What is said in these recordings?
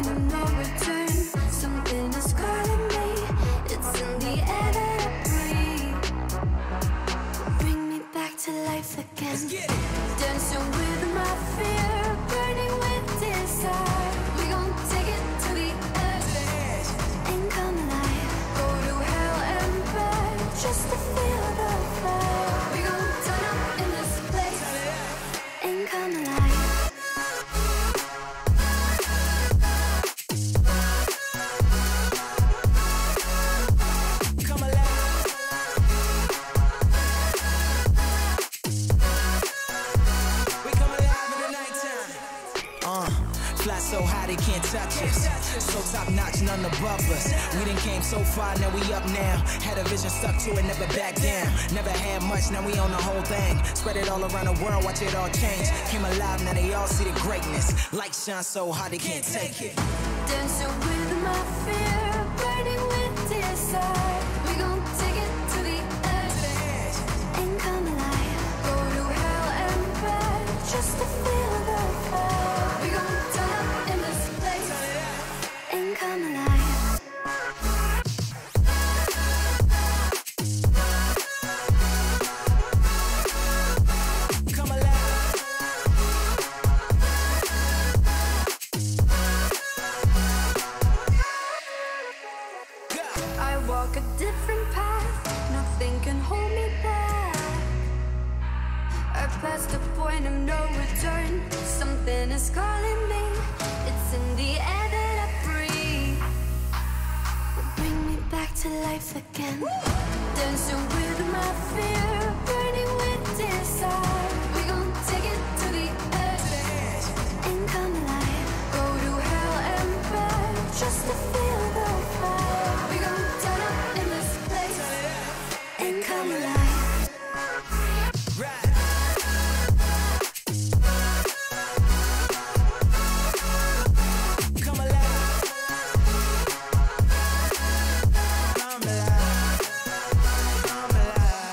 point of no return. Something is calling me. It's in the air that I breathe. Bring me back to life again. Dancing with my fear, burning with desire. We gon' take it to the edge and come alive. Go to hell and back just to feel the fire. We gon' turn up in this place and come alive. Fly so high they can't touch us. So top notch, none above us. We done came so far, now we up now. Had a vision, stuck to it, never back down. Never had much, now we own the whole thing. Spread it all around the world, watch it all change. Came alive, now they all see the greatness. Light shine so high they can't take it. Dancing with my fear, burning with desire. We gon' take it to the edge and come alive. Go to hell and back just to feel the fire. We gon' turn up in this place and come alive. Come alive. I walk a different path, nothing can hold me back. I passed the point of no return. Something is calling me. It's in the air that I breathe. Bring me back to life again. Dancing with my fear, burning with desire. We gon' take it to the edge and come alive. Go to hell and back just to feel the fire. We gon' turn up in this place and come alive. Right. Come alive. Come alive. Come alive.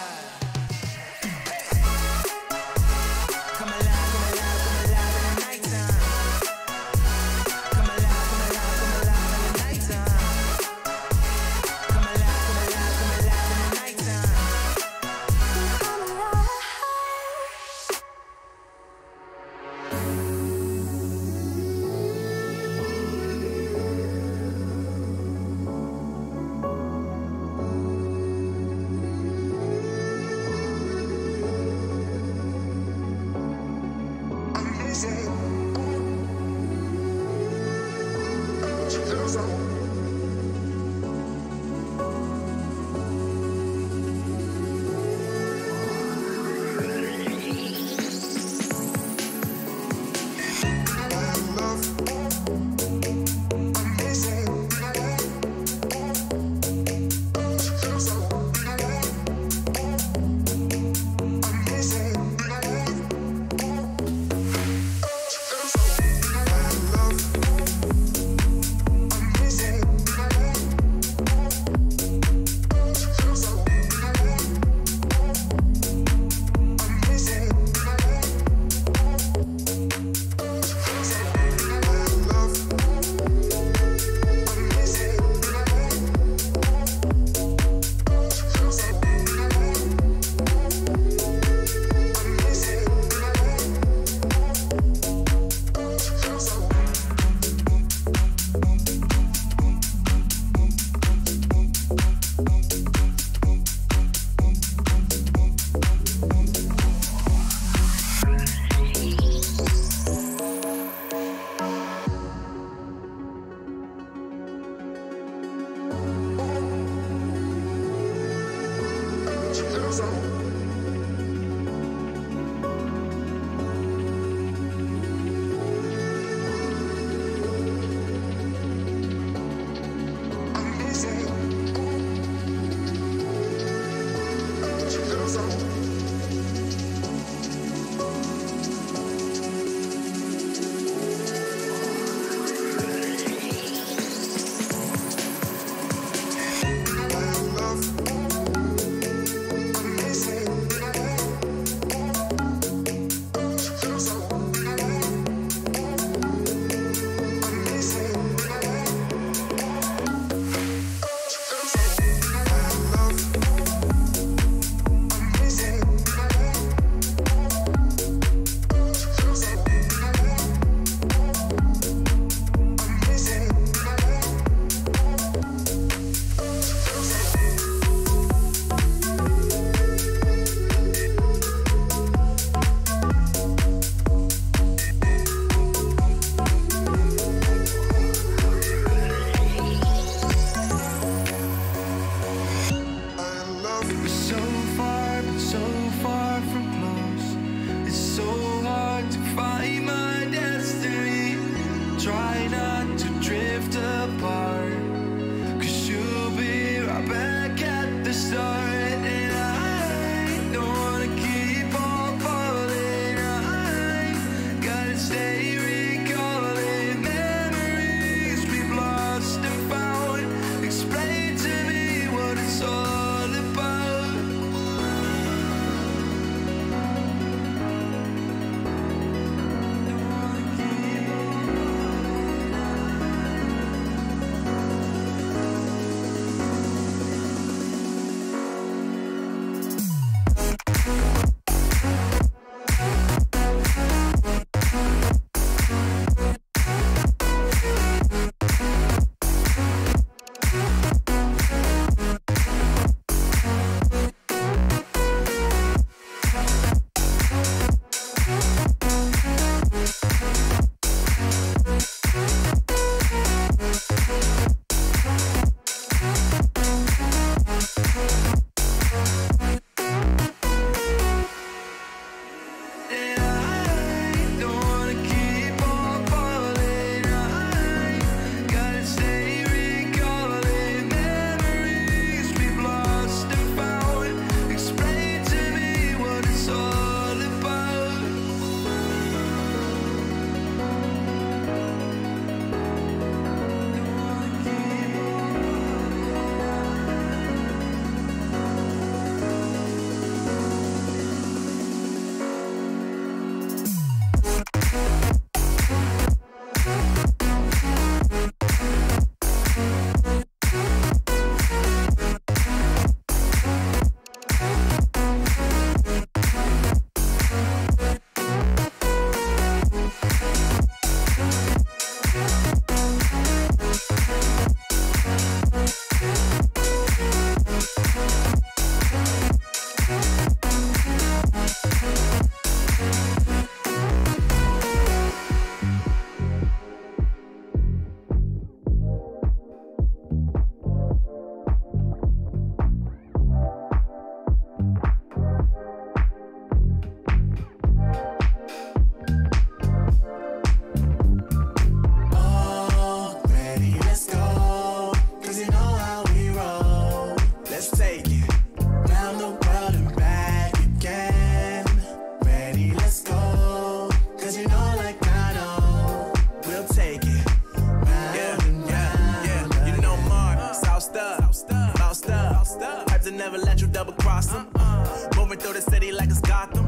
Gotham.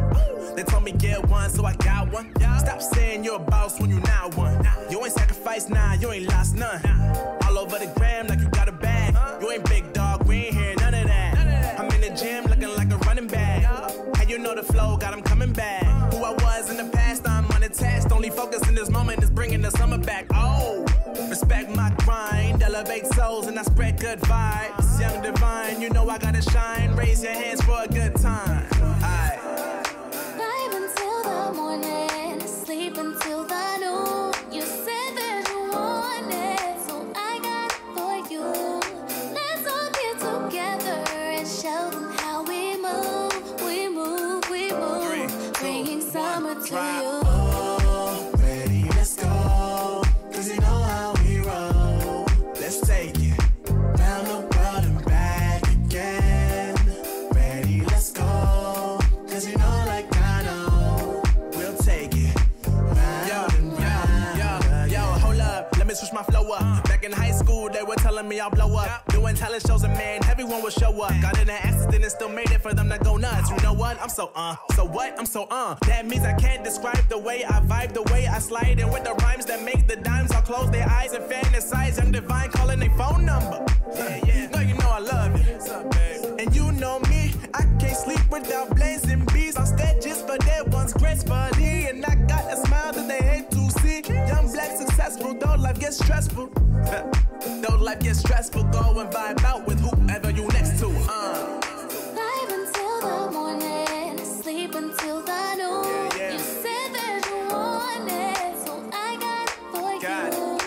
They told me get one, so I got one. Stop saying you're a boss when you not one. You ain't sacrificed, nah, you ain't lost none. All over the gram like you got a bag. You ain't big dog, we ain't hearing none of that. I'm in the gym looking like a running back. How you know the flow, got him coming back. Who I was in the past, I'm unattached. Only focus in this moment is bringing the summer back. Oh, respect my grind, elevate souls and I spread good vibes. Young divine, you know I gotta shine. Raise your hands for a good time. Aight. Vibe until the morning, sleep until the noon. You said that you want it, so I got it for you. Let's all get together and show them how we move. We move, we move. 3, 2, bringing summer to you. Oh, ready, let's go. Cause you know how we roll. Let's take it round the world and back again. Ready, let's go. Cause you know like I know we'll take it round and round. Yo, hold up, let me switch my flow up. Back in high school, they were telling me I'll blow up. Doing talent shows and man, everyone will show up. Got in an accident and still made it for them to go nuts. You know what? I'm so what? I'm so That means I can't describe the way I vibe, the way I slide. And with the rhymes that make the dimes, I'll close their eyes and fantasize. I'm divine, calling their phone number. Yeah. No, you know I love you. What's up, babe? And you know me, I can't sleep without blazing beats on stages for their ones gracefully. And I got a smile that they hate to see. Young, black, successful, though life gets stressful. Though life gets stressful, go and vibe out with whoever you next to. Vibe until the morning, sleep until the noon. Yeah. You said that you want it, so I got it for you.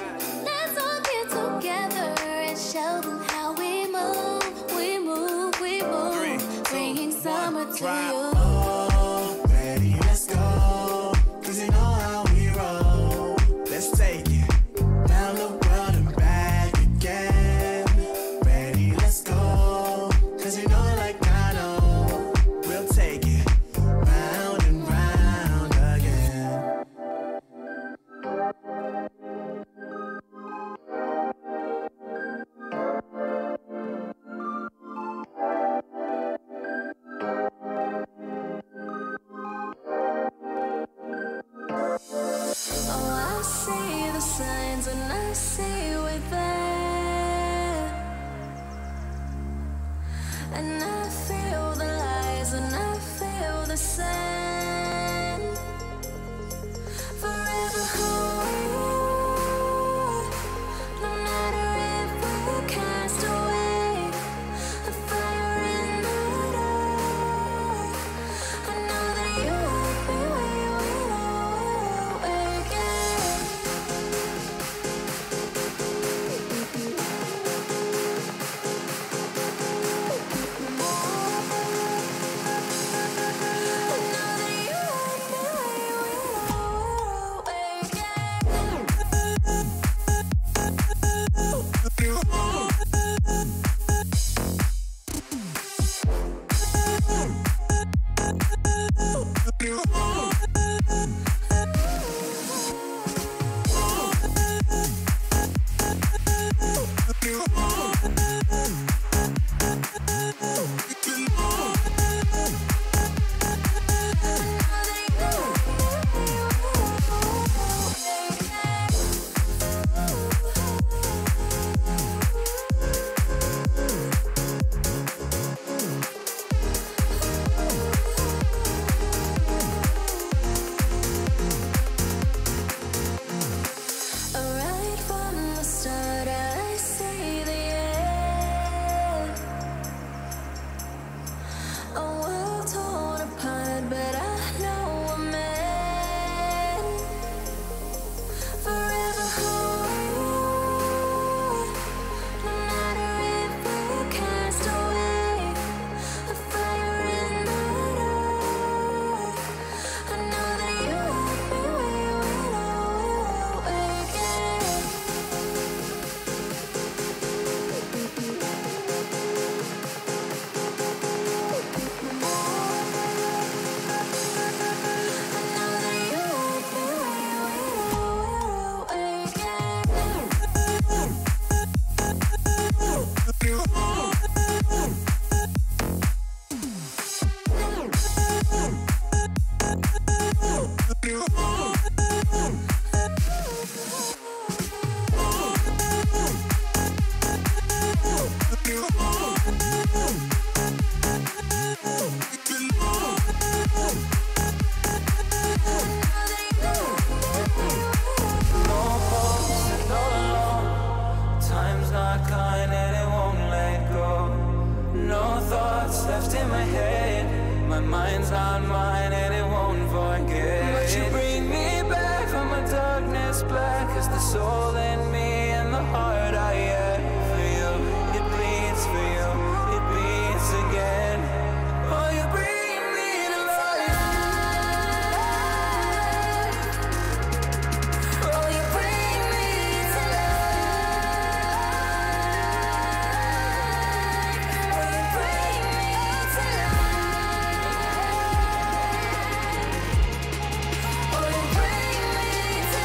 Let's all get together and show them how we move. We move, we move. 3, 2, bringing summer to you. Oh, ready, let's go. Cause you know how we roll. Let's take it round the world and back again. Ready, let's go. Cause you know like I know we'll take it round and round again. Oh, I see the signs and I see we're there. And I feel the lies and I feel the sand. Forever hold, no matter if we cast away. A fire in the dark. I know that you won't be where we know again. on mine and it won't forget. But you bring me back from a darkness black as the soul in me and the heart I have for you. It bleeds for you, it beats again. Oh, you bring me to life. Oh, you bring me to life. Oh, you bring me to life. Oh, you bring me to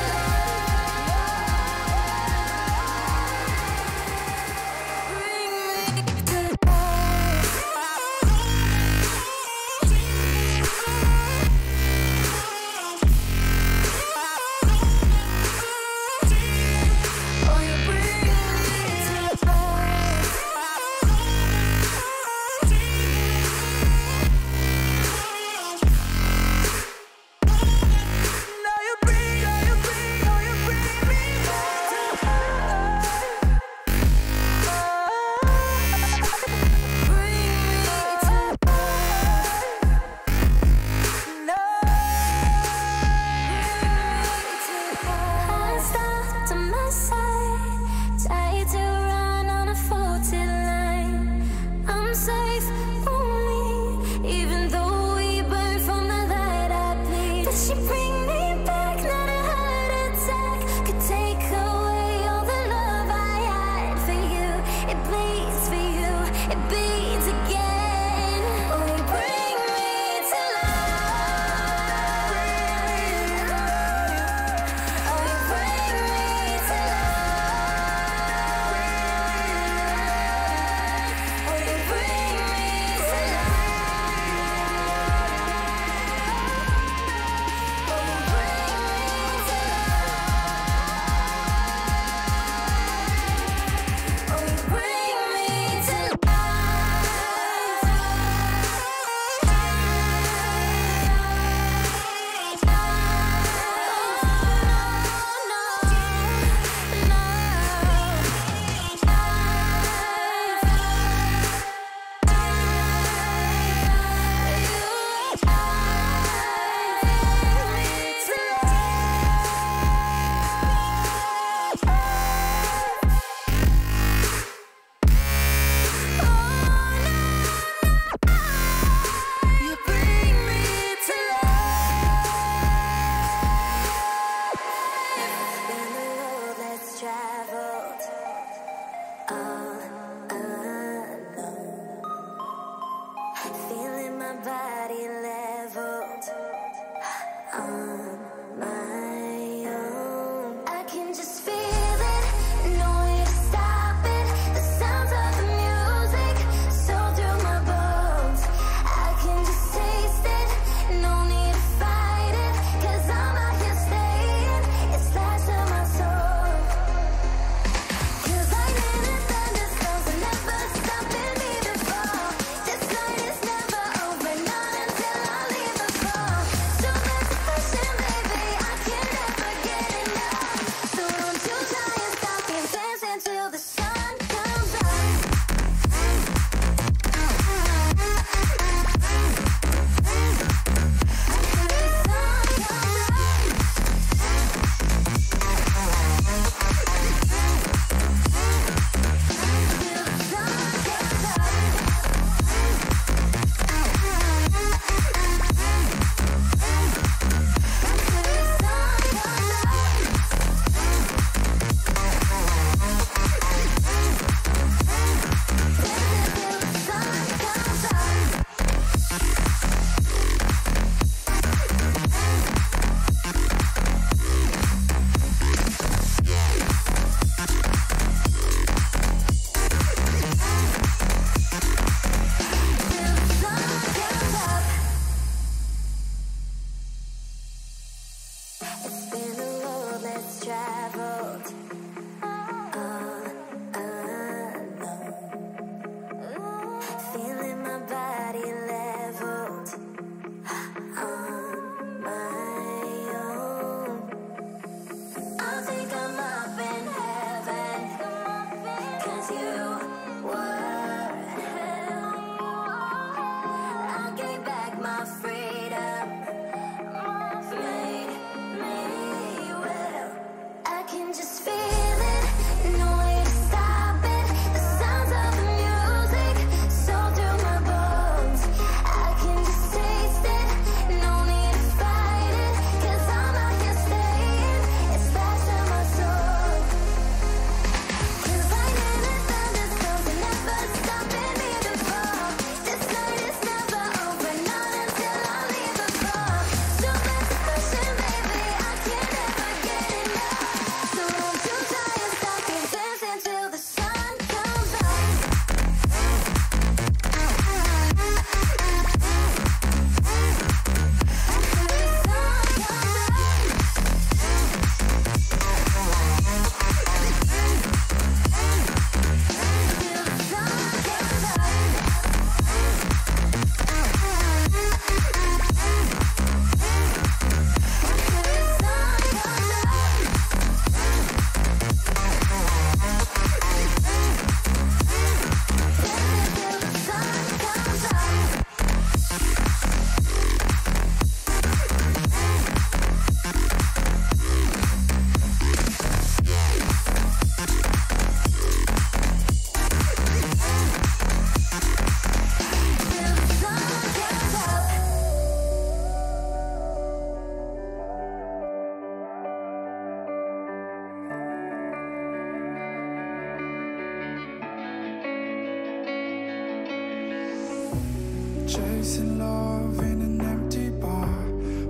Chasing love in an empty bar.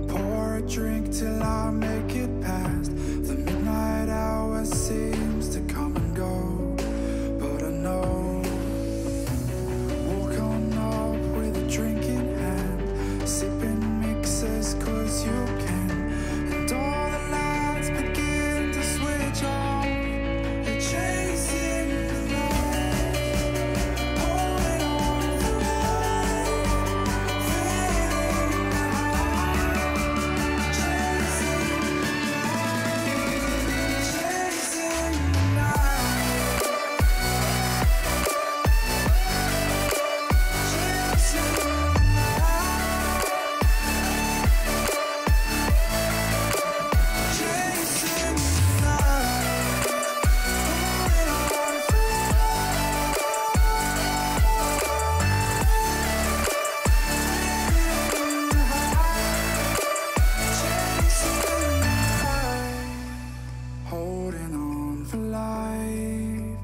Pour a drink till I make it past. The midnight hour seems to come and go, but I know. Walk on up with a drink in hand, sipping mixes cause you can. And all the lights begin to switch off. You're chasing the light, holding on for life, feeling the high, chasing the light, chasing the night, chasing the night, chasing the night, holding on for holding on for life,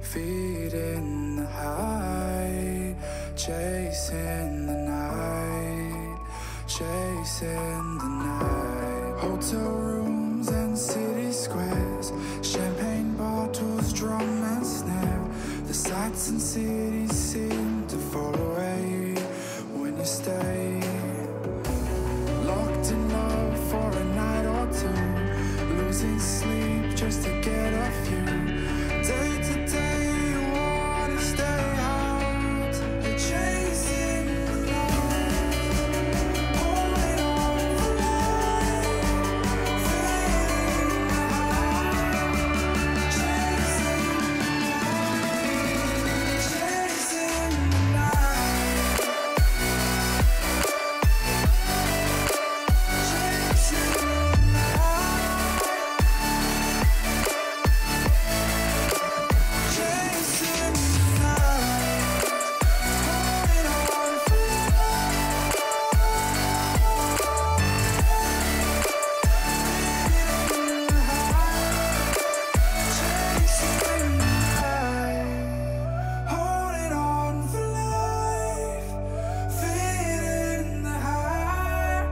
feeding the high, chasing the night, chasing the night. Hotel rooms and city squares, champagne bottles, drum and snare. The sights and cities seem to fall away when you stay. Locked in love for a night or two, losing sleep just to get off you. Day to day you wanna stay out. You're chasing the light, holding on for life, feeling the high, chasing the night, chasing the night, chasing the night, chasing the night, holding on for life, feeling the high,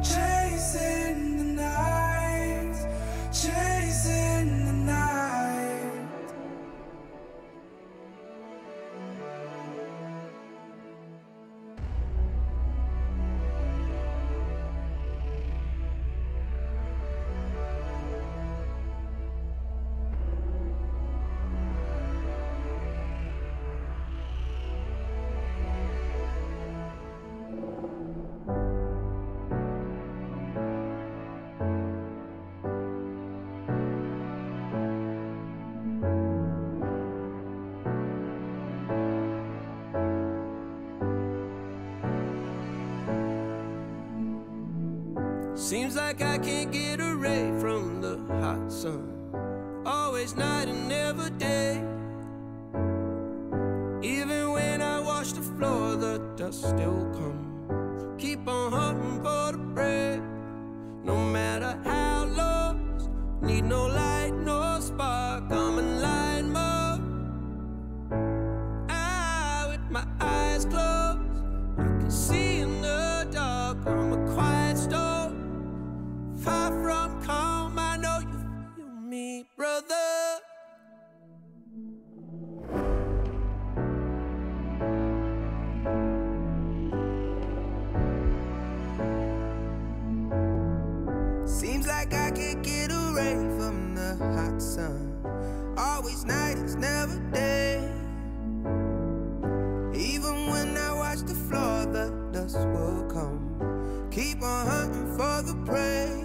chasing the night, chasing the night. Seems like I can't get away from the hot sun. Always night and never day. Even when I wash the floor, the dust still comes. Keep on hunting for the bread. No matter how lost, need no light, no spark. I'm in line mode. With my eyes closed, I can see in the dark. I'm a quiet storm, far from calm. I know you feel me, brother. Seems like I can't get away from the hot sun. Always night, it's never day. Even when I watch the floor, the dust will come. Keep on hunting for the prey.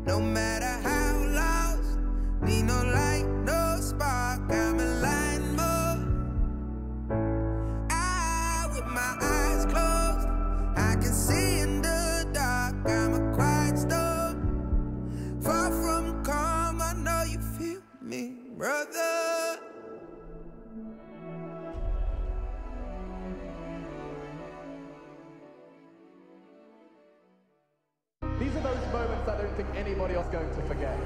No matter how lost, need no light, no spark. I'm in line mode. With my eyes closed, I can see in the dark. I'm a quiet storm, far from calm. I know you feel me, brother. These are those moments I don't think anybody else is going to forget.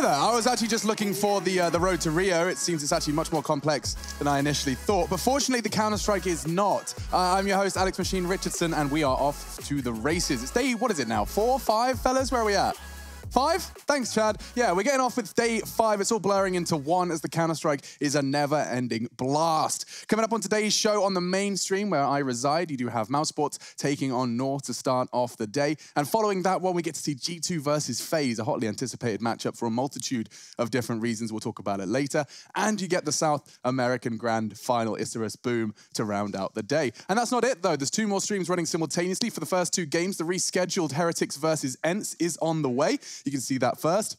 Hi there. I was actually just looking for the road to Rio. It seems it's actually much more complex than I initially thought. But fortunately, the Counter-Strike is not. I'm your host, Alex Machine Richardson, and we are off to the races. It's day, what is it now? 4, 5, fellas? Where are we at? 5? Thanks, Chad. Yeah, we're getting off with day 5. It's all blurring into 1 as the Counter-Strike is a never-ending blast. Coming up on today's show on the main stream where I reside, you do have Mousesports taking on North to start off the day. And following that one, we get to see G2 versus FaZe, a hotly anticipated matchup for a multitude of different reasons. We'll talk about it later. And you get the South American Grand Final, Isurus Boom, to round out the day. And that's not it, though. There's 2 more streams running simultaneously for the first 2 games. The rescheduled Heretics versus Ents is on the way. You can see that first.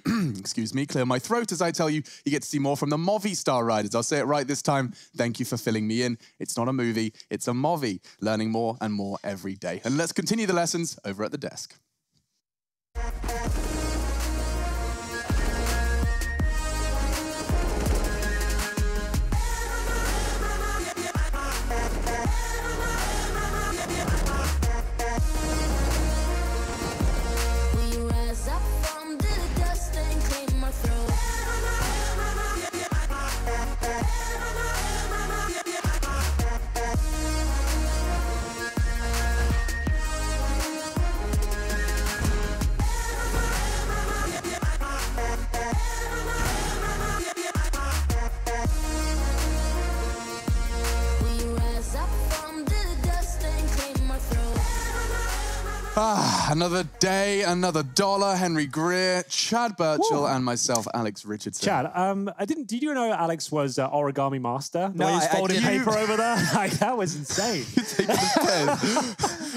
Excuse me, clear my throat as I tell you, you get to see more from the Movistar riders. I'll say it right this time. Thank you for filling me in. It's not a movie, it's a Movi. Learning more and more every day. And let's continue the lessons over at the desk. Another day, another dollar. Henry Greer, Chad Birchall, and myself, Alex Richardson. Chad, did you know Alex was origami master? The way he's folding paper over there? Like, that was insane.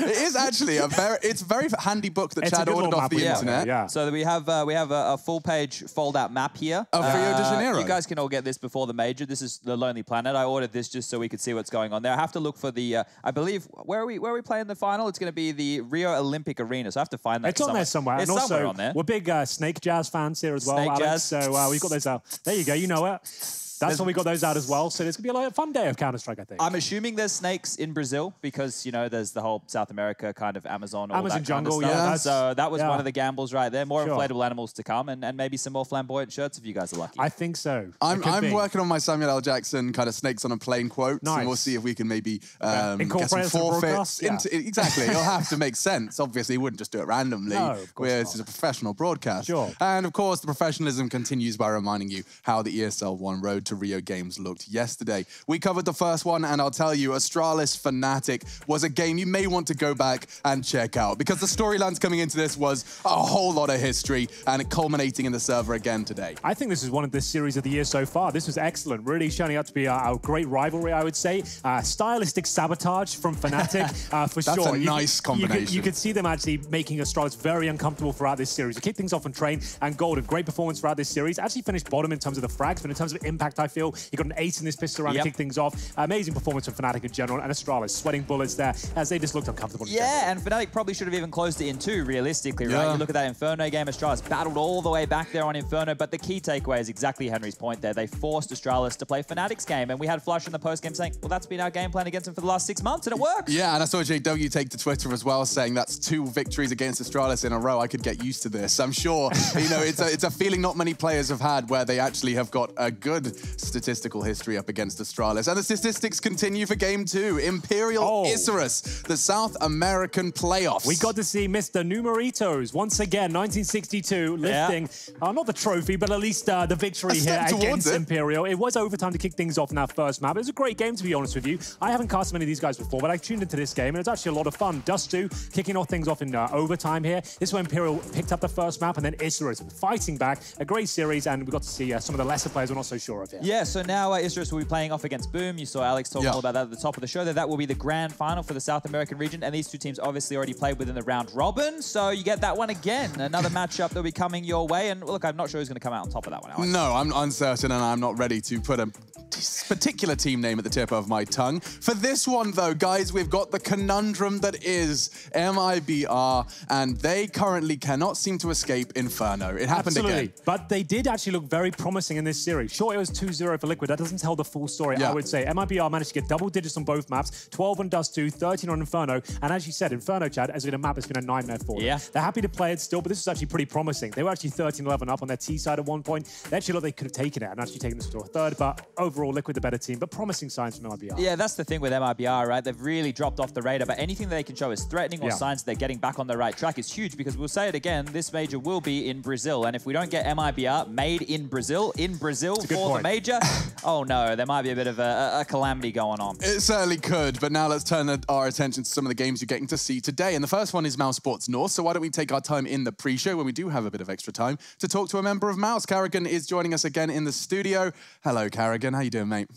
It is actually a very handy book that Chad ordered off the internet. Yeah. So we have a full-page fold-out map here of Rio de Janeiro. You guys can all get this before the major. This is the Lonely Planet. I ordered this just so we could see what's going on there. I have to look for the. I believe where are we playing the final? It's going to be the Rio Olympic Arena. So I have to find that. It's on there somewhere. It's and somewhere also, on there. We're big Snake Jazz fans here as well, Snake Alex. Jazz. So we've got those out. There you go. You know it. That's why we got those out as well. So it's going to be a fun day of Counter-Strike, I think. I'm assuming there's snakes in Brazil because, you know, there's the whole South America kind of Amazon jungle, kind of yeah. So that was one of the gambles right there. More Sure. inflatable animals to come and maybe some more flamboyant shirts if you guys are lucky. I think so. I'm working on my Samuel L. Jackson kind of snakes on a plane quote. Nice. And we'll see if we can maybe Incorporate get some forfeits. Yeah. Exactly. It'll have to make sense. Obviously, we wouldn't just do it randomly. No, of course This is a professional broadcast. Sure. And of course, the professionalism continues by reminding you how the ESL 1 Road to Rio games looked yesterday. We covered the first one, and I'll tell you, Astralis Fnatic was a game you may want to go back and check out because the storylines coming into this was a whole lot of history and culminating in the server again today. I think this is one of the series of the year so far. This was excellent. Really showing up to be a great rivalry, I would say. Stylistic sabotage from Fnatic, for sure. That's a nice combination. You could see them actually making Astralis very uncomfortable throughout this series. To kick things off on Train and Golden, great performance throughout this series. Actually finished bottom in terms of the frags, but in terms of impact, I feel he got an ace in this pistol round to kick things off. Amazing performance from Fnatic in general, and Astralis sweating bullets there as they just looked uncomfortable. Yeah, and Fnatic probably should have even closed it in 2, realistically, right? You look at that Inferno game, Astralis battled all the way back there on Inferno, but the key takeaway is exactly Henry's point there. They forced Astralis to play Fnatic's game, and we had Flush in the post-game saying, well, that's been our game plan against him for the last 6 months, and it works. Yeah, and I saw JW take to Twitter as well, saying that's 2 victories against Astralis in a row. I could get used to this. I'm sure, you know, it's a feeling not many players have had where they actually have got a good statistical history up against Astralis. And the statistics continue for Game 2. Imperial Isurus, the South American playoffs. We got to see Mr. Numeritos once again, 1962, lifting, not the trophy, but at least the victory here against Imperial. It was overtime to kick things off in that first map. It was a great game, to be honest with you. I haven't cast many of these guys before, but I tuned into this game, and it's actually a lot of fun. Dust2 kicking off things off in overtime here. This is where Imperial picked up the first map, and then Isurus fighting back. A great series, and we got to see some of the lesser players we're not so sure of here. Yeah, so now Isurus will be playing off against Boom. You saw Alex talking all about that at the top of the show. That will be the grand final for the South American region, and these 2 teams obviously already played within the round robin, so you get that one again. Another matchup that'll be coming your way, and look, I'm not sure who's going to come out on top of that one, Alex. No, I'm uncertain, and I'm not ready to put a particular team name at the tip of my tongue. For this one, though, guys, we've got the conundrum that is MIBR, and they currently cannot seem to escape Inferno. It happened again. But they did actually look very promising in this series. Sure, it was 2-0 for Liquid. That doesn't tell the full story, I would say. MIBR managed to get double digits on both maps, 12 on Dust 2, 13 on Inferno, and as you said, Inferno, Chad, has been a map that's been a nightmare for them. Yeah. They're happy to play it still, but this is actually pretty promising. They were actually 13-11 up on their T side at one point. They actually looked like they could have taken it and actually taken this to a third, but overall, Liquid the better team, but promising signs from MIBR. Yeah, that's the thing with MIBR, right? They've really dropped off the radar, but anything that they can show as threatening or signs that they're getting back on the right track is huge, because we'll say it again, this major will be in Brazil, and if we don't get MIBR made in Brazil for the major, oh no, there might be a bit of a calamity going on. It certainly could, but now let's turn our attention to some of the games you're getting to see today, and the first one is Mouse Sports North, so why don't we take our time in the pre-show, when we do have a bit of extra time, to talk to a member of Mouse. Carrigan is joining us again in the studio. Hello, Carrigan. How you doing, mate?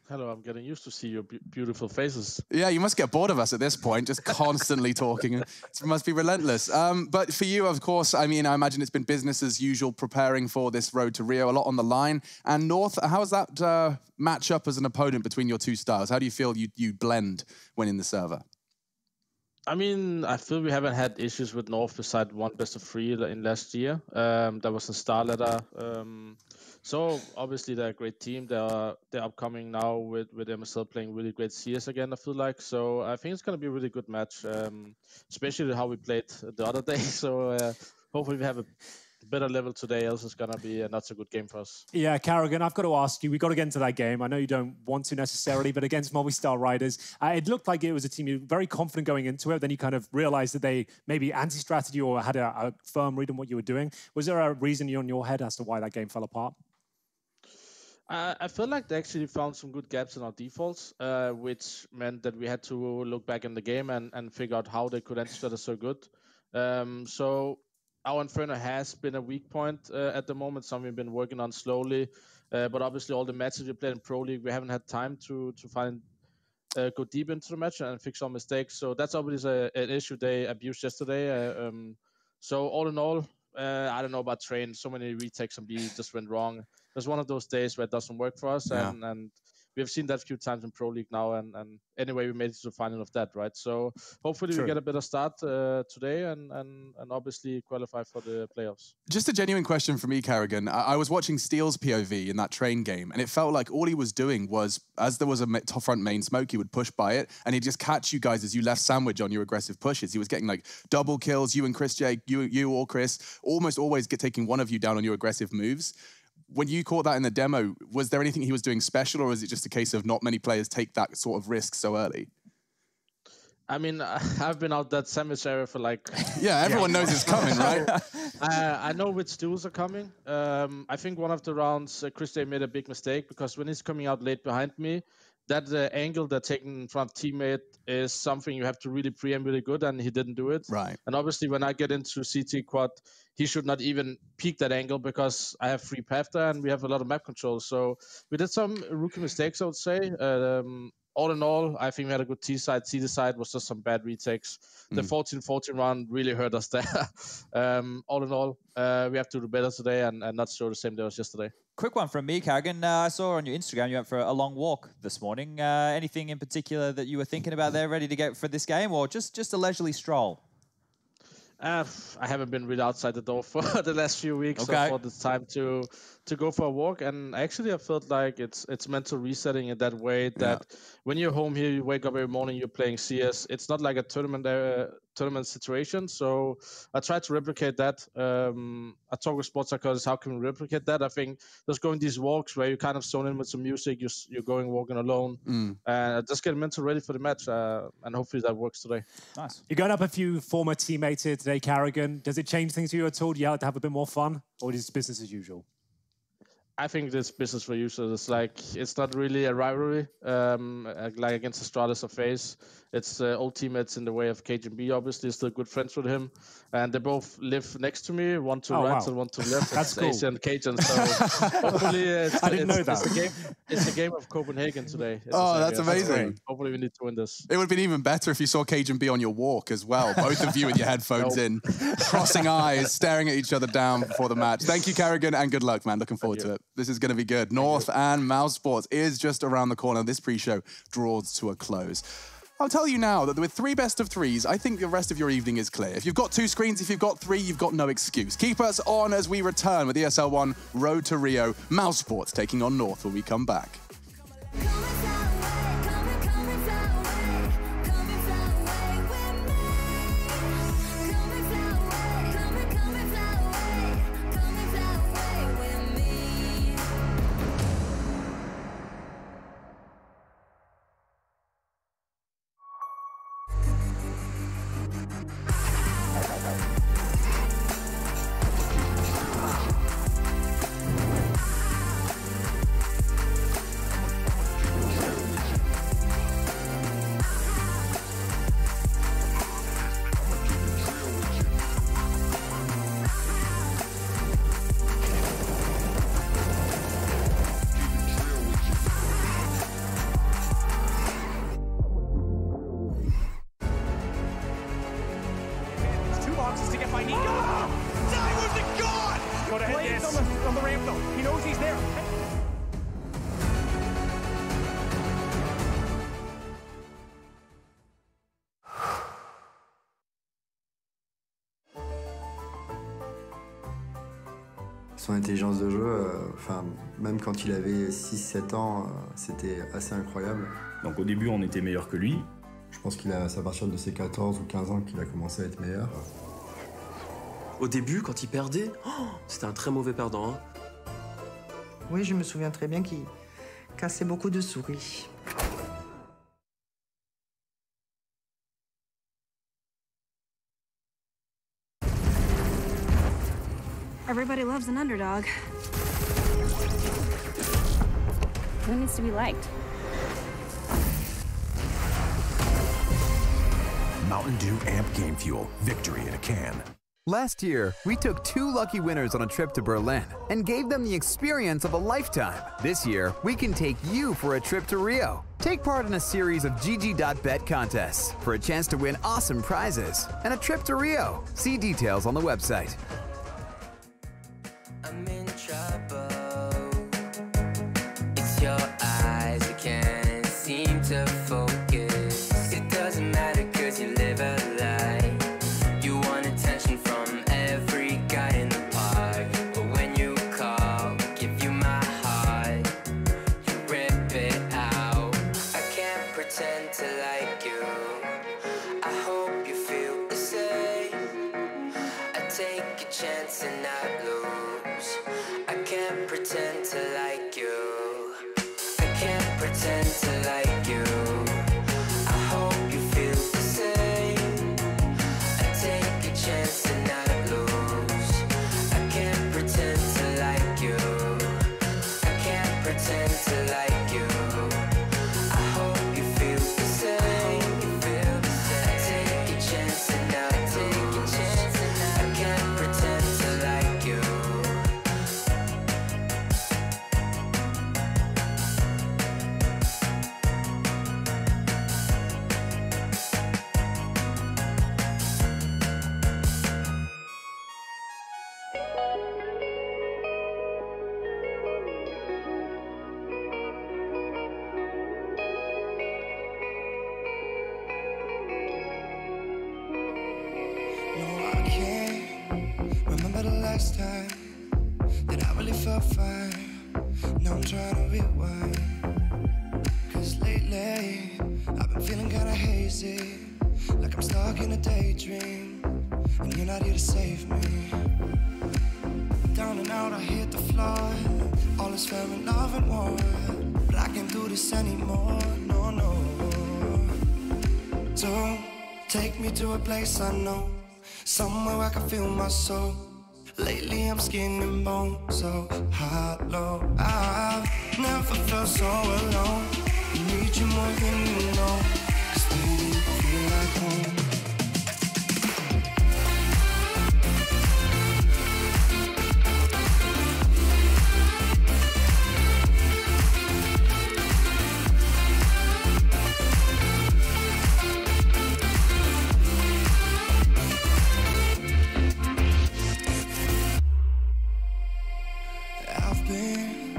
Hello, I'm getting used to see your beautiful faces. Yeah, you must get bored of us at this point, just constantly talking. It must be relentless. But for you, of course, I mean, I imagine it's been business as usual preparing for this road to Rio, a lot on the line. And North, how's that match up as an opponent between your two styles? How do you feel you blend when in the server? I mean, I feel we haven't had issues with North beside one best of 3 in last year. That was a star ladder. So obviously they're a great team. They're upcoming now with MSL playing really great CS again, I feel like. So I think it's going to be a really good match, especially how we played the other day. So hopefully we have a better level today, else it's going to be a not so good game for us. Yeah, Carrigan, I've got to ask you, we've got to get into that game. I know you don't want to necessarily, but against Movistar Riders, it looked like it was a team you were very confident going into it. Then you kind of realized that they maybe anti-strategy or had a firm read on what you were doing. Was there a reason on your head as to why that game fell apart? I feel like they actually found some good gaps in our defaults, which meant that we had to look back in the game and figure out how they could anti-strat so good. So our Inferno has been a weak point at the moment, something we've been working on slowly. But obviously all the matches we played in Pro League, we haven't had time to go deep into the match and fix our mistakes. So that's obviously an issue they abused yesterday. So all in all, I don't know about Train. So many retakes on B just went wrong. It was one of those days where it doesn't work for us, and we've seen that a few times in Pro League now, and anyway, we made it to the final of that, right? So hopefully we get a better start today and obviously qualify for the playoffs. Just a genuine question for me, Carrigan. I was watching Steele's POV in that Train game, and it felt like all he was doing was, as there was a top front main smoke, he would push by it, and he'd just catch you guys as you left sandwich on your aggressive pushes. He was getting like double kills, you and Chris J, you or Chris, almost always taking one of you down on your aggressive moves. When you caught that in the demo, was there anything he was doing special, or was it just a case of not many players take that sort of risk so early? I mean, I've been out that sandwich area for like... Yeah, everyone knows it's coming, right? I know which duels are coming. I think one of the rounds, Chris J made a big mistake, because when he's coming out late behind me, that angle they're taking in front of teammate is something you have to really preempt really good, and he didn't do it. Right. And obviously, when I get into CT quad, he should not even peek that angle, because I have free path there and we have a lot of map control. So we did some rookie mistakes, I would say. All in all, I think we had a good T side. C side was just some bad retakes. The 14-14 round really hurt us there. All in all, we have to do better today and not show the same day as yesterday. Quick one from me, Carrigan. I saw on your Instagram you went for a long walk this morning. Anything in particular that you were thinking about there, ready to go for this game, or just a leisurely stroll? I haven't been really outside the door for the last few weeks. Okay. So I thought it's time to go for a walk. And actually, I felt like it's mental resetting in that way that when you're home here, you wake up every morning, you're playing CS. It's not like a tournament situation. So I tried to replicate that. I talk with sports psychologists, how can we replicate that? I think just going these walks where you kind of zone in with some music, you're going walking alone, and just get mental ready for the match. And hopefully that works today. Nice. You're going up a few former teammates here today, Carrigan. Does it change things for you at all? Do you have to have a bit more fun, or is it business as usual? I think this business for users, it's not really a rivalry, like against Astralis or FaZe. It's old teammates in the way of KGB, obviously, still good friends with him. And they both live next to me, one to right and one to left. That's cool. AC and Cajun, so hopefully I didn't know that. It's a game of Copenhagen today. That's amazing. So hopefully we need to win this. It would have been even better if you saw Cajun B on your walk as well. Both of you with your headphones in, crossing eyes, staring at each other down before the match. Thank you, Carrigan, and good luck, man. Looking forward to it. This is going to be good. North and Mousesports is just around the corner. This pre-show draws to a close. I'll tell you now that with 3 best of 3s, I think the rest of your evening is clear. If you've got 2 screens, if you've got 3, you've got no excuse. Keep us on as we return with ESL 1 Road to Rio. Mousesports taking on North when we come back. To get by Nico. Divers are gone! Got ahead, yes. On the ramp though. He knows he's there. Son intelligence de jeu, même quand il avait 6-7 ans, c'était assez incroyable. Donc au début, on était meilleur que lui. Je pense qu'il a, c'est à partir de ses 14 ou 15 ans qu'il a commencé à être meilleur. Au début, quand il perdait, c'était un très mauvais perdant. Hein. Oui, je me souviens très bien qu'il cassait beaucoup de souris. Everybody loves an underdog. Who needs to be liked? Mountain Dew Amp Game Fuel. Victory in a can. Last year, we took 2 lucky winners on a trip to Berlin and gave them the experience of a lifetime. This year, we can take you for a trip to Rio. Take part in a series of GG.bet contests for a chance to win awesome prizes and a trip to Rio. See details on the website. I'm in trouble. It's your eyes, I can't seem to focus. It doesn't matter 'cause you live a lie. You want attention from every guy in the park, but when you call, give you my heart, you rip it out. I can't pretend to like you. I hope you feel the same. I take a chance and not lose. I can't pretend to like you. I can't pretend to like you. I hope you feel the same. I take a chance and not lose. I can't pretend to like you. I can't pretend to like you. I hope you feel the same. I take a chance and not lose. I can't pretend to like you. No, I can't remember the last time that I really felt fine. Now I'm trying to rewind. 'Cause lately I've been feeling kinda hazy, like I'm stuck in a daydream, and you're not here to save me. Down and out, I hit the floor. All is fair in love and war, but I can't do this anymore. No, no. Don't take me to a place I know, somewhere where I can feel my soul. Lately I'm skin and bone, so hollow. I've never felt so alone. I need you more than you know, 'cause baby you feel like home. I've been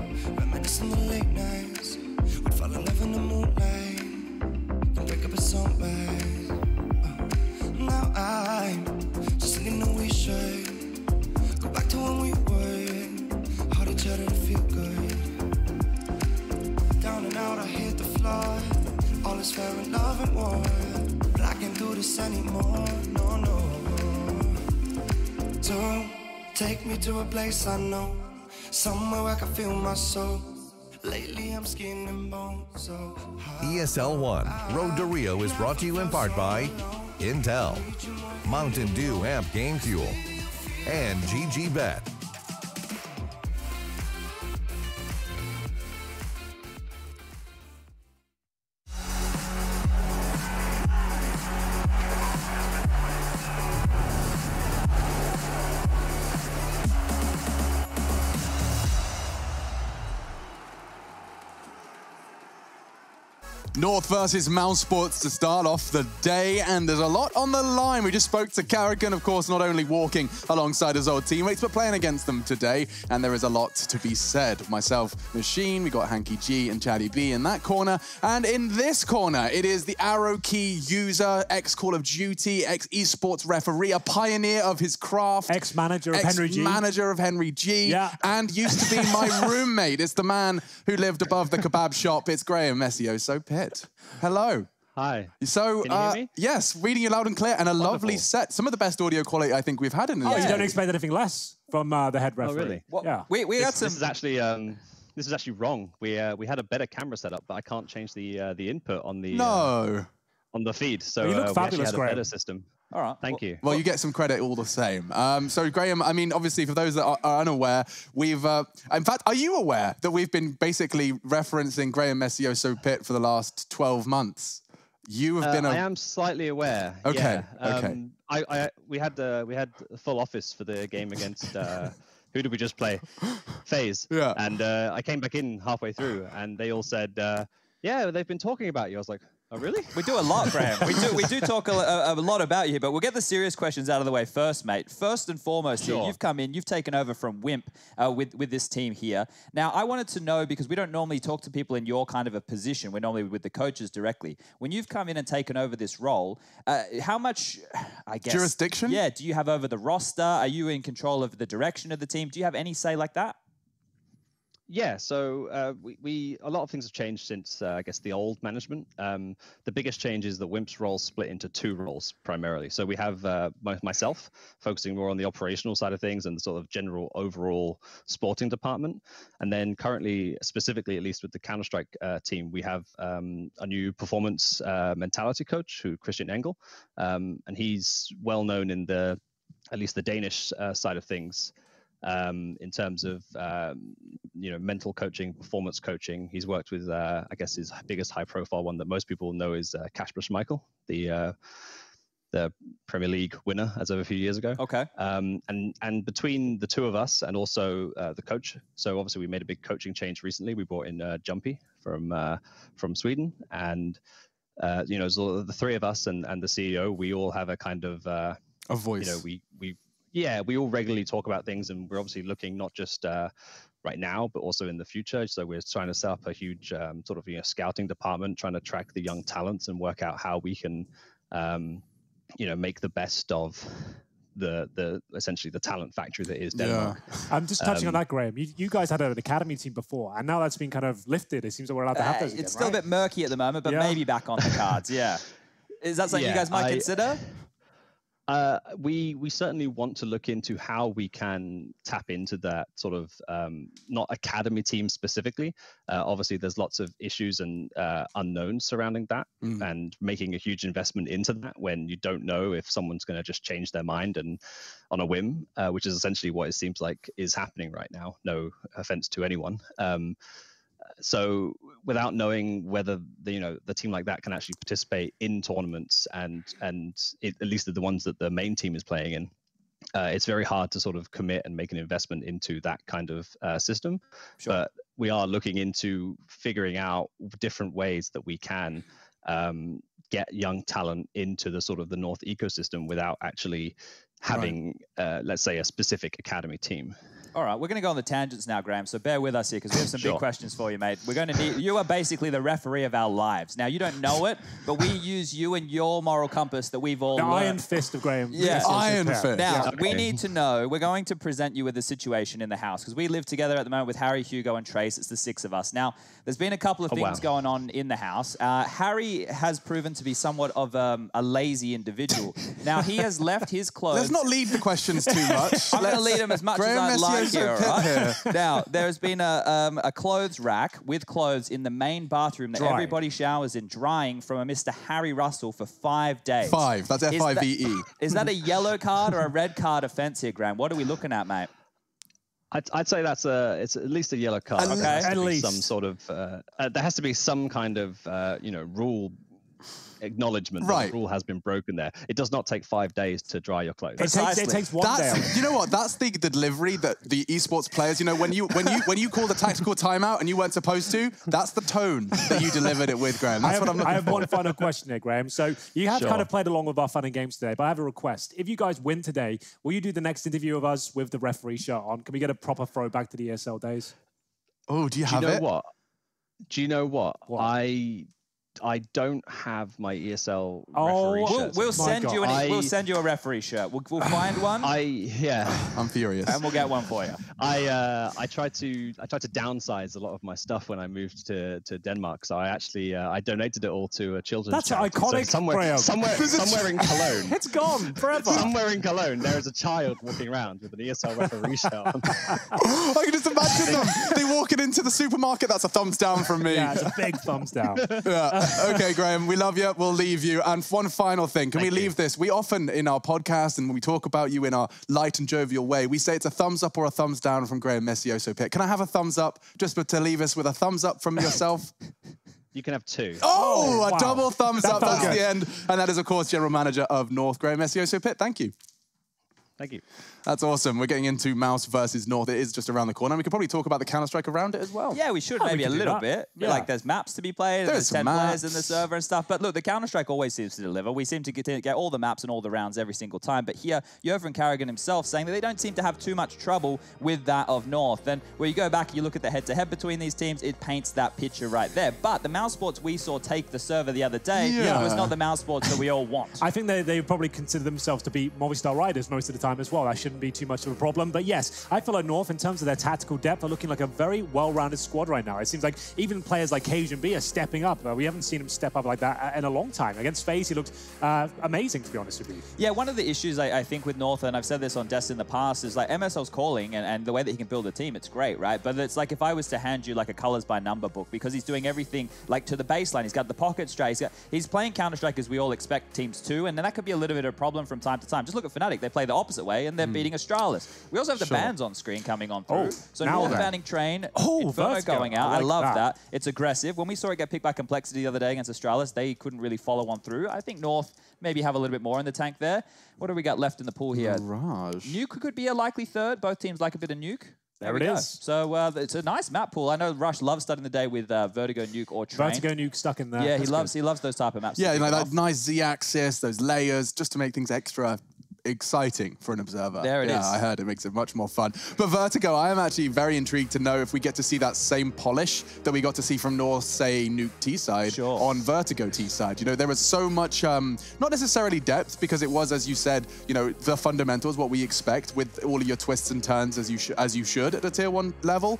went back. Now I'm just thinking that we should go back to when we were. Hold each other to feel good. Down and out, I hit the floor. All is fair in love and war, but I can't do this anymore. No, no. Don't take me to a place I know, somewhere where I can feel my soul. Lately I'm skin and bone, so ESL 1 Road to Rio is brought to you in part by Intel, Mountain Dew Amp Game Fuel, and GGBet. North versus Mousesports to start off the day, and there's a lot on the line. We just spoke to Karrigan, of course, not only walking alongside his old teammates, but playing against them today, and there is a lot to be said. Myself, Machine, we got Hanky G and Chatty B in that corner, and in this corner, it is the arrow key user, ex-Call of Duty, ex-Esports referee, a pioneer of his craft. Ex-manager of Henry G. Ex-manager of Henry G, yeah. And used to be my roommate. It's the man who lived above the kebab shop. It's Graham Messio, so Pitt. Hello. Hi. So, Can you hear me? yes, reading you loud and clear, and a lovely set. Some of the best audio quality I think we've had in the you don't expect anything less from the head referee. Oh, really? Well, yeah. We got some. This is actually wrong. We had a better camera setup, but I can't change the input on the on the feed. So you look we fabulous, actually had a Graham. better system. All right. Thank you. Well, you get some credit all the same. So, Graham, I mean, obviously, for those that are unaware, we've... in fact, are you aware that we've been basically referencing Graham Messio So Pitt for the last 12 months? You have been... I am slightly aware. Okay, yeah. okay. We had a full office for the game against... who did we just play? FaZe. Yeah. And I came back in halfway through, and they all said, yeah, they've been talking about you. I was like, oh, really? We do a lot, Graham. we do talk a lot about you, but we'll get the serious questions out of the way first, mate. First and foremost, here, you've come in, you've taken over from Wimp with this team here. Now, I wanted to know, because we don't normally talk to people in your kind of a position, we're normally with the coaches directly. When you've come in and taken over this role, how much, I guess... Jurisdiction? Yeah, do you have over the roster? Are you in control of the direction of the team? Do you have any say like that? Yeah, so a lot of things have changed since, I guess, the old management. The biggest change is that Wimp's role split into two roles primarily. So we have myself focusing more on the operational side of things and the sort of general overall sporting department. And then currently, specifically, at least with the Counter-Strike team, we have a new performance mentality coach, Christian Engel. And he's well known in at least the Danish side of things. In terms of mental coaching, performance coaching. He's worked with I guess his biggest high profile one that most people know is Kasper Schmeichel, the Premier League winner as of a few years ago. Okay. And between the two of us and also the coach, so obviously we made a big coaching change recently. We brought in Jumpy from Sweden, and so the three of us and the CEO, we all have a kind of a voice. We all regularly talk about things, and we're obviously looking not just right now, but also in the future. So we're trying to set up a huge sort of scouting department, trying to track the young talents and work out how we can, make the best of the essentially the talent factory that is Denmark. Yeah. I'm just touching on that, Graham. You guys had an academy team before, and now that's been kind of lifted. It seems that we're allowed to have those again, It's still a bit murky at the moment, but maybe back on the cards. Yeah. Is that something you guys might consider? We certainly want to look into how we can tap into that sort of not academy team specifically. Obviously, there's lots of issues and unknowns surrounding that, and making a huge investment into that when you don't know if someone's going to just change their mind and on a whim, which is essentially what it seems like is happening right now. No offense to anyone. So without knowing whether the team like that can actually participate in tournaments and at least the ones that the main team is playing in, it's very hard to sort of commit and make an investment into that kind of system. Sure. But we are looking into figuring out different ways that we can get young talent into the sort of the North ecosystem without actually having, let's say, a specific academy team. All right, we're going to go on the tangents now, Graham, so bear with us here because we have some big questions for you, mate. We're going to need... You are basically the referee of our lives. Now, you don't know it, but we use you and your moral compass that we've all The learned. iron fist of Graham. Yeah. Iron fist. Now, we need to know, we're going to present you with a situation in the house because we live together at the moment with Harry, Hugo, and Trace. It's the 6 of us. Now, there's been a couple of things going on in the house. Harry has proven to be somewhat of a lazy individual. Now, he has left his clothes... Let's not lead the questions too much. I'm going to lead them as much as I'd like here, right? Now, there's been a clothes rack with clothes in the main bathroom that everybody showers in, drying from a Mr. Harry Russell for 5 days. 5. That's F-I-V-E. Is that a yellow card or a red card offence here, Graham? What are we looking at, mate? I'd say it's at least a yellow card. Okay. At least some sort of there has to be some kind of rule acknowledgement that the rule has been broken there. It does not take 5 days to dry your clothes. It takes 1 day. You know what? That's the delivery that the esports players, when you call the tactical timeout and you weren't supposed to, that's the tone that you delivered it with, Graham. That's what I'm looking for. I have one final question here, Graham. So you have kind of played along with our fun and games today, but I have a request. If you guys win today, will you do the next interview of us with the referee shirt on? Can we get a proper throwback to the ESL days? Oh, do you have it? Do you know what? I don't have my ESL referee shirt. We'll send you a referee shirt. We'll find one. I'm furious. And we'll get one for you. I tried to downsize a lot of my stuff when I moved to Denmark. So I actually I donated it all to a children's charity. Iconic. So somewhere in Cologne. It's gone forever. Somewhere in Cologne, there is a child walking around with an ESL referee shirt on. I can just imagine them. They walking into the supermarket. That's a thumbs down from me. Yeah, it's a big thumbs down. Yeah. Okay, Graham, we love you. We'll leave you. And one final thing. Can we leave this? We often, in our podcast, and when we talk about you in our light and jovial way, we say it's a thumbs up or a thumbs down from Graham Messioso Pitt. Can I have a thumbs up just to leave us with a thumbs up from yourself? You can have 2. Oh, a double thumbs up. That's the end. And that is, of course, General Manager of North, Graham Messioso Pitt. Thank you. Thank you. That's awesome. We're getting into Mouse versus North. It is just around the corner. We could probably talk about the Counter-Strike around it as well. Yeah, we should maybe a little bit. Yeah. Like there's maps to be played, there's 10 players in the server and stuff. But look, the Counter-Strike always seems to deliver. We seem to get all the maps and all the rounds every single time. But here, Jovren Carrigan himself saying that they don't seem to have too much trouble with that of North. And where you go back and you look at the head-to-head between these teams, it paints that picture right there. But the Mouse Sports we saw take the server the other day was not the Mouse Sports that we all want. I think they probably consider themselves to be Movistar Riders most of the time as well. That shouldn't be too much of a problem. But yes, I feel like North, in terms of their tactical depth, are looking like a very well-rounded squad right now. It seems like even players like Cajun B are stepping up. We haven't seen him step up like that in a long time. Against FaZe, he looked amazing, to be honest with you. Yeah, one of the issues I think with North, and I've said this on Dest in the past, is like MSL's calling and the way that he can build a team, it's great, right? But it's like if I was to hand you like a colors by number book, because he's doing everything like to the baseline. He's got the pocket strat. He's playing Counter-Strike as we all expect teams to, and then that could be a little bit of a problem from time to time. Just look at Fnatic. They play the opposite way, and they're beating Astralis. We also have the bans on screen coming on through. So North banning Train, Inferno going out. I love that. It's aggressive. When we saw it get picked by Complexity the other day against Astralis, they couldn't really follow on through. I think North maybe have a little bit more in the tank there. What do we got left in the pool here? Mirage. Nuke could be a likely third. Both teams like a bit of Nuke. There it is. So it's a nice map pool. I know Rush loves starting the day with Vertigo, Nuke, or Train. Vertigo, Nuke stuck in there. Yeah, he loves those type of maps. Yeah, like that nice Z-axis, those layers, just to make things extra exciting for an observer. There it is. I heard it makes it much more fun. But Vertigo, I am actually very intrigued to know if we get to see that same polish that we got to see from North, say, Nuke T-side on Vertigo T-side. You know, there was so much, not necessarily depth, because it was, as you said, you know, the fundamentals, what we expect with all of your twists and turns as you should at a tier 1 level.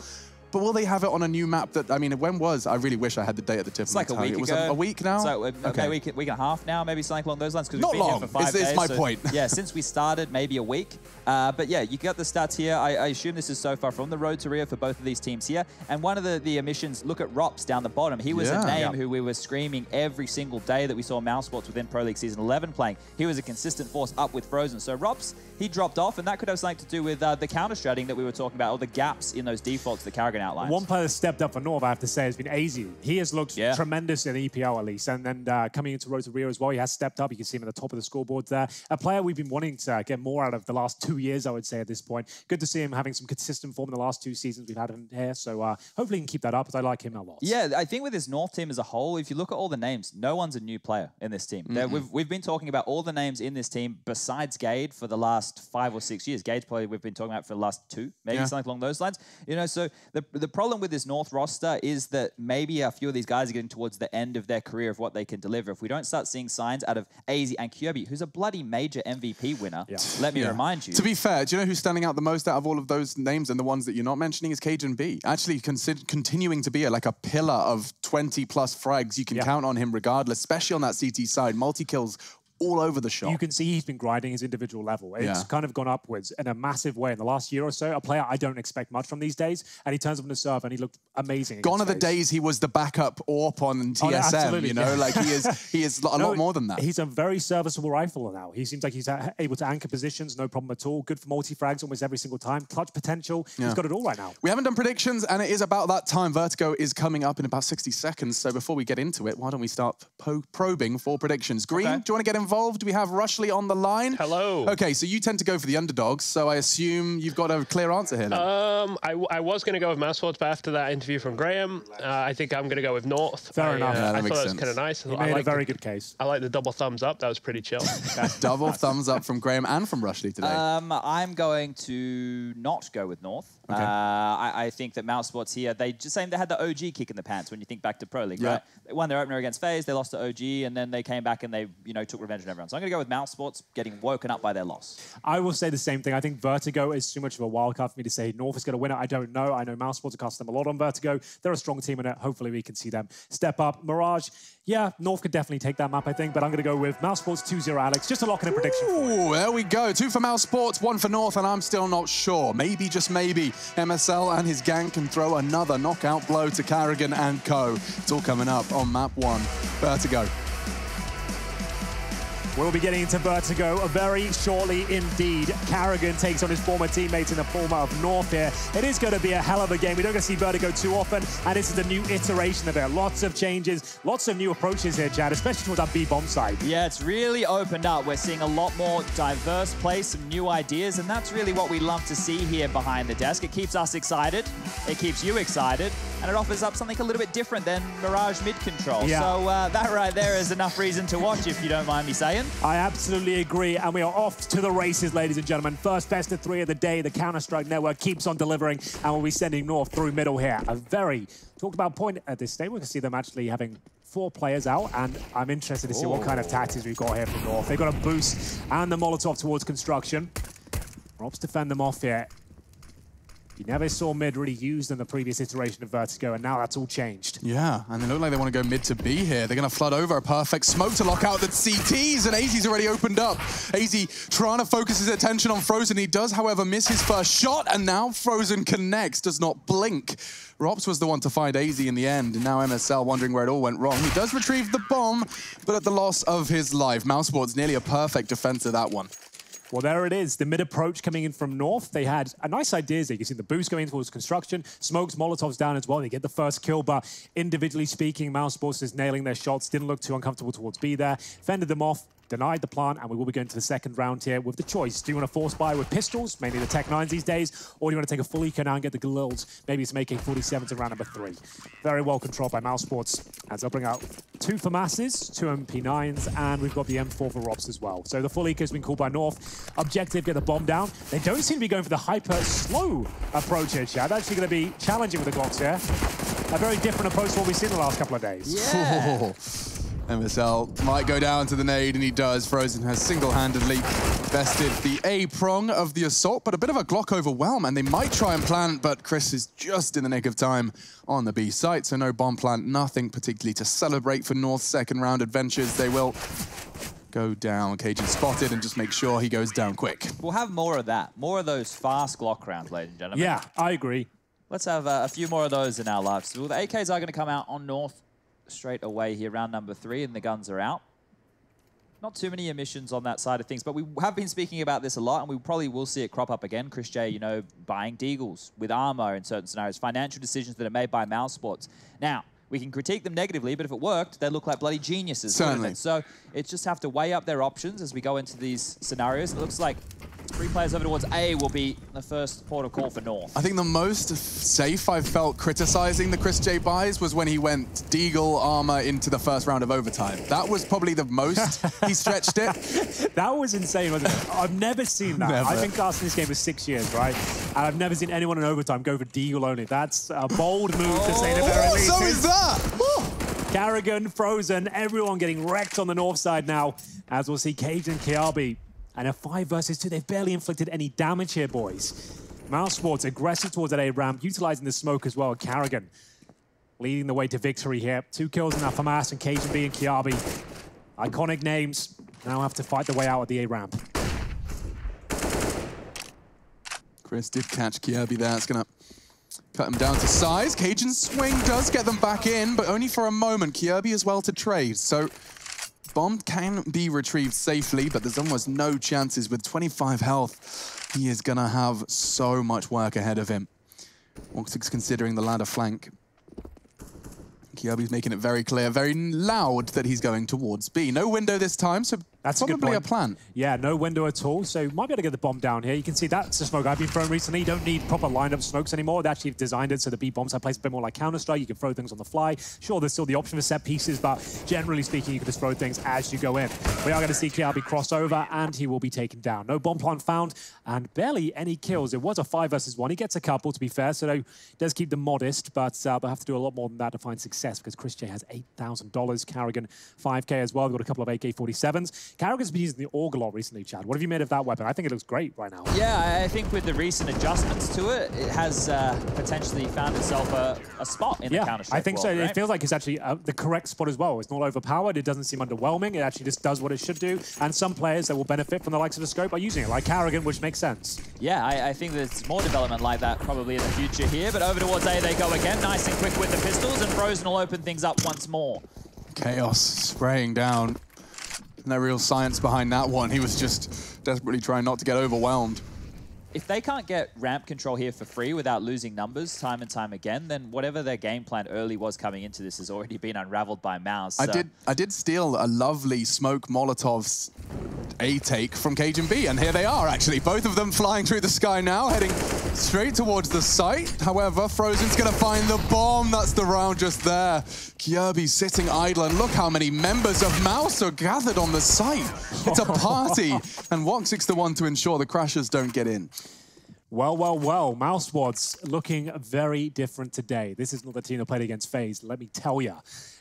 But will they have it on a new map that, I mean, when was? I really wish I had the date at the tip of my tongue. It's like a week ago. It was a week now? So a week and a half now, maybe something along those lines. Not long. It's my point. Yeah, since we started, maybe a week. But yeah, you got the stats here. I assume this is so far from the road to Rio for both of these teams here. And one of the emissions, look at Rops down the bottom. He was a name who we were screaming every single day that we saw Mouse Sports within Pro League Season 11 playing. He was a consistent force up with Frozen. So Rops, he dropped off, and that could have something to do with the counter-stratting that we were talking about, or the gaps in those defaults that Carrigan Karrigan outlined. One player that stepped up for North, I have to say, has been AZ. He has looked tremendous in EPL at least. And then coming into Road to Rio as well, he has stepped up. You can see him at the top of the scoreboard there. A player we've been wanting to get more out of the last 2 years, I would say, at this point. Good to see him having some consistent form in the last 2 seasons we've had him here. So hopefully he can keep that up, as I like him a lot. Yeah, I think with this North team as a whole, if you look at all the names, no one's a new player in this team. We've been talking about all the names in this team besides Gade for the last 5 or 6 years. Gade's probably we've been talking about for the last 2, maybe something along those lines. You know, so the problem with this North roster is that maybe a few of these guys are getting towards the end of their career of what they can deliver. If we don't start seeing signs out of AZ and Kyobi, who's a bloody major MVP winner, let me remind you. To be fair, do you know who's standing out the most out of all of those names and the ones that you're not mentioning is Cajun B. Actually continuing to be like a pillar of 20+ frags. You can count on him regardless, especially on that CT side. Multi-kills all over the shop. You can see he's been grinding his individual level. It's kind of gone upwards in a massive way in the last year or so. A player I don't expect much from these days, and he turns up in the serve and he looked amazing. Gone are the days he was the backup AWP on TSM, you know, like he is a lot more than that. He's a very serviceable rifle now. He seems like he's able to anchor positions, no problem at all. Good for multi-frags almost every single time. Clutch potential. He's got it all right now. We haven't done predictions, and it is about that time. Vertigo is coming up in about 60 seconds, so before we get into it, why don't we start probing for predictions? Green, do you want to get involved? Do we have Rushley on the line? Hello. Okay, so you tend to go for the underdogs, so I assume you've got a clear answer here. Then. I was going to go with Mousesports, but after that interview from Graham, I think I'm going to go with North. Fair enough. I thought that was kind of nice. He made a very good case. I like the double thumbs up. That was pretty chill. Double thumbs up from Graham and from Rushley today. I'm going to not go with North. Okay. I think that Mousesports here, they just saying they had the OG kick in the pants when you think back to Pro League, right? They won their opener against FaZe, they lost to OG, and then they came back and they, took revenge on everyone. So I'm going to go with Mousesports getting woken up by their loss. I will say the same thing. I think Vertigo is too much of a wild card for me to say North is going to win it. I don't know. I know Mousesports have cost them a lot on Vertigo. They're a strong team in it. Hopefully we can see them step up. Mirage, yeah, North could definitely take that map, I think, but I'm going to go with Mousesports 2-0, Alex, just to lock in a prediction. Ooh, there we go. 2 for Mousesports, 1 for North, and I'm still not sure. Maybe, just maybe, MSL and his gang can throw another knockout blow to Karrigan and co. It's all coming up on map 1. Vertigo. We'll be getting into Vertigo very shortly indeed. Karrigan takes on his former teammates in the form of North here. It is going to be a hell of a game. We don't get to see Vertigo too often, and this is a new iteration of it. Lots of changes, lots of new approaches here, Chad, especially towards that B-bomb side. Yeah, it's really opened up. We're seeing a lot more diverse play, some new ideas, and that's really what we love to see here behind the desk. It keeps us excited, it keeps you excited, and it offers up something a little bit different than Mirage mid-control. Yeah. So that right there is enough reason to watch, if you don't mind me saying. I absolutely agree, and we are off to the races, ladies and gentlemen. First best of 3 of the day. The Counter-Strike network keeps on delivering, and we'll be sending North through middle here. A very talked about point at this stage. We can see them actually having 4 players out, and I'm interested to see what kind of tactics we've got here from North. They've got a boost and the Molotov towards construction. Robs defend them off here. You never saw mid really used in the previous iteration of Vertigo, and now that's all changed. Yeah, and they look like they want to go mid to B here. They're going to flood over a perfect smoke to lock out the CTs, and AZ's already opened up. AZ trying to focus his attention on Frozen. He does, however, miss his first shot, and now Frozen connects, does not blink. Rops was the one to find AZ in the end, and now MSL wondering where it all went wrong. He does retrieve the bomb, but at the loss of his life. Mousesports nearly a perfect defense of that one. Well, there it is. The mid approach coming in from North. They had a nice ideas there. You can see the boost going towards construction. Smokes, Molotovs down as well. They get the first kill, but individually speaking, Mousesports is nailing their shots. Didn't look too uncomfortable towards B there. Fended them off. Denied the plant, and we will be going to the second round here with the choice. Do you want to force buy with pistols, mainly the Tech 9s these days, or do you want to take a full eco now and get the Galils, maybe it's making 47s in round number 3. Very well controlled by Mousesports, as they'll bring out 2 for Masses, 2 MP9s, and we've got the M4 for Robs as well. So the full eco has been called by North. Objective, get the bomb down. They don't seem to be going for the hyper-slow approach here, Chad. Actually going to be challenging with the Glocks here. A very different approach to what we've seen in the last couple of days. Yeah. MSL might go down to the nade, and he does. Frozen has single-handedly bested the A prong of the assault, but a bit of a Glock overwhelm, and they might try and plant, but Chris is just in the nick of time on the B site, so no bomb plant, nothing particularly to celebrate for North's second round adventures. They will go down. Cajun spotted, and just make sure he goes down quick. We'll have more of that, more of those fast Glock rounds, ladies and gentlemen. Yeah, I agree. Let's have a few more of those in our lives. Well, the AKs are going to come out on North straight away here, round number 3, and the guns are out. Not too many emissions on that side of things, but we have been speaking about this a lot, and we probably will see it crop up again. Chris J, you know, buying deagles with armor in certain scenarios, financial decisions that are made by Mousesports. Now, we can critique them negatively, but if it worked, they look like bloody geniuses. Certainly. So it's just have to weigh up their options as we go into these scenarios. It looks like 3 players over towards A will be the first port of call for North. I think the most safe I've felt criticizing the Chris J buys was when he went Deagle armor into the first round of overtime. That was probably the most he stretched it. That was insane, wasn't it? I've never seen that. Never. I've been casting this game for 6 years, right? And I've never seen anyone in overtime go for Deagle only. That's a bold move to say the very least. So is that! Carrigan, Frozen, everyone getting wrecked on the north side now, as we'll see Cage and Kiabi. And a 5 versus 2, they've barely inflicted any damage here, boys. Mousesports aggressive towards that A ramp, utilizing the smoke as well. Carrigan leading the way to victory here. 2 kills enough for Mass and Cajun B and Kiabi. Iconic names now have to fight their way out at the A ramp. Chris did catch Kiabi there. It's going to cut him down to size. Cajun's swing does get them back in, but only for a moment. Kiabi as well to trade. So bomb can be retrieved safely, but there's almost no chances. With 25 health, he is going to have so much work ahead of him. Woxic's considering the ladder flank. Kiabi's making it very clear, very loud that he's going towards B. No window this time, so that's probably a plan. Yeah, no window at all, so might be able to get the bomb down here. You can see that's the smoke I've been throwing recently. You don't need proper lined-up smokes anymore. They actually designed it so the B bombs are placed a bit more like Counter-Strike. You can throw things on the fly. Sure, there's still the option for set pieces, but generally speaking, you can just throw things as you go in. We are going to see Kiabi cross over, and he will be taken down. No bomb plant found, and barely any kills. It was a 5 versus 1. He gets a couple, to be fair, so he does keep them modest, but they'll have to do a lot more than that to find success, because Chris J has $8,000. Carrigan, 5K as well. They've got a couple of AK-47s. Carrigan's been using the AUG a lot recently, Chad. What have you made of that weapon? I think it looks great right now. Yeah, I think with the recent adjustments to it, it has potentially found itself a spot in the Counter-Strike I think world, so. right? It feels like it's actually the correct spot as well. It's not overpowered. It doesn't seem underwhelming. It actually just does what it should do. And some players that will benefit from the likes of the scope are using it, like Carrigan, which makes sense. Yeah, I think there's more development like that probably in the future here. But over towards A they go again, nice and quick with the pistols, and Frozen will open things up once more. Chaos spraying down. No real science behind that one. He was just desperately trying not to get overwhelmed. If they can't get ramp control here for free without losing numbers time and time again, then whatever their game plan early was coming into this has already been unraveled by Mouse. So. I did steal a lovely smoke Molotov's A take from Cajun B, and here they are actually. Both of them flying through the sky now, heading straight towards the site. However, Frozen's gonna find the bomb. That's the round just there. Kiabi sitting idle, and look how many members of Mouse are gathered on the site. It's a party, and Woxic's the one to ensure the crashers don't get in. Well, well, well. Mousesports looking very different today. This is not the team that played against FaZe, let me tell you.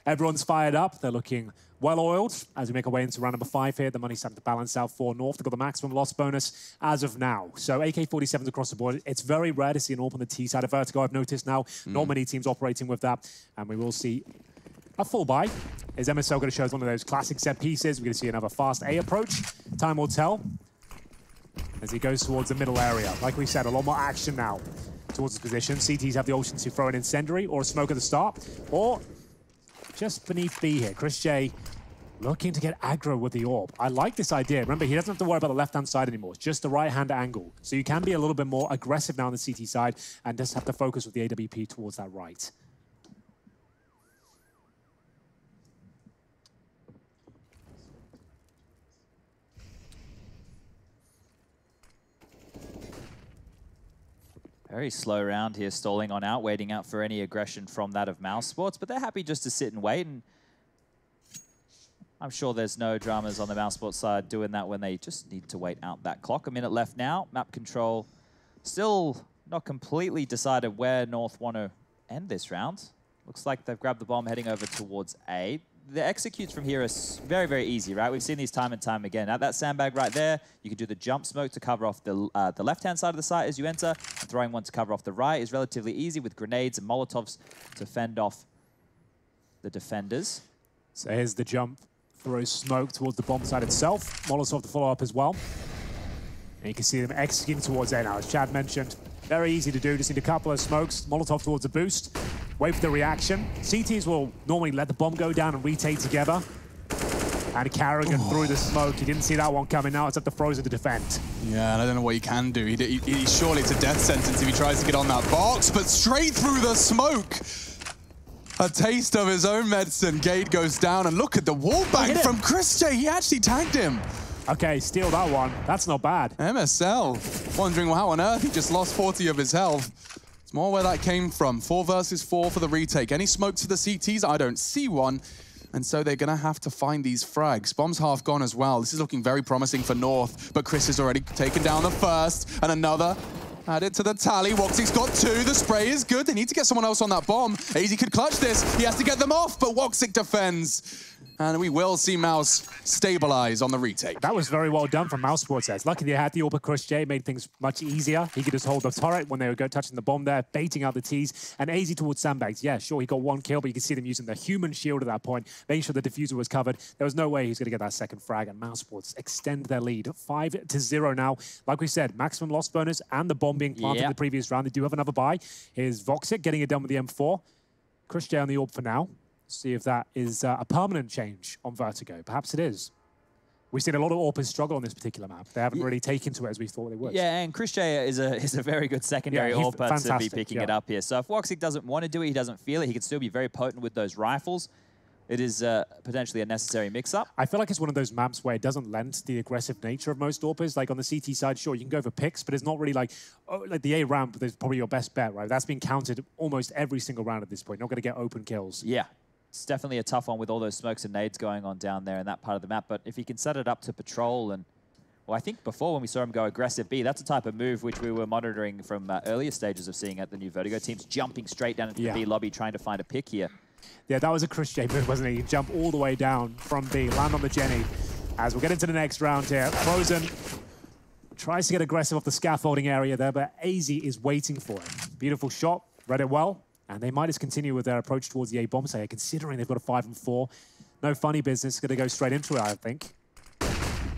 Everyone's fired up. They're looking well-oiled as we make our way into round number 5 here. The money's starting to balance out for North. They've got the maximum loss bonus as of now. So AK-47s across the board. It's very rare to see an AWP on the T side of Vertigo, I've noticed now. Not many teams operating with that. And we will see a full buy. Is MSL going to show us one of those classic set pieces? We're going to see another fast A approach. Time will tell as he goes towards the middle area. Like we said, a lot more action now towards his position. CTs have the option to throw an incendiary or a smoke at the start, or just beneath B here. Chris J looking to get aggro with the AWP. I like this idea. Remember, he doesn't have to worry about the left-hand side anymore. It's just the right-hand angle. So you can be a little bit more aggressive now on the CT side and just have to focus with the AWP towards that right. Very slow round here, stalling on out, waiting out for any aggression from that of Mousesports, but they're happy just to sit and wait, and I'm sure there's no dramas on the Mousesports side doing that when they just need to wait out that clock. A minute left now. Map control still not completely decided where North want to end this round. Looks like they've grabbed the bomb heading over towards A. The executes from here are very, very easy, right? We've seen these time and time again. At that sandbag right there, you can do the jump smoke to cover off the left-hand side of the site as you enter. And throwing one to cover off the right is relatively easy with grenades and Molotovs to fend off the defenders. So here's the jump. Throws smoke towards the bomb site itself. Molotov to follow up as well. And you can see them executing towards A now. As Chad mentioned, very easy to do. Just need a couple of smokes. Molotov towards the boost. Wait for the reaction. CTs will normally let the bomb go down and retake together. And Carrigan through the smoke. He didn't see that one coming. Now it's up to Frozen to defend. Yeah, and I don't know what he can do. Surely it's a death sentence if he tries to get on that box, but straight through the smoke. A taste of his own medicine. Gate goes down, and look at the wall bang from Chris J. He actually tagged him. Okay, steal that one. That's not bad. MSL wondering how on earth he just lost 40 of his health. It's more where that came from. 4 versus 4 for the retake. Any smoke to the CTs? I don't see one. And so they're going to have to find these frags. Bomb's half gone as well. This is looking very promising for North, but Chris has already taken down the first, and another added to the tally. Woxic's got 2. The spray is good. They need to get someone else on that bomb. AZ could clutch this. He has to get them off, but Woxic defends. And we will see Mouse stabilize on the retake. That was very well done from Mouse Sports. Lucky they had the AWP. Chris J made things much easier. He could just hold the turret when they were touching the bomb there, baiting out the T's. And AZ towards sandbags. Yeah, sure, he got 1 kill, but you can see them using the human shield at that point, making sure the diffuser was covered. There was no way he was going to get that second frag. And Mouse Sports extend their lead 5-0 now. Like we said, maximum loss bonus and the bomb being planted in the previous round. They do have another buy. Here's Voxic getting it done with the M4. Chris J on the AWP for now. See if that is a permanent change on Vertigo. Perhaps it is. We've seen a lot of AWPers struggle on this particular map. They haven't really taken to it as we thought they would. Yeah, and Chris J is a very good secondary AWPer to be picking it up here. So if Woxic doesn't want to do it, he doesn't feel it, he can still be very potent with those rifles. It is potentially a necessary mix-up. I feel like it's one of those maps where it doesn't lend to the aggressive nature of most AWPers. Like on the CT side, sure, you can go for picks, but it's not really like, oh, like the A ramp is probably your best bet, right? That's been counted almost every single round at this point. Not going to get open kills. Yeah. It's definitely a tough one with all those smokes and nades going on down there in that part of the map. But if he can set it up to patrol and, well, I think before when we saw him go aggressive B, that's a type of move which we were monitoring from earlier stages of seeing at the new Vertigo teams, jumping straight down into the B lobby, trying to find a pick here. Yeah, that was a Chris J move, wasn't it? He jumped all the way down from B, land on the Jenny. As we'll get into the next round here, Frozen tries to get aggressive off the scaffolding area there, but AZ is waiting for it. Beautiful shot, read it well. And they might just continue with their approach towards the A bomb site, considering they've got a 5 and 4. No funny business, going to go straight into it, I think.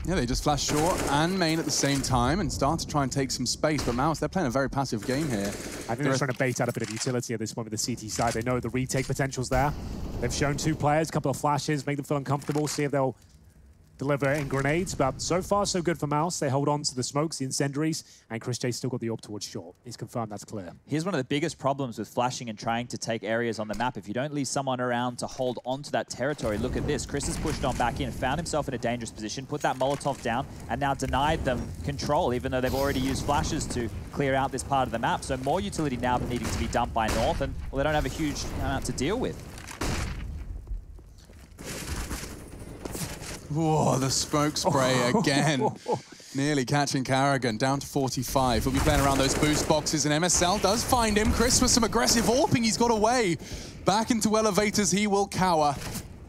Yeah, they just flash short and main at the same time and start to try and take some space. But Mouse, they're playing a very passive game here. I think they're trying to bait out a bit of utility at this point with the CT side. They know the retake potential's there. They've shown 2 players, a couple of flashes, make them feel uncomfortable, see if they'll deliver in grenades, but so far so good for Mouse. They hold on to the smokes, the incendiaries, and Chris J still got the AWP towards short. He's confirmed that's clear. Here's one of the biggest problems with flashing and trying to take areas on the map. If you don't leave someone around to hold on to that territory, look at this. Chris has pushed on back in, found himself in a dangerous position, put that Molotov down, and now denied them control, even though they've already used flashes to clear out this part of the map. So more utility now needing to be dumped by North, and well, they don't have a huge amount to deal with. Whoa, the smoke spray again. Nearly catching Carrigan, down to 45. He'll be playing around those boost boxes, and MSL does find him. Chris with some aggressive AWPing, he's got away. Back into elevators, he will cower.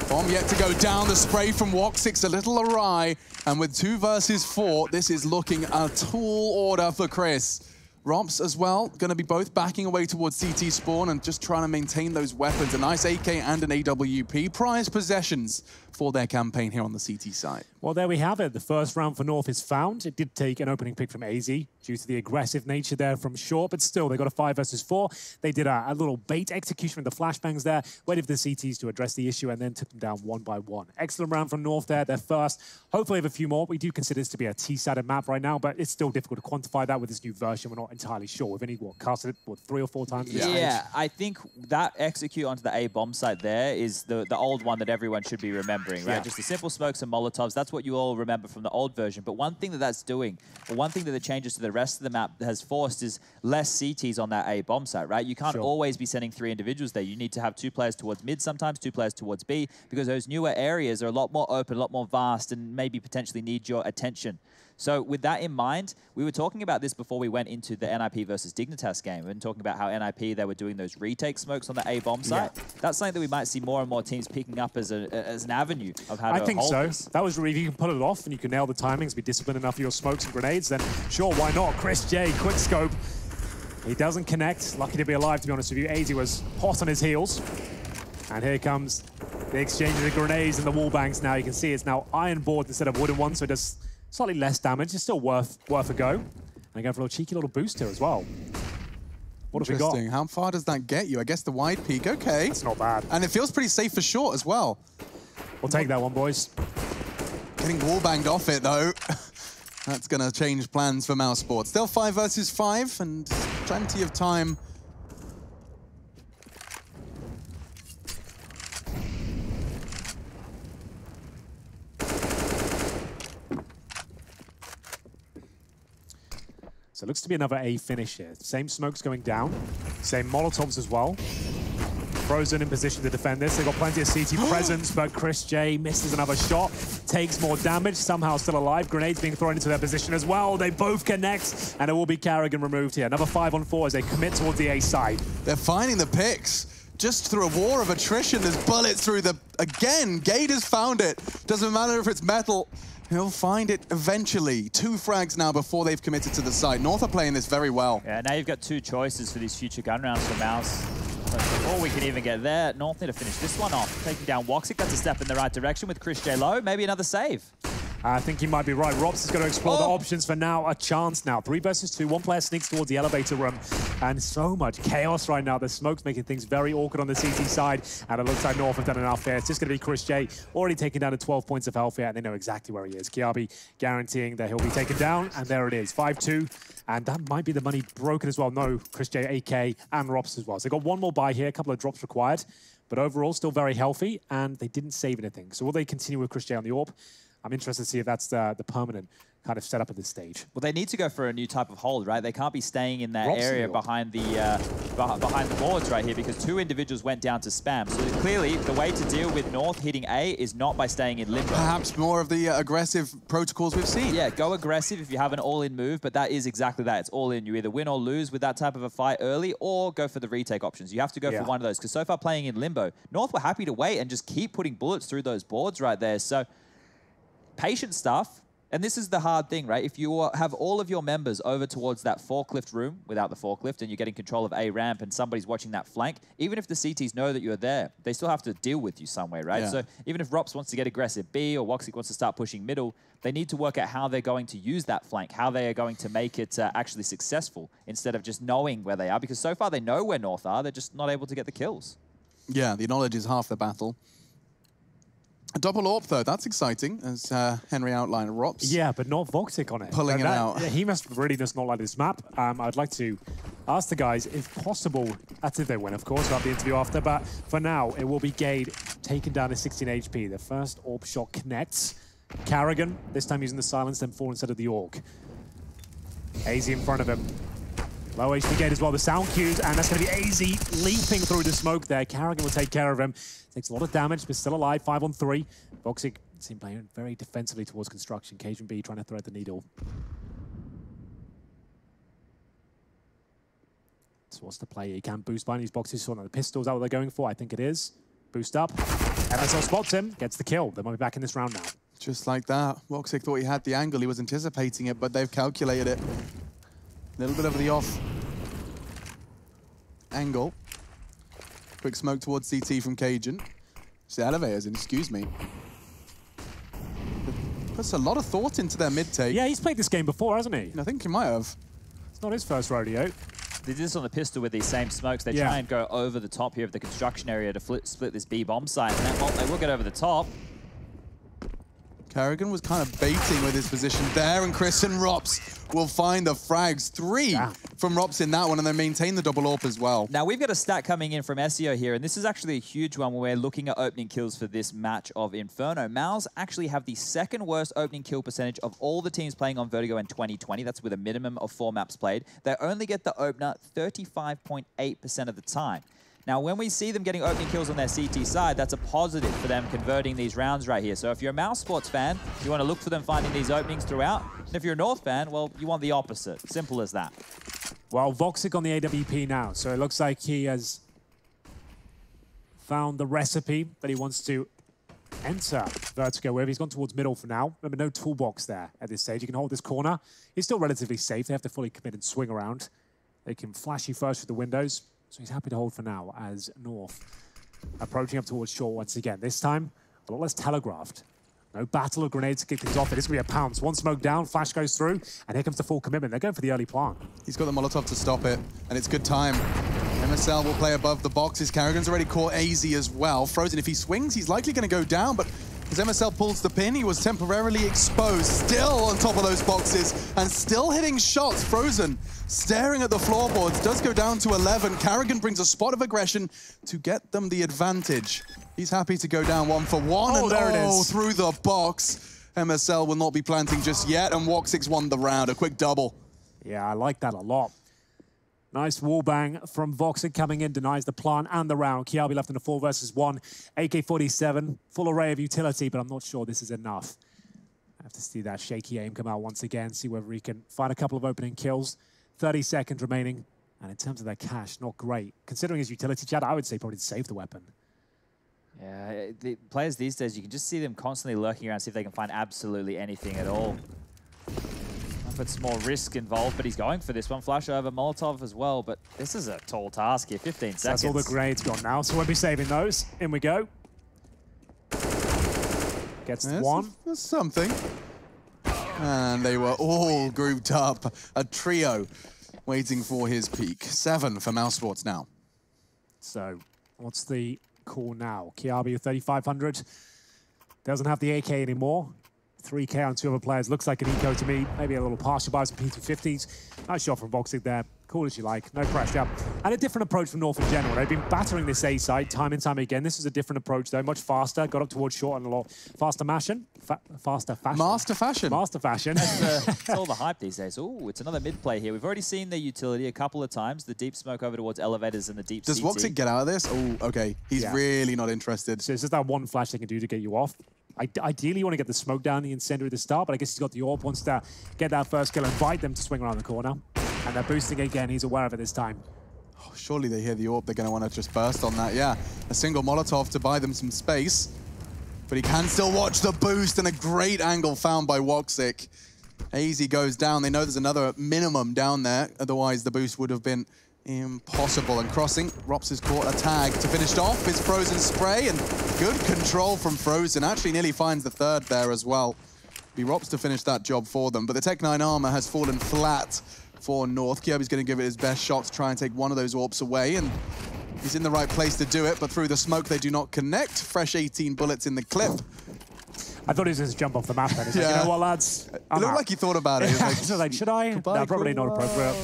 Bomb yet to go down, the spray from Woxic's a little awry. And with 2 versus 4, this is looking a tall order for Chris. Romps as well, going to be both backing away towards CT spawn and just trying to maintain those weapons. A nice AK and an AWP. Prized possessions for their campaign here on the CT side. Well, there we have it. The first round for North is found. It did take an opening pick from AZ due to the aggressive nature there from short, but still, they got a 5 versus 4. They did a little bait execution with the flashbangs there, waited for the CTs to address the issue, and then took them down 1 by 1. Excellent round from North there, their first. Hopefully have a few more. We do consider this to be a T-sided map right now, but it's still difficult to quantify that with this new version. We're not entirely sure. We've only, casted it, 3 or 4 times? Yeah, I think that execute onto the A bomb site there is the old one that everyone should be remembering, right? Yeah. Just the simple smokes and Molotovs. That's what you all remember from the old version. But one thing that that's doing, or one thing that the changes to the rest of the map has forced is less CTs on that A bomb site, right? You can't always be sending 3 individuals there. You need to have 2 players towards mid sometimes, 2 players towards B, because those newer areas are a lot more open, a lot more vast, and maybe potentially need your attention. So with that in mind, we were talking about this before we went into the NIP versus Dignitas game. We've been talking about how NIP, they were doing those retake smokes on the A bomb site. Yeah. That's something that we might see more and more teams picking up as an avenue of how to hold this. That was really, if you can pull it off and you can nail the timings, be disciplined enough for your smokes and grenades, then sure, why not? Chris J, quick scope. He doesn't connect. Lucky to be alive, to be honest with you. AZ was hot on his heels. And here comes the exchange of the grenades and the wall bangs now. You can see it's now iron board instead of wooden one, so it does slightly less damage. It's still worth a go. And I go for a cheeky little boost here as well. What have we got? How far does that get you? I guess the wide peak, okay. It's not bad. And it feels pretty safe for short as well. We'll take that one, boys. Getting wallbanged off it, though. That's going to change plans for Mousesports. Still 5 versus 5, and plenty of time. So it looks to be another A finish here. Same smokes going down, same Molotovs as well. Frozen in position to defend this. They've got plenty of CT presence, but Chris J misses another shot, takes more damage, somehow still alive. Grenades being thrown into their position as well. They both connect, and it will be Carrigan removed here. Another 5-on-4 as they commit towards the A side. They're finding the picks. Just through a war of attrition, there's bullets through the... Again, Gade has found it. Doesn't matter if it's metal. He'll find it eventually. 2 frags now before they've committed to the site. North are playing this very well. Yeah, now you've got 2 choices for these future gun rounds for Mouse. But before we can even get there, North need to finish this one off. Taking down Woxic, that's a step in the right direction with Chris J low. Maybe another save. I think he might be right. Rops is going to explore the options for now. A chance now. 3 versus 2. One player sneaks towards the elevator room. And so much chaos right now. The smoke's making things very awkward on the CT side. And it looks like North have done enough here. It's just going to be Chris J already taken down to 12 points of health here. And they know exactly where he is. Kiabi guaranteeing that he'll be taken down. And there it is. 5-2. And that might be the money broken as well. No, Chris J, AK, and Rops as well. So they've got one more buy here. A couple of drops required. But overall, still very healthy. And they didn't save anything. So will they continue with Chris J on the AWP? I'm interested to see if that's the permanent kind of setup at this stage. Well, they need to go for a new type of hold, right? They can't be staying in that area behind the boards right here because 2 individuals went down to spam. So clearly, the way to deal with North hitting A is not by staying in limbo. Perhaps more of the aggressive protocols we've seen. Yeah, go aggressive if you have an all-in move, but that is exactly that. It's all-in. You either win or lose with that type of a fight early or go for the retake options. You have to go for one of those because so far playing in limbo, North were happy to wait and just keep putting bullets through those boards right there. So patient stuff. And this is the hard thing, right? If you have all of your members over towards that forklift room without the forklift and you're getting control of A ramp and somebody's watching that flank, even if the CTs know that you're there, they still have to deal with you somewhere, right? Yeah. So even if Rops wants to get aggressive B or Woxic wants to start pushing middle, they need to work out how they're going to use that flank, how they are going to make it actually successful instead of just knowing where they are. Because so far they know where North are, they're just not able to get the kills. Yeah, the knowledge is half the battle. A double AWP, though, that's exciting, as Henry outlined. Rops. Yeah, but not Voxic on it. Pulling it out. Yeah, he must really just not like this map. I'd like to ask the guys, if possible, that's if they win, of course, we'll have the interview after, but for now, it will be Gade taken down to 16 HP. The first AWP shot connects. Carrigan, this time using the silence, then 4 instead of the AUG. AZ in front of him. Low HP Gade as well, the sound cues, and that's going to be AZ leaping through the smoke there. Carrigan will take care of him. Takes a lot of damage, but still alive, 5-on-3. Voxic seems playing very defensively towards construction. Cajun B trying to thread the needle. So what's the play? He can boost behind these boxes. So the pistol's out what they're going for. I think it is. Boost up. MSL spots him, gets the kill. They might be back in this round now. Just like that. Voxic thought he had the angle. He was anticipating it, but they've calculated it. A little bit of the off angle. Quick smoke towards CT from Cajun. It's the elevators in, excuse me. Puts a lot of thought into their mid-take. Yeah, he's played this game before, hasn't he? I think he might have. It's not his first rodeo. They did this on the pistol with these same smokes. They try and go over the top here of the construction area to split this B bomb site. And then, they will get over the top. Carrigan was kind of baiting with his position there, and Chris and Rops will find the frags. 3 from Rops in that one, and then maintain the double AWP as well. Now, we've got a stat coming in from SEO here, and this is actually a huge one when we're looking at opening kills for this match of Inferno. Mals actually have the 2nd worst opening kill percentage of all the teams playing on Vertigo in 2020. That's with a minimum of 4 maps played. They only get the opener 35.8% of the time. Now, when we see them getting opening kills on their CT side, that's a positive for them converting these rounds right here. So if you're a Mousesports fan, you want to look for them finding these openings throughout. And if you're a North fan, well, you want the opposite. Simple as that. Well, Voxic on the AWP now. So it looks like he has found the recipe that he wants to enter Vertigo with. He's gone towards middle for now. Remember, no toolbox there at this stage. You can hold this corner. He's still relatively safe. They have to fully commit and swing around. They can flash you first through the windows. So he's happy to hold for now as North approaching up towards short once again. This time, a lot less telegraphed. No battle of grenades to kick things off. It is going to be a pounce. One smoke down, flash goes through, and here comes the full commitment. They're going for the early plant. He's got the Molotov to stop it, and it's good time. MSL will play above the boxes. Carrigan's already caught AZ as well. Frozen, if he swings, he's likely going to go down, but As MSL pulls the pin, he was temporarily exposed, still on top of those boxes, and still hitting shots. Frozen, staring at the floorboards, does go down to 11. Carrigan brings a spot of aggression to get them the advantage. He's happy to go down 1 for 1, and there it is. through the box. MSL will not be planting just yet, and Woxic won the round. A quick double. Yeah, I like that a lot. Nice wallbang from Voxic coming in, denies the plant and the round. Kiabi left in a 4 versus 1. AK-47, full array of utility, but I'm not sure this is enough. I have to see that shaky aim come out once again, see whether he can find a couple of opening kills. 30 seconds remaining, and in terms of their cash, not great. Considering his utility, Chad, I would say probably to save the weapon. Yeah, the players these days, you can just see them constantly lurking around, see if they can find absolutely anything at all. It's more risk involved, but he's going for this one. Flash over Molotov as well, but this is a tall task here. 15 seconds. That's all the grenades gone now, so we'll be saving those. In we go. Gets one. That's something. And they were all grouped up. A trio waiting for his peak. 7 for Mousesports now. So, what's the call now? Kiabi with 3,500. Doesn't have the AK anymore. 3K on 2 other players. Looks like an eco to me. Maybe a little partial buy, some P250s. Nice shot from Voxic there. Call as you like. No pressure. And a different approach from North in general. They've been battering this A side time and time again. This is a different approach, though. Much faster. Got up towards short and a lot faster fashion. Faster fashion. Master fashion. Master fashion. That's all the hype these days. Ooh, it's another mid play here. We've already seen their utility a couple of times. The deep smoke over towards elevators and the deep Does CT. Woxic get out of this? Oh, okay. He's really not interested. So it's just that one flash they can do to get you off. Ideally, you want to get the smoke down the incendiary at the start, but I guess he's got the AWP, wants to get that first kill and invite them to swing around the corner. And they're boosting again. He's aware of it this time. Oh, surely they hear the AWP. They're going to want to just burst on that. Yeah, a single Molotov to buy them some space. But he can still watch the boost, and a great angle found by Woxic. AZ goes down. They know there's another minimum down there. Otherwise, the boost would have been impossible. And crossing, Rops has caught a tag to finish off his Frozen spray, and good control from Frozen. Actually nearly finds the third there as well. Be Rops to finish that job for them. But the Tech-9 armor has fallen flat for North. Kiabi's going to give it his best shot to try and take one of those AWPs away, and he's in the right place to do it, but through the smoke they do not connect. Fresh 18 bullets in the clip. I thought he was going to jump off the map then. He's like, you know what, lads? It looked like he thought about it. He was like, should I? No, probably not appropriate.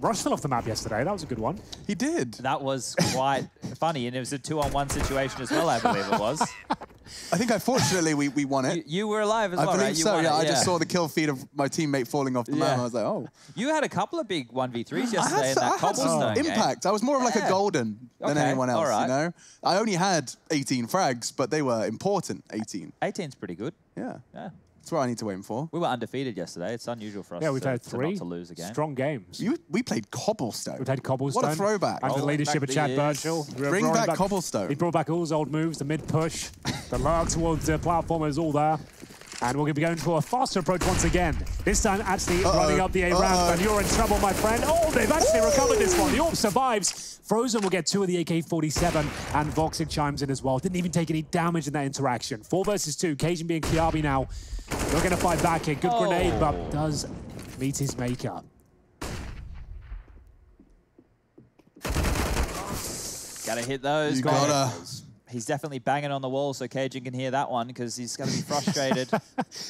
Rush fell off the map yesterday. That was a good one. He did. That was quite funny, and it was a 2-on-1 situation as well, I believe it was. I think, unfortunately, we won it. You were alive as well, right? I believe so, yeah. I just saw the kill feed of my teammate falling off the map, and I was like, oh. You had a couple of big 1v3s yesterday in that cobblestone game. Impact. I was more of like a golden than anyone else, you know? I only had 18 frags, but they were important 18. 18's pretty good. Yeah. That's what I need to aim for. We were undefeated yesterday. It's unusual for us we've had 3 not to lose again. Strong games. We played Cobblestone. We played Cobblestone. What a throwback. Under the leadership of Chad Birchall. Bring back Cobblestone. He brought back all his old moves, the mid-push, the lurk towards the platform is all there. And we're going to be going for a faster approach once again. This time actually running up the A ramp, and you're in trouble, my friend. Oh, they've actually recovered this one. The AWP survives. Frozen will get 2 of the AK-47, and Voxic chimes in as well. Didn't even take any damage in that interaction. 4 versus 2. Cajun being Kiabi now. They're going to fight back here. Good grenade, but does meet his maker. Gotta hit those. You gotta. He's definitely banging on the wall, so Cajun can hear that one because he's going to be frustrated.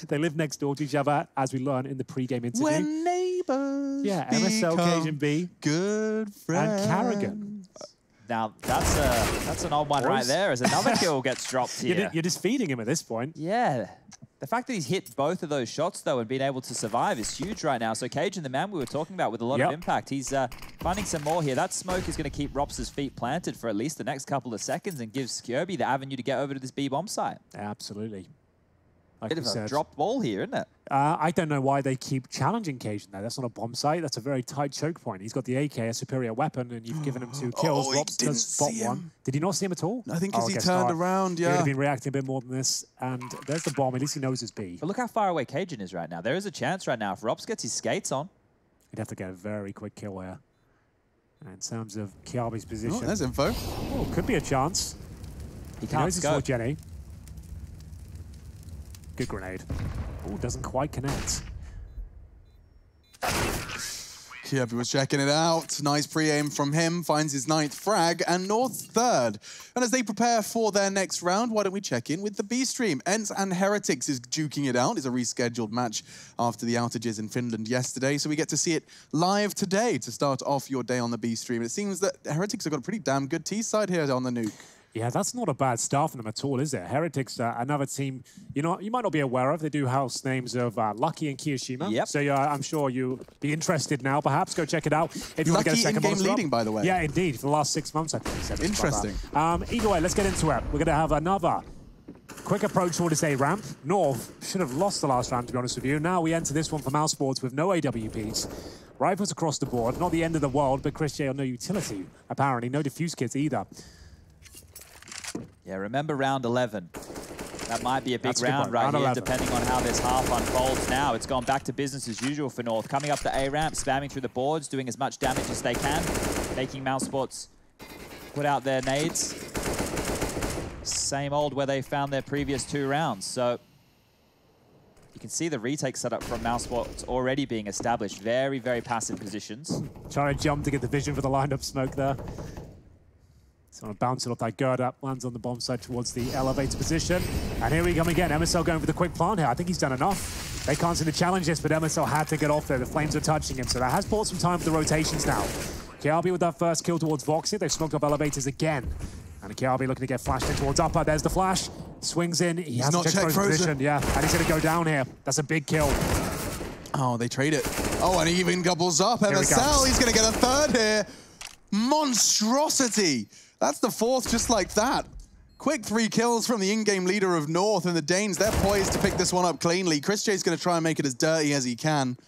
They live next door to each other, as we learn in the pre-game interview. When neighbors MSL, Cajun B, good friends. And Carrigan. Now, that's an odd one right there as another kill gets dropped here. You're just feeding him at this point. Yeah. The fact that he's hit both of those shots, though, and been able to survive is huge right now. So Cajun, the man we were talking about with a lot of impact, he's finding some more here. That smoke is going to keep Rops' feet planted for at least the next couple of seconds and gives Skirby the avenue to get over to this B-bomb site. Absolutely. Like Bit of a dropped ball here, isn't it? I don't know why they keep challenging Cajun there. That's not a bomb site. That's a very tight choke point. He's got the AK, a superior weapon, and you've given him 2 kills. Rops does spot one. Did he not see him at all? I think because he turned around, He would have been reacting a bit more than this. And there's the bomb. At least he knows his B. But look how far away Cajun is right now. There is a chance right now if Rops gets his skates on. He'd have to get a very quick kill here. And in terms of Kiabi's position. Oh, there's info. Oh, could be a chance. He can't go. Jenny. Good grenade. Oh, doesn't quite connect. Kirby was checking it out. Nice pre-aim from him, finds his 9th frag, and North 3rd. And as they prepare for their next round, why don't we check in with the B stream? Ents and Heretics is duking it out. It's a rescheduled match after the outages in Finland yesterday, so we get to see it live today to start off your day on the B stream. It seems that Heretics have got a pretty damn good T side here on the nuke. Yeah, that's not a bad start for them at all, is it? Heretics, another team you might not be aware of. They do house names of Lucky and Kiyoshima. Yep. So I'm sure you'll be interested now, perhaps. Go check it out. If you want to get a second in-game leading, by the way. Yeah, indeed. For the last 6 months, I think. Interesting. Either way, let's get into it. We're going to have another quick approach toward this A ramp. North should have lost the last round, to be honest with you. Now we enter this one from Esports with no AWPs. Rifles across the board. Not the end of the world, but Chris J on no utility, apparently. No defuse kits either. Yeah, remember round 11. That might be a big round right round here, 11. depending on how this half unfolds now. It's gone back to business as usual for North. Coming up the A ramp, spamming through the boards, doing as much damage as they can, making Mousesports put out their nades. Same old where they found their previous 2 rounds. So you can see the retake setup from Mousesports already being established. Very, very passive positions. Trying to jump to get the vision for the lined-up smoke there. So I'm bouncing off that gird up, lands on the bomb side towards the elevator position. And here we come again. MSL going for the quick plant here. I think he's done enough. They can't seem to challenge this, but MSL had to get off there. The flames are touching him, so that has bought some time for the rotations now. KRB with that first kill towards Voxy. They've smoked up elevators again. And KRB looking to get flashed in towards upper. There's the flash. Swings in. He has to check position. Yeah, and he's going to go down here. That's a big kill. Oh, they trade it. Oh, and he even doubles up. MSL, he's going to get a 3rd here. Monstrosity. That's the 4th just like that. Quick 3 kills from the in-game leader of North, and the Danes, they're poised to pick this one up cleanly. Chris J's going to try and make it as dirty as he can.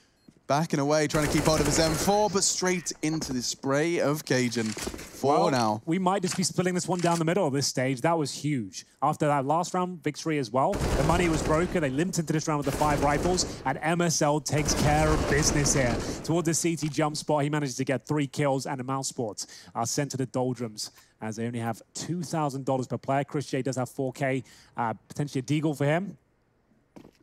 Backing away, trying to keep hold of his M4, but straight into the spray of Cajun. 4 now. We might just be splitting this one down the middle of this stage. That was huge. After that last round victory as well, the money was broken. They limped into this round with the 5 rifles, and MSL takes care of business here. Toward the CT jump spot, he manages to get 3 kills, and the Mousesports are sent to the doldrums as they only have $2,000 per player. Chris J does have 4K, potentially a deagle for him.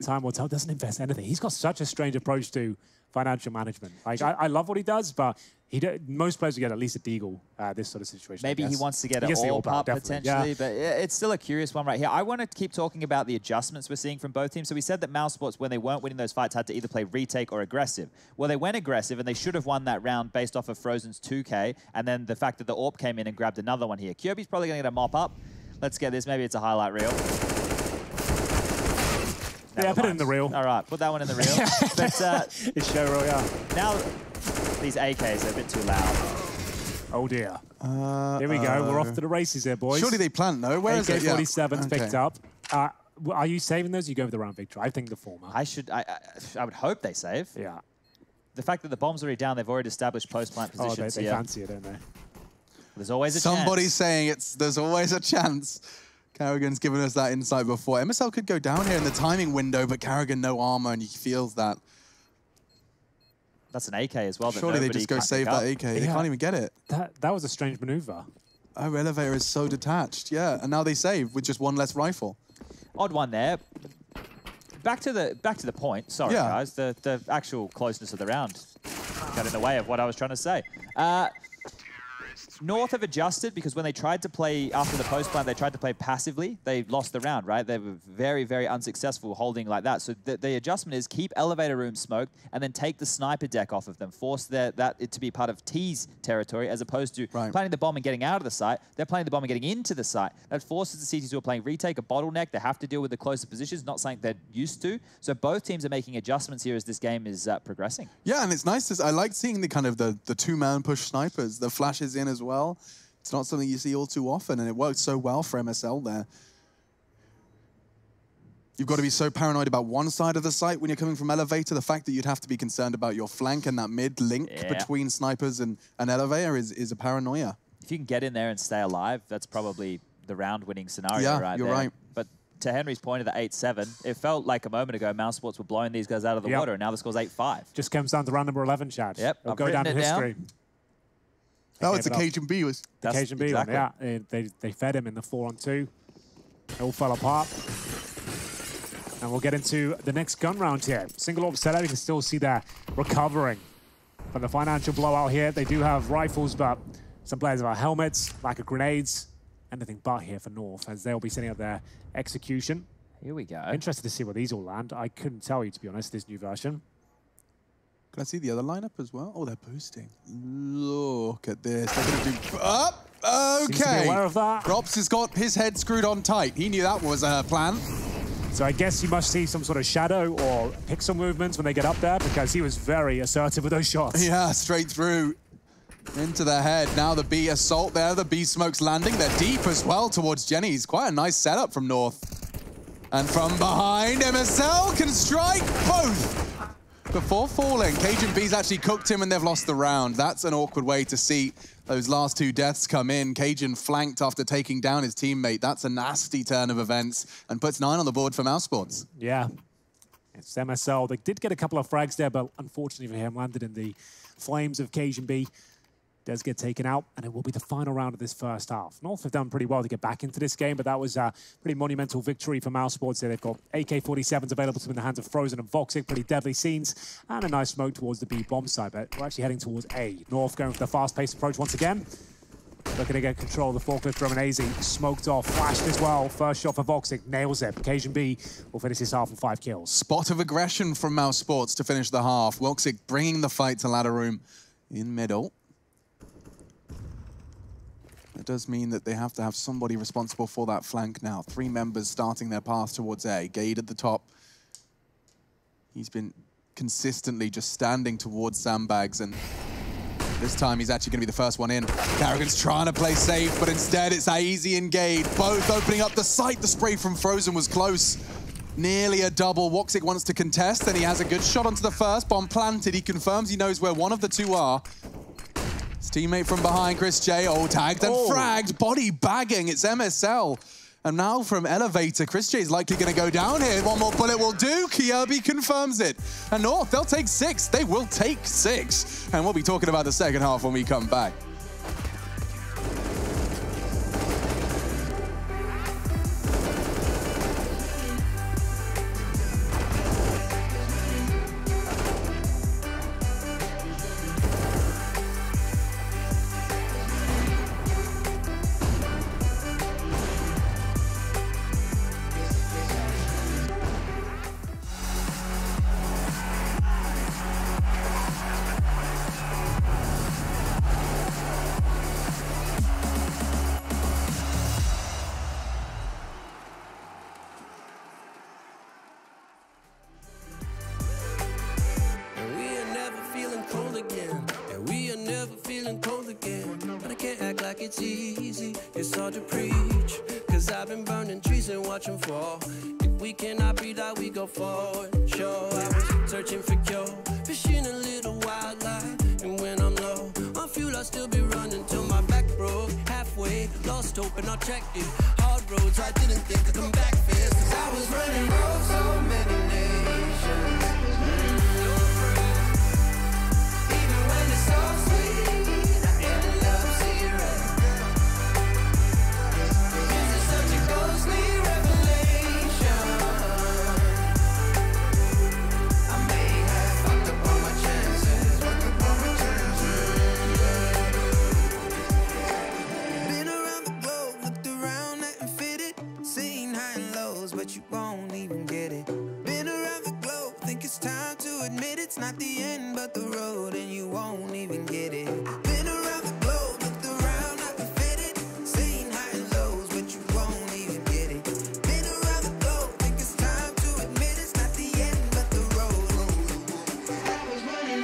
Time will tell. Doesn't invest anything. He's got such a strange approach to financial management. Like, I love what he does, but most players will get at least a deagle this sort of situation. Maybe he wants to get an AWP up potentially, but it's still a curious one right here. I want to keep talking about the adjustments we're seeing from both teams. So we said that Mousesports, when they weren't winning those fights, had to either play retake or aggressive. Well, they went aggressive, and they should have won that round based off of Frozen's 2K, and then the fact that the AWP came in and grabbed another one here. Kirby's probably going to get a mop up. Let's get this. Maybe it's a highlight reel. Yeah, put it in the reel. All right, put that one in the reel. But it's show reel, yeah. Now, these AKs are a bit too loud. Oh dear. Here we go. We're off to the races here, boys. Surely they plant, though. Where is it? AK-47's picked up. Are you saving those? Or you go for the round victory? I think the former. I would hope they save. Yeah. The fact that the bomb's already down, they've already established post-plant positions. Oh, they fancy it, don't they? There's always a chance. Somebody's saying there's always a chance. Carrigan's given us that insight before. MSL could go down here in the timing window, but Carrigan no armor, and he feels that. That's an AK as well. Surely they just go save that AK. They can't even get it. That was a strange maneuver. Oh, elevator is so detached. Yeah, and now they save with just 1 less rifle. Odd one there. Back to the point. Sorry, guys. The actual closeness of the round got in the way of what I was trying to say. North have adjusted because when they tried to play after the post plant, they tried to play passively. They lost the round, right? They were very, very unsuccessful holding like that. So the adjustment is keep elevator room smoked and then take the sniper deck off of them. Force it to be part of T's territory as opposed to planting the bomb and getting out of the site. They're planting the bomb and getting into the site. That forces the CTs who are playing retake a bottleneck. They have to deal with the closer positions, not something they're used to. So both teams are making adjustments here as this game is progressing. Yeah, and it's nice to I like seeing the kind of the 2-man push snipers, the flashes in as well. It's not something you see all too often, and it worked so well for MSL there. You've got to be so paranoid about one side of the site when you're coming from elevator. The fact that you'd have to be concerned about your flank and that mid-link between snipers and an elevator is a paranoia. If you can get in there and stay alive, that's probably the round-winning scenario right there. Yeah, you're right. But to Henry's point of the 8-7, it felt like a moment ago Mousesports were blowing these guys out of the water, and now the score's 8-5. Just comes down to round number 11, Chad. Yep, It'll go down in history. Oh, it's Cajun B. The Cajun B one, yeah. They fed him in the 4-on-2. It all fell apart. And we'll get into the next gun round here. Single AWP setup, you can still see that recovering But the financial blowout here, they do have rifles, but some players have helmets, lack of grenades, anything but here for North, as they'll be setting up their execution. Here we go. Interested to see where these all land. I couldn't tell you, to be honest, this new version. Can I see the other lineup as well? Oh, they're boosting. Look at this. They're going to do... Up! Okay. Seems to be aware of that. Props has got his head screwed on tight. He knew that was a plan. So I guess you must see some sort of shadow or pixel movements when they get up there, because he was very assertive with those shots. Yeah, straight through into the head. Now the B assault there. The B smokes landing. They're deep as well towards Jenny's. Quite a nice setup from North. And from behind, MSL can strike both before falling. Cajun B's actually cooked him and they've lost the round. That's an awkward way to see those last two deaths come in. Cajun flanked after taking down his teammate. That's a nasty turn of events and puts 9 on the board for Mousesports. Yeah, it's MSL. They did get a couple of frags there, but unfortunately for him, landed in the flames of Cajun B. Does get taken out, and it will be the final round of this first half. North have done pretty well to get back into this game, but that was a pretty monumental victory for Mousesports. They've got AK-47s available to them in the hands of Frozen and Voxic, pretty deadly scenes, and a nice smoke towards the B bomb site, but we're actually heading towards A. North going for the fast-paced approach once again. Looking to get control of the forklift from an AZ. Smoked off, flashed as well. First shot for Voxic, nails it. Cajun B will finish this half with 5 kills. Spot of aggression from Mousesports to finish the half. Voxic bringing the fight to ladder room in middle. It does mean that they have to have somebody responsible for that flank now. 3 members starting their path towards A. Gade at the top. He's been consistently just standing towards sandbags, and this time he's actually going to be the first one in. Carrigan's trying to play safe, but instead it's Aizy and Gade both opening up the site. The spray from Frozen was close. Nearly a double. Voxic wants to contest, and he has a good shot onto the first. Bomb planted. He confirms he knows where one of the 2 are. His teammate from behind, Chris J, tagged and fragged, body bagging. It's MSL. And now from Elevator, Chris J is likely going to go down here. One more bullet will do. Kirby confirms it. And North, they'll take 6. They will take 6. And we'll be talking about the second half when we come back. It's easy, it's hard to preach, cause I've been burning trees and watching fall. If we cannot be that, we go forward. Sure, I was searching for cure, fishing a little wildlife, and when I'm low on fuel, I'll still be running till my back broke. Halfway, lost hope and I checked it. Hard roads, I didn't think I'd come back fast, cause I was running roads so many nations. Even when it's so sweet, I ended up zero. But you won't even get it. Been around the globe, think it's time to admit it's not the end but the road, and you won't even get it. Been around the globe, looked around, nothing fitted. Seen high and lows, but you won't even get it. Been around the globe, think it's time to admit it's not the end but the road. I was running.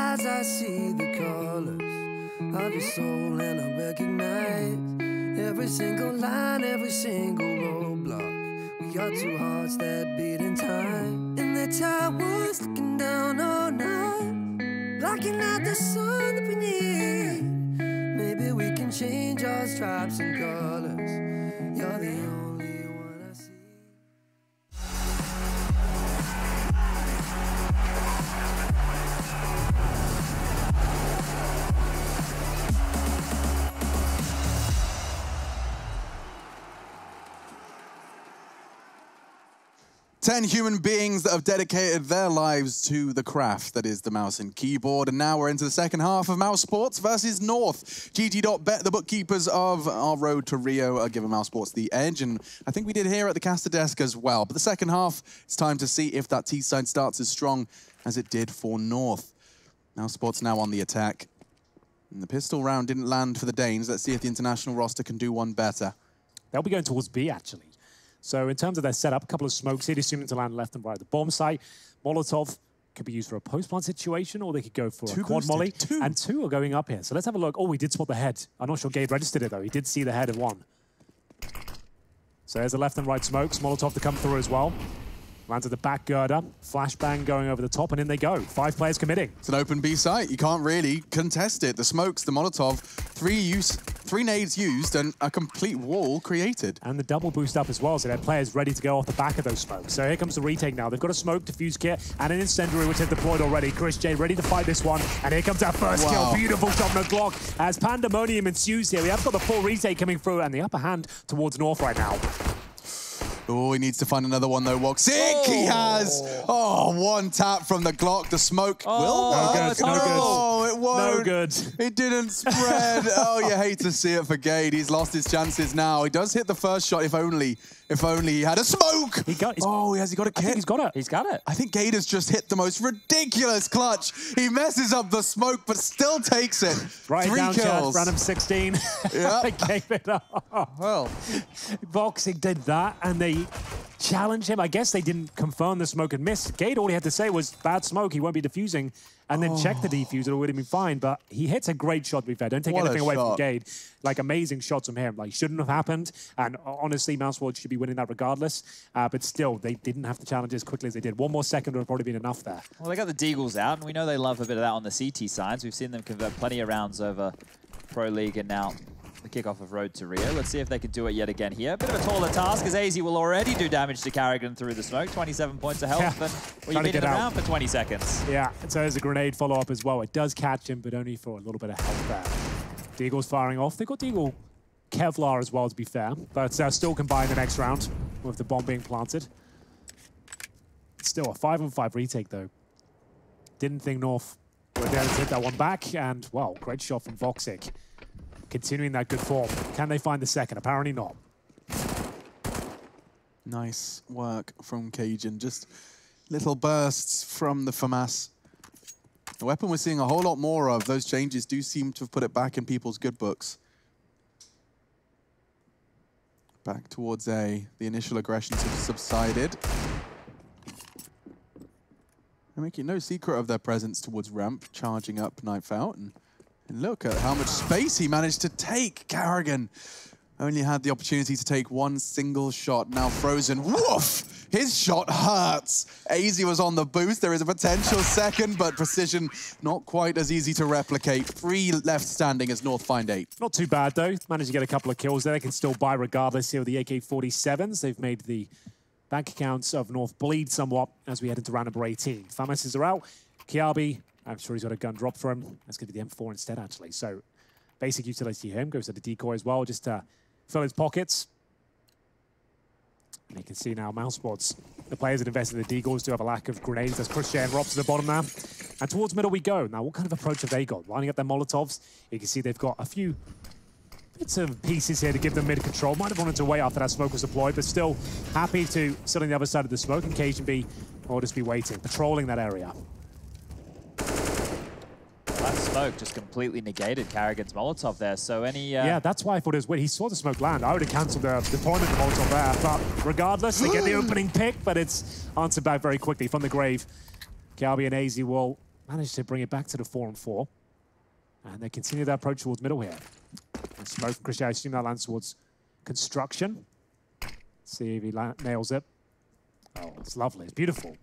eyes, I see the colors of your soul, and I recognize every single line, every single roadblock. We are two hearts that beat in time, and the tide was looking down all night, blocking out the sun that we need. Maybe we can change our stripes and colors. You're the only one I see. 10 human beings that have dedicated their lives to the craft that is the mouse and keyboard. And now we're into the second half of Mousesports versus North. GG.bet, the bookkeepers of our road to Rio, are giving Mousesports the edge. And I think we did here at the caster desk as well. But the second half, it's time to see if that T-side starts as strong as it did for North. Mousesports now on the attack. And the pistol round didn't land for the Danes. Let's see if the international roster can do one better. They'll be going towards B, actually. So in terms of their setup, a couple of smokes here, assuming to land left and right at the bomb site. Molotov could be used for a post-plant situation, or they could go for a quad molly. And two are going up here. So let's have a look. Oh, we did spot the head. I'm not sure Gabe registered it, though. He did see the head of one. So there's the left and right smokes. Molotov to come through as well. Lands at the back girder. Flashbang going over the top, and in they go. 5 players committing. It's an open B site. You can't really contest it. The smokes, the Molotov, 3 nades used, and a complete wall created. And the double boost up as well, so they have players ready to go off the back of those smokes. So here comes the retake now. They've got a smoke, defuse kit, and an incendiary which they've deployed already. Chris J ready to fight this one, and here comes our first kill. Beautiful shot from the Glock as pandemonium ensues here. We have got the full retake coming through, and the upper hand towards North right now. Oh, he needs to find another one, though, Woxic. He has. Oh, one tap from the Glock. The smoke will work. No good. Oh, it won't. No good. It didn't spread. Oh, you hate to see it for Gade. He's lost his chances now. He does hit the first shot, if only he had a smoke. He got. Has he got a kit? I think he's got it. He's got it. I think Gade has just hit the most ridiculous clutch. He messes up the smoke, but still takes it. Right 3 down, kills. Random 16. Yeah. I gave it up. Well, Voxic did that, and they challenged him. I guess they didn't confirm the smoke had missed. Gade, all he had to say was, bad smoke, he won't be defusing. And then check the defuse, it would have been fine. But he hits a great shot, to be fair. Don't take anything away from Gade. Like, amazing shots from him. Like, shouldn't have happened. And honestly, Mousesports should be winning that regardless. But still, they didn't have to challenge as quickly as they did. One more second would have probably been enough there. Well, they got the Deagles out, and we know they love a bit of that on the CT sides. We've seen them convert plenty of rounds over Pro League and now the kickoff of Road to Rio. Let's see if they can do it yet again here. A bit of a taller task, as AZ will already do damage to Carrigan through the smoke. 27 points of health, and you've been around for 20 seconds. Yeah, so there's a grenade follow-up as well. It does catch him, but only for a little bit of health there. Deagle's firing off. They've got Deagle Kevlar as well, to be fair, but still can buy in the next round with the bomb being planted. Still a 5-on-5 retake, though. Didn't think North were there to hit that one back, and, well, great shot from Voxic. Continuing that good form. Can they find the second? Apparently not. Nice work from Cajun. Just little bursts from the FAMAS. A weapon we're seeing a whole lot more of. Those changes do seem to have put it back in people's good books. Back towards A. The initial aggressions have subsided. They're making no secret of their presence towards ramp, charging up Knife Out. And look at how much space he managed to take. Carrigan only had the opportunity to take one single shot. Now frozen. Woof! His shot hurts. AZ was on the boost. There is a potential second, but precision not quite as easy to replicate. 3 left standing as North find 8. Not too bad, though. Managed to get a couple of kills there. They can still buy regardless here with the AK-47s. They've made the bank accounts of North bleed somewhat as we head into round number 18. FAMAS are out. Kiabi, I'm sure he's got a gun drop for him. That's going to be the M4 instead, actually. So basic utility here. Goes to the decoy as well, just to fill his pockets. And you can see now Mousesports, the players that invested in the Deagles do have a lack of grenades. There's Christian and Robs at the bottom now. And towards middle we go. Now, what kind of approach have they got? Lining up their Molotovs. You can see they've got a few bits of pieces here to give them mid-control. Might have wanted to wait after that smoke was deployed, but still happy to sit on the other side of the smoke and Cajun be, or just be waiting, patrolling that area. That smoke just completely negated Carrigan's Molotov there, so any... Yeah, that's why I thought it was weird. He saw the smoke land. I would have cancelled the deployment of the Molotov there, but regardless, they get the opening pick, but it's answered back very quickly from the grave. Kiabi and AZ will managed to bring it back to the 4-on-4. And they continue their approach towards middle here. And smoke from Christian, I assume that lands towards construction. See if he nails it. Oh, it's lovely. It's beautiful.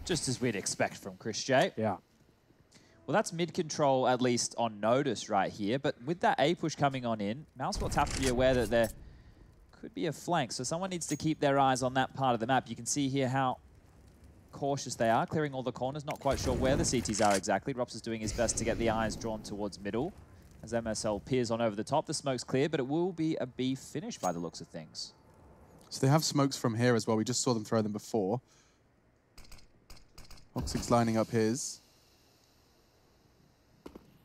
Just as we'd expect from Chris J. Yeah. Well, that's mid-control, at least on notice right here. But with that A push coming on in, Mousesports have to be aware that there could be a flank. So someone needs to keep their eyes on that part of the map. You can see here how cautious they are, clearing all the corners. Not quite sure where the CTs are exactly. Rops is doing his best to get the eyes drawn towards middle. As MSL peers on over the top, the smoke's clear, but it will be a B finish by the looks of things. So they have smokes from here as well. We just saw them throw them before. Oxig's lining up his.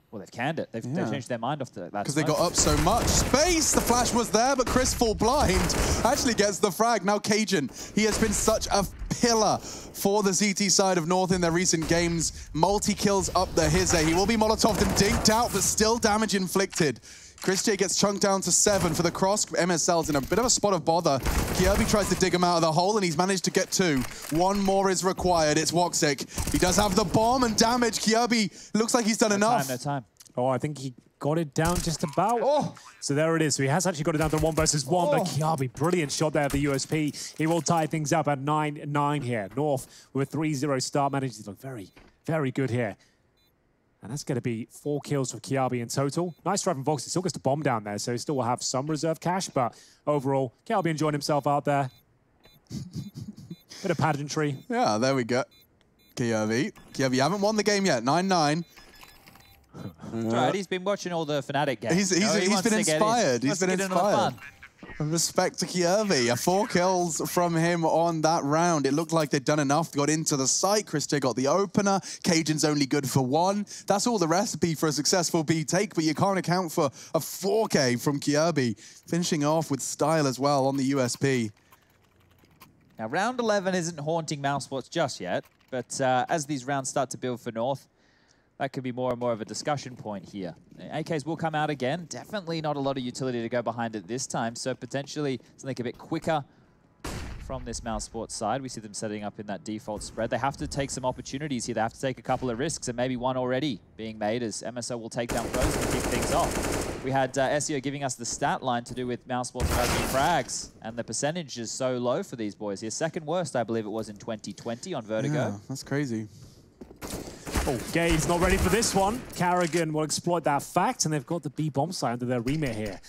Well, they've canned it. They've changed their mind off that. Because they got up so much space. The flash was there, but Chris Full Blind actually gets the frag. Now Cajun, he has been such a pillar for the CT side of North in their recent games. Multi-kills up the Hizze. He will be Molotoved and dinked out, but still damage inflicted. Chris J gets chunked down to 7 for the cross. MSL's in a bit of a spot of bother. Kjaerbye tries to dig him out of the hole, and he's managed to get 2. 1 more is required. It's Woxic. He does have the bomb and damage. Kjaerbye looks like he's done enough. No time. Oh, I think he got it down just about. Oh. So there it is. So he has actually got it down to 1 versus 1, but Kjaerbye, brilliant shot there at the USP. He will tie things up at 9-9 here. North with a 3-0 start, manages to look very, very good here. And that's going to be 4 kills for Kjaerbye in total. Nice try from Vox. He still gets the bomb down there, so he still will have some reserve cash. But overall, Kjaerbye enjoying himself out there. Bit of pageantry. Yeah, there we go. Kjaerbye. Kjaerbye, you haven't won the game yet. 9-9. Right, he's been watching all the Fnatic games. He's been inspired. He's been inspired. Respect to Kjaerbye. 4 kills from him on that round. It looked like they'd done enough. Got into the site. Chris J got the opener. Cajun's only good for 1. That's all the recipe for a successful B take, but you can't account for a 4K from Kjaerbye. Finishing off with style as well on the USP. Now, round 11 isn't haunting Mousesports just yet, but as these rounds start to build for North, that could be more and more of a discussion point here. AKs will come out again. Definitely not a lot of utility to go behind it this time, so potentially something a bit quicker from this Mousesports side. We see them setting up in that default spread. They have to take some opportunities here. They have to take a couple of risks, and maybe one already being made as MSO will take down Frozen and kick things off. We had SEO giving us the stat line to do with Mousesports emerging frags, and the percentage is so low for these boys here. Second worst, I believe it was in 2020 on Vertigo. Yeah, that's crazy. Oh, Gabe's not ready for this one. Karrigan will exploit that fact, and they've got the B bomb site under their remit here.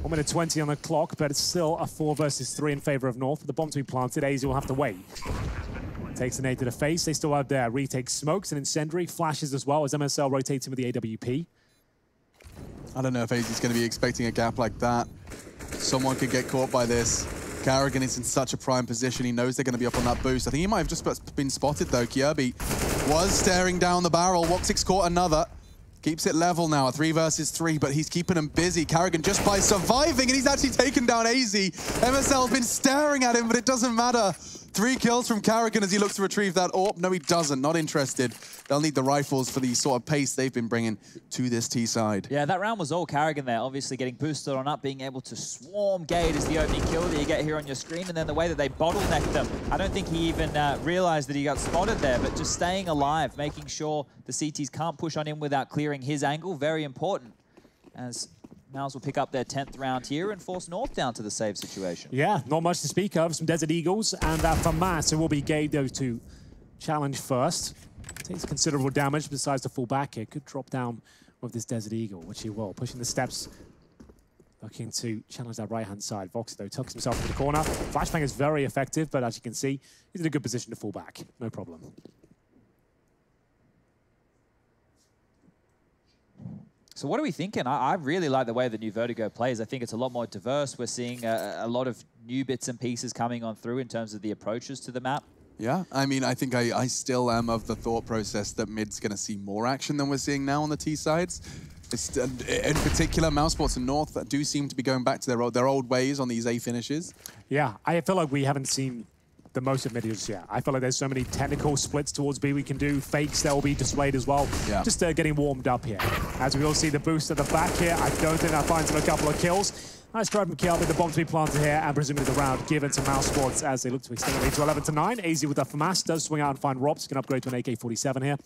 1 minute 20 on the clock, but it's still a 4 versus 3 in favor of North. For the bomb to be planted, AZ will have to wait. Takes an A to the face. They still have their retake smokes and incendiary flashes as well as MSL rotates him with the AWP. I don't know if AZ's going to be expecting a gap like that. Someone could get caught by this. Karrigan is in such a prime position. He knows they're going to be up on that boost. I think he might have just been spotted, though. Kjaerbye was staring down the barrel. Woxic's caught another. Keeps it level now, 3 versus 3, but he's keeping him busy. Karrigan just by surviving, and he's actually taken down AZ. MSL's been staring at him, but it doesn't matter. 3 kills from Karrigan as he looks to retrieve that AWP. No, he doesn't. Not interested. They'll need the rifles for the sort of pace they've been bringing to this T side. Yeah, that round was all Karrigan there, obviously getting boosted on up, being able to swarm Gate is the opening kill that you get here on your screen, and then the way that they bottlenecked them. I don't think he even realized that he got spotted there, but just staying alive, making sure the CTs can't push on him without clearing his angle, very important. As Mouse will pick up their 10th round here and force North down to the save situation. Yeah, not much to speak of. Some Desert Eagles, and FAMAS, it will be Gabe, though, to challenge first. Takes considerable damage, besides the full back here. Could drop down with this Desert Eagle, which he will. Pushing the steps, looking to challenge that right-hand side. Vox, though, tucks himself into the corner. Flashbang is very effective, but as you can see, he's in a good position to fall back. No problem. So what are we thinking? I really like the way the new Vertigo plays. I think it's a lot more diverse. We're seeing a lot of new bits and pieces coming on through in terms of the approaches to the map. Yeah, I mean, I think I still am of the thought process that mid's going to see more action than we're seeing now on the T sides. It's, in particular, Mousesports and North do seem to be going back to their old ways on these A finishes. Yeah, I feel like we haven't seen the most of mid just yet. I feel like there's so many technical splits towards B we can do. Fakes that will be displayed as well. Yeah. Just getting warmed up here. As we will see the boost at the back here, I don't think that finds him a couple of kills. Nice drive from Kjaerbye, the bomb to be planted here, and presumably the round given to Mousesports as they look to extend the lead to 11-9. AZ with the FAMAS does swing out and find Robs, can upgrade to an AK-47 here.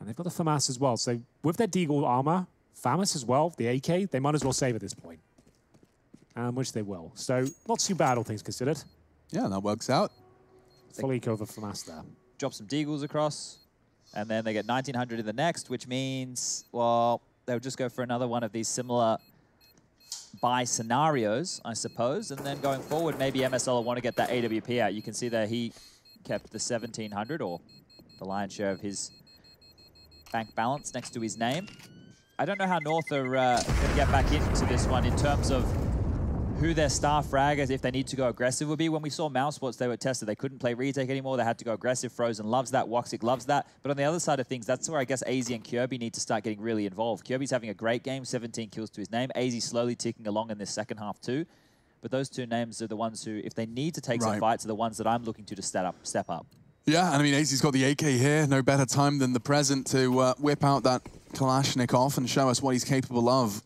And they've got the FAMAS as well. So with their Deagle armor, FAMAS as well, the AK, they might as well save at this point. Which they will. So not too bad, all things considered. Yeah, that works out. Full eco for FAMAS there. Drop some Deagles across, and then they get 1900 in the next, which means, well, they'll just go for another one of these similar buy scenarios, I suppose. And then going forward, maybe MSL will want to get that AWP out. You can see that he kept the 1700, or the lion's share of his bank balance next to his name. I don't know how North are going to get back into this one in terms of who their star fraggers, if they need to go aggressive, would be. When we saw Mousesports, they were tested. They couldn't play retake anymore. They had to go aggressive. Frozen loves that. Woxic loves that. But on the other side of things, that's where I guess AZ and Kirby need to start getting really involved. Kirby's having a great game, 17 kills to his name. AZ slowly ticking along in this second half too. But those two names are the ones who, if they need to take some fights, are the ones that I'm looking to step up. Yeah, and I mean, AZ's got the AK here. No better time than the present to whip out that Kalashnikov and show us what he's capable of.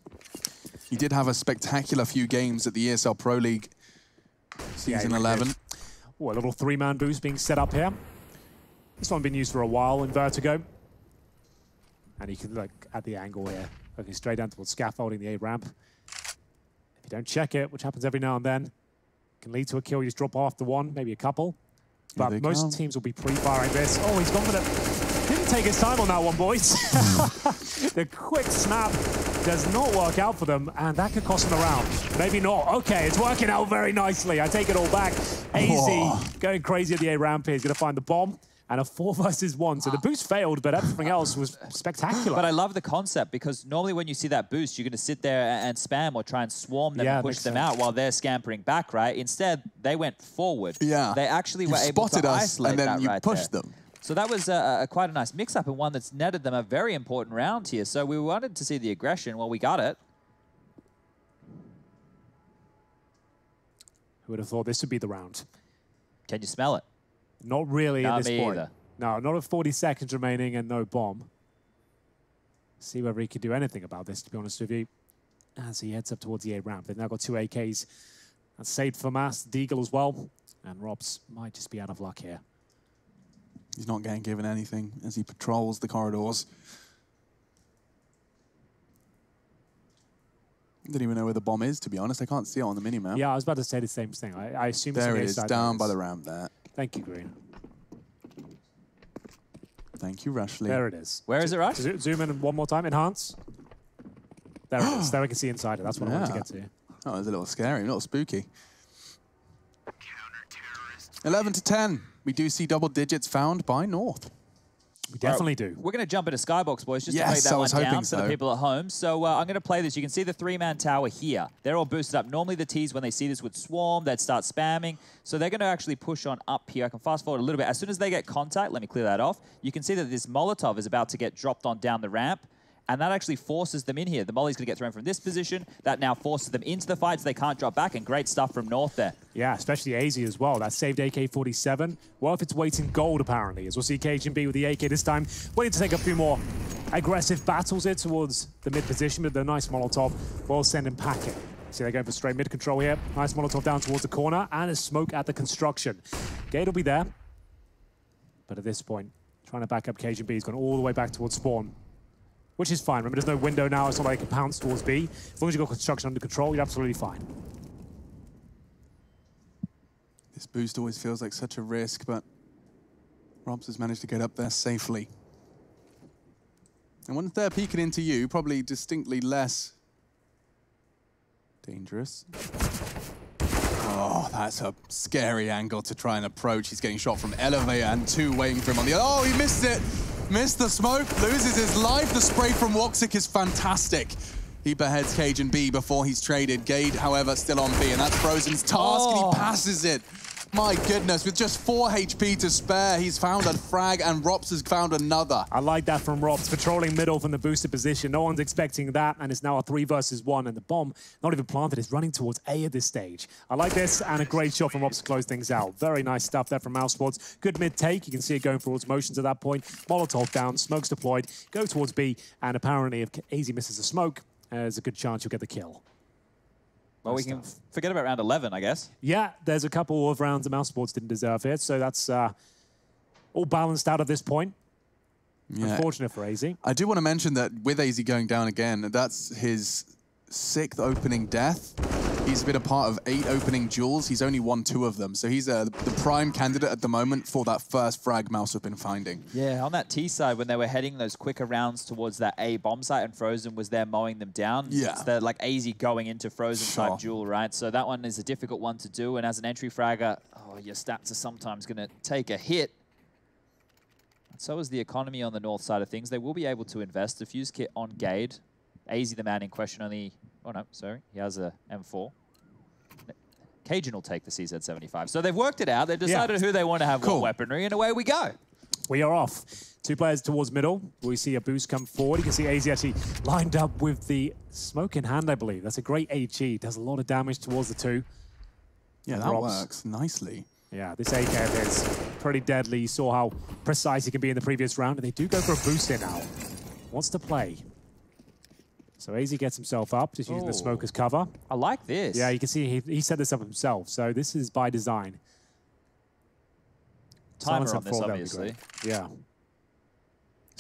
He did have a spectacular few games at the ESL Pro League Season 11. Oh, a little three-man boost being set up here. This one been used for a while in Vertigo. And you can look at the angle here, looking straight down towards scaffolding the A ramp. If you don't check it, which happens every now and then, it can lead to a kill. You just drop off the one, maybe a couple. But most teams will be pre-firing this. Oh, he's gone for the... Didn't take his time on that one, boys. The quick snap does not work out for them, and that could cost them a round. Maybe not. Okay, it's working out very nicely. I take it all back. AZ going crazy at the A ramp here. He's going to find the bomb. And a 4 versus 1. So the boost failed, but everything else was spectacular. But I love the concept, because normally when you see that boost, you're going to sit there and spam or try and swarm them and push them out while they're scampering back, right? Instead, they went forward. Yeah. They actually were able to isolate and then that you right pushed there. them. So that was quite a nice mix-up, and one that's netted them a very important round here. So we wanted to see the aggression. Well, we got it. Who would have thought this would be the round? Can you smell it? Not really at this point. Either. No, not at 40 seconds remaining and no bomb. See whether he can do anything about this, to be honest with you. As he heads up towards the A ramp. They've now got 2 AKs. And saved for Mass, Deagle as well. And Robs might just be out of luck here. He's not getting given anything as he patrols the corridors. I don't even know where the bomb is, to be honest. I can't see it on the minimap. Yeah, I was about to say the same thing. I assume there it's it is, down by the ramp there. Thank you, Green. Thank you, Rushley. There it is. Where is it, Rush? Zoom in one more time. Enhance. There it is. There we can see inside it. That's what I wanted to get to. Oh, it was a little scary, a little spooky. 11 to 10. We do see double digits found by North. We definitely do. We're going to jump into Skybox, boys, just to break that one down for the people at home. So I'm going to play this. You can see the 3-man tower here. They're all boosted up. Normally the Ts, when they see this, would swarm. They'd start spamming. So they're going to actually push on up here. I can fast forward a little bit. As soon as they get contact, let me clear that off. You can see that this Molotov is about to get dropped on down the ramp. And that actually forces them in here. The Molly's going to get thrown from this position. That now forces them into the fight so they can't drop back. And great stuff from North there. Yeah, especially AZ as well. That saved AK-47. Well, if it's weight in gold, apparently. As we'll see KGB with the AK this time. Waiting to take a few more aggressive battles here towards the mid position. But the nice Molotov will send him packing. See, they're going for straight mid control here. Nice Molotov down towards the corner. And a smoke at the construction. Gate will be there. But at this point, trying to back up KGB. He's gone all the way back towards spawn. Which is fine. Remember, there's no window now. It's not like it can pounce towards B. As long as you've got construction under control, you're absolutely fine. This boost always feels like such a risk, but Robs has managed to get up there safely. And once they're peeking into you, probably distinctly less dangerous. Oh, that's a scary angle to try and approach. He's getting shot from elevator and 2 waiting for him on the other. Oh, he missed it! Missed the smoke, loses his life. The spray from Woxic is fantastic. He beheads Cage and B before he's traded. Gade, however, still on B, and that's Frozen's task, and he passes it. My goodness, with just 4 HP to spare, he's found a frag, and Rops has found another. I like that from Rops, patrolling middle from the boosted position. No one's expecting that, and it's now a 3 versus 1, and the bomb, not even planted, is running towards A at this stage. I like this, and a great shot from Rops to close things out. Very nice stuff there from Mousesports. Good mid-take. You can see it going for all its motions at that point. Molotov down, smoke's deployed, go towards B, and apparently if AZ misses a smoke, there's a good chance you'll get the kill. Well, we can forget about round 11, I guess. Yeah, there's a couple of rounds that Mousesports didn't deserve it, so that's all balanced out at this point. Yeah. Unfortunate for AZ. I do want to mention that with AZ going down again, that's his 6th opening death. He's been a part of 8 opening duels. He's only won 2 of them. So he's the prime candidate at the moment for that first frag Mouse have been finding. Yeah, on that T side, when they were heading those quicker rounds towards that A bomb site and Frozen was there mowing them down. Yeah. It's the, like AZ going into Frozen type duel, right? So that one is a difficult one to do. And as an entry fragger, your stats are sometimes going to take a hit. So is the economy on the north side of things. They will be able to invest. The fuse kit on Gade. AZ, the man in question, only... Oh, no, sorry. He has a M4. Cajun will take the CZ75. So they've worked it out. They've decided who they want to have what weaponry, and away we go. We are off. 2 players towards middle. We see a boost come forward. You can see AZ actually lined up with the smoke in hand, I believe. That's a great HE. Does a lot of damage towards the 2. Yeah, that works nicely. Yeah, this AK of his pretty deadly. You saw how precise he can be in the previous round, and they do go for a boost here now. Wants to play. So AZ gets himself up, just using the smoke as cover. I like this. Yeah, you can see he set this up himself, so this is by design. Timer on this, obviously. Yeah.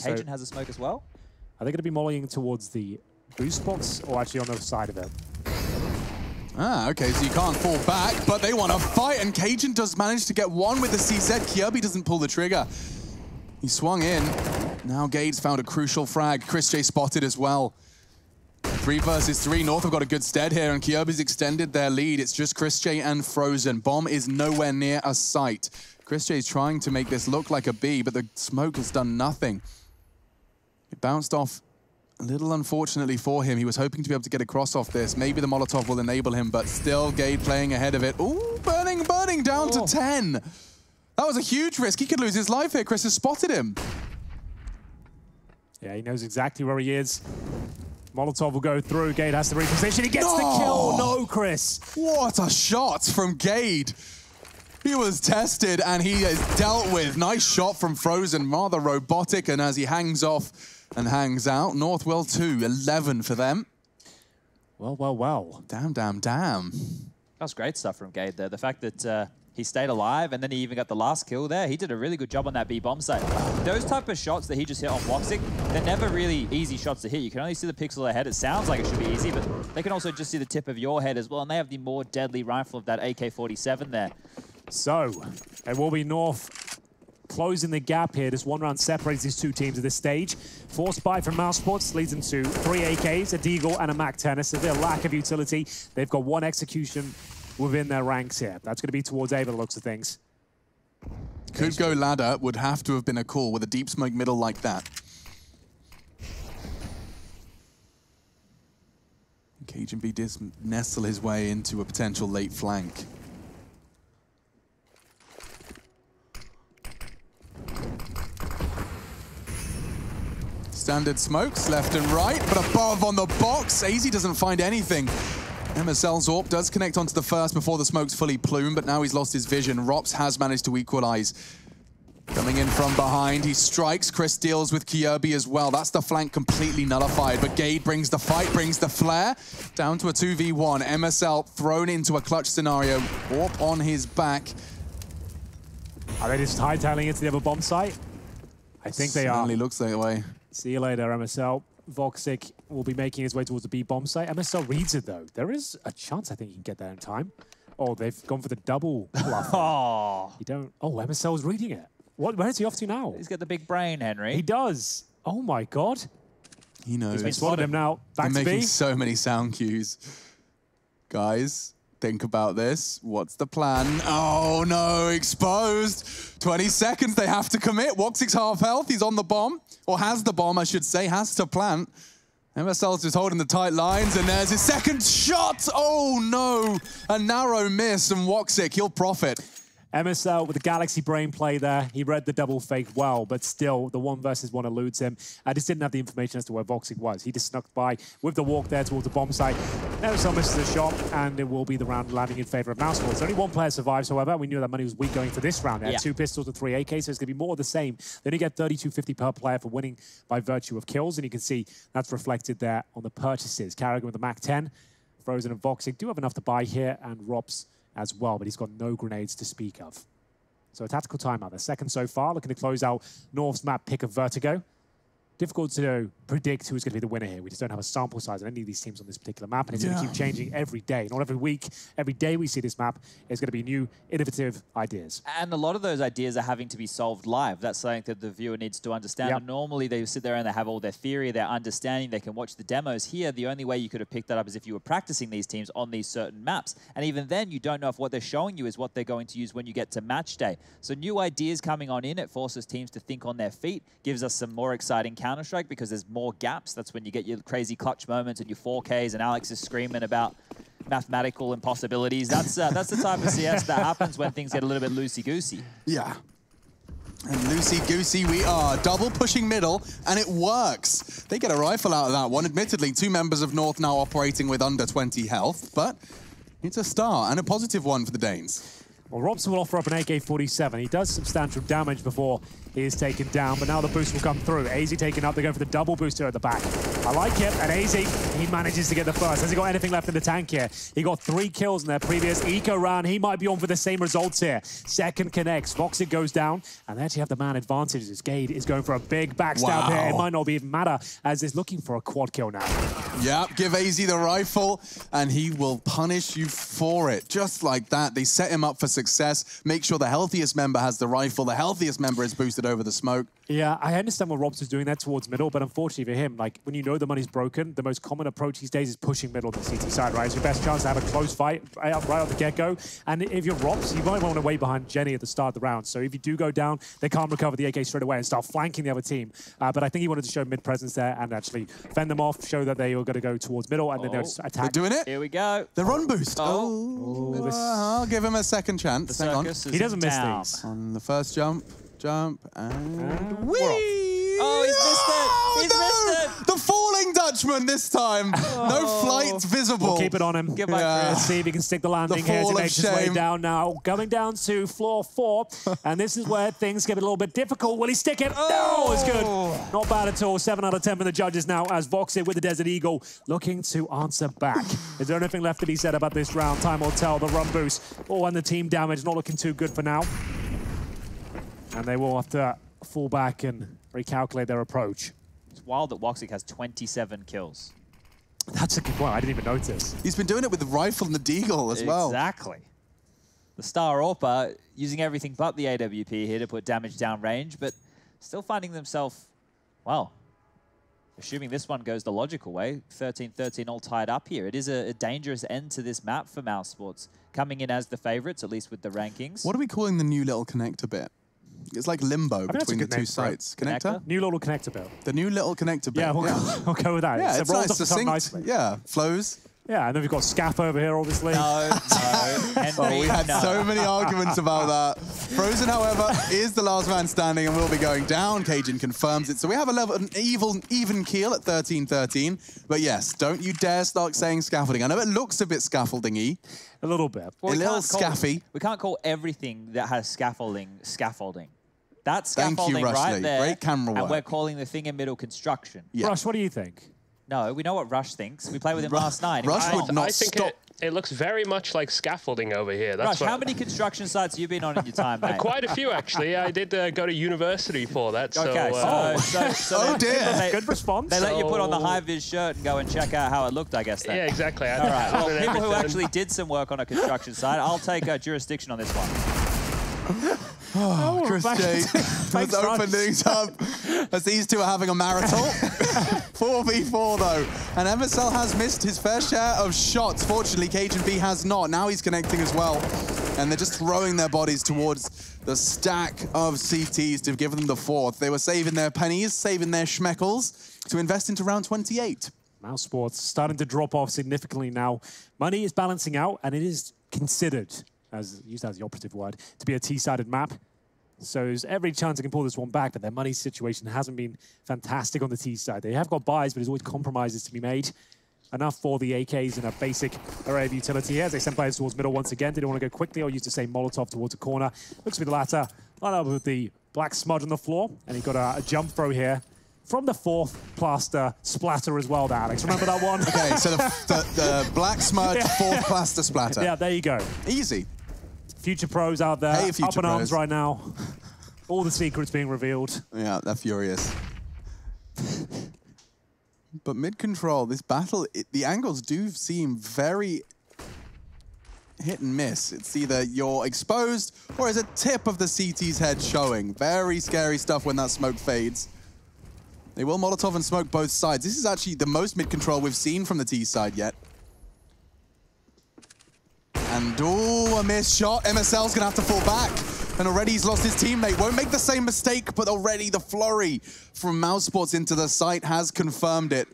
Cajun has a smoke as well? Are they going to be mollying towards the boost box, or actually on the other side of it? Ah, okay, so you can't fall back, but they want to fight, and Cajun does manage to get one with the CZ. Kirby doesn't pull the trigger. He swung in. Now Gade's found a crucial frag. Chris J spotted as well. 3 versus 3. North have got a good stead here, and Kirby's extended their lead. It's just Chris J and Frozen. Bomb is nowhere near a sight. Chris J's trying to make this look like a B, but the smoke has done nothing. It bounced off a little unfortunately for him. He was hoping to be able to get across off this. Maybe the Molotov will enable him, but still Gade playing ahead of it. Ooh, burning down to 10. That was a huge risk. He could lose his life here. Chris has spotted him. Yeah, he knows exactly where he is. Molotov will go through. Gade has to reposition. He gets the kill. No, Chris. What a shot from Gade. He was tested and he is dealt with. Nice shot from Frozen. Rather robotic, and as he hangs off and hangs out, North will too. 11 for them. Well, well, well. Damn, damn, damn. That's great stuff from Gade there. The fact that he stayed alive and then he even got the last kill there. He did a really good job on that B bomb site. Those type of shots that he just hit on Woxic, they're never really easy shots to hit. You can only see the pixel ahead. It sounds like it should be easy, but they can also just see the tip of your head as well. And they have the more deadly rifle of that AK-47 there. So, it will be North closing the gap here. Just 1 round separates these 2 teams at this stage. Forced buy from Mousesports leads them to 3 AKs, a Deagle, and a MAC-10. A severe lack of utility. They've got 1 execution within their ranks here. That's going to be towards A by the looks of things. Could go ladder, would have to have been a call with a deep smoke middle like that. Cajun B does nestle his way into a potential late flank. Standard smokes left and right, but above on the box, AZ doesn't find anything. MSL's AWP does connect onto the first before the smoke's fully plumed, but now he's lost his vision. Rops has managed to equalize. Coming in from behind, he strikes. Chris deals with Kirby as well. That's the flank completely nullified, but Gade brings the fight, brings the flare. Down to a 2v1. MSL thrown into a clutch scenario. AWP on his back. Are they just hightailing it to the other bomb site? I think they are. Certainly looks that way. See you later, MSL. Voxic will be making his way towards the B bomb site. MSL reads it, though. There is a chance I think he can get there in time. Oh, they've gone for the double bluff. Oh. You don't... Oh, MSL's reading it. Where is he off to now? He's got the big brain, Henry. He does. Oh, my God. He knows. He's spotted him now. Back They're to making B. so many sound cues. Guys, think about this. What's the plan? Oh, no, exposed. 20 seconds, they have to commit. Woxic's half health. He's on the bomb. Or has the bomb, I should say. Has to plant. MSL's just holding the tight lines, and there's his second shot. Oh, no. A narrow miss, and Woxic, he'll profit. MSL with the Galaxy brain play there. He read the double fake well, but still, the 1 versus 1 eludes him. I just didn't have the information as to where Voxic was. He just snuck by with the walk there towards the bomb site. MSL misses the shot, and it will be the round landing in favor of Mousesports. Only 1 player survives, however. We knew that money was weak going for this round. They had 2 pistols and 3 AKs, so it's going to be more of the same. Then you get 32.50 per player for winning by virtue of kills, and you can see that's reflected there on the purchases. Carrigan with the MAC-10. Frozen and Voxic do have enough to buy here, and Rops as well, but he's got no grenades to speak of. So a tactical timeout. The second so far, looking to close out North's map pick of Vertigo. difficult to predict who's going to be the winner here. We just don't have a sample size of any of these teams on this particular map, and it's going to keep changing every day. Not every week, every day we see this map, there's going to be new, innovative ideas. And a lot of those ideas are having to be solved live. That's something that the viewer needs to understand. And normally they sit there and they have all their theory, their understanding, they can watch the demos. Here, the only way you could have picked that up is if you were practicing these teams on these certain maps. And even then, you don't know if what they're showing you is what they're going to use when you get to match day. So new ideas coming on in, it forces teams to think on their feet, gives us some more exciting Counter-Strike because there's more gaps. That's when you get your crazy clutch moments and your 4Ks, and Alex is screaming about mathematical impossibilities. That's the type of CS that happens when things get a little bit loosey-goosey. Yeah. And loosey-goosey we are. Double pushing middle, and it works. They get a rifle out of that one. Admittedly, 2 members of North now operating with under 20 health, but it's a start and a positive one for the Danes. Well, Robson will offer up an AK-47. He does substantial damage before he is taken down, but now the boost will come through. AZ taken up, they go for the double booster at the back. I like it, and AZ, he manages to get the first. Has he got anything left in the tank here? He got 3 kills in their previous eco round. He might be on for the same results here. Second connects, Voxit goes down, and they actually have the man advantage as Gade is going for a big backstab here. It might not even matter, as he's looking for a quad kill now. Yep, give AZ the rifle, and he will punish you for it. Just like that, they set him up for success. Make sure the healthiest member has the rifle. The healthiest member is boosted over the smoke. Yeah, I understand why Robs is doing that towards middle, but unfortunately for him, like, when you know the money's broken, the most common approach these days is pushing middle on the CT side, right? It's your best chance to have a close fight right off the get-go. And if you're Robs, you might want to wait behind Jenny at the start of the round. So if you do go down, they can't recover the AK straight away and start flanking the other team. But I think he wanted to show mid-presence there and actually fend them off, show that they were going to go towards middle, and then they'll just attack. They're doing it? Here we go. They're on boost. I'll give him a second chance. Hang on. He doesn't miss these. On the first jump, and whee! Oh, he's missed it! He's missed it! The falling Dutchman this time. No flight visible. We'll keep it on him. Let's see if he can stick the landing here as he makes his way down now. Going down to floor 4, and this is where things get a little bit difficult. Will he stick it? No, it's good. Not bad at all. 7 out of 10 from the judges now as Voxit with the Desert Eagle looking to answer back. Is there anything left to be said about this round? Time will tell. The run boost. Oh, and the team damage not looking too good for now. And they will have to fall back and recalculate their approach. It's wild that Voxit has 27 kills. That's a good one. I didn't even notice. He's been doing it with the rifle and the deagle as well. Exactly. The Star Orpa using everything but the AWP here to put damage down range, but still finding themselves, well, assuming this one goes the logical way, 13-13 all tied up here. It is a dangerous end to this map for Mousesports, coming in as the favorites, at least with the rankings. What are we calling the new little connector bit? It's like limbo between the 2 sites. Connector? New little connector bit. The new little connector bit. Yeah, we'll go with that. Yeah, it it's rolls nice, off the tongue nicely. Yeah, flows. Yeah, and then we've got Scaff over here, obviously. No. We had so many arguments about that. Frozen, however, is the last man standing and will be going down. Cajun confirms it. So we have an even keel at 13-13. But yes, don't you dare start saying scaffolding. I know it looks a bit scaffolding-y. A little bit. Well, a little scaffy. We can't call everything that has scaffolding scaffolding. That's scaffolding Thank you, right there. Great camera work. And we're calling the thing in middle construction. Yeah. Rush, what do you think? No, we know what Rush thinks. We played with him last night. Rush would not I think stop. It looks very much like scaffolding over here. That's Rush, how many construction sites have you been on in your time, mate? Quite a few, actually. I did go to university for that. Okay, so oh dear. Good response. They let you put on the high-vis shirt and go and check out how it looked, I guess, then. Yeah, exactly. All right, well, people who actually did some work on a construction site, I'll take jurisdiction on this one. Oh, Chris J was opening things up as these two are having a marital. 4v4 though, and MSL has missed his fair share of shots. Fortunately, Cajun B has not. Now he's connecting as well, and they're just throwing their bodies towards the stack of CTs to give them the 4th. They were saving their pennies, saving their schmeckles to invest into round 28. Mousesports starting to drop off significantly now. Money is balancing out, and it is considered, as used as the operative word, to be a T-sided map. So there's every chance they can pull this one back, but their money situation hasn't been fantastic on the T side. They have got buys, but there's always compromises to be made. Enough for the AKs and a basic array of utility here as they send players towards middle once again. Did they want to go quickly or use the same Molotov towards a corner? Looks to be the latter. Line up with the black smudge on the floor, and he got a jump throw here from the 4th plaster splatter as well, there, Alex. Remember that one? Okay, so the black smudge, 4th plaster splatter. Yeah, there you go. Easy. Future pros out there, hey, up in arms right now. All the secrets being revealed. Yeah, they're furious. But mid-control, this battle, the angles do seem very hit and miss. It's either you're exposed or is a tip of the CT's head showing. Very scary stuff when that smoke fades. They will Molotov and smoke both sides. This is actually the most mid-control we've seen from the T side yet. And oh, a missed shot. MSL's gonna have to fall back. And already he's lost his teammate. Won't make the same mistake, but already the flurry from Mousesports into the site has confirmed it.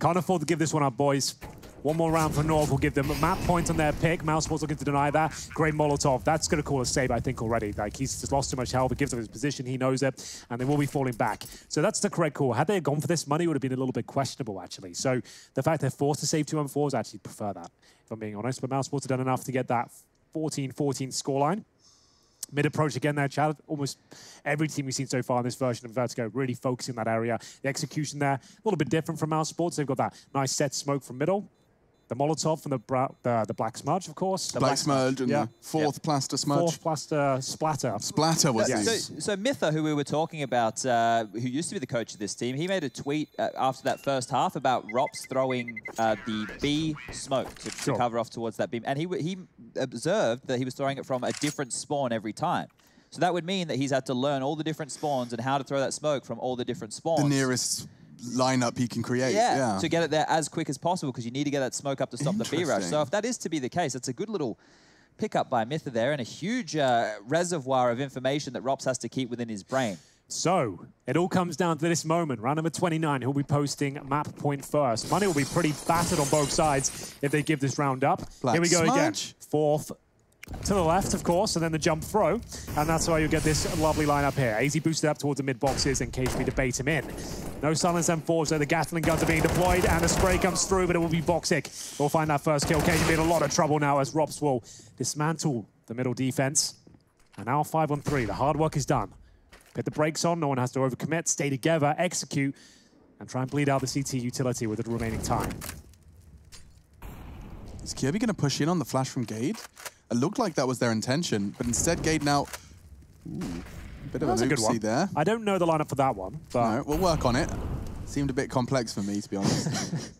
Can't afford to give this one up, boys. One more round for North will give them a map point on their pick. Mousesports looking to deny that. Great Molotov. That's going to call a save, I think, already. Like, he's just lost too much health. It gives him his position. He knows it. And they will be falling back. So that's the correct call. Had they gone for this money, it would have been a little bit questionable, actually. So the fact they're forced to save 2-on-4s, I actually prefer that, if I'm being honest. But Mousesports have done enough to get that 14-14 scoreline. Mid-approach again there, Chad. Almost every team we've seen so far in this version of Vertigo really focusing on that area. The execution there, a little bit different from Mousesports. They've got that nice set smoke from middle. The Molotov from the Black Smudge, of course. The Black Smudge and the fourth plaster smudge. Fourth plaster splatter. Splatter was So Mytha, who we were talking about, who used to be the coach of this team, he made a tweet after that first half about Rops throwing the B smoke to cover off towards that beam. And he observed that he was throwing it from a different spawn every time. So that would mean that he's had to learn all the different spawns and how to throw that smoke from all the different spawns. The nearest lineup he can create. To get it there as quick as possible, because you need to get that smoke up to stop the B rush. So if that is to be the case, it's a good little pickup by Mytha there and a huge reservoir of information that Rops has to keep within his brain. So it all comes down to this moment. Round number 29, he'll be posting map point first. Money will be pretty battered on both sides if they give this round up. Here we go again. Fourth to the left, of course, and then the jump throw. And that's why you get this lovely lineup here. AZ boosted up towards the mid boxes and KGB to bait him in. No silence M4, so the Gatling guns are being deployed and the spray comes through, but it will be Boxic. We'll find that first kill. KGB in a lot of trouble now as Rops will dismantle the middle defense. And now 5-on-3. The hard work is done. Put the brakes on. No one has to overcommit. Stay together, execute, and try and bleed out the CT utility with the remaining time. Is Kirby going to push in on the flash from Gade? It looked like that was their intention, but instead Gade now... Ooh, a bit of a good one there. I don't know the lineup for that one, but... No, we'll work on it. Seemed a bit complex for me, to be honest.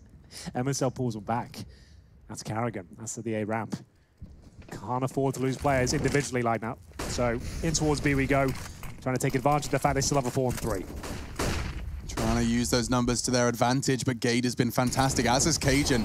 MSL pulls them back. That's Carrigan. That's the A ramp. Can't afford to lose players individually like that. So in towards B we go, trying to take advantage of the fact they still have a 4-on-3. Trying to use those numbers to their advantage, but Gade has been fantastic, as is Cajun.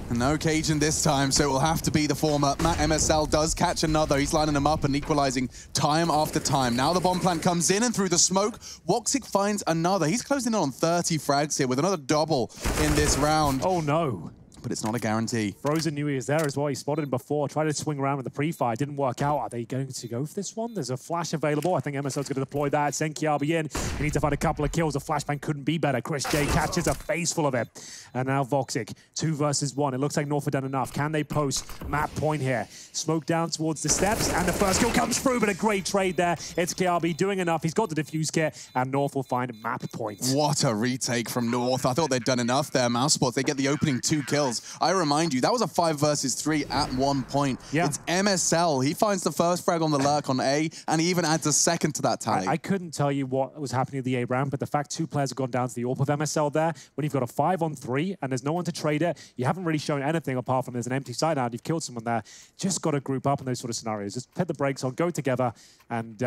And no Cajun this time, so it will have to be the former. Matt MSL does catch another. He's lining them up and equalizing time after time. Now the bomb plant comes in and through the smoke, Woxic finds another. He's closing in on 30 frags here with another double in this round. Oh no. But it's not a guarantee. Frozen knew he was there as well. He spotted him before, tried to swing around with the pre-fire. Didn't work out. Are they going to go for this one? There's a flash available. I think MSL's going to deploy that. Senki in. He needs to find a couple of kills. The flashbang couldn't be better. Chris J catches a face full of it. And now Voxic, 2 versus 1. It looks like North have done enough. Can they post map point here? Smoke down towards the steps, and the first kill comes through, but a great trade there. It's KRB doing enough. He's got the defuse kit, and North will find map point. What a retake from North. I thought they'd done enough there. Mousesports, they get the opening 2 kills. I remind you, that was a 5 versus 3 at one point. Yeah. It's MSL. He finds the first frag on the lurk on A, and he even adds a second to that tally. I couldn't tell you what was happening at the A ramp, but the fact 2 players have gone down to the AWP of MSL there, when you've got a 5-on-3 and there's no one to trade it, you haven't really shown anything apart from there's an empty side out, you've killed someone there. Just got to group up in those sort of scenarios. Just put the brakes on, go together, and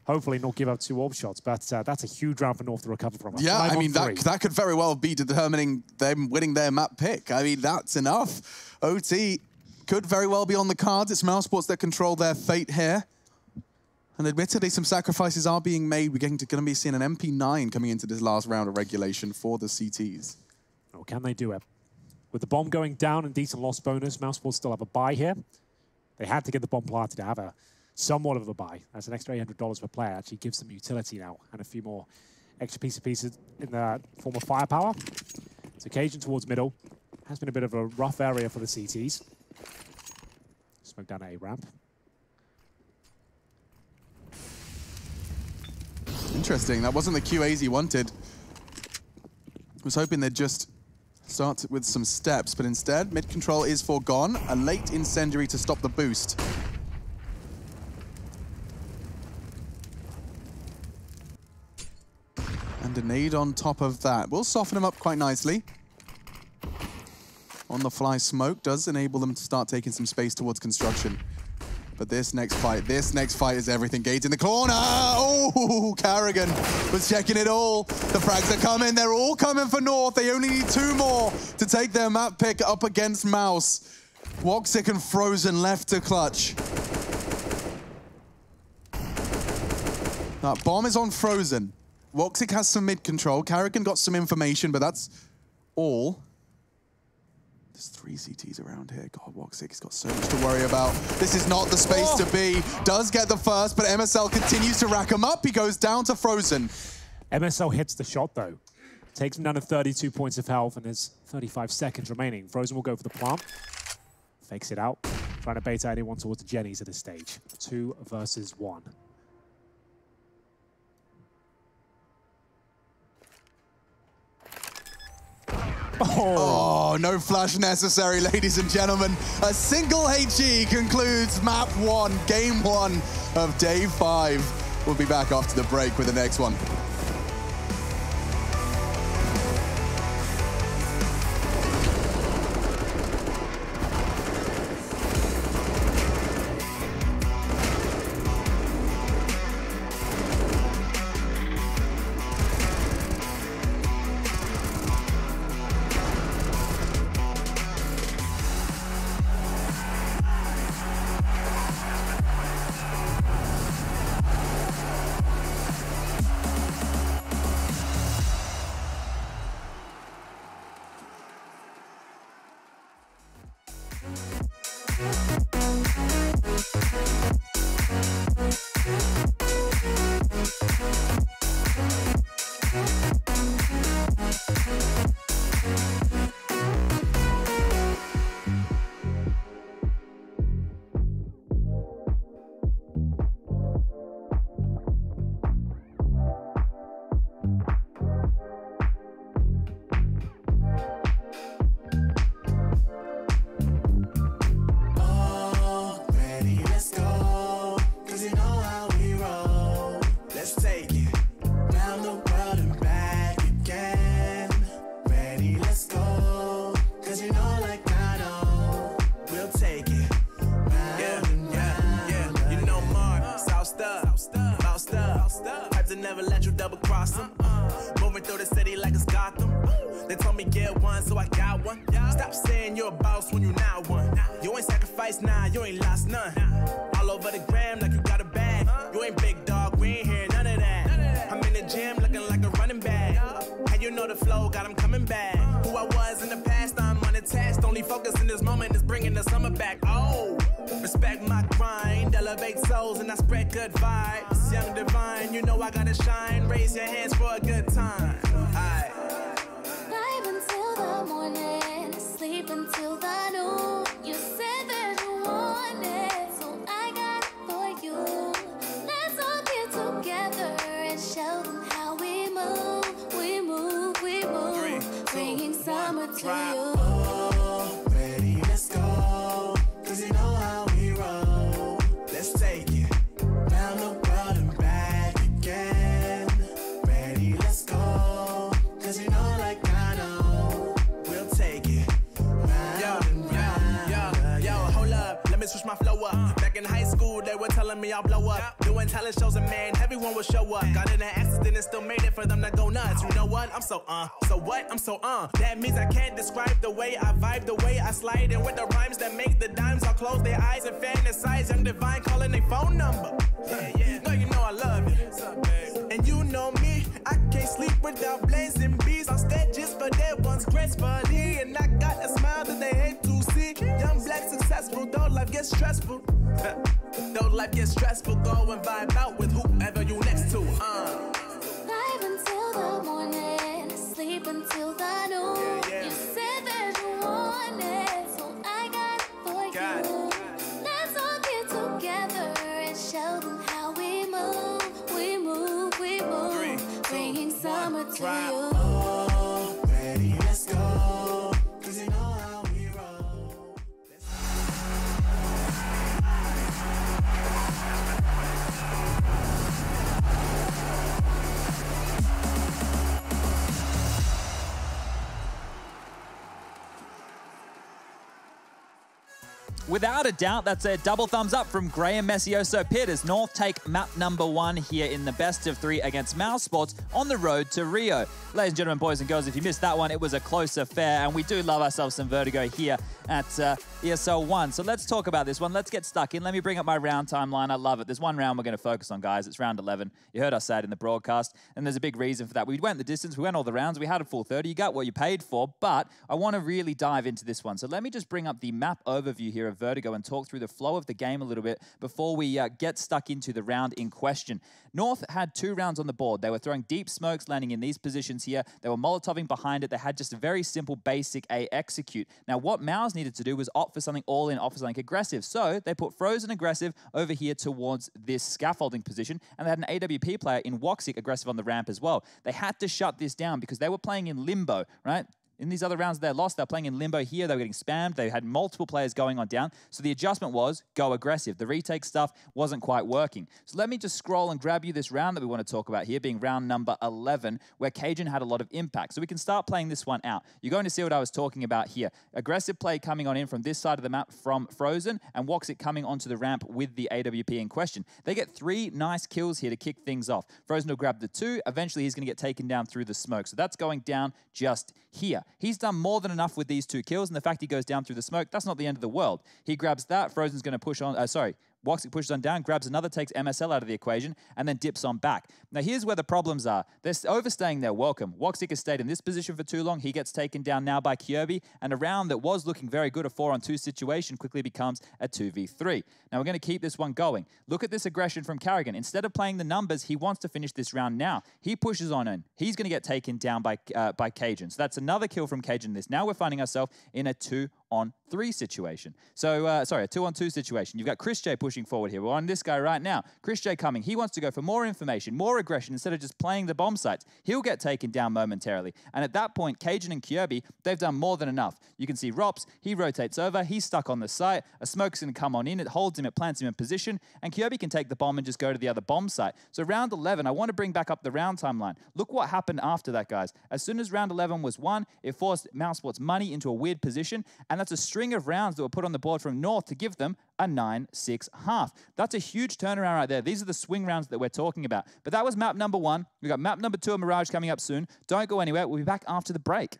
hopefully not give up 2 AWP shots. But that's a huge round for North to recover from. Yeah, I mean, that could very well be determining them winning their map pick. I mean, that's enough. OT could very well be on the cards. It's Mousesports that control their fate here. And admittedly, some sacrifices are being made. We're going to be seeing an MP9 coming into this last round of regulation for the CTs. Oh, can they do it? With the bomb going down and decent loss bonus, Mousesports still have a buy here. They had to get the bomb planted to have a somewhat of a buy. That's an extra $800 per player. Actually gives them utility now and a few more extra pieces in the form of firepower. So Cajun towards middle. Has been a bit of a rough area for the CTs. Smoke down A ramp. Interesting. That wasn't the QAs he wanted. Was hoping they'd just start with some steps, but instead, mid control is foregone. A late incendiary to stop the boost. And a nade on top of that. We'll soften him up quite nicely. On the fly smoke does enable them to start taking some space towards construction. But this next fight is everything. Gage in the corner. Oh, Carrigan was checking it all. The frags are coming. They're all coming for North. They only need 2 more to take their map pick up against Mouse. Woxic and Frozen left to clutch. That bomb is on Frozen. Woxic has some mid control. Carrigan got some information, but that's all. There's 3 CTs around here. God, Woxic's got so much to worry about. This is not the space to be. Does get the first, but MSL continues to rack him up. He goes down to Frozen. MSL hits the shot, though. Takes him down to 32 points of health, and there's 35 seconds remaining. Frozen will go for the plant. Fakes it out. Trying to bait out anyone towards the Jennies at this stage. 2 versus 1. Oh, no flash necessary, ladies and gentlemen. A single HE concludes map 1, game 1 of day 5. We'll be back after the break with the next one. That means I can't describe the way I vibe, the way I slide, and with the rhymes that make the dimes all close their eyes and fantasize. Young Divine calling their phone number. No, you know I love you. And you know me, I can't sleep without blazing beats on stages for their ones gracefully. And I got a smile that they hate to see. Young black successful, though life gets stressful. Though life gets stressful, go and vibe out with whoever you next to. Live until the morning, sleep until the noon. You said that you wanted, so I got for you. Let's all get together and show them how we move. We move, we move, bringing summer to you. Oh, ready, let's go. 'Cause you know how we roll. Without a doubt, that's a double thumbs up from Graham Messioso Peters. North take map number 1 here in the best of 3 against Mousesports on the road to Rio. Ladies and gentlemen, boys and girls, if you missed that one, it was a close affair, and we do love ourselves some Vertigo here at ESL 1. So let's talk about this one. Let's get stuck in. Let me bring up my round timeline. I love it. There's one round we're going to focus on, guys. It's round 11. You heard us say it in the broadcast, and there's a big reason for that. We went the distance. We went all the rounds. We had a full 30. You got what you paid for, but I want to really dive into this one. So let me just bring up the map overview here of Vertigo and talk through the flow of the game a little bit before we get stuck into the round in question. North had 2 rounds on the board. They were throwing deep smokes, landing in these positions here. They were molotoving behind it. They had just a very simple basic A execute. Now, what Mouse needed to do was opt for something all in, opt for something aggressive. So they put Frozen aggressive over here towards this scaffolding position, and they had an AWP player in Woxic aggressive on the ramp as well. They had to shut this down because they were playing in limbo, right? In these other rounds they lost, they're playing in limbo here. They were getting spammed. They had multiple players going on down. So the adjustment was go aggressive. The retake stuff wasn't quite working. So let me just scroll and grab you this round that we want to talk about here, being round number 11, where Cajun had a lot of impact. So we can start playing this one out. You're going to see what I was talking about here. Aggressive play coming on in from this side of the map from Frozen, and Woxic coming onto the ramp with the AWP in question. They get 3 nice kills here to kick things off. Frozen will grab the 2. Eventually, he's going to get taken down through the smoke. So that's going down just here. He's done more than enough with these 2 kills, and the fact he goes down through the smoke, that's not the end of the world. He grabs that. Frozen's going to push on, Woxic pushes on down, grabs another, takes MSL out of the equation, and then dips on back. Now, here's where the problems are. They're overstaying their welcome. Woxic has stayed in this position for too long. He gets taken down now by Kirby, and a round that was looking very good, a 4-on-2 situation, quickly becomes a 2v3. Now, we're going to keep this one going. Look at this aggression from Carrigan. Instead of playing the numbers, he wants to finish this round now. He pushes on in. He's going to get taken down by Cajun. So that's another kill from Cajun. Now we're finding ourselves in a 2-on-3 situation. So, a 2-on-2 situation. You've got Chris J pushing forward here. We're on this guy right now. Chris J coming. He wants to go for more information, more aggression, instead of just playing the bomb sites. He'll get taken down momentarily. And at that point, Cajun and Kirby, they've done more than enough. You can see Rops, he rotates over, he's stuck on the site. A smoke's going to come on in, it holds him, it plants him in position, and Kirby can take the bomb and just go to the other bomb site. So round 11, I want to bring back up the round timeline. Look what happened after that, guys. As soon as round 11 was won, it forced Mousesports Money into a weird position, and that's a string of rounds that were put on the board from North to give them a 9-6 half. That's a huge turnaround right there. These are the swing rounds that we're talking about. But that was map number 1. We've got map number 2 and Mirage coming up soon. Don't go anywhere. We'll be back after the break.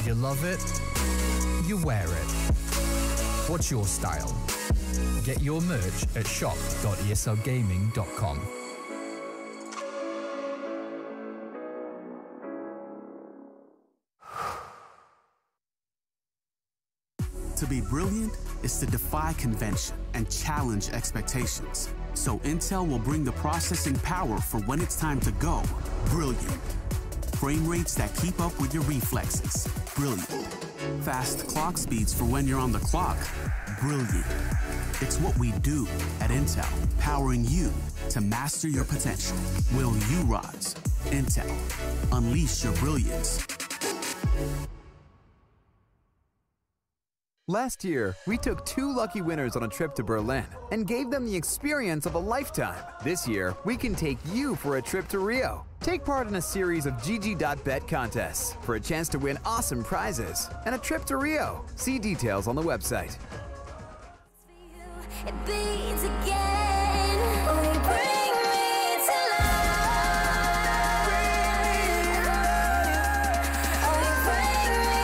You love it, you wear it. What's your style? Get your merch at shop.eslgaming.com. To be brilliant is to defy convention and challenge expectations. So Intel will bring the processing power for when it's time to go brilliant. Frame rates that keep up with your reflexes. Brilliant. Fast clock speeds for when you're on the clock. Brilliant. It's what we do at Intel, powering you to master your potential. Will you rise? Intel. Unleash your brilliance. Last year, we took 2 lucky winners on a trip to Berlin and gave them the experience of a lifetime. This year, we can take you for a trip to Rio. Take part in a series of GG.bet contests for a chance to win awesome prizes and a trip to Rio. See details on the website. It beats again. Oh, you bring me to life. Oh, you bring me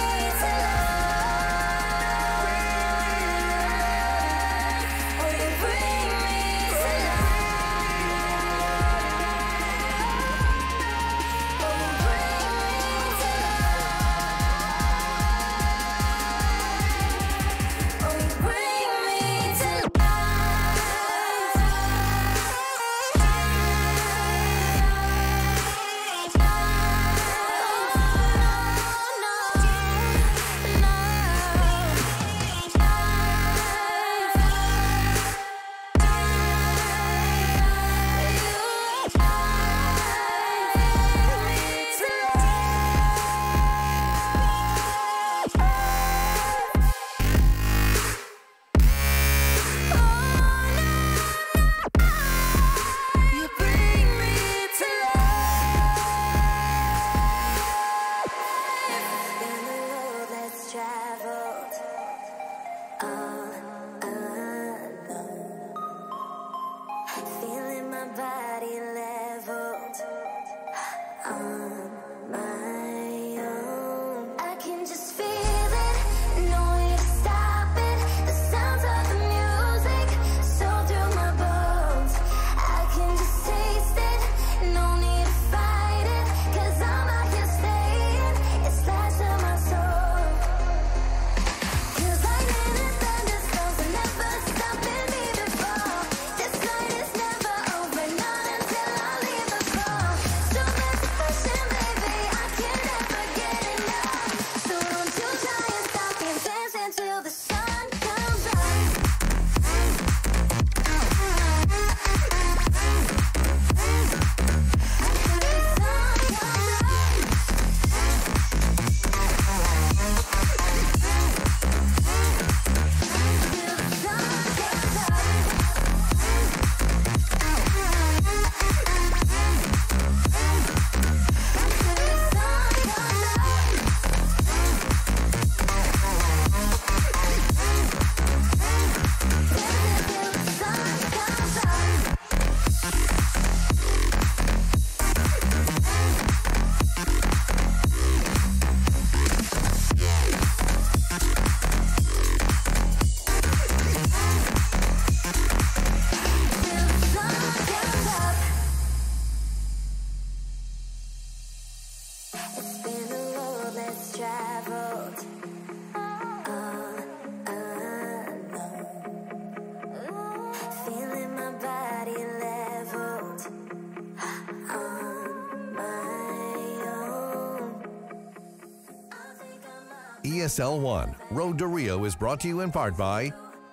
ESL 1 Road to Rio is brought to you in part by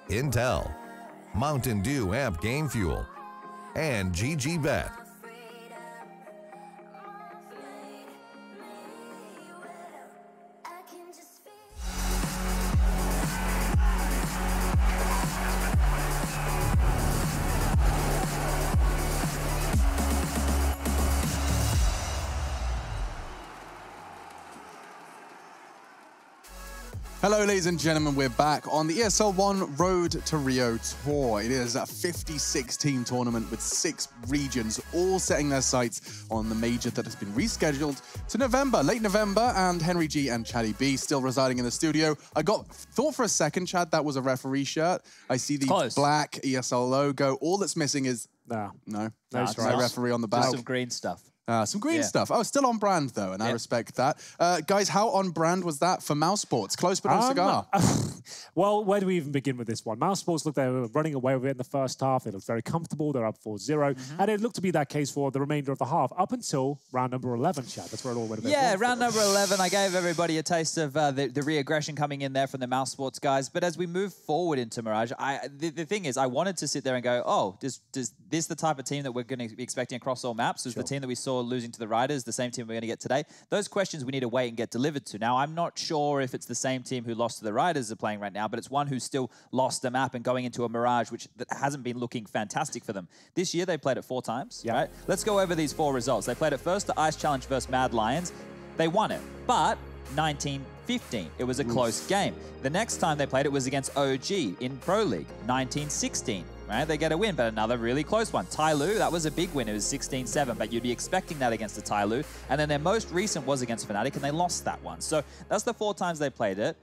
Intel, Mountain Dew Amp Game Fuel, and GG Bet. Hello, ladies and gentlemen. We're back on the ESL 1 Road to Rio Tour. It is a 56-team tournament with 6 regions, all setting their sights on the major that has been rescheduled to November, late November, and Henry G and Chaddy B still residing in the studio. I thought for a second, Chad, that was a referee shirt. I see the black ESL logo. All that's missing is... No referee on the back. Some green stuff. Some green stuff. Oh, still on brand, though, and I respect that. Guys, how on brand was that for Mouse Sports? Close but no cigar. Well, where do we even begin with this one? Mouse Sports looked they were running away with it in the first half. They looked very comfortable. They're up 4-0. And it looked to be that case for the remainder of the half, up until round number 11, Chad. That's where it all went a bit wrong round number 11. I gave everybody a taste of the re-aggression coming in there from the Mouse Sports guys. But as we move forward into Mirage, the thing is, I wanted to sit there and go, oh, does this the type of team that we're going to be expecting across all maps? Is the team that we saw losing to the Riders the same team we're going to get today? Those questions we need to wait and get delivered to. Now, I'm not sure if it's the same team who lost to the Riders are playing right now, but it's one who still lost the map and going into a Mirage, which hasn't been looking fantastic for them. This year, they played it 4 times, right? Let's go over these 4 results. They played it first to Ice Challenge versus Mad Lions. They won it, but 19-15. It was a close game. The next time they played it was against OG in Pro League, 19-16. Right? They get a win, but another really close one. Tyloo, that was a big win. It was 16-7, but you'd be expecting that against the Tyloo. And then their most recent was against Fnatic, and they lost that one. So that's the 4 times they played it.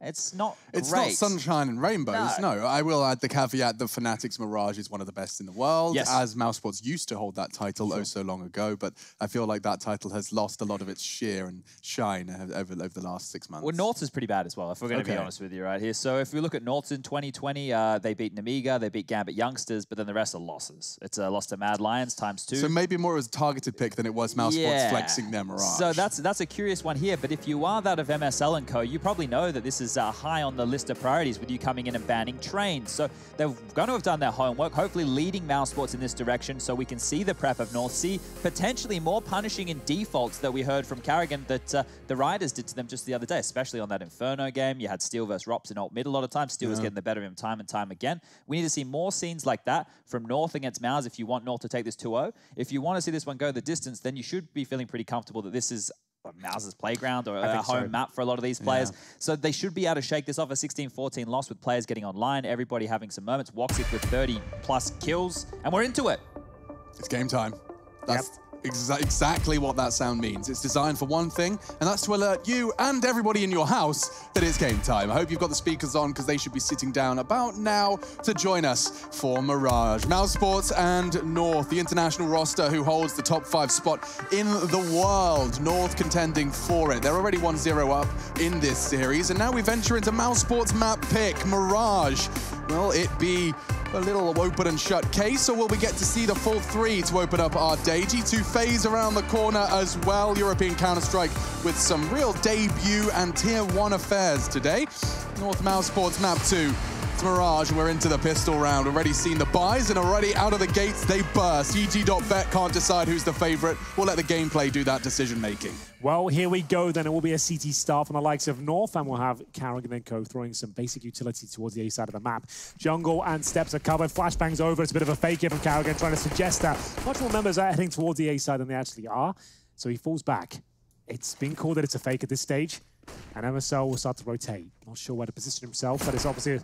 It's not It's great. not sunshine and rainbows, no. I will add the caveat that Fnatic's Mirage is one of the best in the world, as Mouse Sports used to hold that title so long ago, but I feel like that title has lost a lot of its sheer and shine over the last 6 months. Well, North is pretty bad as well, if we're going to be honest with you right here. So if we look at North in 2020, they beat Namiga, they beat Gambit Youngsters, but then the rest are losses. It's a loss to Mad Lions ×2. So maybe more as a targeted pick than it was Mouse Sports flexing their Mirage. So that's a curious one here, but if you are that of MSL & Co., you probably know that this is high on the list of priorities with you coming in and banning trains. So they're going to have done their homework, hopefully leading Mouse Sports in this direction so we can see the prep of North Sea, potentially more punishing in defaults that we heard from Carrigan that the Riders did to them just the other day, especially on that Inferno game. You had Steel versus Rops in alt mid a lot of times. Steel was getting the better of him time and time again. We need to see more scenes like that from North against Mouse if you want North to take this 2-0. If you want to see this one go the distance, then you should be feeling pretty comfortable that this is Mouse's playground or a home map for a lot of these players. So they should be able to shake this off. A 16-14 loss with players getting online, everybody having some moments. Woxic with 30+ kills, and we're into it. It's game time. That's exactly what that sound means. It's designed for one thing, and that's to alert you and everybody in your house that it's game time. I hope you've got the speakers on because they should be sitting down about now to join us for Mirage. Mouse Sports and North, the international roster who holds the top 5 spot in the world. North contending for it. They're already 1-0 up in this series, and now we venture into Mouse Sports map pick, Mirage. Will it be a little open and shut case, or will we get to see the full 3 to open up our day? G2 FaZe around the corner as well. European Counter-Strike with some real debut and tier 1 affairs today. North Mouse Sports map 2. It's Mirage, and we're into the pistol round. Already seen the buys, and already out of the gates they burst. EG.bet can't decide who's the favorite. We'll let the gameplay do that decision-making. Well, here we go then. It will be a CT start from the likes of North, and we'll have Carrigan and Co throwing some basic utility towards the A side of the map. Jungle and Steps are covered. Flashbang's over. It's a bit of a fake here from Carrigan, trying to suggest that much more members are heading towards the A side than they actually are. So he falls back. It's been called that it's a fake at this stage, and MSL will start to rotate. Not sure where to position himself, but it's obviously...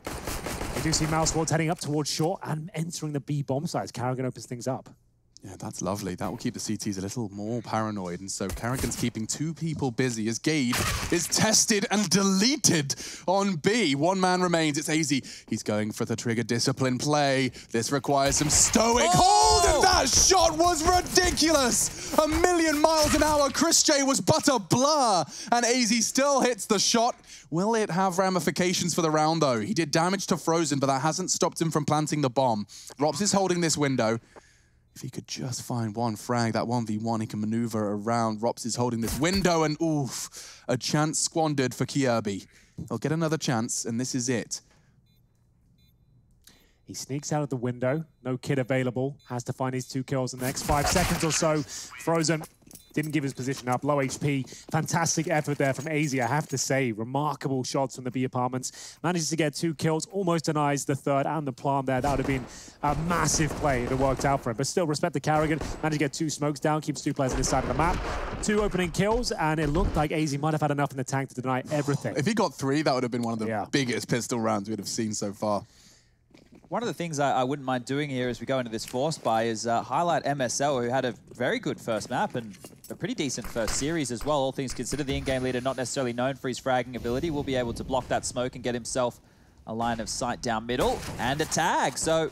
We do see Mouse Sports heading up towards short and entering the B bomb sites. Carrigan opens things up. Yeah, that's lovely. That will keep the CTs a little more paranoid. And so Carrigan's keeping 2 people busy as Gabe is tested and deleted on B. 1 man remains. It's AZ. He's going for the trigger discipline play. This requires some stoic hold, and that shot was ridiculous. 1,000,000 miles an hour. Chris J was but a blur, and AZ still hits the shot. Will it have ramifications for the round, though? He did damage to Frozen, but that hasn't stopped him from planting the bomb. Rops is holding this window. If he could just find one frag, that 1v1, he can maneuver around. Rops is holding this window, and oof, a chance squandered for Kirby. He'll get another chance, and this is it. He sneaks out of the window. No kid available. Has to find his 2 kills in the next 5 seconds or so. Frozen didn't give his position up. Low HP. Fantastic effort there from AZ, I have to say. Remarkable shots from the B apartments. Manages to get 2 kills. Almost denies the third and the plant there. That would have been a massive play if it worked out for him. But still, respect to Carrigan. Managed to get 2 smokes down. Keeps 2 players on this side of the map. 2 opening kills. And it looked like AZ might have had enough in the tank to deny everything. If he got 3, that would have been one of the biggest pistol rounds we'd have seen so far. One of the things I wouldn't mind doing here as we go into this force buy is highlight MSL, who had a very good first map and a pretty decent first series as well. All things considered, the in-game leader not necessarily known for his fragging ability will be able to block that smoke and get himself a line of sight down middle and a tag. So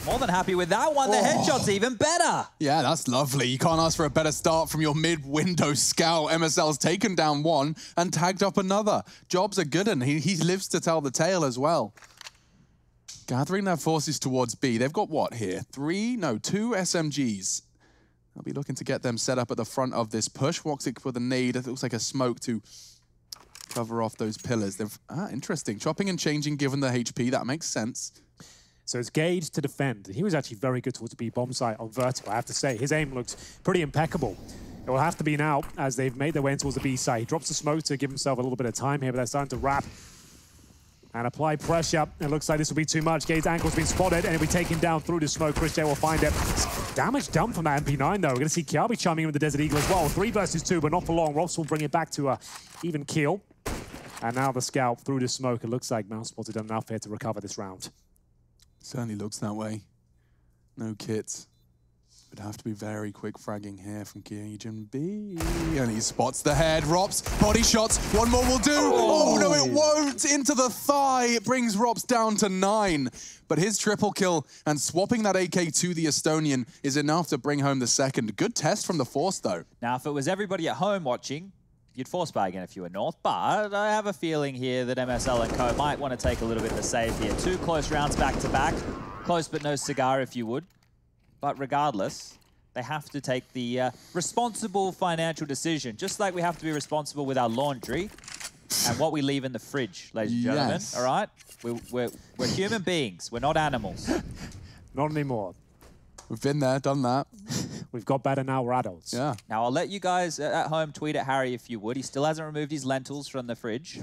more than happy with that one. The headshot's even better. Yeah, that's lovely. You can't ask for a better start from your mid-window scout. MSL's taken down 1 and tagged up another. Job's a good one. He lives to tell the tale as well. Gathering their forces towards B. They've got what here? 2 SMGs. They'll be looking to get them set up at the front of this push. Woxic with a nade. It looks like a smoke to cover off those pillars. They've interesting. Chopping and changing given the HP. That makes sense. So it's Gage to defend. He was actually very good towards the B bomb site on vertical, I have to say. His aim looks pretty impeccable. It will have to be now as they've made their way towards the B site. He drops the smoke to give himself a little bit of time here, but they're starting to wrap and apply pressure. It looks like this will be too much. Gade's ankle's been spotted, and it'll be taken down through the smoke. Chris J will find it. Damage done from that MP9, though. We're going to see Kiabi chiming in with the Desert Eagle as well. 3 versus 2, but not for long. Ross will bring it back to a even keel. And now the scout through the smoke. It looks like Mousesports have done enough here to recover this round. Certainly looks that way. No kits. Would have to be very quick fragging here from Cajun B. And he spots the head. Rops, body shots. 1 more will do. Oh, no, it won't. Into the thigh. It brings Rops down to 9. But his triple kill and swapping that AK to the Estonian is enough to bring home the second. Good test from the Force, though. Now, if it was everybody at home watching, you'd force buy again if you were North. But I have a feeling here that MSL and co might want to take a little bit of a save here. 2 close rounds back to back. Close but no cigar, if you would. But regardless, they have to take the responsible financial decision, just like we have to be responsible with our laundry and what we leave in the fridge, ladies and gentlemen. Yes. All right? We're human beings. We're not animals. Not anymore. We've been there, done that. We've got better now, we're adults. Yeah. Now, I'll let you guys at home tweet at Harry if you would. He still hasn't removed his lentils from the fridge.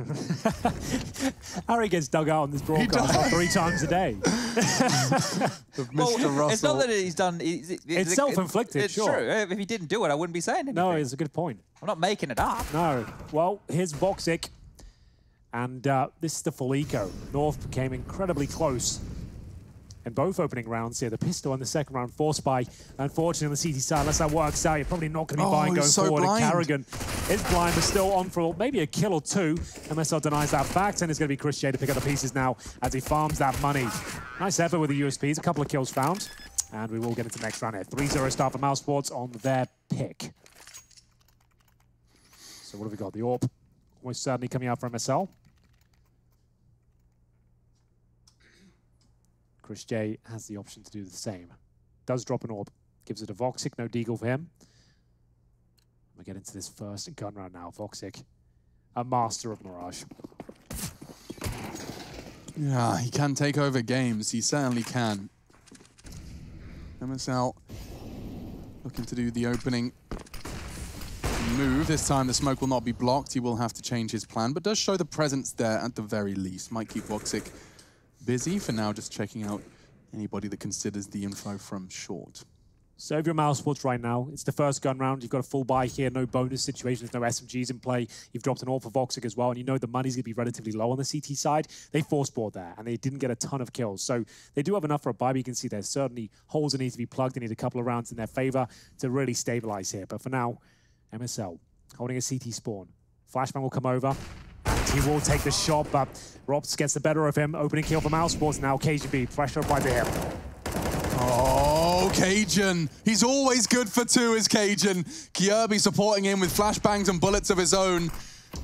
Harry gets dug out on this broadcast like 3 times a day. Mr. Russell. It's not that he's done... It's self-inflicted, it's sure. true. If he didn't do it, I wouldn't be saying anything. No, it's a good point. I'm not making it up. No. Well, here's Voxic. And this is the full eco. North became incredibly close in both opening rounds here. The pistol in the second round forced by, unfortunately, on the CT side. Unless that works out, you're probably not going to be buying going forward. Blind. And Carrigan is blind, but still on for maybe a kill or 2. MSL denies that fact, and it's going to be Chris J to pick up the pieces now as he farms that money. Nice effort with the USPs. A couple of kills found. And we will get into the next round here. 3-0 start for Mousesports on their pick. So what have we got? The AWP almost certainly coming out for MSL. Chris J has the option to do the same. Does drop an AWP. Gives it to Voxic. No deagle for him. We get into this first gun round now. Voxic, a master of Mirage. Yeah, he can take over games. He certainly can. MSL looking to do the opening move. This time the smoke will not be blocked. He will have to change his plan, but does show the presence there at the very least. Might keep Voxic busy for now, just checking out anybody that considers the info from short. So if you're Mousesports right now, it's the first gun round. You've got a full buy here, no bonus situations, no SMGs in play. You've dropped an AWP for Voxic as well, and you know the money's going to be relatively low on the CT side. They forced board there, and they didn't get a ton of kills. So they do have enough for a buy, but you can see there's certainly holes that need to be plugged. They need a couple of rounds in their favor to really stabilize here. But for now, MSL holding a CT spawn. Flashbang will come over. He will take the shot, but Rops gets the better of him. Opening kill for Mousesports. Now KGB, pressure applied to him. Oh, Cajun. He's always good for 2, is Cajun. Kirby supporting him with flashbangs and bullets of his own.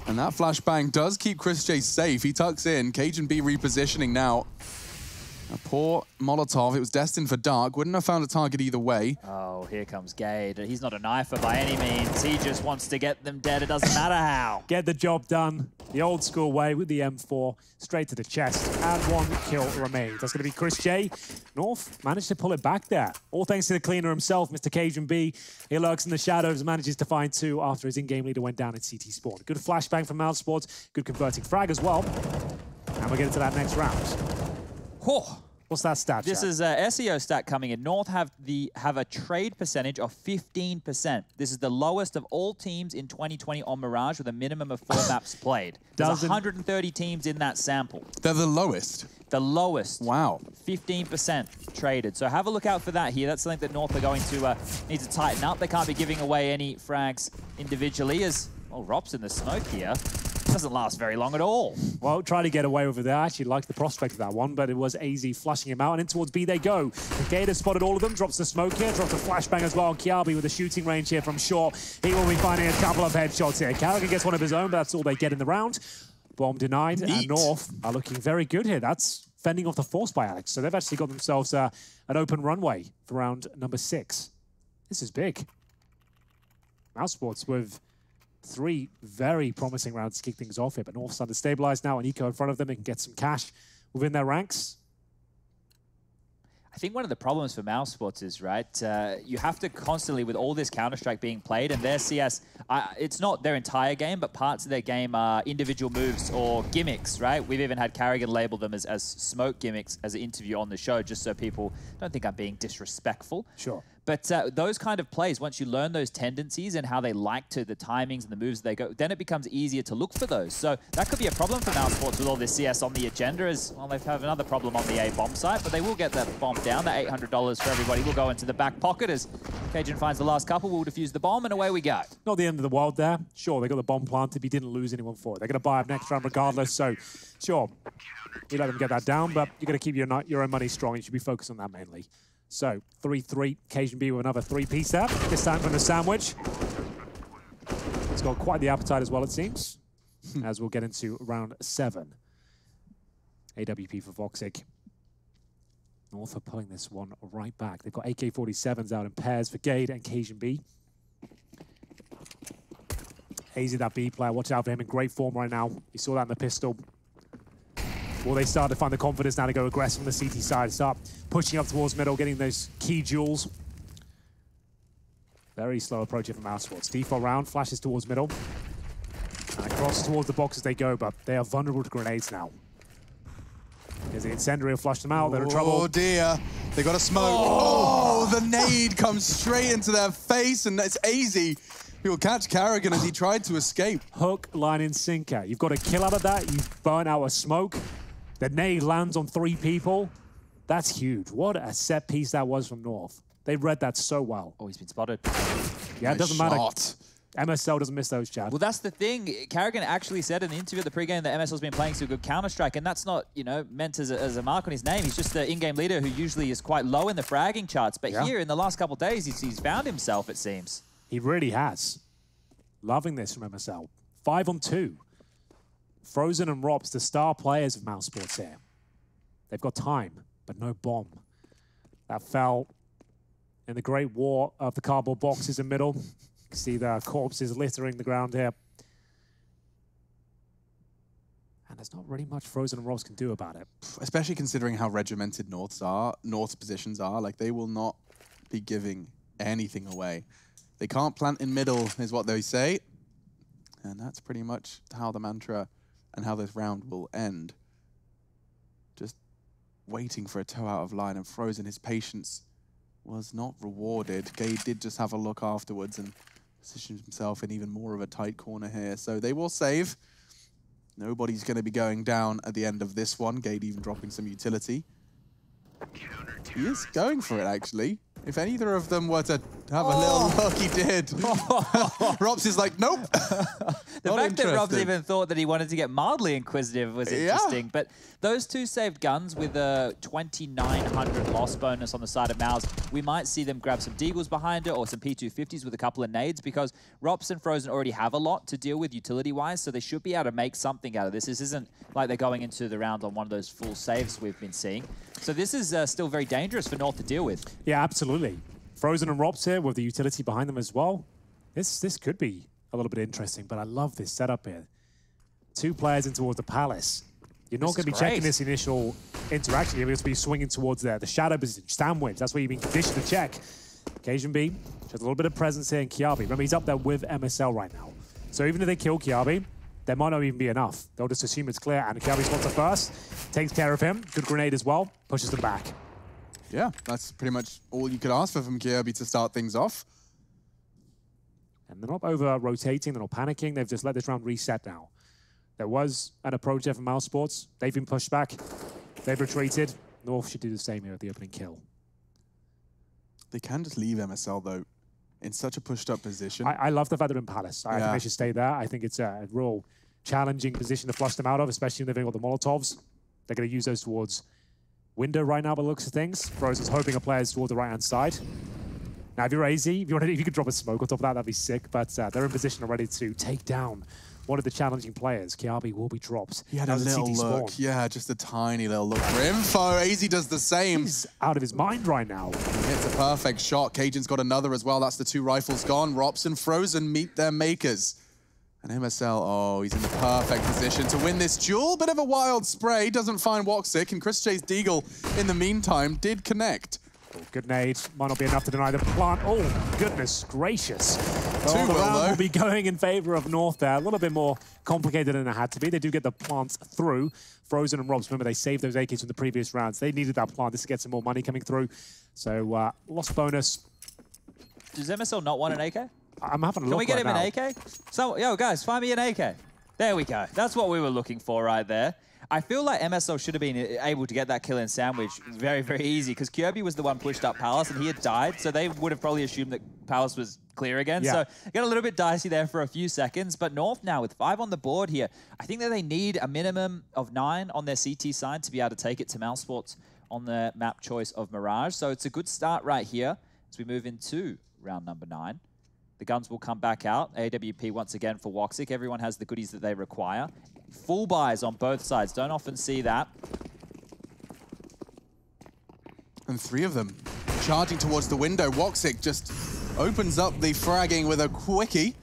And that flashbang does keep Chris J safe. He tucks in. Cajun B repositioning now. A poor Molotov. It was destined for Dark. Wouldn't have found a target either way. Oh, here comes Gade. He's not a knifer by any means. He just wants to get them dead. It doesn't matter how. Get the job done. The old school way with the M4. Straight to the chest. And 1 kill remains. That's going to be Chris J. North managed to pull it back there. All thanks to the cleaner himself, Mr. Cajun B. He lurks in the shadows and manages to find 2 after his in-game leader went down in CT spawn. Good flashbang from Esports. Good converting frag as well. And we're getting to that next round. Oh. What's that stat? This is a SEO stat coming in. North have a trade percentage of 15%. This is the lowest of all teams in 2020 on Mirage with a minimum of 4 maps played. There's 130 teams in that sample. They're the lowest? The lowest. Wow. 15% traded. So have a look out for that here. That's something that North are going to need to tighten up. They can't be giving away any frags individually as, well, Rop's in the smoke here. Doesn't last very long at all. Well, try to get away with it there. I actually liked the prospect of that one, but it was AZ flushing him out, and in towards B they go. Gator spotted all of them, drops the smoke here, drops a flashbang as well. Kiabi with a shooting range here from short. He will be finding a couple of headshots here. Carrigan gets one of his own, but that's all they get in the round. Bomb denied, and North are looking very good here. That's fending off the force by Alex. So they've actually got themselves an open runway for round number 6. This is big. Mousesports with 3 very promising rounds to kick things off here, but North starting to stabilize now, and Eco in front of them. They can get some cash within their ranks. I think one of the problems for Mousesports is, right, you have to constantly, with all this Counter-Strike being played, and their CS, it's not their entire game, but parts of their game are individual moves or gimmicks, right? We've even had Carrigan label them as smoke gimmicks as an interview on the show, just so people don't think I'm being disrespectful. Sure. But those kind of plays, once you learn those tendencies and how they like to, the timings and the moves they go, then it becomes easier to look for those. So that could be a problem for Mousesports with all this CS on the agenda, as well, they have another problem on the A bomb site, but they will get that bomb down. The $800 for everybody will go into the back pocket as Cajun finds the last couple, will defuse the bomb, and away we go. Not the end of the world there. Sure, they got the bomb planted, he didn't lose anyone for it. They're going to buy up next round regardless, so sure, you let them get that down, but you're going to keep your own money strong. You should be focused on that mainly. So, 3-3, Cajun B with another 3-piece there, this time from the sandwich. It's got quite the appetite as well, it seems, as we'll get into round 7. AWP for Voxic. North are pulling this one right back. They've got AK-47s out in pairs for Gade and Cajun B. Hazy, that B player, watch out for him in great form right now. You saw that in the pistol. Will they start to find the confidence now to go aggressive on the CT side, start pushing up towards middle, getting those key jewels. Very slow approach here from Mousesports. Default round, flashes towards middle. And across towards the box as they go, but they are vulnerable to grenades now. There's the incendiary will flush them out, they're in trouble. Oh dear, they got a smoke. Oh, the nade comes straight into their face, and it's AZ who will catch Carrigan as he tried to escape. Hook, line, and sinker. You've got a kill out of that, you've burnt out a smoke. The nade lands on 3 people. That's huge. What a set piece that was from North. They read that so well. Oh, he's been spotted. Yeah, it doesn't matter. MSL doesn't miss those, Chad. Well, that's the thing. Carrigan actually said in the interview at the pregame that MSL's been playing so good Counter-Strike, and that's not, you know, meant as a mark on his name. He's just the in-game leader who usually is quite low in the fragging charts. But here, in the last couple of days, he's found himself, it seems. He really has. Loving this from MSL. 5-on-2. Frozen and Robs, the star players of Mousesports here. They've got time, but no bomb. That fell in the great war of the cardboard boxes in middle. You can see the corpses littering the ground here. And there's not really much Frozen and Robs can do about it. Especially considering how regimented North's positions are. Like, they will not be giving anything away. They can't plant in middle, is what they say. And that's pretty much how the mantra and how this round will end. Just waiting for a toe out of line, and Frozen, his patience was not rewarded. Gade did just have a look afterwards and positioned himself in even more of a tight corner here. So they will save. Nobody's going to be going down at the end of this one. Gade even dropping some utility. He is going for it, actually. If either of them were to Have a little look, he did. Robs is like, nope. The fact that Robs even thought that he wanted to get mildly inquisitive was interesting. Yeah. But those two saved guns with a 2,900 loss bonus on the side of Mouse, we might see them grab some Deagles behind it or some P250s with a couple of nades because Robs and Frozen already have a lot to deal with utility-wise, so they should be able to make something out of this. This isn't like they're going into the round on one of those full saves we've been seeing. So this is still very dangerous for North to deal with. Yeah, absolutely. Frozen and Robs here with the utility behind them as well. This could be a little bit interesting, but I love this setup here. 2 players in towards the Palace. You're not going to be checking this initial interaction. You're going to be swinging towards the shadow position, sandwich. That's what you've been conditioned to check. Occasion B shows a little bit of presence here in Kiabi. Remember, he's up there with MSL right now. So even if they kill Kiabi, there might not even be enough. They'll just assume it's clear, and Kiabi spots it first, takes care of him. Good grenade as well, pushes them back. Yeah, that's pretty much all you could ask for from Kirby to start things off. And they're not over-rotating, they're not panicking, they've just let this round reset now. There was an approach there from Mouse Sports. They've been pushed back, they've retreated. North should do the same here at the opening kill. They can just leave MSL, though, in such a pushed-up position. I love the fact they're in Palace. I think they should stay there. I think it's a real challenging position to flush them out of, especially when they've got the Molotovs. They're going to use those towards window right now by the looks of things. Frozen's hoping a player's towards the right-hand side. Now, if you're AZ, if you could drop a smoke on top of that, that'd be sick. But they're in position already to take down one of the challenging players. Kiabi will be dropped. He had a little look. Yeah, just a tiny little look for info. AZ does the same. He's out of his mind right now. He hits a perfect shot. Cajun's got another as well. That's the 2 rifles gone. Rops and Frozen meet their makers. And MSL, oh, he's in the perfect position to win this duel. Bit of a wild spray, doesn't find Woxic, and Chris J's Deagle, in the meantime, did connect. Oh, good nade. Might not be enough to deny the plant. Oh, goodness gracious. Too the well, round will be going in favor of North there. A little bit more complicated than it had to be. They do get the plants through. Frozen and Robs, remember, they saved those AKs from the previous rounds. They needed that plant just to get some more money coming through. So, lost bonus. Does MSL not want an AK? I'm having a look. Can we get right him now. an AK? So, yo, guys, find me an AK. There we go. That's what we were looking for right there. I feel like MSL should have been able to get that kill in sandwich very, very easy because Kirby was the one pushed up Palace and he had died, so they would have probably assumed that Palace was clear again. Yeah. So got a little bit dicey there for a few seconds, but North now with 5 on the board here. I think that they need a minimum of 9 on their CT side to be able to take it to Mouse Sports on the map choice of Mirage. So it's a good start right here as we move into round number 9. The guns will come back out. AWP once again for Woxic. Everyone has the goodies that they require. Full buys on both sides. Don't often see that. And 3 of them charging towards the window. Woxic just opens up the fragging with a quickie.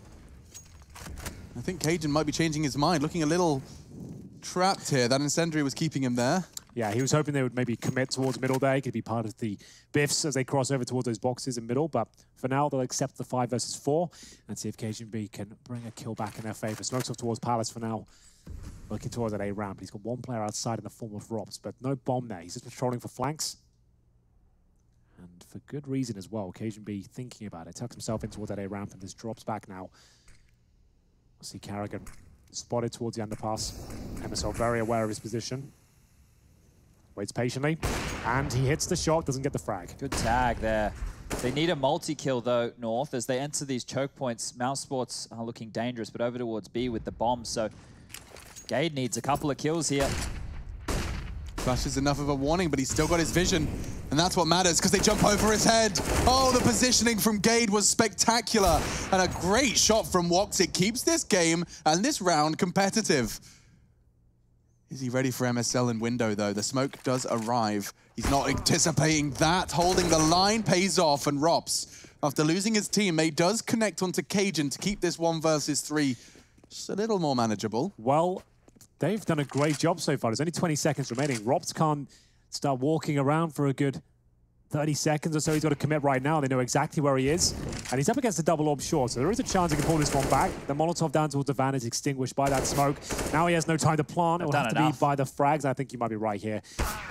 I think Cajun might be changing his mind, looking a little trapped here. That incendiary was keeping him there. Yeah, he was hoping they would maybe commit towards middle there. He could be part of the biffs as they cross over towards those boxes in middle. But for now, they'll accept the 5 versus 4 and see if Cajun B can bring a kill back in their favor. Smokes off towards Palace for now. Looking towards that A ramp. He's got 1 player outside in the form of Robs, but no bomb there. He's just patrolling for flanks. And for good reason as well. Cajun B thinking about it. Tucks himself in towards that A ramp and just drops back now. We'll see Carrigan spotted towards the underpass. MSL very aware of his position. Waits patiently, and he hits the shot, doesn't get the frag. Good tag there. They need a multi-kill, though, North. As they enter these choke points, Mouse Sports are looking dangerous, but over towards B with the bomb. So Gade needs a couple of kills here. Flash is enough of a warning, but he's still got his vision. And that's what matters, because they jump over his head. Oh, the positioning from Gade was spectacular. And a great shot from Woxic keeps this game and this round competitive. Is he ready for MSL in window, though? The smoke does arrive. He's not anticipating that. Holding the line pays off, and Rops, after losing his teammate, does connect onto Cajun to keep this 1 versus 3 just a little more manageable. Well, they've done a great job so far. There's only 20 seconds remaining. Rops can't start walking around for a good 30 seconds or so. He's got to commit right now. They know exactly where he is. And he's up against the double orb short, so there is a chance he can pull this one back. The Molotov down towards the van is extinguished by that smoke. Now he has no time to plant. It will have to be by the frags. I think you might be right here.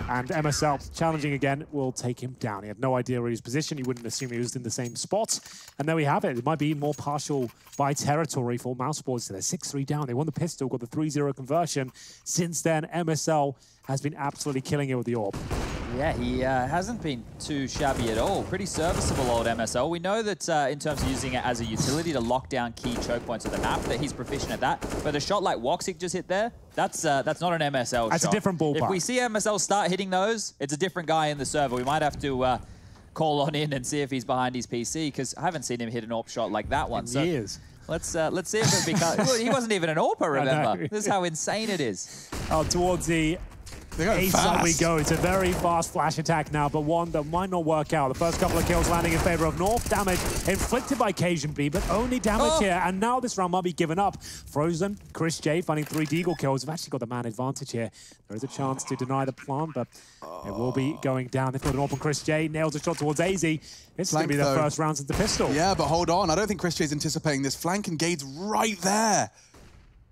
And MSL, challenging again, will take him down. He had no idea where he was positioned. You wouldn't assume he was in the same spot. And there we have it. It might be more partial by territory for Mouse Sports. So they're 6-3 down. They won the pistol, got the 3-0 conversion. Since then, MSL has been absolutely killing it with the orb. Yeah, he hasn't been too shabby at all. Pretty serviceable old MSL. We know that in terms of using it as a utility to lock down key choke points of the map, that he's proficient at that. But a shot like Woxic just hit there, that's not an MSL shot. That's a different ballpark. If we see MSL start hitting those, it's a different guy in the server. We might have to call on in and see if he's behind his PC, because I haven't seen him hit an AWP shot like that one. So years. Let's see if it becomes... Well, he wasn't even an AWPer, remember? This is how insane it is. Towards the A side we go. It's a very fast flash attack now, but one that might not work out. The first couple of kills landing in favor of North. Damage inflicted by Cajun B, but only damage here. And now this round might be given up. Frozen, Chris J finding 3 Deagle kills. Have actually got the man advantage here. There is a chance to deny the plan, but it will be going down. They've got an open Chris J. Nails a shot towards AZ. This is going to be their first rounds at the pistol. Yeah, but hold on. I don't think Chris J's anticipating this. Flank and Gade's right there.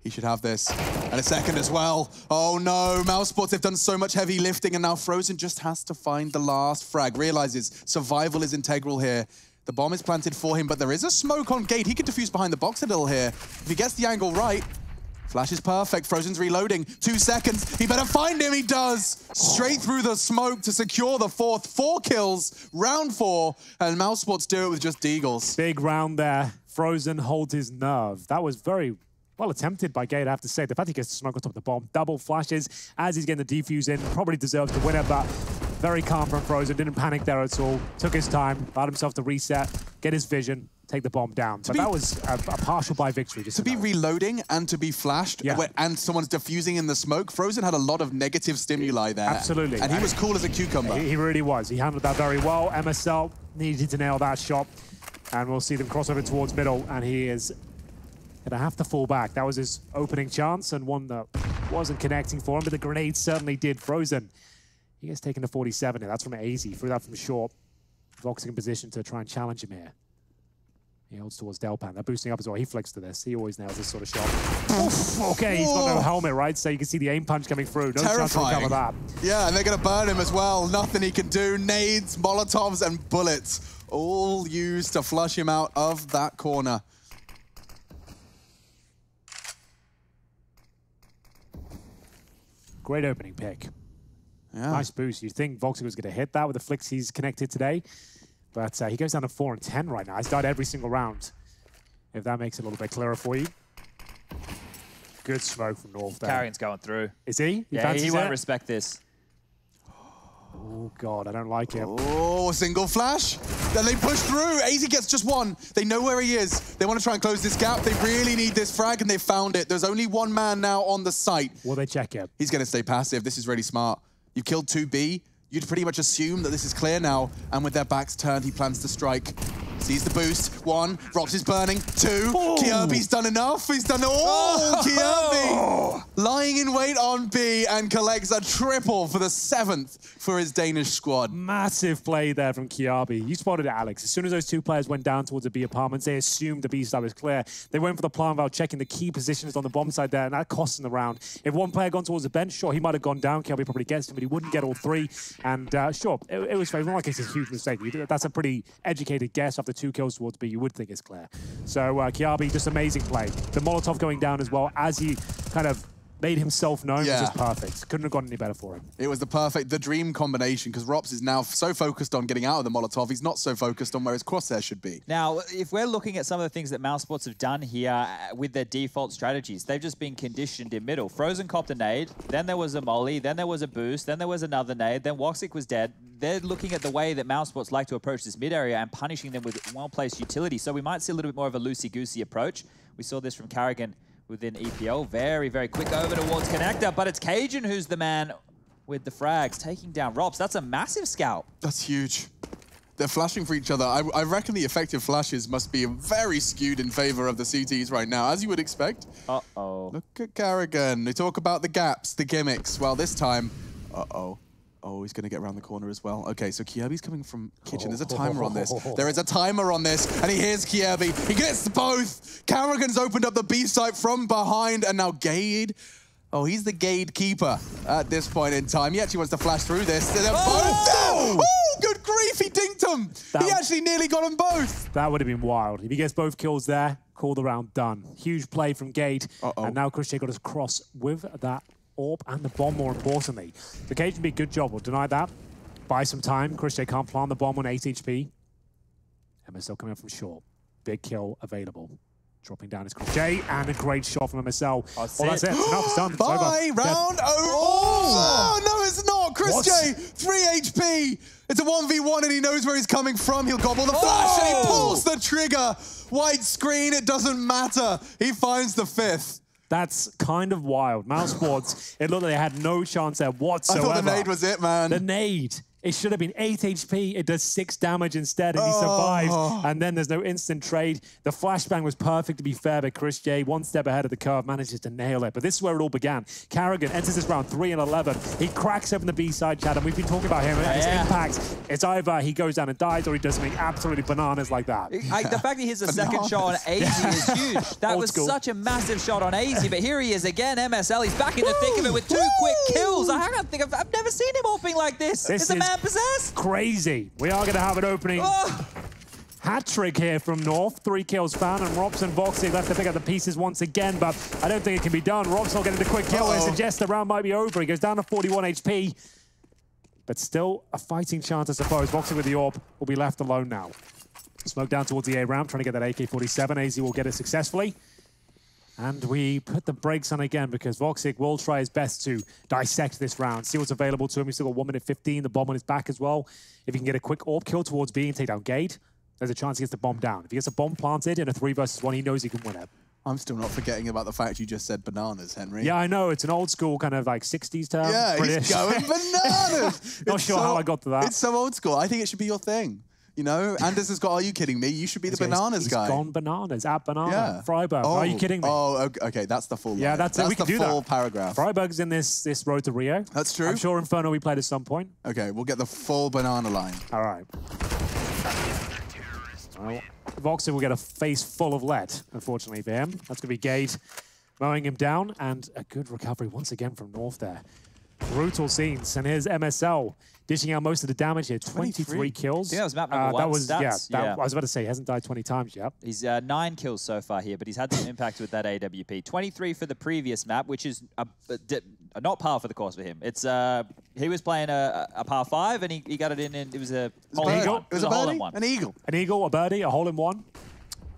He should have this. And a second as well. Oh no, Mousesports, they've done so much heavy lifting, and now Frozen just has to find the last frag. Realizes survival is integral here. The bomb is planted for him, but there is a smoke on Gate. He can defuse behind the box a little here. If he gets the angle right, flash is perfect. Frozen's reloading. 2 seconds. He better find him. He does. Straight through the smoke to secure the 4th. 4 kills, round 4, and Mousesports do it with just Deagles. Big round there. Frozen holds his nerve. That was very well attempted by Gate, I have to say. The fact he gets to smoke on top of the bomb, double flashes as he's getting the defuse in, probably deserves to win it, but very calm from Frozen, didn't panic there at all, took his time, allowed himself to reset, get his vision, take the bomb down. But that was a partial buy victory. Just to be reloading and to be flashed, and someone's diffusing in the smoke, Frozen had a lot of negative stimuli there. Absolutely. And he was cool as a cucumber. He really was. He handled that very well. MSL needed to nail that shot, and we'll see them cross over towards middle, and he is gonna have to fall back. That was his opening chance, and one that wasn't connecting for him, but the grenade certainly did. Frozen, he gets taken to 47 here. That's from AZ, threw that from short. Voxic in position to try and challenge him here. He holds towards Delpan. They're boosting up as well. He flicks to this. He always nails this sort of shot. Oof, okay, he's got no helmet, right? So you can see the aim punch coming through. No chance to recover that. Yeah, and they're gonna burn him as well. Nothing he can do. Nades, Molotovs, and bullets, all used to flush him out of that corner. Great opening pick. Yeah. Nice boost. You think Voxic was going to hit that with the flicks he's connected today, but he goes down to 4 and 10 right now. He's died every single round, if that makes it a little bit clearer for you. Good smoke from North there. Carrion's going through. Is he? Yeah, he won't respect this. Oh, God, I don't like it. Oh, single flash. Then they push through. AZ gets just 1. They know where he is. They want to try and close this gap. They really need this frag, and they found it. There's only 1 man now on the site. Will they check it? He's going to stay passive. This is really smart. You killed 2B. You'd pretty much assume that this is clear now, and with their backs turned, he plans to strike. Sees the boost. 1, Rox is burning. 2, Kjaerbye's done enough. He's done Kjaerbye lying in wait on B and collects a triple for the 7th for his Danish squad. Massive play there from Kjaerbye. You spotted it, Alex. As soon as those 2 players went down towards the B apartments, they assumed the B side was clear. They went for the plan without checking the key positions on the bomb side there, and that cost them the round. If 1 player gone towards the bench, sure, he might have gone down. Kjaerbye probably gets him, but he wouldn't get all 3. And sure, it was not like it's a huge mistake. That's a pretty educated guess. After 2 kills towards B, you would think it's clear. So Kjaerbye, just amazing play. The Molotov going down as well as he kind of made himself known was just perfect. Couldn't have gone any better for him. It was the dream combination, because Rops is now so focused on getting out of the Molotov, he's not so focused on where his crosshair should be. Now, if we're looking at some of the things that Mousesports have done here with their default strategies, they've just been conditioned in middle. Frozen copped a nade, then there was a molly, then there was a boost, then there was another nade, then Woxic was dead. They're looking at the way that Mousesports like to approach this mid area and punishing them with well-placed utility. So we might see a little bit more of a loosey-goosey approach. We saw this from Carrigan within EPL. Very, very quick over towards Connector, but it's Cajun who's the man with the frags, taking down Rops. That's a massive scalp. That's huge. They're flashing for each other. I reckon the effective flashes must be very skewed in favor of the CTs right now, as you would expect. Uh-oh. Look at Carrigan. They talk about the gaps, the gimmicks. Well, this time, uh-oh. Oh, he's going to get around the corner as well. Okay, so Kjaerbye's coming from kitchen. There's a timer on this. There is a timer on this, and he hears Kjaerbye. He gets both. Carrigan's opened up the B site from behind, and now Gade. Oh, he's the Gade keeper at this point in time. He actually wants to flash through this. They're both down. Oh, good grief, he dinked him. He actually nearly got them both. That would have been wild. If he gets both kills there, call the round done. Huge play from Gade. And now Chris J got his cross with that AWP and the bomb, more importantly. The Cajun did a good job, we'll deny that. buy some time. Christian can't plant the bomb on 8 HP. MSL coming up from short. Big kill available. Dropping down is Christian, and a great shot from MSL. That's it. It's enough. It's done. It's Bye, over. round. Oh, no, it's not. Christian, 3 HP. It's a 1v1, and he knows where he's coming from. He'll gobble the flash, and he pulls the trigger. White screen, it doesn't matter. He finds the 5th. That's kind of wild. Mouse Sports, it looked like they had no chance there whatsoever. I thought the nade was it, man. The nade. It should have been 8 HP. It does 6 damage instead, and he survives. And then there's no instant trade. The flashbang was perfect, to be fair, but Chris J, one step ahead of the curve, manages to nail it. But this is where it all began. Carrigan enters this round 3 and 11. He cracks open the B-side, Chad, and we've been talking about him and his impact. It's either he goes down and dies, or he does something absolutely bananas like that. The fact that he hits a second shot on AZ is huge. That was such a massive shot on AZ, but here he is again, MSL. He's back in the thick of it with 2 quick kills. I've never seen him opening like this. Is the man possessed? Crazy. We are going to have an opening hat trick here from North. 3 kills found, and Robson Voxic left to pick up the pieces once again, but I don't think it can be done. Robson will get into quick kill and suggests the round might be over. He goes down to 41 HP, but still a fighting chance, I suppose. Voxic with the AWP will be left alone now. Smoke down towards the A ramp, trying to get that AK-47. AZ will get it successfully. And we put the brakes on again because Voxic will try his best to dissect this round, see what's available to him. He's still got 1 minute 15, the bomb on his back as well. If he can get a quick AWP kill towards B and take down Gade, there's a chance he gets the bomb down. If he gets a bomb planted in a 3 versus 1, he knows he can win it. I'm still not forgetting about the fact you just said bananas, Henry. Yeah, I know. It's an old school kind of like 60s term. Yeah, British. he's going bananas. Not sure how I got to that. It's so old school. I think it should be your thing. You know, Anders has got, are you kidding me? You should be the bananas guy. He's gone bananas, at banana. Yeah. Freiburg, are you kidding me? Oh, okay, that's the full line. Yeah, that's it. We can do that. That's the full paragraph. Freiburg's in this road to Rio. That's true. I'm sure Inferno we played at some point. Okay, we'll get the full banana line. All right. Well, Voxic will get a face full of lead, unfortunately for him. That's going to be Gade mowing him down, and a good recovery once again from North there. Brutal scenes, and here's MSL dishing out most of the damage here. 23 kills. Yeah, that was map number 1. That was, stats. I was about to say, he hasn't died 20 times yet. He's 9 kills so far here, but he's had some impact with that AWP. 23 for the previous map, which is not par for the course for him. It's he was playing a par 5, and he got it in, and it was a hole-in-one. It was a hole-in-one. An eagle. An eagle, a birdie, a hole-in-one.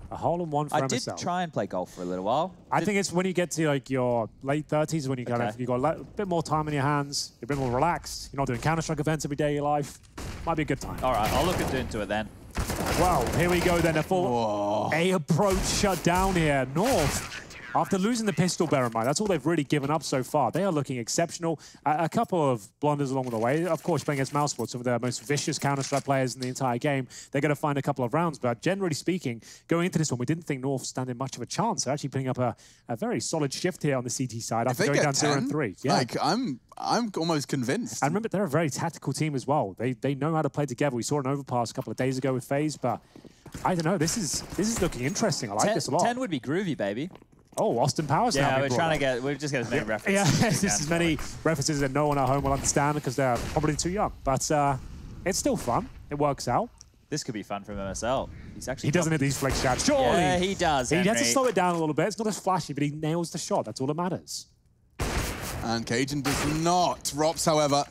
A hole-in-one for MSL. I did try and play golf for a little while. I think it's when you get to like your late 30s when you kind of you got a bit more time in your hands, you're a bit more relaxed. You're not doing Counter-Strike events every day of your life. Might be a good time. All right, I'll look into it then. Well, here we go then. A full A approach shut down here. North. After losing the pistol, bear in mind, that's all they've really given up so far. They are looking exceptional. A couple of blunders along the way. Of course, playing against Mouseboard, some of the most vicious Counter-Strike players in the entire game. They're going to find a couple of rounds. But generally speaking, going into this one, we didn't think North standing much of a chance. They're actually putting up a very solid shift here on the CT side after going down 0-3. Yeah. Like, I'm almost convinced. And remember, they're a very tactical team as well. They know how to play together. We saw an overpass a couple of days ago with FaZe, but I don't know. This is looking interesting. I like this a lot. 10 would be groovy, baby. Oh, Austin Powers. Yeah, we're just get as many references. Yeah, just as many references that no one at home will understand because they're probably too young. But it's still fun. It works out. This could be fun from MSL. He doesn't hit these flick shots. Surely. Yeah, he does. He has to slow it down a little bit. It's not as flashy, but he nails the shot. That's all that matters. And Cajun does not. Rops, however,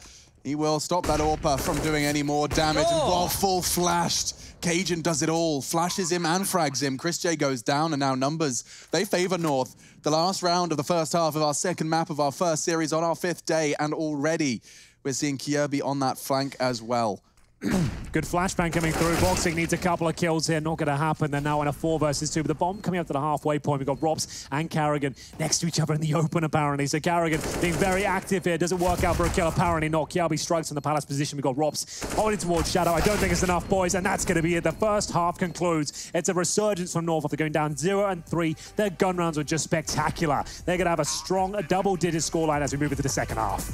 he will stop that AWP from doing any more damage. And while full flashed, Cajun does it all. Flashes him and frags him. Chris J goes down, and now numbers, they favor North. The last round of the first half of our second map of our first series on our 5th day, and already we're seeing Kierby on that flank as well. Good flashbang coming through. Voxic needs a couple of kills here. Not going to happen. They're now in a 4 versus 2. But the bomb coming up to the halfway point. We've got Robs and Carrigan next to each other in the open, apparently. So Carrigan being very active here. Doesn't work out for a kill. Apparently not. Kiabi strikes in the Palace position. We've got Robs holding towards Shadow. I don't think it's enough, boys. And that's going to be it. The first half concludes. It's a resurgence from North after going down 0-3. Their gun rounds were just spectacular. They're going to have a strong double-digit scoreline as we move into the second half.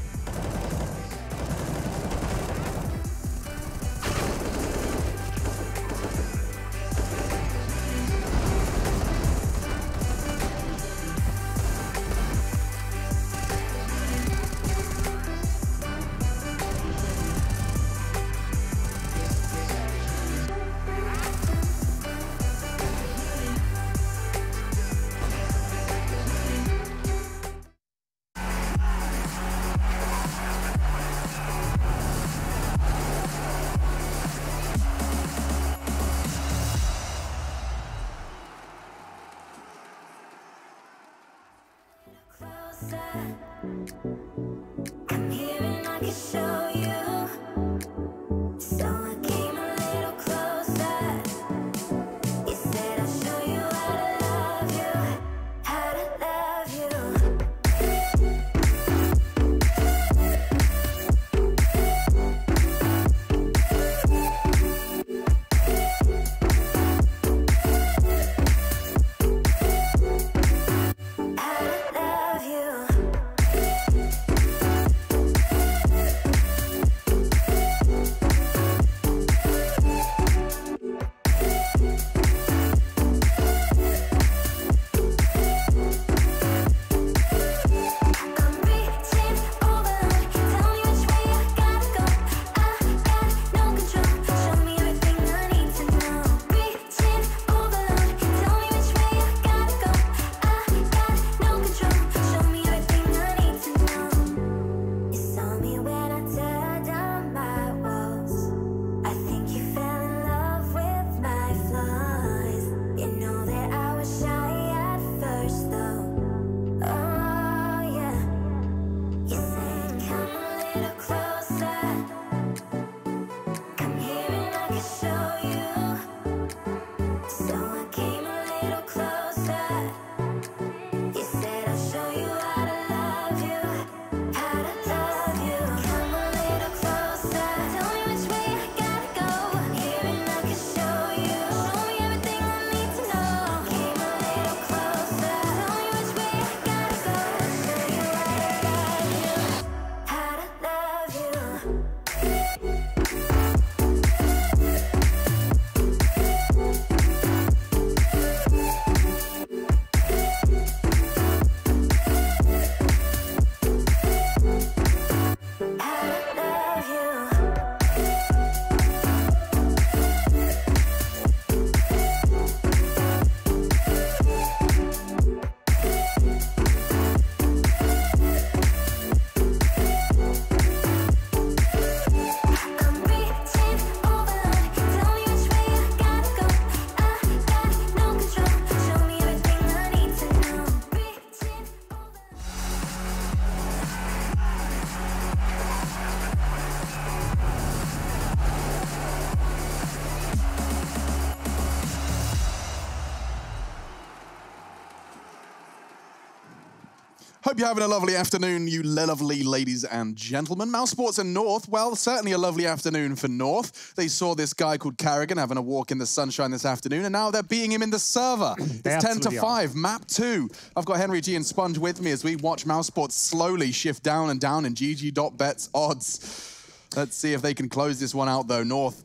Hope you're having a lovely afternoon, you lovely ladies and gentlemen. Mousesports and North, well, certainly a lovely afternoon for North. They saw this guy called Carrigan having a walk in the sunshine this afternoon, and now they're beating him in the server. It's 10-5, map 2. I've got Henry G and Sponge with me as we watch Mousesports slowly shift down and down in GG.bet's odds. Let's see if they can close this one out, though. North,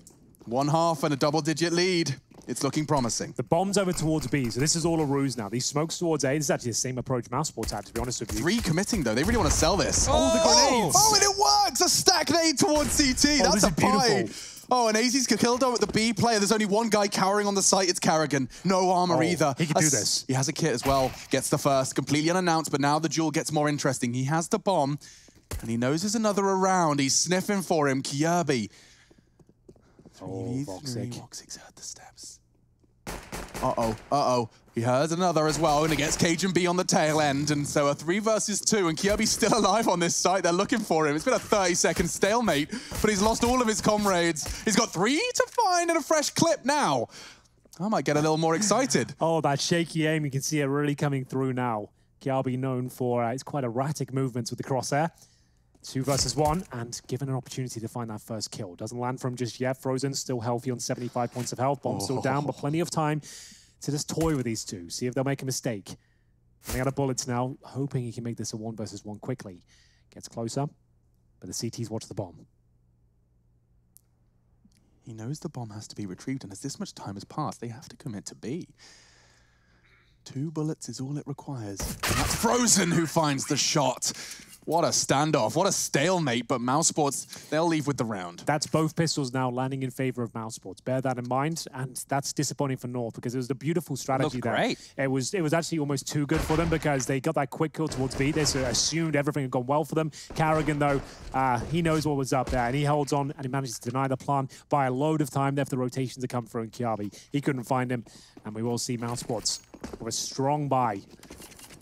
1/2 and a double-digit lead. It's looking promising. The bomb's over towards B, so this is all a ruse now. These smokes towards A, this is actually the same approach Mousesports had, to be honest with you. 3 committing, though. They really want to sell this. Oh, the grenades! Oh, and it works! A stack nade towards CT. Oh, That's a pie. beautiful. Oh, and AZ's killed over the B player. There's only one guy cowering on the site. It's Carrigan. No armor either. He can do this. He has a kit as well. Gets the first, completely unannounced, but now the duel gets more interesting. He has the bomb, and he knows there's another around. He's sniffing for him. Kirby. Voxic heard the steps. Uh-oh. He heard another as well, and it gets Cajun B on the tail end, and so a 3 versus 2, and Kirby's still alive on this site. They're looking for him. It's been a 30-second stalemate, but he's lost all of his comrades. He's got 3 to find and a fresh clip now. I might get a little more excited. Oh, that shaky aim, you can see it really coming through now. Kirby known for his quite erratic movements with the crosshair. 2 versus 1, and given an opportunity to find that first kill. Doesn't land from just yet. Frozen, still healthy on 75 points of health. Bomb still down, but plenty of time to just toy with these two. See if they'll make a mistake. Running out of bullets now, hoping he can make this a 1 versus 1 quickly. Gets closer, but the CTs watch the bomb. He knows the bomb has to be retrieved, and as this much time has passed, they have to commit to B. 2 bullets is all it requires. And that's Frozen who finds the shot. What a standoff, what a stalemate, but Mousesports, they'll leave with the round. That's both pistols now landing in favor of Mousesports. Bear that in mind, and that's disappointing for North because it was a beautiful strategy there. Great. It was actually almost too good for them because they got that quick kill towards B. They assumed everything had gone well for them. Carrigan, though, he knows what was up there, and he holds on, and he manages to deny the plan by a load of time there for the rotation to come through in Kiabi. He couldn't find him, and we will see Mousesports with a strong buy.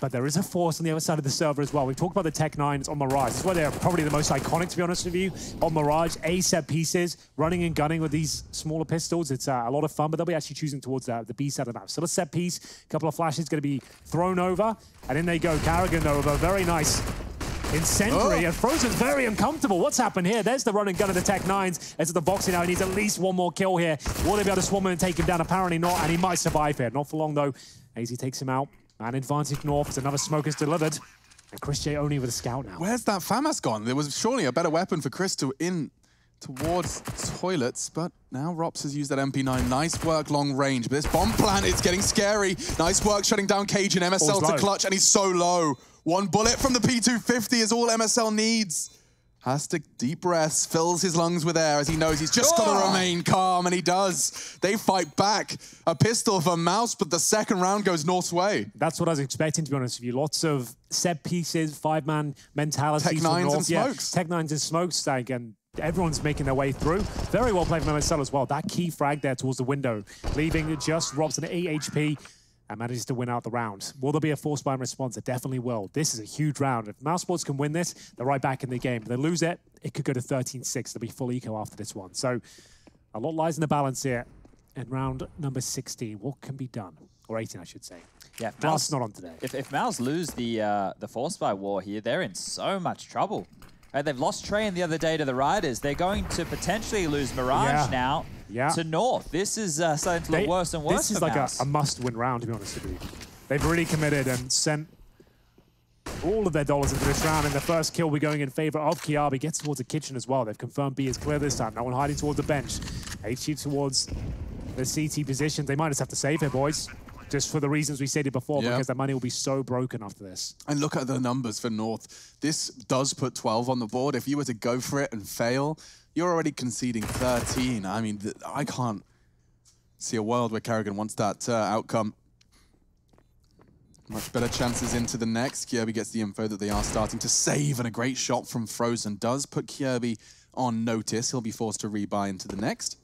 But there is a force on the other side of the server as well. We've talked about the Tech 9s on Mirage. That's why they're probably the most iconic, to be honest with you. On Mirage, A set pieces, running and gunning with these smaller pistols. It's a lot of fun, but they'll be actually choosing towards the B side of the map. Still a set piece, a couple of flashes going to be thrown over, and in they go. Carrigan, though, with a very nice incendiary, and Frozen's very uncomfortable. What's happened here? There's the run and gun of the Tech 9s. It's the Voxy now. He needs at least 1 more kill here. Will they be able to swarm him and take him down? Apparently not, and he might survive here. Not for long, though. AZ takes him out. Man advantage North as another smoke is delivered. And Chris J only with a scout now. Where's that FAMAS gone? There was surely a better weapon for Chris to in towards toilets, but now Rops has used that MP9. Nice work long range, but this bomb plant is getting scary. Nice work shutting down Cage and MSL to clutch, and he's so low. 1 bullet from the P250 is all MSL needs. Has to deep breaths, fills his lungs with air as he knows he's just got to remain calm, and he does. They fight back. A pistol for Mouse, but the second round goes North's way. That's what I was expecting, to be honest with you. Lots of set pieces, 5-man mentality. Tech 9s and smokes. Tech 9s and smokes, and everyone's making their way through. Very well played from MSL as well. That key frag there towards the window, leaving just Robson 8 HP. And manages to win out the round. Will there be a force buy response? It definitely will. This is a huge round. If Mousesports can win this, they're right back in the game. If they lose it, it could go to 13-6. They'll be full eco after this one. So a lot lies in the balance here. In round number 16, what can be done? Or 18, I should say. Yeah, Mouse not on today. If Mouse lose the force buy war here, they're in so much trouble. They've lost Train the other day to the Riders. They're going to potentially lose Mirage now to North. This is starting to look worse and worse. This is like a must-win round, to be honest with you. They've really committed and sent all of their dollars into this round, and the first kill we're going in favor of Kiabi. Gets towards the kitchen as well. They've confirmed B is clear this time. No one hiding towards the bench. HG towards the CT position. They might just have to save here, boys. Just for the reasons we stated before, because their money will be so broken after this. And look at the numbers for North. This does put 12 on the board. If you were to go for it and fail, you're already conceding 13. I mean, I can't see a world where Karrigan wants that outcome. Much better chances into the next. Kjaerbye gets the info that they are starting to save, and a great shot from Frozen does put Kjaerbye on notice. He'll be forced to rebuy into the next.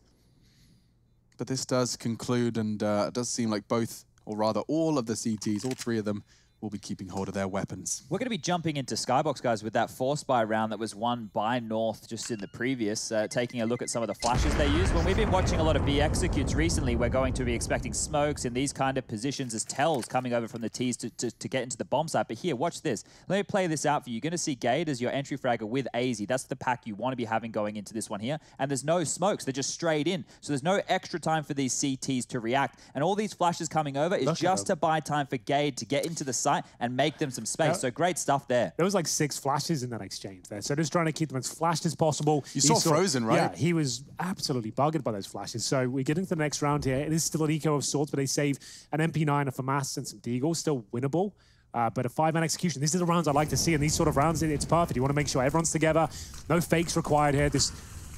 But this does conclude, and it does seem like both, or rather all of the CTs, all three of them, will be keeping hold of their weapons. We're going to be jumping into Skybox, guys, with that force buy round that was won by North just in the previous, taking a look at some of the flashes they use. When we've been watching a lot of B executes recently, we're going to be expecting smokes in these kind of positions as tells coming over from the T's to get into the bomb site. But here, watch this. Let me play this out for you. You're going to see Gade as your entry fragger with AZ. That's the pack you want to be having going into this one here. And there's no smokes. They're just straight in. So there's no extra time for these CTs to react. And all these flashes coming over is just to buy time for Gade to get into the site and make them some space. So great stuff there. There was like 6 flashes in that exchange there. So just trying to keep them as flashed as possible. You saw Frozen, right? Yeah, he was absolutely buggered by those flashes. So we get into the next round here. It is still an eco of sorts, but they save an MP9, a FAMAS, and some Deagle. Still winnable. But a 5-man execution. These are the rounds I like to see. And these sort of rounds, it's perfect. You want to make sure everyone's together. No fakes required here. Just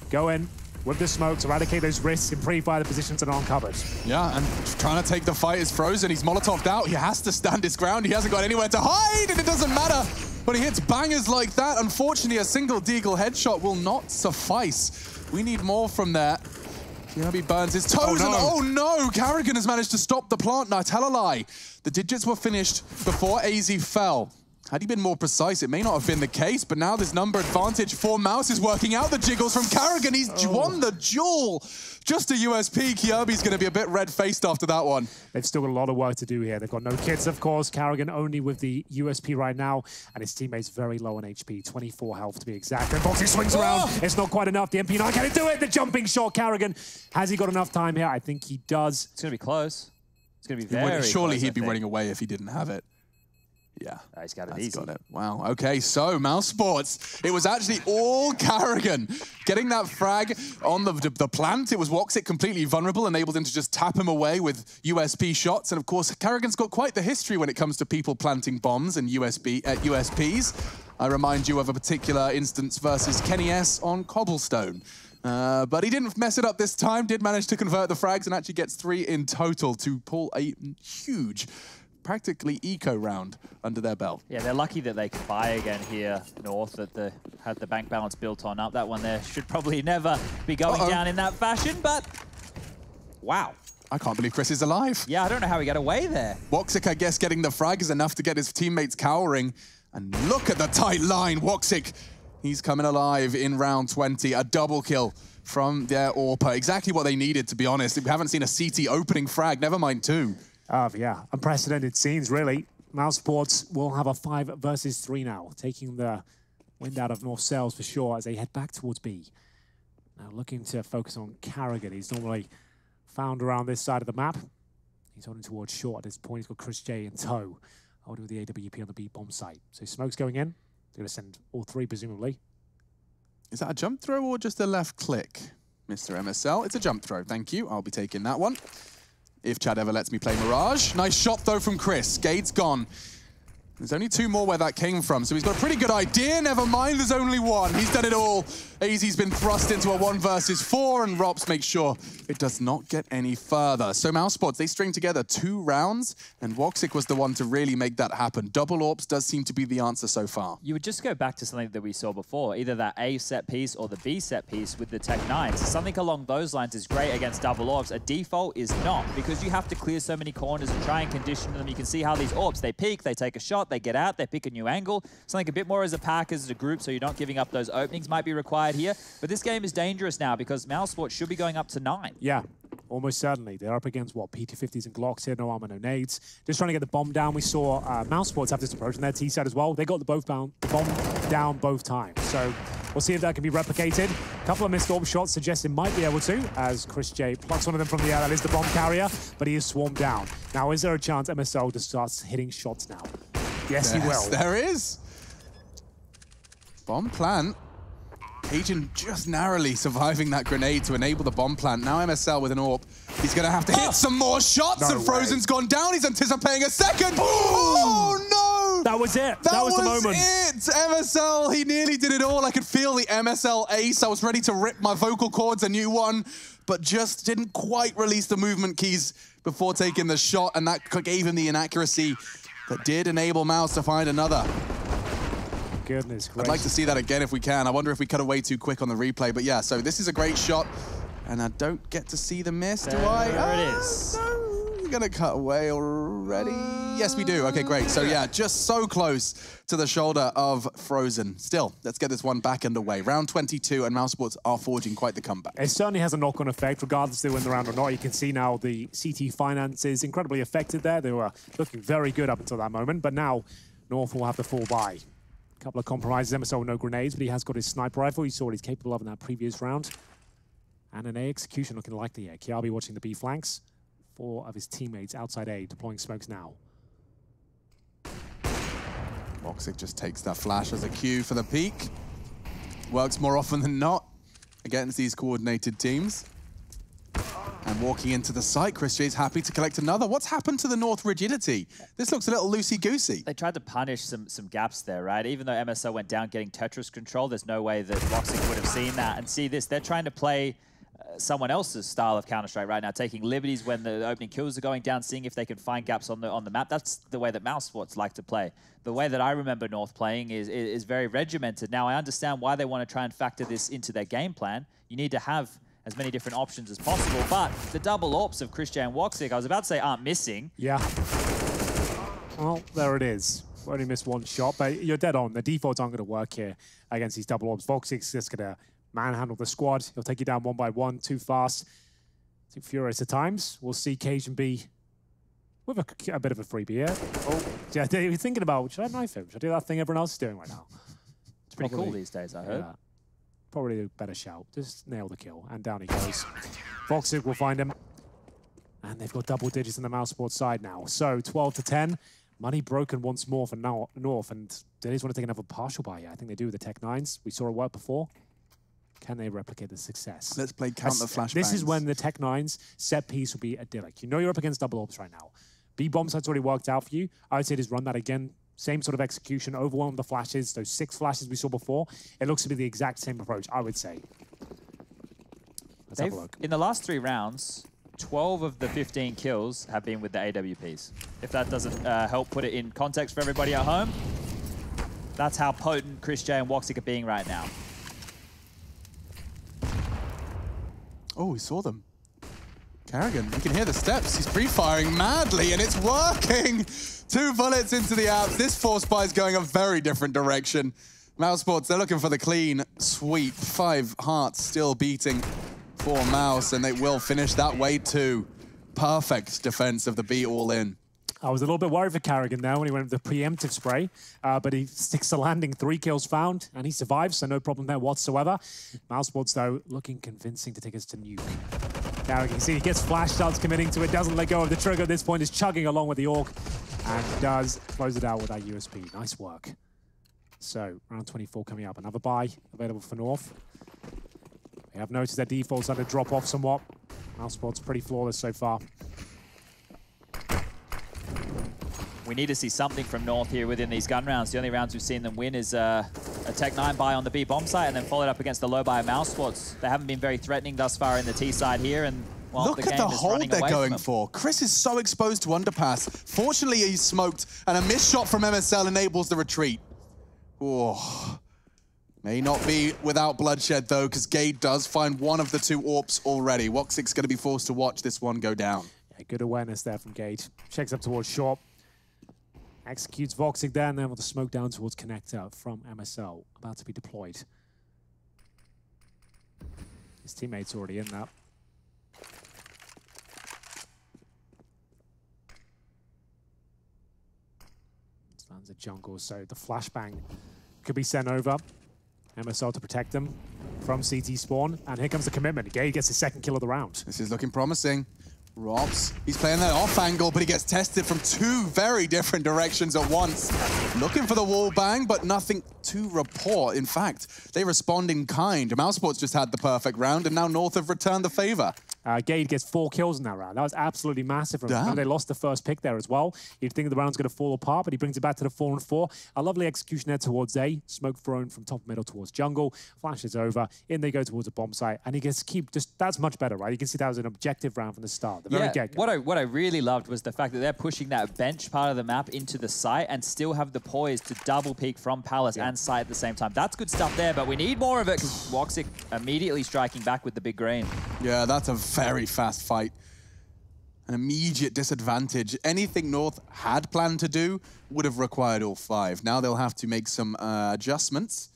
go in with the smokes, eradicate those risks, and pre-fire the positions that are uncovered. Yeah, and trying to take the fight is Frozen. He's Molotov'd out. He has to stand his ground. He hasn't got anywhere to hide, and it doesn't matter. But he hits bangers like that. Unfortunately, a single Deagle headshot will not suffice. We need more from there. Kjaerbye burns his toes, and oh no, Karrigan has managed to stop the plant. Now, tell a lie. The digits were finished before AZ fell. Had he been more precise, it may not have been the case, but now this number advantage for Mouse is working out the jiggles from Karrigan. He's won the duel. Just a USP. Kjaerbye's going to be a bit red-faced after that one. They've still got a lot of work to do here. They've got no kits, of course. Karrigan only with the USP right now, and his teammates very low on HP. 24 health to be exact. And Boxy swings around. It's not quite enough. The MP9 can do it. The jumping shot, Karrigan. Has he got enough time here? I think he does. It's going to be close. It's going to be very close. Surely he'd be running away if he didn't have it. Yeah, he's got it easy. Got it. Wow. Okay, so Mousesports. It was actually all Karrigan getting that frag on the plant. It was Woxic completely vulnerable, enabled him to just tap him away with USP shots. And of course, Karrigan's got quite the history when it comes to people planting bombs and USPs. I remind you of a particular instance versus Kenny S on Cobblestone. But he didn't mess it up this time, did manage to convert the frags and actually gets 3 in total to pull a huge, practically eco round under their belt. Yeah, they're lucky that they can buy again here, North, that had the bank balance built on up. That one there should probably never be going down in that fashion, but wow. I can't believe Chris is alive. Yeah, I don't know how he got away there. Woxic, I guess, getting the frag is enough to get his teammates cowering. And look at the tight line, Woxic. He's coming alive in round 20, a double kill from their AWPer. Exactly what they needed, to be honest. We haven't seen a CT opening frag, never mind 2. Yeah, unprecedented scenes, really. Mousesports will have a 5 versus 3 now, taking the wind out of North Sails for sure as they head back towards B. Now looking to focus on Karrigan. He's normally found around this side of the map. He's holding towards short at this point. He's got Chris J in tow, holding with the AWP on the B bomb site. So smoke's going in. They're going to send all 3, presumably. Is that a jump throw or just a left click, Mr. MSL? It's a jump throw, thank you. I'll be taking that one. If Chad ever lets me play Mirage. Nice shot, though, from Chris. Gade's gone. There's only 2 more where that came from, so he's got a pretty good idea. Never mind, there's only 1. He's done it all. AZ's been thrust into a 1 versus 4, and Rops makes sure it does not get any further. So Mousesports, they string together 2 rounds, and Woxic was the one to really make that happen. Double AWPs does seem to be the answer so far. You would just go back to something that we saw before, either that A set piece or the B set piece with the Tech 9s. Something along those lines is great against double AWPs. A default is not, because you have to clear so many corners and try and condition them. You can see how these AWPs, they peek, they take a shot, they get out, they pick a new angle. Something a bit more as a pack, as a group, so you're not giving up those openings might be required here. But this game is dangerous now because Mousesports should be going up to 9. Yeah, almost certainly. They're up against, what, P250s and Glocks here, no armor, no nades. Just trying to get the bomb down. We saw Mousesports have this approach on their T side as well. They got the bomb down both times. So we'll see if that can be replicated. A couple of missed AWP shots suggest it might be able to, as Chris J plucks one of them from the air. That is the bomb carrier, but he is swarmed down. Now, is there a chance MSL just starts hitting shots now? Yes, he will. There is. Bomb plant. Cajun just narrowly surviving that grenade to enable the bomb plant. Now MSL with an AWP. He's going to have to hit some more shots, and Frozen's gone down. He's anticipating a second. Oh, no! That was it. That was the moment. MSL, he nearly did it all. I could feel the MSL ace. I was ready to rip my vocal cords a new one, but just didn't quite release the movement keys before taking the shot, and that gave him the inaccuracy that did enable Mouse to find another. Goodness gracious. I'd like to see that again if we can. I wonder if we cut away too quick on the replay. But yeah, so this is a great shot. And I don't get to see the miss, do I? There it is. No, we're going to cut away already. Yes, we do. Okay, great. So yeah, just so close to the shoulder of Frozen. Still, let's get this one back underway. Round 22, and Mousesports are forging quite the comeback. It certainly has a knock-on effect, regardless if they win the round or not. You can see now the CT finances incredibly affected there. They were looking very good up until that moment. But now, North will have the full buy. Couple of compromises. MSL with no grenades, but he has got his sniper rifle. You saw what he's capable of in that previous round. And an A execution looking likely here. Kiabi watching the B flanks. 4 of his teammates outside A deploying smokes now. Voxic just takes that flash as a cue for the peak. Works more often than not against these coordinated teams. And walking into the site, Chris J's happy to collect another. What's happened to the North rigidity? This looks a little loosey-goosey. They tried to punish some gaps there, right? Even though MSL went down getting Tetris control, there's no way that Voxic would have seen that. And see this, they're trying to play someone else's style of Counter-Strike right now, taking liberties when the opening kills are going down, seeing if they can find gaps on the map. That's the way that Mousesports like to play. The way that I remember North playing is very regimented. Now, I understand why they want to try and factor this into their game plan. You need to have as many different options as possible, but the double AWPs of Chris J and Voxic, I was about to say aren't missing. Yeah. Well, there it is. Only missed one shot, but you're dead on. The defaults aren't going to work here against these double AWPs. Voxic's just going to manhandle the squad. He'll take you down one by one, too fast, too furious at times. We'll see Cajun B with a bit of a freebie here. Oh, yeah, you're thinking about, should I knife him? Should I do that thing everyone else is doing right now? It's pretty cool these days, I heard. Yeah. Probably a better shout. Just nail the kill. And down he goes. Voxic will find him. And they've got double digits on the Mousesports side now. So 12 to 10. Money broken once more for North. And they just want to take another partial buy here. I think they do with the Tech 9s. We saw it work before. Can they replicate the success? Let's play counter flashbangs. This is when the Tech 9s set piece will be idyllic. You know you're up against double AWPs right now. B bomb side's already worked out for you. I would say just run that again. Same sort of execution, overwhelm the flashes, those 6 flashes we saw before. It looks to be the exact same approach, I would say. Let's have a look. In the last 3 rounds, 12 of the 15 kills have been with the AWPs. If that doesn't help put it in context for everybody at home, that's how potent Chris J and Voxic are being right now. Oh, we saw them. Carrigan, you can hear the steps. He's pre-firing madly, and it's working. 2 bullets into the apps. This force buy is going a very different direction. Mousesports, they're looking for the clean sweep. 5 hearts still beating for Mouse, and they will finish that way too. Perfect defense of the B all-in. I was a little bit worried for Carrigan there when he went with the preemptive spray, but he sticks to landing. 3 kills found, and he survives, so no problem there whatsoever. Mousesports, though, looking convincing to take us to nuke. Now you can see he gets flash, starts committing to it, doesn't let go of the trigger at this point, is chugging along with the AWP, and does close it out with that USP. Nice work. So, round 24 coming up. Another buy available for North. We have noticed their defaults starting to drop off somewhat. Mousesports pretty flawless so far. We need to see something from North here within these gun rounds. The only rounds we've seen them win is a Tech 9 buy on the B bomb site and then followed up against the low buy of Mousesports. They haven't been very threatening thus far in the T side here, and well, look at the hold they're going for. Chris is so exposed to underpass. Fortunately, he's smoked, and a missed shot from MSL enables the retreat. Oh, may not be without bloodshed though, because Gade does find one of the 2 AWPs already. Voxic's going to be forced to watch this one go down. Yeah, good awareness there from Gade. Checks up towards short. Executes Voxic there, and then with the smoke down towards connector from MSL, about to be deployed. His teammate's already in that. Stands a jungle, so the flashbang could be sent over. MSL to protect them from CT spawn, and here comes the commitment. Gade gets his 2nd kill of the round. This is looking promising. Robs, he's playing that off angle, but he gets tested from two very different directions at once. Looking for the wall bang, but nothing to report. In fact, they respond in kind. Mousesports just had the perfect round, and now North have returned the favor. Gade gets 4 kills in that round. That was absolutely massive from him. They lost the first pick there as well. You'd think the round's going to fall apart, but he brings it back to the 4 and 4. A lovely execution there towards A. Smoke thrown from top middle towards jungle. Flashes over. In they go towards a bomb site. And he gets to keep just, that's much better, right? You can see that was an objective round from the start. The very get-go. What I really loved was the fact that they're pushing that bench part of the map into the site and still have the poise to double peek from Palace and site at the same time. That's good stuff there, but we need more of it because Woxic immediately striking back with the big green. Yeah, that's a very fast fight. An immediate disadvantage. Anything North had planned to do would have required all 5. Now they'll have to make some adjustments.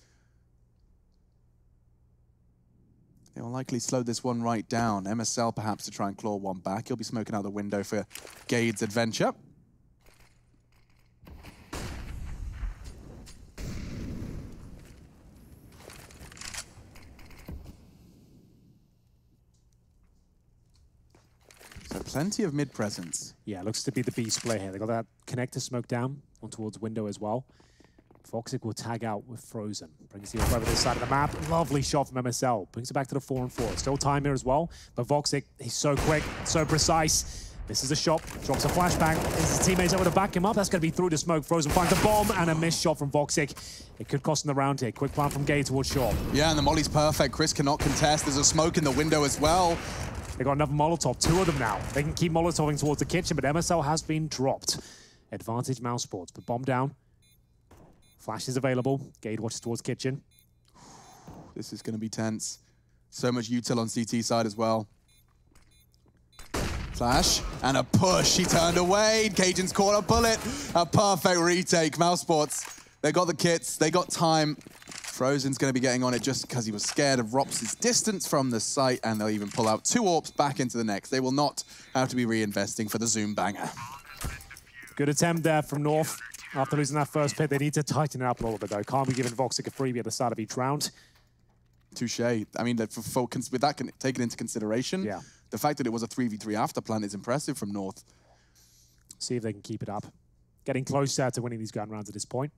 They will likely slow this one right down. MSL perhaps to try and claw one back. He'll be smoking out the window for Gade's adventure. So plenty of mid presence. Yeah, looks to be the B split here. They got that connector smoke down on towards window as well. Voxic will tag out with Frozen. Brings the over this side of the map. Lovely shot from MSL. Brings it back to the 4 and 4. Still time here as well. But Voxic, he's so quick, so precise. Misses a shot, drops a flashbang. His teammates able to back him up. That's going to be through the smoke. Frozen finds a bomb and a missed shot from Voxic. It could cost him the round here. Quick plan from Gade towards short. Yeah, and the molly's perfect. Chris cannot contest. There's a smoke in the window as well. They got another Molotov, 2 of them now. They can keep Molotoving towards the kitchen, but MSL has been dropped. Advantage Mousesports, but bomb down. Flash is available. Gade watches towards kitchen. This is going to be tense. So much util on CT side as well. Flash and a push. He turned away. Cajun's caught a bullet. A perfect retake. Mousesports, they got the kits. They got time. Frozen's going to be getting on it just because he was scared of Rops' distance from the site, and they'll even pull out 2 AWPs back into the next. They will not have to be reinvesting for the Zoom banger. Good attempt there from North. After losing that first pick, they need to tighten it up a little bit, though. Can't be giving Voxic a freebie at the start of each round. Touche. I mean, with that taken into consideration, the fact that it was a 3v3 after plan is impressive from North. See if they can keep it up. Getting closer to winning these gun rounds at this point.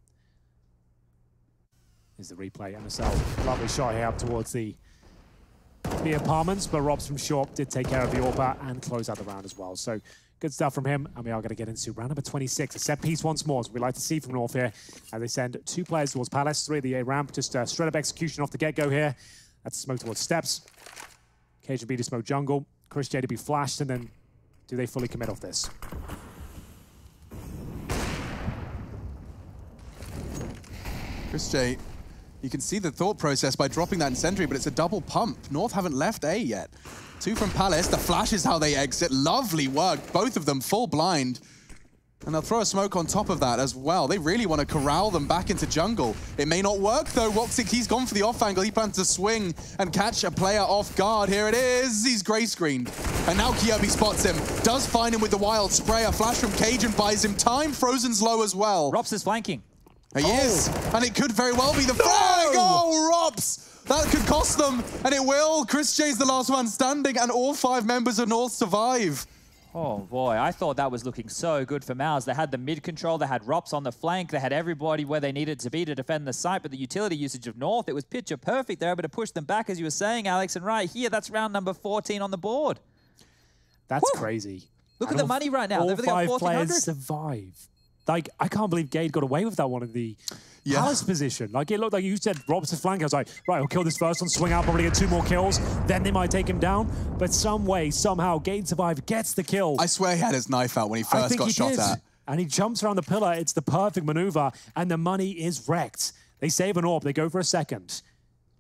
Is the replay. MSL, lovely shot here up towards the apartments, but Robs from short did take care of the AWP and close out the round as well. So good stuff from him, and we are going to get into round number 26. A set piece once more, as we like to see from North here, as they send 2 players towards Palace, 3 at the A ramp, just straight up execution off the get-go here. That's smoke towards steps. Cajun B to smoke jungle, Chris J to be flashed, and then do they fully commit off this? Chris J, you can see the thought process by dropping that incendiary, but it's a double pump. North haven't left A yet. 2 from Palace. The flash is how they exit. Lovely work. Both of them full blind. And they'll throw a smoke on top of that as well. They really want to corral them back into jungle. It may not work, though. Woxic, he's gone for the off angle. He plans to swing and catch a player off guard. Here it is. He's gray screened. And now Kirby spots him. Does find him with the wild spray. A flash from Cajun buys him time. Frozen's low as well. Rops is flanking. He is. And it could very well be the flag. Oh, Rops. That could cost them. And it will. Chris J's the last one standing. And all 5 members of North survive. Oh boy, I thought that was looking so good for Mouse. They had the mid control, they had Rops on the flank, they had everybody where they needed to be to defend the site, but the utility usage of North, it was picture perfect. They were able to push them back, as you were saying, Alex, and right here, that's round number 14 on the board. That's crazy. Look at the money right now. All They've got 5 players 1,400. survive. Like, I can't believe Gade got away with that one in the Palace position. Like, it looked like you said Rob's flank. I was like, right, I'll kill this first one, swing out, probably get 2 more kills. Then they might take him down. But some way, somehow, Gade survived, gets the kill. I swear he had his knife out when he first got shot at. And he jumps around the pillar. It's the perfect maneuver. And the money is wrecked. They save an AWP. They go for a second.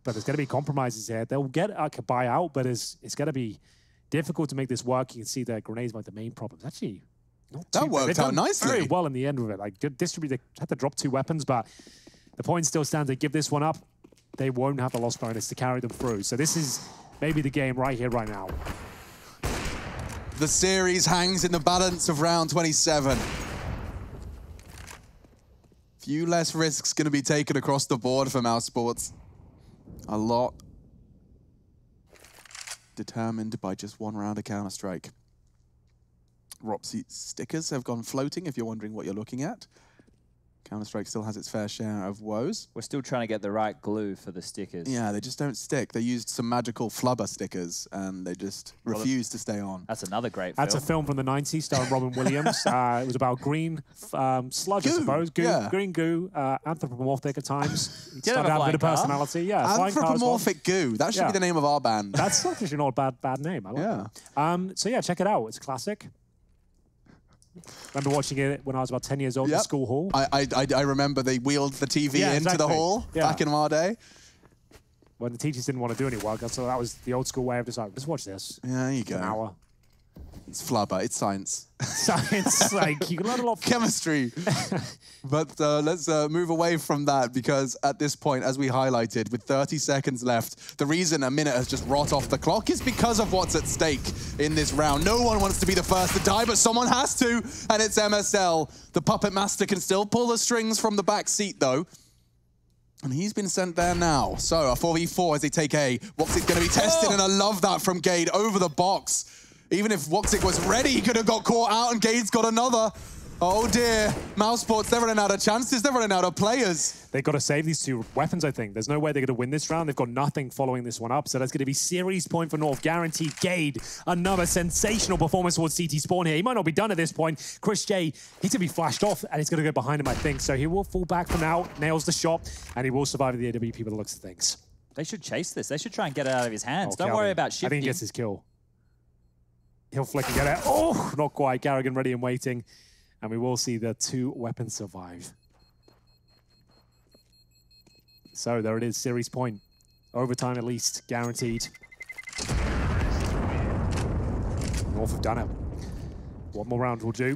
But there's going to be compromises here. They'll get a buyout, but it's going to be difficult to make this work. You can see the grenades like the main problem. It's actually... That worked out nicely. Very well in the end with it. Like, distribute, they had to drop 2 weapons, but the point still stands. They give this one up, they won't have the loss bonus to carry them through. So this is maybe the game right here, right now. The series hangs in the balance of round 27. Few less risks going to be taken across the board for Mousesports. A lot determined by just 1 round of Counter-Strike. Ropsy stickers have gone floating, if you're wondering what you're looking at. Counter-Strike still has its fair share of woes. We're still trying to get the right glue for the stickers. Yeah, they just don't stick. They used some magical flubber stickers, and they just refuse to stay on. That's another great film. That's a film from the 90s starring Robin Williams. It was about green sludge, I suppose. Goo, yeah. Green goo, anthropomorphic at times. Did have a Started out a flying bit of car. personality. Yeah, Anthropomorphic goo. That should be the name of our band. That's actually not a bad name. I like that. So yeah, check it out. It's a classic. Remember watching it when I was about 10 years old in the school hall? I remember they wheeled the TV into exactly. the hall back in our day. When the teachers didn't want to do any work, so that was the old school way of deciding, let's watch this. Yeah, there you go. An hour. It's flubber. It's science. Science, like, you can learn a lot from chemistry. But let's move away from that, because at this point, as we highlighted, with 30 seconds left, the reason a minute has just rot off the clock is because of what's at stake in this round. No one wants to be the first to die, but someone has to, and it's MSL. The Puppet Master can still pull the strings from the back seat, though. And he's been sent there now. So a 4v4 as they take A. Woxic going to be tested, and I love that from Gade over the box. Even if Woxic was ready, he could have got caught out, and Gade's got another. Oh dear, Mousesports, they're running out of chances, they're running out of players. They've got to save these two weapons, I think. There's no way they're going to win this round. They've got nothing following this one up, so that's going to be series point for North. Guaranteed. Gade, another sensational performance towards CT Spawn here. He might not be done at this point. Chris J, he's going to be flashed off, and he's going to go behind him, I think. So he will fall back for now, nails the shot, and he will survive the AWP by the looks of things. They should chase this. They should try and get it out of his hands. Don't worry about shifting. I think he gets his kill. He'll flick and get it. Oh, not quite. Garrigan ready and waiting. And we will see the two weapons survive. So there it is, series point. Overtime at least, guaranteed. North have done it. One more round will do.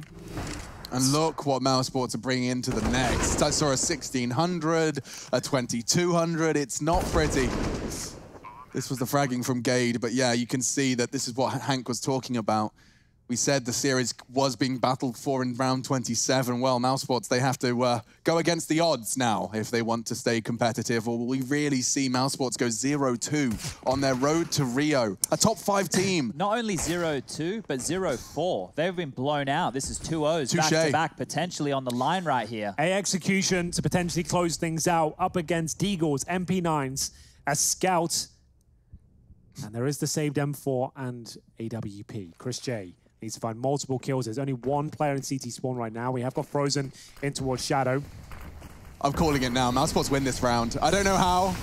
And look what Mousesports are bringing into the next. I saw a 1600, a 2200. It's not pretty. This was the fragging from Gade, but yeah, you can see that this is what Hank was talking about. We said the series was being battled for in round 27. Well, Mousesports, they have to go against the odds now if they want to stay competitive, or will we really see Mousesports go 0-2 on their road to Rio? A top 5 team. Not only 0-2, but 0-4. They've been blown out. This is 2-0s back-to-back, potentially on the line right here. A execution to potentially close things out up against Deagles, MP9s, a scout. And there is the saved M4 and AWP. Chris J needs to find multiple kills. There's only one player in CT spawn right now. We have got Frozen in towards Shadow. I'm calling it now. Mousesports win this round. I don't know how,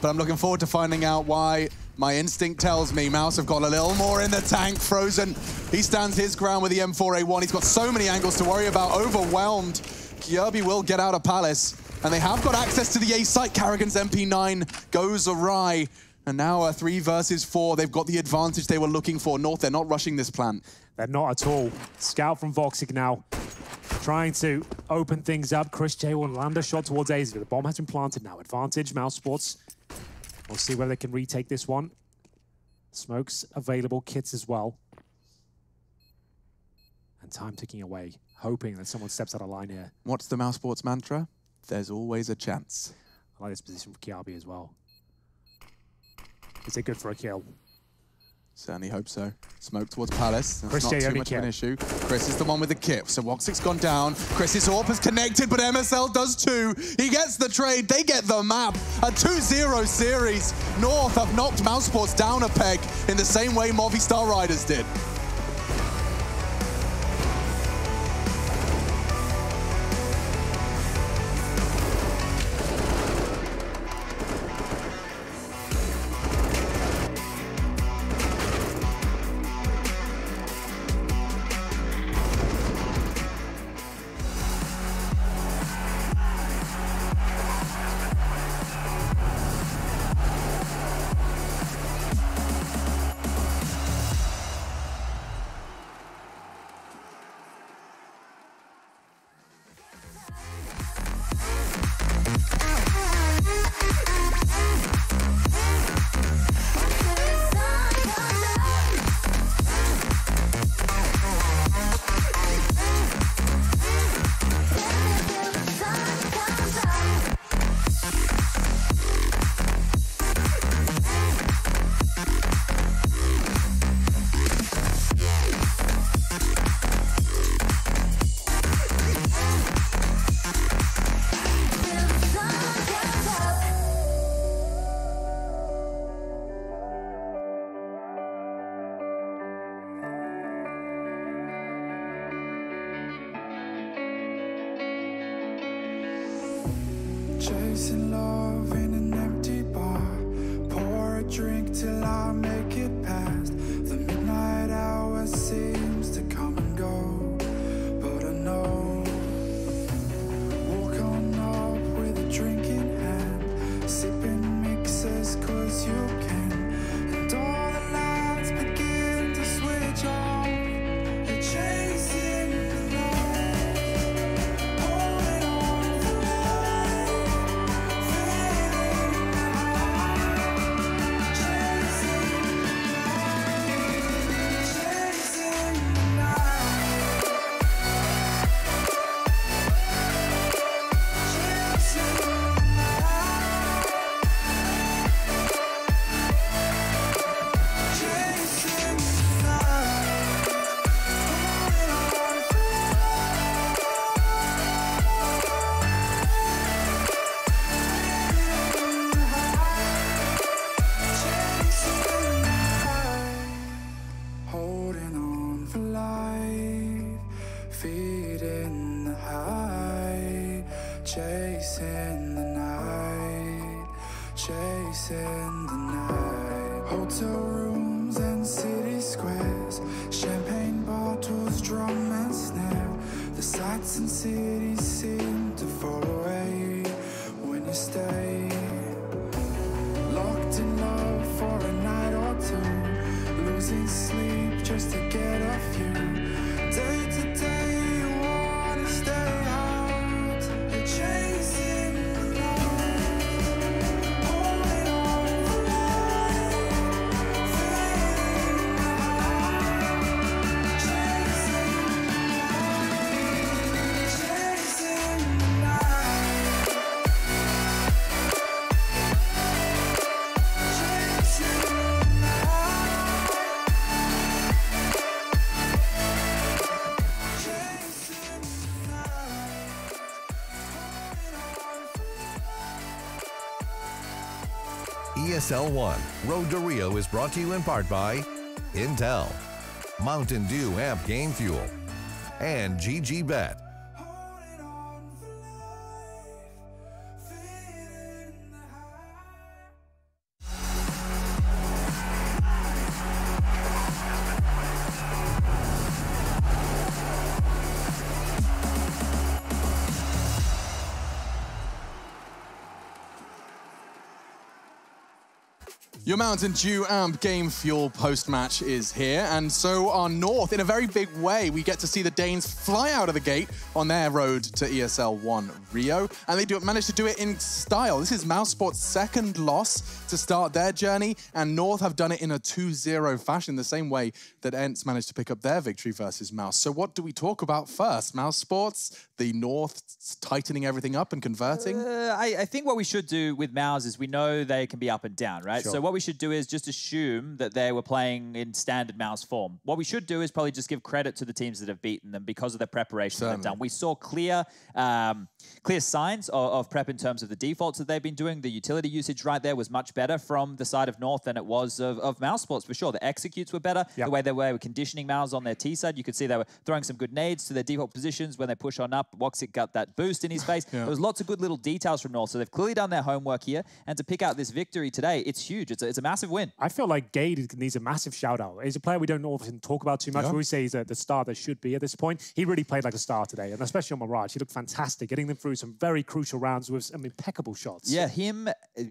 but I'm looking forward to finding out why. My instinct tells me Mouse have got a little more in the tank. Frozen, he stands his ground with the M4A1. He's got so many angles to worry about. Overwhelmed. Kjerby will get out of Palace, and they have got access to the A site. Carrigan's MP9 goes awry. And now a 3 versus 4. They've got the advantage they were looking for. North, they're not rushing this plan. They're not at all. Scout from Voxic now, trying to open things up. Chris J will land a shot towards Azer. The bomb has been planted now. Advantage, Mousesports. We'll see whether they can retake this one. Smokes available, kits as well. And time ticking away, hoping that someone steps out of line here. What's the Mousesports mantra? There's always a chance. I like this position for Kjerby as well. Is it good for a kill? Certainly hope so. Smoke towards Palace. That's Chris not too much of an issue. Chris is the one with the kip. So Woxic's gone down. Chris's AWP has connected, but MSL does too. He gets the trade. They get the map. A 2-0 series. North have knocked Mousesports down a peg in the same way Movistar Riders did. Chasing love in an empty bar. Pour a drink till I make it past. The midnight hour seems to come and go, but I know. Walk on up with a drink in hand, sipping mixers 'cause you can. And all the lights begin to switch off. You're chasing the light, holding on for life, feeling the high, chasing the light, chasing the night, chasing the night, chasing the night, holding on for holding on for life, feeding the high, chasing the night, chasing the night. Hotel rooms and city squares, champagne bottles, drum and snare. The sights and cities seem to fall away when you stay. Locked in love for a night or two, losing sleep just to get off you. Day to day you wanna stay out. You're chasing the light, holding on for life, feeling the high, chasing the light, chasing the night, chasing the night, chasing the night, ESL 1 Road to Rio is brought to you in part by Intel, Mountain Dew Amp Game Fuel, and GG Bet. Your Mountain Dew Amp Game Fuel post-match is here, and so are North in a very big way. We get to see the Danes fly out of the gate on their road to ESL 1 Rio, and they manage to do it in style. This is Mousesport's second loss to start their journey, and North have done it in a 2-0 fashion, the same way that Ents managed to pick up their victory versus Mouse. So what do we talk about first? Mousesports, the North tightening everything up and converting? I think what we should do with Mouse is we know they can be up and down, right? Sure. So what we should do is just assume that they were playing in standard Mouse form. What we should do is probably just give credit to the teams that have beaten them because of the preparation they've done. We saw clear signs of prep in terms of the defaults that they've been doing. The utility usage right there was much better from the side of North than it was of Mousesports, for sure. The executes were better. The way they were conditioning Mouse on their T side, you could see they were throwing some good nades to their default positions. When they push on up, Woxic got that boost in his face. There was lots of good little details from North, so they've clearly done their homework here. And to pick out this victory today, it's huge. It's a massive win. I feel like Gade needs a massive shout-out. He's a player we don't often talk about too much. We always say he's the star that should be at this point. He really played like a star today, and especially on Mirage. He looked fantastic, getting them through some very crucial rounds with some impeccable shots. Yeah,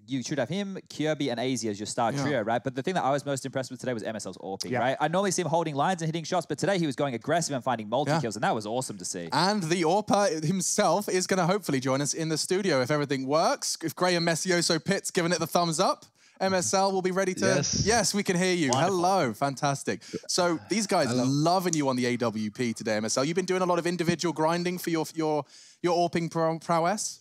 you should have him, Kirby, and AZ as your star trio, right? But the thing that I was most impressed with today was MSL's AWPing, right? I normally see him holding lines and hitting shots, but today he was going aggressive and finding multi-kills, and that was awesome to see. And the AWPer himself is going to hopefully join us in the studio if everything works. If Graham Messioso Pitt's given it the thumbs up, MSL will be ready to... Yes, we can hear you. Wonderful. Hello, fantastic. So these guys loving you on the AWP today, MSL. You've been doing a lot of individual grinding for your AWPing prowess?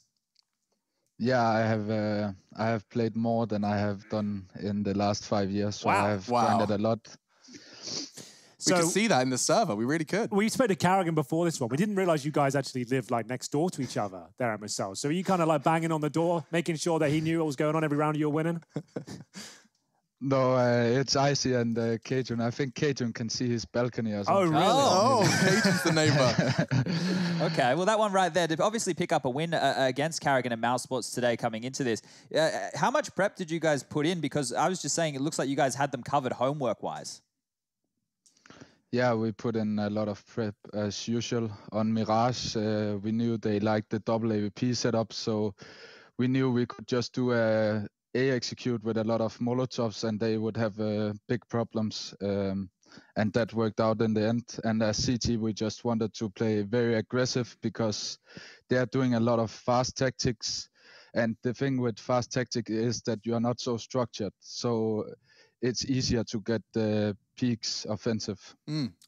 Yeah, I have played more than I have done in the last 5 years, so I have grinded a lot. We could see that in the server. We really could. We spoke to Carrigan before this one. We didn't realize you guys actually lived like next door to each other there at MSL. So are you kind of like banging on the door, making sure that he knew what was going on every round you were winning? No, it's Icy and Cajun. I think Cajun can see his balcony or something. Oh, really? Oh, Cajun's the neighbor. Okay, well, that one right there, to obviously pick up a win against Carrigan and Mousesports today coming into this. How much prep did you guys put in? Because I was just saying, it looks like you guys had them covered homework-wise. Yeah, we put in a lot of prep as usual. On Mirage, we knew they liked the double AVP setup, so we knew we could just do a execute with a lot of Molotovs and they would have big problems. And that worked out in the end. And as CT, we just wanted to play very aggressive because they're doing a lot of fast tactics. And the thing with fast tactic is that you are not so structured. So it's easier to get the peaks offensive.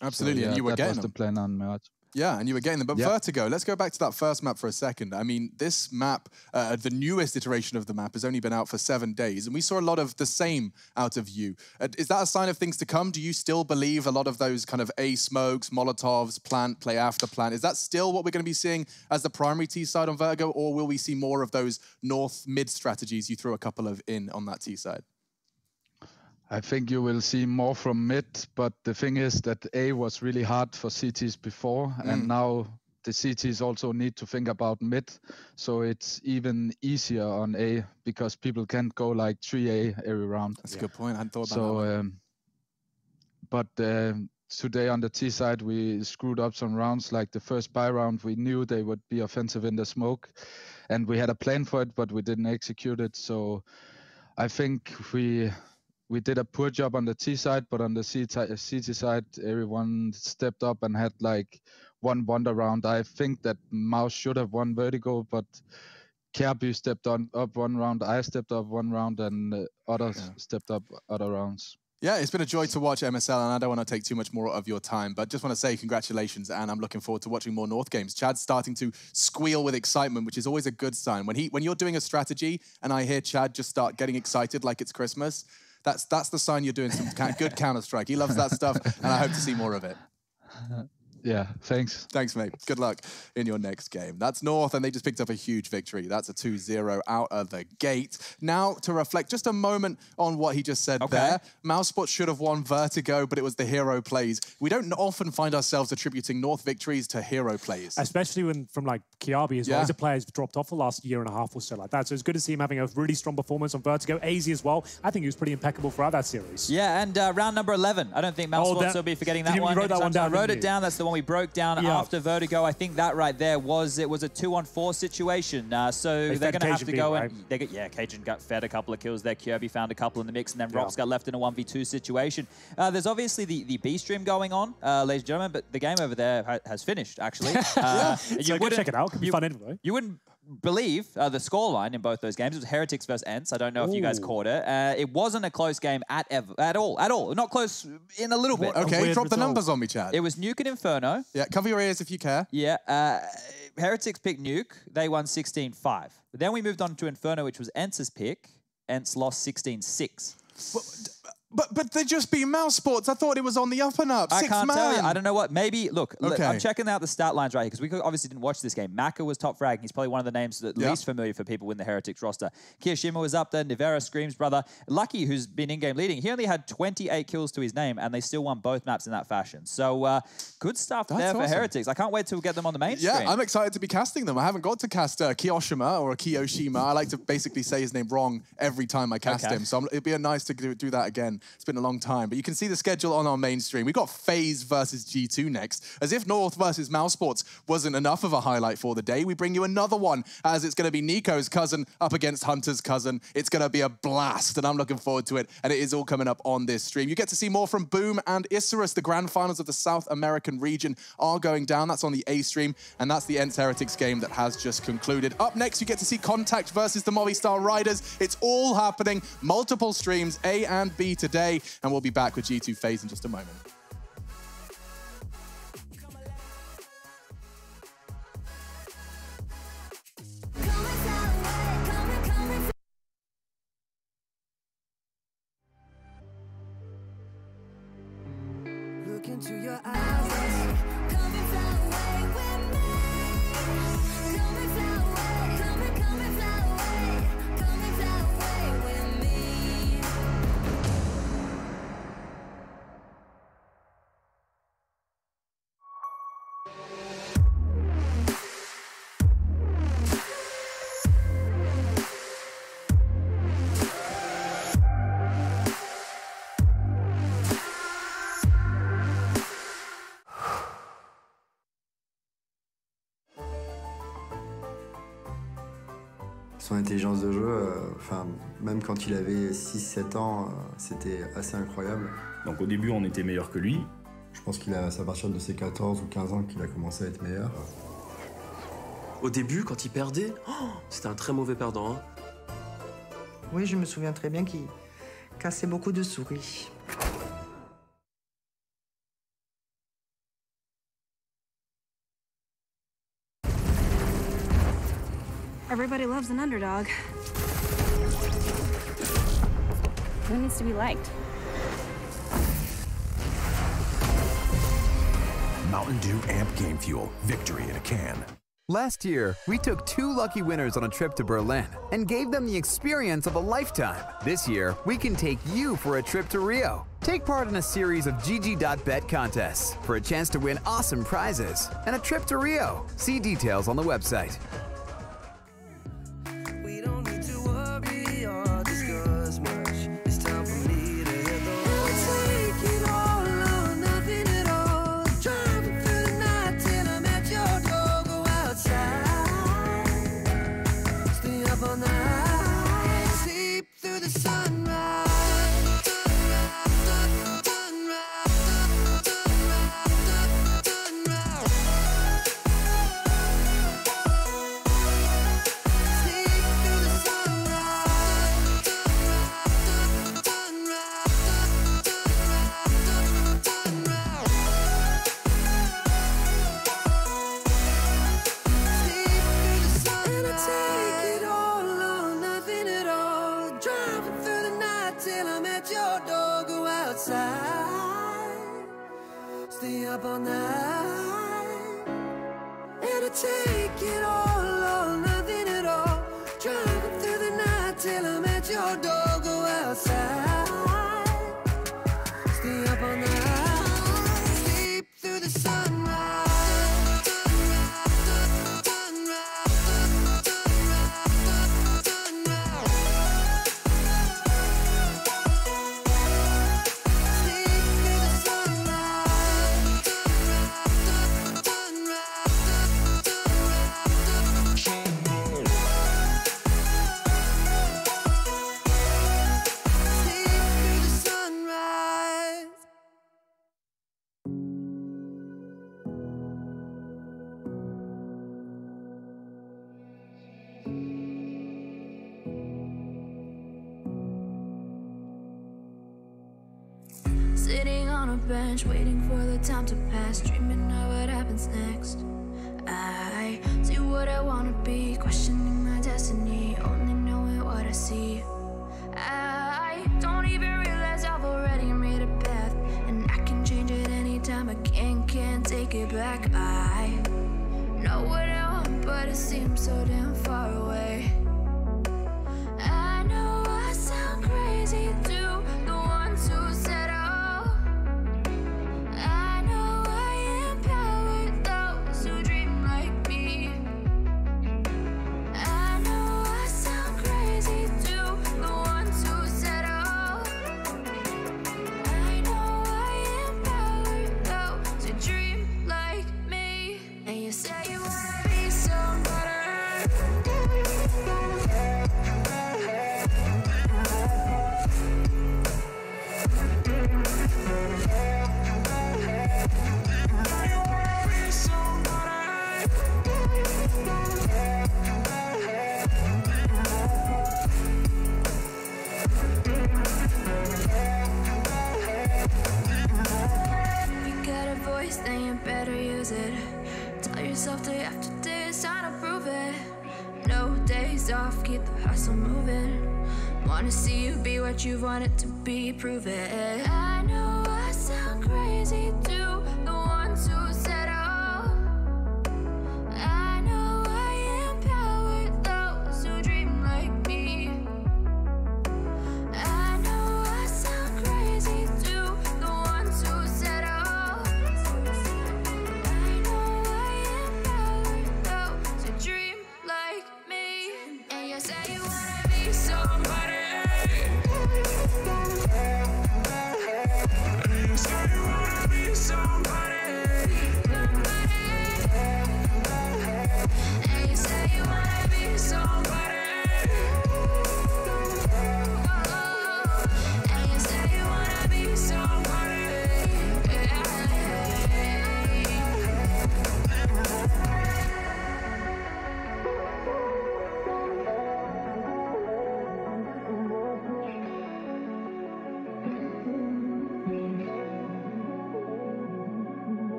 Absolutely, so, yeah, and you were getting that was the plan on Mirage. Yeah, and you were getting them. But Vertigo, let's go back to that first map for a second. I mean, this map, the newest iteration of the map, has only been out for 7 days, and we saw a lot of the same out of you. Is that a sign of things to come? Do you still believe a lot of those kind of A smokes, Molotovs, plant, play after plant? Is that still what we're going to be seeing as the primary T side on Vertigo, or will we see more of those north mid strategies you threw a couple of in on that T side? I think you will see more from mid, but the thing is that A was really hard for CTs before, and now the CTs also need to think about mid, so it's even easier on A because people can't go like 3A every round. That's a good point. I hadn't thought about that. But today on the T side, we screwed up some rounds. Like the first buy round, we knew they would be offensive in the smoke, and we had a plan for it, but we didn't execute it. So I think we did a poor job on the T side, but on the CT side, everyone stepped up and had like one wonder round. I think that Mouse should have won Vertigo, but Kerby stepped up one round, I stepped up one round, and others stepped up other rounds. Yeah, it's been a joy to watch MSL, and I don't want to take too much more of your time, but just want to say congratulations, and I'm looking forward to watching more North games. Chad's starting to squeal with excitement, which is always a good sign. When you're doing a strategy, and I hear Chad just start getting excited like it's Christmas, that's the sign you're doing some good Counter-Strike. He loves that stuff, and I hope to see more of it. Yeah, thanks. Thanks, mate. Good luck in your next game. That's North, and they just picked up a huge victory. That's a 2-0 out of the gate. Now, to reflect just a moment on what he just said there. Mousesports should have won Vertigo, but it was the hero plays. We don't often find ourselves attributing North victories to hero plays. Especially when from like Kiabi as well. He's a player who's dropped off the last year and a half or so like that. So it's good to see him having a really strong performance on Vertigo. AZ as well. I think he was pretty impeccable throughout that series. Yeah, and round number 11. I don't think Mousesports will be forgetting that one. You wrote that one down, I wrote it down. That's the one we broke down after Vertigo. I think that right there was a 2-on-4 situation. So they're going to have to go and Cajun got fed a couple of kills there. Kirby found a couple in the mix, and then Rox got left in a 1v2 situation. There's obviously the B stream going on, ladies and gentlemen, but the game over there has finished actually. You would check it out. Could be fun anyway. You wouldn't believe the scoreline in both those games. It was Heretics versus Ents. I don't know if you guys caught it. It wasn't a close game at all. Not close in a little bit. Okay, drop the numbers on me, Chad. It was Nuke and Inferno. Yeah, cover your ears if you care. Yeah, Heretics picked Nuke. They won 16-5. But then we moved on to Inferno, which was Ents' pick. Ents lost 16-6. But they just beat Mousesports. I thought it was on the up and up. I can't tell you. I don't know what. Maybe, look, I'm checking out the stat lines right here because we obviously didn't watch this game. Maka was top frag. He's probably one of the names that least familiar for people in the Heretics roster. Kiyashima was up there. Nivera, Scream's brother. Lucky, who's been in-game leading, he only had 28 kills to his name, and they still won both maps in that fashion. So good stuff there for Heretics. I can't wait to get them on the main screen. Yeah, I'm excited to be casting them. I haven't got to cast Kiyoshima or Kiyoshima. I like to basically say his name wrong every time I cast him. So it'd be nice to do that again. It's been a long time. But you can see the schedule on our main stream. We've got FaZe versus G2 next. As if North versus Mousesports wasn't enough of a highlight for the day, we bring you another one, as it's going to be Nico's cousin up against Hunter's cousin. It's going to be a blast, and I'm looking forward to it. And it is all coming up on this stream. You get to see more from Boom and Isurus. The grand finals of the South American region are going down. That's on the A stream, and that's the Ents Heretics game that has just concluded. Up next, you get to see Contact versus the Movistar Riders. It's all happening. Multiple streams, A and B today, and we'll be back with G2 FaZe in just a moment. Look into your eyes. Come and fly away with me. Come and fly away. Come and fly away. Come and fly away with me. Son intelligence de jeu, même quand il avait 6-7 ans, c'était assez incroyable. Donc au début, on était meilleur que lui. Je pense qu'il a, c'est à partir de ses 14 ou 15 ans qu'il a commencé à être meilleur. Au début, quand il perdait, c'était un très mauvais perdant. Hein. Oui, je me souviens très bien qu'il cassait beaucoup de souris. Everybody loves an underdog. Who needs to be liked? Mountain Dew Amp Game Fuel. Victory in a can. Last year, we took 2 lucky winners on a trip to Berlin and gave them the experience of a lifetime. This year, we can take you for a trip to Rio. Take part in a series of GG.bet contests for a chance to win awesome prizes and a trip to Rio. See details on the website. Stay up all night. And I take it all or nothing at all. Driving through the night till I'm at your door. Go outside. Stay up all night. Sleep through the sunrise. Sitting on a bench, waiting for the time to pass, dreaming of what happens next. I see what I wanna be, questioning my destiny, only knowing what I see. I don't even realize I've already made a path, and I can change it anytime. I can't take it back. I know what I want, but it seems so damn far away. I know I sound crazy to the ones who said then you better use it. Tell yourself day after day it's time to prove it. No days off, keep the hustle moving. Wanna see you be what you wanted to be, prove it. I know I sound crazy to the ones who said oh. I know I empower those who dream like me. I know I sound crazy to the ones who said oh. I know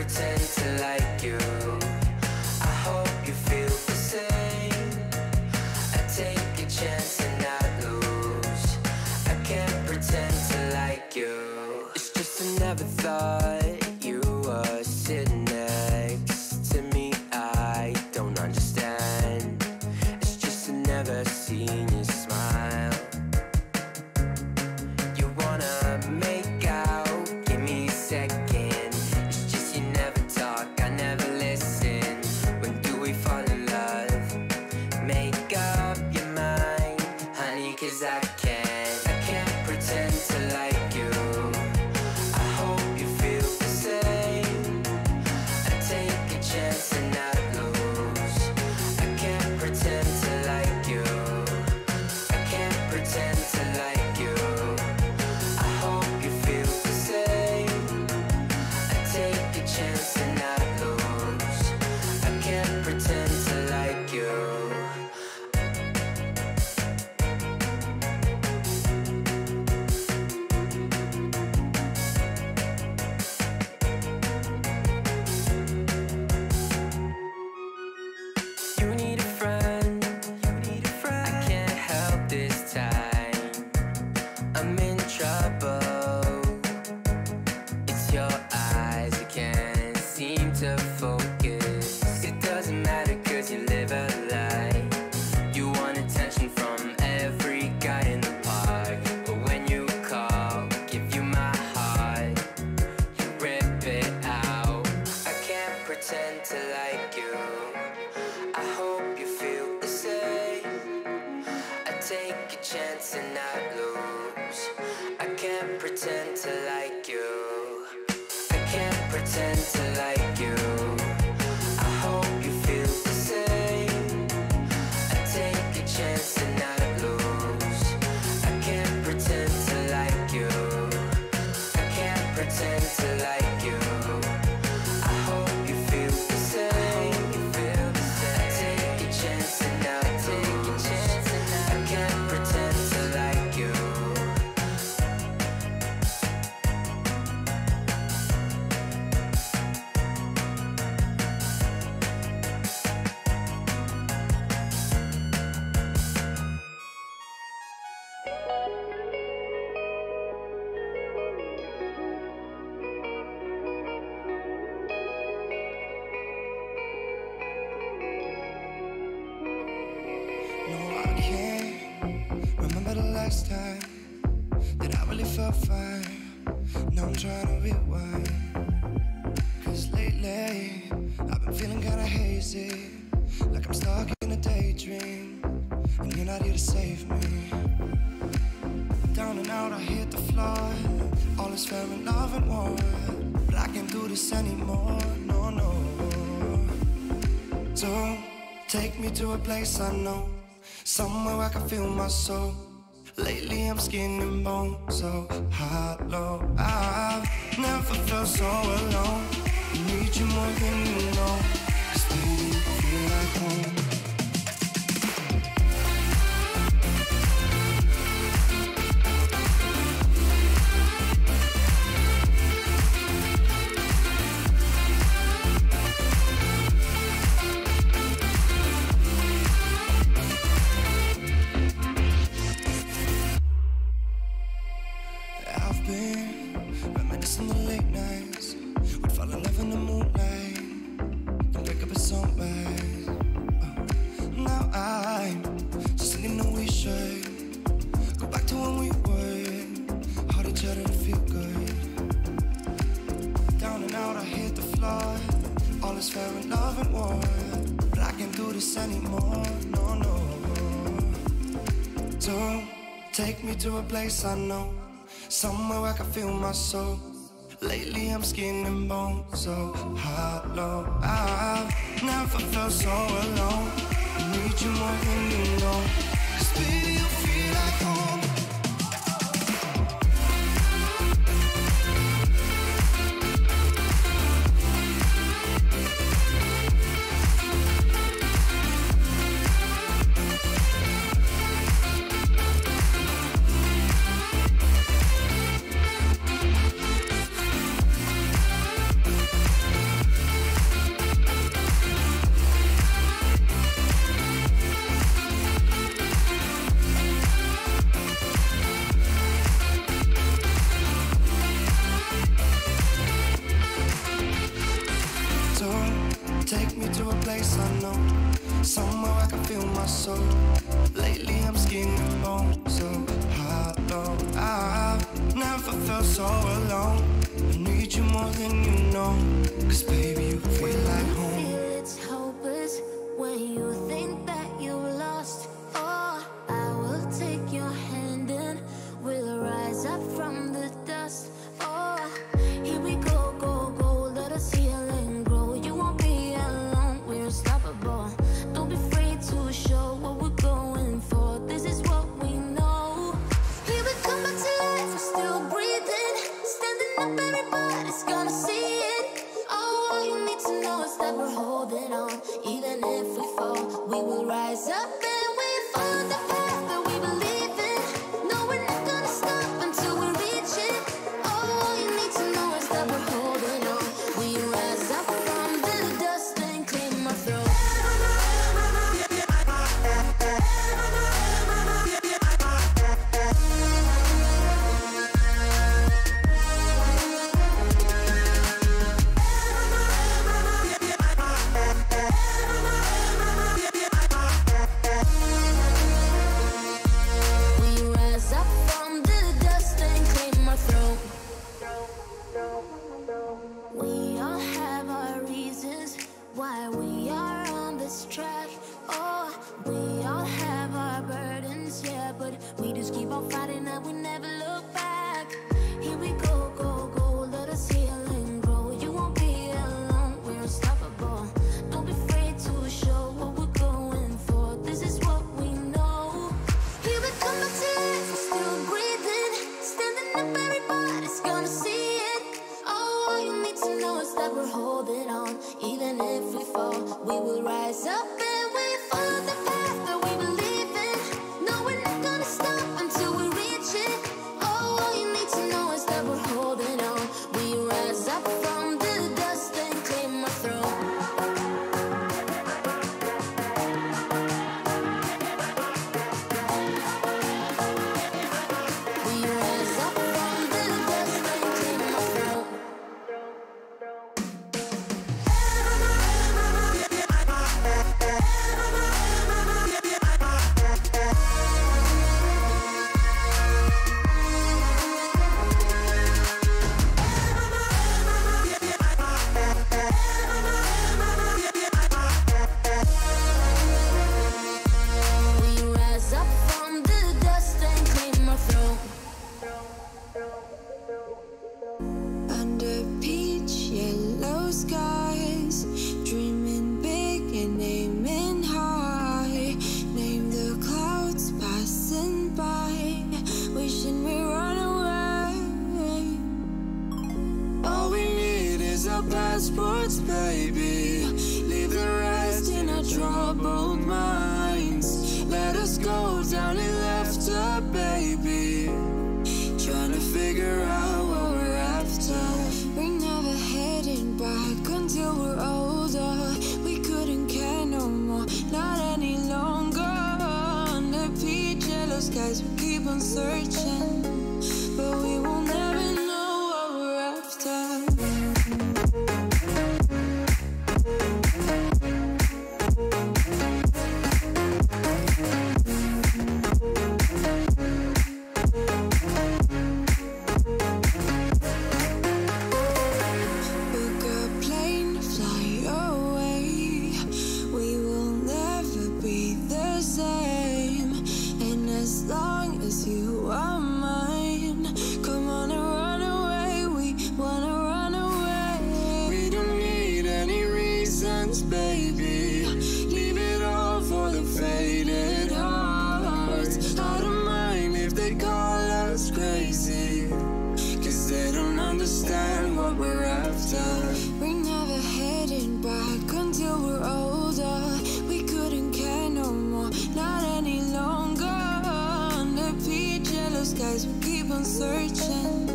pretend to like you. I hope you feel the same. I take a chance and not lose. I can't pretend to like you. It's just I never thought you were sitting next to me. I don't understand. It's just I never seen you smile. You wanna make out, give me a second. It's just you never talk, I never listen. When do we fall in love? Make up your mind, honey, 'cause I can't pretend to like you. I hope you feel the same. I take a chance and not lose. I can't pretend to like you. I can't pretend to like you. I hope you feel the same. I take a chance and not lose. I can't pretend to like you. You need a friend. I can't help this time. I'm in trouble. It's your eyes, I can't seem to focus. It doesn't matter 'cause you live a lie. You want attention from every guy in the park, but when you call, give you my heart, you rip it out. I can't pretend to like you. I hope you feel the same. I take a chance and not lose. I can't pretend to like you. I can't pretend to like you. I hope you feel the same. I take a chance and not lose. I can't pretend to like you. I can't pretend to like you. I hope you feel the same. I take a chance and not take a chance and I can't pretend to like you. No, I can't remember the last time that I really felt fine. Now I'm trying to rewind. 'Cause lately I've been feeling kinda hazy, like I'm stuck in a daydream, and you're not here to save me. Down and out, I hit the floor. All is fair in love and war, but I can't do this anymore. No, no. So take me to a place I know, somewhere I can feel my soul. Lately I'm skin and bone, so hollow. I've never felt so alone. I need you more than you know, 'cause baby, you feel like home. I've been reminiscing the late nights. We'd fall in love in the moonlight and wake up at sunrise. Now I'm just thinking that we should go back to when we were, hold each other to feel good. Down and out, I hit the floor. All is fair in love and war, but I can't do this anymore. No, no. So take me to a place I know, somewhere I can feel my soul. Lately I'm skin and bone, so hollow. I've never felt so alone. I need you more than you know, 'cause baby, you feel like home. feel my soul. Lately I'm skin and bone, so hollow. I've never felt so alone. I need you more than you know, 'cause baby you feel like home. It's hopeless when you think that you lost. Oh, I will take your hand and we'll rise up from the dust. Oh, here we go, go, go, let us heal and grow. You won't be alone, we're unstoppable. Don't be afraid to show what we're going for. This is what we know. Here we come back to life, we're still breathing. Standing up, everybody's gonna see it. Oh, all you need to know is that we're holding on. Even if we fall, we will rise up and we follow the path that we believe in. No, we're not gonna stop until we reach it. Oh, all you need to know is that we're holding on. We rise up from the dust and claim our throne. We rise up from the dust and claim our throne. We all have our reasons why we are on this track. Oh, we all have our burdens, yeah, but we just keep on fighting and we never look back. Here we go, go, go, let us heal and grow. You won't be alone, we're unstoppable. Don't be afraid to show what we're going for. This is what we know. Here we come back to life, we're still breathing. Standing up, everybody's gonna see it. Oh, all you need to know is that we're holding on. Even if we fall, we will rise up and we follow the path that we believe in. No, we're not gonna stop until we reach it. Oh, all you need to know is that we're holding on. We rise up from the dust and claim our throne. We rise up from the dust and claim our throne. We rise up from the dust and claim our throne. Under peach yellow skies, dreaming big and aiming high. Name the clouds passing by, wishing we run away. All we need is our passports, baby. Leave the rest in our troubled minds. Let us go down in laughter, baby. Trying to figure out what we're after. We're never heading back until we're older. We couldn't care no more, not any longer. Under peach yellow skies, we keep on searching, but we will never know what we're after. Book a plane, fly away. We will never be the same. And as long as you are mine, come on and run away. We wanna run away. We don't need any reasons, baby. Leave it all for the faded hearts. I don't mind if they call us crazy, 'cause they don't understand what we're after. We're never heading back until we're older. We couldn't care no more, not any longer. Under peach yellow skies, we keep on searching,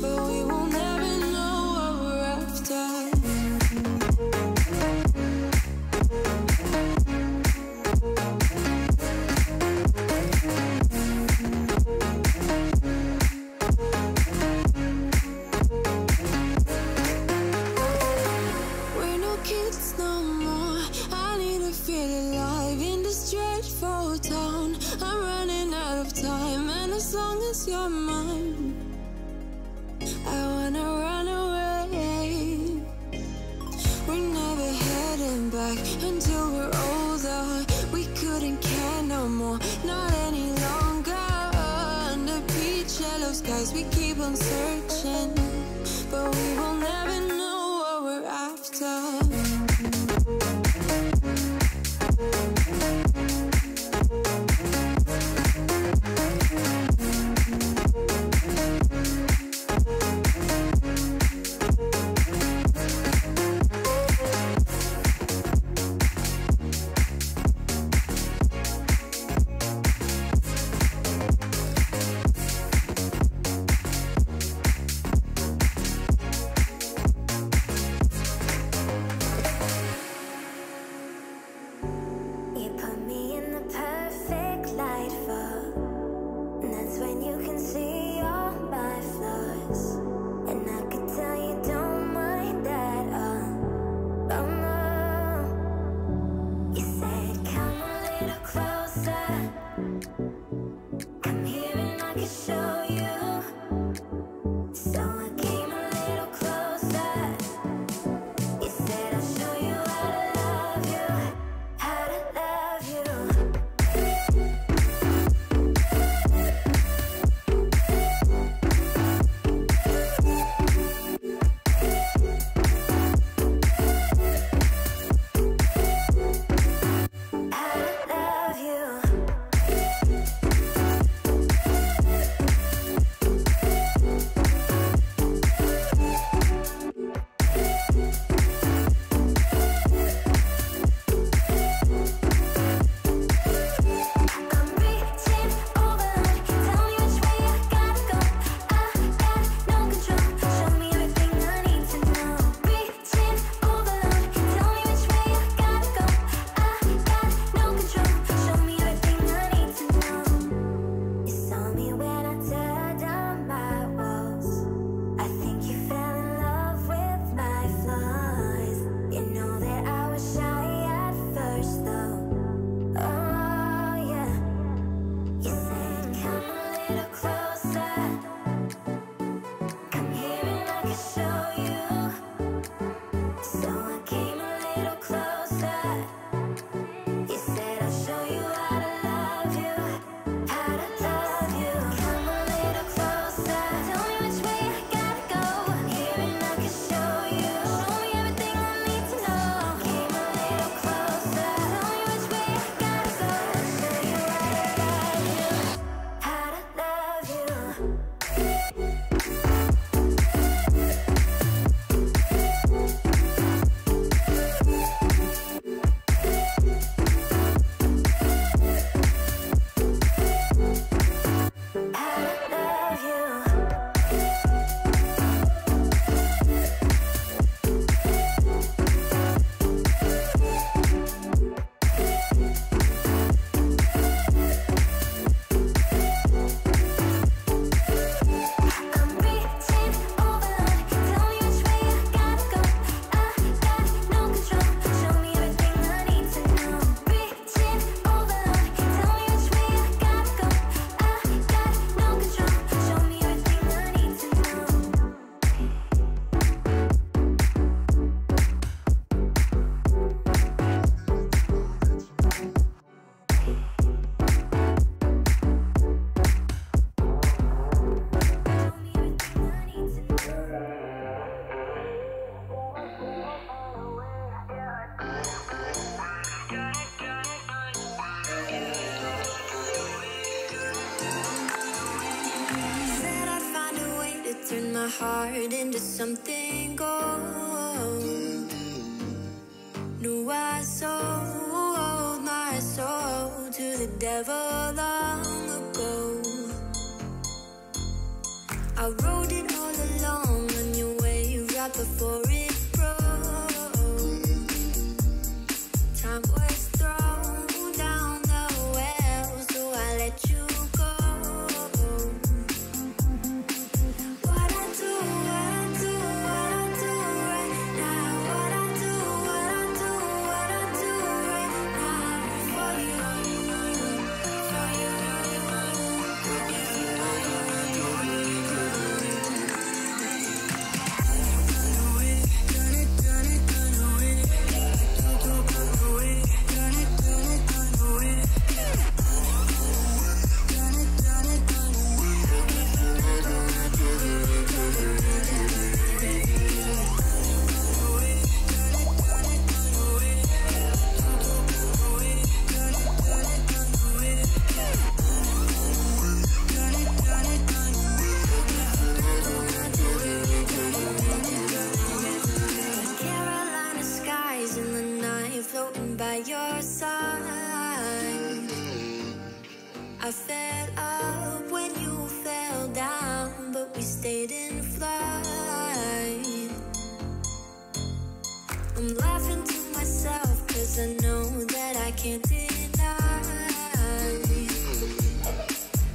but we will never know what we're after. We're no kids no more. I need to feel alive in this I'm running out of time, and as long as you're mine, I wanna run away. We're never heading back until we're older. We couldn't care no more, not any longer. Under beach yellow skies, we keep on searching, but we will never know what we're after. You put me in the perfect light for, and that's when you can see all my flaws. And I could tell you don't mind that, oh no. You said come a little closer, come here and I can show you. So I came a little closer. You said I'll show you how to love you, how to love you. How to love you. I'm reaching over, tell me which way I gotta go. I got no control, show me everything I need to know. Reaching over, tell me which way I gotta go. I got no control, show me everything I need to know. You saw me when I tear down my walls. I think you fell in love with my flaws. You know that I was shy at first though. Oh yeah. You said come a little closer, come here and I can show you. So I came a little closer. You said I'll show you how to love you, how to love you. Come a little closer, tell me which way I gotta go. Here and I can show you, show me everything I need to know. Came a little closer, tell me which way I gotta go. I'll show you how to love you, how to love you, how to love you. I'm reaching over, tell me which way I gotta go. I got no control, show me everything I need to know. Reaching over, tell me which way I gotta go. I got no control, show me everything I need to know. Said I'd find a way to turn my heart into something gold. Knew I sold my soul to the devil long ago. I rode it all along on your wave right before it broke. Time was thrown down the well, so I let you go. What I do right now. What I do right now for you. I fed up when you fell down, but we stayed in flight. I'm laughing to myself, cause I know that I can't deny.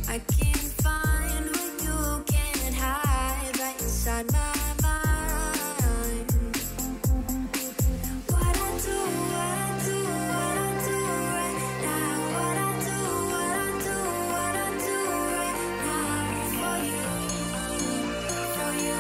I can't find what you can't hide right inside my mind. What I do right now. What I do right now for you, for you.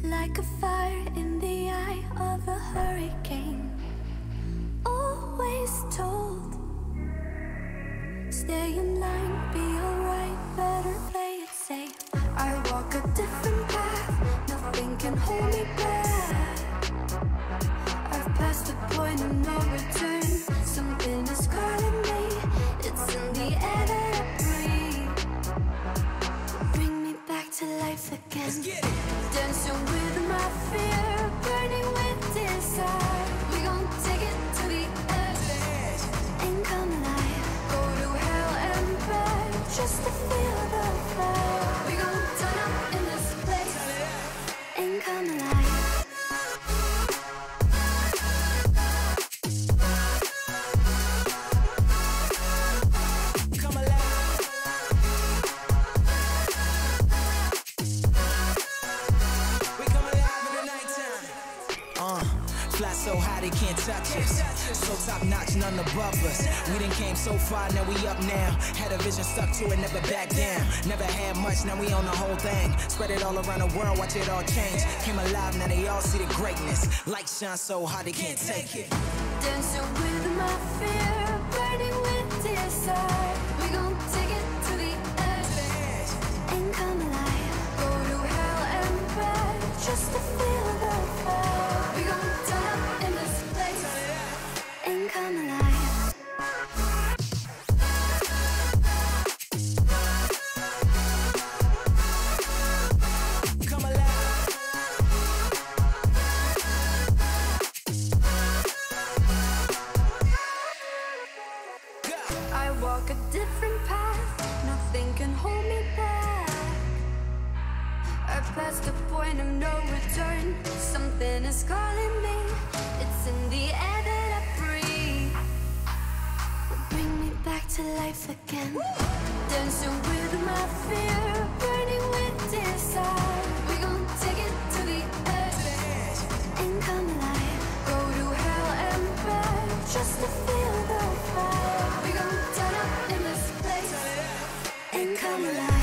Like a fire in the eye of a hurricane. Always told, stay in line, be alright, better play it safe. I walk a different path, nothing can hold me back. I've passed the point of no return, something is calling me. It's in the air that I breathe. Bring me back to life again. Let's get it. Dancing with my fear, burning with desire. We gon' take it to the edge and come alive. Go to hell and back just to feel the fire. We gon' turn up in this place and come alive. Fly so high they can't touch us. So top notch, none above us. We done came so far, now we up now. Had a vision, stuck to it, never back down. Never had much, now we own the whole thing. Spread it all around the world, watch it all change. Came alive, now they all see the greatness. Light shine so hard they can't take it. Dancing with my fear, burning with desire. We gon' take it to the edge and come alive. Go to hell and back just to feel the fire. We gon' turn up in this place and come alive. I walk a different path, nothing can hold me back. I passed the point of no return, something is calling me. It's in the air that I breathe. Bring me back to life again. Dancing with my fear, burning with desire. We gon' take it to the edge and come alive. Go to hell and back just to feel the fire. We gon' turn up in this place and come alive.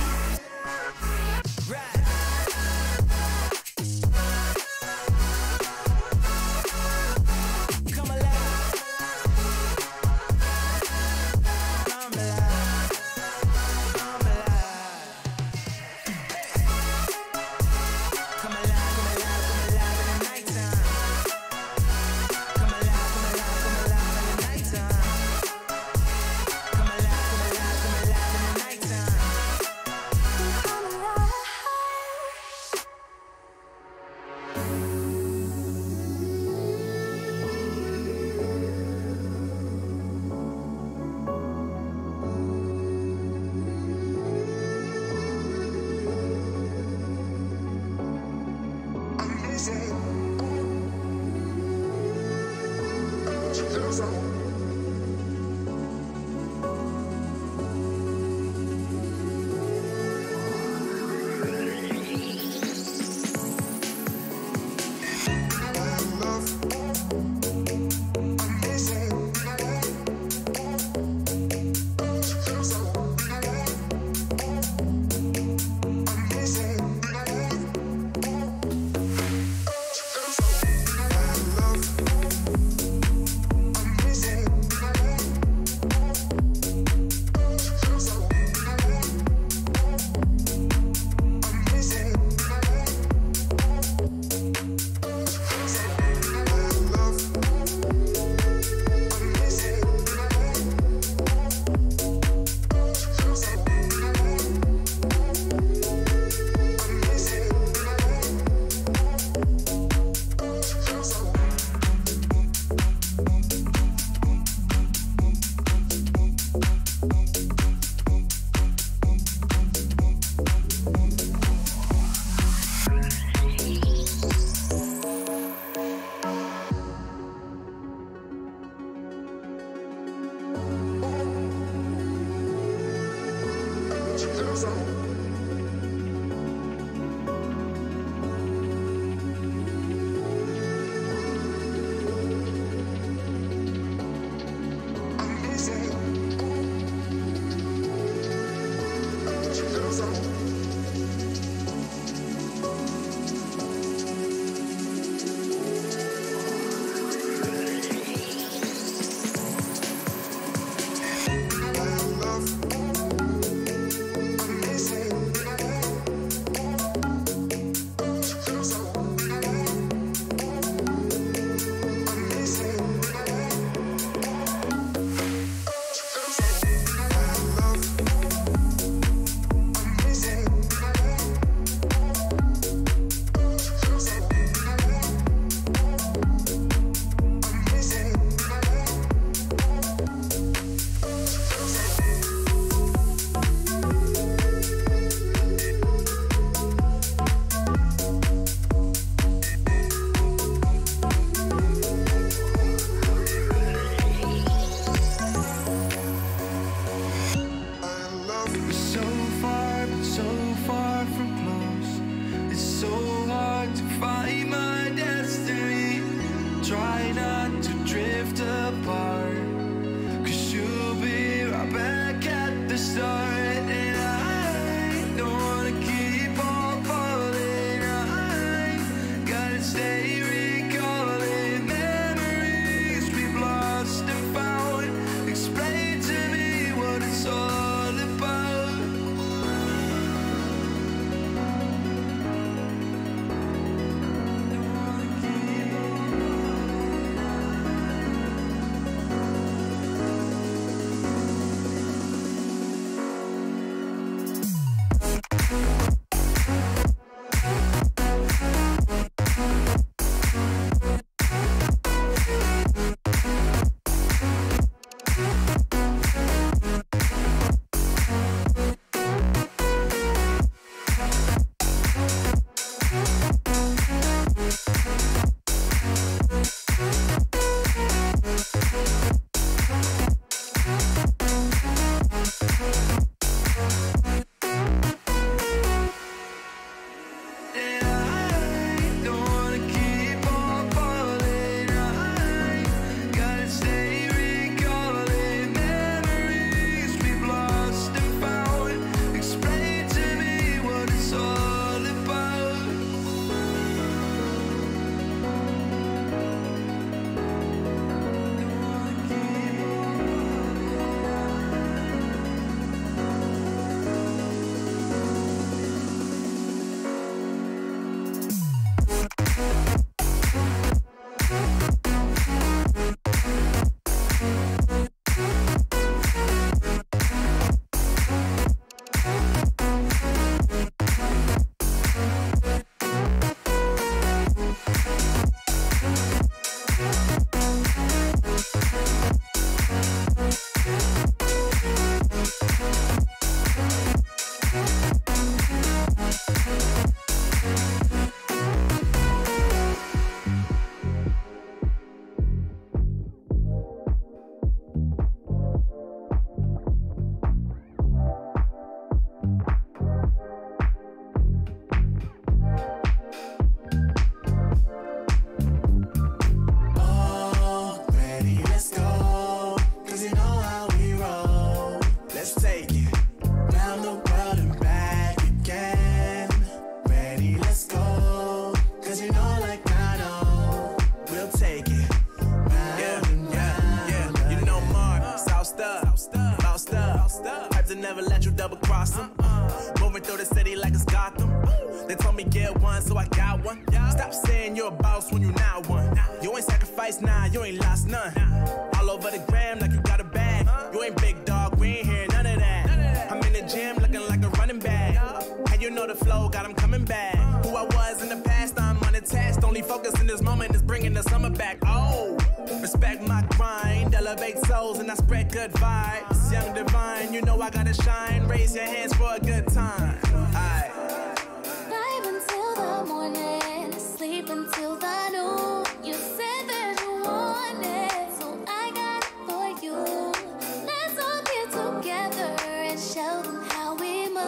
Show them how we move.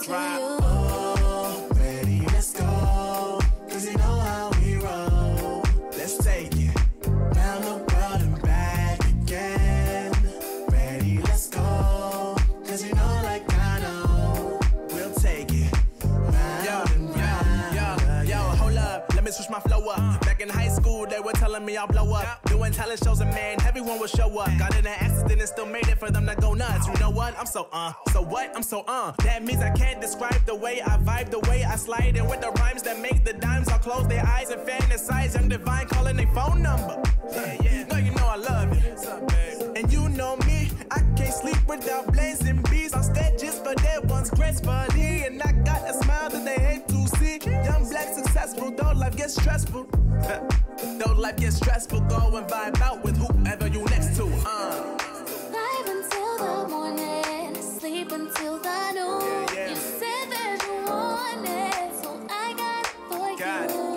to you. Oh, ready, let's go. Cause you know how we roll. Let's take it round the world and back again. Ready, let's go. Cause you know like I know. We'll take it round and round. Yo, hold up, let me switch my flow up. Back in high school, they were telling me I'll blow up. Doing talent shows and man, everyone will show up. Got in an accident and still made it for them to go nuts. You know what? I'm so what? I'm so That means I can't describe the way I vibe, the way I slide in with the rhymes that make the dimes all close their eyes and fantasize. Young Divine calling their phone number. No, you know I love it. And you know me, I can't sleep without blazing beats on stages for their ones gracefully. And I got a smile that they hate to see. Young black successful, though life gets stressful. Though life gets stressful, go and vibe out with whoever you next to. Live until the morning, sleep until the noon. You said that you want it, so I got it for you.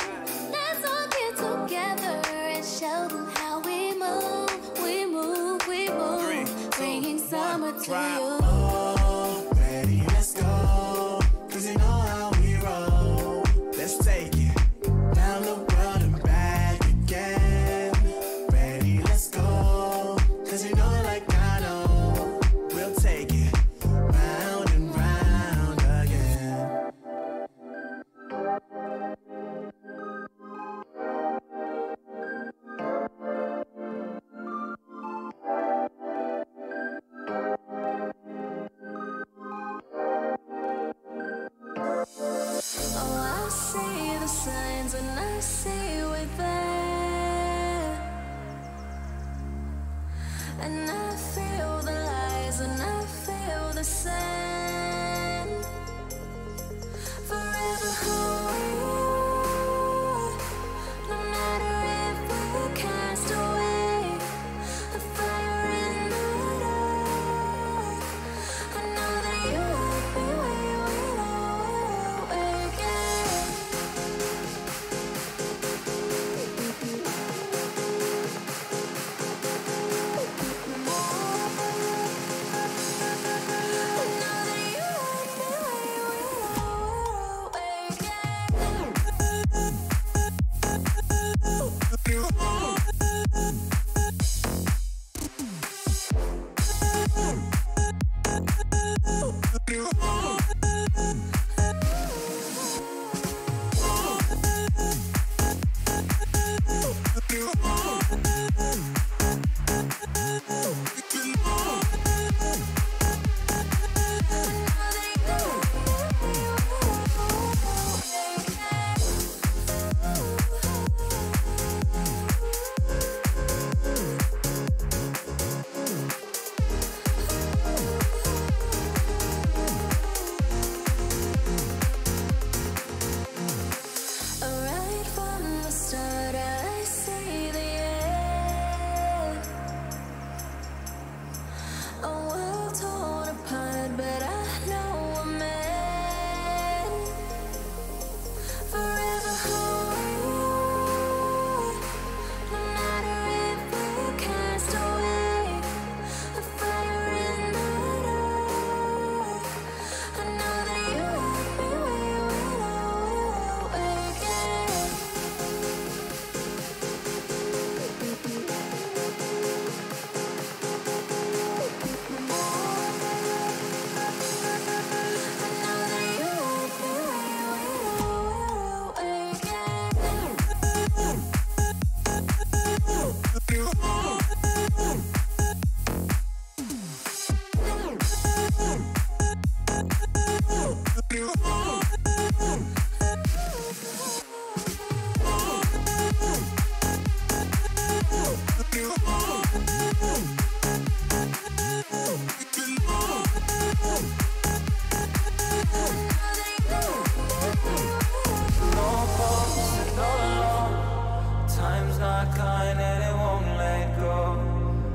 Let's all get together and show them how we move. We move, we move. Bringing summer to you. Oh, ready, let's go. Cause you know how we roll. Let's take it round the world and back again. Ready, let's go. Cause you know like I know. We'll take it round and round again. Oh, I see the signs and I see we're there. And I feel the lies and I feel the sand. Forever hold you. No matter if we cast away a fire in the dark. I know that you will be where we know we're again. Right from the start, I see the end. A world torn apart, but I know we're meant. Forever hold you. No matter if we cast away a fire in the dark. I know that you will be where we know we're again. No pulse and all alone. Time's not kind and it won't let go.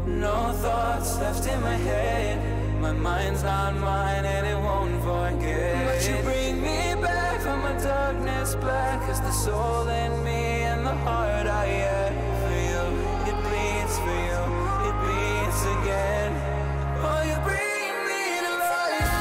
No thoughts left in my head. My mind's not mine and it won't forget. But you bring me back from my darkness black. Cause the soul in me and the heart I have for you. It bleeds for you, it beats again. Oh, you bring me to life.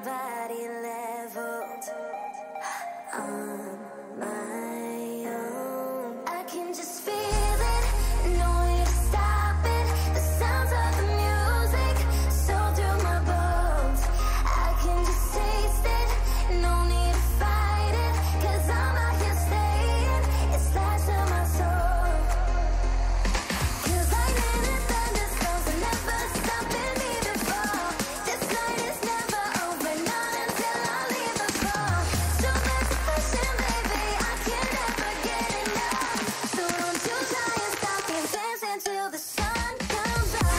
body leveled on my own. I can just feel it, no way to stop it. The sounds of the music so through my bones. I can just taste it, no need to fight it, 'cause I'm out here staying. It's life to my soul. 'Cause lightning and thunderstorms are never stopping me before. This night is never over, not until I leave the floor. So there's a passion, baby, I can never get enough. So don't you try and stop me, dance until the sun comes up.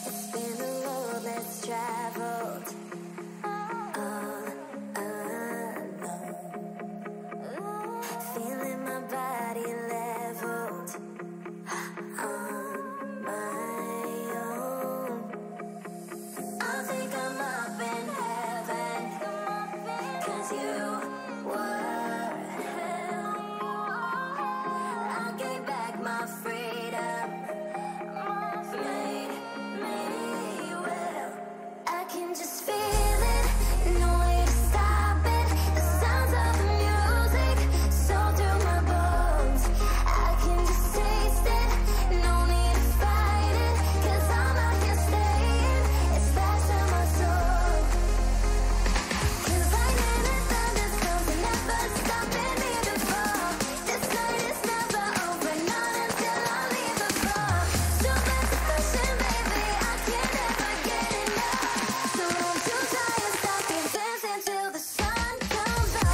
It's been a road that's traveled all alone. Feeling my body leveled on my own. I think I'm up in heaven, 'cause you were hell. I gave back my freedom, made me well. I can just feel it, no way to stop it. The sounds of the music so through my bones. I can just taste it, no need to fight it, 'cause I'm out here staying. It's back to my soul. 'Cause lightning and thunderstorms are never stopping me before. This night is never over, not until I leave the floor. So there's a passion, baby, I can never get enough. So don't you try and stop me, dance until the sun comes up.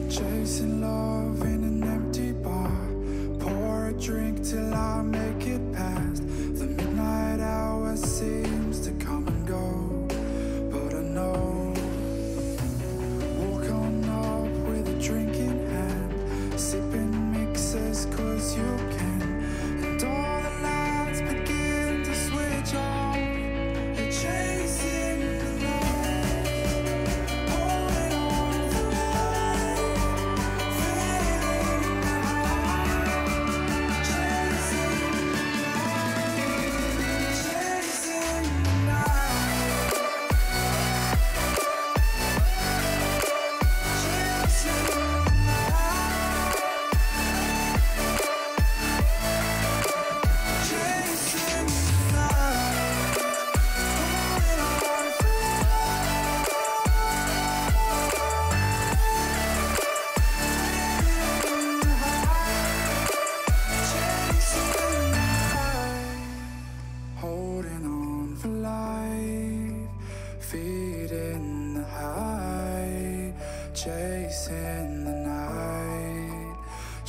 Chasing love in an empty bar. Pour a drink till I make it past. The midnight hour seems to come and go, but I know. Walk on up with a drink in hand, sipping mixes 'cause you can. And all the lights begin to switch off. You're chasing the light, holding on for life, feeling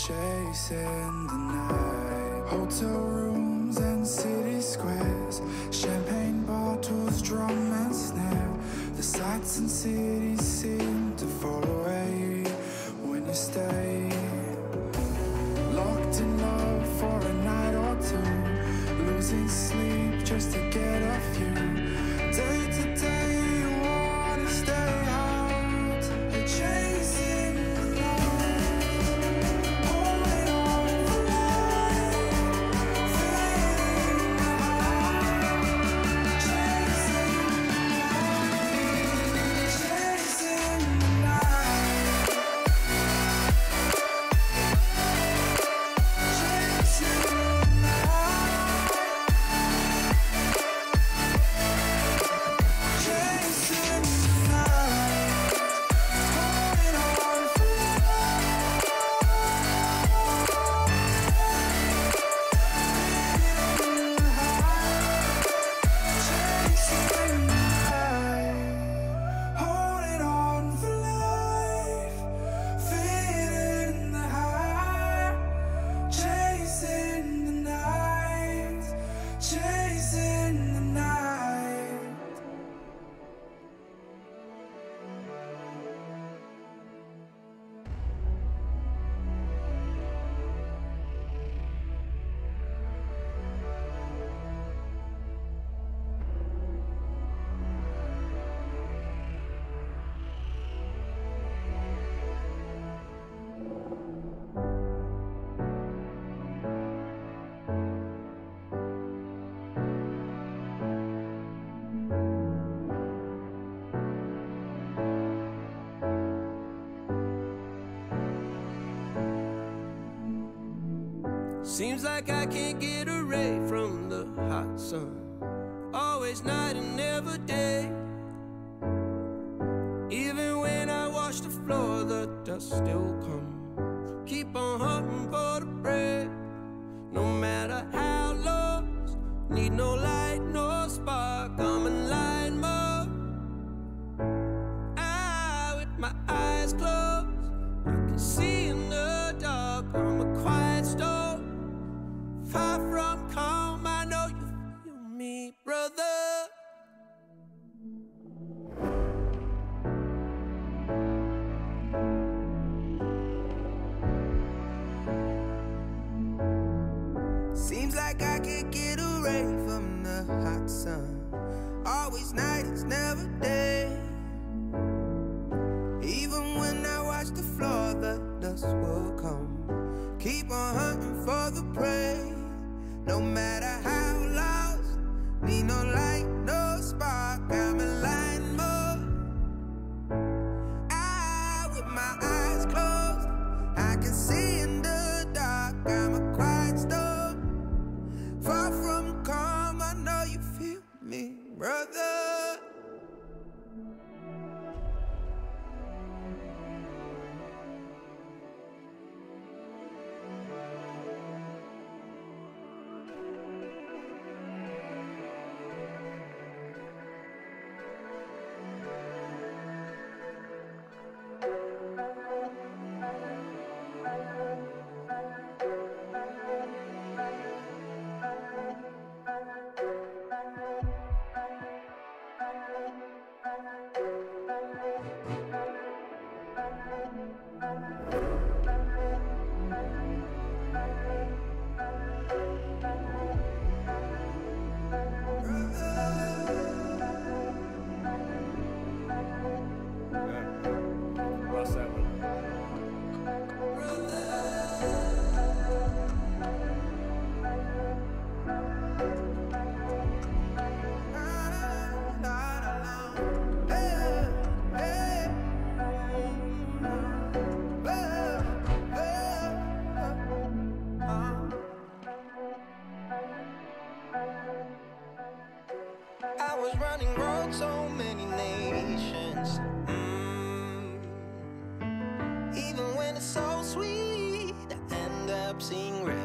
chasing the night. Hotel rooms and city squares, champagne bottles, drum and snare. The sights and cities seem to fall away when you stay. Locked in love for a night or two, losing sleep just to get a few. Day to day you wanna stay out, chasing the light, holding on for life, feeling the high, chasing the night, chasing the Seems like I can't get away from the hot sun. Always night and never day. Even when I wash the floor, the dust still comes. Keep on hunting for the bread. No matter how lost, need no light, no spark. I'm in line mode. With my eyes closed, I can see in the dark. I'm a quiet storm. Far from calm, I know you feel me, brother. Seems like I can't get away from the hot sun. Always night, it's never day. Even when I watch the floor, the dust will come. Keep on hunting for the prey. No matter how lost, need no light, no spark. I'm in line mode. With my eyes closed, I can see in the dark. I'm a quiet storm. Far from calm, I know you feel me, brother. I was running road so many nations. Even when it's so sweet, I end up seeing red.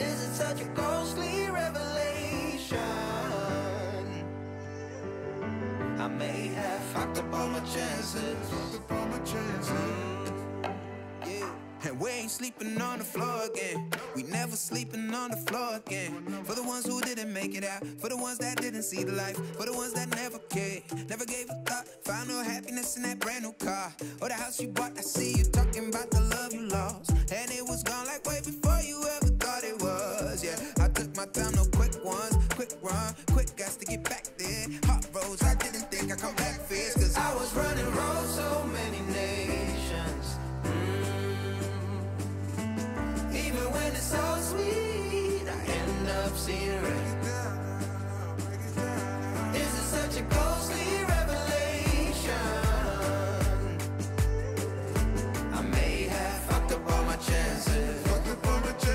Is it such a ghostly revelation? I may have fucked up all my chances. ain't sleeping on the floor again. We never sleeping on the floor again. For the ones who didn't make it out, for the ones that didn't see the life, for the ones that never cared, never gave a thought, found no happiness in that brand new car or the house you bought. I see you talking about the love you lost, and it was gone like way before you ever thought it was. Yeah, I took my time, no quick ones, quick run, quick guys to get back there. Hot roads, I didn't think I'd come back fast, cause I was running roads so many nations. Even when it's so sweet, I end up seeing red. Is it such a ghostly revelation? I may have fucked up all my chances. Fucked up all my chances.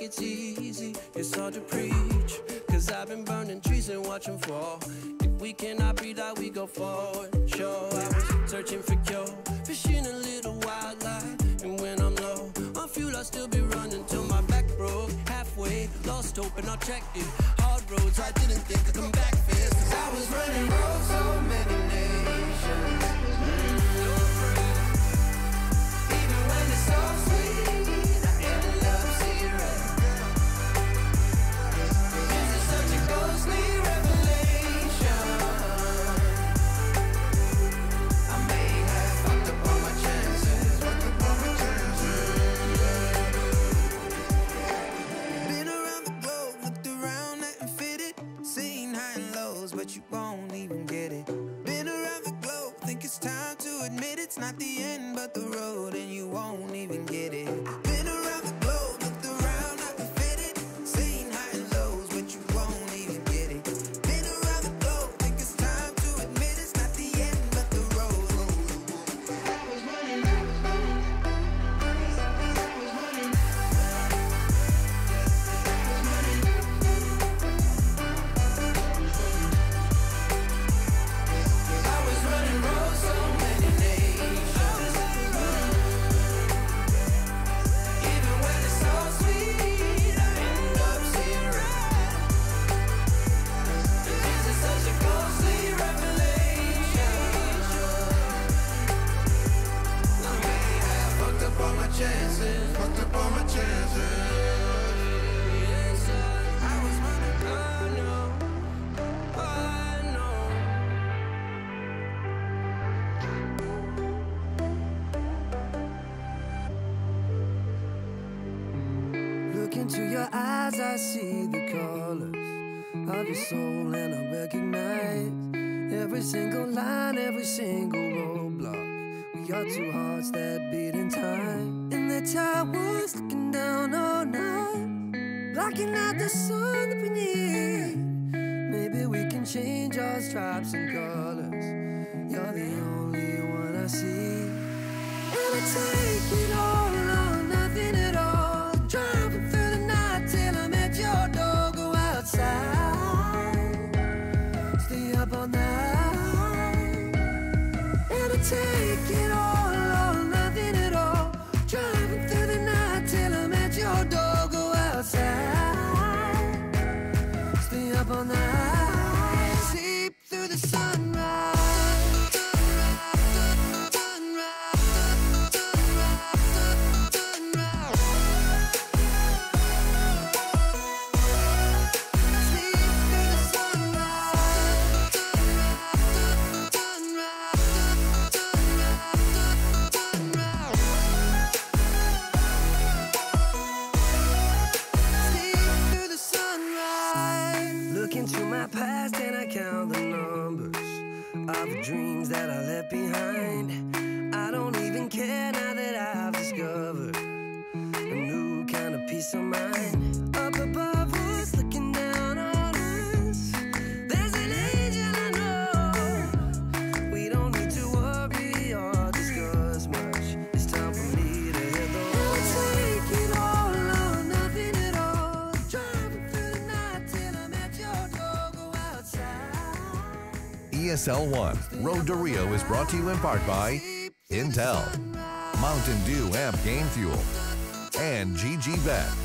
It's easy, it's hard to preach, cause I've been burning trees and watching fall. If we cannot breathe out, we go forward. Sure, I was searching for cure, fishing a little wildlife, and when I'm low on fuel, I'll still be running till my back broke. Halfway, lost hope and I checked it. Hard roads, I didn't think I'd come back fast, cause I was running roads so many nations. Even when it's so sweet, I ended up seeing red. Ghostly revelation. I may have fucked up all my chances. Fucked up all my chances. Been around the globe, looked around and fitted, seen high and lows, but you won't even get it. Been around the globe, think it's time to admit it's not the end, but the road, and you won't even get it. Been around the globe, looked around and fitted, seen high and lows, but you won't. Into your eyes, I see the colors of your soul, and I recognize every single line, every single roadblock. We are two hearts that beat in time. In the towers, looking down all night, blocking out the sun that we need. Maybe we can change our stripes and colors. You're the only one I see. And I take it all or nothing at all. Driving through the night till I'm at your door. Go outside, stay up all night. And I take it all or nothing at all. Driving through the night till I'm at your door. Go outside, stay up all night. Sleep through the sunrise. Dreams that I left behind. I don't even care now that I've discovered a new kind of peace of mind. Up above us, looking down on us, there's an angel I know. We don't need to worry or discuss much. It's ESL 1 Road to Rio is brought to you in part by Intel, Mountain Dew Amp Game Fuel, and GGBet.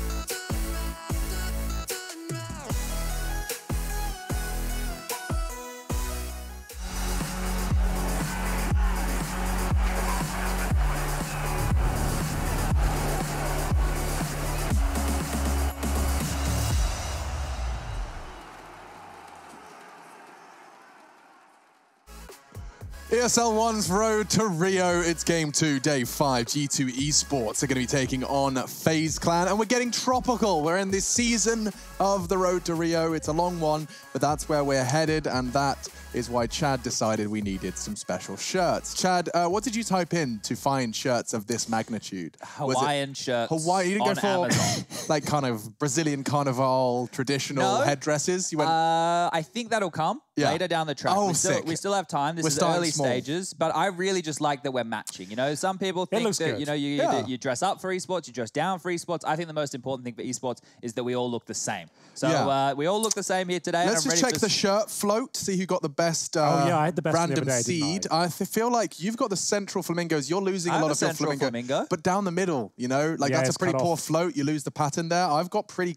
ESL 1's Road to Rio, it's Game 2, Day 5. G2 Esports are going to be taking on FaZe Clan, and we're getting tropical. We're in this season of the Road to Rio. It's a long one, but that's where we're headed, and that is why Chad decided we needed some special shirts. Chad, what did you type in to find shirts of this magnitude? Hawaiian shirts. Hawaii? You didn't on go for Amazon. like kind of Brazilian carnival traditional headdresses? You went. I think that'll come later down the track. Oh, we still have time. This is early stages, but I really just like that we're matching. You know, some people think that you dress up for esports, you dress down for esports. I think the most important thing for esports is that we all look the same. So we all look the same here today. Let's just check the shirt float, see who got the best. I had the best random the other day, seed. I feel like you've got the central flamingos. You're losing a lot of your flamingo, but down the middle, you know, like that's a pretty poor float. You lose the pattern there. I've got pretty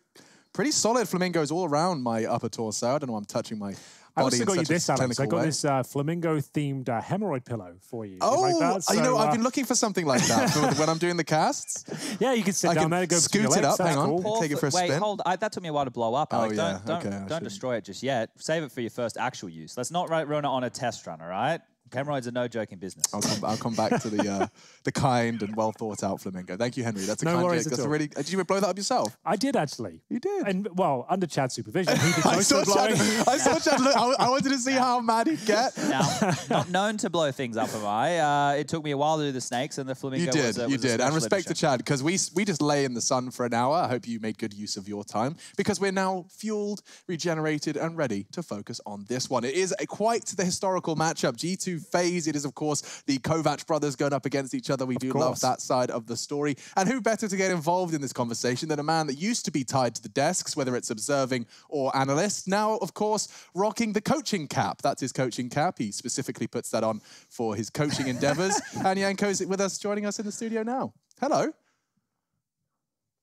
solid flamingos all around my upper torso. I don't know. I'm touching my. I also got you this, Alex. I got this flamingo-themed hemorrhoid pillow for you. Oh, like that? So, you know, I've been looking for something like that for when I'm doing the casts. Yeah, you can sit down there, go scoot it up. Hang on, take it for a spin. Wait, hold. That took me a while to blow up. Oh, Alex. Don't destroy it just yet. Save it for your first actual use. Let's not run it on a test run, all right? Hemorrhoids are no joking business. I'll come back to the kind and well thought out flamingo. Thank you, Henry. That's a no kind worries joke. at That's all. a really. Did you blow that up yourself? I did actually. You did. And well, under Chad's supervision, he did most of the blowing. I saw Chad. Look, I wanted to see how mad he'd get. Now, not known to blow things up, am I? It took me a while to do the snakes, and the flamingo. You did. And respect to Chad, because we just lay in the sun for an hour. I hope you made good use of your time, because we're now fueled, regenerated, and ready to focus on this one. It is quite the historical matchup. G2 FaZe. It is, of course, the Kovac brothers going up against each other. We do love that side of the story. And who better to get involved in this conversation than a man that used to be tied to the desks, whether it's observing or analyst. Now, of course, rocking the coaching cap. That's his coaching cap. He specifically puts that on for his coaching endeavors. And Yanko's with us, joining us in the studio now. Hello.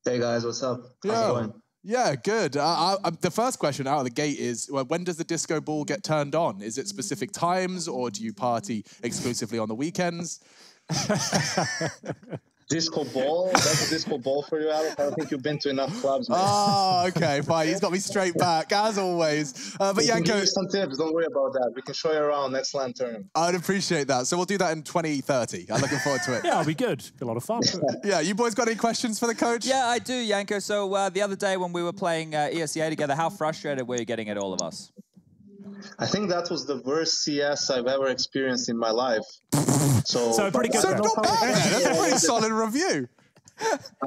Hey guys, what's up? How's it going? Yeah, good. The first question out of the gate is, when does the disco ball get turned on? Is it specific times, or do you party exclusively on the weekends? Disco ball? That's a disco ball for you, Alex? I don't think you've been to enough clubs, man. Oh, okay, fine. He's got me straight back, as always. But we can Yanko, give you some tips. Don't worry about that. We can show you around next LAN tournament. I'd appreciate that. So we'll do that in 2030. I'm looking forward to it. Yeah, it'll be good. Be a lot of fun. Yeah, you boys got any questions for the coach? Yeah, I do, Yanko. So the other day when we were playing ESEA together, how frustrated were you getting at all of us? I think that was the worst CS I've ever experienced in my life. So pretty good. So not bad. That's a pretty solid review.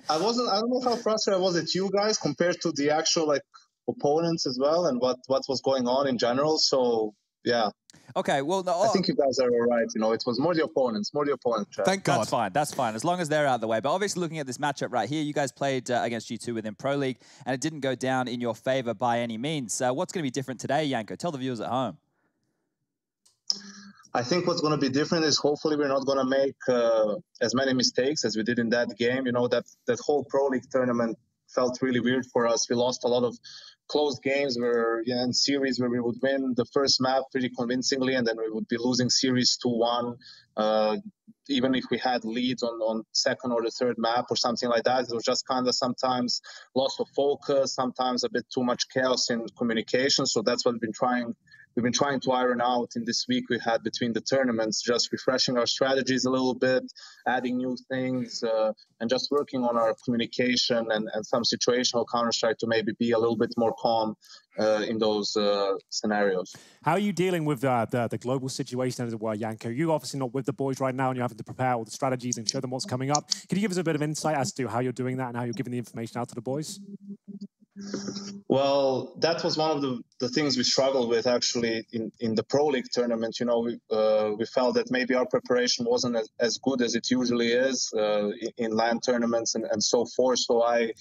I don't know how frustrated I was at you guys compared to the actual opponents as well, and what was going on in general. So yeah. Okay, well, I think you guys are all right. You know, it was more the opponents. Chad. Thank God. That's fine, as long as they're out of the way. But obviously, looking at this matchup right here, you guys played against G2 within Pro League, and it didn't go down in your favor by any means. What's going to be different today, Yanko? Tell the viewers at home. I think what's going to be different is hopefully we're not going to make as many mistakes as we did in that game. You know, that whole Pro League tournament felt really weird for us. We lost a lot of close games in series where we would win the first map pretty convincingly, and then we would be losing series 2-1. Even if we had leads on second or the third map or something like that, it was just kind of sometimes loss of focus, sometimes a bit too much chaos in communication. So that's what we've been trying to iron out in this week we had between the tournaments, just refreshing our strategies a little bit, adding new things, and just working on our communication and some situational Counter-Strike to maybe be a little bit more calm in those scenarios. How are you dealing with the global situation, as it were, Yanko? You're obviously not with the boys right now, and you're having to prepare all the strategies and show them what's coming up. Can you give us a bit of insight as to how you're doing that and how you're giving the information out to the boys? Well, that was one of the things we struggled with actually in the Pro League tournament. You know, we felt that maybe our preparation wasn't as good as it usually is in LAN tournaments and so forth. So I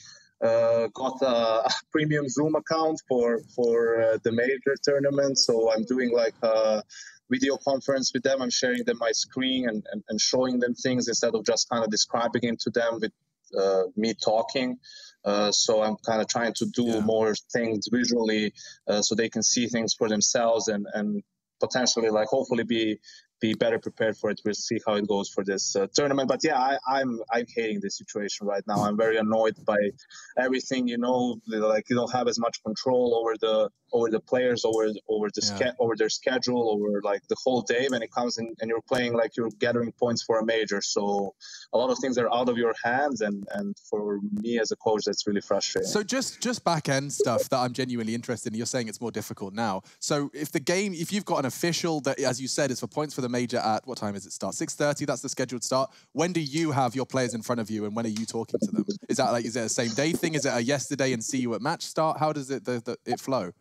got a premium Zoom account for the major tournament. So I'm doing video conference with them. I'm sharing them my screen and showing them things instead of just kind of describing it to them with me talking. So I'm kind of trying to do more things visually so they can see things for themselves and potentially, like, hopefully be better prepared for it. We'll see how it goes for this tournament. But yeah, I'm hating this situation right now. I'm very annoyed by everything. You know, like, you don't have as much control over the players, over their schedule, over like the whole day when it comes in, and you're playing like you're gathering points for a major. So a lot of things are out of your hands, and for me as a coach, that's really frustrating. So just back end stuff that I'm genuinely interested in. You're saying it's more difficult now. So if you've got an official that, as you said, is for points for the major at, what time does it start? 6:30, that's the scheduled start. When do you have your players in front of you, and when are you talking to them? Is it a same day thing? Is it a yesterday and see you at match start? How does it flow?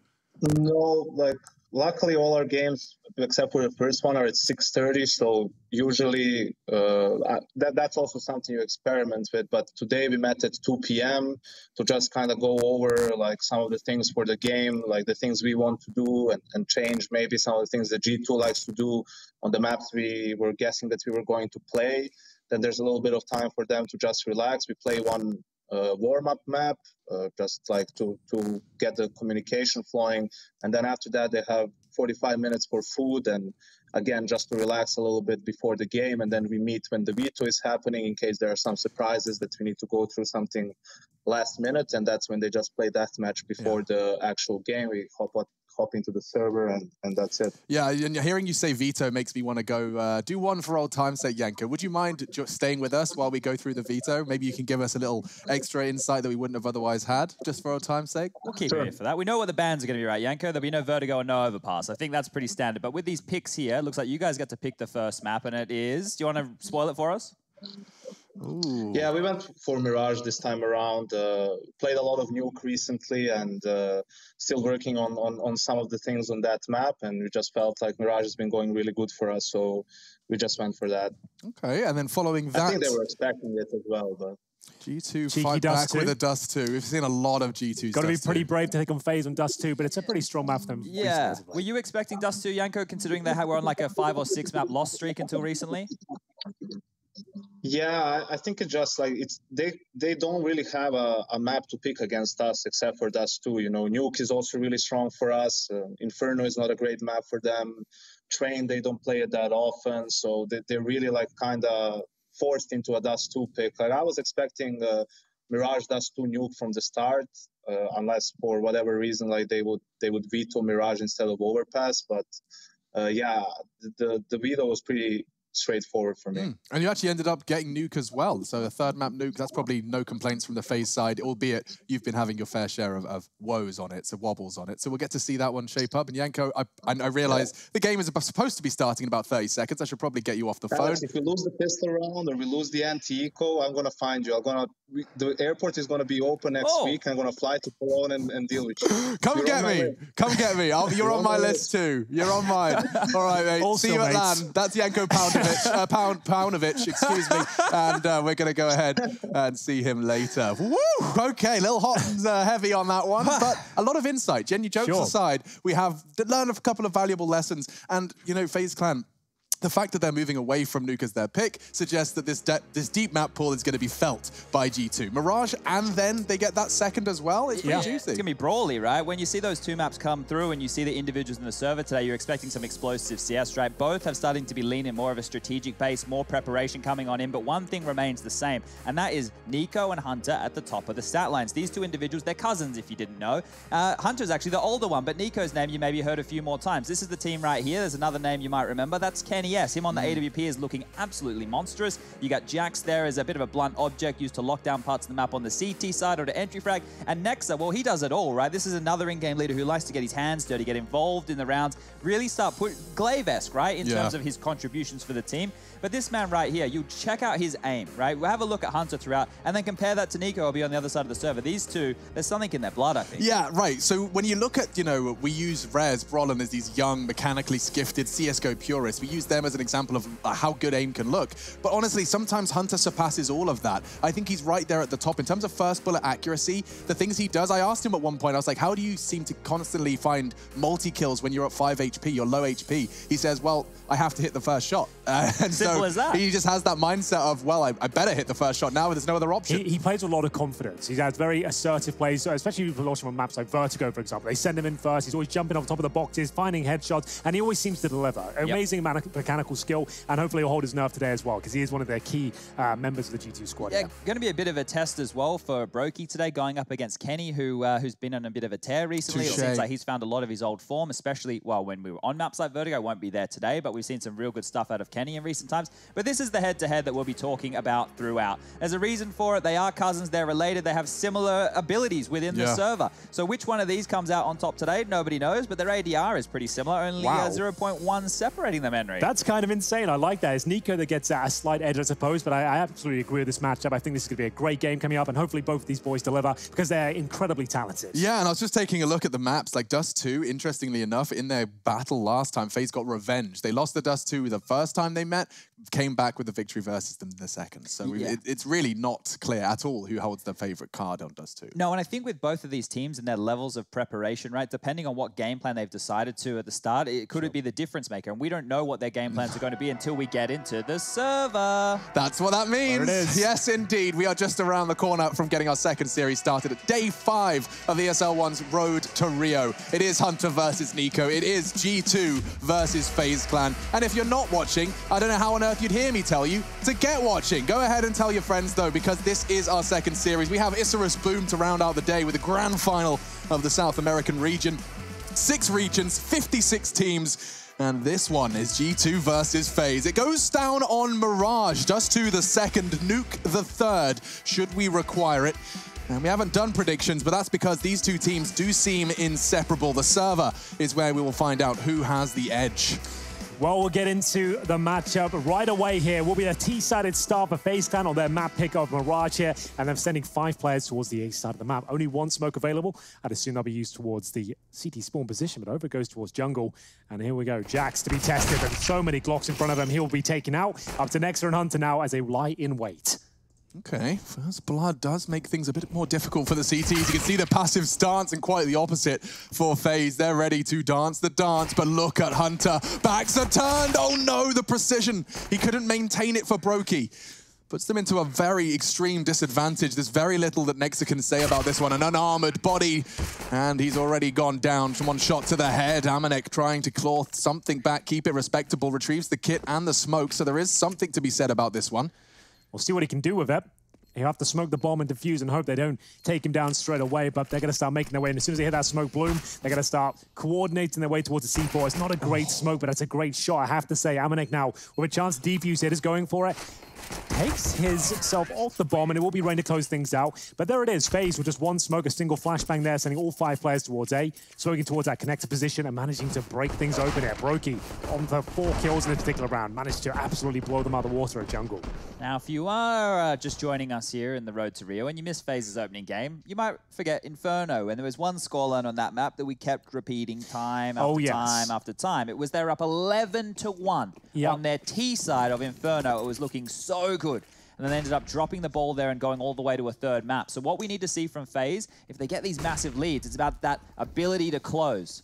No, like, luckily all our games, except for the first one, are at 6:30. So usually that's also something you experiment with. But today we met at 2 p.m. to just kind of go over like some of the things for the game, like the things we want to do and change maybe some of the things that G2 likes to do on the maps we were guessing that we were going to play. Then there's a little bit of time for them to just relax. We play one warm-up map, just like to get the communication flowing, and then after that they have 45 minutes for food, and again just to relax a little bit before the game, and then we meet when the veto is happening in case there are some surprises that we need to go through something last minute, and that's when they just play that match before the actual game. We hop into the server, and that's it. Yeah, and hearing you say veto makes me want to go do one for old time's sake, Janko. Would you mind just staying with us while we go through the veto? Maybe you can give us a little extra insight that we wouldn't have otherwise had, just for old time's sake. We'll keep you here for that. We know what the bans are going to be, right, Janko? There'll be no Vertigo and no Overpass. I think that's pretty standard. But with these picks here, it looks like you guys get to pick the first map, and it is... Do you want to spoil it for us? Ooh. Yeah, we went for Mirage this time around. Played a lot of Nuke recently, and still working on some of the things on that map. And we just felt like Mirage has been going really good for us, so we just went for that. Okay, and then following that, I think they were expecting it as well, but. G2 Cheeky fight Dust back 2. with a Dust 2. We've seen a lot of G2's Got to be Dust pretty 2. brave to take on FaZe on Dust 2, but it's a pretty strong map for them. Yeah. Were you expecting Dust 2, Janko, considering they were on like a 5 or 6 map loss streak until recently? Yeah, I think it's just like they don't really have a map to pick against us except for Dust 2. You know, Nuke is also really strong for us. Inferno is not a great map for them. Train, they don't play it that often, so they're really like kind of forced into a Dust 2 pick. Like I was expecting Mirage Dust 2 Nuke from the start, unless for whatever reason like they would veto Mirage instead of Overpass. But yeah, the veto was pretty straightforward for me. And you actually ended up getting Nuke as well. So a third map Nuke, that's probably no complaints from the FaZe side, albeit you've been having your fair share of woes on it, so wobbles on it. So we'll get to see that one shape up. And Janko, I realise the game is supposed to be starting in about 30 seconds. I should probably get you off the phone. Alex, if we lose the pistol round or we lose the anti-eco, I'm going to find you. The airport is going to be open next week. I'm going to fly to Cologne and deal with you. Come get me. Come get me. You're on my list too. You're on mine. All right, mate. Also, see you at mates. LAN. That's Janko Paunovic, excuse me. And we're going to go ahead and see him later. Woo! Okay, a little hot and heavy on that one, but a lot of insight. Jenny, jokes aside, we have learned a couple of valuable lessons. And, you know, FaZe Clan, the fact that they're moving away from Nuke as their pick suggests that this deep map pool is going to be felt by G2. Mirage, and then they get that second as well. It's pretty juicy. It's going to be brawly, right? When you see those two maps come through and you see the individuals in the server today, you're expecting some explosive CS, right? Both have started to be leaning more of a strategic base, more preparation coming on in, but one thing remains the same, and that is Nico and Hunter at the top of the stat lines. These two individuals, they're cousins, if you didn't know. Hunter's actually the older one, but Nico's name you maybe heard a few more times. This is the team right here. There's another name you might remember. That's Kenny S. Him on the AWP is looking absolutely monstrous. You got Jax there as a bit of a blunt object used to lock down parts of the map on the CT side or to entry frag. And Nexa, well, he does it all, right? This is another in-game leader who likes to get his hands dirty, get involved in the rounds, really start Glaive-esque, right, in terms of his contributions for the team. But this man right here, you check out his aim, right? We'll have a look at Hunter throughout, and then compare that to Nico, who'll be on the other side of the server. These two, there's something in their blood, I think. Yeah, right. So when you look at, you know, we use Rez, Brolin as these young, mechanically gifted CSGO purists. We use them as an example of how good aim can look. But honestly, sometimes Hunter surpasses all of that. I think he's right there at the top. In terms of first bullet accuracy, the things he does, I asked him at one point, I was like, how do you seem to constantly find multi-kills when you're at 5 HP, you're low HP? He says, well, I have to hit the first shot. And Simple as that. He just has that mindset of, well, I better hit the first shot now, there's no other option. He plays with a lot of confidence. He has very assertive plays, especially if you watch him on maps like Vertigo, for example. They send him in first. He's always jumping off top of the boxes, finding headshots, and he always seems to deliver. Amazing mechanical skill, and hopefully he'll hold his nerve today as well, because he is one of their key members of the G2 squad. Yeah, going to be a bit of a test as well for Brokey today, going up against Kenny, who's been on a bit of a tear recently. It seems like he's found a lot of his old form, especially, well, when we were on maps like Vertigo. Won't be there today, but we've seen some real good stuff out of Kenny in recent times. But this is the head-to-head that we'll be talking about throughout. There's a reason for it. They are cousins. They're related. They have similar abilities within the server. So which one of these comes out on top today, nobody knows, but their ADR is pretty similar, only 0.1 separating them, Henry. That's kind of insane. I like that. It's Nico that gets a slight edge, I suppose, but I absolutely agree with this matchup. I think this is going to be a great game coming up, and hopefully both of these boys deliver, because they're incredibly talented. Yeah, and I was just taking a look at the maps. Like Dust 2, interestingly enough, in their battle last time, FaZe got revenge. They lost the Dust 2 the first time they met, came back with the victory versus them the second. So it's really not clear at all who holds their favorite card on Dust 2. No, and I think with both of these teams and their levels of preparation, right, depending on what game plan they've decided to at the start, it could be the difference maker. And we don't know what their game plans are going to be until we get into the server. That's what that means. There it is. Yes, indeed. We are just around the corner from getting our second series started at day 5 of ESL 1's Road to Rio. It is Hunter versus Nico. It is G2 versus FaZe Clan. And if you're not watching, I don't know how on earth you'd hear me tell you to get watching. Go ahead and tell your friends, though, because this is our second series. We have Isurus Boom to round out the day with the grand final of the South American region. 6 regions, 56 teams. And this one is G2 versus FaZe. It goes down on Mirage. Dust 2 the second, Nuke the third, should we require it. And we haven't done predictions, but that's because these two teams do seem inseparable. The server is where we will find out who has the edge. Well, we'll get into the matchup right away here. Will be a T-sided start for FaZe Clan on their map pick of Mirage here, and they're sending 5 players towards the A side of the map. Only 1 smoke available. I'd assume they'll be used towards the CT spawn position, but over it goes towards jungle. And here we go, Jax to be tested, and so many Glocks in front of him. He will be taken out. Up to Nexa and Hunter now as they lie in wait. Okay, First Blood does make things a bit more difficult for the CTs. You can see the passive stance and quite the opposite for FaZe. They're ready to dance the dance, but look at Hunter. Backs are turned. Oh no, the precision. He couldn't maintain it for Brokey. Puts them into a very extreme disadvantage. There's very little that Nexa can say about this one. An unarmored body, and he's already gone down from 1 shot to the head. Amanek trying to claw something back, keep it respectable, retrieves the kit and the smoke, so there is something to be said about this one. We'll see what he can do with it. He'll have to smoke the bomb and defuse and hope they don't take him down straight away, but they're going to start making their way. And as soon as they hit that smoke bloom, they're going to start coordinating their way towards the C4. It's not a great smoke, but it's a great shot, I have to say. Amanek now, with a chance to defuse it, is going for it. Takes himself off the bomb, and it will be ready to close things out. But there it is, FaZe with just 1 smoke, a single flashbang there, sending all 5 players towards A, smoking towards that connector position and managing to break things open here. Brokey on for 4 kills in this particular round, managed to absolutely blow them out of the water at jungle. Now, if you are just joining us here in the Road to Rio and you missed FaZe's opening game, you might forget Inferno, and there was 1 scoreline on that map that we kept repeating time after time after time. It was they're up 11-1 on their T side of Inferno. It was looking so good. And then they ended up dropping the ball there and going all the way to a 3rd map. So what we need to see from FaZe, if they get these massive leads, it's about that ability to close.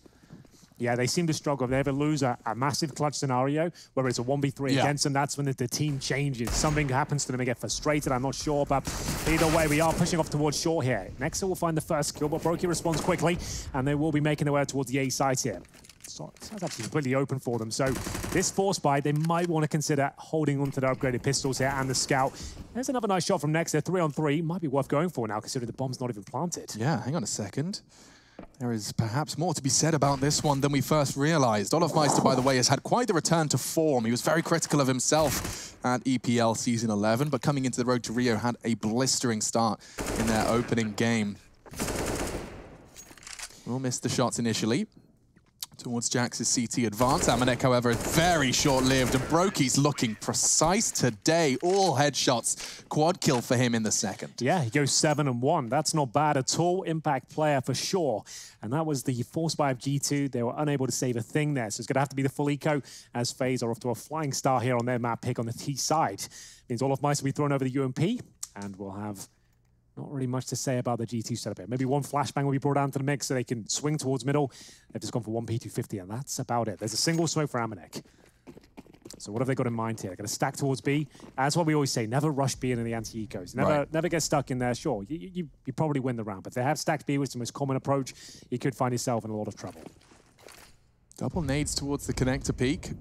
Yeah, they seem to struggle. If they ever lose a massive clutch scenario where it's a 1v3 against them, that's when the team changes. Something happens to them, they get frustrated, I'm not sure. But either way, we are pushing off towards short here. Nexa will find the first kill, but Brokey responds quickly, and they will be making their way towards the A site here. So it's actually completely open for them. So this force buy, they might want to consider holding on to their upgraded pistols here and the scout. There's another nice shot from Nexa, 3-on-3. Might be worth going for now, considering the bomb's not even planted. Yeah, hang on a second. There is perhaps more to be said about this one than we first realized. Olofmeister, by the way, has had quite the return to form. He was very critical of himself at EPL Season 11, but coming into the Road to Rio had a blistering start in their opening game. Will miss the shots initially. towards Jax's CT advance. Amanek, however, very short-lived, and Broky's looking precise today. All headshots. Quad kill for him in the second. Yeah, he goes 7-1. That's not bad at all. Impact player for sure. And that was the force buy of G2. They were unable to save a thing there, so it's going to have to be the full eco as FaZe are off to a flying start here on their map pick on the T side. Means all of Mice will be thrown over the UMP, and we'll have not really much to say about the G2 setup here. Maybe one flashbang will be brought down to the mix so they can swing towards middle. They've just gone for one P250, and that's about it. There's a single smoke for Amanek. So what have they got in mind here? They're going to stack towards B. That's what we always say, never rush B into the anti-ecos. Never get stuck in there. Sure, you probably win the round, but if they have stacked B, which is the most common approach, you could find yourself in a lot of trouble. Double nades towards the connector peak.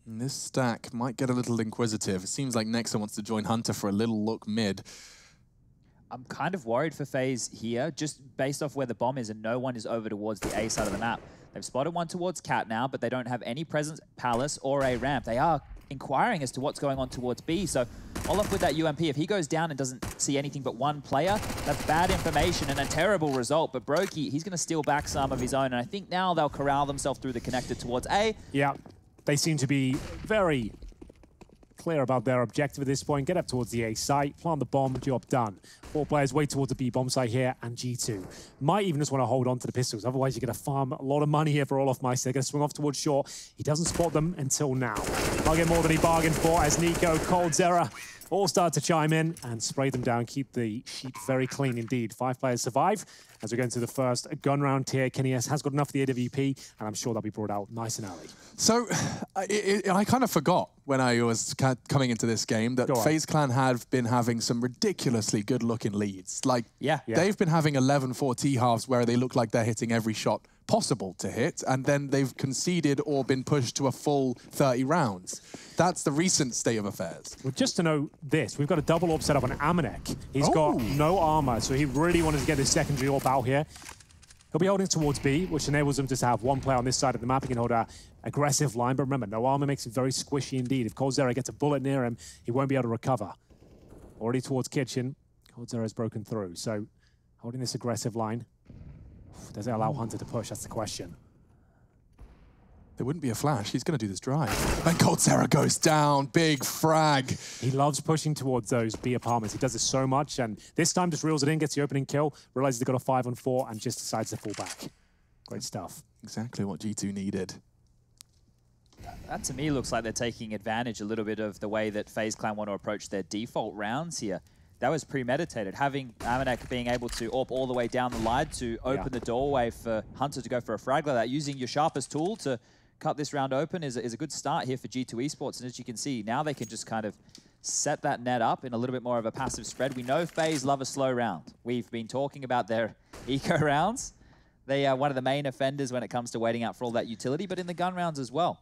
And this stack might get a little inquisitive. It seems like Nexa wants to join Hunter for a little look mid. I'm kind of worried for FaZe here, just based off where the bomb is and no one is over towards the A side of the map. They've spotted one towards Cat now, but they don't have any presence Palace or a ramp. They are inquiring as to what's going on towards B. So Olaf with that UMP, if he goes down and doesn't see anything but one player, that's bad information and a terrible result. But Brokey, he's going to steal back some of his own. And I think now they'll corral themselves through the connector towards A. Yeah. They seem to be very clear about their objective at this point. Get up towards the A site, plant the bomb, job done. 4 players wait towards the B bomb site here, and G2 might even just want to hold on to the pistols. Otherwise, you're going to farm a lot of money here for Olaf Meister. They're going to swing off towards short. He doesn't spot them until now. I'll get more than he bargained for as Nico, Coldzera all start to chime in and spray them down, keep the sheet very clean indeed. 5 players survive as we go into the first gun round here. Kenny S has got enough of the AWP, and I'm sure they'll be brought out nice and early. So, I kind of forgot when I was coming into this game that FaZe Clan have been having some ridiculously good-looking leads. Like, they've been having 11-4 T-halves where they look like they're hitting every shot possible to hit, and then they've conceded or been pushed to a full 30 rounds. That's the recent state of affairs. Well, just to know this, we've got a double AWP set up on Amanek. He's got no armor, so he really wanted to get his secondary AWP out here. He'll be holding towards B, which enables him to have one player on this side of the map. He can hold a aggressive line, but remember, no armor makes it very squishy indeed. If Coldzera gets a bullet near him, he won't be able to recover. Already towards Kitchen, Coldzera has broken through, so holding this aggressive line. Does it allow Hunter to push? That's the question. There wouldn't be a flash. He's going to do this drive. And Coldzera goes down. Big frag. He loves pushing towards those B apartments. He does this so much, and this time just reels it in, gets the opening kill, realizes they've got a 5-on-4, and just decides to fall back. Great stuff. Exactly what G2 needed. That to me looks like they're taking advantage a little bit of the way that FaZe Clan want to approach their default rounds here. That was premeditated. Having Amanek being able to AWP all the way down the line to open the doorway for Hunter to go for a frag like that, using your sharpest tool to cut this round open is a good start here for G2 Esports. And as you can see, now they can just kind of set that net up in a little bit more of a passive spread. We know FaZe love a slow round. We've been talking about their eco rounds. They are one of the main offenders when it comes to waiting out for all that utility, but in the gun rounds as well.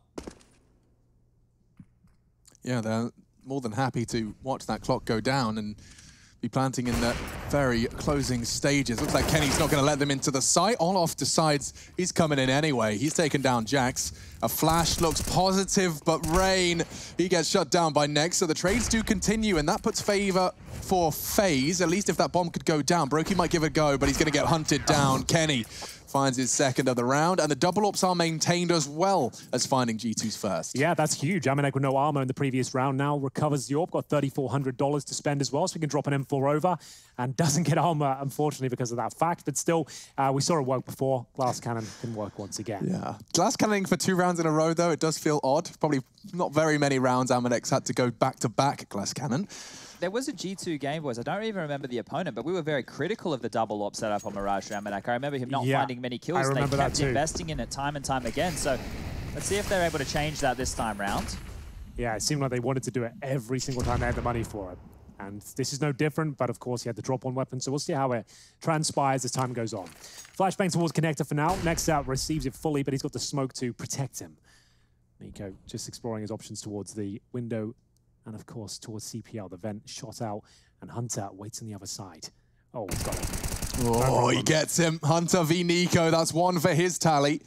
Yeah, they're more than happy to watch that clock go down and be planting in the very closing stages. Looks like Kenny's not going to let them into the site. Olaf decides he's coming in anyway. He's taken down Jax. A flash looks positive, but Rain, he gets shut down by Nex. So the trades do continue, and that puts favor for FaZe. At least if that bomb could go down. Brokey might give it a go, but he's going to get hunted down. Kenny finds his second of the round, and the double AWPs are maintained as well as finding G2's first. Yeah, that's huge. Amanek with no armor in the previous round now recovers the AWP, got $3,400 to spend as well, so we can drop an M4 over, and doesn't get armor, unfortunately, because of that fact. But still, we saw it work before. Glass Cannon can work once again. Yeah. Glass Cannoning for 2 rounds in a row, though, it does feel odd. Probably not very many rounds Amanek's had to go back-to-back Glass Cannon. There was a G2 game, boys. I don't even remember the opponent, but we were very critical of the double AWP setup on Mirage Amanek. I remember him not finding many kills. They kept investing in it time and time again. So let's see if they're able to change that this time round. Yeah, it seemed like they wanted to do it every single time they had the money for it. And this is no different, but of course he had the drop-on weapon, so we'll see how it transpires as time goes on. Flashbang towards Connector for now. Next out receives it fully, but he's got the smoke to protect him. Nico just exploring his options towards the window and of course towards CPL. The vent shot out, and Hunter waits on the other side. Oh, he's got it. Oh, he gets him. Hunter v Nico. That's 1 for his tally.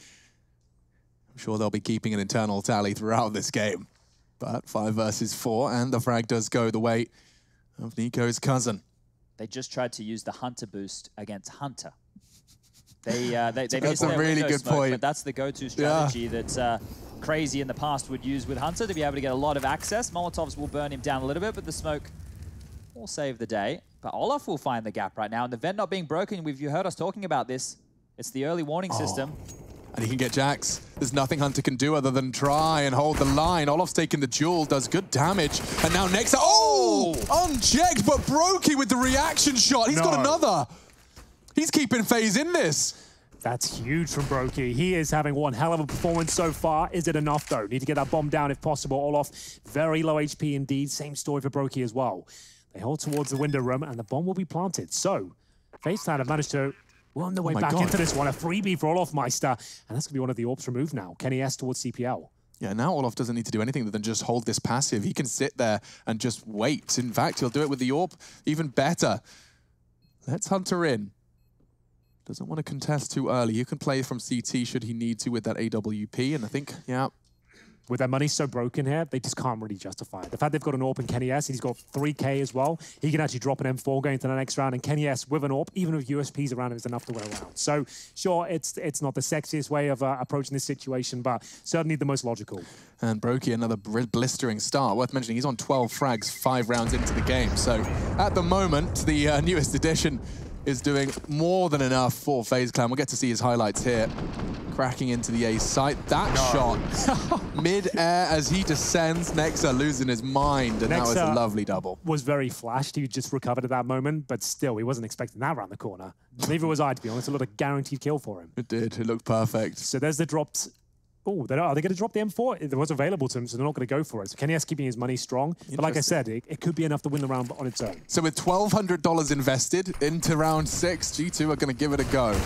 I'm sure they'll be keeping an internal tally throughout this game. But 5 versus 4, and the frag does go the way of Nico's cousin. They just tried to use the Hunter boost against Hunter. They That's a really good point. But that's the go-to strategy that Crazy in the past would use with Hunter to be able to get a lot of access. Molotovs will burn him down a little bit, but the smoke will save the day. But Olaf will find the gap right now, and the vent not being broken, you heard us talking about this. It's the early warning system. And he can get Jax. There's nothing Hunter can do other than try and hold the line. Olaf's taking the jewel, does good damage. And now Nexa, unchecked, but Brokey with the reaction shot. He's got another. He's keeping FaZe in this. That's huge from Brokey. He is having one hell of a performance so far. Is it enough, though? Need to get that bomb down if possible. Olaf, very low HP indeed. Same story for Brokey as well. They hold towards the window room, and the bomb will be planted. So, FaZe Clan have managed to worm their way back into this one. A freebie for Olaf Meister, and that's going to be one of the AWPs removed now. Kenny S towards CPL. Yeah, now Olaf doesn't need to do anything other than just hold this passive. He can sit there and just wait. In fact, he'll do it with the AWP even better. Let's Hunter in. Doesn't want to contest too early. You can play from CT should he need to with that AWP, and I think, yeah. With their money so broken here, they just can't really justify it. The fact they've got an AWP in Kenny S, he's got 3K as well. He can actually drop an M4 going into the next round, and Kenny S with an AWP, even with USPs around him, is enough to win around. So, sure, it's not the sexiest way of approaching this situation, but certainly the most logical. And Brokey, another blistering start. Worth mentioning, he's on 12 frags 5 rounds into the game. So, at the moment, the newest addition is doing more than enough for FaZe Clan. We'll get to see his highlights here. Cracking into the A site. That shot mid-air as he descends. Nexa losing his mind, and that was a lovely double. Was very flashed. He just recovered at that moment, but still, he wasn't expecting that around the corner. Neither was I, to be honest. A lot of guaranteed kill for him. It did. It looked perfect. So there's the drops. Oh, are they going to drop the M4? It was available to them, so they're not going to go for it. So Kenny S keeping his money strong. But like I said, it could be enough to win the round on its own. So with $1,200 invested into round 6, G2 are going to give it a go.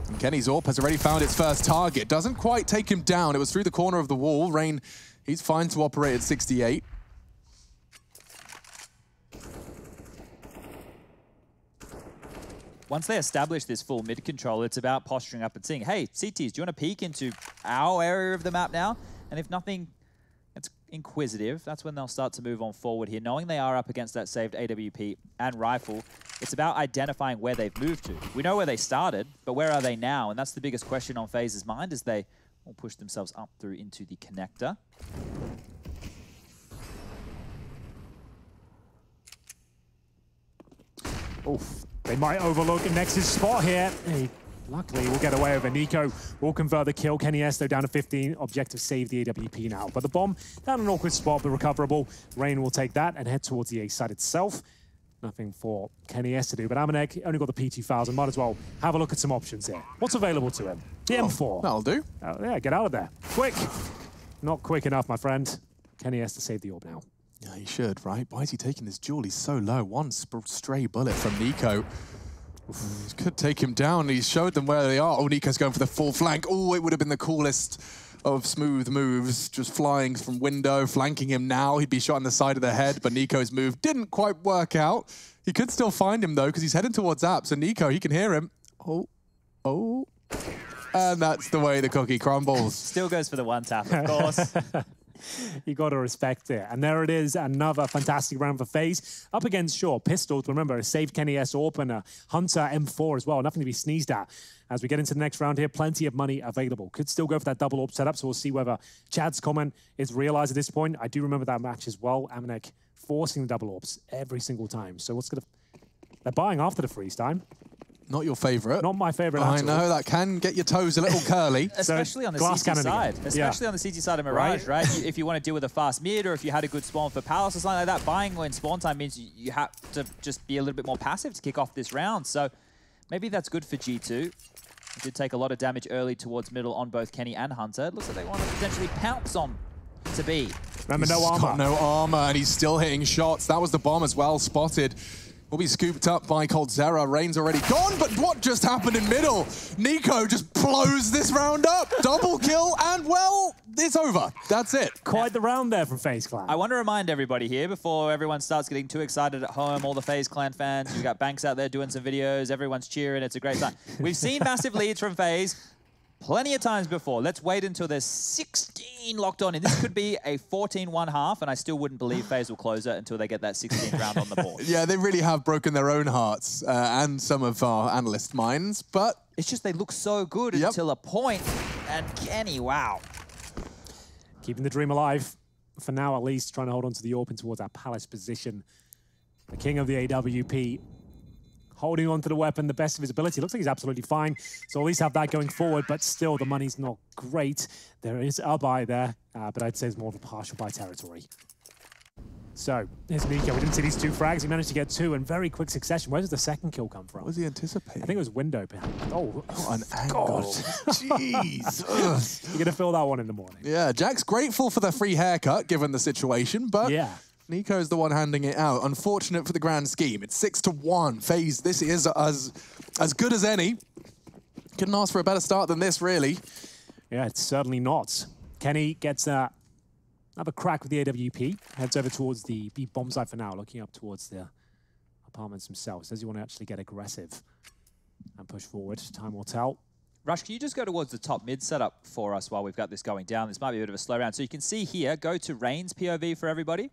And Kenny's AWP has already found its first target. Doesn't quite take him down. It was through the corner of the wall. Rain, he's fine to operate at 68. Once they establish this full mid control, it's about posturing up and seeing, hey, CTs, do you want to peek into our area of the map now? And if nothing, it's inquisitive. That's when they'll start to move on forward here. Knowing they are up against that saved AWP and rifle, it's about identifying where they've moved to. We know where they started, but where are they now? And that's the biggest question on FaZe's mind as they will push themselves up through into the connector. Oof. They might overlook Nex's spot here. Luckily, we'll get away over Nico. We'll convert the kill. Kenny S, though, down to 15. Objective save the AWP now. But the bomb, down an awkward spot, but recoverable. Rain will take that and head towards the A side itself. Nothing for Kenny S to do, but Amanek only got the P2000. Might as well have a look at some options here. What's available to him? The M4. That'll do. Yeah, get out of there. Quick. Not quick enough, my friend. Kenny S to save the AWP now. Yeah, he should, right? Why is he taking this jewel? He's so low. One stray bullet from Nico. Could take him down. He showed them where they are. Oh, Nico's going for the full flank. Oh, it would have been the coolest of smooth moves. Just flying from window, flanking him now. He'd be shot in the side of the head, but Nico's move didn't quite work out. He could still find him, though, because he's heading towards App. So Nico, he can hear him. Oh. And that's the way the cookie crumbles. Still goes for the one tap, of course. You got to respect it. And there it is, another fantastic round for FaZe. Up against, sure, pistols. Remember, a saved Kenny S AWP and a Hunter M4 as well. Nothing to be sneezed at. As we get into the next round here, plenty of money available. Could still go for that double AWP setup, so we'll see whether Chad's comment is realized at this point. I do remember that match as well. Amanek forcing the double AWPs every single time. So what's going to... They're buying after the freeze time. Not your favourite. Not my favourite. I know, that can get your toes a little curly. Especially on the CT side. Especially on the CT side of Mirage, right? If you want to deal with a fast mid, or if you had a good spawn for Palace or something like that, buying when spawn time means you have to just be a little bit more passive to kick off this round. So maybe that's good for G2. It did take a lot of damage early towards middle on both Kenny and Hunter. It looks like they want to potentially pounce on to B. Remember, no armor. Got no armor, and he's still hitting shots. That was the bomb as well, spotted. Will be scooped up by Coldzera. Rain's already gone, but what just happened in middle? Nico just blows this round up. Double kill, and well, it's over. That's it. Quite the round there from FaZe Clan. I want to remind everybody here, before everyone starts getting too excited at home, all the FaZe Clan fans, you've got Banks out there doing some videos, everyone's cheering, it's a great time. We've seen massive leads from FaZe. plenty of times before. Let's wait until there's 16 locked on. And this could be a 14-1 half, and I still wouldn't believe FaZe will close it until they get that 16th round on the board. Yeah, they really have broken their own hearts and some of our analyst minds, but... It's just they look so good until a point, and Kenny, wow. Keeping the dream alive, for now at least, trying to hold on to the AWP towards that Palace position. The king of the AWP, holding on to the weapon, the best of his ability. Looks like he's absolutely fine. So at least have that going forward, but still the money's not great. There is a buy there, but I'd say it's more of a partial buy territory. So here's Nico. We didn't see these 2 frags. He managed to get 2 in very quick succession. Where does the second kill come from? What was he anticipating? I think it was window behind. Oh, an angle. Jeez. You're going to feel that one in the morning. Yeah, Jack's grateful for the free haircut, given the situation, but... Yeah. Nico's the one handing it out. Unfortunate for the grand scheme. It's 6-1. FaZe, this is as good as any. Couldn't ask for a better start than this, really. Yeah, it's certainly not. Kenny gets another crack with the AWP. Heads over towards the B bomb site for now, looking up towards the apartments themselves. Says you want to actually get aggressive and push forward. Time will tell. Rush, can you just go towards the top mid setup for us while we've got this going down? This might be a bit of a slow round. So you can see here, go to Rain's POV for everybody.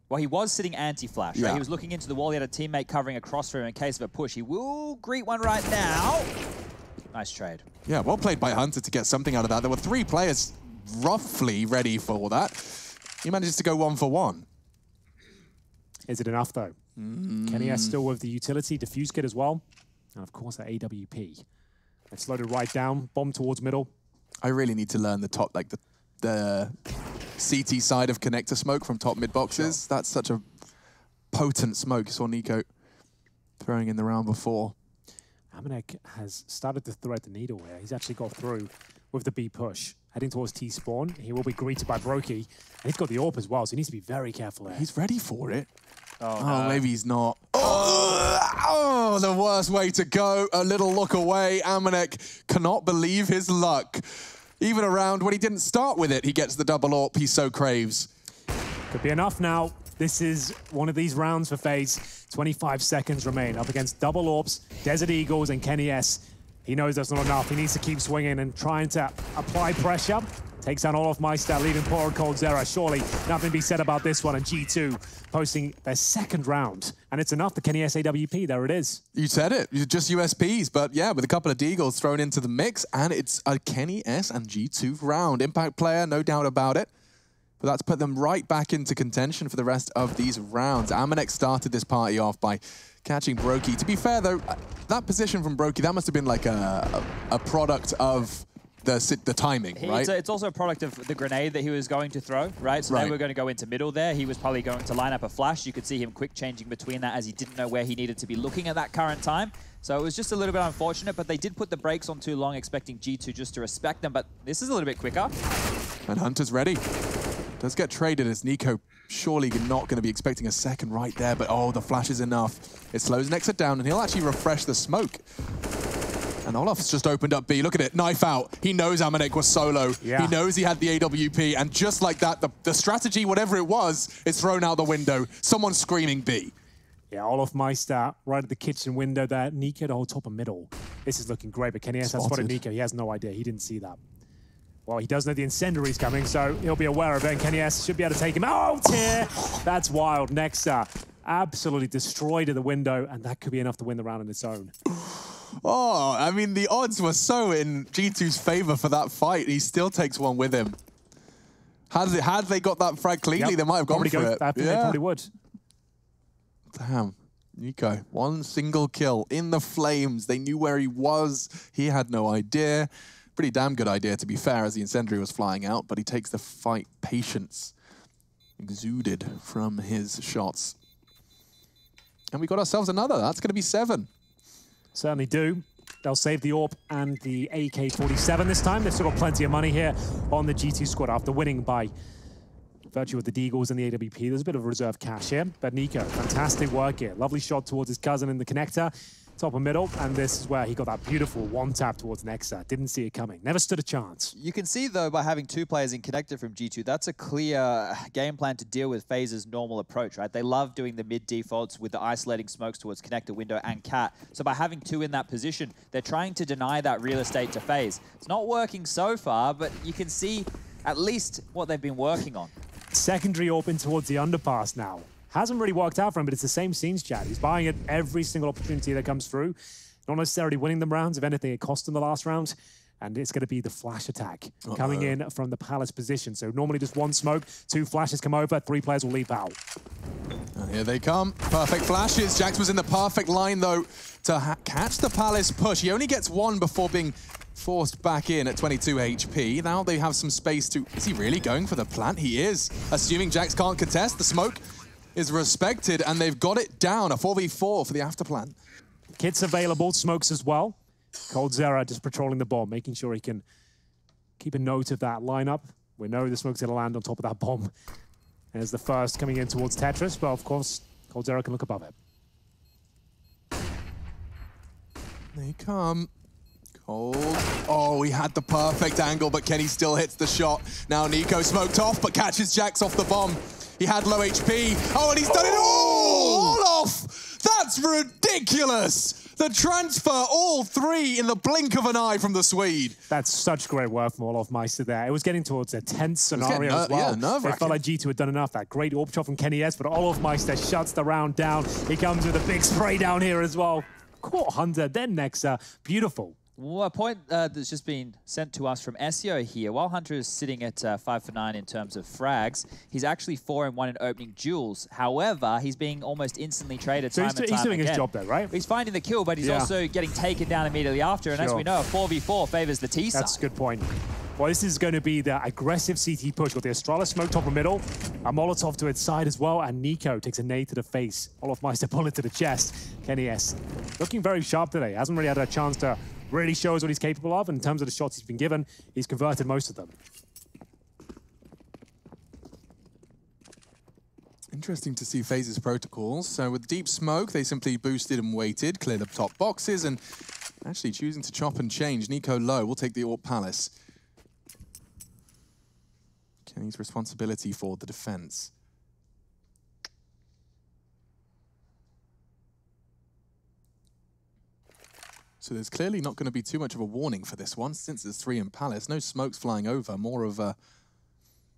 Well, he was sitting anti-flash, right? He was looking into the wall. He had a teammate covering across for him in case of a push. He will greet one right now. Nice trade. Yeah, well played by Hunter to get something out of that. There were 3 players roughly ready for that. He manages to go 1 for 1. Is it enough, though? Kenny S still with the utility, defuse kit as well. And, of course, that AWP. It's loaded right down, bomb towards middle. I really need to learn the top, like the CT side of connector smoke from top mid boxes. Sure. That's such a potent smoke. You saw Nico throwing in the round before. Amanek has started to thread the needle here. He's actually got through with the B push. Heading towards T-spawn. He will be greeted by Brokey. And he's got the AWP as well, so he needs to be very careful there. He's ready for it. Oh, no. Maybe he's not. Oh, the worst way to go. A little look away. Amanek cannot believe his luck. Even around when he didn't start with it, he gets the double AWP he so craves. Could be enough now. This is one of these rounds for FaZe. 25 seconds remain up against double AWPs, Desert Eagles, and Kenny S. He knows that's not enough. He needs to keep swinging and trying to apply pressure. Takes down Olof Meister, leaving poor and cold Zera. Surely nothing to be said about this one. And G2 posting their 2nd round. And it's enough, the Kenny S AWP. There it is. You said it. Just USPs. But yeah, with a couple of Deagles thrown into the mix. And it's a Kenny S and G2 round. Impact player, no doubt about it. But that's put them right back into contention for the rest of these rounds. Amanek started this party off by catching Brokey. To be fair, though, that position from Brokey, that must have been like a product of the timing, right? It's also a product of the grenade that he was going to throw, right? So they were going to go into middle there. He was probably going to line up a flash. You could see him quick changing between that as he didn't know where he needed to be looking at that current time. So it was just a little bit unfortunate, but they did put the brakes on too long, expecting G2 just to respect them. But this is a little bit quicker. And Hunter's ready. Does get traded as Nico surely not going to be expecting a second right there, but oh, the flash is enough. It slows Nexa down, and he'll actually refresh the smoke. And Olaf's just opened up B. Look at it, knife out. He knows Amanek was solo. Yeah. He knows he had the AWP, and just like that, the strategy, whatever it was, is thrown out the window. Someone's screaming B. Yeah, Olof Meister right at the kitchen window there. Nico to hold top and middle. This is looking great, but Kenny S has spotted Nico. He has no idea. He didn't see that. Well, he does know the incendiary's coming, so he'll be aware of it, and Kenny S should be able to take him out here. That's wild. Nexa absolutely destroyed at the window, and that could be enough to win the round on its own. Oh, I mean, the odds were so in G2's favor for that fight. He still takes one with him. Had they got that frag cleanly, they might have gone for it. I think they probably would. Damn. Nico, 1 single kill in the flames. They knew where he was. He had no idea. Pretty damn good idea, to be fair, as the incendiary was flying out, but he takes the fight patience exuded from his shots. And we got ourselves another. That's going to be 7. Certainly do. They'll save the AWP and the AK-47 this time. They've still got plenty of money here on the G2 squad after winning by virtue of the Deagles and the AWP. There's a bit of reserve cash here, but Nico, fantastic work here. Lovely shot towards his cousin in the connector top of middle, and this is where he got that beautiful one-tap towards Nexa. Didn't see it coming. Never stood a chance. You can see, though, by having 2 players in connected from G2, that's a clear game plan to deal with FaZe's normal approach, right? They love doing the mid defaults with the isolating smokes towards connector, window, and cat. So by having 2 in that position, they're trying to deny that real estate to FaZe. It's not working so far, but you can see at least what they've been working on. Secondary open towards the underpass now. Hasn't really worked out for him, but it's the same scenes, Chad. He's buying it every single opportunity that comes through. Not necessarily winning them rounds. If anything, it cost him the last round. And it's going to be the flash attack coming in from the Palace position. So normally just 1 smoke, 2 flashes come over, 3 players will leap out. And here they come. Perfect flashes. Jax was in the perfect line, though, to catch the Palace push. He only gets 1 before being forced back in at 22 HP. Now they have some space to... Is he really going for the plant? He is. Assuming Jax can't contest, the smoke is respected, and they've got it down. A 4v4 for the after plant. Kits available, smokes as well. coldzera just patrolling the bomb, making sure he can keep a note of that lineup. We know the smoke's going to land on top of that bomb. There's the first coming in towards Tetris, but of course, coldzera can look above it. They come. Cold. Oh, he had the perfect angle, but Kenny still hits the shot. Now NiKo smoked off, but catches Jax off the bomb. He had low HP. Oh, and he's done it all off! That's ridiculous! The transfer, all 3 in the blink of an eye from the Swede. That's such great work from Olofmeister there. It was getting towards a tense scenario as well. Yeah, it felt like G2 had done enough. That great AWP shot from Kenny S, but Olofmeister shuts the round down. He comes with a big spray down here as well. Caught Hunter, then Nexa. Beautiful. Well, a point that's just been sent to us from Ezio here. While Hunter is sitting at 5 for 9 in terms of frags, he's actually 4 and 1 in opening duels. However, he's being almost instantly traded so time and time he's doing again. his job there, right? He's finding the kill, but he's also getting taken down immediately after. And as we know, a 4v4 favors the T side. That's a good point. Well, this is going to be the aggressive CT push. Got the Astralis smoke top and middle, a Molotov to its side as well, and NiKo takes a nade to the face. Olofmeister bullet to the chest. Kenny S looking very sharp today. Hasn't really had a chance to really show us what he's capable of. In terms of the shots he's been given, he's converted most of them. Interesting to see FaZe's protocols. So with deep smoke, they simply boosted and waited, cleared the top boxes, and actually choosing to chop and change. NiKo low will take the AWP Palace. Kenny's responsibility for the defense. So there's clearly not going to be too much of a warning for this one, since there's 3 in Palace. No smokes flying over, more of a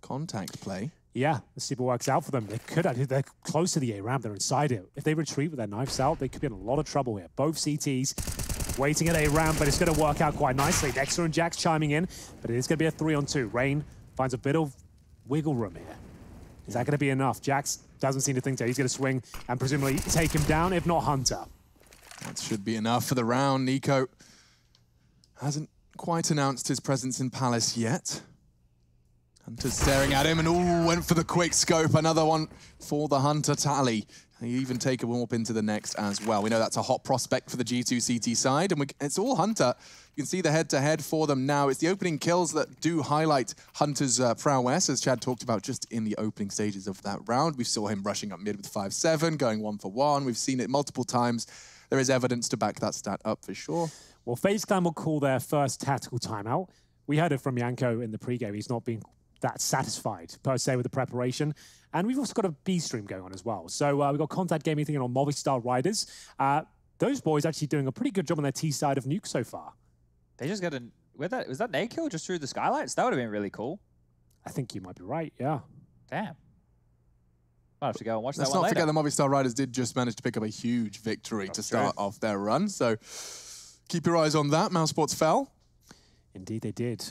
contact play. Yeah, the super works out for them. They could actually, they're close to the A ramp, they're inside it. If they retreat with their knives out, they could be in a lot of trouble here. Both CTs waiting at A ramp, but it's going to work out quite nicely. Nexa and Jax chiming in, but it is going to be a 3-on-2. Rain finds a bit of wiggle room here. Is that going to be enough? Jax doesn't seem to think so. He's going to swing and presumably take him down, if not Hunter. That should be enough for the round. NiKo hasn't quite announced his presence in Palace yet. Hunter's staring at him and went for the quick scope. Another one for the Hunter tally. And you even take a warp into the next as well. We know that's a hot prospect for the G2 CT side, and it's all Hunter. You can see the head-to-head for them now. It's the opening kills that do highlight Hunter's prowess, as Chad talked about just in the opening stages of that round. We saw him rushing up mid with 5-7, going 1 for 1. We've seen it multiple times. There is evidence to back that stat up for sure. Well, FaZe Clan will call their first tactical timeout. We heard it from Yanko in the pregame. He's not been that satisfied, per se, with the preparation. And we've also got a B stream going on as well. So we've got Contact Gaming thinking on Movistar Riders. Those boys actually doing a pretty good job on their T side of Nuke so far. They just got a... Was that nade kill just through the skylights? That would have been really cool. I think you might be right, yeah. Damn. Might have to go and watch Let's that one later. not forget the Movistar Riders did just manage to pick up a huge victory to start off their run. So keep your eyes on that. Mousesports fell. Indeed they did.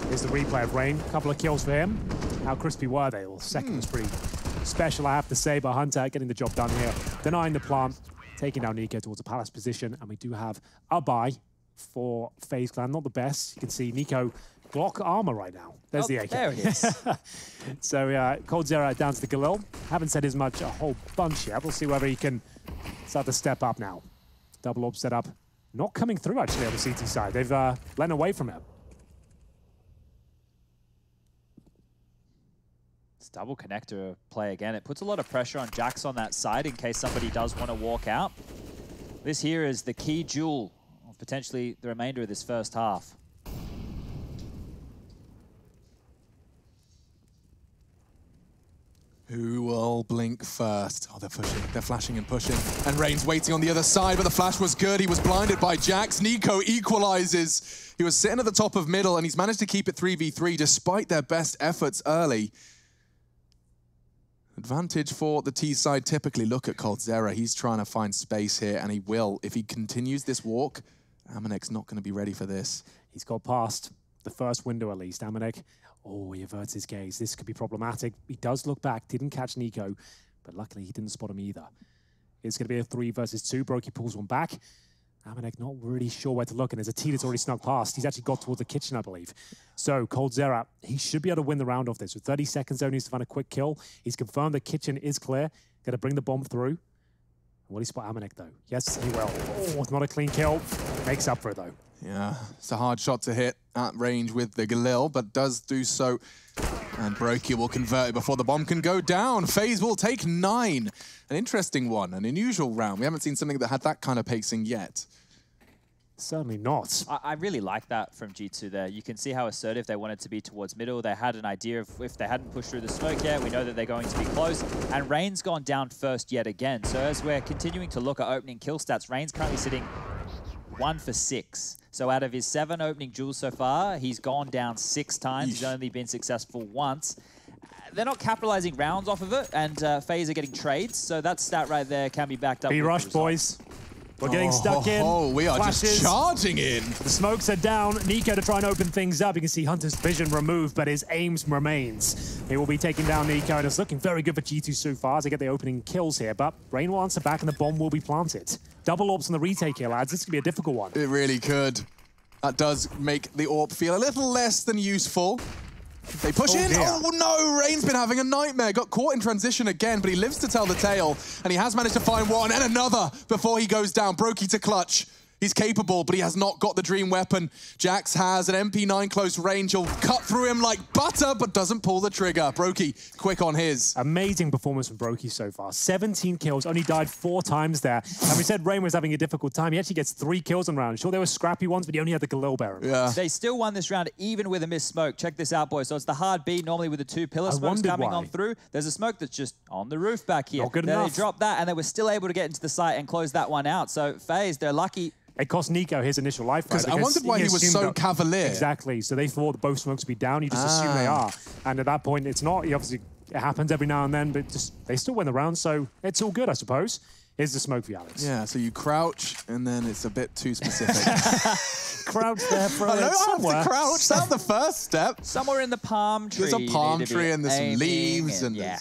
Here's the replay of Rain. A couple of kills for him. How crispy were they? Well, second was pretty special, I have to say, but Hunter getting the job done here. Denying the plant, taking down NiKo towards a Palace position, and we do have a buy for FaZe Clan. Not the best. You can see NiKo Glock armor right now. There's the AK. There he is. So coldzera down to the Galil. Haven't said as much a whole bunch yet. We'll see whether he can start to step up now. Double orb set up. Not coming through, actually, on the CT side. They've lent away from it. It's double connector play again. It puts a lot of pressure on Jax on that side in case somebody does want to walk out. This here is the key jewel of potentially the remainder of this first half. Who will blink first? Oh, they're pushing. They're flashing and pushing. And Rain's waiting on the other side, but the flash was good. He was blinded by Jax. Nico equalizes. He was sitting at the top of middle, and he's managed to keep it 3v3 despite their best efforts early. Advantage for the T side typically. Look at Coldzera. He's trying to find space here, and he will. If he continues this walk, Amanek's not going to be ready for this. He's got past the first window at least. Amanek, oh, he averts his gaze. This could be problematic. He does look back, didn't catch Nico, but luckily he didn't spot him either. It's going to be a 3 versus 2. Brokey pulls one back. Amanek not really sure where to look, and there's a T that's already snuck past. He's actually got towards the kitchen, I believe. So, Coldzera, he should be able to win the round off this. With 30 seconds, only needs to find a quick kill. He's confirmed the kitchen is clear. Got to bring the bomb through. Will he spot Amanek, though? Yes, he will. Oh, it's not a clean kill. Makes up for it, though. Yeah, it's a hard shot to hit at range with the Galil, but does do so. And Brokey will convert it before the bomb can go down. FaZe will take 9. An interesting one, an unusual round. We haven't seen something that had that kind of pacing yet. Certainly not. I really like that from G2 there. You can see how assertive they wanted to be towards middle. They had an idea of if they hadn't pushed through the smoke yet, we know that they're going to be close. And Rain's gone down first yet again. So as we're continuing to look at opening kill stats, Rain's currently sitting 1 for 6. So out of his 7 opening duels so far, he's gone down 6 times. He's only been successful once. They're not capitalizing rounds off of it, and FaZe are getting trades. So that stat right there can be backed up. Be rushed, boys. We're getting stuck in. Oh, we are Flashes. just charging in. The smokes are down. Nico to try and open things up. You can see Hunter's vision removed, but his aims remains. He will be taking down Nico, and it's looking very good for G2 so far to get the opening kills here. But Rain will answer back, and the bomb will be planted. Double AWPs on the retake here, lads. This could be a difficult one. It really could. That does make the AWP feel a little less than useful. They push in. Dear. Oh, no. Rain's been having a nightmare. Got caught in transition again, but he lives to tell the tale. And he has managed to find one and another before he goes down. Brokey to clutch. He's capable, but he has not got the dream weapon. Jax has an MP9 close range. He'll cut through him like butter, but doesn't pull the trigger. Brokey, quick on his. Amazing performance from Brokey so far. 17 kills, only died 4 times there. And we said Rain was having a difficult time. He actually gets 3 kills on round. Sure, there were scrappy ones, but he only had the Galil Bearer. Yeah. They still won this round, even with a missed smoke. Check this out, boys. So it's the hard B, normally with the 2 pillar smokes coming on through. There's a smoke that's just on the roof back here. Not good then enough. They dropped that, and they were still able to get into the site and close that one out. So FaZe, they're lucky. It cost Nico his initial life. Because I wondered why he was so cavalier. Exactly. So they thought both smokes would be down. You just assume they are. And at that point, it's not. He obviously, it happens every now and then, but just they still win the round, so it's all good, I suppose. Here's the smoke for you, Alex. Yeah, so you crouch, and then it's a bit too specific. Crouch there for I don't somewhere. have to crouch. That's the first step. Somewhere in the palm tree. There's a palm tree, and there's some leaves. And yeah.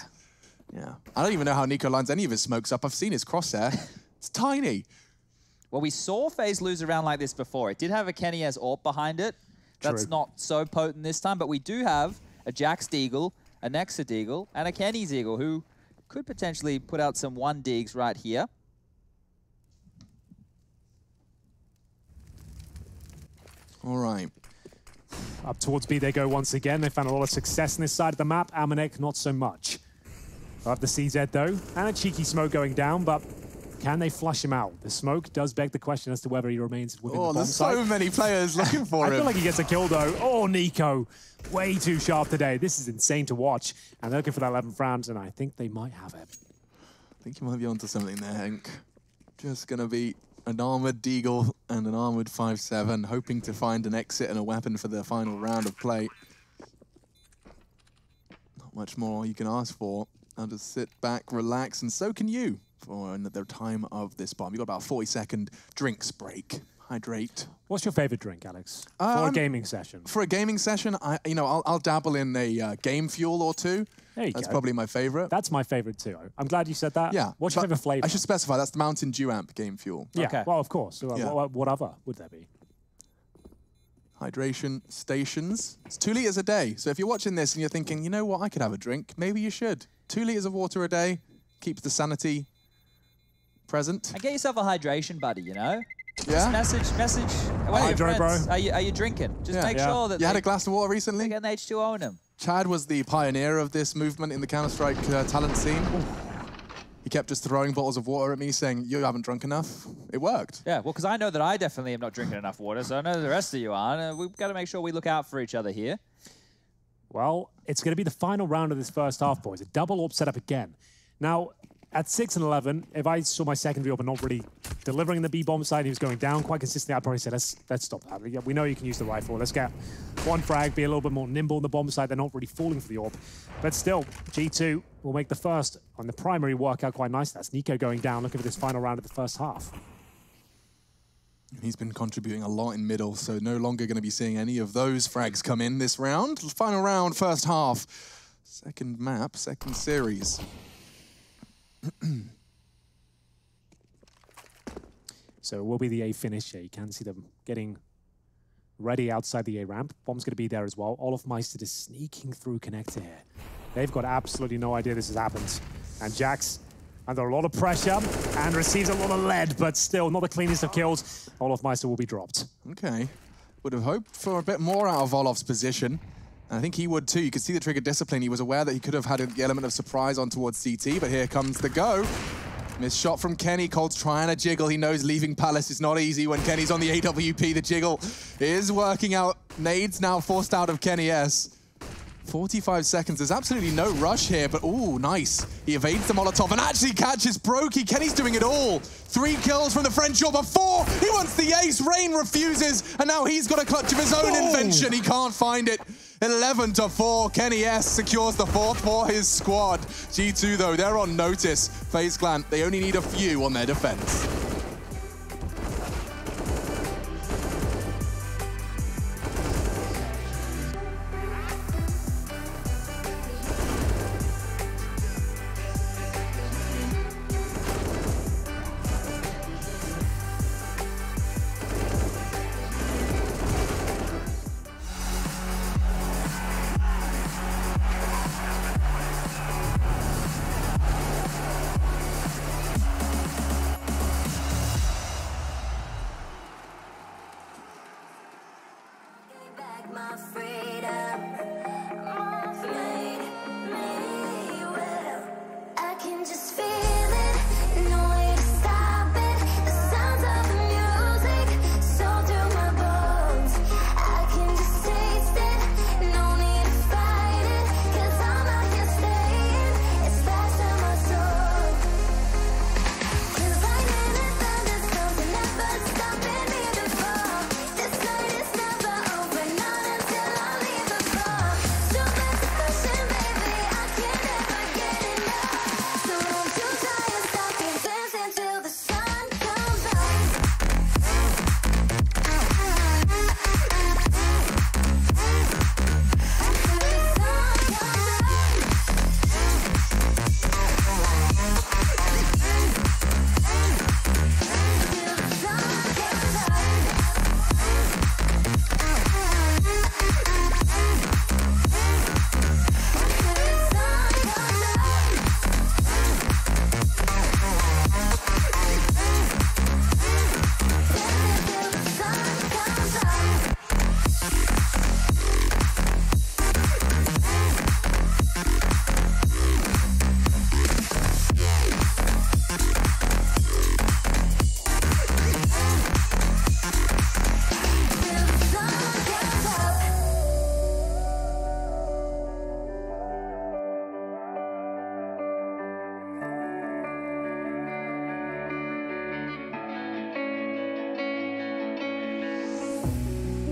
Yeah. I don't even know how Nico lines any of his smokes up. I've seen his crosshair. It's tiny. Well, we saw FaZe lose a round like this before. It did have a Kenny as AWP behind it. That's True. not so potent this time, but we do have a Jax Deagle, a Nexa Deagle, and a Kenny's Eagle, who could potentially put out some 1 digs right here. All right. Up towards B they go once again. They found a lot of success on this side of the map. Amanek, not so much. We'll have the CZ, though, and a cheeky smoke going down, but can they flush him out? The smoke does beg the question as to whether he remains within the bomb there's site. so many players looking for him. I feel like he gets a kill, though. Oh, Nico, way too sharp today. This is insane to watch. And they're looking for that 11th round, and I think they might have it. I think you might be onto something there, Hank. Just going to be an armored Deagle and an armored 5-7, hoping to find an exit and a weapon for the final round of play. Not much more you can ask for. I'll just sit back, relax, and so can you for the time of this bomb. You've got about a 40-second drinks break. Hydrate. What's your favorite drink, Alex? For a gaming session? For a gaming session, I'll dabble in a game fuel or 2. There you That's go. probably my favorite. That's my favorite too. I'm glad you said that. Yeah. What's your favorite flavor? I should specify, that's the Mountain Dew Amp game fuel. Yeah, Okay. well, of course. Yeah. What other would there be? Hydration stations. It's 2 liters a day. So if you're watching this and you're thinking, you know what, I could have a drink, maybe you should. 2 liters of water a day keeps the sanity present. And get yourself a hydration buddy, you know? Yeah? Just message one of your Hydro, friends. bro. Are you drinking? Just make Yeah. sure that You had a glass of water recently? they get an H2O in them. Chad was the pioneer of this movement in the Counter-Strike talent scene. He kept just throwing bottles of water at me, saying, you haven't drunk enough. It worked. Yeah, well, because I know that I definitely am not drinking enough water, so I know the rest of you aren't. We've got to make sure we look out for each other here. Well, it's going to be the final round of this first half, boys. A double AWP setup again. Now, at 6 and 11, if I saw my secondary AWP not really delivering the B-bomb side, he was going down quite consistently, I'd probably say, let's stop that. We know you can use the rifle. Let's get one frag, be a little bit more nimble on the bomb side. They're not really falling for the AWP. But still, G2 will make the first on the primary work out quite nice. That's Nico going down, looking for this final round of the first half. He's been contributing a lot in middle, so no longer going to be seeing any of those frags come in this round. Final round, first half. Second map, second series. So it will be the A finish here. You can see them getting ready outside the A ramp. Bomb's going to be there as well. Olofmeister is sneaking through connector here. They've got absolutely no idea this has happened. And Jax under a lot of pressure and receives a lot of lead, but still not the cleanest of kills. Olofmeister will be dropped. Okay. Would have hoped for a bit more out of Olof's position. And I think he would too. You could see the trigger discipline. He was aware that he could have had the element of surprise on towards CT, but here comes the go. Missed shot from Kenny. Colt's trying to jiggle. He knows leaving Palace is not easy when Kenny's on the AWP. The jiggle is working out. Nades now forced out of Kenny S. 45 seconds. There's absolutely no rush here, but ooh, nice. He evades the Molotov and actually catches Brokey. Kenny's doing it all. 3 kills from the French Jobber, 4. He wants the ace. Rain refuses, and now he's got a clutch of his own invention. He can't find it. 11-4. Kenny S secures the 4th for his squad. G2, though, they're on notice. FaZe Clan, they only need a few on their defense.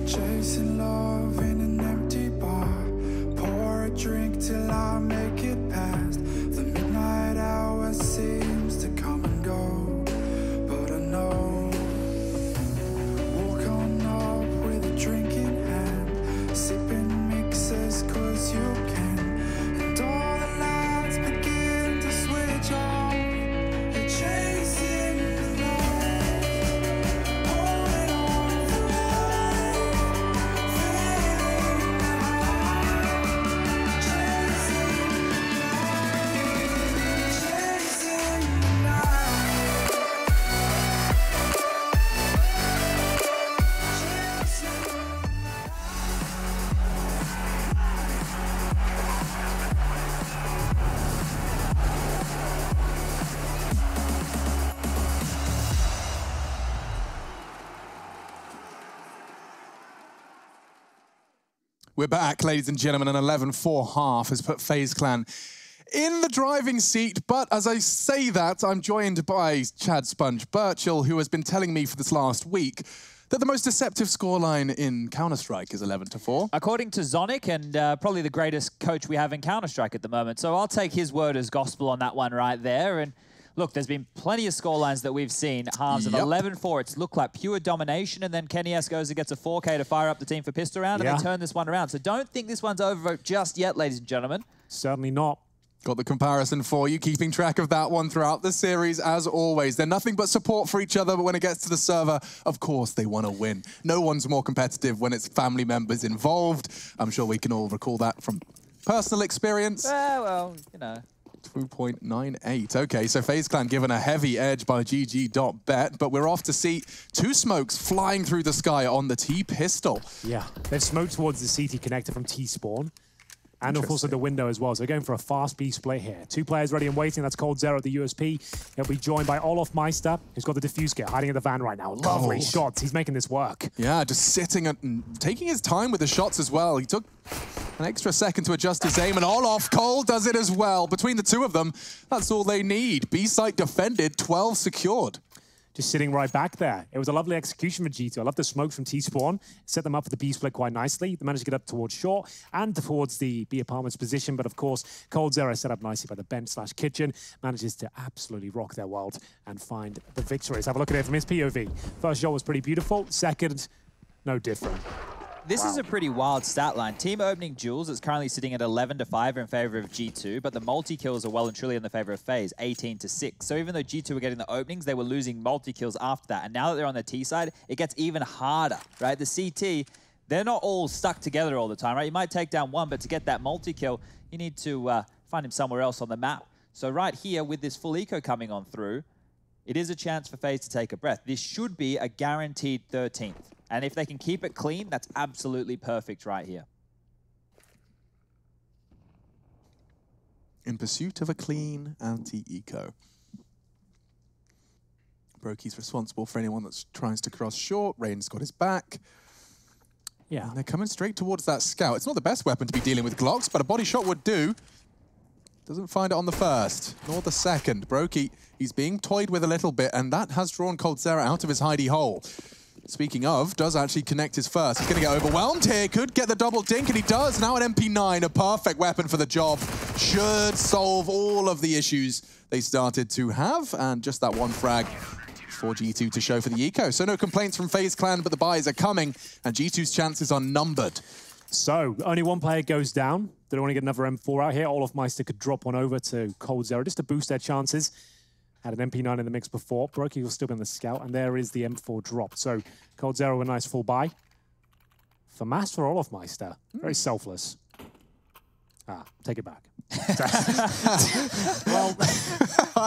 Chasing love in an empty bar. Pour a drink till I make it past. The midnight hour seems to come and go, but I know. Walk on up with a drink in hand, sipping mixers 'cause you can. And all the lights begin to switch off. You're chasing the light, holding on for life, feeling We're back, ladies and gentlemen, an 11-4 half has put FaZe Clan in the driving seat, but as I say that, I'm joined by Chad Sponge Birchall, who has been telling me for this last week that the most deceptive scoreline in Counter-Strike is 11-4. According to Zonic, and probably the greatest coach we have in Counter-Strike at the moment. So I'll take his word as gospel on that one right there. And look, there's been plenty of scorelines that we've seen. Halves of 11-4. It's looked like pure domination, and then Kenny S goes and gets a 4K to fire up the team for pistol round, and they turn this one around. So don't think this one's over just yet, ladies and gentlemen. Certainly not. Got the comparison for you, keeping track of that one throughout the series, as always. They're nothing but support for each other, but when it gets to the server, of course, they want to win. No one's more competitive when it's family members involved. I'm sure we can all recall that from personal experience. Well, you know. 2.98. Okay, so FaZe Clan given a heavy edge by GG.bet, but we're off to see two smokes flying through the sky on the T-pistol. Yeah, they've smoked towards the CT connector from T-spawn. And also the window as well. So they're going for a fast B split here. Two players ready and waiting. That's coldzera at the USP. He'll be joined by Olof Meister, who's got the defuse kit, hiding in the van right now. Lovely shots. He's making this work. Yeah, just sitting and taking his time with the shots as well. He took an extra second to adjust his aim, and Olof Cole does it as well. Between the two of them, that's all they need. B site defended, 12 secured. Just sitting right back there. It was a lovely execution for G2. I love the smoke from T-spawn. Set them up for the B split quite nicely. They managed to get up towards short and towards the B apartments position. But of course, coldzera set up nicely by the bench/kitchen. Manages to absolutely rock their world and find the victory. Let's have a look at it from his POV. First shot was pretty beautiful. Second, no different. This is a pretty wild stat line. Team opening duels is currently sitting at 11-5 in favor of G2, but the multi-kills are well and truly in the favor of FaZe, 18-6. So even though G2 were getting the openings, they were losing multi-kills after that. And now that they're on the T side, it gets even harder, right? The CT, they're not all stuck together all the time, right? You might take down one, but to get that multi-kill, you need to find him somewhere else on the map. So right here, with this full eco coming on through, it is a chance for FaZe to take a breath. This should be a guaranteed 13th. And if they can keep it clean, that's absolutely perfect right here. In pursuit of a clean anti-eco. Brokey's responsible for anyone that tries to cross short. Rain's got his back. Yeah. And they're coming straight towards that scout. It's not the best weapon to be dealing with Glocks, but a body shot would do. Doesn't find it on the first, nor the second. Brokey, he's being toyed with a little bit, and that has drawn coldzera out of his hidey hole. Speaking of, does actually connect his first. He's going to get overwhelmed here. Could get the double dink, and he does. Now an MP9, a perfect weapon for the job. Should solve all of the issues they started to have. And just that one frag for G2 to show for the eco. So no complaints from FaZe Clan, but the buys are coming, and G2's chances are numbered. So only one player goes down. They don't want to get another M4 out here. Olof Meister could drop one over to coldzera just to boost their chances. Had an MP9 in the mix before. Brokey will still be on the scout, and there is the M4 drop. So coldzera with a nice full buy. For Master Olof Meister, very selfless. Take it back. Well,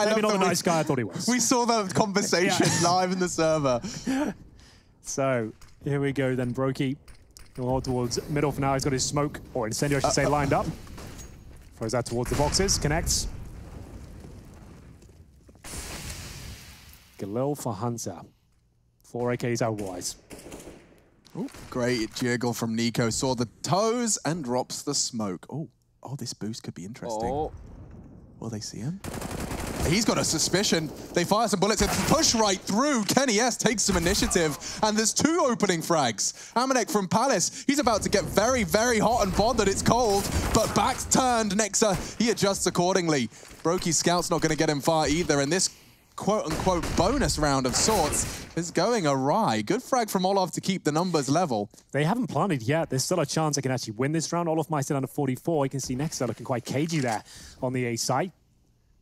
maybe not the nice guy I thought he was. We saw that conversation live in the server. So here we go then, Brokey. He'll hold towards middle for now. He's got his smoke, or incendio I should say, lined up. Throws that towards the boxes, connects. Galil for Hunter. 4 AKs otherwise. Ooh, great jiggle from Nico. Saw the toes and drops the smoke. Oh, this boost could be interesting. Will they see him? He's got a suspicion. They fire some bullets and push right through. Kenny S takes some initiative, and there's two opening frags. Amanek from Palace, he's about to get very, very hot and bothered. It's cold, but back's turned. Nexa, he adjusts accordingly. Brokey's scout's not going to get him far either, and this quote-unquote bonus round of sorts is going awry. Good frag from Olof to keep the numbers level. They haven't planted yet. There's still a chance they can actually win this round. Olof Meister under 44. You can see Nexa looking quite cagey there on the A site.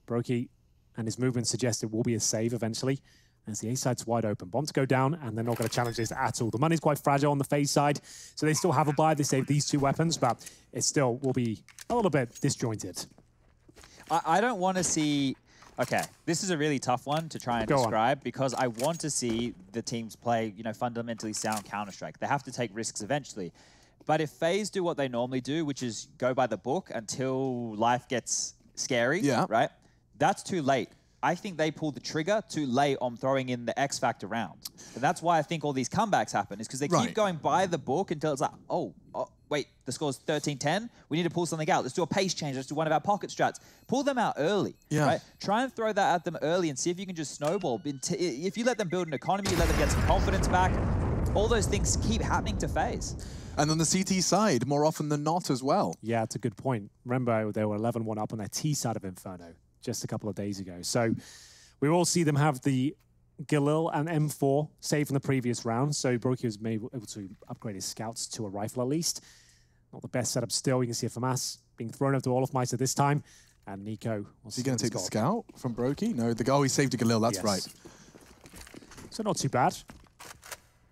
Brokey and his movement suggest it will be a save eventually, as the A side's wide open. Bomb to go down, and they're not going to challenge this at all. The money's quite fragile on the FaZe side, so they still have a buy. They save these two weapons, but it still will be a little bit disjointed. I don't want to see... Okay, this is a really tough one to try and describe because I want to see the teams play, fundamentally sound Counter-Strike. They have to take risks eventually. But if FaZe do what they normally do, which is go by the book until life gets scary, right? That's too late. I think they pull the trigger too late on throwing in the X Factor round. And that's why I think all these comebacks happen, is because they keep going by the book until it's like, wait, the score's 13-10. We need to pull something out. Let's do a pace change. Let's do one of our pocket strats. Pull them out early. Yeah. Right? Try and throw that at them early and see if you can just snowball. If you let them build an economy, you let them get some confidence back, all those things keep happening to FaZe. And on the CT side, more often than not as well. Yeah, it's a good point. Remember, they were 11-1 up on their T side of Inferno just a couple of days ago. So we all see them have the Galil and M4 saved from the previous round. So Brokey was able to upgrade his scouts to a rifle at least. Not the best setup still. You can see a FAMAS being thrown over to Olofmeister this time. And Nico... Is he going to take the scout from Brokey? No, he saved a Galil, that's right. So not too bad.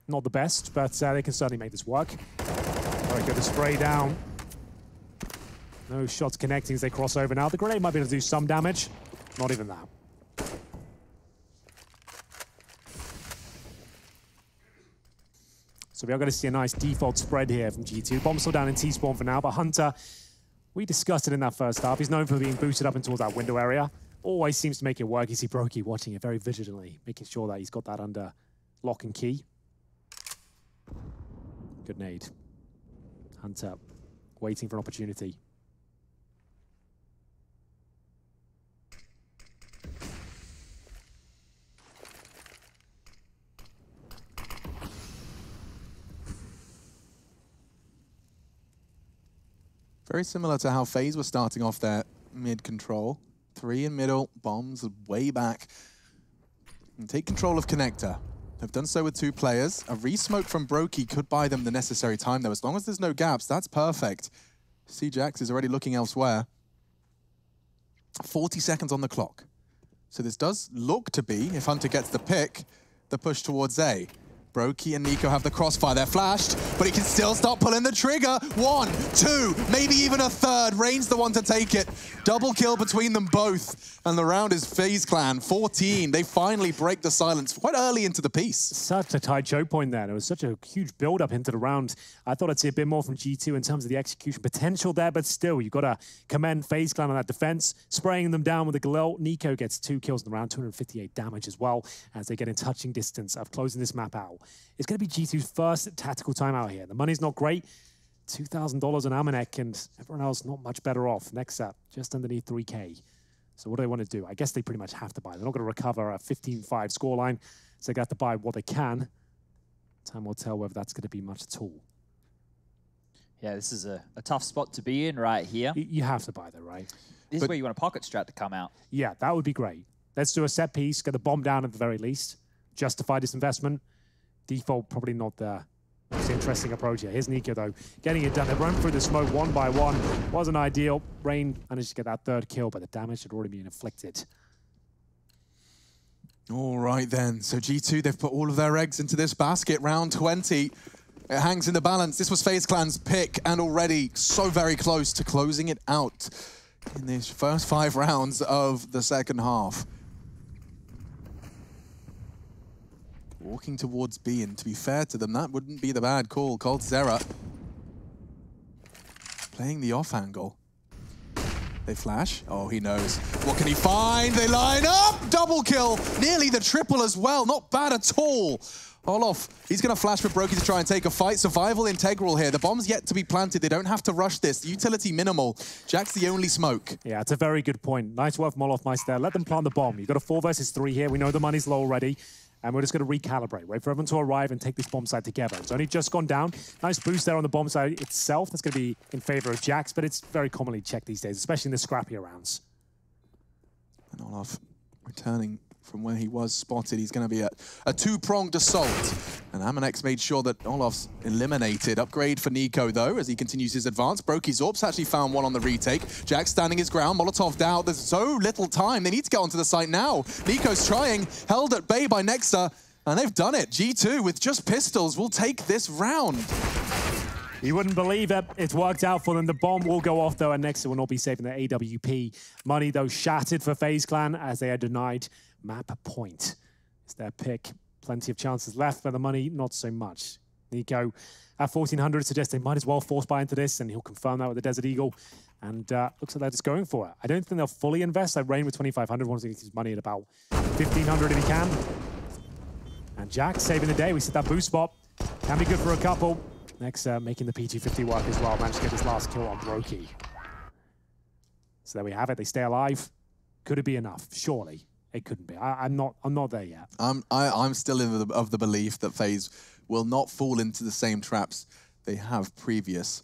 Not the best, but they can certainly make this work. All right, go to spray down. No shots connecting as they cross over now. The grenade might be able to do some damage. Not even that. So we are going to see a nice default spread here from G2. Bomb still down in T-spawn for now, but Hunter, we discussed it in that first half. He's known for being boosted up and towards that window area. Always seems to make it work. You see Brokey watching it very vigilantly, making sure that he's got that under lock and key. Good nade. Hunter waiting for an opportunity. Very similar to how FaZe was starting off their mid-control. 3 in middle, bombs way back. And take control of Connector. Have done so with 2 players. A re-smoke from Brokey could buy them the necessary time, though. As long as there's no gaps, that's perfect. C-Jax is already looking elsewhere. 40 seconds on the clock. So this does look to be, if Hunter gets the pick, the push towards A. Brokey and Nico have the crossfire. They're flashed, but he can still start pulling the trigger. 1, 2, maybe even a third. Rain's the one to take it. Double kill between them both. And the round is FaZe Clan, 14. They finally break the silence quite early into the piece. Such a tight choke point there. It was such a huge build-up into the round. I thought I'd see a bit more from G2 in terms of the execution potential there, but still, you've got to commend FaZe Clan on that defense, spraying them down with a Galil. Nico gets 2 kills in the round, 258 damage as well, as they get in touching distance of closing this map out. It's going to be G2's first tactical timeout here. The money's not great. $2,000 on Amanek, and everyone else not much better off. Next up, just underneath 3K. So what do they want to do? I guess they pretty much have to buy. They're not going to recover a 15-5 scoreline, so they got to buy what they can. Time will tell whether that's going to be much at all. Yeah, this is a tough spot to be in right here. You have to buy though, right? This is where you want a pocket strat to come out. Yeah, that would be great. Let's do a set piece, get the bomb down at the very least. Justify this investment. Default, probably not the most interesting approach here. Here's Nico, though, getting it done. They run through the smoke 1 by 1. Wasn't ideal. Rain managed to get that 3rd kill, but the damage had already been inflicted. All right, then. So G2, they've put all of their eggs into this basket. Round 20. It hangs in the balance. This was FaZe Clan's pick, and already so very close to closing it out in these first 5 rounds of the second half. Walking towards B, and to be fair to them, that wouldn't be the bad call. Cold Zera playing the off angle. They flash. Oh, he knows. What can he find? They line up! Double kill! Nearly the triple as well. Not bad at all. Olof, he's going to flash for Brokey to try and take a fight. Survival integral here. The bomb's yet to be planted. They don't have to rush this. The utility minimal. Jack's the only smoke. Yeah, it's a very good point. Nice work from Olofmeister. Let them plant the bomb. You've got a 4 versus 3 here. We know the money's low already. And we're just going to recalibrate. Wait for everyone to arrive and take this bomb site together. It's only just gone down. Nice boost there on the bomb site itself. That's going to be in favor of Jax, but it's very commonly checked these days, especially in the scrappier rounds. And Olaf returning from where he was spotted. He's going to be a 2-pronged assault. And Amonek's made sure that Olaf's eliminated. Upgrade for Nico, though, as he continues his advance. Brokey Zorp's actually found one on the retake. Jack standing his ground. Molotov down. There's so little time. They need to get onto the site now. Nico's trying. Held at bay by Nexa. And they've done it. G2, with just pistols, will take this round. You wouldn't believe it. It's worked out for them. The bomb will go off, though, and Nexa will not be saving their AWP. Money, though, shattered for FaZe Clan as they are denied map point. It's their pick. Plenty of chances left, but the money, not so much. Nico at 1,400 suggests they might as well force buy into this, and he'll confirm that with the Desert Eagle. And looks like they're just going for it. I don't think they'll fully invest. Like Rain with 2,500 wants to get his money at about 1,500 if he can. And Jack saving the day. We said that boost spot can be good for a couple. Next, making the P250 work as well. Managed to get his last kill on Brokey. So there we have it. They stay alive. Could it be enough? Surely it couldn't be. I'm not there yet. I'm still of the belief that FaZe will not fall into the same traps they have previous.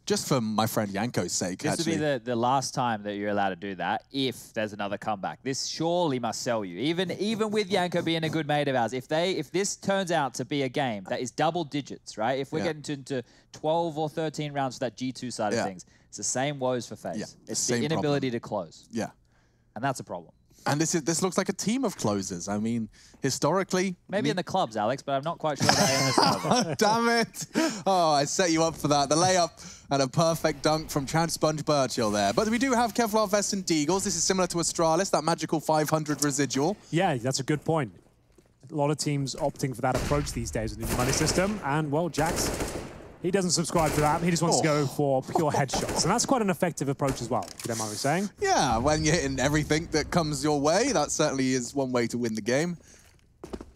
Just for my friend Yanko's sake, This actually. would be the last time that you're allowed to do that if there's another comeback. This surely must sell you. Even with Yanko being a good mate of ours, if this turns out to be a game that is double digits, right? If we're getting into 12 or 13 rounds for that G2 side of things, it's the same woes for FaZe. Yeah, It's the inability to close. Yeah. And that's a problem. And this looks like a team of closers. I mean, historically... Maybe in the clubs, Alex, but I'm not quite sure about in this club. Damn it. Oh, I set you up for that. The layup and a perfect dunk from Chad Sponge Birchill there. But we do have Kevlar Vests and Deagles. This is similar to Astralis, that magical 500 residual. Yeah, that's a good point. A lot of teams opting for that approach these days with the new money system. And, well, Jax, he doesn't subscribe to that. He just wants to go for pure headshots. And that's quite an effective approach as well, if you don't mind me saying. Yeah, when you're hitting everything that comes your way, that certainly is one way to win the game.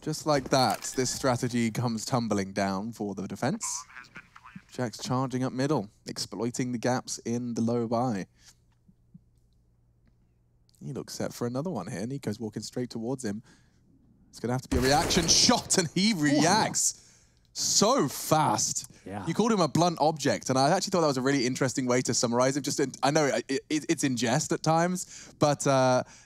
Just like that, this strategy comes tumbling down for the defense. Jax charging up middle, exploiting the gaps in the low buy. He looks set for another one here. Nico's walking straight towards him. It's going to have to be a reaction shot, and he reacts so fast. Yeah. You called him a blunt object, and I actually thought that was a really interesting way to summarize him. I know it's in jest at times, but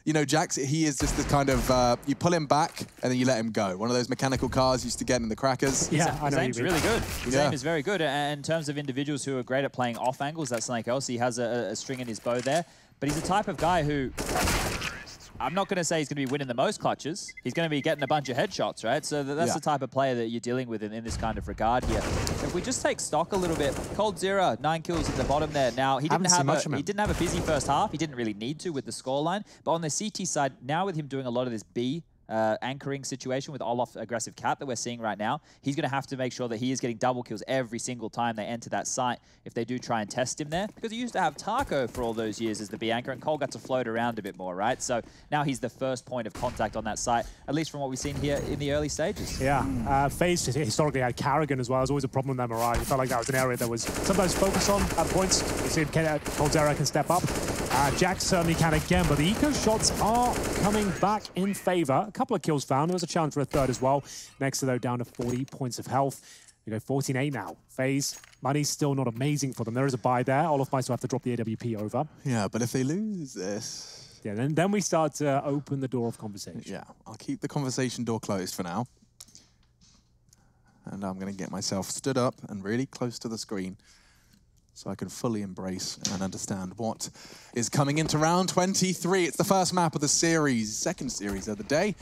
you know, Jax, he is just the kind of you pull him back and then you let him go. One of those mechanical cars used to get in the crackers. Yeah, his aim's really good. His Yeah. aim is very good. And in terms of individuals who are great at playing off angles, that's something else. He has a string in his bow there, but he's the type of guy who, I'm not going to say he's going to be winning the most clutches. He's going to be getting a bunch of headshots, right? So that's the type of player that you're dealing with in this kind of regard here. If we just take stock a little bit, Coldzera, 9 kills at the bottom there. Now, he didn't have a busy first half. He didn't really need to with the scoreline. But on the CT side, now with him doing a lot of this B anchoring situation with Olaf aggressive cat that we're seeing right now, he's going to have to make sure that he is getting double kills every single time they enter that site if they do try and test him there. Because he used to have Taco for all those years as the B anchor, and Cole got to float around a bit more, right? So now he's the first point of contact on that site, at least from what we've seen here in the early stages. Yeah, FaZe historically had Carrigan as well. There's always a problem with MRI. It felt like that was an area that was sometimes focused on at points. You see if Coldzera can step up. Jax certainly can again, but the eco shots are coming back in favor. A couple of kills found. There was a challenge for a third as well. Next, though, down to 40 points of health. We go 14-8 now. FaZe, money's still not amazing for them. There is a buy there. Olaf might still have to drop the AWP over. Yeah, but if they lose this... Yeah, then we start to open the door of conversation. Yeah, I'll keep the conversation door closed for now. And I'm going to get myself stood up and really close to the screen so I can fully embrace and understand what is coming into round 23. It's the first map of the series, second series of the day.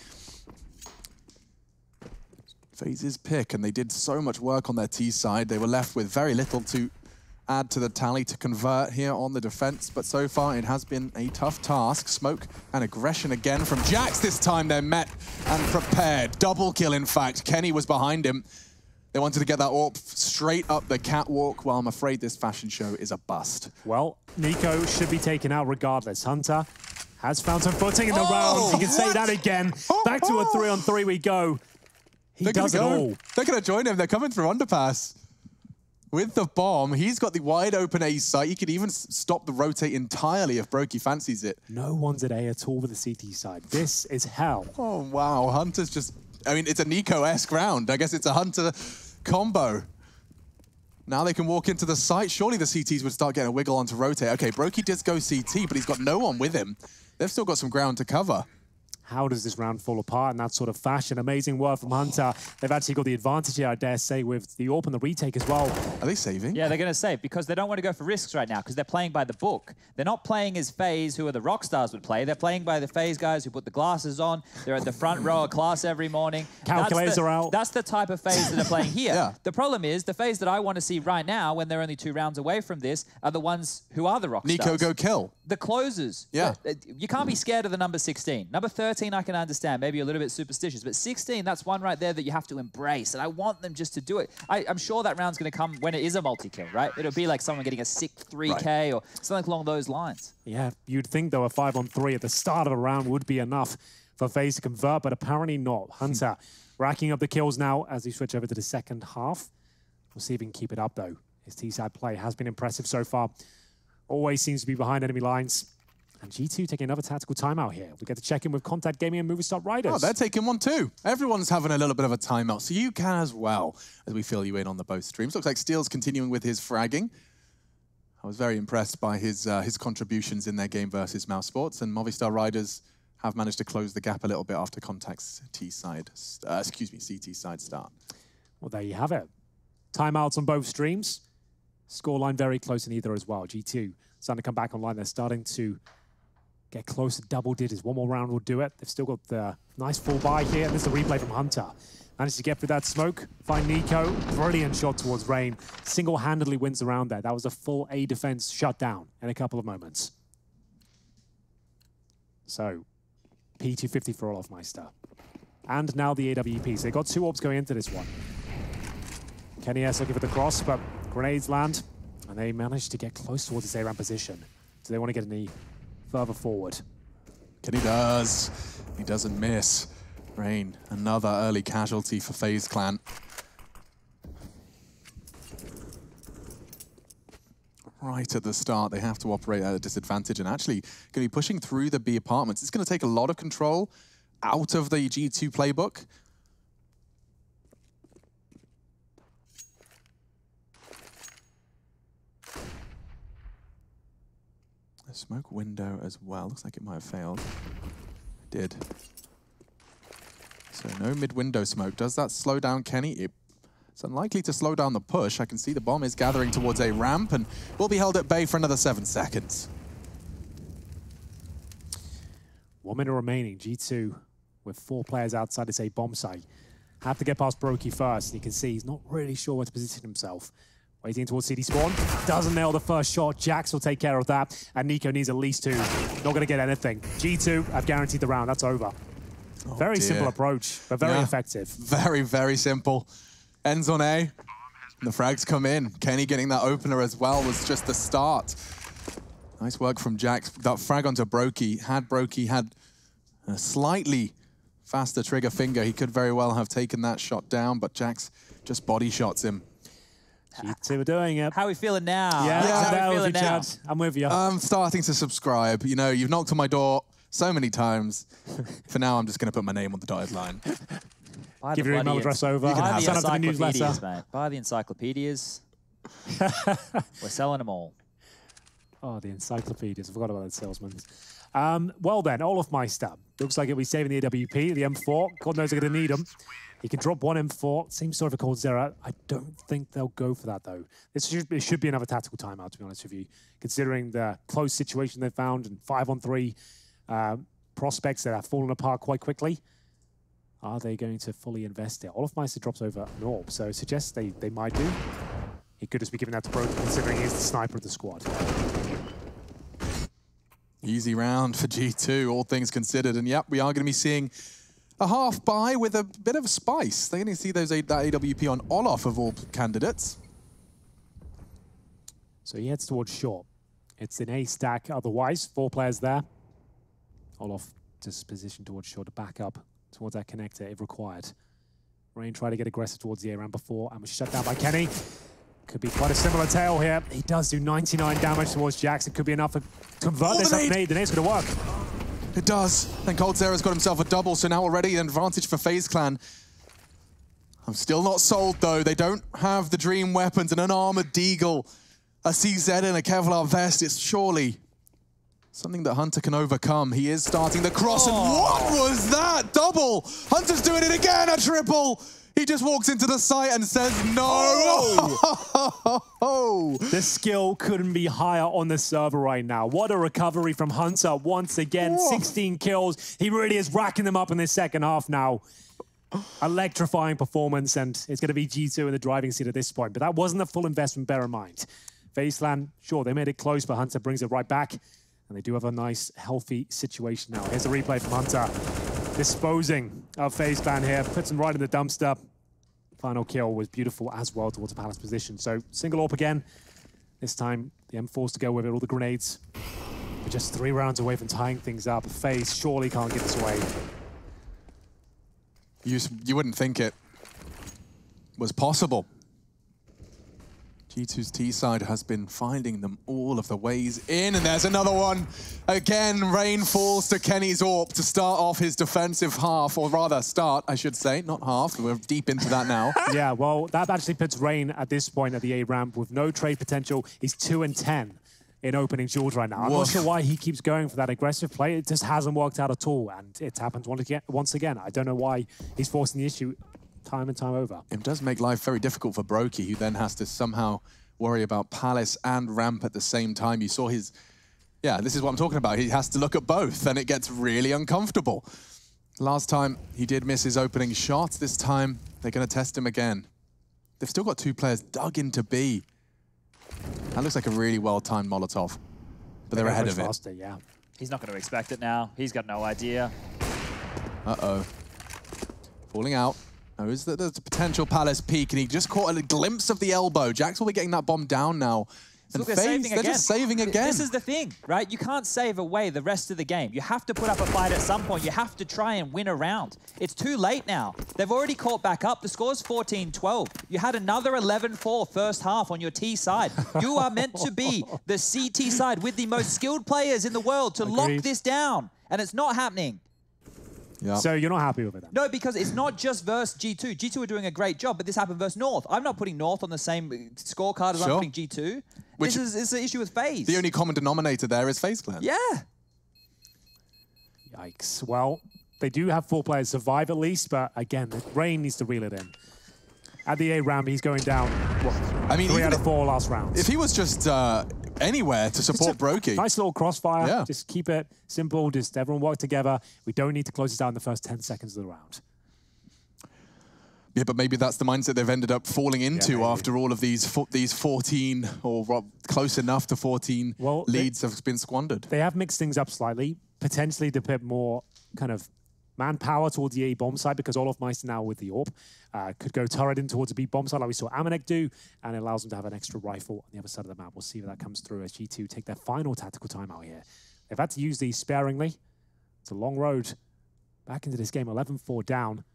FaZe's pick, and they did so much work on their T side. They were left with very little to add to the tally to convert here on the defense, but so far it has been a tough task. Smoke and aggression again from Jax. This time they're met and prepared. Double kill, in fact. Kenny was behind him. They wanted to get that AWP straight up the catwalk. Well, I'm afraid this fashion show is a bust. Well, Nico should be taken out regardless. Hunter has found some footing in the round. He can say that again. Back to a 3-on-3 we go. He does it all. They're going to join him. They're coming through underpass. With the bomb, he's got the wide open A site. He could even stop the rotate entirely if Brokey fancies it. No one's at A at all with the CT side. This is hell. Oh, wow. Hunter's just... I mean, it's a Nico-esque round. I guess it's a Hunter combo. Now they can walk into the site. Surely the CTs would start getting a wiggle on to rotate. Okay, Brokey does go CT, but he's got no one with him. They've still got some ground to cover. How does this round fall apart in that sort of fashion? Amazing work from Hunter. They've actually got the advantage here, I dare say, with the AWP and the retake as well. Are they saving? Yeah, they're going to save because they don't want to go for risks right now because they're playing by the book. They're not playing as FaZe, who are the rock stars would play. They're playing by the FaZe guys who put the glasses on. They're at the front row of class every morning. Calculators are out. That's the type of FaZe that are playing here. Yeah. The problem is the FaZe that I want to see right now, when they're only 2 rounds away from this, are the ones who are the rock stars. Nico go kill. The closers. Yeah. You can't be scared of the number 16. Number 13, I can understand. Maybe a little bit superstitious. But 16, that's one right there that you have to embrace. And I want them just to do it. I'm sure that round's going to come when it is a multi-kill, right? It'll be like someone getting a sick 3K or something along those lines. Yeah, you'd think, though, a 5-on-3 at the start of the round would be enough for FaZe to convert, but apparently not. Hunter racking up the kills now as we switch over to the second half. We'll see if he can keep it up, though. His T-side play has been impressive so far. Always seems to be behind enemy lines. And G2 taking another tactical timeout here. We get to check in with Contact Gaming and Movistar Riders. Oh, they're taking one too. Everyone's having a little bit of a timeout, so you can as well, as we fill you in on the both streams. Looks like Steel's continuing with his fragging. I was very impressed by his contributions in their game versus Mouse Sports, and Movistar Riders have managed to close the gap a little bit after Contact's CT side start. Well, there you have it. Timeouts on both streams. Scoreline very close in either as well. G2 starting to come back online. They're starting to get close to double digits. One more round will do it. They've still got the nice full buy here. And this is a replay from Hunter. Managed to get through that smoke. Find Nico. Brilliant shot towards Rain. Single-handedly wins the round there. That was a full A defense shutdown in a couple of moments. So, P250 for Olofmeister. And now the AWP. So they got 2 orbs going into this one. Kenny S looking for the cross, but grenades land. And they managed to get close towards this A-ramp position. So they want to get any further forward. Kenny does. He doesn't miss. Rain, another early casualty for FaZe Clan. Right at the start, they have to operate at a disadvantage and actually going to be pushing through the B apartments. It's going to take a lot of control out of the G2 playbook. A smoke window as well. Looks like it might have failed. It did. So no mid-window smoke. Does that slow down Kenny? It's unlikely to slow down the push. I can see the bomb is gathering towards a ramp and will be held at bay for another 7 seconds. 1 minute remaining. G2 with 4 players outside this A bomb site. Have to get past Brokey first. You can see he's not really sure where to position himself. Waiting towards CD spawn. Doesn't nail the first shot. Jax will take care of that. And Nico needs at least 2. Not going to get anything. G2 have guaranteed the round. That's over. Oh, very simple approach, but very effective. Very, very simple. Ends on A. The frags come in. Kenny getting that opener as well was just the start. Nice work from Jax. That frag onto Brokey. Had Brokey had a slightly faster trigger finger, he could very well have taken that shot down, but Jax just body shots him. G2 are doing it. How are we feeling now? Yeah, how are we feeling now? Chad. I'm with you. I'm starting to subscribe. You know, you've knocked on my door so many times. For now, I'm just going to put my name on the dotted line. Give your email address over. Sign up to the newsletter. Mate. Buy the encyclopedias. We're selling them all. Oh, the encyclopedias. I forgot about that salesman. Well then, Olofmeister. Looks like it'll be saving the AWP, the M4. God knows they're going to need them. He can drop 1 M4. Same sort of a Cold Zera. I don't think they'll go for that, though. It should be another tactical timeout, to be honest with you, considering the close situation they found and 5-on-3 prospects that have fallen apart quite quickly. Are they going to fully invest it? Olofmeister drops over an orb, so it suggests they might do. He could just be giving that to Broken, considering he's the sniper of the squad. Easy round for G2, all things considered. And yep, we are going to be seeing a half buy with a bit of spice. They're going to see that AWP on Olof of all candidates. So he heads towards short. It's an A stack otherwise. 4 players there. Olof just positioned towards short to back up towards that connector if required. Rain tried to get aggressive towards the A-ramp before and was shut down by Kenny. Could be quite a similar tale here. He does do 99 damage towards Jax. It could be enough to convert this up nade. The nade's going to work. It does. And Cold Zera's got himself a double, so now already an advantage for FaZe Clan. I'm still not sold, though. They don't have the dream weapons and an armored deagle, a CZ and a Kevlar vest. It's surely something that Hunter can overcome. He is starting the cross, and what was that? Double! Hunter's doing it again, a triple! He just walks into the site and says no! The skill couldn't be higher on the server right now. What a recovery from Hunter once again. 16 kills. He really is racking them up in this second half now. Electrifying performance, and it's going to be G2 in the driving seat at this point. But that wasn't a full investment, bear in mind. FaZe Clan, sure, they made it close, but Hunter brings it right back. And they do have a nice, healthy situation now. Here's a replay from Hunter. Disposing of FaZe Clan here, puts him right in the dumpster. Final kill was beautiful as well towards the Palace position. So single AWP again. This time the M4's to go with it, all the grenades. We're just 3 rounds away from tying things up. FaZe surely can't get this away. You wouldn't think it was possible. G2's T side has been finding them all of the ways in, and there's another one. Again, rain falls to Kenny's AWP to start off his defensive half, or rather start, I should say, not half. We're deep into that now. Yeah, well, that actually puts Rain at this point at the A ramp with no trade potential. He's 2-10 in opening duels right now. I'm not sure why he keeps going for that aggressive play. It just hasn't worked out at all, and it's happened once again. I don't know why he's forcing the issue time and time over. It does make life very difficult for Brokey, who then has to somehow worry about Palace and ramp at the same time. You saw his... Yeah, this is what I'm talking about. He has to look at both, and it gets really uncomfortable. Last time, he did miss his opening shot. This time, they're going to test him again. They've still got 2 players dug into B. That looks like a really well-timed Molotov, but they're ahead of it. Faster, yeah. He's not going to expect it now. He's got no idea. Uh-oh. Falling out. Oh, there's a potential Palace peek, and he just caught a glimpse of the elbow. Jax will be getting that bomb down now. And look, they're just saving again. This is the thing, right? You can't save away the rest of the game. You have to put up a fight at some point. You have to try and win a round. It's too late now. They've already caught back up. The score's 14-12. You had another 11-4 first half on your T side. You are meant to be the CT side with the most skilled players in the world to lock this down, and it's not happening. Yeah. So you're not happy with it then? No, because it's not just versus G2. G2 are doing a great job, but this happened versus North. I'm not putting North on the same scorecard as I'm putting G2. This is the issue with FaZe. The only common denominator there is FaZe Clan. Yeah. Yikes. Well, they do have 4 players survive at least, but again, Rain needs to reel it in. At the A ramp, he's going down, I mean, 3 out of 4 last rounds. If he was just anywhere to support Brokey. Nice little crossfire. Yeah. Just keep it simple. Just everyone work together. We don't need to close it down in the first 10 seconds of the round. Yeah, but maybe that's the mindset they've ended up falling into after all of these 14, or close enough to 14 leads have been squandered. They have mixed things up slightly, potentially to put more kind of manpower towards the A bomb side, because Olof Meister now with the AWP could go turret in towards the B bomb side like we saw Amanek do, and it allows them to have an extra rifle on the other side of the map. We'll see if that comes through as G2 take their final tactical timeout here. They've had to use these sparingly. It's a long road back into this game, 11-4 down.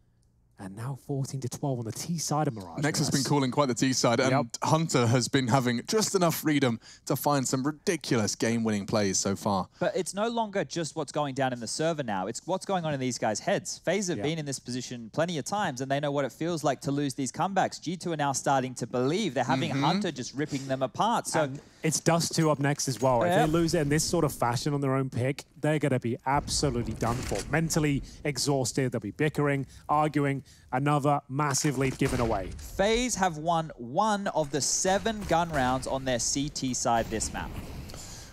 And now 14-12 on the T side of Mirage. Nex has been calling quite the T side, and Hunter has been having just enough freedom to find some ridiculous game-winning plays so far. But it's no longer just what's going down in the server now. It's what's going on in these guys' heads. FaZe have been in this position plenty of times, and they know what it feels like to lose these comebacks. G2 are now starting to believe. They're having Hunter just ripping them apart. So and it's Dust 2 up next as well. If they lose it in this sort of fashion on their own pick, they're going to be absolutely done for. Mentally exhausted. They'll be bickering, arguing. Another massive lead given away. FaZe have won 1 of the 7 gun rounds on their CT side this map.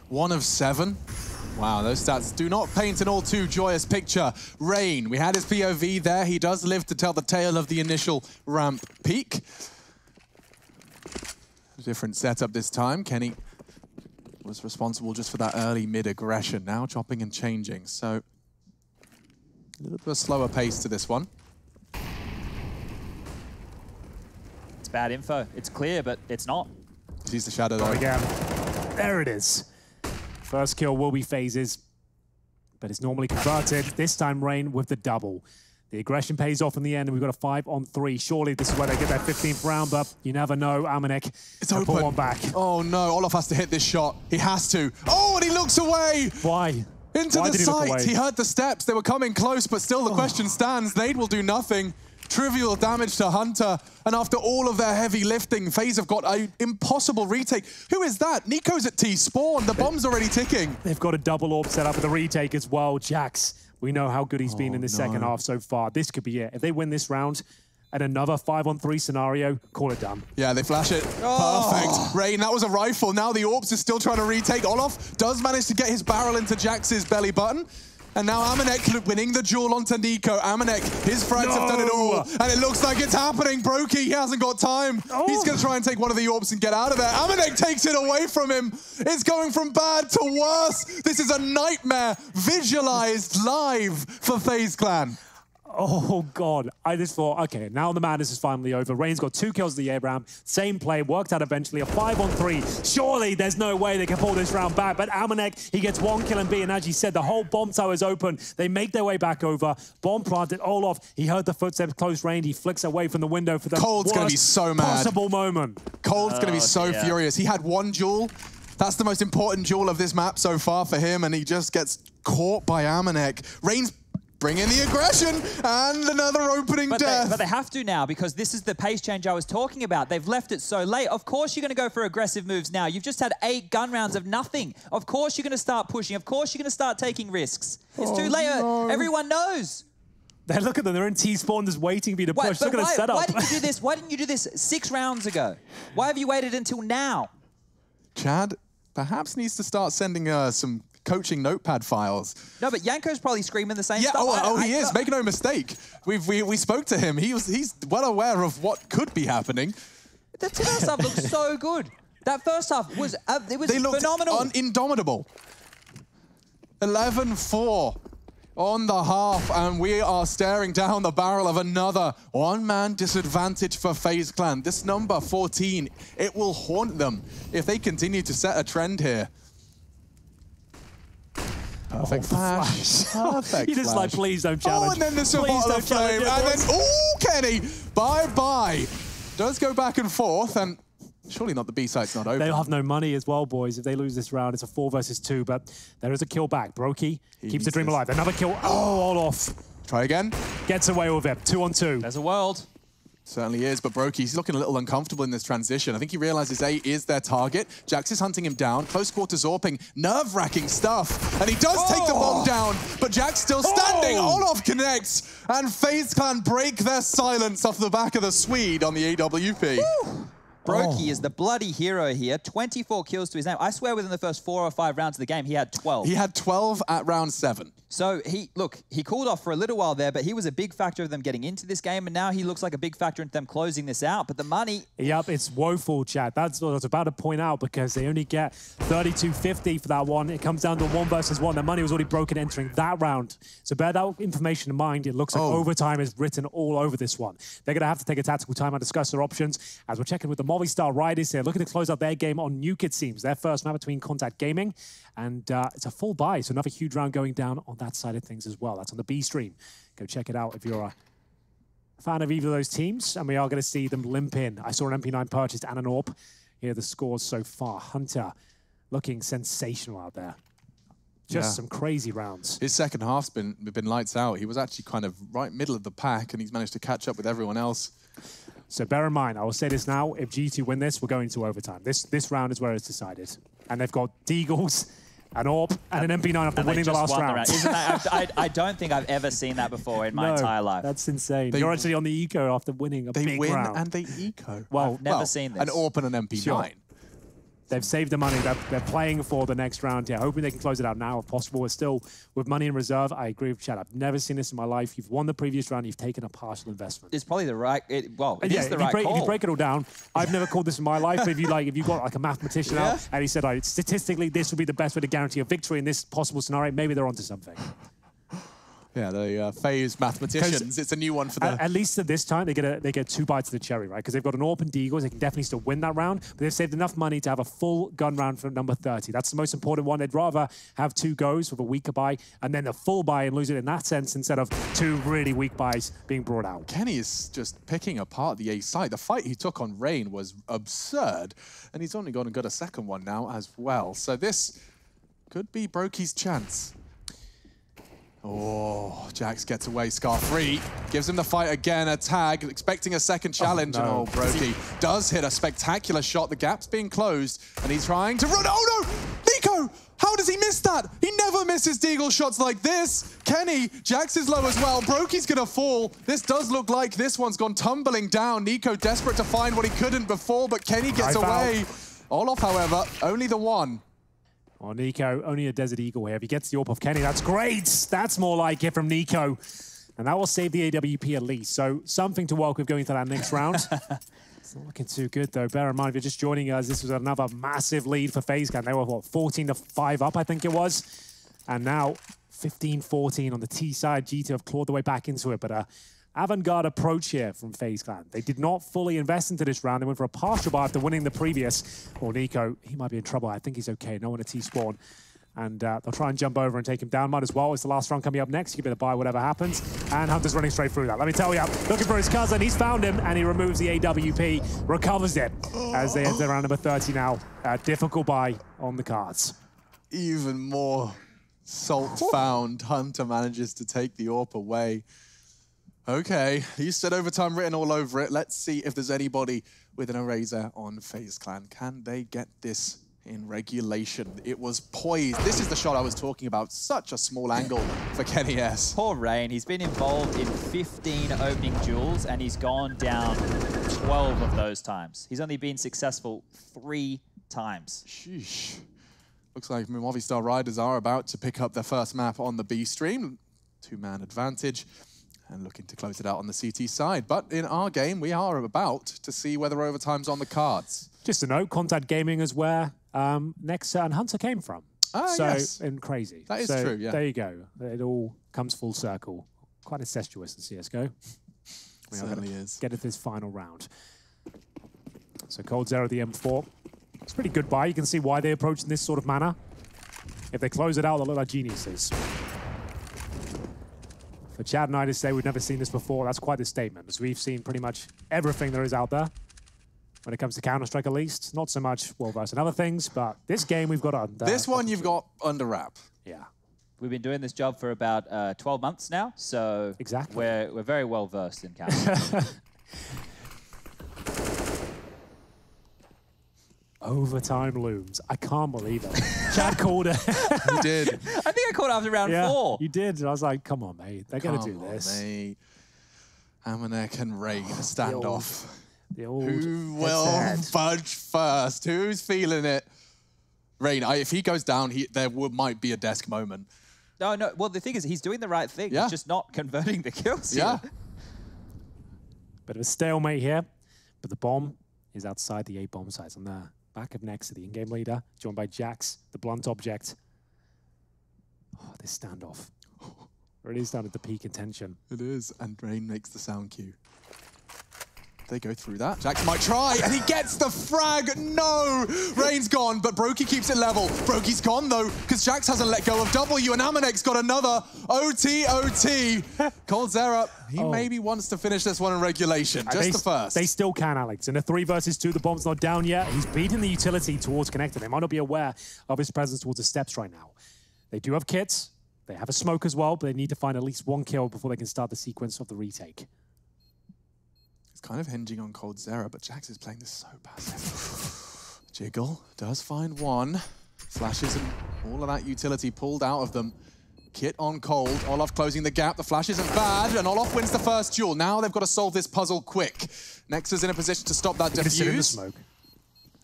1 of 7? Wow, those stats do not paint an all too joyous picture. Rain, we had his POV there. He does live to tell the tale of the initial ramp peak. Different setup this time. Kenny was responsible just for that early mid-aggression. Now chopping and changing. So a little bit of a slower pace to this one. It's bad info. It's clear, but it's not. Sees the shadow though. Again. There it is. First kill will be FaZe's, but it's normally converted. This time Rain with the double. The aggression pays off in the end, and we've got a 5-on-3. Surely this is where they get that 15th round, but you never know. Amanek, it's open. Pull one back. Oh no, Olof has to hit this shot. He has to. Oh, and he looks away. Why? Into the sight. He heard the steps. They were coming close, but still the question stands. Nade will do nothing. Trivial damage to Hunter, and after all of their heavy lifting, FaZe have got an impossible retake. Who is that? Nico's at T-spawn. The bomb's already ticking. They've got a double AWP set up for the retake as well. Jax, we know how good he's been in the second half so far. This could be it. If they win this round and another 5-on-3 scenario, call it done. Yeah, they flash it. Perfect. Rain, that was a rifle. Now the AWPs is still trying to retake. Olof does manage to get his barrel into Jax's belly button. And now Amanek winning the duel onto Nico. Amanek, his frags have done it all. And it looks like it's happening. Brokey, he hasn't got time. He's going to try and take one of the AWPs and get out of there. Amanek takes it away from him. It's going from bad to worse. This is a nightmare visualized live for FaZe Clan. Oh, God. I just thought, okay, now the madness is finally over. Rain's got 2 kills at the A-round. Same play, worked out eventually. A 5-on-3. Surely there's no way they can pull this round back. But Amanek, he gets 1 kill and B. And as you said, the whole bomb tower is open. They make their way back over. Bomb planted. Olaf, he heard the footsteps close range. He flicks away from the window for the Cold's going to be so mad. possible moment. Cold's going to be so furious. He had 1 duel. That's the most important duel of this map so far for him. And he just gets caught by Amanek. Rain's bring in the aggression and another opening death. But they have to now because this is the pace change I was talking about. They've left it so late. Of course you're going to go for aggressive moves now. You've just had 8 gun rounds of nothing. Of course you're going to start pushing. Of course you're going to start taking risks. It's too late. No. Everyone knows. They look at them. They're in T-spawn just waiting for you to push. Look at the setup. Why didn't you do this? Why didn't you do this 6 rounds ago? Why have you waited until now? Chad perhaps needs to start sending some coaching notepad files. No, but Yanko's probably screaming the same stuff. Oh, he is. Make no mistake. We spoke to him. He's well aware of what could be happening. The first half looked so good. That first half was they looked phenomenal. Indomitable. 11-4 on the half, and we are staring down the barrel of another one-man disadvantage for FaZe Clan. This number 14, it will haunt them if they continue to set a trend here. Perfect flash. Perfect You just flash. like, please don't challenge. Oh, and then there's a bottle of flame. And then, oh, Kenny, bye-bye. Does go back and forth, and surely not the B-side's not open. They'll have no money as well, boys. If they lose this round, it's a 4 versus 2, but there is a kill back. Brokey keeps the dream alive. Another kill. Oh, all off. Try again. Gets away with it. 2-on-2. There's a world. Certainly is, but Brokey's looking a little uncomfortable in this transition. I think he realizes A is their target. Jax is hunting him down. Close quarter Zorping. Nerve-wracking stuff. And he does take the bomb down, but Jax still standing. Olaf connects, and FaZe Clan break their silence off the back of the Swede on the AWP. Woo. Brokey is the bloody hero here. 24 kills to his name. I swear within the first 4 or 5 rounds of the game, he had 12. He had 12 at round 7. So he cooled off for a little while there, but he was a big factor of them getting into this game, and now he looks like a big factor in them closing this out. But the money... Yep, it's woeful, Chad. That's what I was about to point out, because they only get 32.50 for that one. It comes down to 1 versus 1. The money was already broken entering that round. So bear that information in mind. It looks like overtime is written all over this one. They're going to have to take a tactical time and discuss their options. As we're checking with the Movistar Riders here, looking to close out their game on Nuke, it seems. Their first map between Contact Gaming. And it's a full buy, so another huge round going down on that side of things as well. That's on the B stream. Go check it out if you're a fan of either of those teams. And we are going to see them limp in. I saw an MP9 purchased and an AWP. Here are the scores so far. Hunter looking sensational out there. Just some crazy rounds. His second half's been lights out. He was actually kind of right middle of the pack, and he's managed to catch up with everyone else. So bear in mind, I will say this now, if G2 win this, we're going to overtime. This round is where it's decided. And they've got Deagles, an AWP, and an MP9 after winning the last round. Isn't that, I don't think I've ever seen that before in my entire life. That's insane. You're actually on the eco after winning a big round. They win and they eco. Well, I've never seen this. An AWP and an MP9. Sure. They've saved the money. They're playing for the next round here, hoping they can close it out now if possible. We're still with money in reserve. I agree with Chad. I've never seen this in my life. You've won the previous round. You've taken a partial investment. It's probably the right. It is the right call. If you break it all down, I've never called this in my life. But if you got like a mathematician out and he said, statistically, this would be the best way to guarantee a victory in this possible scenario, maybe they're onto something. Yeah, the FaZe mathematicians. It's a new one for the... At least at this time, they get 2 bites of the cherry, right? Because they've got an AWP and Deagles. They can definitely still win that round. But they've saved enough money to have a full gun round for number 30. That's the most important one. They'd rather have 2 goes with a weaker buy and then a full buy and lose it in that sense instead of 2 really weak buys being brought out. Kenny is just picking apart the A side. The fight he took on Rain was absurd. And he's only gone and got a second one now as well. So this could be Brokey's chance. Oh, Jax gets away. Scar free. Gives him the fight again. A tag. Expecting a second challenge. Oh, no. And Brokey does hit a spectacular shot. The gap's being closed. And he's trying to run. Oh, no! Nico! How does he miss that? He never misses Deagle shots like this. Kenny, Jax is low as well. Brokey's going to fall. This does look like this one's gone tumbling down. Nico desperate to find what he couldn't before, but Kenny gets away. Olaf, however, only the one. Oh, Nico, only a Desert Eagle here. If he gets the AWP off Kenny, that's great. That's more like it from Nico. And that will save the AWP at least. So something to work with going to that next round. It's not looking too good, though. Bear in mind, if you're just joining us, this was another massive lead for FaZe Clan. They were, what, 14-5 up, I think it was. And now 15-14 on the T side. G2 have clawed their way back into it, but avant-garde approach here from FaZe Clan. They did not fully invest into this round. They went for a partial buy after winning the previous. Or Nico, he might be in trouble. I think he's okay. No one at T-spawn. And they'll try and jump over and take him down. Might as well. It's the last round coming up next. You can buy whatever happens. And Hunter's running straight through that. Let me tell you, looking for his cousin. He's found him, and he removes the AWP, recovers it as they enter round number 30 now. Difficult buy on the cards. Even more salt found. Hunter manages to take the AWP away. Okay, you said overtime written all over it. Let's see if there's anybody with an eraser on FaZe Clan. Can they get this in regulation? It was poised. This is the shot I was talking about. Such a small angle for Kenny S. Poor Rain. He's been involved in 15 opening duels, and he's gone down 12 of those times. He's only been successful 3 times. Sheesh. Looks like Movistar Riders are about to pick up their first map on the B stream. 2-man advantage. And looking to close it out on the CT side. But in our game, we are about to see whether overtime's on the cards. Just a note, Contact Gaming is where Nexa and Hunter came from. Yes. And crazy. That is true, yeah. There you go. It all comes full circle. Quite incestuous in CSGO. It certainly is. Get it this final round. So Cold Zero, the M4. It's a pretty good buy. You can see why they approach in this sort of manner. If they close it out, they'll look like geniuses. For Chad and I to say we've never seen this before, that's quite a statement, as we've seen pretty much everything there is out there. When it comes to Counter-Strike, at least. Not so much World versus and other things, but this game we've got under. This one you've got under wrap. Yeah. We've been doing this job for about 12 months now, so exactly. We're very well versed in Counter. Overtime looms. I can't believe it. Chad called it. You did. I think I called after round 4. You did. I was like, come on, mate. They're going to do this. Mate. Amanek and Rain, a standoff. Who will fudge first? Who's feeling it? Rain, if he goes down, there might be a desk moment. No. Well, the thing is, he's doing the right thing. Yeah. He's just not converting the kills. Yeah. Bit of a stalemate here, but the bomb is outside the A bomb sites on the back of Nexa, the in-game leader, joined by Jax, the blunt object. Oh, this standoff. Really started to peak in tension. It is, and Rain makes the sound cue. They go through that. Jax might try, and he gets the frag. No! Rain's gone, but Brokey keeps it level. Brokey's gone, though, because Jax hasn't let go of W, and Amanek's got another OT. Cold Zera, he maybe wants to finish this one in regulation. Just the first. They still can, Alex. In a 3 versus 2, the bomb's not down yet. He's beating the utility towards connected. They might not be aware of his presence towards the steps right now. They do have kits. They have a smoke as well, but they need to find at least 1 kill before they can start the sequence of the retake. It's kind of hinging on Cold Zera, but Jax is playing this so passive. Jiggle does find 1. Flashes and all of that utility pulled out of them. Kit on Cold. Olaf closing the gap. The flash isn't bad, and Olaf wins the first duel. Now they've got to solve this puzzle quick. Nexa's in a position to stop that defuse. In the smoke.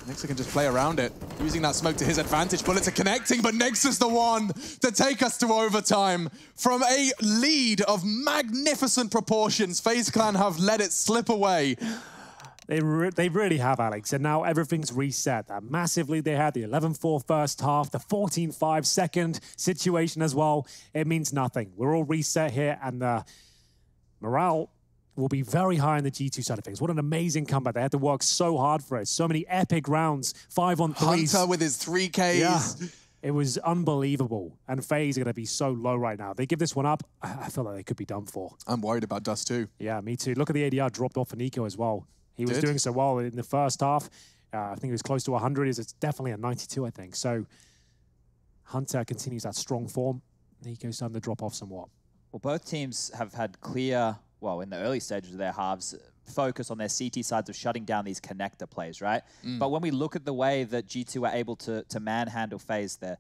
Nexa can just play around it, using that smoke to his advantage. Bullets are connecting, but Nexa's the one to take us to overtime. From a lead of magnificent proportions, FaZe Clan have let it slip away. They really have, Alex, and now everything's reset. That massive lead they had, the 11-4 first half, the 14-5 second situation as well. It means nothing. We're all reset here, and the morale will be very high on the G2 side of things. What an amazing comeback. They had to work so hard for it. So many epic rounds, 5-on-3s. Hunter with his 3Ks. Yeah, it was unbelievable. And FaZe are going to be so low right now. They give this one up, I feel like they could be done for. I'm worried about Dust too. Yeah, me too. Look at the ADR dropped off for Nico as well. He was doing so well in the first half. I think he was close to 100. It's definitely a 92, I think. So Hunter continues that strong form. Nico's starting to drop off somewhat. Well, both teams have had clear, well, in the early stages of their halves, focus on their CT sides of shutting down these connector plays, right? But when we look at the way that G2 were able to manhandle FaZe there,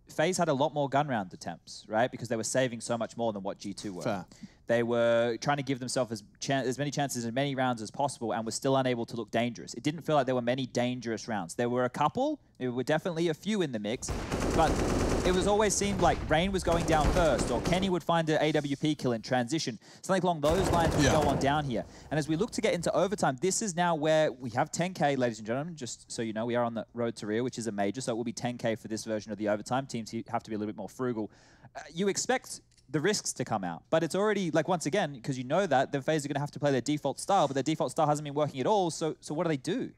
FaZe had a lot more gun round attempts, right? Because they were saving so much more than what G2 were. Fair. They were trying to give themselves as many chances, as many rounds as possible, and were still unable to look dangerous. It didn't feel like there were many dangerous rounds. There were a couple, there were definitely a few in the mix, but it was always seemed like Rain was going down first, or Kenny would find an AWP kill in transition. Something along those lines would go on down here. And as we look to get into overtime, this is now where we have 10K, ladies and gentlemen, just so you know, we are on the road to Rio, which is a major, so it will be 10K for this version of the overtime. Teams have to be a little bit more frugal. You expect the risks to come out, but it's already, like, once again, because you know that, the FaZe are going to have to play their default style, but their default style hasn't been working at all, so what do they do?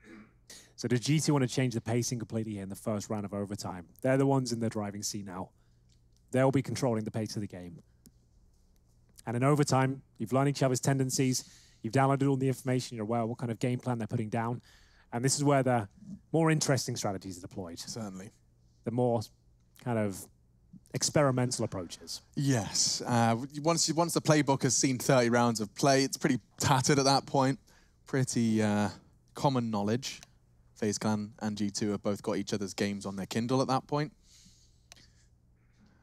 So does G2 want to change the pacing completely here in the first round of overtime? They're the ones in the driving seat now. They'll be controlling the pace of the game. And in overtime, you've learned each other's tendencies, you've downloaded all the information, you're aware of what kind of game plan they're putting down, and this is where the more interesting strategies are deployed. Certainly. The more kind of experimental approaches. Yes. Once the playbook has seen 30 rounds of play, it's pretty tattered at that point. Pretty common knowledge. FaZe Clan and G2 have both got each other's games on their Kindle at that point.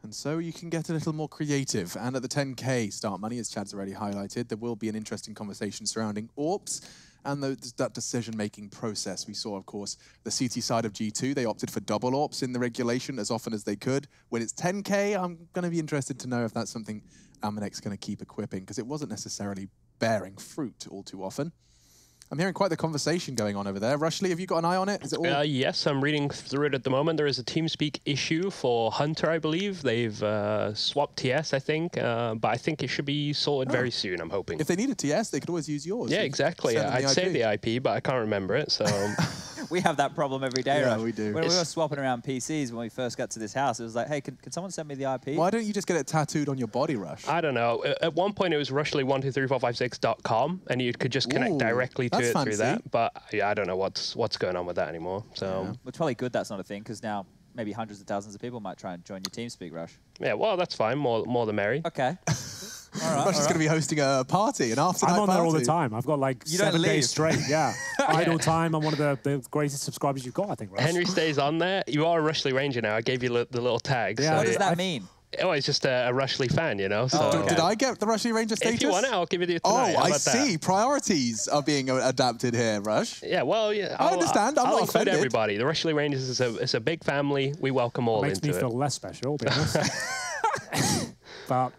And so you can get a little more creative. And at the 10K start money, as Chad's already highlighted, there will be an interesting conversation surrounding AWPs and that decision-making process. We saw, of course, the CT side of G2. They opted for double AWPs in the regulation as often as they could. When it's 10K, I'm going to be interested to know if that's something Amanek's going to keep equipping, because it wasn't necessarily bearing fruit all too often. I'm hearing quite the conversation going on over there. Rushley, have you got an eye on it? Is it all? Yes, I'm reading through it at the moment. There is a TeamSpeak issue for Hunter, I believe. They've swapped TS, I think, but I think it should be sorted very soon, I'm hoping. If they need a TS, they could always use yours. Yeah, exactly. I'd say the IP, but I can't remember it, so... We have that problem every day, Yeah, Rush. we do. When we were swapping around PCs when we first got to this house, it was like, hey, can someone send me the IP? Why don't you just get it tattooed on your body, Rush? I don't know. At one point, it was Rushley123456.com, and you could just connect directly to it through that. But yeah, I don't know what's going on with that anymore. So Well, it's probably good that's not a thing, because now maybe hundreds of thousands of people might try and join your TeamSpeak, Rush. Yeah, well, that's fine. More the merry. Okay. All right, Rush is going to be hosting a party, an after-night I'm on party. there all the time. I've got like 7 days straight. Yeah. Idle time. I'm one of the greatest subscribers you've got, I think, Rush. Henry stays on there. You are a Rushley Ranger now. I gave you the little tag. Yeah, so what does that mean? Oh, it's just a Rushley fan, you know. So. Did I get the Rushley Ranger status? If you want it, I'll give it to you tonight. Oh, How I about see. that? Priorities are being adapted here, Rush. Yeah, well, yeah. I understand. I'm I'll not include offended. everybody. The Rushley Rangers is a big family. We welcome all Makes into me it. feel less special, to be honest. But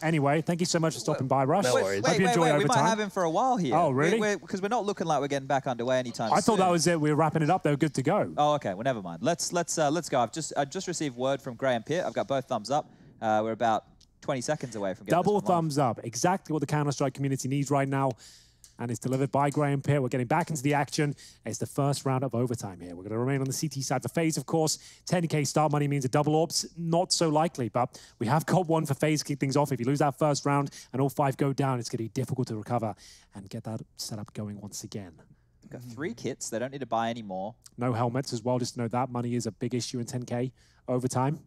anyway, thank you so much for stopping by, Rush. No worries. Hope you enjoy We overtime. might have him for a while here. Oh, really? Because we're not looking like we're getting back underway anytime soon. I thought that was it. We were wrapping it up. They were good to go. Oh, okay. Well, never mind. Let's go. I've just received word from Graham Pitt. I've got both thumbs up. We're about 20 seconds away from getting Double this one live. thumbs up. Exactly what the Counter-Strike community needs right now. And it's delivered by Graham Pitt. We're getting back into the action. It's the first round of overtime here. We're going to remain on the CT side for FaZe, of course. 10K start money means a double AWPs. Not so likely, but we have got one for FaZe to kick things off. If you lose that first round and all 5 go down, it's going to be difficult to recover and get that setup going once again. Got 3 kits. They don't need to buy any more. No helmets as well. Just know that money is a big issue in 10K overtime.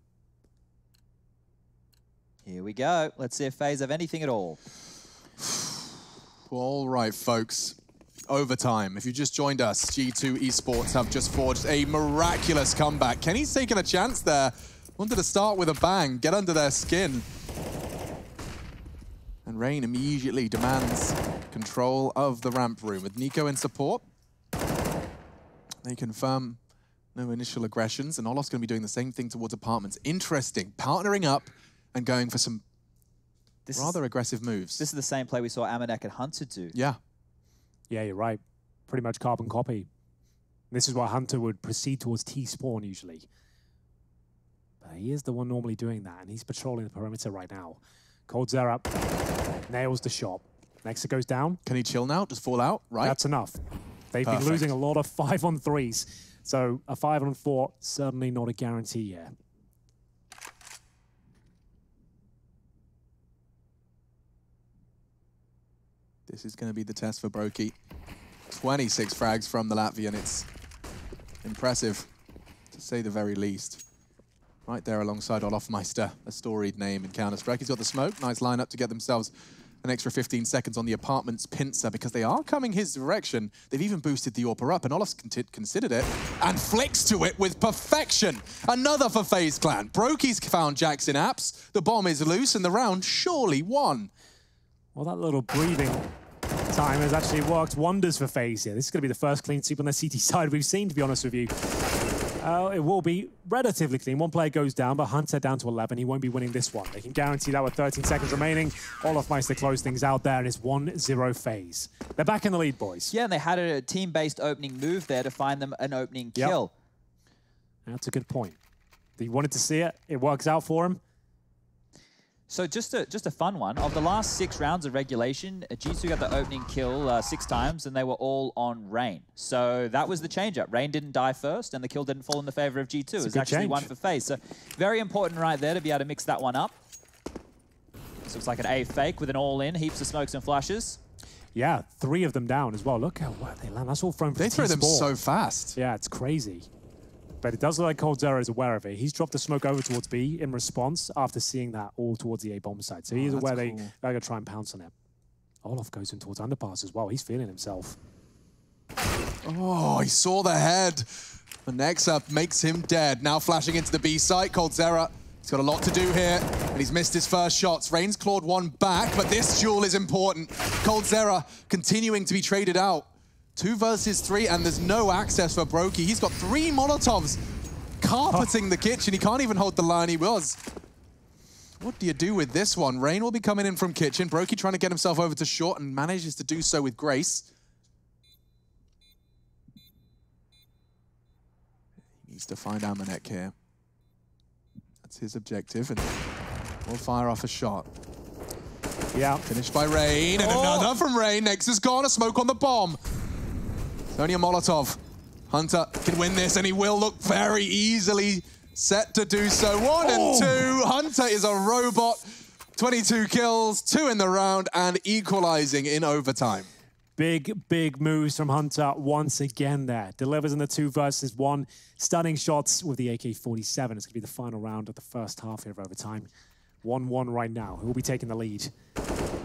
Here we go. Let's see if FaZe have anything at all. All right, folks. Overtime. If you just joined us, G2 Esports have just forged a miraculous comeback. Kenny's taken a chance there. Wanted to start with a bang, get under their skin. And Rain immediately demands control of the ramp room. With Nico in support, they confirm no initial aggressions, and Olof's going to be doing the same thing towards apartments. Interesting. Partnering up and going for some rather aggressive moves. This is the same play we saw Amanek and Hunter do. Yeah. Yeah, you're right. Pretty much carbon copy. This is what Hunter would proceed towards T-spawn usually. But he is the one normally doing that, and he's patrolling the perimeter right now. Cold Zera nails the shot. Nexa goes down. Can he chill now? Just fall out, right? That's enough. They've been losing a lot of 5-on-3s, so a 5-on-4 certainly not a guarantee yet. This is going to be the test for Brokey. 26 frags from the Latvian. It's impressive, to say the very least. Right there alongside Olofmeister, a storied name in Counter-Strike. He's got the smoke. Nice lineup to get themselves an extra 15 seconds on the apartment's pincer, because they are coming his direction. They've even boosted the AWPer up, and Olof's considered it and flicks to it with perfection. Another for FaZe Clan. Brokey's found Jackson Apps. The bomb is loose, and the round surely won. Well, that little breathing time has actually worked wonders for FaZe here. This is going to be the first clean sweep on the CT side we've seen, to be honest with you. It will be relatively clean. One player goes down, but Hunter down to 11. He won't be winning this one. They can guarantee that with 13 seconds remaining. Olofmeister close things out there, and it's 1-0 FaZe. They're back in the lead, boys. Yeah, and they had a team-based opening move there to find them an opening kill. That's a good point. He wanted to see it. It works out for him. So just a fun one. Of the last 6 rounds of regulation, G2 got the opening kill 6 times, and they were all on Rain. So that was the change-up. Rain didn't die first, and the kill didn't fall in the favor of G2. It was actually one for FaZe. So very important right there to be able to mix that one up. This looks like an A fake with an all-in, heaps of smokes and flashes. Yeah, 3 of them down as well. Look how where they land. That's all from They throw them so fast. Yeah, it's crazy. But it does look like coldzera is aware of it. He's dropped the smoke over towards B in response after seeing that all towards the A bomb side. So he's aware they're going to try and pounce on it. Olof goes in towards underpass as well. He's feeling himself. Oh, he saw the head. The next up makes him dead. Now flashing into the B site. coldzera, he's got a lot to do here, and he's missed his first shots. Rain's clawed one back, but this duel is important. coldzera continuing to be traded out. 2 versus 3, and there's no access for Brokey. He's got 3 Molotovs carpeting the kitchen. He can't even hold the line he was. What do you do with this one? Rain will be coming in from kitchen. Brokey trying to get himself over to short and manages to do so with grace. He needs to find Amanek here. That's his objective, and we'll fire off a shot. Yeah. Finished by Rain, and another from Rain. Next is gone, a smoke on the bomb. Only a Molotov. Hunter can win this, and he will look very easily set to do so. 1 and 2. Hunter is a robot. 22 kills, 2 in the round, and equalizing in overtime. Big moves from Hunter once again there. Delivers in the 2 versus 1. Stunning shots with the AK-47. It's going to be the final round of the first half here of overtime. 1-1 right now. Who will be taking the lead?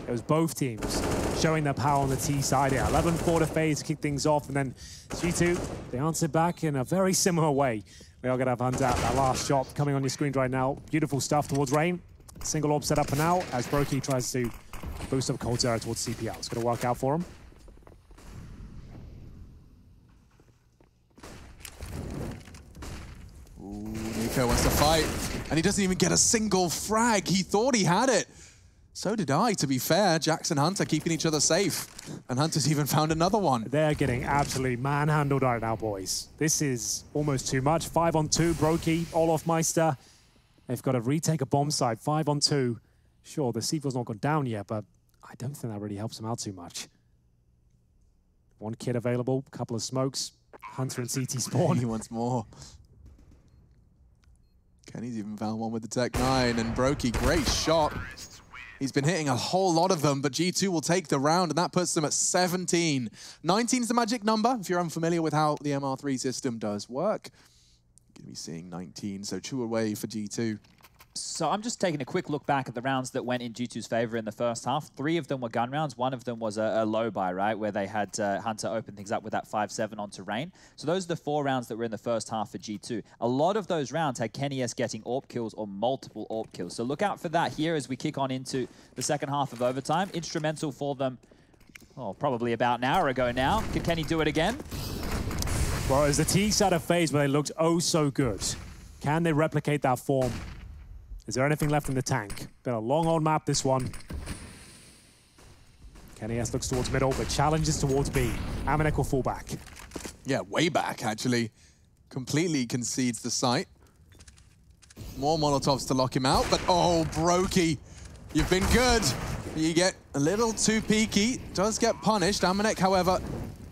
It was both teams showing their power on the T side here. 11-4 to FaZe to kick things off, and then G2, they answered back in a very similar way. We are going to have Hunter at that last shot coming on your screen right now. Beautiful stuff towards Rain. Single orb set up for now as Brokey tries to boost up coldzera towards CPL. It's going to work out for him. Ooh, Nico wants to fight, and he doesn't even get a single frag. He thought he had it. So did I, to be fair. Jax and Hunter keeping each other safe. And Hunter's even found another one. They're getting absolutely manhandled right now, boys. This is almost too much. 5-on-2, Brokey, Olofmeister. They've got to retake a bomb side. 5-on-2. Sure, the C4's not gone down yet, but I don't think that really helps them out too much. 1 kid available, couple of smokes. Hunter and CT spawn. He wants more. Kenny's even found one with the Tech 9, and Brokey, great shot. He's been hitting a whole lot of them, but G2 will take the round, and that puts them at 17. 19 is the magic number, if you're unfamiliar with how the MR3 system does work. You're going to be seeing 19, so 2 away for G2. So I'm just taking a quick look back at the rounds that went in G2's favor in the first half. 3 of them were gun rounds. 1 of them was a low buy, right, where they had Hunter open things up with that 5-7 onto Rain. So those are the 4 rounds that were in the first half for G2. A lot of those rounds had Kenny S getting AWP kills or multiple AWP kills. So look out for that here as we kick on into the second half of overtime. Instrumental for them, probably about an hour ago now. Can Kenny do it again? Well, it's the T side of FaZe where they looked oh so good. Can they replicate that form? Is there anything left in the tank? Been a long old map, this one. Kenny S looks towards middle, but challenges towards B. Amanek will fall back. Yeah, way back, actually. Completely concedes the site. More Molotovs to lock him out, but oh, Brokey, you've been good. You get a little too peaky, does get punished. Amanek, however,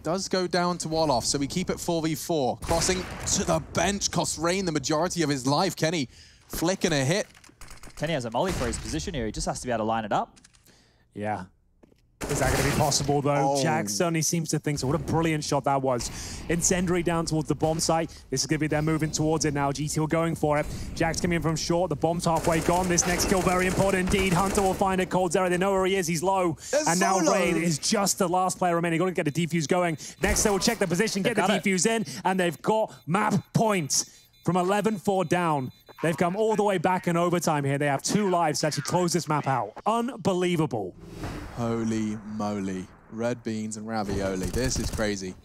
does go down to Olof, so we keep it 4v4. Crossing to the bench costs Rain the majority of his life. Kenny flicking a hit. Kenny has a molly for his position here. He just has to be able to line it up. Yeah. Is that going to be possible, though? Oh. Jax certainly seems to think so. What a brilliant shot that was. Incendiary down towards the bomb site. This is going to be them moving towards it now. GT going for it. Jax coming in from short. The bomb's halfway gone. This next kill, very important indeed. Hunter will find it. coldzera, they know where he is. He's low. And now Rain is just the last player remaining. Got to get the defuse going. Next, they will check the position, get the defuse in, and they've got map points from 11-4 down. They've come all the way back in overtime here. They have 2 lives to actually close this map out. Unbelievable. Holy moly. Red beans and ravioli. This is crazy.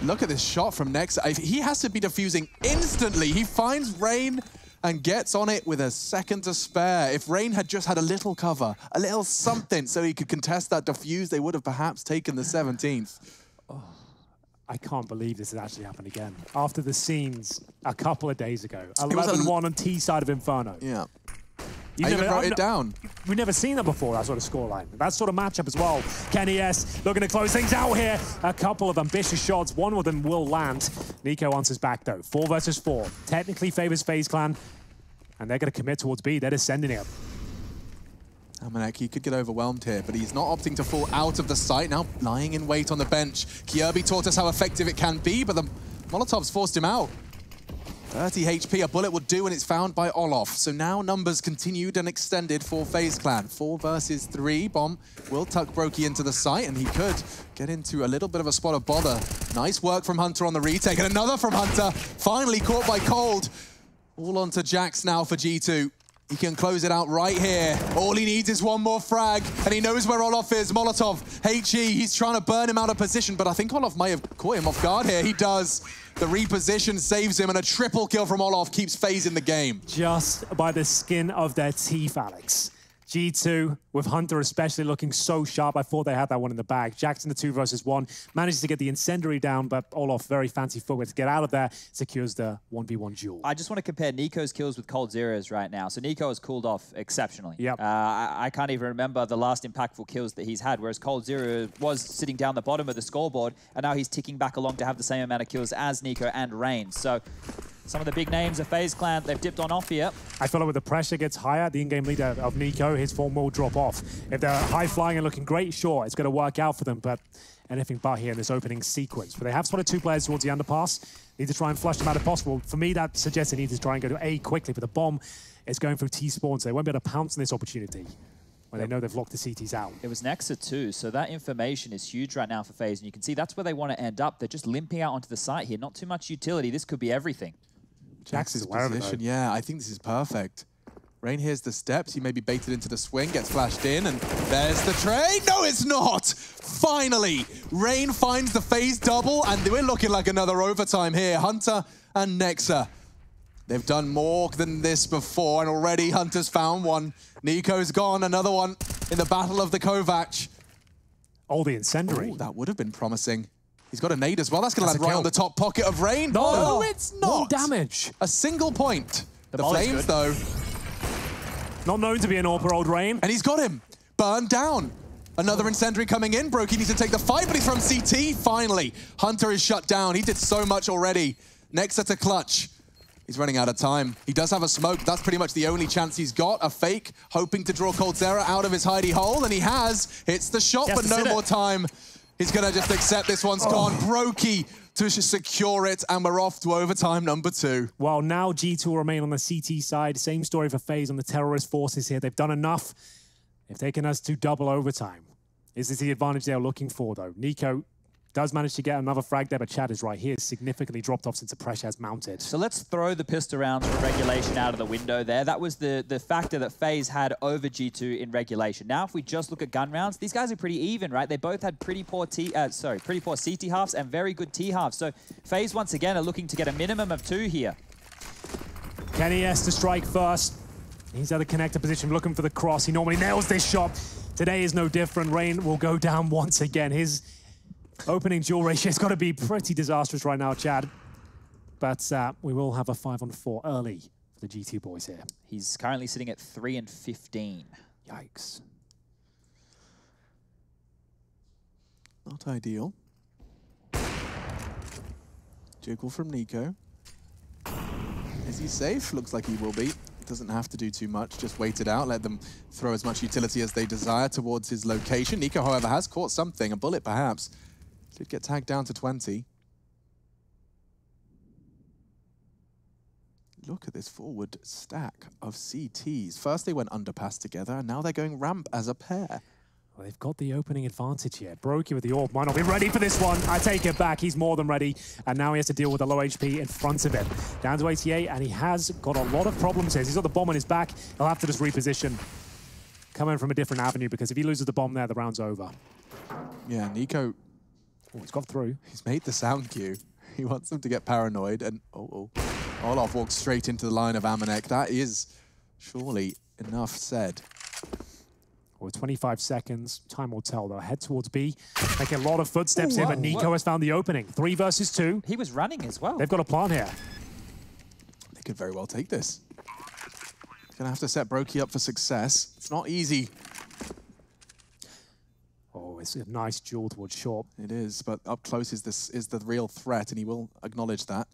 Look at this shot from Nexa. He has to be defusing instantly. He finds Rain and gets on it with a second to spare. If Rain had just had a little cover, a little something so he could contest that defuse, they would have perhaps taken the 17th. Oh, I can't believe this has actually happened again. After the scenes a couple of days ago. 11-1 on T side of Inferno. Yeah. I even wrote it down. We've never seen that before, that sort of scoreline. That sort of matchup as well. Kenny S looking to close things out here. A couple of ambitious shots. One of them will land. Nico answers back, though. 4 versus 4. Technically favors FaZe Clan. And they're going to commit towards B. They're descending it. Amanek, he could get overwhelmed here, but he's not opting to fall out of the site. Now lying in wait on the bench. Kyobi taught us how effective it can be, but the Molotovs forced him out. 30 HP, a bullet would do, and it's found by Olof. So now numbers continued and extended for FaZe Clan. 4 versus 3. Bomb will tuck Brokey into the site, and he could get into a little bit of a spot of bother. Nice work from Hunter on the retake, and another from Hunter. Finally caught by Cold. All onto Jax now for G2. He can close it out right here. All he needs is one more frag, and he knows where Olof is. Molotov, HE, he's trying to burn him out of position, but I think Olof may have caught him off guard here. He does. The reposition saves him, and a triple kill from Olof keeps FaZe in the game. Just by the skin of their teeth, Alex. G2, with Hunter especially looking so sharp. I thought they had that one in the bag. Jackson, the 2 versus 1, manages to get the incendiary down, but Olof, very fancy footwork to get out of there, secures the 1v1 duel. I just want to compare Nico's kills with Cold Zero's right now. So Nico has cooled off exceptionally. Yep. I can't even remember the last impactful kills that he's had, whereas Cold Zero was sitting down the bottom of the scoreboard, and now he's ticking back along to have the same amount of kills as Nico and Rain. So some of the big names of FaZe Clan, they've dipped on off here. I feel like with the pressure gets higher, the in-game leader of Nico, his form will drop off. If they're high-flying and looking great, sure, it's going to work out for them, but anything but here in this opening sequence. But they have spotted 2 players towards the underpass. Need to try and flush them out if possible. For me, that suggests they need to try and go to A quickly, but the bomb is going through T-spawn, so they won't be able to pounce on this opportunity when they know they've locked the CTs out. It was Nexa too, so that information is huge right now for FaZe, and you can see that's where they want to end up. They're just limping out onto the site here. Not too much utility. This could be everything. Jax's position, yeah, I think this is perfect. Rain hears the steps, he may be baited into the swing, gets flashed in, and there's the trade. No, it's not! Finally, Rain finds the FaZe double, and we're looking like another overtime here. Hunter and Nexa. They've done more than this before, and already Hunter's found one. Nico's gone, another one in the battle of the Kovac. Oh, the incendiary. Ooh, that would have been promising. He's got a nade as well. That's going to land right on the top pocket of Rain. No, it's not. 1 damage. A single point. The flames, though. Not known to be an AWP old Rain. And he's got him. Burned down. Another incendiary coming in. Brokey needs to take the fight, but he's from CT. Finally, Hunter is shut down. He did so much already. Nexa to clutch. He's running out of time. He does have a smoke. That's pretty much the only chance he's got. A fake, hoping to draw Coldzera out of his hidey hole, and he has. Hits the shot, but no more time. He's going to just accept this one's gone. Brokey to secure it, and we're off to overtime number 2. Well, now G2 will remain on the CT side. Same story for FaZe on the terrorist forces here. They've done enough. They've taken us to double overtime. Is this the advantage they're looking for, though? Nico does manage to get another frag there, but Chad is right here. Significantly dropped off since the pressure has mounted. So let's throw the pistol rounds for regulation out of the window there. That was the factor that FaZe had over G2 in regulation. Now, if we just look at gun rounds, these guys are pretty even, right? They both had pretty poor CT halves and very good T halves. So FaZe, once again, are looking to get a minimum of 2 here. Kenny S to strike first. He's at a connector position, looking for the cross. He normally nails this shot. Today is no different. Rain will go down once again. His opening duel ratio has got to be pretty disastrous right now, Chad. But we will have a 5-on-4 early for the G2 boys here. He's currently sitting at 3 and 15. Yikes. Not ideal. Jiggle from Nico. Is he safe? Looks like he will be. Doesn't have to do too much, just wait it out, let them throw as much utility as they desire towards his location. Nico, however, has caught something, a bullet perhaps. Did get tagged down to 20. Look at this forward stack of CTs. First they went underpass together, and now they're going ramp as a pair. Well, they've got the opening advantage here. Brokey with the AWP might not be ready for this one. I take it back. He's more than ready. And now he has to deal with the low HP in front of him. Down to 88, and he has got a lot of problems here. He's got the bomb on his back. He'll have to just reposition. come in from a different avenue, because if he loses the bomb there, the round's over. Yeah, Nico... Oh, he's got through. He's made the sound cue. He wants them to get paranoid, and Olaf walks straight into the line of Amanek. That is surely enough said. Well, 25 seconds. Time will tell, though. Head towards B. Making a lot of footsteps here, but Nico has found the opening. 3 versus 2. He was running as well. They've got a plan here. They could very well take this. Gonna have to set Brokey up for success. It's not easy. Oh, it's a nice duel towards short. It is, but up close is the real threat, and he will acknowledge that.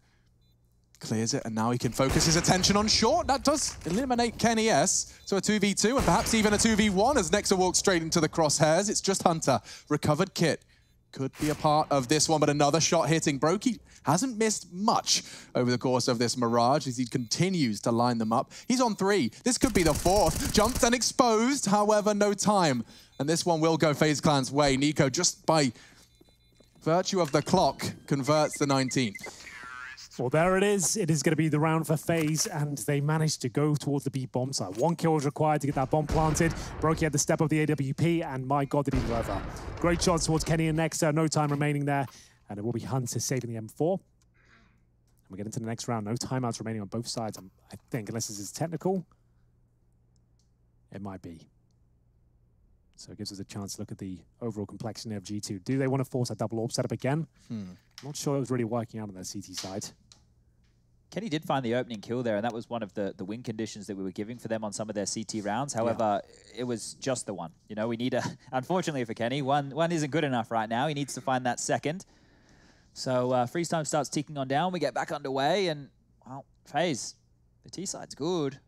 Clears it, and now he can focus his attention on short. That does eliminate Kenny S. So a 2v2, and perhaps even a 2v1 as Nexa walks straight into the crosshairs. It's just Hunter. Recovered kit. Could be a part of this one, but another shot hitting. Brokey hasn't missed much over the course of this Mirage as he continues to line them up. He's on 3. This could be the 4th. Jumped and exposed, however, no time. And this one will go FaZe Clan's way. Nico, just by virtue of the clock, converts the 19th. Well, there it is. It is going to be the round for FaZe, and they managed to go towards the B bomb site. 1 kill was required to get that bomb planted. Brokey had the step of the AWP, and my God, did he deliver. Great shots towards Kenny and Nexa. No time remaining there, and it will be Hunter saving the M4. And we get into the next round. No timeouts remaining on both sides, I think, unless this is technical. It might be. So it gives us a chance to look at the overall complexity of G2. Do they want to force a double orb setup again? I'm not sure it was really working out on their CT side. Kenny did find the opening kill there, and that was one of the win conditions that we were giving for them on some of their CT rounds. However, it was just the one. You know, we need a, unfortunately for Kenny, one isn't good enough right now. He needs to find that second. So freeze time starts ticking on down. We get back underway, and, well, FaZe, the T side's good.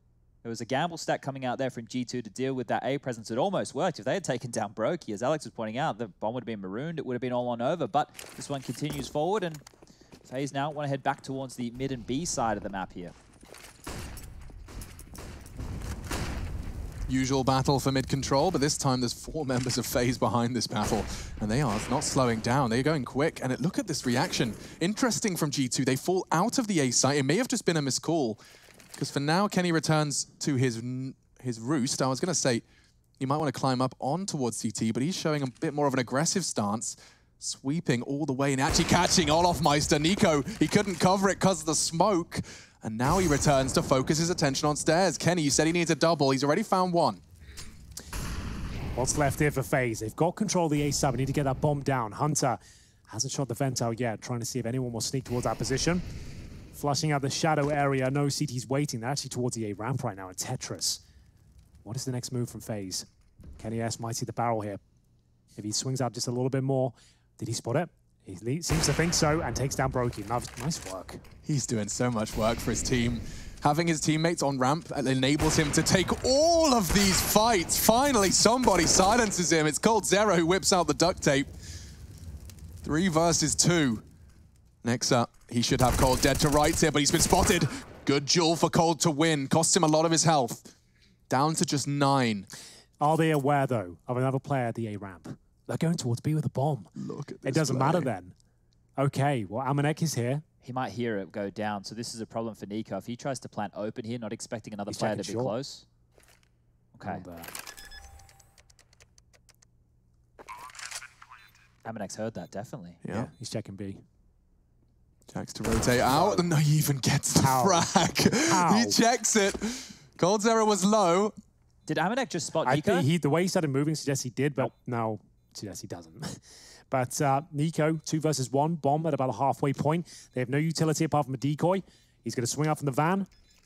There was a gamble stack coming out there from G2 to deal with that A presence. It almost worked. If they had taken down Brokey, as Alex was pointing out, the bomb would have been marooned. It would have been all on over, but this one continues forward, and FaZe now want to head back towards the mid and B side of the map here. Usual battle for mid control, but this time there's 4 members of FaZe behind this battle, and they are not slowing down. They're going quick, and look at this reaction. Interesting from G2. They fall out of the A site. It may have just been a miscall, because for now, Kenny returns to his roost. I was going to say he might want to climb up on towards CT, but he's showing a bit more of an aggressive stance, sweeping all the way and actually catching Olofmeister. Nico, he couldn't cover it because of the smoke, and now he returns to focus his attention on stairs. Kenny, you said he needs a double. He's already found 1. What's left here for FaZe? They've got control of the A side. We need to get that bomb down. Hunter hasn't shot the vent out yet, trying to see if anyone will sneak towards that position. Flushing out the shadow area. No CT's waiting. They're actually towards the A ramp right now in Tetris. What is the next move from FaZe? Kenny S might see the barrel here. If he swings out just a little bit more. Did he spot it? He seems to think so, and takes down Brokey. Nice work. He's doing so much work for his team. Having his teammates on ramp enables him to take all of these fights. Finally, somebody silences him. It's coldzera who whips out the duct tape. 3 versus 2. Next up, he should have Cold dead to rights here, but he's been spotted. Good duel for Cold to win. Cost him a lot of his health. Down to just 9. Are they aware, though, of another player at the A ramp? They're going towards B with a bomb. Look at this. It doesn't matter then. Okay, well, Amanek is here. He might hear it go down, so this is a problem for Nico. If he tries to plant open here, not expecting another player to be close. Okay. Amanek's heard that, definitely. Yeah, he's checking B. Jax to rotate out, and he even gets the frag. He checks it. coldzera was low. Did Amanek just spot Nico? The way he started moving suggests he did, but no, suggests he doesn't. But Nico, 2 versus 1, bomb at about a halfway point. They have no utility apart from a decoy. He's going to swing out from the van,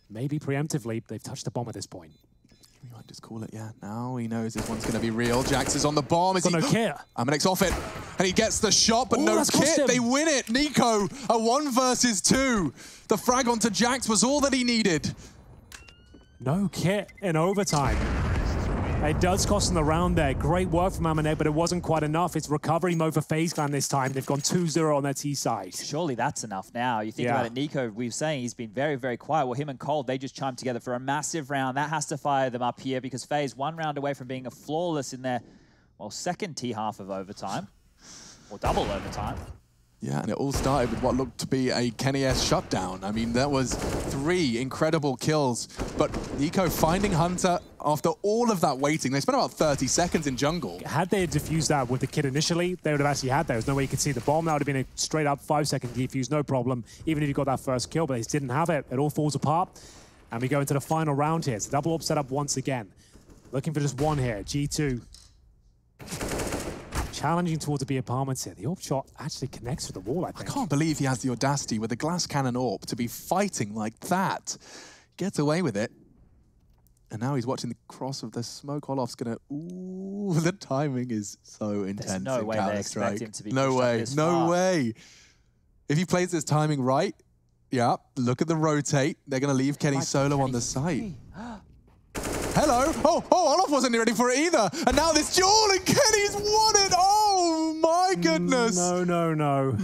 maybe preemptively. They've touched the bomb at this point. We might just call it, yeah. Now he knows this one's going to be real. Jax is on the bomb. Got no kit. Amanek's off it, and he gets the shot, but no kit. They win it. Nico, a 1 versus 2. The frag onto Jax was all that he needed. No kit in overtime. It does cost them the round there. Great work from Amanek, but it wasn't quite enough. It's recovery mode for FaZe Clan this time. They've gone 2-0 on their T side. Surely that's enough now. You think about it, Nico, we were saying he's been very, very quiet. Well, him and Cold, they just chimed together for a massive round. That has to fire them up here because FaZe 1 round away from being a flawless in their, well, second T half of overtime, or double overtime. Yeah, and it all started with what looked to be a Kenny S shutdown. I mean, that was 3 incredible kills, but Nico finding Hunter after all of that waiting. They spent about 30 seconds in jungle. Had they defused that with the kid initially, they would have actually had that. There's no way you could see the bomb. That would have been a straight up 5-second defuse, no problem, even if you got that first kill, but they just didn't have it. It all falls apart, and we go into the final round here. It's a double up setup once again. Looking for just one here, G2. Challenging towards the B apartments here. The AWP shot actually connects with the wall, I think. I can't believe he has the audacity with a glass cannon AWP to be fighting like that. Gets away with it. And now he's watching the cross of the smoke. Olof's gonna, ooh, the timing is so intense. There's no way they expect him to be No way, this no far. way. If he plays this timing right, yeah, look at the rotate. They're gonna leave Kenny solo on the site. Hello. Oh, Olof wasn't ready for it either. And now this duel, and Kenny's won it. Oh, my goodness. No.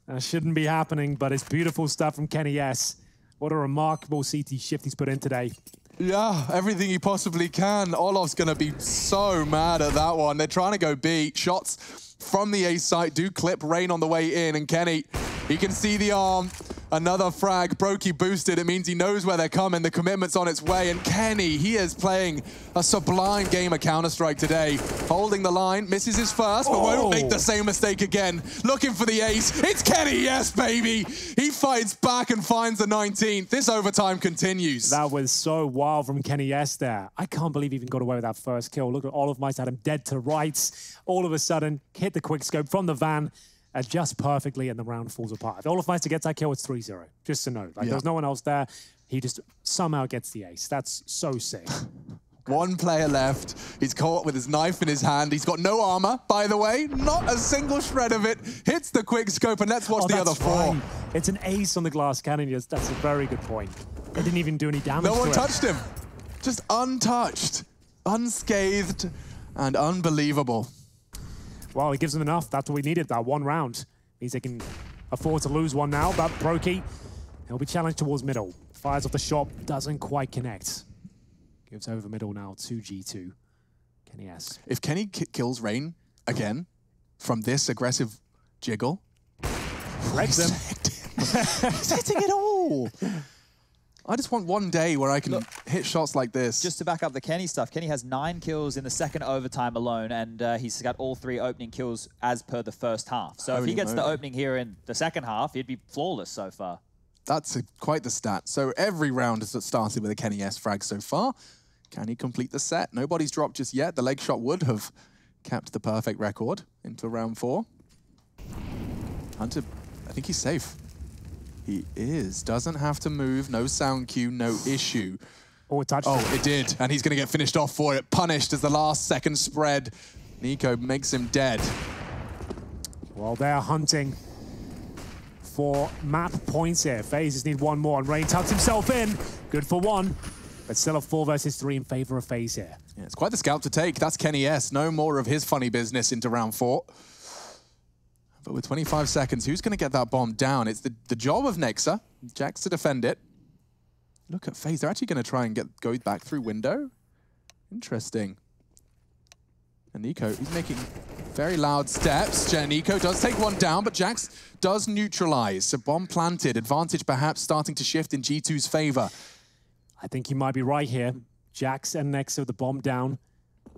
That shouldn't be happening, but it's beautiful stuff from Kenny S. What a remarkable CT shift he's put in today. Yeah, everything he possibly can. Olof's going to be so mad at that one. They're trying to go B. Shots from the A site do clip Rain on the way in, and Kenny, he can see the arm. Another frag, Brokey boosted. It means he knows where they're coming. The commitment's on its way. And Kenny, he is playing a sublime game of Counter-Strike today. Holding the line, misses his first, but won't make the same mistake again. Looking for the ace. It's Kenny, yes, baby. He fights back and finds the 19th. This overtime continues. That was so wild from Kenny S there. I can't believe he even got away with that first kill. Look at Olaf Mice had him dead to rights. All of a sudden, hit the quick scope from the van. Adjust perfectly, and the round falls apart. If Olaf Meister gets that kill, it's 3-0. Just to know. Like, there's no one else there. He just somehow gets the ace. That's so sick. One player left. He's caught with his knife in his hand. He's got no armor, by the way. Not a single shred of it. Hits the quick scope, and let's watch the other 4. Right. It's an ace on the glass cannon. Yes, that's a very good point. They didn't even do any damage No one to touched him. Just untouched, unscathed, and unbelievable. Well, he gives them enough. That's what we needed, that one round. Means they can afford to lose one now, but Brokey, he'll be challenged towards middle. Fires off the shot, doesn't quite connect. Gives over middle now to G2. Kenny S. If Kenny kills Rain again from this aggressive jiggle, wrecks them. He's hitting it all. I just want one day where I can hit shots like this. Just to back up the Kenny stuff, Kenny has 9 kills in the second overtime alone, and he's got all 3 opening kills as per the first half. So if he gets the opening here in the second half, he'd be flawless so far. That's quite the stat. So every round has started with a Kenny S frag so far. Can he complete the set? Nobody's dropped just yet. The leg shot would have kept the perfect record into round 4. Hunter, I think he's safe. He is. Doesn't have to move. No sound cue, no issue. Oh, it touched him. It did. And he's going to get finished off for it. Punished as the last second spread. Nico makes him dead. Well, they're hunting for map points here. FaZe just need one more, and Rain tucks himself in. Good for 1, but still a 4 versus 3 in favor of FaZe here. Yeah, it's quite the scalp to take. That's Kenny S. No more of his funny business into round 4. But with 25 seconds, who's going to get that bomb down? It's the job of Nexa. Jax to defend it. Look at FaZe. They're actually going to try and go back through window. Interesting. And Nico, he's making very loud steps. Nico does take one down, but Jax does neutralize. So bomb planted. Advantage perhaps starting to shift in G2's favor. I think he might be right here. Jax and Nexa with the bomb down.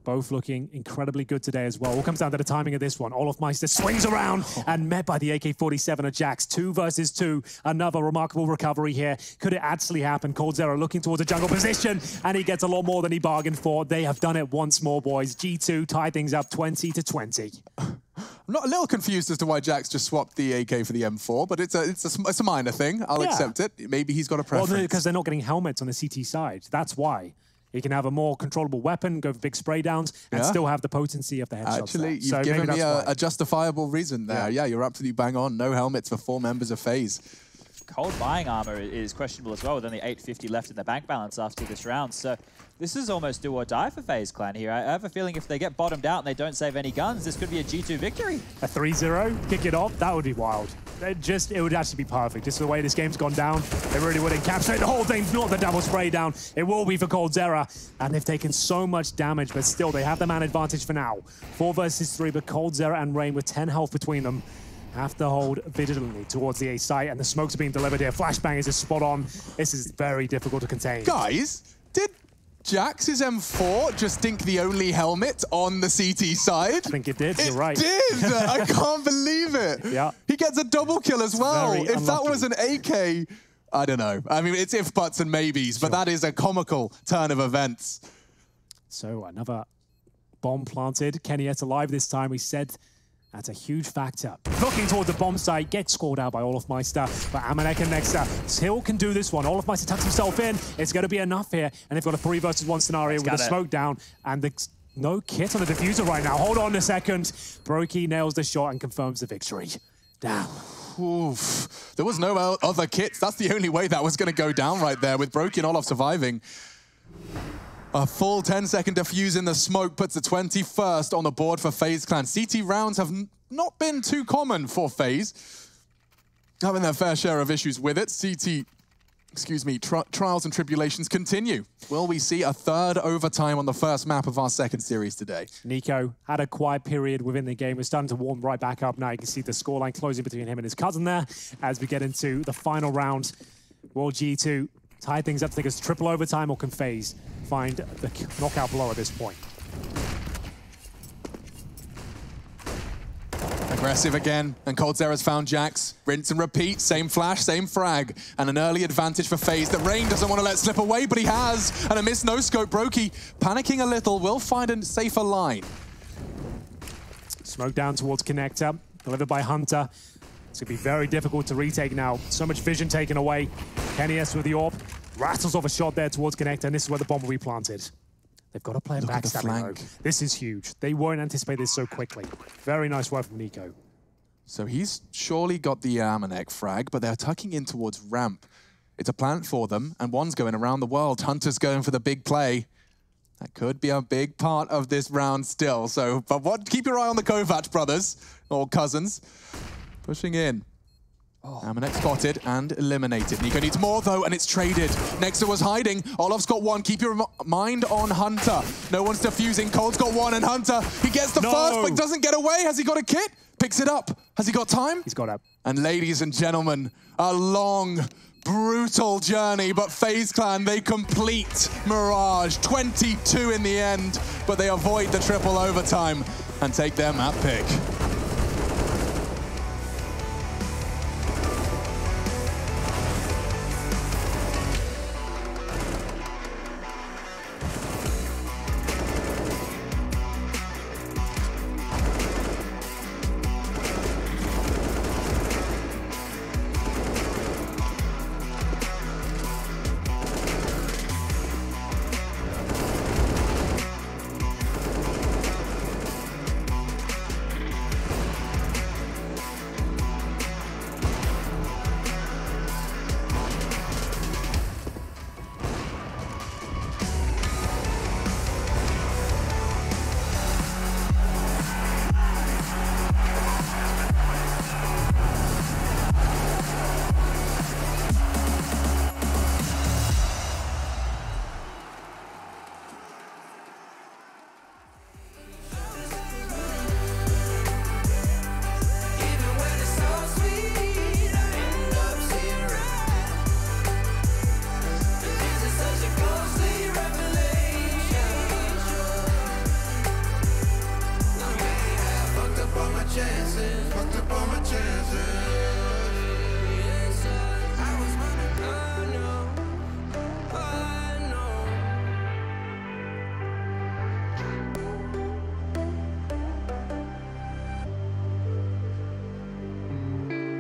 Both looking incredibly good today as well. All comes down to the timing of this one. Olaf Meister swings around and met by the AK-47 of Jax. 2 versus 2. Another remarkable recovery here. Could it actually happen? coldzera looking towards a jungle position, and he gets a lot more than he bargained for. They have done it once more, boys. G2 tie things up 20-20. I'm not a little confused as to why Jax just swapped the AK for the M4, but it's a minor thing. I'll accept it. Maybe he's got a preference. Well, because they're not getting helmets on the CT side. That's why. He can have a more controllable weapon, go for big spray downs, and still have the potency of the headshots. Actually, you've given me a justifiable reason there. Yeah, you're absolutely bang on. No helmets for 4 members of FaZe. Cold buying armor is questionable as well, with only 850 left in the bank balance after this round. So this is almost do or die for FaZe Clan here. I have a feeling if they get bottomed out and they don't save any guns, this could be a G2 victory. A 3-0, kick it off, that would be wild. It would actually be perfect. Just the way this game's gone down, they really would encapsulate the whole thing, not the double spray down. It will be for coldzera, and they've taken so much damage, but still, they have the man advantage for now. 4 versus 3, but coldzera and Rain with 10 health between them. Have to hold vigilantly towards the A site, and the smokes are being delivered here. Flashbang is just spot on. This is very difficult to contain. Guys, did Jax's M4 just dink the only helmet on the CT side? I think it did, you're right. It did! I can't believe it. Yeah. He gets a double kill as well. Very if that unlucky. was an AK, I don't know. I mean, it's if, buts, and maybes, but that is a comical turn of events. So another bomb planted. Kenny yet alive this time. We said that's a huge factor. Looking toward the bomb site, gets scored out by Olofmeister. But Amanek and Nexa still can do this one. Olofmeister tucks himself in. It's going to be enough here. And they've got a 3 versus 1 scenario with a smoke down. And no kit on the diffuser right now. Hold on a second. Brokey nails the shot and confirms the victory. Down. Oof. There was no other kits. That's the only way that was going to go down right there, with Brokey and Olof surviving. A full 10-second defuse in the smoke puts the 21st on the board for FaZe Clan. CT rounds have not been too common for FaZe, having their fair share of issues with it. Trials and tribulations continue. Will we see a third overtime on the first map of our second series today? Nico had a quiet period within the game. We're starting to warm right back up now. You can see the scoreline closing between him and his cousin there as we get into the final round. Will G2 tie things up to take us triple overtime, or can FaZe find the knockout blow at this point? Aggressive again, and coldzera's found Jax. Rinse and repeat, same flash, same frag, and an early advantage for FaZe that Rain doesn't want to let slip away, but he has, and a missed no-scope. Brokey panicking a little, will find a safer line. Smoke down towards Connector, delivered by Hunter. It's going to be very difficult to retake now. So much vision taken away. Kenny S with the AWP. Rattles off a shot there towards Connector, and this is where the bomb will be planted. They've got to play a backstabbing mode. This is huge. They won't anticipate this so quickly. Very nice work from Nico. So he's surely got the Amanek frag, but they're tucking in towards ramp. It's a plant for them, and one's going around the world. Hunter's going for the big play. That could be a big part of this round still. So, but keep your eye on the Kovac brothers, or cousins. Pushing in. Amanek spotted and eliminated. Nico needs more though, and it's traded. Nexa was hiding. Olof's got one. Keep your mind on Hunter. No one's defusing. Cold's got one, and Hunter, he gets the first, but doesn't get away. Has he got a kit? Picks it up. Has he got time? He's got up. And ladies and gentlemen, a long, brutal journey, but FaZe Clan, they complete Mirage. 22 in the end, but they avoid the triple overtime and take their map pick.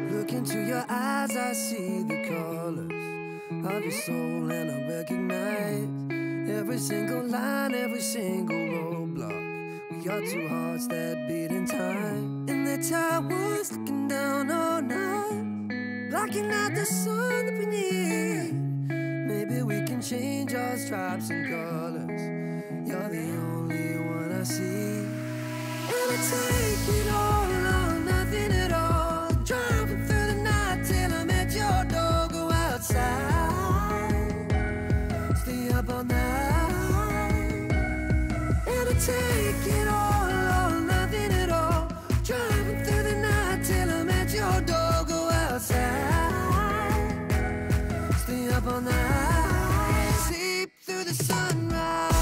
Look into your eyes, I see the colors of your soul, and I recognize every single line, every single roadblock. We are two hearts that beat in time. And the tide was looking down all night, blocking out the sun that we need. Maybe we can change our stripes and colors. You're the only one I see. And I take it all or nothing at all. Driving through the night till I'm at your door. Go outside, stay up all night. And I take it all or nothing at all. Driving through the night till I'm at all night, sleep through the sunrise.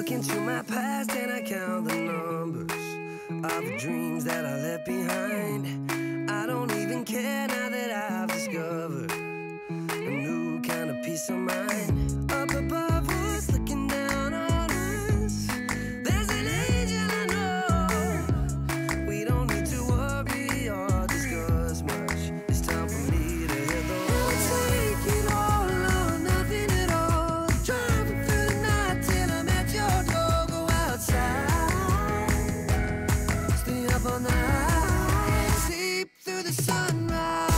Into my past and I count the numbers of the dreams that I left behind. I don't even care now that I've discovered a new kind of peace of mind. Up above us, looking down on us, there's an angel I know. We don't need to worry or discuss much. It's time for me to hit the road. Take it all or nothing at all. Driving through the night till I'm at your door. Go outside, stay up all night, sleep through the sunrise.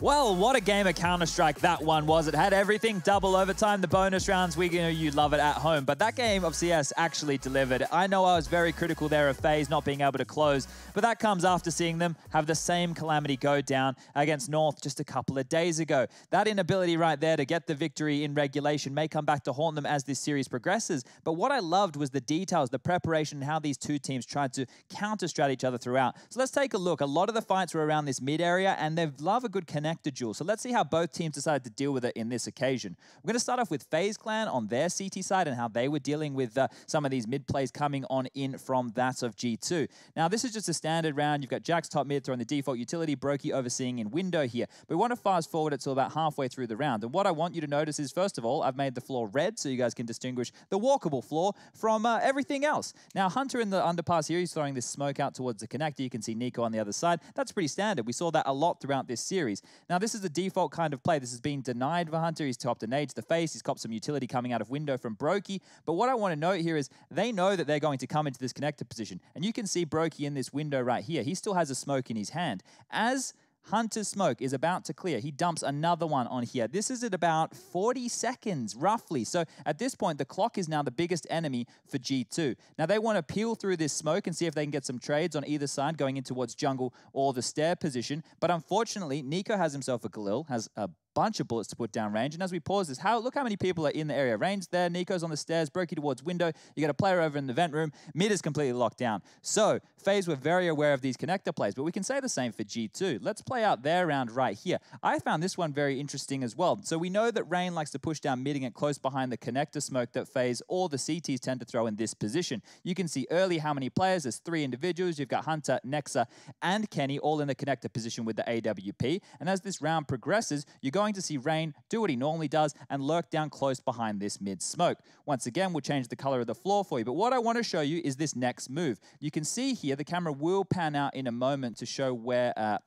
Well, what a game of Counter-Strike that one was. It had everything, double overtime, the bonus rounds. We know you love it at home. But that game of CS actually delivered. I know I was very critical there of FaZe not being able to close, but that comes after seeing them have the same calamity go down against North just a couple of days ago. That inability right there to get the victory in regulation may come back to haunt them as this series progresses. But what I loved was the details, the preparation, and how these two teams tried to counter-strat each other throughout. So let's take a look. A lot of the fights were around this mid area, and they love a good connector duel. So let's see how both teams decided to deal with it in this occasion. We're going to start off with FaZe Clan on their CT side and how they were dealing with some of these mid plays coming on in from that of G2. Now, this is just a standard round. You've got Jax top mid throwing the default utility, Brokey overseeing in window here. But we want to fast forward it to about halfway through the round. And what I want you to notice is, first of all, I've made the floor red so you guys can distinguish the walkable floor from everything else. Now, Hunter in the underpass here, he's throwing this smoke out towards the connector. You can see Nico on the other side. That's pretty standard. We saw that a lot throughout this series. Now, this is the default kind of play. This has been denied for Hunter. He's topped a nade to the face. He's copped some utility coming out of window from Brokey. But what I want to note here is they know that they're going to come into this connector position. And you can see Brokey in this window right here. He still has a smoke in his hand. As Hunter's smoke is about to clear, he dumps another one on here. This is at about 40 seconds, roughly. So at this point, the clock is now the biggest enemy for G2. Now they want to peel through this smoke and see if they can get some trades on either side going in towards jungle or the stair position. But unfortunately, Nico has himself a Galil, has a bunch of bullets to put down range. And as we pause this, look how many people are in the area. Range there, Nico's on the stairs, Brokey towards window. You got a player over in the vent room. Mid is completely locked down. So FaZe were very aware of these connector plays, but we can say the same for G2. Let's play out their round right here. I found this one very interesting as well. So we know that Rain likes to push down mid and get close behind the connector smoke that FaZe or the CTs tend to throw in this position. You can see early how many players. There's 3 individuals. You've got Hunter, Nexa, and Kenny all in the connector position with the AWP. And as this round progresses, you're going to see Rain do what he normally does and lurk down close behind this mid smoke. Once again, we'll change the color of the floor for you. But what I want to show you is this next move. You can see here, the camera will pan out in a moment to show where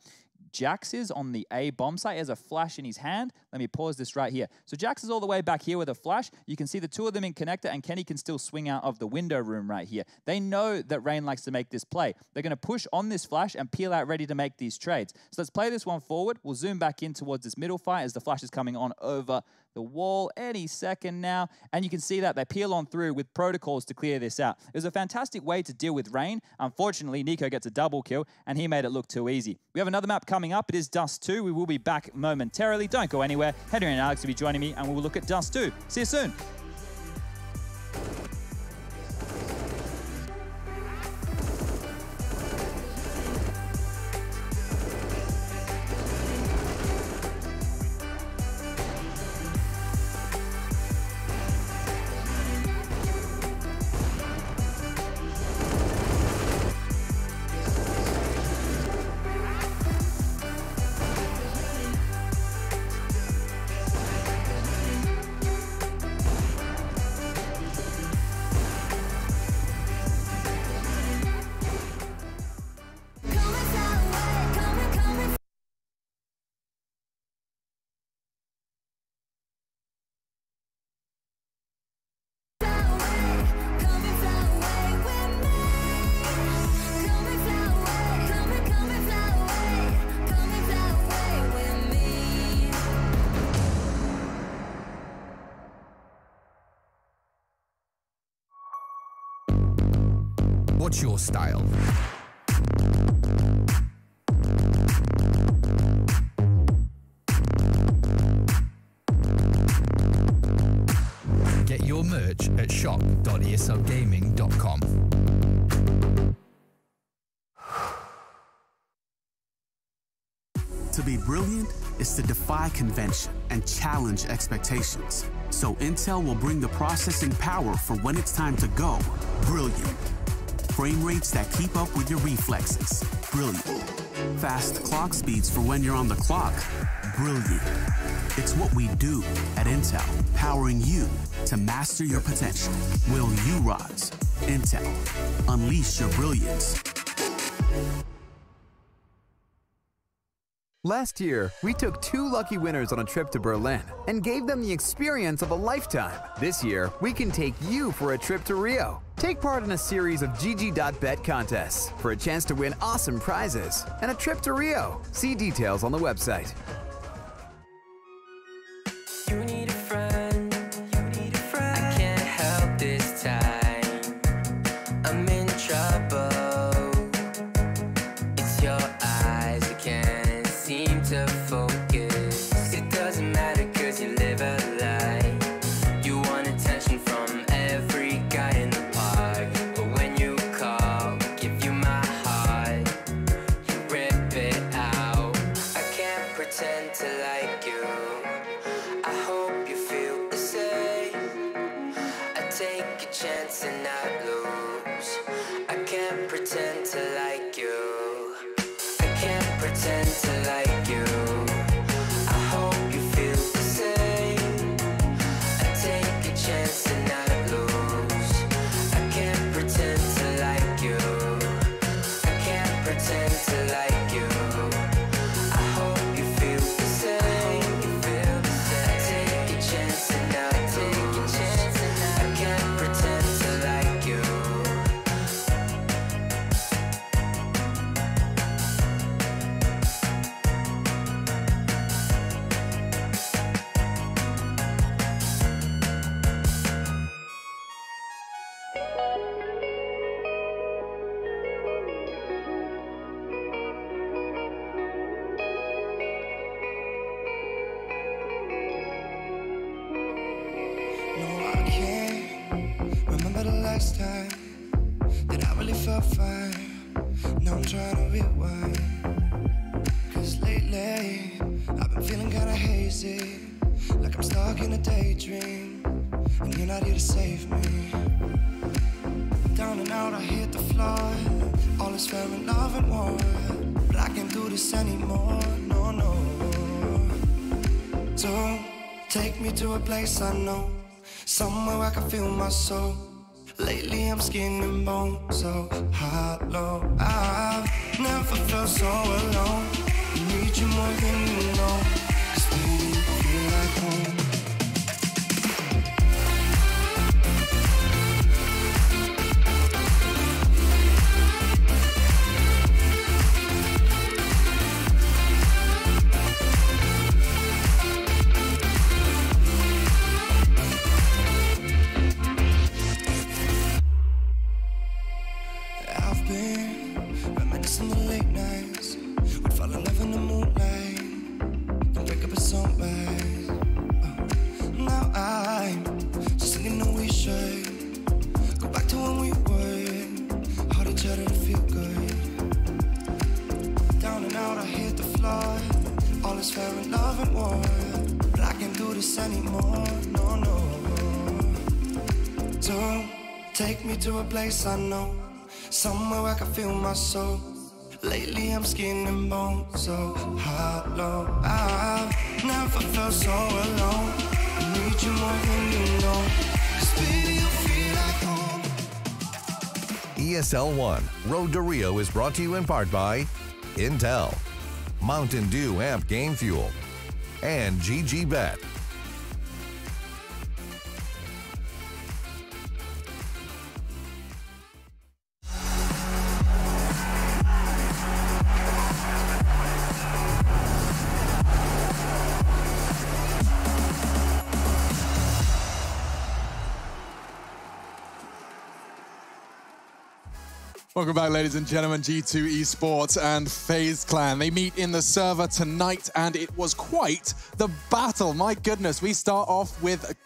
Jax is on the A bomb site. He has a flash in his hand. Let me pause this right here. So Jax is all the way back here with a flash. You can see the two of them in connector, and Kenny can still swing out of the window room right here. They know that Rain likes to make this play. They're going to push on this flash and peel out ready to make these trades. So let's play this one forward. We'll zoom back in towards this middle fight as the flash is coming on over the wall any second now. And you can see that they peel on through with protocols to clear this out. It was a fantastic way to deal with Rain. Unfortunately, Nico gets a double kill, and he made it look too easy. We have another map coming up. It is Dust 2. We will be back momentarily. Don't go anywhere. Henry and Alex will be joining me, and we will look at Dust 2. See you soon. What's your style? Get your merch at shop.eslgaming.com. To be brilliant is to defy convention and challenge expectations. So Intel will bring the processing power for when it's time to go brilliant. Frame rates that keep up with your reflexes. Brilliant. Fast clock speeds for when you're on the clock. Brilliant. It's what we do at Intel, powering you to master your potential. Will you rise? Intel. Unleash your brilliance. Last year, we took 2 lucky winners on a trip to Berlin and gave them the experience of a lifetime. This year, we can take you for a trip to Rio. Take part in a series of GG.bet contests for a chance to win awesome prizes and a trip to Rio. See details on the website. You need a friend, I can't help this time. I'm in trouble. It's your eyes, I can't seem to focus. It doesn't matter cause you live a lie. You want attention from every guy in the park, but when you call, I give you my heart. You rip it out. I can't pretend to like you. I hope you feel the same. I take a chance and not lose. I can't pretend to like you. I can't pretend to like you. I hope you feel the same. I take a chance and not lose. I can't pretend to like you. I can't pretend to like you. I hope you feel the same. I take a chance and not take a chance and I can't pretend to like you. No, I can't remember the last time that I really felt fine. Now I'm trying to rewind. Cause lately, I've been feeling kinda hazy, like I'm stuck in a daydream, and you're not here to save me. Down and out, I hit the floor. All is fair in love and war, but I can't do this anymore, no, no. So, take me to a place I know, somewhere I can feel my soul. Lately I'm skin and bone, so hollow. I've never felt so alone. I need you more than you know, 'cause baby you feel like home. I've been reminiscing the late nights. We'd fall in love in the moonlight, then wake up at sunrise. Now I'm just thinking that we should go back to when we were, hold each other to feel good. Down and out, I hit the floor. All is fair in love and war, but I can't do this anymore, no, no. So take me to a place I know, somewhere I can feel my soul. Lately I'm skin and bone, so hollow. I've never felt so alone. I need you more than you know, 'cause baby you feel like home. ESL 1 Road to Rio is brought to you in part by Intel, Mountain Dew Amp Game Fuel, and GG.bet. Welcome back, ladies and gentlemen. G2 Esports and FaZe Clan. They meet in the server tonight, and it was quite the battle. My goodness, we start off with...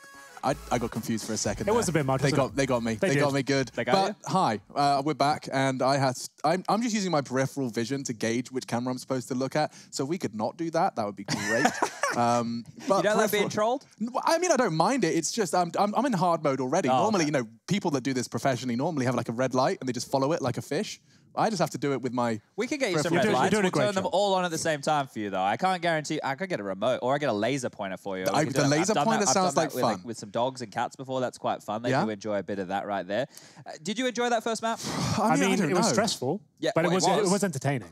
I got confused for a second. It was a bit much. They got me. They got me good. They got you? Hi, we're back, and I'm just using my peripheral vision to gauge which camera I'm supposed to look at. So if we could not do that, that would be great. But you don't like being trolled? I mean, I don't mind it. It's just I'm in hard mode already. Oh, normally, okay. you know, people that do this professionally normally have like a red light and they just follow it like a fish. I just have to do it with my... We can get you some red lights. We'll turn them all on at the same time for you, though. I can't guarantee... I could get a remote, or I get a laser pointer for you. The laser pointer sounds like fun. With some dogs and cats before, that's quite fun. They do enjoy a bit of that right there. Did you enjoy that first map? I mean it was stressful, but it was entertaining.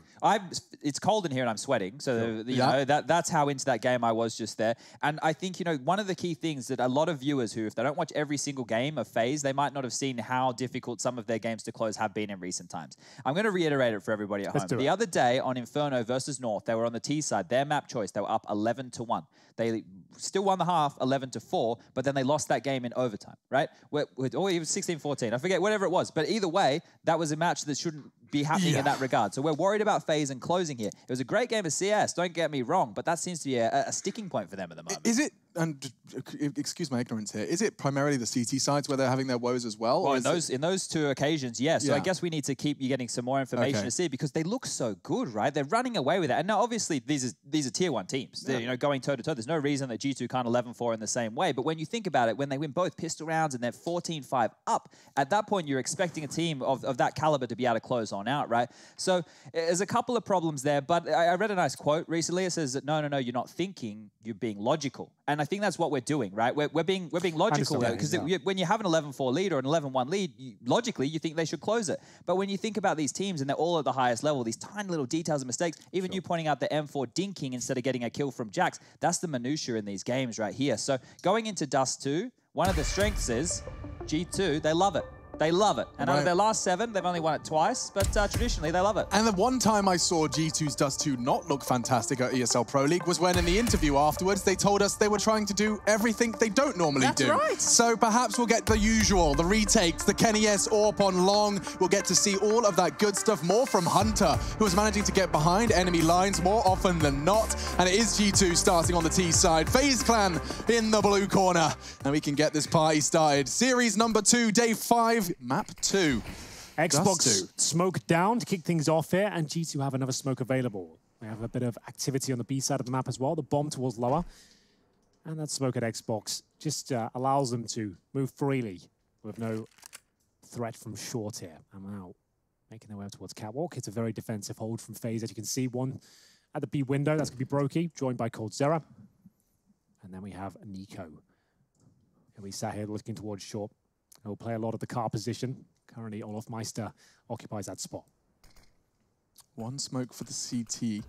It's cold in here and I'm sweating, so you know that's how into that game I was just there. And I think, you know, one of the key things that a lot of viewers who, if they don't watch every single game of FaZe, they might not have seen how difficult some of their games to close have been in recent times. I'm going to reiterate it for everybody at home. The other day on Inferno versus North, they were on the T side. Their map choice, they were up 11-1. They still won the half 11-4, but then they lost that game in overtime, right? Or it was 16-14. I forget, whatever it was. But either way, that was a match that shouldn't be happening in that regard. So we're worried about FaZe and closing here. It was a great game of CS, don't get me wrong, but that seems to be a sticking point for them at the moment. Is it, and excuse my ignorance here, is it primarily the CT sides where they're having their woes as well? Well, in those two occasions, yes. So I guess we need to keep you getting some more information to see, because they look so good, right? They're running away with it. And now, obviously, these are tier 1 teams. They're, you know, going toe-to-toe. There's no reason that G2 can't 11-4 in the same way. But when you think about it, when they win both pistol rounds and they're 14-5 up, at that point, you're expecting a team of that caliber to be able to close on out, right? So there's a couple of problems there. But I read a nice quote recently. It says that, no, you're not thinking, you're being logical. And I think that's what we're doing, right? We're being logical, because when you have an 11-4 lead or an 11-1 lead, logically, you think they should close it. But when you think about these teams and they're all at the highest level, these tiny little details and mistakes, even you pointing out the M4 dinking instead of getting a kill from Jax, that's the minutiae in these games right here. So going into Dust 2, one of the strengths is G2, they love it. They love it. And out of their last 7, they've only won it twice, but traditionally they love it. And the one time I saw G2's Dust 2 not look fantastic at ESL Pro League was when in the interview afterwards they told us they were trying to do everything they don't normally do. That's right. So perhaps we'll get the usual, the retakes, the Kenny S, AWP on long. We'll get to see all of that good stuff, more from Hunter, who is managing to get behind enemy lines more often than not. And it is G2 starting on the T side. FaZe Clan in the blue corner. And we can get this party started. Series number 2, day 5. Map 2. Xbox smoke down to kick things off here, and G2 have another smoke available. We have a bit of activity on the B side of the map as well, the bomb towards lower. And that smoke at Xbox just allows them to move freely with no threat from short here. And now making their way up towards Catwalk. It's a very defensive hold from FaZe, as you can see. One at the B window, that's going to be Brokey, joined by coldzera. And then we have Nico. And we sat here looking towards short. He'll play a lot of the car position. Currently, Olaf Meister occupies that spot. One smoke for the CT.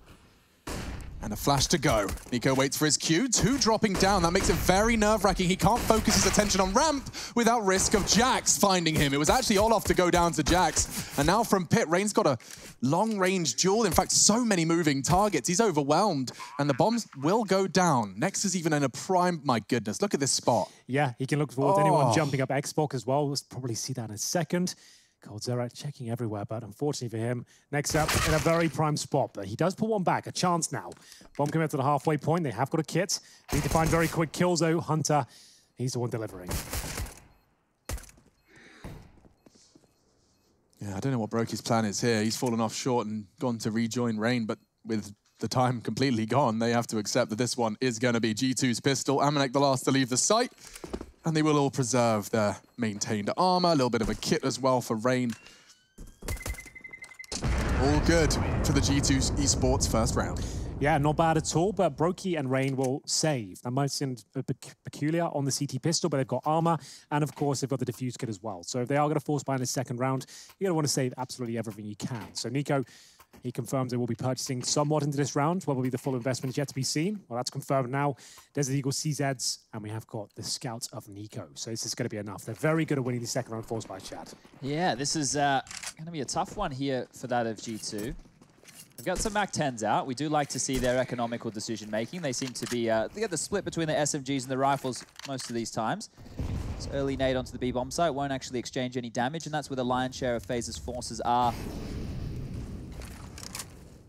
And a flash to go. Nico waits for his cue. 2 dropping down. That makes it very nerve-wracking. He can't focus his attention on ramp without risk of Jax finding him. It was actually Olaf to go down to Jax. And now from pit, Rain's got a long-range duel. In fact, so many moving targets. He's overwhelmed. And the bombs will go down. Next is even in a prime... My goodness, look at this spot. Yeah, he can look towards anyone jumping up Xbox as well. We'll probably see that in a second. coldzera checking everywhere, but unfortunately for him, next up in a very prime spot. But he does put one back, a chance now. Bomb coming up to the halfway point. They have got a kit. Need to find very quick kills, though. Hunter, he's the one delivering. Yeah, I don't know what Brokey's plan is here. He's fallen off short and gone to rejoin Rain, but with the time completely gone, they have to accept that this one is going to be G2's pistol. Amanek the last to leave the site. And they will all preserve their maintained armor, a little bit of a kit as well for Rain. All good for the G2 Esports first round. Yeah, not bad at all, but Brokey and Rain will save. That might seem a bit peculiar on the CT pistol, but they've got armor, and of course, they've got the defuse kit as well. So if they are going to force buy in the second round, you're going to want to save absolutely everything you can. So Nico, he confirms they will be purchasing somewhat into this round. What will be the full investment is yet to be seen. Well, that's confirmed now. Desert Eagle CZs, and we have got the Scouts of Nico. So this is going to be enough. They're very good at winning the second round force buy, Chad. Yeah, this is going to be a tough one here for that of G2. We've got some MAC-10s out. We do like to see their economical decision-making. They seem to be, they get the split between the SMGs and the rifles most of these times. It's early nade onto the B bomb site, won't actually exchange any damage, and that's where the lion's share of FaZe's forces are.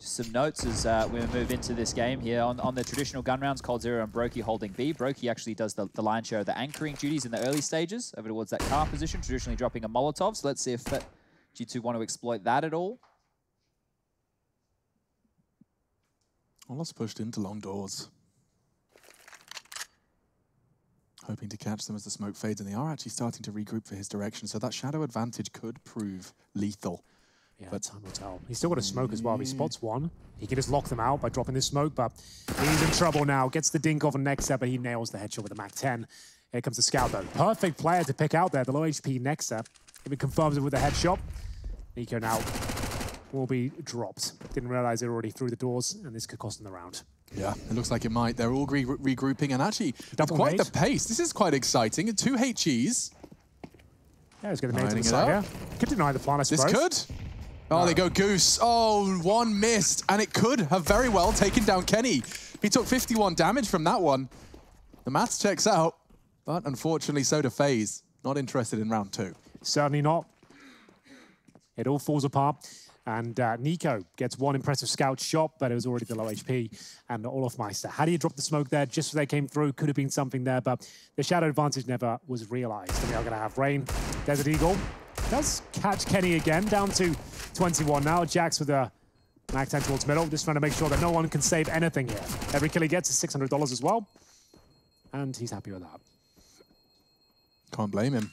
Just some notes as we move into this game here. On the traditional gun rounds, coldzera and Brokey holding B. Brokey actually does the lion's share of the anchoring duties in the early stages over towards that car position, traditionally dropping a Molotov. So let's see if G2 want to exploit that at all. Almost pushed into long doors. Hoping to catch them as the smoke fades, and they are actually starting to regroup for his direction, so that shadow advantage could prove lethal. Yeah, but time will tell. He's still got a smoke as well. If he spots one, he can just lock them out by dropping this smoke, but he's in trouble now. Gets the dink off on Nexa, but he nails the headshot with a MAC-10. Here comes the scout, though. Perfect player to pick out there, the low HP Nexa. If he confirms it with a headshot, Nico now will be dropped. Didn't realize they were already through the doors, and this could cost them the round. Yeah, it looks like it might. They're all regrouping, and actually, with quite the pace. This is quite exciting. 2 HEs. Yeah, he's going to make it to the side here. Could deny the plan, I suppose. This could. Oh, they go Goose. Oh, one missed, and it could have very well taken down Kenny. He took 51 damage from that one. The maths checks out, but unfortunately, so do FaZe. Not interested in round 2. Certainly not. It all falls apart. And Nico gets one impressive scout shot, but it was already the low HP. And Olofmeister, how do you drop the smoke there just as they came through? Could have been something there, but the shadow advantage never was realized. And we are going to have Rain. Desert Eagle does catch Kenny again, down to 21 now. Jax with a MAC-10 towards middle, just trying to make sure that no one can save anything here. Every kill he gets is $600 as well. And he's happy with that. Can't blame him.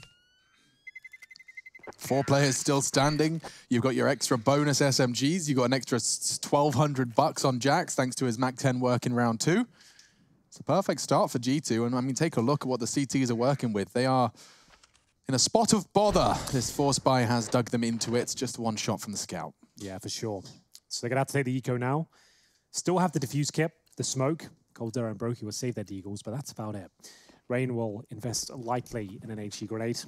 4 players still standing. You've got your extra bonus SMGs. You've got an extra 1,200 bucks on Jax thanks to his MAC-10 work in round 2. It's a perfect start for G2. And I mean, take a look at what the CTs are working with. They are in a spot of bother. This Force Buy has dug them into it. It's just one shot from the scout. Yeah, for sure. So they're going to have to take the eco now. Still have the diffuse kit, the smoke. coldzera and Brokey will save their deagles, but that's about it. Rain will invest likely in an HE grenade.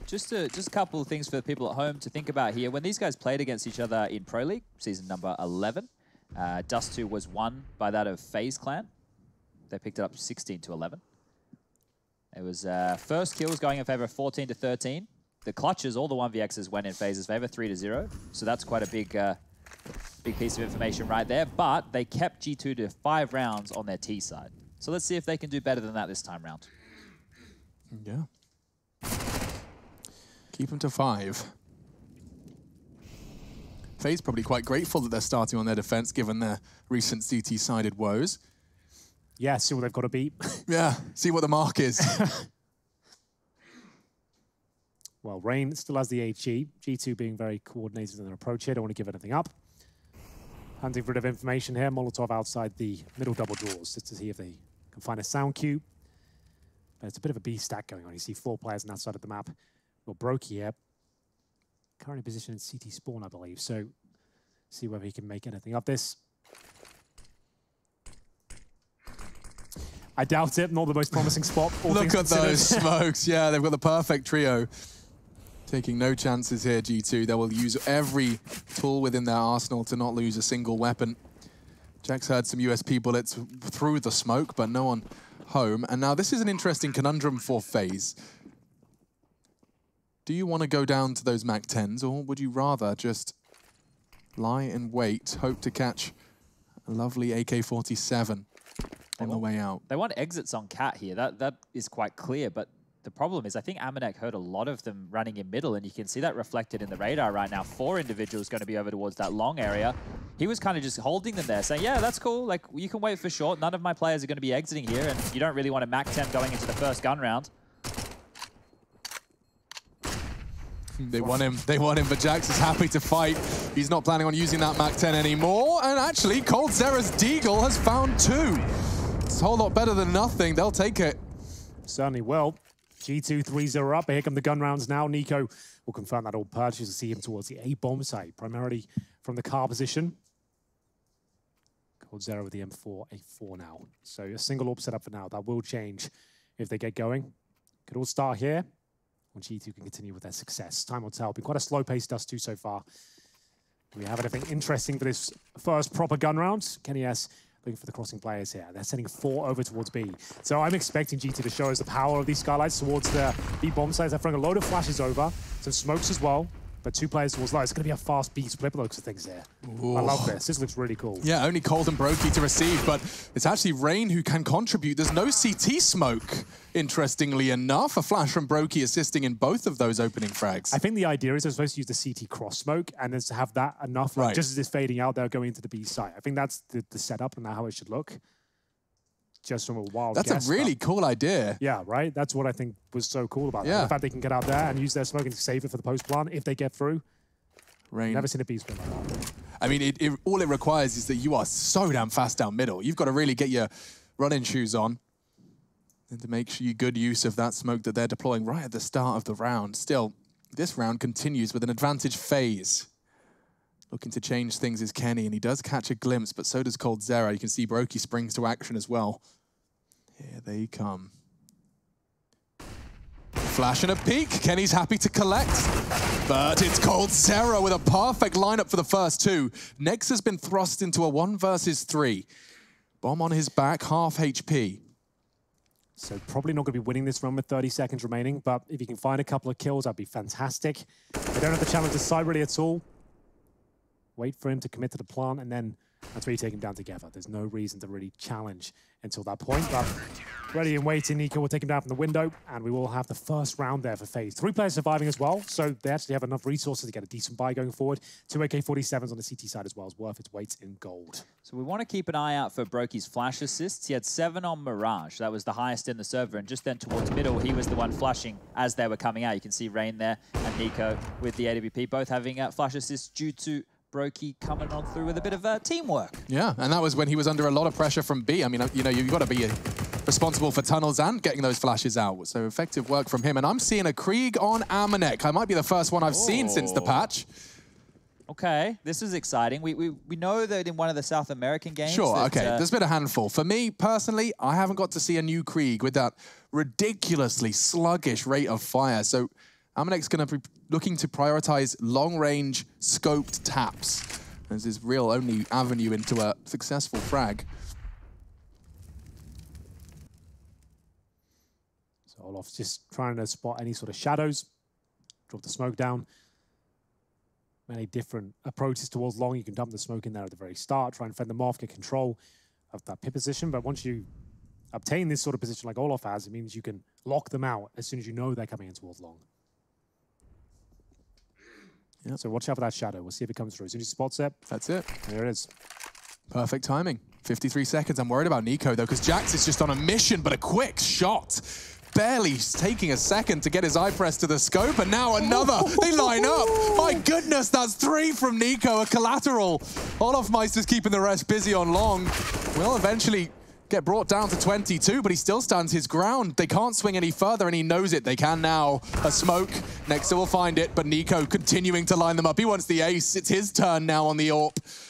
Just a couple of things for the people at home to think about here. When these guys played against each other in Pro League, season number 11, Dust2 was won by that of FaZe Clan. They picked it up 16-11. It was first kills going in favor of 14-13. The clutches, all the 1vx's went in FaZe's favor, 3-0. So that's quite a big piece of information right there. But they kept G2 to 5 rounds on their T side. So let's see if they can do better than that this time round. Yeah. Keep them to 5. FaZe probably quite grateful that they're starting on their defense given their recent CT-sided woes. Yeah, see what they've got to beat. Yeah, see what the mark is. Well, Rain still has the HE. G2 being very coordinated in their approach here. Don't want to give anything up. Hunting for a bit of information here. Molotov outside the middle double doors just to see if they can find a sound cue. But it's a bit of a B stack going on. You see 4 players on that side of the map. Well, Brokey here. Currently positioned in CT spawn, I believe. So, see whether he can make anything of this. I doubt it. Not the most promising spot. Look at those smokes. Yeah, they've got the perfect trio. Taking no chances here, G2. They will use every tool within their arsenal to not lose a single weapon. Jax heard some USP bullets through the smoke, but no one home. And now this is an interesting conundrum for FaZe. Do you want to go down to those MAC-10s, or would you rather just lie and wait, hope to catch a lovely AK-47 on the way out? They want exits on Cat here. That is quite clear, but the problem is I think Amanek heard a lot of them running in middle, and you can see that reflected in the radar right now. 4 individuals going to be over towards that long area. He was kind of just holding them there, saying, yeah, that's cool. Like, you can wait for short. None of my players are going to be exiting here, and you don't really want a MAC-10 going into the first gun round. They want him, but Jax is happy to fight. He's not planning on using that MAC-10 anymore, and actually, coldzera's deagle has found 2. It's a whole lot better than nothing. They'll take it. Certainly will. G2 3-0 up. Here come the gun rounds now. Nico will confirm that all purchase to see him towards the A-bomb site, primarily from the car position. coldzera with the M4, A4 now. So a single AWP set up for now. That will change if they get going. Could all start here, or G2 can continue with their success. Time will tell. Been quite a slow pace Dust2 so far. Do we have anything interesting for this first proper gun round? Kenny S looking for the crossing players here. They're sending 4 over towards B. So I'm expecting GT to show us the power of these skylights towards the B bomb sites. They're throwing a load of flashes over, some smokes as well. But 2 players towards light. It's going to be a fast B split looks of things here. Ooh. I love this. This looks really cool. Yeah, only Cold and Brokey to receive, but it's actually Rain who can contribute. There's no CT smoke, interestingly enough. A flash from Brokey assisting in both of those opening frags. I think the idea is they're supposed to use the CT cross smoke and then to have that enough, like, just as it's fading out, they're going into the B site. I think that's the setup and how it should look. Just from a wild guess. That's a really cool idea. Yeah, right? That's what I think was so cool about it. The fact they can get out there and use their smoke and save it for the post plant if they get through. Rain. Never seen a beast win like that. I mean, all it requires is that you are so damn fast down middle. You've got to really get your running shoes on and to make sure you good use of that smoke that they're deploying right at the start of the round. Still, this round continues with an advantage phase. Looking to change things is Kenny, and he does catch a glimpse, but so does Cold Zera. You can see Brokey springs to action as well. Here they come. Flash and a peek. Kenny's happy to collect, but it's Cold Zera with a perfect lineup for the first 2. Nex has been thrust into a 1 versus 3. Bomb on his back, half HP. So probably not going to be winning this run with 30 seconds remaining, but if you can find a couple of kills, that'd be fantastic. They don't have to challenge the side really at all. Wait for him to commit to the plant, and then that's where you take him down together. There's no reason to really challenge until that point, but ready and waiting, Nico will take him down from the window, and we will have the first round there for FaZe. 3 players surviving as well, so they actually have enough resources to get a decent buy going forward. 2 AK-47s on the CT side as well is worth its weight in gold. So we want to keep an eye out for Brokey's flash assists. He had 7 on Mirage. That was the highest in the server, and just then towards middle, he was the one flashing as they were coming out. You can see Rain there and Nico with the AWP, both having flash assists due to Brokey coming on through with a bit of teamwork. Yeah, and that was when he was under a lot of pressure from B. I mean, you know, you've got to be responsible for tunnels and getting those flashes out. So effective work from him. And I'm seeing a Krieg on Amanek. I might be the first one I've seen since the patch. Okay, this is exciting. We know that in one of the South American games... Sure, okay, there's been a handful. For me, personally, I haven't got to see a new Krieg with that ridiculously sluggish rate of fire. So Amanek's going to be looking to prioritize long-range scoped taps as his real only avenue into a successful frag. So Olaf's just trying to spot any sort of shadows, drop the smoke down. Many different approaches towards long. You can dump the smoke in there at the very start, try and fend them off, get control of that pit position. But once you obtain this sort of position like Olaf has, it means you can lock them out as soon as you know they're coming in towards long. Yep. So watch out for that shadow. We'll see if it comes through. As soon as he spots it, that's it. There it is. Perfect timing. 53 seconds. I'm worried about Nico, though, because Jax is just on a mission, but a quick shot. Barely taking a second to get his eye press to the scope, and now another. They line up. My goodness, that's 3 from Nico, a collateral. Olaf Meister's keeping the rest busy on long. Will eventually get brought down to 22, but he still stands his ground. They can't swing any further, and he knows it. They can now. A smoke. Nexa will find it, but Nico continuing to line them up. He wants the ace. It's his turn now on the AWP.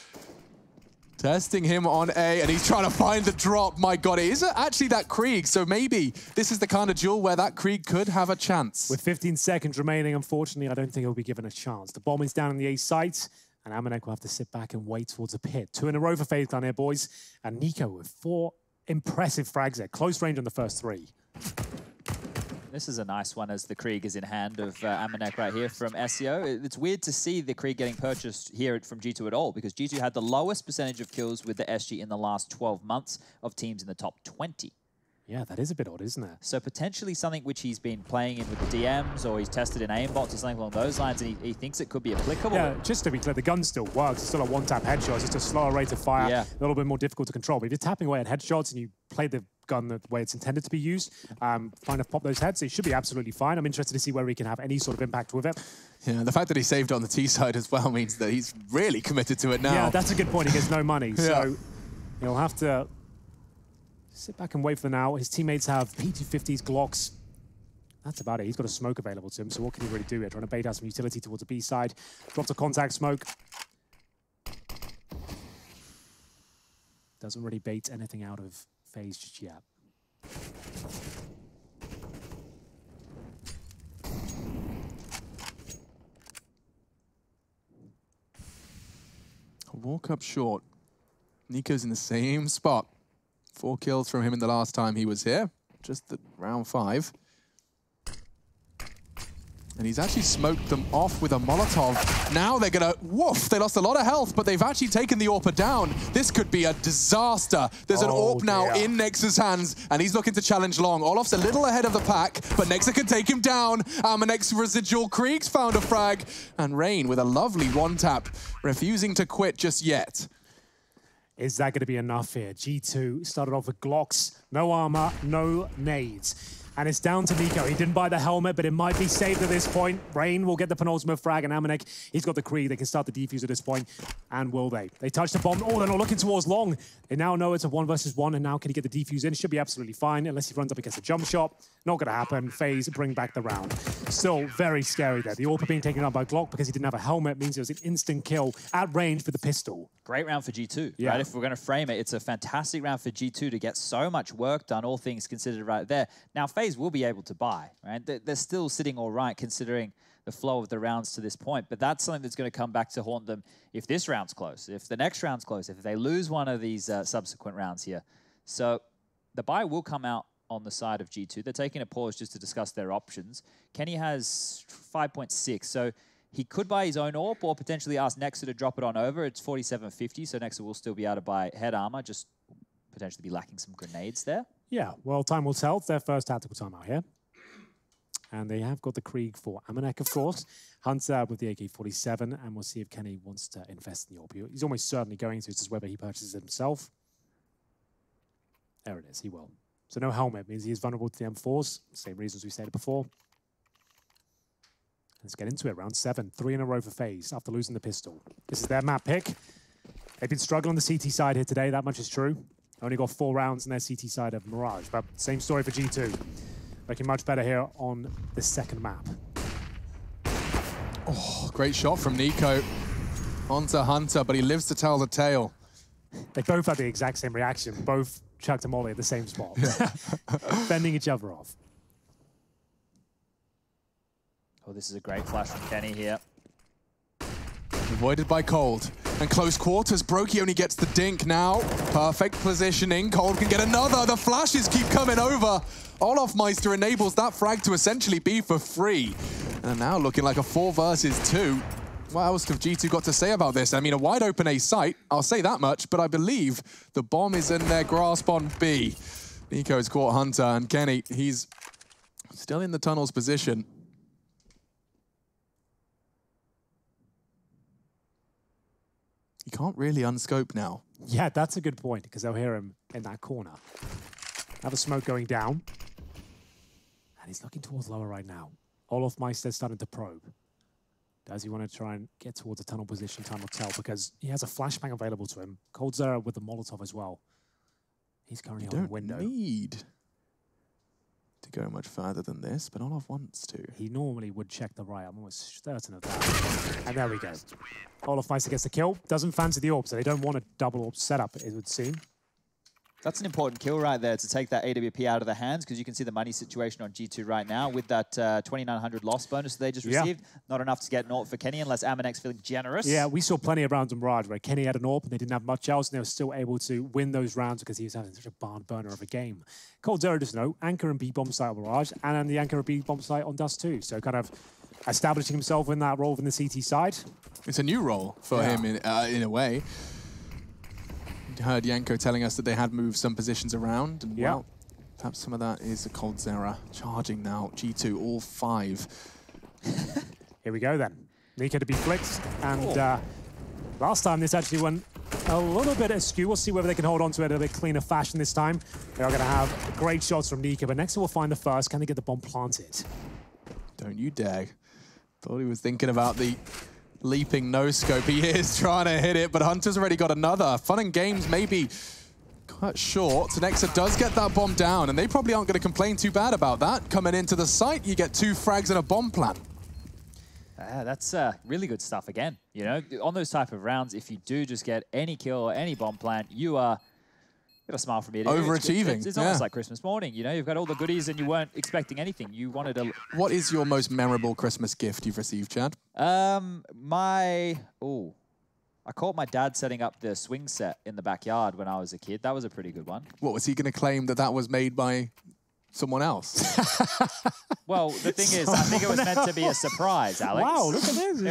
Testing him on A, and he's trying to find the drop. My God, it is actually that Krieg, so maybe this is the kind of duel where that Krieg could have a chance. With 15 seconds remaining, unfortunately, I don't think he'll be given a chance. The bomb is down in the A site, and Amanek will have to sit back and wait towards the pit. 2 in a row for FaZe down here, boys. And Nico with 4 impressive frags there. Close range on the first 3. This is a nice one as the Krieg is in hand of Amanek right here from SEO. It's weird to see the Krieg getting purchased here from G2 at all, because G2 had the lowest percentage of kills with the SG in the last 12 months of teams in the top 20. Yeah, that is a bit odd, isn't it? So potentially something which he's been playing in with the DMs, or he's tested in aimbots or something along those lines, and he thinks it could be applicable. Yeah, just to be clear, the gun still works. It's still a one-tap headshot. It's just a slower rate of fire, a little bit more difficult to control. But if you're tapping away at headshots and you play the gun the way it's intended to be used, trying to pop those heads, it should be absolutely fine. I'm interested to see where he can have any sort of impact with it. Yeah, the fact that he saved on the T side as well means that he's really committed to it now. Yeah, that's a good point. He gets no money, so he'll have to sit back and wait for now. His teammates have P250s, Glocks. That's about it. He's got a smoke available to him, so what can he really do here? Trying to bait out some utility towards the B side. Drops a contact smoke. Doesn't really bait anything out of FaZe just yet. A walk up short. Nico's in the same spot. 4 kills from him in the last time he was here. Just the round 5. And he's actually smoked them off with a Molotov. Now they're gonna, woof, they lost a lot of health, but they've actually taken the AWPer down. This could be a disaster. There's an AWP now in Nexa's hands, and he's looking to challenge long. Olof's a little ahead of the pack, but Nexa can take him down. Amanex residual Krieg's found a frag. And Rain with a lovely one-tap, refusing to quit just yet. Is that gonna be enough here? G2 started off with Glocks, no armor, no nades. And it's down to Nico. He didn't buy the helmet, but it might be saved at this point. Rain will get the penultimate frag, and Amanek, he's got the Krieg. They can start the defuse at this point. And will they? They touch the bomb. Oh, they're not looking towards long. They now know it's a 1 versus 1, and now can he get the defuse in? Should be absolutely fine, unless he runs up against a jump shot. Not going to happen. FaZe bring back the round. Still very scary there. The AWPer being taken out by Glock because he didn't have a helmet means it was an instant kill at range for the pistol. Great round for G2, right? If we're going to frame it, it's a fantastic round for G2 to get so much work done, all things considered right there. Now, FaZe will be able to buy, right? They're still sitting all right considering the flow of the rounds to this point, but that's something that's going to come back to haunt them if this round's close, if the next round's close, if they lose one of these subsequent rounds here. So the buy will come out on the side of G2. They're taking a pause just to discuss their options. Kenny has 5.6, so he could buy his own AWP or potentially ask Nexa to drop it on over. It's 47.50, so Nexa will still be able to buy head armor, just potentially be lacking some grenades there. Yeah, well, time will tell. It's their first tactical timeout here. And they have got the Krieg for Amanek, of course. Hunter with the AK-47, and we'll see if Kenny wants to invest in the AWP. He's almost certainly going to. It's just whether he purchases it himself. There it is, he will. So no helmet means he is vulnerable to the M4s. Same reasons we stated before. Let's get into it. Round 7, 3 in a row for FaZe after losing the pistol. This is their map pick. They've been struggling on the CT side here today. That much is true. Only got 4 rounds in their CT side of Mirage, but same story for G2. Looking much better here on the second map. Oh, great shot from Nico onto Hunter, but he lives to tell the tale. They both had the exact same reaction. Both chucked a molly at the same spot. Fending each other off. Oh, this is a great flash from Kenny here. Avoided by Cold. And close quarters, Brokey only gets the dink now. Perfect positioning. Cold can get another. The flashes keep coming over. Olofmeister enables that frag to essentially be for free. And now looking like a 4 versus 2. What else have G2 got to say about this? I mean, a wide open A site, I'll say that much, but I believe the bomb is in their grasp on B. Nico's caught Hunter, and Kenny, he's still in the tunnel's position. You can't really unscope now. Yeah, that's a good point, because they'll hear him in that corner. Another smoke going down. And he's looking towards lower right now. Olofmeister's starting to probe. Does he want to try and get towards a tunnel position? Time will tell, because he has a flashbang available to him. Cold Zero with the Molotov as well. He's currently on the window. You don't need to go much further than this, but Olof wants to. He normally would check the right. I'm almost certain of that. And there we go. Olofmeister gets the kill. Doesn't fancy the AWP, so they don't want a double AWP setup, it would seem. That's an important kill right there to take that AWP out of the hands, because you can see the money situation on G2 right now with that 2,900 loss bonus that they just received. Not enough to get an AWP for Kenny unless Amanex feeling generous. Yeah, we saw plenty of rounds in Mirage where Kenny had an AWP and they didn't have much else, and they were still able to win those rounds because he was having such a barn burner of a game. Cold Zero doesn't know, Anchor and B-bomb site on Mirage, and then the Anchor and B-bomb site on Dust 2. So kind of establishing himself in that role in the CT side. It's a new role for him in a way. Heard Yanko telling us that they had moved some positions around, and well, perhaps some of that is a Cold Zera charging now. G2 all 5. Here we go then. Nico to be flicked, and last time this actually went a little bit askew. We'll see whether they can hold on to it in a bit cleaner fashion this time. They are going to have great shots from Nico, but next we'll find the first. Can they get the bomb planted? Don't you dare. Thought he was thinking about the leaping no-scope. He is trying to hit it, but Hunter's already got another. Fun and games maybe cut short. Nexa does get that bomb down, and they probably aren't going to complain too bad about that. Coming into the site, you get 2 frags and a bomb plant. That's really good stuff again. You know, on those type of rounds, if you do just get any kill or any bomb plant, you are... Got a smile from ear to ear. Overachieving. It's almost like Christmas morning, you know? You've got all the goodies and you weren't expecting anything. You wanted a... What is your most memorable Christmas gift you've received, Chad? I caught my dad setting up the swing set in the backyard when I was a kid. That was a pretty good one. What, was he going to claim that that was made by someone else? Well, the thing is, I think it was meant to be a surprise, Alex. Wow, look at this.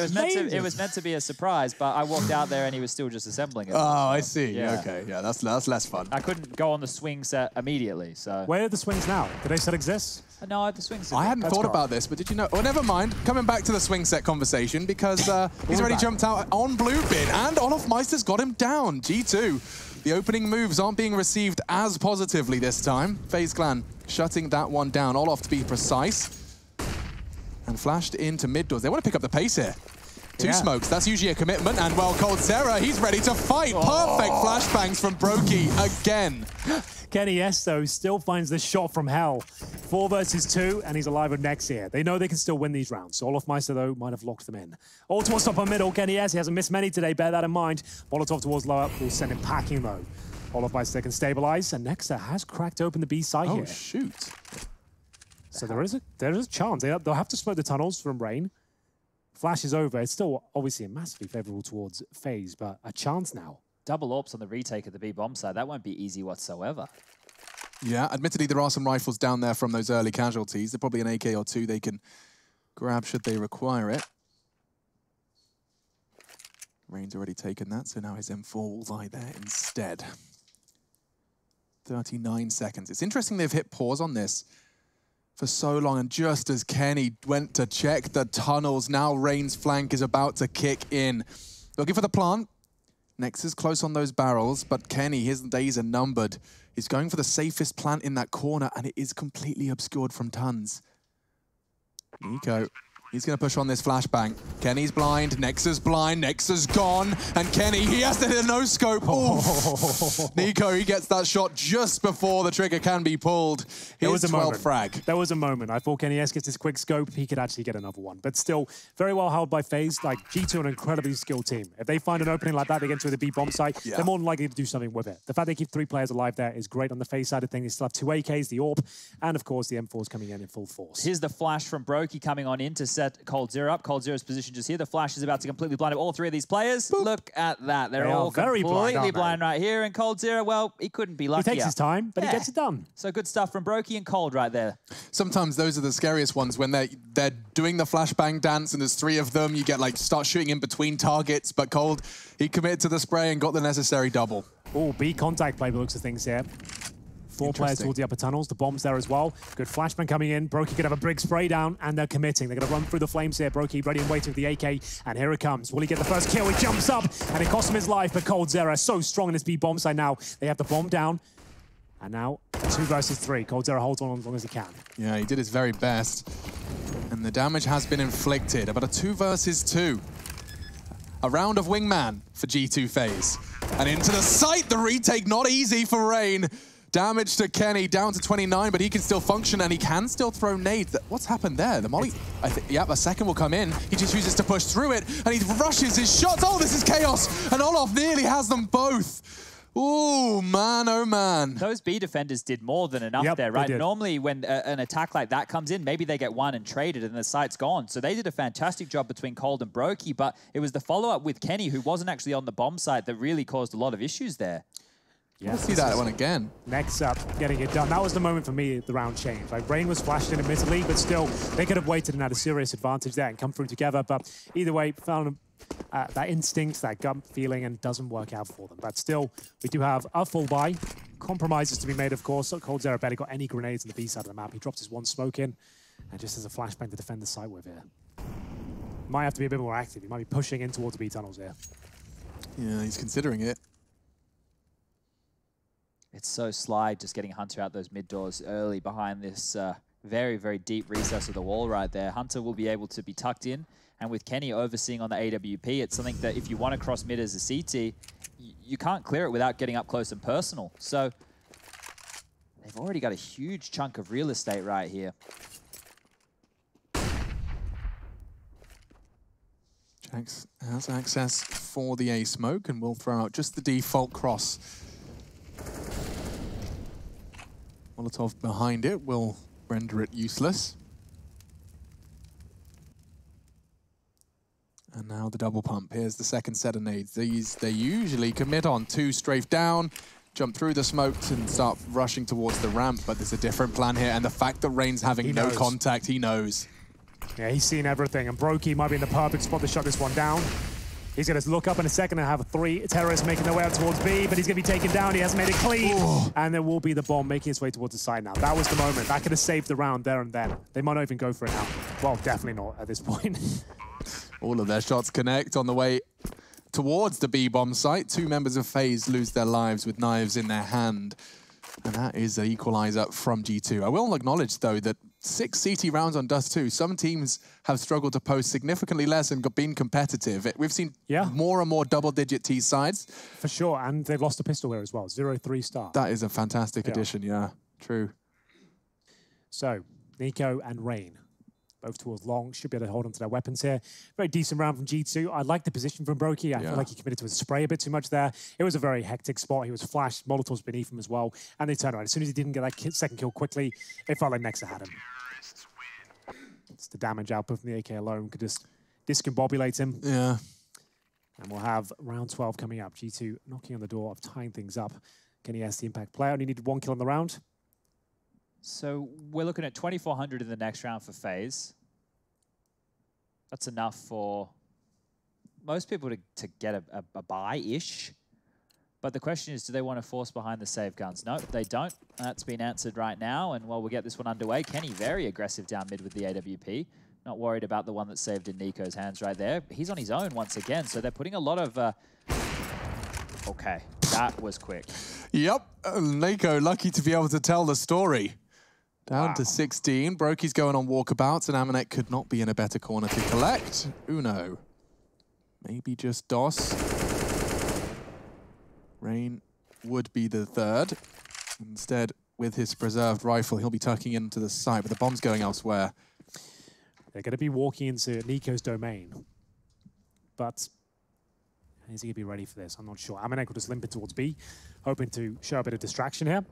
It was meant to be a surprise, but I walked out there and he was still just assembling it. Oh, I see. Yeah. Okay, yeah, that's less fun. I couldn't go on the swing set immediately, so... Where are the swings now? Do they still exist? No, the swing set. I hadn't thought about this, but did you know? Oh, never mind. Coming back to the swing set conversation because he's already jumped out on blue bin and Olaf Meister's got him down. G2. The opening moves aren't being received as positively this time. FaZe Clan shutting that one down. Olaf, to be precise. And flashed into mid doors. They want to pick up the pace here. Two smokes, that's usually a commitment. And well, coldzera, he's ready to fight. Perfect flashbangs from Brokey again. Kenny S, though, still finds the shot from hell. 4 versus 2, and he's alive with next here. They know they can still win these rounds. So Olaf Meister, though, might have locked them in. All towards top of middle. Kenny S, he hasn't missed many today. Bear that in mind. Molotov towards lower. Will send him packing, though. Olaf Meister can stabilize, and Nexa has cracked open the B side here. Oh, shoot. So there is a chance. They'll have to smoke the tunnels from Rain. Flash is over. It's still obviously massively favorable towards FaZe, but a chance now. Double AWPs on the retake of the B bomb side. That won't be easy whatsoever. Yeah, admittedly, there are some rifles down there from those early casualties. There's probably an AK or two they can grab should they require it. Rain's already taken that, so now his M4 will lie there instead. 39 seconds. It's interesting they've hit pause on this for so long, and just as Kenny went to check the tunnels, now Rain's flank is about to kick in. Looking for the plant. Nexus close on those barrels, but Kenny, his days are numbered. He's going for the safest plant in that corner, and it is completely obscured from tons. Nico, he's going to push on this flashbang. Kenny's blind, Nexus blind, Nexus gone, and Kenny, he has to hit a no-scope. Nico, he gets that shot just before the trigger can be pulled. There was a 12th moment. frag. There was a moment. I thought Kenny S gets his quick scope, he could actually get another one. But still, very well held by FaZe. Like, G2 an incredibly skilled team. If they find an opening like that, they get into the B bomb site, they're more than likely to do something with it. The fact they keep 3 players alive there is great on the FaZe side of things. They still have 2 AKs, the AWP, and of course the M4's coming in full force. Here's the flash from Brokey coming on in to set coldzera up. coldzera's position just here. The flash is about to completely blind up all 3 of these players. Boop. Look at that. They're all very completely blind right here. And coldzera, well, he couldn't be luckier. He takes his time, but he gets it done. So good stuff from Brokey and Cold right there. Sometimes those are the scariest ones when they're doing the flashbang dance and there's 3 of them. You get like start shooting in between targets, but Cold, he committed to the spray and got the necessary double. Oh, B contact play by the looks of things here. 4 players towards the upper tunnels. The bomb's there as well. Good flashbang coming in. Brokey could have a big spray down, and they're committing. They're going to run through the flames here. Brokey ready and waiting with the AK, and here it comes. Will he get the first kill? He jumps up, and it costs him his life, but coldzera so strong in this B bomb side now. They have the bomb down, and now 2 versus 3. coldzera holds on as long as he can. Yeah, he did his very best, and the damage has been inflicted. About a 2 versus 2. A round of wingman for G2 FaZe. And into the site, the retake, not easy for Rain. Damage to Kenny, down to 29, but he can still function and he can still throw nades. What's happened there? The molly, I think, yep, a second will come in. He just chooses to push through it and he rushes his shots. Oh, this is chaos. And Olaf nearly has them both. Ooh, man, oh man. Those B defenders did more than enough there, right? Normally when an attack like that comes in, maybe they get one and traded and the site's gone. So they did a fantastic job between Cold and Brokey, but it was the follow-up with Kenny, who wasn't actually on the bomb site, that really caused a lot of issues there. Yeah, let's see that one again. Next up, getting it done. That was the moment for me the round changed. Like, Rain was flashed in admittedly, but still, they could have waited and had a serious advantage there and come through together. But either way, found that instinct, that gut feeling, and doesn't work out for them. But still, we do have a full buy. Compromises to be made, of course. So coldzera barely got any grenades on the B side of the map. He dropped his 1 smoke in, and just has a flashbang to defend the site with here. Might have to be a bit more active. He might be pushing in towards the B tunnels here. Yeah, he's considering it. It's so sly just getting Hunter out those mid doors early behind this very, very deep recess of the wall right there. Hunter will be able to be tucked in, and with Kenny overseeing on the AWP, it's something that if you want to cross mid as a CT, you can't clear it without getting up close and personal. So they've already got a huge chunk of real estate right here. Jax has access for the A smoke and will throw out just the default cross. Molotov behind it will render it useless. And now the double pump. Here's the second set of nades. These, they usually commit on 2 strafe down, jump through the smokes and start rushing towards the ramp, but there's a different plan here. And the fact that Rain's having no contact, he knows. Yeah, he's seen everything. And Brokey might be in the perfect spot to shut this one down. He's going to look up in a second and have 3 terrorists making their way out towards B, but he's going to be taken down. He hasn't made it clean. Ooh. And there will be the bomb making its way towards the side now. That was the moment. That could have saved the round there and then. They might not even go for it now. Well, definitely not at this point. All of their shots connect on the way towards the B-bomb site. 2 members of FaZe lose their lives with knives in their hand. And that is an equalizer from G2. I will acknowledge, though, that 6 CT rounds on Dust 2, some teams have struggled to post significantly less and been competitive. We've seen more and more double-digit T sides. For sure, and they've lost a pistol here as well. 0-3 start. That is a fantastic addition, yeah. True. So, Nico and Rain, both towards long, should be able to hold on to their weapons here. Very decent round from G2. I like the position from Brokey. I feel like he committed to his spray a bit too much there. It was a very hectic spot. He was flashed, Molotovs beneath him as well, and they turned around. As soon as he didn't get that second kill quickly, it felt like Nexa had him. It's the damage output from the AK alone could just discombobulate him. Yeah. And we'll have round 12 coming up. G2 knocking on the door of tying things up. Kenny S, the impact player, only needed 1 kill in the round. So we're looking at 2,400 in the next round for FaZe. That's enough for most people to get a buy-ish. But the question is, do they want to force behind the save guns? No, they don't. That's been answered right now. And while we'll get this one underway, Kenny very aggressive down mid with the AWP. Not worried about the one that's saved in Nico's hands right there. He's on his own once again. So they're putting a lot of... Okay, that was quick. Yep, Nico lucky to be able to tell the story. Down to 16. Brokey's going on walkabouts, and Amanek could not be in a better corner to collect. Uno. Maybe just DOS. Rain would be the third. Instead, with his preserved rifle, he'll be tucking into the site, but the bomb's going elsewhere. They're going to be walking into Nico's domain. But is he going to be ready for this? I'm not sure. Amanek will just limp it towards B, hoping to show a bit of distraction here.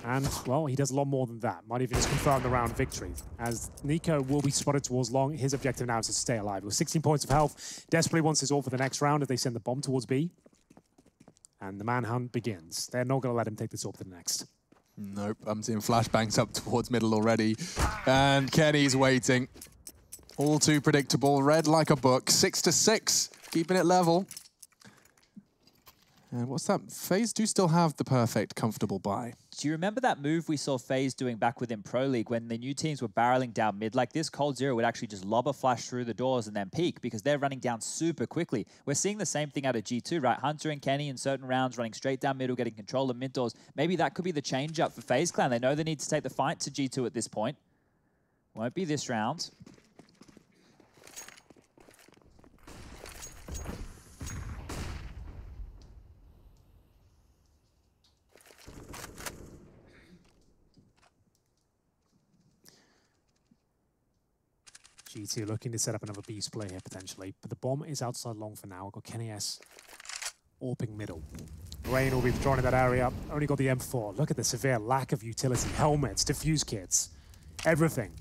And, well, he does a lot more than that. Might even just confirm the round victory. As Nico will be spotted towards long, his objective now is to stay alive. With 16 points of health, desperately wants his all for the next round as they send the bomb towards B. And the manhunt begins. They're not going to let him take this up to the next. Nope, I'm seeing flashbangs up towards middle already. And Kenny's waiting. All too predictable, read like a book. 6-6, keeping it level. And what's that? FaZe do still have the perfect, comfortable buy. Do you remember that move we saw FaZe doing back within Pro League when the new teams were barreling down mid like this? Cold Zero would actually just lob a flash through the doors and then peek because they're running down super quickly. We're seeing the same thing out of G2, right? Hunter and Kenny in certain rounds running straight down middle, getting control of mid doors. Maybe that could be the change up for FaZe Clan. They know they need to take the fight to G2 at this point. Won't be this round. G2 looking to set up another B play here potentially, but the bomb is outside long for now. We've got Kenny S AWPing middle. Rain will be withdrawn in that area. Only got the M4. Look at the severe lack of utility. Helmets, diffuse kits, everything.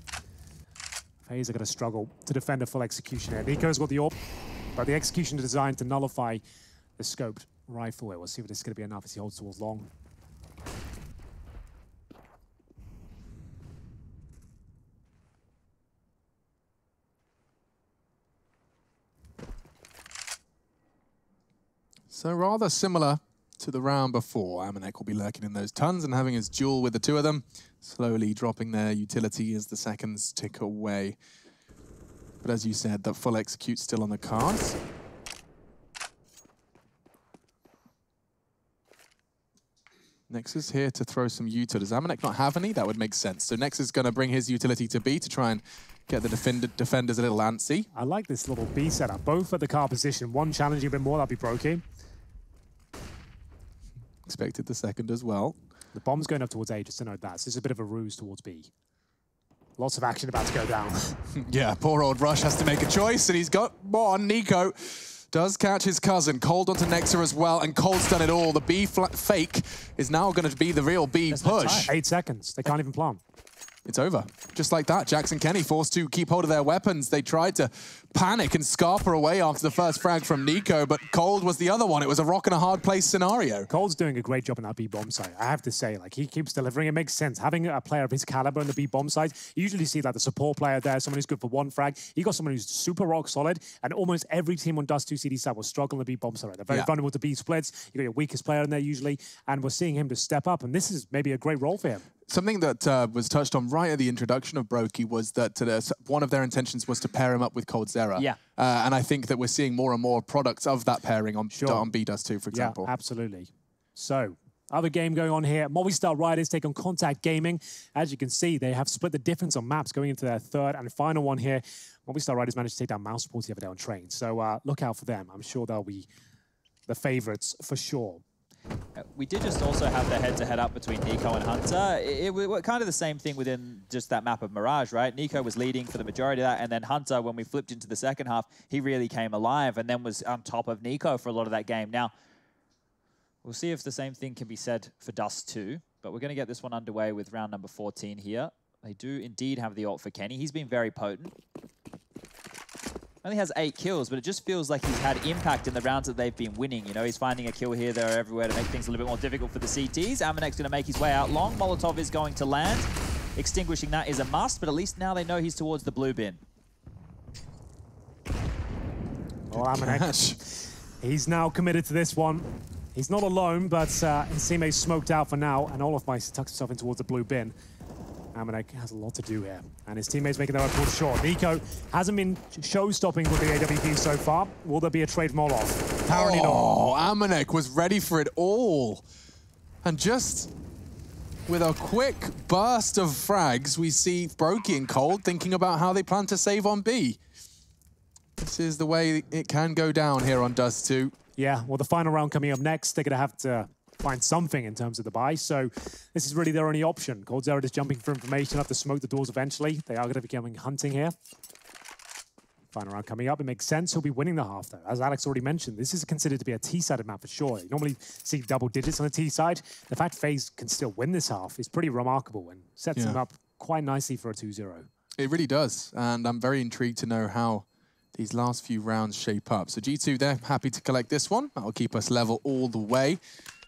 FaZe are going to struggle to defend a full execution here. Nico's got the AWP, but the execution is designed to nullify the scoped rifle here. We'll see if this is going to be enough as he holds towards long. So rather similar to the round before. Amanek will be lurking in those tons and having his duel with the 2 of them, slowly dropping their utility as the seconds tick away. But as you said, that full execute still on the cards. Nexus here to throw some util. Does Amanek not have any? That would make sense. So Nexus is going to bring his utility to B to try and get the defenders a little antsy. I like this little B setup, both at the car position. One challenging a bit more, that'd be Brokey. Expected the second as well. The bomb's going up towards A, just to note that. So this is a bit of a ruse towards B. Lots of action about to go down. Yeah, poor old Rush has to make a choice, and he's got one. Nico does catch his cousin. Cold onto Nexa as well, and Cold's done it all. The B fake is now going to be the real B push. No 8 seconds. They can't even plant. it's over. Just like that, Jax and Kenny forced to keep hold of their weapons. They tried to panic and scarper away after the first frag from Nico, but Cold was the other one. It was a rock and a hard place scenario. Cold's doing a great job on that B-bomb side. I have to say, like, he keeps delivering. It makes sense. Having a player of his caliber on the B-bomb side, you usually see like the support player there, someone who's good for one frag. You got someone who's super rock solid, and almost every team on Dust 2 CD side will struggle on the B-bomb side. They're very vulnerable to B splits. You got your weakest player in there usually, and we're seeing him to step up, and this is maybe a great role for him. Something that was touched on right at the introduction of Brokey was that one of their intentions was to pair him up with Coldzera. Yeah. And I think that we're seeing more and more products of that pairing on B-Dust 2, for example. Yeah, absolutely. So, other game going on here. Movistar Riders take on Contact Gaming. As you can see, they have split the difference on maps going into their third and final one here. Movistar Riders managed to take down Mouse Sports the other day on train. So look out for them. I'm sure they'll be the favorites for sure. We did just also have the head-to-head up between Nico and Hunter. It was kind of the same thing within just that map of Mirage, right? Nico was leading for the majority of that, and then Hunter, when we flipped into the second half, he really came alive and then was on top of Nico for a lot of that game. Now, we'll see if the same thing can be said for Dust 2, but we're going to get this one underway with round number 14 here. They do indeed have the ult for Kenny. He's been very potent. Only has 8 kills, but it just feels like he's had impact in the rounds that they've been winning. You know, he's finding a kill here, there, everywhere to make things a little bit more difficult for the CTs. Amanek's going to make his way out long. Molotov is going to land. Extinguishing that is a must, but at least now they know he's towards the blue bin. Well, Amanek, he's now committed to this one. He's not alone, but his teammate's smoked out for now, and Olofmeister tucks himself in towards the blue bin. Amanek has a lot to do here, and his teammates making their way pulled short. Nico hasn't been show-stopping with the AWP so far. Will there be a trade from Olof? Apparently not. Oh, Amanek was ready for it all. And just with a quick burst of frags, we see Brokey and Cold thinking about how they plan to save on B. This is the way it can go down here on Dust 2. Yeah, well, the final round coming up next, they're going to have to find something in terms of the buy. So this is really their only option. Coldzera is jumping for information, have to smoke the doors eventually. They are going to be coming hunting here. Final round coming up. It makes sense. He'll be winning the half, though. As Alex already mentioned, this is considered to be a T-sided map for sure. You normally see double digits on the T side. The fact FaZe can still win this half is pretty remarkable and sets them up quite nicely for a 2-0. It really does. And I'm very intrigued to know how these last few rounds shape up. So G2, they're happy to collect this one. That'll keep us level all the way.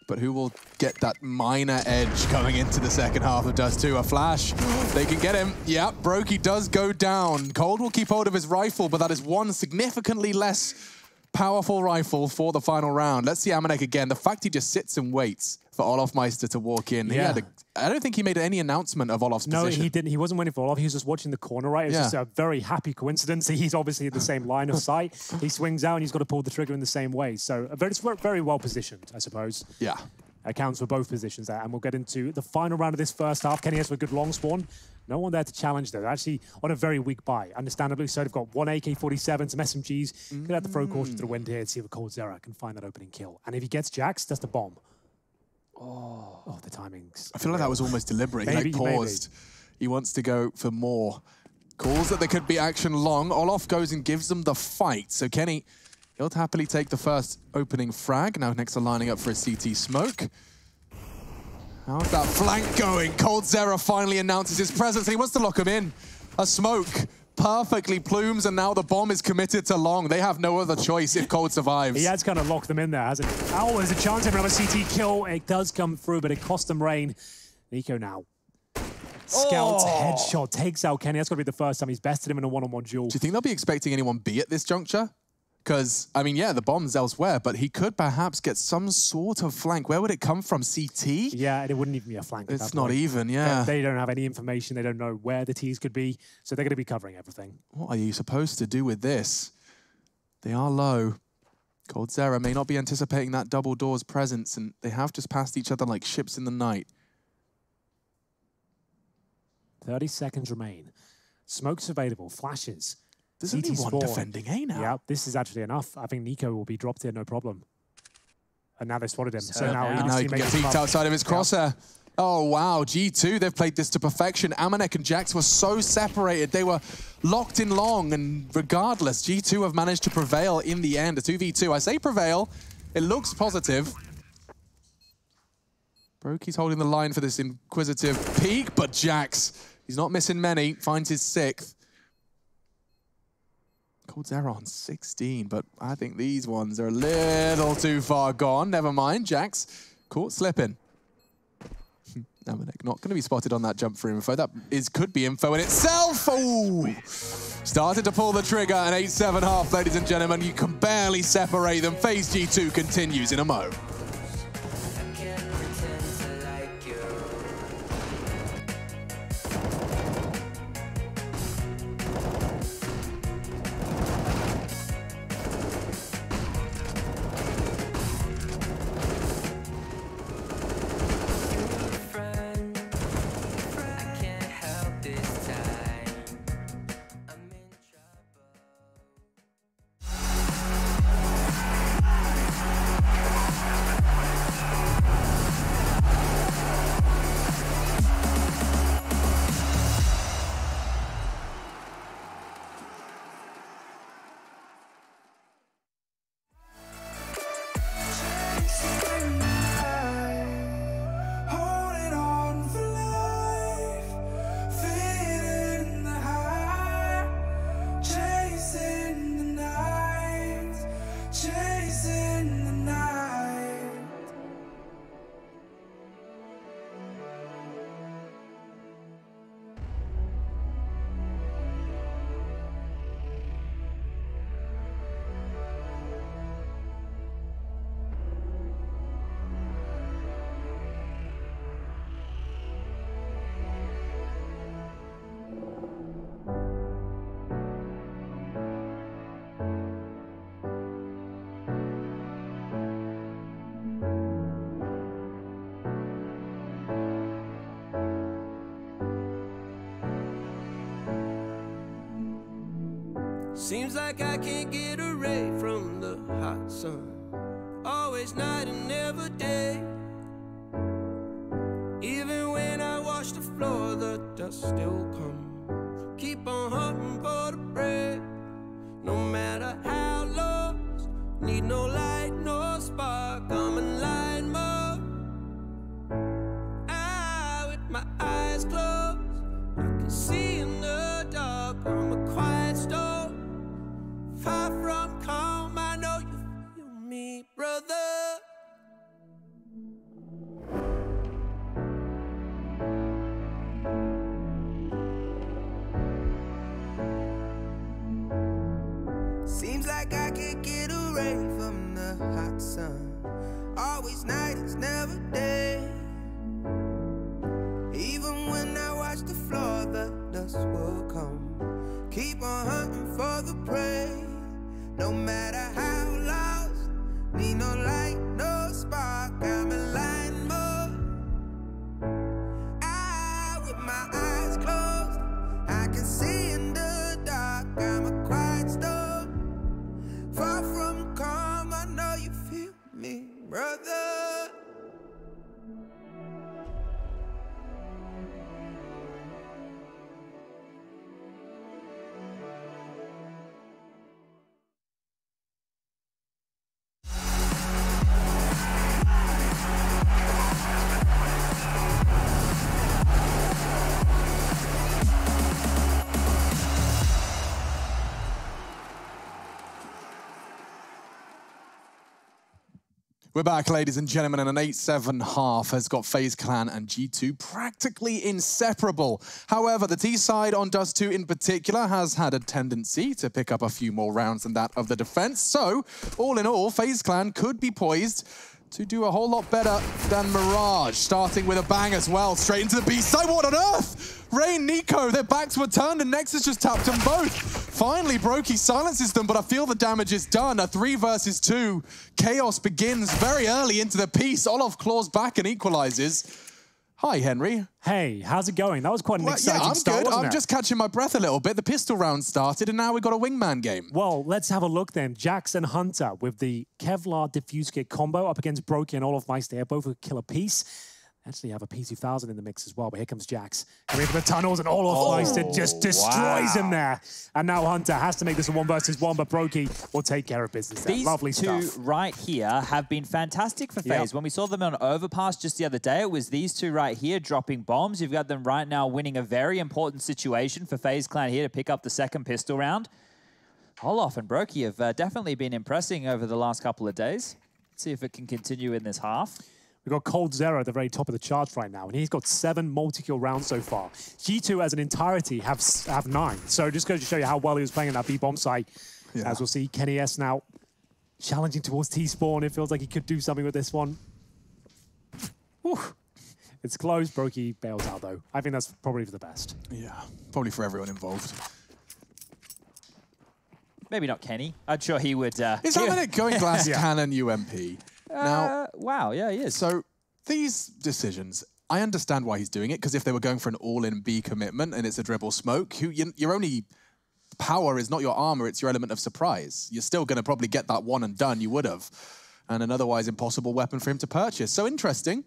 But who will get that minor edge coming into the second half of Dust 2? A flash. They can get him. Yeah, Brokey does go down. Cold will keep hold of his rifle, but that is one significantly less powerful rifle for the final round. Let's see Amanek again. The fact he just sits and waits for Olofmeister to walk in. Yeah. I don't think he made any announcement of Olof's position. No, he didn't. He wasn't waiting for Olof. He was just watching the corner, right? It was just a very happy coincidence. He's obviously in the same line of sight. He swings out and he's got to pull the trigger in the same way. So very, very well positioned, I suppose. Yeah. Accounts for both positions there. And we'll get into the final round of this first half. Kenny has a good long spawn. No one there to challenge, though. They're actually on a very weak buy. Understandably so. They've got one AK-47, some SMGs. Could have to throw caution to the wind here and see if Coldzera can find that opening kill. And if he gets Jax, that's the bomb. Oh, the timings. I feel like that was almost deliberate. He like paused. He wants to go for more. Calls that there could be action long. Olof goes and gives them the fight. So Kenny, he'll happily take the first opening frag. Now next to lining up for a CT smoke. How's that flank going? Coldzera finally announces his presence and he wants to lock him in. A smoke perfectly plumes, and now the bomb is committed to long. They have no other choice if Cold survives. He has kind of locked them in there, hasn't he? Oh, there's a chance of another CT kill. It does come through, but it cost them rain. Nico now. Scout's headshot takes out Kenny. That's got to be the first time he's bested him in a one-on-one duel. Do you think they'll be expecting anyone B at this juncture? Because, I mean, yeah, the bomb's elsewhere, but he could perhaps get some sort of flank. Where would it come from? CT? Yeah, it wouldn't even be a flank. It's not even, yeah. They don't have any information. They don't know where the T's could be, so they're going to be covering everything. What are you supposed to do with this? They are low. Coldzera may not be anticipating that double doors presence, and they have just passed each other like ships in the night. 30 seconds remain. Smoke's available. Flashes. There's only one defending A now. Yeah, this is actually enough. I think Nico will be dropped here, no problem. And now they spotted him. So now he can get peeked outside of his crosshair. Oh, wow. G2, they've played this to perfection. Amanek and Jax were so separated. They were locked in long, and regardless, G2 have managed to prevail in the end. A 2v2. I say prevail. It looks positive. Brokey's holding the line for this inquisitive peek, but Jax He's not missing many, finds his 6th. Coldzera on 16, but I think these ones are a little too far gone. Never mind, Jax caught slipping. Namanek not going to be spotted on that jump for info. That could be info in itself. Oh, started to pull the trigger, an 8-7-half, ladies and gentlemen. You can barely separate them. Phase G2 continues in a mo. Seems like I can't get away from the hot sun. Always night and never day. Even when I wash the floor, the dust still comes. Keep on hunting for the bread. No matter how lost, need no light, no spark. I'm in line mode. With my eyes closed, I can see in the dark. I'm a quiet storm. Far from calm, I know you feel me, brother. Seems like I can't get away from the hot sun. Always night, it's never day. Even when I watch the floor, the dust will come. Keep on hunting for the prey. No matter how lost, need no light, no spark. I'm in line mode. With my eyes closed, I can see in the dark. I'm a quiet storm. Far from calm, I know you feel me, brother. We're back, ladies and gentlemen, and an 8-7-half has got FaZe Clan and G2 practically inseparable. However, the T side on Dust 2 in particular has had a tendency to pick up a few more rounds than that of the defense. So, all in all, FaZe Clan could be poised to do a whole lot better than Mirage, starting with a bang as well, straight into the B side. What on earth? Rain, Nico, their backs were turned and Nexus just tapped them both. Finally, Brokey silences them, but I feel the damage is done. A 3 versus 2. Chaos begins very early into the piece. Olaf claws back and equalizes. Hi, Henry. Hey, how's it going? That was quite an exciting start, wasn't it? I'm just catching my breath a little bit. The pistol round started, and now we've got a wingman game. Well, let's have a look then. Jax and Hunter with the Kevlar Diffuse Kit combo up against Brokey and Olaf Meister, both with killer piece. Actually have a P2000 in the mix as well, but here comes Jax. Coming into the tunnels, and Olaf just destroys him there. And now Hunter has to make this a 1 versus 1, but Brokey will take care of business there. Lovely These stuff. two right here have been fantastic for FaZe. Yep. When we saw them on Overpass just the other day, it was these two right here dropping bombs. You've got them right now winning a very important situation for FaZe Clan here to pick up the second pistol round. Olaf and Brokey have definitely been impressing over the last couple of days. Let's see if it can continue in this half. We've got coldzera at the very top of the charts right now, and he's got 7 multi-kill rounds so far. G2 as an entirety have 9. So just goes to show you how well he was playing in that B-bomb site. Yeah. As we'll see, Kenny S now challenging towards T-spawn. It feels like he could do something with this one. Whew. It's close. Brokey bails out, though. I think that's probably for the best. Yeah, probably for everyone involved. Maybe not Kenny. I'm sure he would... Is Amanek going glass cannon UMP? Now, wow, yeah, he is. So these decisions, I understand why he's doing it, because if they were going for an all-in B commitment and it's a dribble smoke, your only power is not your armor, it's your element of surprise. You're still going to probably get that one and done, you would have. And an otherwise impossible weapon for him to purchase. So interesting.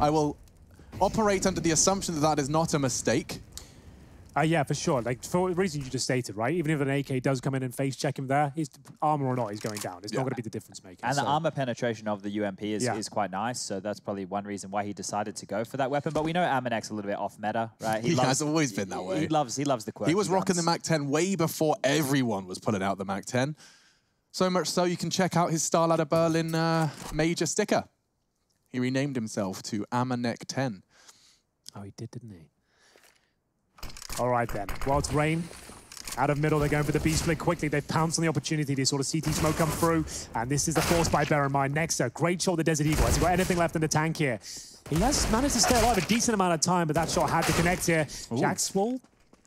I will operate under the assumption that that is not a mistake. Yeah, for sure. Like, for the reason you just stated, right? Even if an AK does come in and face check him there, his armor or not, he's going down. It's not going to be the difference maker. And the armor penetration of the UMP is quite nice, so that's probably one reason why he decided to go for that weapon. But we know Amanek's a little bit off meta, right? He has always been that way. He loves the quirky He was rocking guns. the MAC-10 way before everyone was pulling out the MAC-10. So much so you can check out his Star Ladder Berlin major sticker. He renamed himself to Amanek 10. Oh, he did, didn't he? All right, then. Well, it's Rain. Out of middle, they're going for the B-split quickly. They've pounced on the opportunity. They saw the CT smoke come through, and this is the force by, bear in mind. Nexa, great shot, the Desert Eagle. Has he got anything left in the tank here? He has managed to stay alive a decent amount of time, but that shot had to connect here. Ooh. Jax will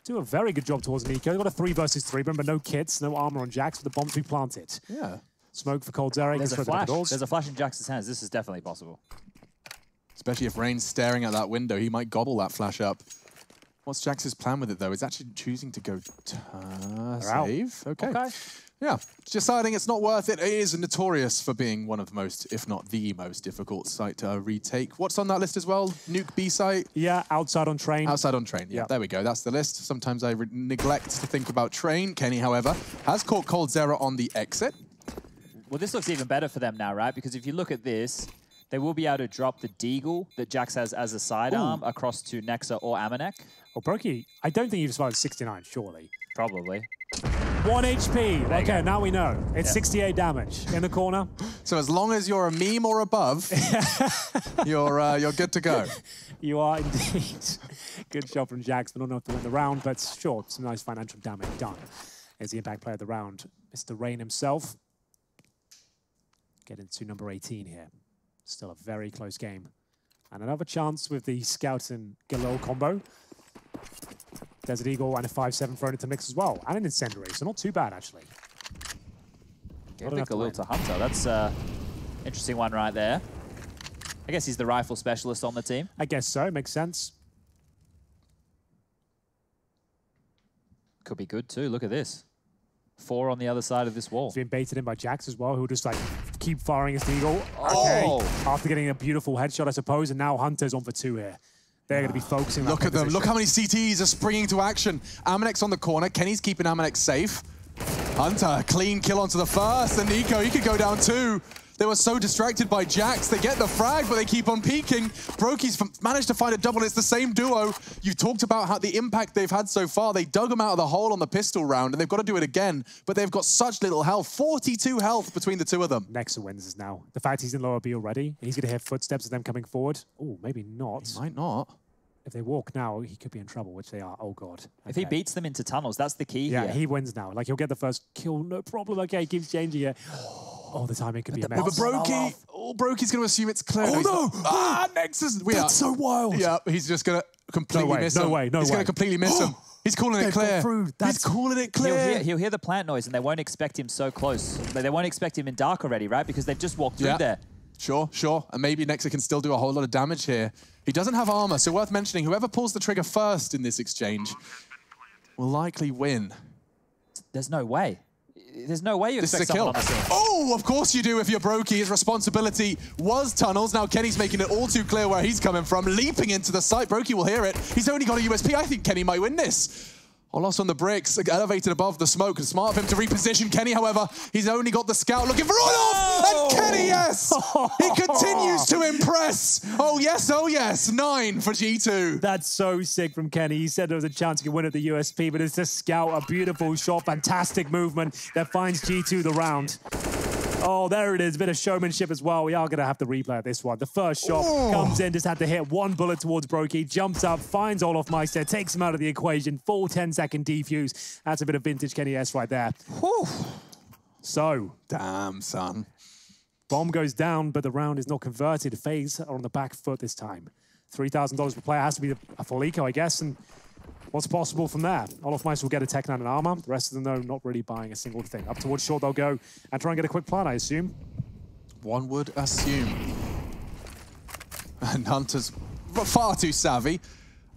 do a very good job towards Nico. They've got a 3 versus 3. Remember, no kits, no armor on Jax, with the bombs we planted. Yeah. Smoke for coldzera. There's a flash. There's a flash in Jax's hands. This is definitely possible. Especially if Rain's staring at that window, he might gobble that flash up. What's Jax's plan with it, though? He's actually choosing to go save. Okay. Yeah, deciding it's not worth it. It is notorious for being one of the most, if not the most difficult site to retake. What's on that list as well? Nuke B site? Yeah, outside on train. Outside on train, yeah. There we go. That's the list. Sometimes I neglect to think about train. Kenny, however, has caught coldzera on the exit. Well, this looks even better for them now, right? Because if you look at this, they will be able to drop the Deagle that Jax has as a sidearm across to Nexa or Amanek. Well, Brokey, I don't think you've survived 69, surely. Probably. 1 HP. Okay, now we know. It's 68 damage in the corner. So as long as you're a meme or above, you're good to go. You are indeed. Good shot from Jax, but not enough to win the round. But sure, some nice financial damage done. As the impact player of the round, Mr. Rain himself. Get into number 18 here. Still a very close game. And another chance with the Scout and Galil combo. Desert Eagle and a 5-7 thrown into mix as well. And an Incendiary, so not too bad, actually. Gave the Galil to Hunter. That's an interesting one right there. I guess he's the rifle specialist on the team. I guess so. Makes sense. Could be good, too. Look at this. 4 on the other side of this wall. He's been baited in by Jax as well, who'll just like keep firing his Eagle. Okay. After getting a beautiful headshot, I suppose, and now Hunter's on for 2 here. They're going to be focusing on that Look at them. Look how many CTs are springing to action. Amanek's on the corner. Kenny's keeping Amanek safe. Hunter, clean kill onto the first. And Nico, he could go down 2. They were so distracted by Jax. They get the frag, but they keep on peeking. Brokey's managed to find a double. It's the same duo. You talked about how the impact they've had so far. They dug them out of the hole on the pistol round, and they've got to do it again. But they've got such little health. 42 health between the 2 of them. Nexa wins this now. The fact he's in lower B already, he's going to hear footsteps of them coming forward. Oh, maybe not. He might not. If they walk now, he could be in trouble, which they are. Oh, God. Okay. If he beats them into tunnels, that's the key here. Yeah, he wins now. Like, he'll get the first kill, no problem. Okay, he keeps changing it. Oh, the timing could be a mess. But Brokey, Brokey's going to assume it's clear. Oh, no! Nexus. That's so wild. Yeah, he's just going to completely miss him. No way. He's going to completely miss him. He's calling it clear. He's calling it clear. He'll hear the plant noise, and they won't expect him so close. They won't expect him in dark already, right? Because they've just walked through there. Sure. And maybe Nexa can still do a whole lot of damage here. He doesn't have armor, so worth mentioning, whoever pulls the trigger first in this exchange will likely win. There's no way. There's no way you expect someone on the scene. Oh, of course you do if you're Brokey. His responsibility was tunnels. Now Kenny's making it all too clear where he's coming from, leaping into the site. Brokey will hear it. He's only got a USP. I think Kenny might win this. Olos on the bricks, elevated above the smoke. Smart of him to reposition Kenny, however. He's only got the scout looking for Olof! And Kenny, yes! He continues to impress. Oh, yes, 9 for G2. That's so sick from Kenny. He said there was a chance he could win at the USP, but it's the scout, a beautiful shot, fantastic movement that finds G2 the round. Oh, there it is. A bit of showmanship as well. We are going to have to replay this one. The first shot comes in, just had to hit one bullet towards Brokey, jumps up, finds Olof Meister, takes him out of the equation. Full 10-second defuse. That's a bit of vintage Kenny S right there. Whew. So. Damn, son. Bomb goes down, but the round is not converted. FaZe are on the back foot this time. $3,000 per player has to be a full eco, I guess, and what's possible from there? Olof Meister will get a Tech 9 and armor. The rest of them, though, not really buying a single thing. Up towards short, they'll go and try and get a quick plan, I assume. One would assume. And Hunter's far too savvy.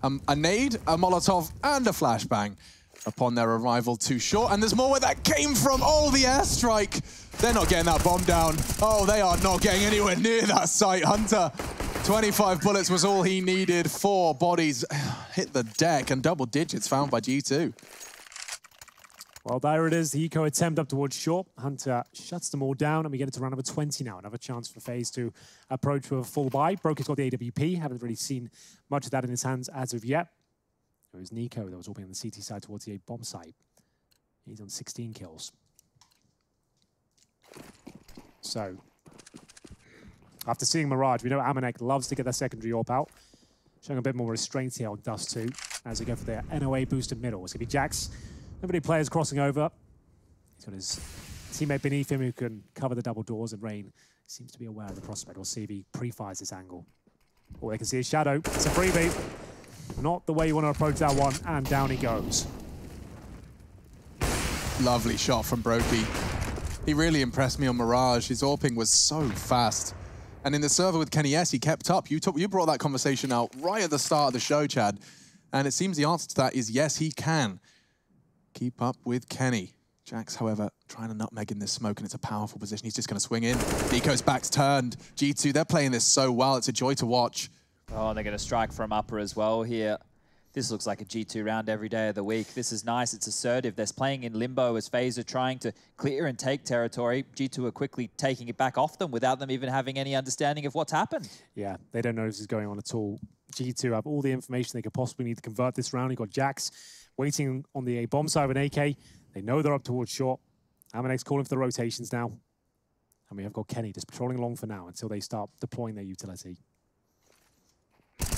A nade, a Molotov, and a flashbang upon their arrival to short. And there's more where that came from. Oh, the airstrike. They're not getting that bomb down. Oh, they are not getting anywhere near that site. Hunter, 25 bullets was all he needed. 4 bodies hit the deck and double digits found by G2. Well, there it is. The eco attempt up towards short. Hunter shuts them all down, and we get it to round number 20 now. Another chance for FaZe to approach with a full buy. Brokey's got the AWP. Haven't really seen much of that in his hands as of yet. It was Nico that was all being on the CT side towards the A bomb site. He's on 16 kills. So, after seeing Mirage, we know Amanek loves to get their secondary AWP out. Showing a bit more restraint here on Dust 2 as they go for their NOA boosted middle. It's going to be Jax. Nobody players crossing over. He's got his teammate beneath him who can cover the double doors, and Rain seems to be aware of the prospect. We'll see if he pre-fires this angle. All they can see is Shadow. It's a freebie. Not the way you want to approach that one, and down he goes. Lovely shot from Brokey. He really impressed me on Mirage. His AWPing was so fast. And in the server with Kenny S, he kept up. You brought that conversation out right at the start of the show, Chad. And it seems the answer to that is yes, he can keep up with Kenny. Jax, however, trying to nutmeg in this smoke, and it's a powerful position. He's just going to swing in. Nico's back's turned. G2, they're playing this so well. It's a joy to watch. Oh, and they're going to strike from upper as well here. This looks like a G2 round every day of the week. This is nice. It's assertive. They're playing in limbo as FaZe are trying to clear and take territory. G2 are quickly taking it back off them without them even having any understanding of what's happened. Yeah, they don't know this is going on at all. G2 have all the information they could possibly need to convert this round. You've got Jax waiting on the A-bomb side of an AK. They know they're up towards short. Amanek's calling for the rotations now. And we have got Kenny just patrolling along for now until they start deploying their utility.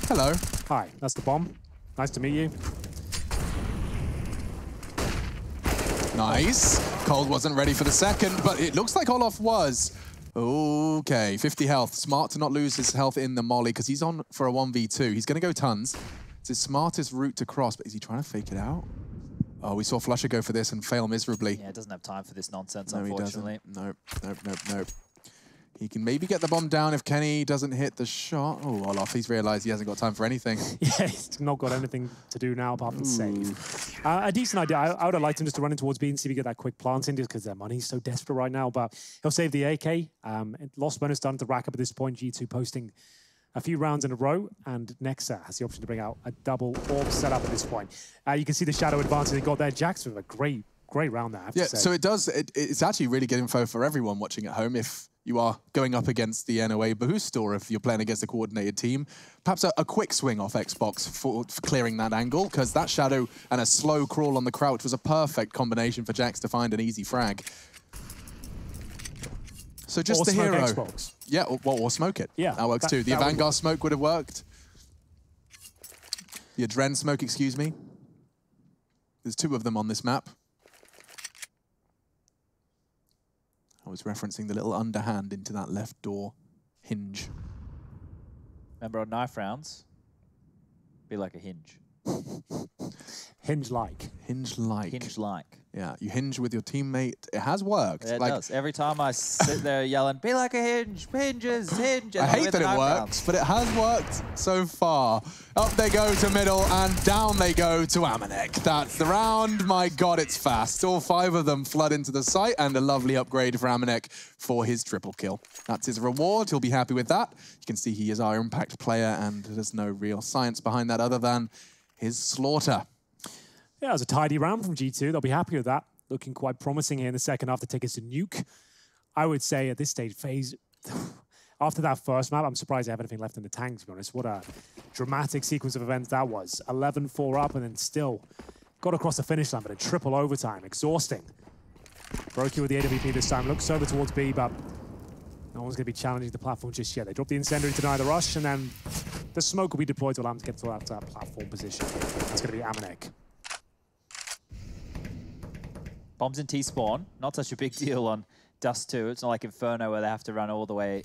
Hello. Hi, that's the bomb. Nice to meet you. Nice. Cold wasn't ready for the second, but it looks like Olof was. Okay, 50 health. Smart to not lose his health in the molly because he's on for a 1v2. He's going to go tons. It's his smartest route to cross, but is he trying to fake it out? Oh, we saw Flusher go for this and fail miserably. Yeah, doesn't have time for this nonsense, No, unfortunately. He doesn't. Nope. He can maybe get the bomb down if Kenny doesn't hit the shot. Oh, Olof, he's realized he hasn't got time for anything. Yeah, he's not got anything to do now apart from save. A decent idea. I would have liked him just to run in towards B and see if he get that quick plant in just because their money's so desperate right now, but he'll save the AK. Lost bonus starting to rack up at this point. G2 posting a few rounds in a row, and Nexa has the option to bring out a double AWP setup at this point. You can see the Shadow advantage they got there. Jax with a great round there, I have to say. So it's actually really good info for everyone watching at home if you are going up against the NOA boost, or if you're playing against a coordinated team. Perhaps a quick swing off Xbox for clearing that angle, because that Shadow and a slow crawl on the crouch was a perfect combination for Jax to find an easy frag. So just the hero. Xbox. Yeah, or smoke it. Yeah. That works too. The Vanguard smoke would have worked. The Adren smoke, excuse me. There's 2 of them on this map. I was referencing the little underhand into that left door hinge. Remember on knife rounds, be like a hinge. Hinge-like. Hinge-like. Hinge-like. Yeah, you hinge with your teammate. It has worked. Yeah, it does. Every time I sit there yelling, be like a hinge, hinges, hinge. I hate that it works, but it has worked so far. Up they go to middle, and down they go to Amanek. That's the round. My God, it's fast. All 5 of them flood into the site, and a lovely upgrade for Amanek for his triple kill. That's his reward. He'll be happy with that. You can see he is our impact player, and there's no real science behind that other than his slaughter. Yeah, it was a tidy round from G2. They'll be happy with that. Looking quite promising here in the second half to take us to Nuke. I would say at this stage, FaZe, after that first map, I'm surprised they have anything left in the tank, to be honest. What a dramatic sequence of events that was. 11-4 up and then still got across the finish line, but in triple overtime. Exhausting. Brokey with the AWP this time. Looks over towards B, but no one's going to be challenging the platform just yet. They drop the incendiary to deny the rush, and then the smoke will be deployed to allow them to get to that platform position. That's going to be Amanek. Bombs in T-spawn, not such a big deal on Dust 2. It's not like Inferno where they have to run all the way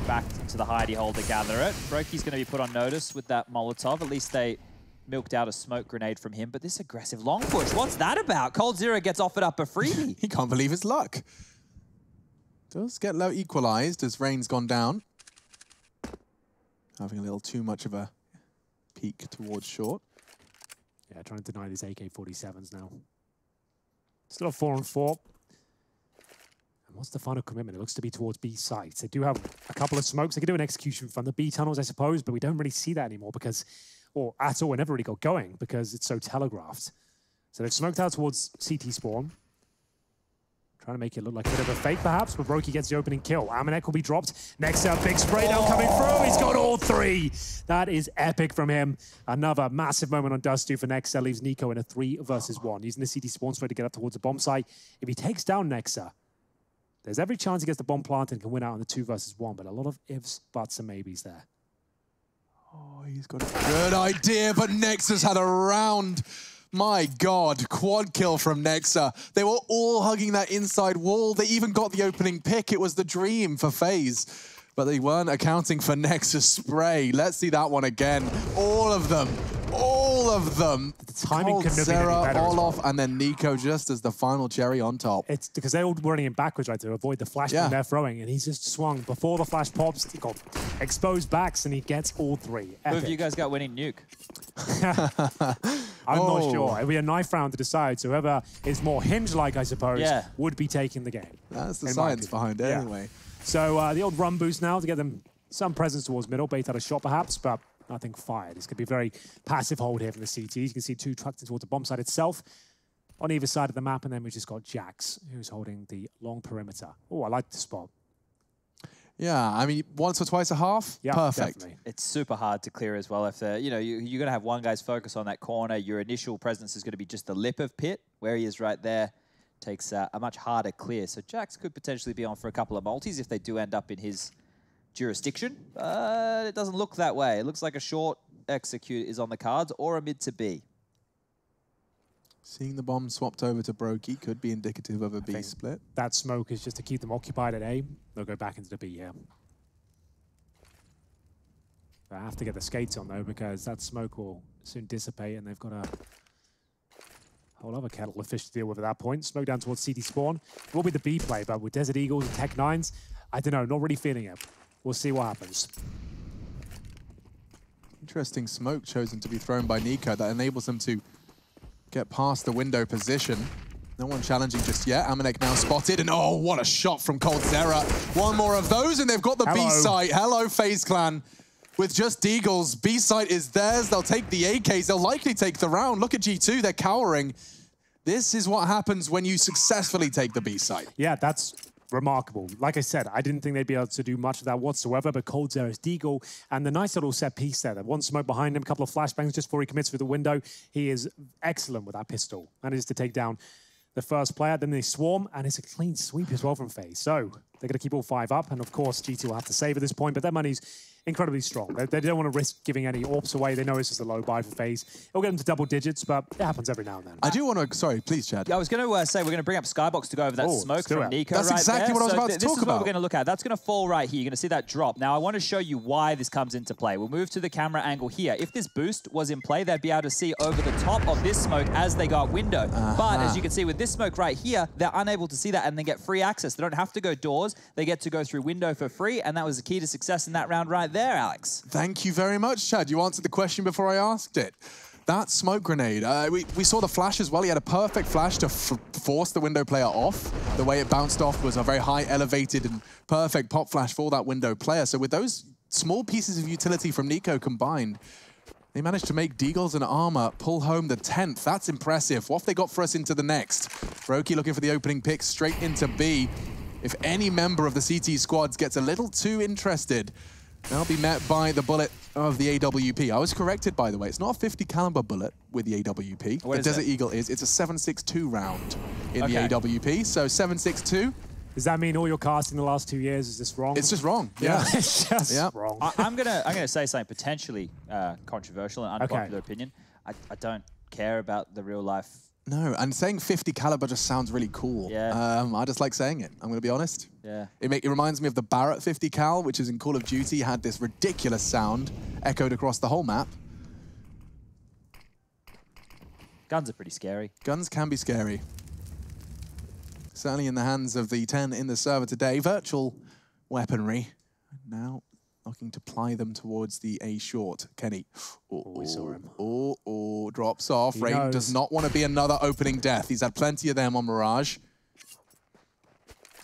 back to the hidey hole to gather it. Brokey's going to be put on notice with that Molotov. At least they milked out a smoke grenade from him. But this aggressive long push, what's that about? coldzera gets offered up a freebie. He can't believe his luck. Does get low equalized as Rain's gone down. Having a little too much of a peek towards short. Yeah, trying to deny these AK-47s now. Still a 4-on-4. And what's the final commitment? It looks to be towards B sites. They do have a couple of smokes. They can do an execution from the B tunnels, I suppose, but we don't really see that anymore because, or at all, it never really got going because it's so telegraphed. So they've smoked out towards CT spawn. Trying to make it look like a bit of a fake, perhaps, but Brokey gets the opening kill. Amanek will be dropped. Next up, big spray down coming through. He's got all 3. That is epic from him. Another massive moment on Dust 2 for Nexa. Leaves Nico in a 3 versus 1. Using the CT spawn spray to get up towards the bomb site. If he takes down Nexa, there's every chance he gets the bomb planted and can win out on the 2 versus 1, but a lot of ifs, buts, and maybes there. Oh, he's got a good idea, but Nexa's had a round. My God, quad kill from Nexa. They were all hugging that inside wall. They even got the opening pick. It was the dream for FaZe, but they weren't accounting for Nexa's spray. Let's see that one again. All of them. All of them. The timing couldn't have been any better. Olof, and then Nico just as the final cherry on top. It's because they're all running in backwards, right, to avoid the flash when they're throwing, and he's just swung before the flash pops. He got exposed backs, and he gets all 3. Epic. Who have you guys got winning Nuke? I'm not sure. It'll be a knife round to decide. So whoever is more hinge-like, I suppose, would be taking the game. That's the science behind it anyway. So the old run boost now to get them some presence towards middle. Bait out a shot perhaps, but nothing fired. It's going to be a very passive hold here from the CTs. You can see 2 trucked in towards the bomb site itself on either side of the map, and then we've just got Jax, who's holding the long perimeter. Oh, I like the spot. Yeah, I mean, once or twice a half, perfect. Definitely. It's super hard to clear as well. If you're going to have one guy's focus on that corner, your initial presence is going to be just the lip of pit, where he is right there. Takes a much harder clear. So Jax could potentially be on for a couple of multis if they do end up in his jurisdiction. But it doesn't look that way. It looks like a short execute is on the cards or a mid to B. Seeing the bomb swapped over to Brokey could be indicative of a B split. That smoke is just to keep them occupied at A. They'll go back into the B here. I have to get the skates on, though, because that smoke will soon dissipate, and they've got a whole other kettle of fish to deal with at that point. Smoke down towards CT spawn. It will be the B play, but with Desert Eagles and Tech 9s, I don't know, not really feeling it. We'll see what happens. Interesting smoke chosen to be thrown by Nico that enables them to get past the window position. No one challenging just yet. Amanek now spotted, and oh, what a shot from coldzera. One more of those, and they've got the B site. Hello, FaZe Clan. With just Deagles, B site is theirs. They'll take the AKs. They'll likely take the round. Look at G2, they're cowering. This is what happens when you successfully take the B site. Yeah, that's remarkable. Like I said, I didn't think they'd be able to do much of that whatsoever, but coldzera's Deagle and the nice little set piece there. That one smoke behind him, a couple of flashbangs just before he commits through the window. He is excellent with that pistol. Manages to take down the first player. Then they swarm, and it's a clean sweep as well from FaZe. So They're going to keep all 5 up, and of course, G2 will have to save at this point, but their money's incredibly strong. They don't want to risk giving any AWPs away. They know it's just a low buy for FaZe. It'll get them to double digits, but it happens every now and then. I do want to... Sorry, please, Chad. Yeah, I was going to say we're going to bring up Skybox to go over that smoke from Nico. That's exactly what I was about to talk This is what about. we're going to look at. That's going to fall right here. You're going to see that drop. Now, I want to show you why this comes into play. We'll move to the camera angle here. If this boost was in play, they'd be able to see over the top of this smoke as they got window. But as you can see with this smoke right here, they're unable to see that and they get free access. They don't have to go doors. They get to go through window for free, and that was the key to success in that round right there, Alex. Thank you very much, Chad. You answered the question before I asked it. That smoke grenade, we saw the flash as well. He had a perfect flash to force the window player off. The way it bounced off was a very high, elevated, and perfect pop flash for that window player. So with those small pieces of utility from Nico combined, they managed to make Deagles and Armor pull home the 10th. That's impressive. What have they got for us into the next? Roki looking for the opening pick straight into B. If any member of the CT squads gets a little too interested, they'll be met by the bullet of the AWP. I was corrected, by the way. It's not a 50 caliber bullet with the AWP. What the is Desert it? Eagle is. It's a 7.62 round in the AWP. So 7.62. Does that mean all your casting the last 2 years is just wrong? It's just wrong. Yeah. It's just wrong. I'm gonna say something potentially controversial and unpopular opinion. I don't care about the real life. No, and saying 50 caliber just sounds really cool. Yeah. I just like saying it. I'm going to be honest. Yeah. It reminds me of the Barrett 50 cal, which is in Call of Duty, had this ridiculous sound echoed across the whole map. Guns are pretty scary. Guns can be scary. Certainly in the hands of the 10 in the server today. Virtual weaponry. Now looking to ply them towards the A short. Kenny. We saw him. Drops off. Rain does not want to be another opening death. He's had plenty of them on Mirage.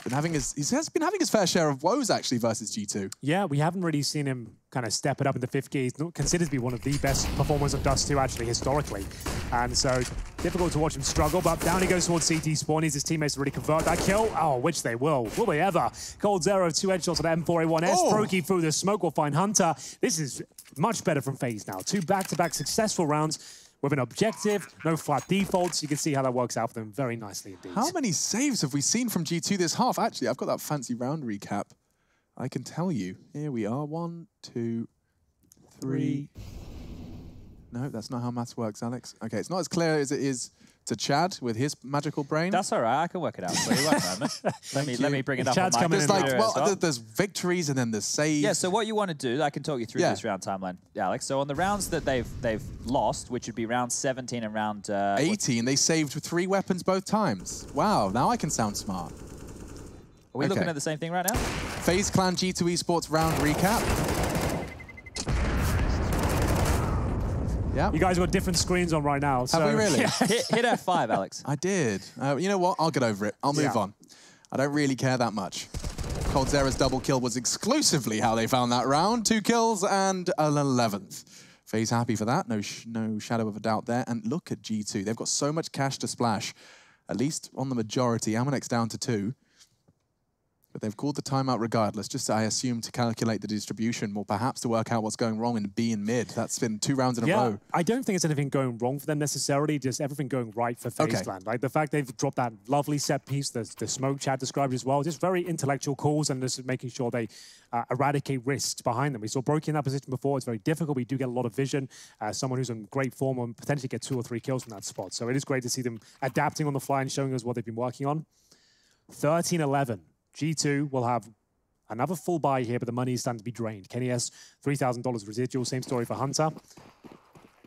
He has been having his fair share of woes, actually, versus G2. Yeah, we haven't really seen him kind of step it up in the 5th gear. He's not considered to be one of the best performers of Dust 2, actually, historically. And so, difficult to watch him struggle, but down he goes towards CT spawn. Needs his teammates to really convert that kill. Oh, which they will. Will they ever? Cold Zero, 2 headshots on M4A1S. Proki through the smoke will find Hunter. This is much better from FaZe now. 2 back-to-back successful rounds with an objective, no flat defaults. You can see how that works out for them very nicely indeed. How many saves have we seen from G2 this half? Actually, I've got that fancy round recap. I can tell you. Here we are. 1, 2, 3. No, that's not how maths works, Alex. Okay, it's not as clear as it is to Chad with his magical brain. That's all right. I can work it out for you. One moment. Let me bring it up. Chad's on my coming in. well. There's victories and then there's saves. Yeah. So what you want to do, I can talk you through this round timeline, Alex. So on the rounds that they've lost, which would be round 17 and round 18, they saved with 3 weapons both times. Wow, now I can sound smart. Are we looking at the same thing right now? FaZe Clan G2 Esports round recap. Yeah. You guys got different screens on right now. Have we really? hit F5, Alex. I did. You know what? I'll get over it. I'll move on. I don't really care that much. Cold Zera's double kill was exclusively how they found that round. 2 kills and an 11th. FaZe happy for that. No shadow of a doubt there. And look at G2. They've got so much cash to splash, at least on the majority. Amanex down to 2. But they've called the timeout regardless, just I assume to calculate the distribution, or perhaps to work out what's going wrong in B and mid. That's been 2 rounds in a row. I don't think it's anything going wrong for them necessarily, just everything going right for FaZe Clan. Like the fact they've dropped that lovely set piece, the smoke Chad described as well, just very intellectual calls and just making sure they eradicate risks behind them. We saw Brokey in that position before. It's very difficult. We do get a lot of vision. Someone who's in great form and potentially get 2 or 3 kills from that spot. So it is great to see them adapting on the fly and showing us what they've been working on. 13-11. G2 will have another full buy here, but the money is starting to be drained. Kenny has $3,000 residual. Same story for Hunter.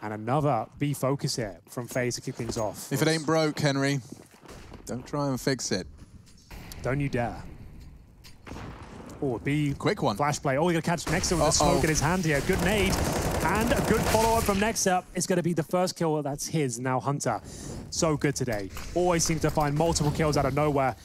And another B focus here from FaZe to kick things off. If it ain't broke, Henry, don't try and fix it. Don't you dare. Oh, B. Quick one. Flash play. Oh, you're going to catch Nexa with the smoke in his hand here. Good nade. And a good follow-up from Nexa. It's going to be the first kill. That's his. Now Hunter. So good today. Always seems to find multiple kills out of nowhere.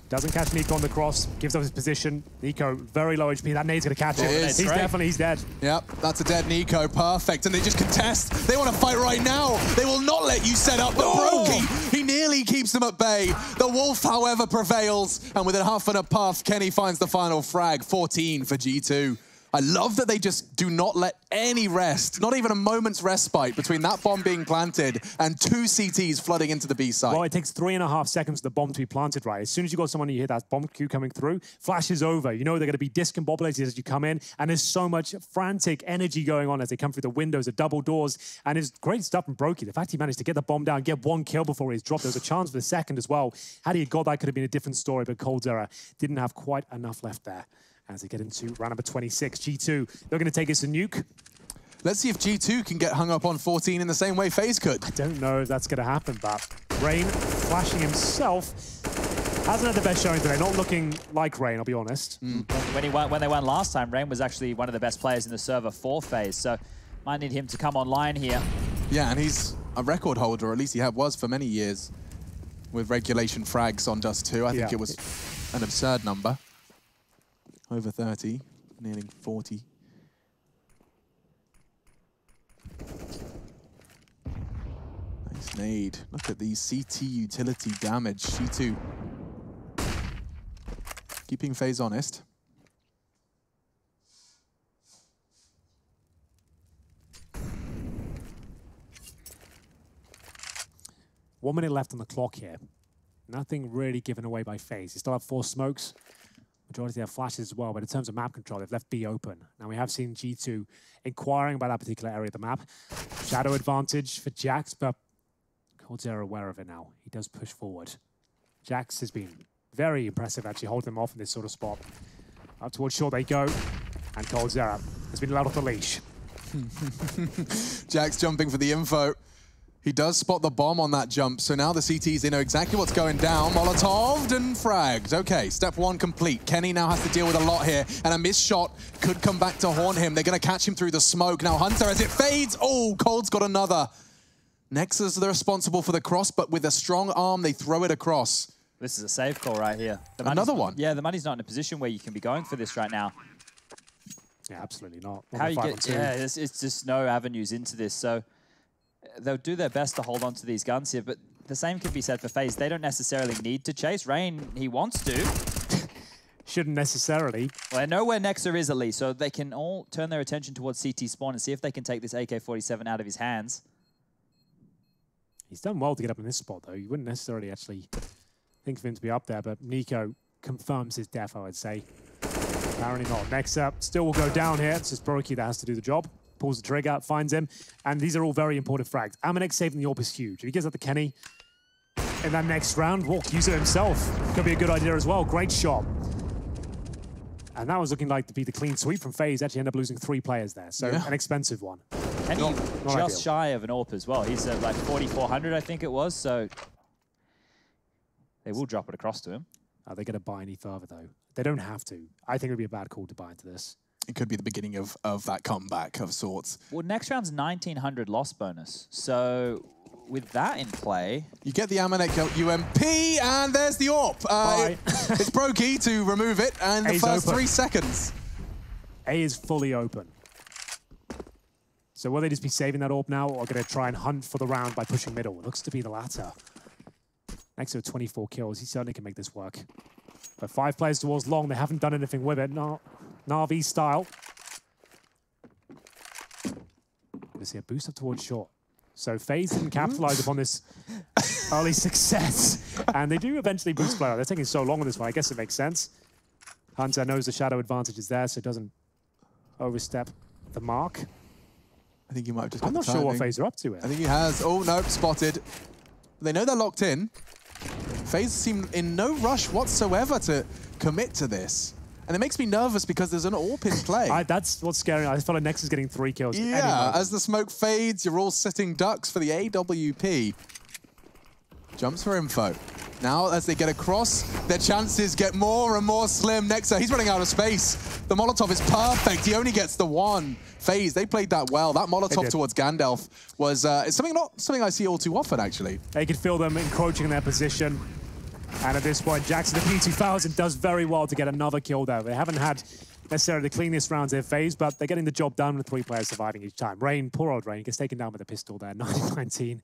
Doesn't catch Nico on the cross, gives up his position. Nico, very low HP. That nade's going to catch him. He's dead. Yep, that's a dead Nico. Perfect. And they just contest. They want to fight right now. They will not let you set up. But Brokey, he nearly keeps them at bay. The Wolf, however, prevails. And with a huff and a puff, Kenny finds the final frag. 14 for G2. I love that they just do not let any rest, not even a moment's respite between that bomb being planted and 2 CTs flooding into the B site. Well, it takes 3.5 seconds for the bomb to be planted, right? As soon as you got someone and you hear that bomb queue coming through, flash is over. You know they're going to be discombobulated as you come in, and there's so much frantic energy going on as they come through the windows, the double doors, and it's great stuff from Brokey. The fact he managed to get the bomb down, get 1 kill before he's dropped. There was a chance for the second as well. Had he got that, could have been a different story, but coldzera didn't have quite enough left there. As they get into round number 26, G2, they're going to take us a nuke. Let's see if G2 can get hung up on 14 in the same way FaZe could. I don't know if that's going to happen, but Rain flashing himself hasn't had the best showing today. Not looking like Rain, I'll be honest. When they won last time, Rain was actually one of the best players in the server for FaZe, so might need him to come online here. Yeah, and he's a record holder, or at least he was for many years, with regulation frags on Dust 2. I think it was an absurd number. Over 30, nearly 40. Nice nade. Look at the CT utility damage. G2 keeping FaZe honest. One minute left on the clock here. Nothing really given away by FaZe. You still have 4 smokes. Majority have flashes as well, but in terms of map control, they've left B open. Now we have seen G2 inquiring about that particular area of the map. Shadow advantage for Jax, but coldzera aware of it now. He does push forward. Jax has been very impressive, actually, holding them off in this sort of spot. Up towards short they go, and coldzera has been let off the leash. Jax jumping for the info. He does spot the bomb on that jump, so now the CTs, they know exactly what's going down. Molotoved and fragged. Okay, step 1 complete. Kenny now has to deal with a lot here, and a missed shot could come back to haunt him. They're going to catch him through the smoke. Now Hunter, as it fades, oh, Cold's got another. Nexus, they're responsible for the cross, but with a strong arm, they throw it across. This is a save call right here. Another one? Yeah, the money's not in a position where you can be going for this right now. Yeah, absolutely not. How you get, it's just no avenues into this, so they'll do their best to hold on to these guns here, but the same can be said for FaZe. They don't necessarily need to chase. Rain, he wants to. Shouldn't necessarily. Well, I know where Nexa is at least, so they can all turn their attention towards CT spawn and see if they can take this AK-47 out of his hands. He's done well to get up in this spot, though. You wouldn't necessarily actually think of him to be up there, but Nico confirms his death, I would say. Apparently not. Nexa still will go down here. It's just Brokey that has to do the job. Pulls the trigger, finds him, and these are all very important frags. Amanek saving the AWP is huge. If he gives that to Kenny in that next round, Walk use it himself. Could be a good idea as well. Great shot. And that was looking like to be the clean sweep from FaZe. Actually ended up losing 3 players there, so an expensive one. Kenny not just ideal. shy of an AWP as well. He's at like 4,400, I think it was, so they will drop it across to him. Are they going to buy any further, though? They don't have to. I think it would be a bad call to buy into this. It could be the beginning of that comeback of sorts. Well, next round's 1,900 loss bonus. So with that in play... You get the Amanek UMP, and there's the AWP. It's Brokey to remove it, and the first open. 3 seconds. A is fully open. So will they just be saving that AWP now, or going to try and hunt for the round by pushing middle? It looks to be the latter. Next to 24 kills, he certainly can make this work. But 5 players towards long, they haven't done anything with it. Na'Vi style. We see a boost up towards short. So FaZe didn't capitalize upon this early success. And they do eventually boost player. They're taking so long on this one. I guess it makes sense. Hunter knows the shadow advantage is there, so it doesn't overstep the mark. I think he might have just got I'm not sure what FaZe are up to here. I think he has. Oh, nope, spotted. They know they're locked in. FaZe seem in no rush whatsoever to commit to this. And it makes me nervous because there's an AWP in play. That's what's scary. I feel like Nex is getting 3 kills. Yeah, as the smoke fades, you're all sitting ducks for the AWP. Jumps for info. Now, as they get across, their chances get more and more slim. Nexa, he's running out of space. The Molotov is perfect. He only gets the 1. FaZe, they played that well. That Molotov towards Gandalf was it's something I see all too often, actually. They could feel them encroaching in their position. And at this point, Jackson, the P2000, does very well to get another kill there. They haven't had necessarily the cleanest rounds in FaZe, but they're getting the job done with 3 players surviving each time. Rain, poor old Rain, gets taken down with a pistol there, 1919.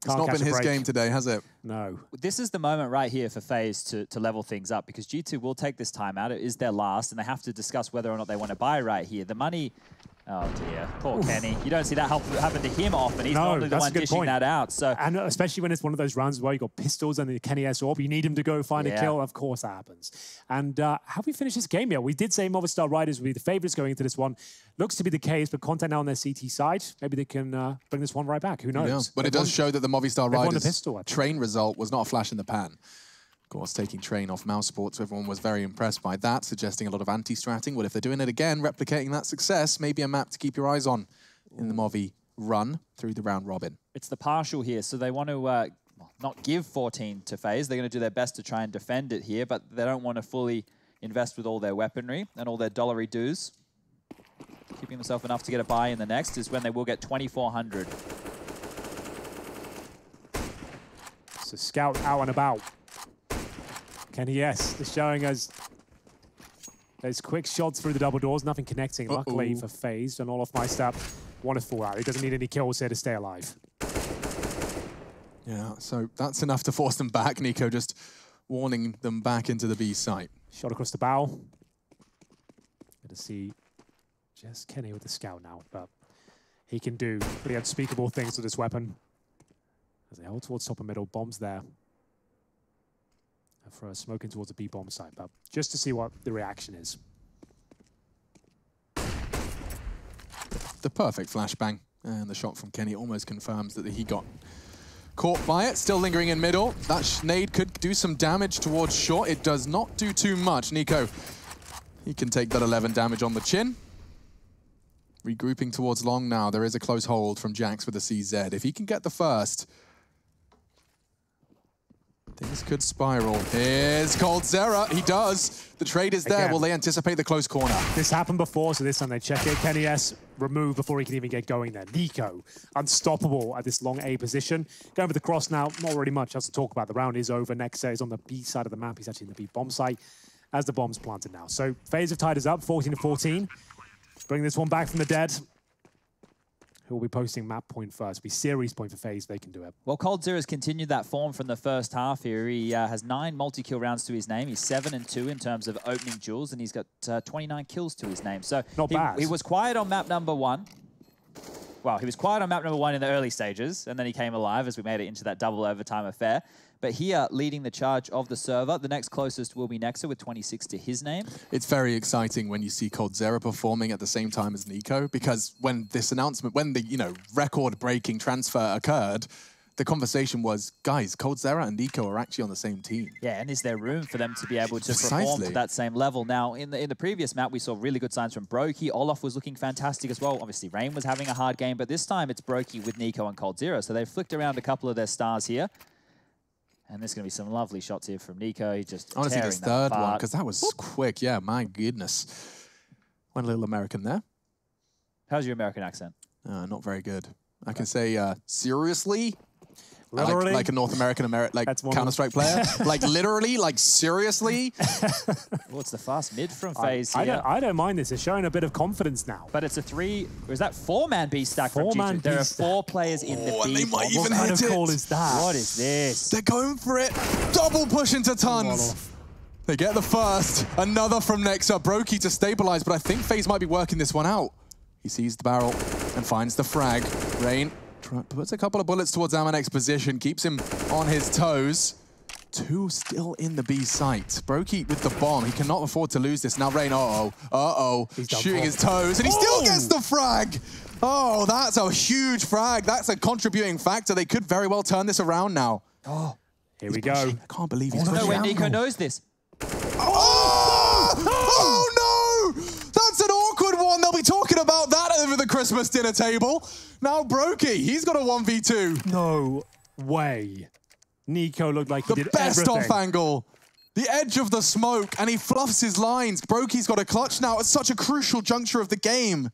It's not been his game today, has it? No. This is the moment right here for FaZe to level things up, because G2 will take this time out. It is their last, and they have to discuss whether or not they want to buy right here. The money... Oh, dear. Poor Kenny. You don't see that happen to him often. He's normally the one dishing that out. So, and especially when it's one of those rounds where you got pistols and the Kenny S orb, you need him to go find a kill. Of course that happens. And have we finished this game yet? We did say Movistar Riders would be the favourites going into this one. Looks to be the case, but Contact now on their CT side. Maybe they can bring this one right back. Who knows? Yeah. But it does show that the Movistar Riders train result was not a flash in the pan. Of course, taking train off Mouse Sports, everyone was very impressed by that, suggesting a lot of anti-stratting. Well, if they're doing it again, replicating that success, maybe a map to keep your eyes on in the Movi run through the round robin. It's the partial here, so they want to not give 14 to FaZe. They're going to do their best to try and defend it here, but they don't want to fully invest with all their weaponry and all their dollary dues. Keeping themselves enough to get a buy in the next is when they will get 2,400. So Scout out and about. Kenny, yes, they're showing us those quick shots through the double doors, nothing connecting, luckily for FaZe. And all off my step, one to fall out. He doesn't need any kills here to stay alive. Yeah, so that's enough to force them back. Nico just warning them back into the B site. Shot across the bow. Good to see just Kenny with the scout now, but he can do pretty unspeakable things with this weapon. As they hold towards top and middle, bombs there. For smoking towards the B bomb site, but just to see what the reaction is. The perfect flashbang, and the shot from Kenny almost confirms that he got caught by it. Still lingering in middle. That nade could do some damage towards short. It does not do too much. Nico, he can take that 11 damage on the chin. Regrouping towards long now. There is a close hold from Jax with the CZ. If he can get the first, things could spiral. Here's coldzera. He does. The trade is there. Again, will they anticipate the close corner? This happened before, so this time they check it. Kenny S removed before he can even get going there. Nico, unstoppable at this long A position. Going for the cross now, not really much else to talk about. The round is over. Nexa is on the B side of the map. He's actually in the B bomb site as the bomb's planted now. So FaZe have tied us up, 14-14. Bring this one back from the dead. Who will be posting map point first? Be series point for FaZe. They can do it. Well, coldzera's continued that form from the first half here. He has 9 multi-kill rounds to his name. He's 7-2 in terms of opening duels, and he's got 29 kills to his name. So not bad. He was quiet on map number 1. Well, he was quiet on map number 1 in the early stages, and then he came alive as we made it into that double overtime affair. But here, leading the charge of the server, the next closest will be Nexa with 26 to his name. It's very exciting when you see coldzera performing at the same time as Nico, because when this announcement, when the record-breaking transfer occurred, the conversation was, guys, coldzera and Nico are actually on the same team. Yeah, and is there room for them to be able to perform to that same level? Now, in the previous map, we saw really good signs from Brokey. Olaf was looking fantastic as well. Obviously, Rain was having a hard game, but this time it's Brokey with Nico and coldzera. So they've flicked around a couple of their stars here. And there's going to be some lovely shots here from Nico. He just I want to see this third one, because that was quick. Yeah, my goodness. One little American there. How's your American accent? Not very good. I can say, seriously? Literally? Like a North American Counter-Strike player? Like literally? Like seriously? Well, it's the fast mid from FaZe I here. don't mind this. It's showing a bit of confidence now. But it's a 3, or is that 4-man B stack from G2? There are 4 players in the B. And they might even What kind hit of it. call is that? What is this? They're going for it. Double push into tons. They get the first. Another from Nexa. Brokey to stabilize, but I think FaZe might be working this one out. He sees the barrel and finds the frag. Rain puts a couple of bullets towards Amanek's position, keeps him on his toes. 2 still in the B site. Brokey with the bomb. He cannot afford to lose this. Now Rain, shooting his toes, and he still gets the frag. Oh, that's a huge frag. That's a contributing factor. They could very well turn this around now. Oh, here we go. I can't believe he's No way Nico knows this. Oh no! That's an awkward one. They'll be talking about that over the Christmas dinner table. Now Brokey, he's got a 1v2. No way. Nico looked like he did the best everything. off angle. The edge of the smoke, and he fluffs his lines. Brokey's got a clutch now at such a crucial juncture of the game.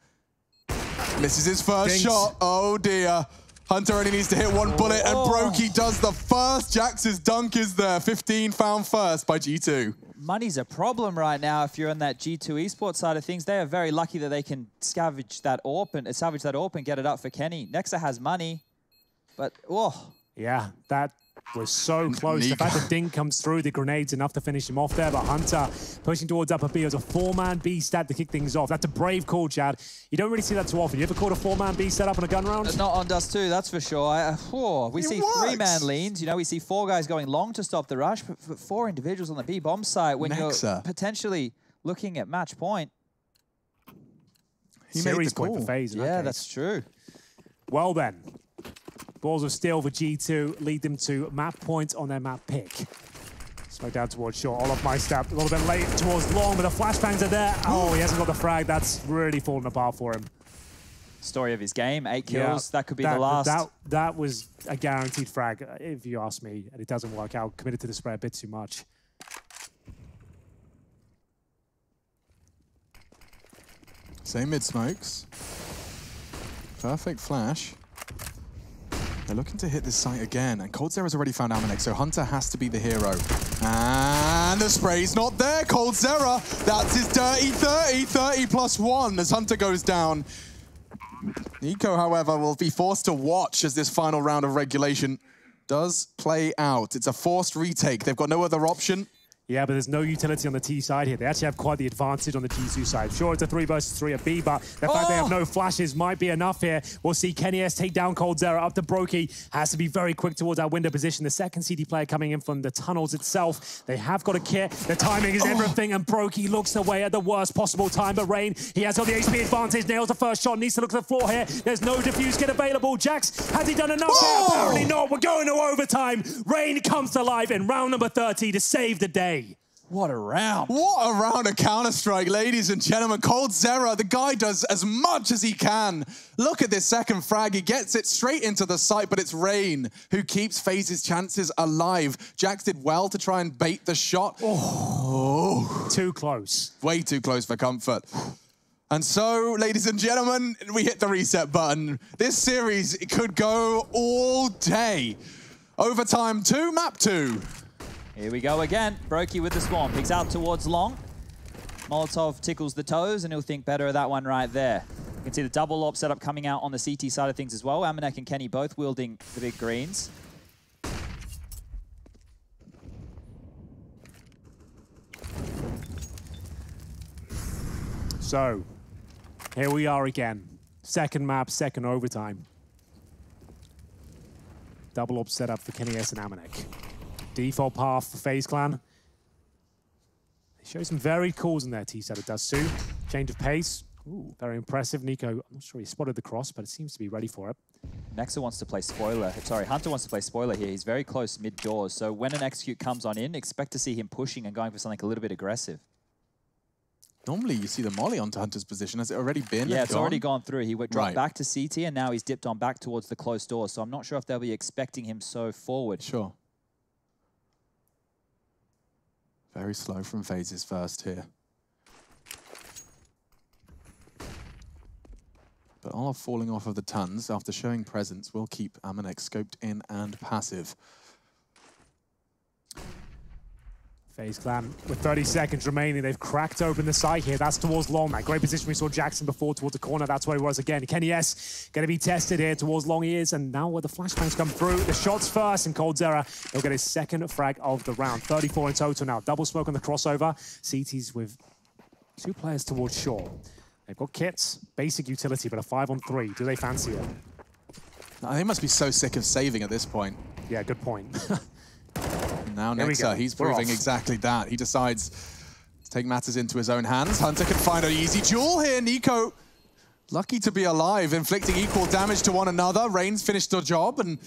Misses his first shot. Oh dear. Hunter only needs to hit 1 bullet, and Brokey does the first. Jax's dunk is there. 15 found first by G2. Money's a problem right now if you're on that G2 Esports side of things. They are very lucky that they can salvage that AWP and get it up for Kenny. Nexa has money, but Yeah, that was so close. The fact that Dink comes through, the grenade's enough to finish him off there, but Hunter pushing towards upper B as a 4-man B stat to kick things off. That's a brave call, Chad. You don't really see that too often. You ever called a 4-man B set up in a gun round? Not on Dust 2, that's for sure. We see 3-man leans. You know, we see 4 guys going long to stop the rush, but 4 individuals on the B bomb site when you're potentially looking at match point. He made the point for FaZe. Yeah, that's true. Well then, balls of steel for G2 lead them to map point on their map pick. Smoke down towards short. All of my step a little bit late towards long, but the flashbangs are there. Oh, he hasn't got the frag. That's really fallen apart for him. Story of his game, 8 kills. Yeah, that could be the last. That was a guaranteed frag, if you ask me, and it doesn't work out. Committed to the spray a bit too much. Same mid smokes. Perfect flash. They're looking to hit this site again, and coldzera's already found Amanek, so Hunter has to be the hero. And the spray's not there, coldzera. That's his dirty 30 plus 1 as Hunter goes down. Nico, however, will be forced to watch as this final round of regulation does play out. It's a forced retake. They've got no other option. Yeah, but there's no utility on the T side here. They actually have quite the advantage on the G2 side. Sure, it's a 3 versus 3 at B, but the fact they have no flashes might be enough here. We'll see Kenny S take down coldzera up to Brokey. Has to be very quick towards that window position. The second CD player coming in from the tunnels itself. They have got a kit. The timing is everything, and Brokey looks away at the worst possible time. But Rain, he has got the HP advantage. Nails the first shot. Needs to look at the floor here. There's no defuse kit available. Jax, has he done enough here? Apparently not. We're going to overtime. Rain comes to life in round number 30 to save the day. What a round. What a round of Counter-Strike, ladies and gentlemen. coldzera, the guy does as much as he can. Look at this second frag. He gets it straight into the site, but it's Rain who keeps FaZe's chances alive. Jax did well to try and bait the shot. Oh. Too close. Way too close for comfort. And so, ladies and gentlemen, we hit the reset button. This series could go all day. Overtime 2, map 2. Here we go again. Brokey with the spawn. Picks out towards long. Molotov tickles the toes, and he'll think better of that one right there. You can see the double op setup coming out on the CT side of things as well. Amanek and Kenny both wielding the big greens. So, here we are again. Second map, second overtime. Double op setup for Kenny S and Amanek. Default path for FaZe Clan. They show some very calls in their T-set. It does too. Change of pace. Ooh, very impressive. Nico, I'm not sure he spotted the cross, but it seems to be ready for it. Nexa wants to play spoiler. Sorry, Hunter wants to play spoiler here. He's very close mid-doors. So when an execute comes on in, expect to see him pushing and going for something a little bit aggressive. Normally you see the molly onto Hunter's position. Has it already been? Yeah, it's already gone through. He went dropped back to CT, and now he's dipped on back towards the closed door. So I'm not sure if they'll be expecting him so forward. Sure. Very slow from FaZe's first here. But Olaf falling off of the tons after showing presence will keep Amanek scoped in and passive. FaZe Clan with 30 seconds remaining. They've cracked open the site here. That's towards long. That great position we saw Jackson before towards the corner. That's where he was again. Kenny S going to be tested here towards long he is. And now where the flashbangs come through, the shots first, and coldzera, he'll get his second frag of the round. 34 in total now. Double smoke on the crossover. CT's with 2 players towards shore. They've got kits, basic utility, but a 5-on-3. Do they fancy it? They must be so sick of saving at this point. Yeah, good point. Now Nexa, he's proving exactly that. He decides to take matters into his own hands. Hunter can find an easy duel here. Nico, lucky to be alive, inflicting equal damage to one another. Rain's finished the job, and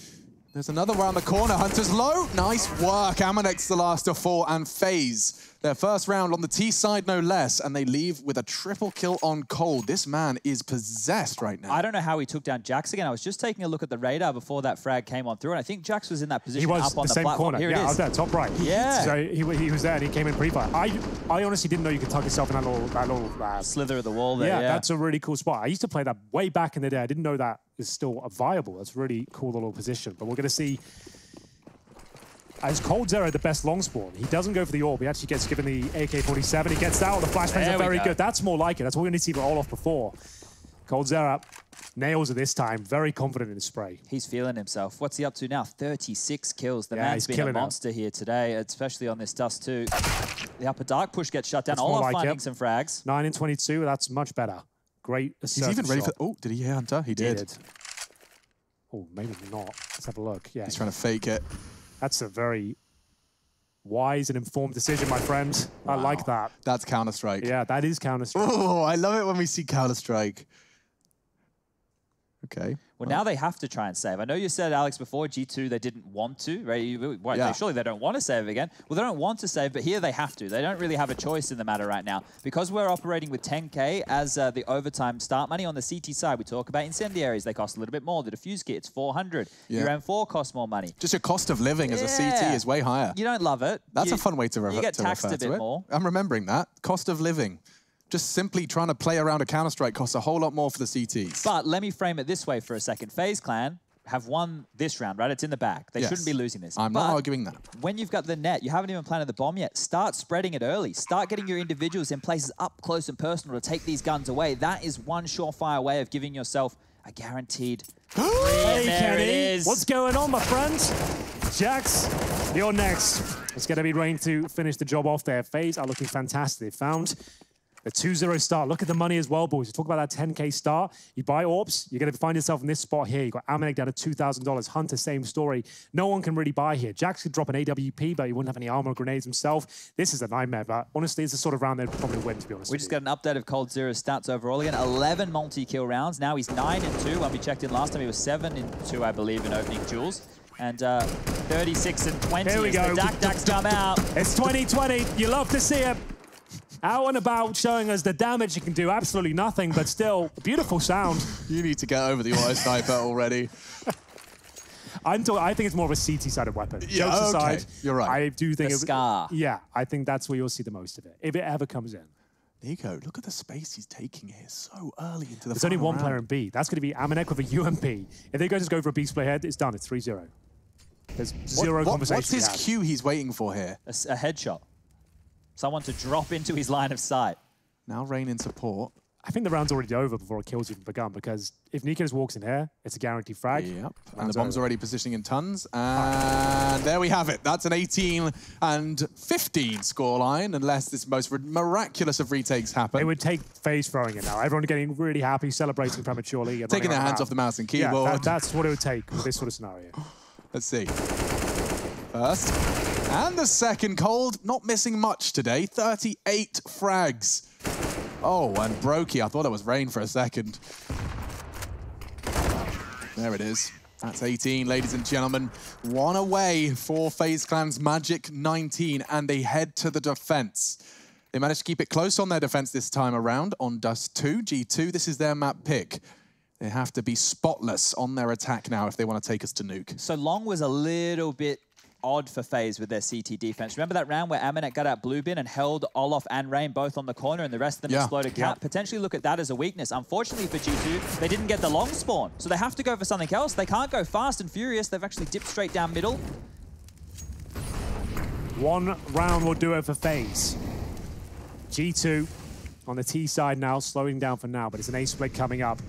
there's another around the corner. Hunter's low. Nice work. Amanek's the last to fall, and FaZe, their first round on the T side, no less, and they leave with a triple kill on Cold. This man is possessed right now. I don't know how he took down Jax again. I was just taking a look at the radar before that frag came on through, and I think Jax was in that position up on the same platform. Corner. Here yeah, it is. There, top right. Yeah. So he was there, and he came in pre-fire. I honestly didn't know you could tuck yourself in that little slither of the wall there. Yeah, that's a really cool spot. I used to play that way back in the day. I didn't know that is still viable. That's a really cool little position. But we're going to see, as coldzera, the best long spawn. He doesn't go for the AWP. He actually gets given the AK-47. He gets that. The flashbangs are very good. That's more like it. That's what we need to see for Olaf before. coldzera nails it this time. Very confident in his spray. He's feeling himself. What's he up to now? 36 kills. The Yeah, man's he's been a killing it. monster here today, especially on this Dust 2. The upper dark push gets shut down. That's more Olaf like finding it. some frags. 9 in 22, that's much better. Great. He's even ready for... Oh, did he hear Hunter? He did. Oh, maybe not. Let's have a look. Yeah. He's trying to fake it. That's a very wise and informed decision, my friend. I like that. That's Counter-Strike. Yeah, that is Counter-Strike. Oh, I love it when we see Counter-Strike. Okay. Well, now they have to try and save. I know you said, Alex, before G2 they didn't want to, right? Yeah. Surely they don't want to save again. Well, they don't want to save, but here they have to. They don't really have a choice in the matter right now. Because we're operating with 10K as the overtime start money on the CT side. We talk about incendiaries. They cost a little bit more. The defuse kit, it's 400. Yeah. Your M4 costs more money. Just your cost of living as a CT is way higher. You don't love it. That's a fun way to You get taxed a bit it. more. I'm remembering that. Cost of living. Just simply trying to play around a Counter-Strike costs a whole lot more for the CTs. But let me frame it this way for a second. FaZe Clan have won this round, right? It's in the bag. They Yes. shouldn't be losing this. I'm But not arguing that. when you've got the net, you haven't even planted the bomb yet. Start spreading it early. Start getting your individuals in places up close and personal to take these guns away. That is one surefire way of giving yourself a guaranteed free. Hey, And there Kenny. it is. What's going on, my friend? Jax, you're next. It's going to be Rain to finish the job off there. FaZe are looking fantastic. They found the 2-0 start. Look at the money as well, boys. You talk about that 10K start. You buy AWPs, you're going to find yourself in this spot here. You've got Amanek down to $2,000. Hunter, same story. No one can really buy here. Jax could drop an AWP, but he wouldn't have any armor or grenades himself. This is a nightmare, but honestly, it's the sort of round they'd probably win, to be honest We with just you. got an update of coldzera's stats overall again. 11 multi-kill rounds. Now he's 9 and 2. When we checked in last time, he was 7 and 2, I believe, in opening duels. And 36 and 20 Here we as go. the Dak come out. It's 2020. You love to see it. Out and about, showing us the damage you can do. Absolutely nothing, but still, beautiful sound. You need to get over the auto sniper already. I think it's more of a CT-sided weapon. Yeah, Jokes okay. aside, You're right. I do think The scar. Yeah, I think that's where you'll see the most of it, if it ever comes in. Nico, look at the space he's taking here so early into the There's only final one player in round. B. That's going to be Amanek with a UMP. If they just go for a B split head, it's done. It's 3-0. There's zero conversation. What's his cue he's waiting for here? A headshot. Someone to drop into his line of sight. Now Rain in support. I think the round's already over before a kill's even begun, because if Nico just walks in here, it's a guaranteed frag. Yep. And the bomb's already positioning in tons. And there we have it. That's an 18 and 15 scoreline, unless this most miraculous of retakes happen. It would take FaZe throwing it now. Everyone getting really happy, celebrating prematurely. And Taking running their around hands the off the mouse and Yeah, keyboard. that's what it would take with this sort of scenario. Let's see. First. And the second. Cold, not missing much today. 38 frags. Oh, and Brokey. I thought it was Rain for a second. There it is. That's 18, ladies and gentlemen. One away for FaZe Clan's Magic 19, and they head to the defense. They managed to keep it close on their defense this time around on Dust 2. G2, this is their map pick. They have to be spotless on their attack now if they want to take us to nuke. So Long was a little bit odd for FaZe with their CT defense. Remember that round where Amanek got out blue bin and held Olaf and Rain both on the corner and the rest of them exploded cap? Potentially look at that as a weakness. Unfortunately for G2, they didn't get the long spawn, so they have to go for something else. They can't go fast and furious. They've actually dipped straight down middle. One round will do it for FaZe. G2 on the T side now, slowing down for now, but it's an A split coming up.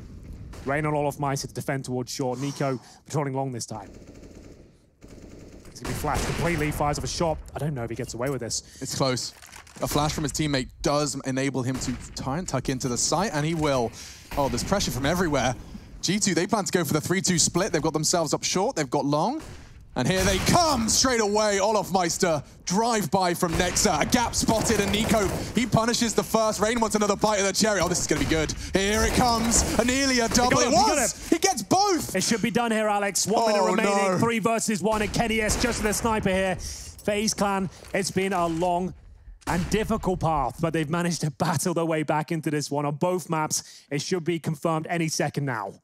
Rain on Olaf Meister to defend towards short. Nico patrolling long this time. He's going to be flashed completely, fires off a shot. I don't know if he gets away with this. It's close. A flash from his teammate does enable him to try and tuck into the site, and he will. Oh, there's pressure from everywhere. G2, they plan to go for the 3-2 split. They've got themselves up short. They've got long. And here they come straight away. Olaf Meister, drive-by from Nexa. A gap spotted, and Nico, he punishes the first. Rain wants another bite of the cherry. Oh, this is going to be good. Here it comes. Anelia double. He gets both. It should be done here, Alex. 1 minute remaining. No. 3 versus 1, and Kenny S just the sniper here. FaZe Clan, it's been a long and difficult path, but they've managed to battle their way back into this one on both maps. It should be confirmed any second now.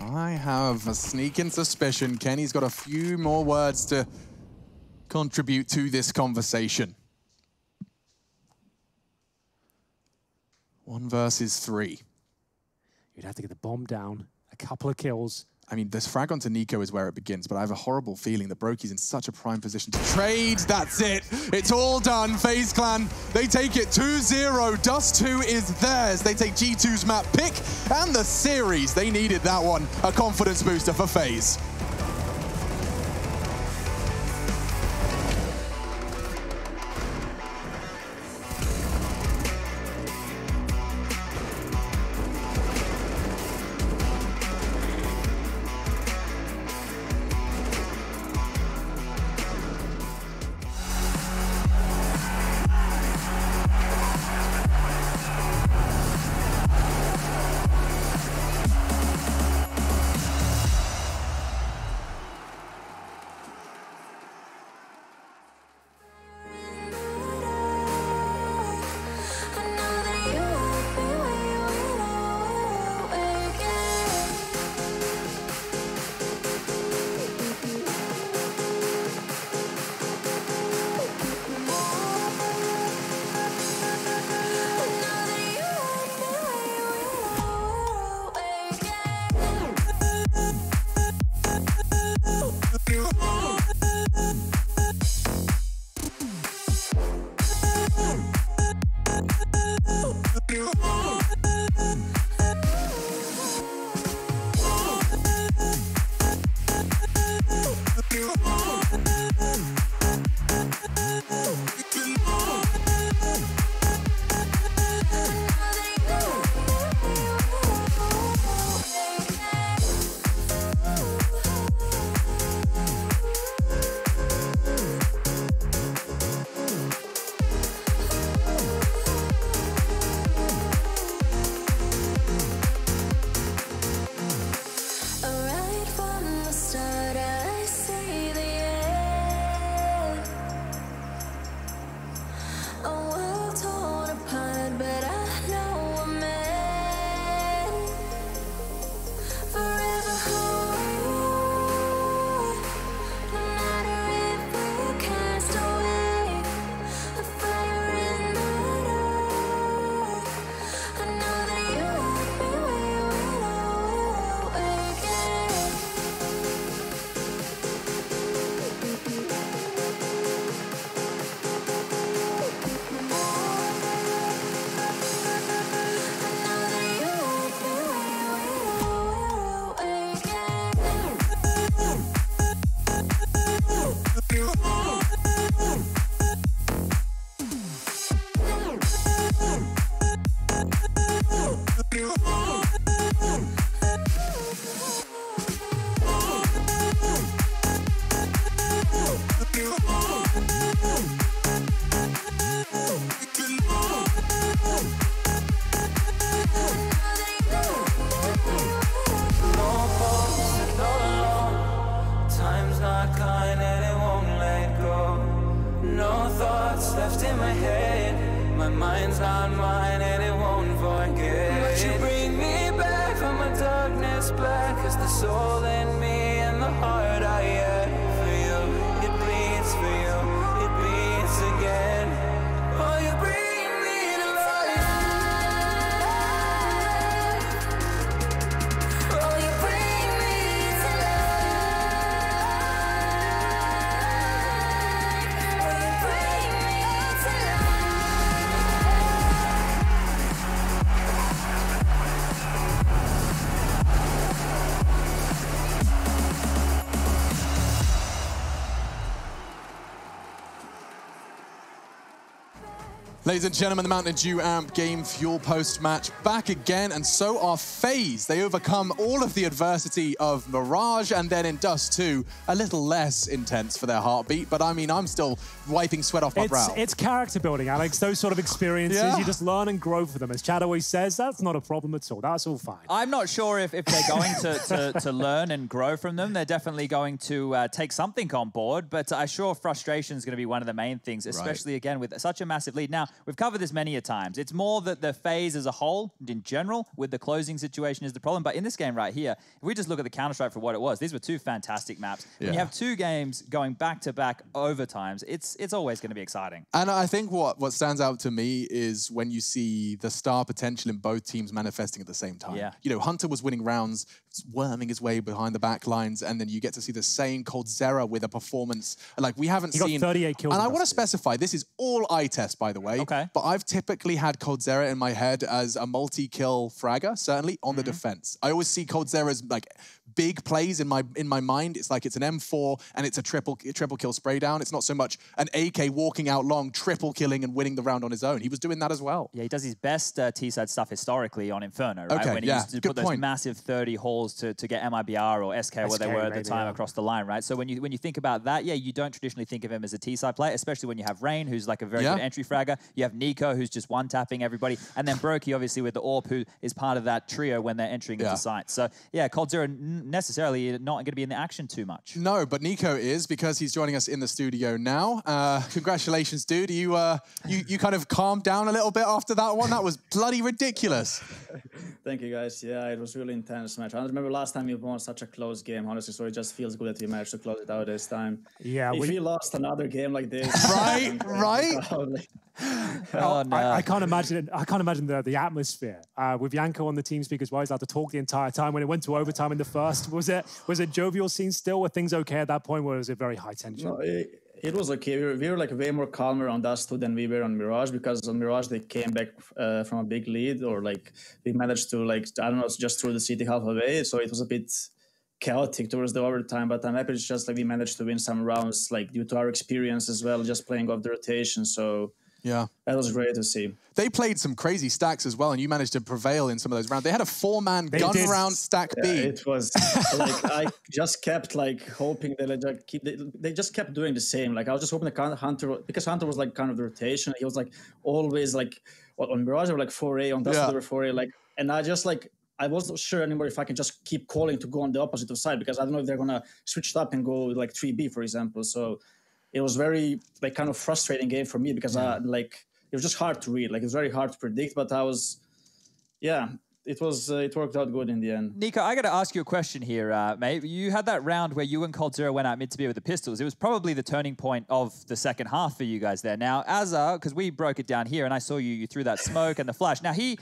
I have a sneaking suspicion Kenny's got a few more words to contribute to this conversation. 1 versus 3. You'd have to get the bomb down, a couple of kills, I mean, this frag onto Nico is where it begins, but I have a horrible feeling that Broky's in such a prime position to trade. That's it. It's all done. FaZe Clan, they take it 2-0. Dust 2 is theirs. They take G2's map pick and the series. They needed that one. A confidence booster for FaZe. Ladies and gentlemen, the Mountain Dew Amp Game Fuel post-match back again, and so are FaZe. They overcome all of the adversity of Mirage, and then in Dust 2, a little less intense for their heartbeat, but I mean, I'm still wiping sweat off my brow. It's character building, Alex. Those sort of experiences, you just learn and grow from them. As Chad always says, that's not a problem at all. That's all fine. I'm not sure if they're going to learn and grow from them. They're definitely going to take something on board, but I'm sure frustration is going to be one of the main things, especially, again, with such a massive lead. Now, we've covered this many a times. It's more that the FaZe as a whole, in general, with the closing situation is the problem. But in this game right here, if we just look at the Counter-Strike for what it was, these were two fantastic maps. When you have two games going back-to-back overtimes, it's always going to be exciting. And I think what stands out to me is when you see the star potential in both teams manifesting at the same time. Yeah. You know, Hunter was winning rounds worming his way behind the back lines, and then you get to see the same coldzera with a performance like we haven't seen. He got 38 kills. And I want to specify, this is all eye test, by the way. Okay. But I've typically had coldzera in my head as a multi-kill fragger, certainly on the defense. I always see coldzera as like big plays in my mind. It's like it's an M4 and it's a triple kill spray down. It's not so much an AK walking out long, triple killing and winning the round on his own. He was doing that as well. Yeah, he does his best T-side stuff historically on Inferno, right? Okay, when he used to put those massive 30 hauls to get MIBR or SK where they were at the time across the line, right? So when you think about that, yeah, you don't traditionally think of him as a T-side player, especially when you have Rain, who's like a very good entry fragger. You have Nico, who's just one-tapping everybody. And then Brokey, obviously, with the AWP, who is part of that trio when they're entering into site. So, yeah, coldzera necessarily not going to be in the action too much. No, but Nico is, because he's joining us in the studio now. Congratulations, dude. You kind of calmed down a little bit after that one. That was bloody ridiculous. Thank you, guys. Yeah, it was really intense match. I don't remember last time you won such a close game, honestly, so it just feels good that you managed to close it out this time. Yeah. If you lost another game like this... right? Oh, no. I can't imagine. I can't imagine the atmosphere with Yanko on the team speak as well. He's had to talk the entire time. When it went to overtime in the first, was it jovial scene still? Were things okay at that point? Or was it very high tension? No, it was okay. We were like way more calmer on Dust 2 than we were on Mirage, because on Mirage they came back from a big lead, or like we managed to, like, I don't know, just throw the city half away. So it was a bit chaotic towards the overtime, but I'm happy it's just like we managed to win some rounds, like due to our experience as well, just playing off the rotation. So yeah, that was great to see. They played some crazy stacks as well, and you managed to prevail in some of those rounds. They had a 4-man gun round stack B. It was like I just kept like hoping that they just kept doing the same. Like I was just hoping the Hunter, because Hunter was like kind of the rotation. He was like always like on Mirage they were like 4A, on Dust they were 4A. Like, and I wasn't sure anymore if I can just keep calling to go on the opposite side, because I don't know if they're gonna switch it up and go like 3B, for example. So it was very like kind of frustrating game for me, because it was just hard to read. Like, it was very hard to predict, but it worked out good in the end. Nico, I got to ask you a question here, mate. You had that round where you and coldzera went out mid to B with the pistols. It was probably the turning point of the second half for you guys there. Now, Azar, because we broke it down here, and I saw you threw that smoke and the flash. Now, he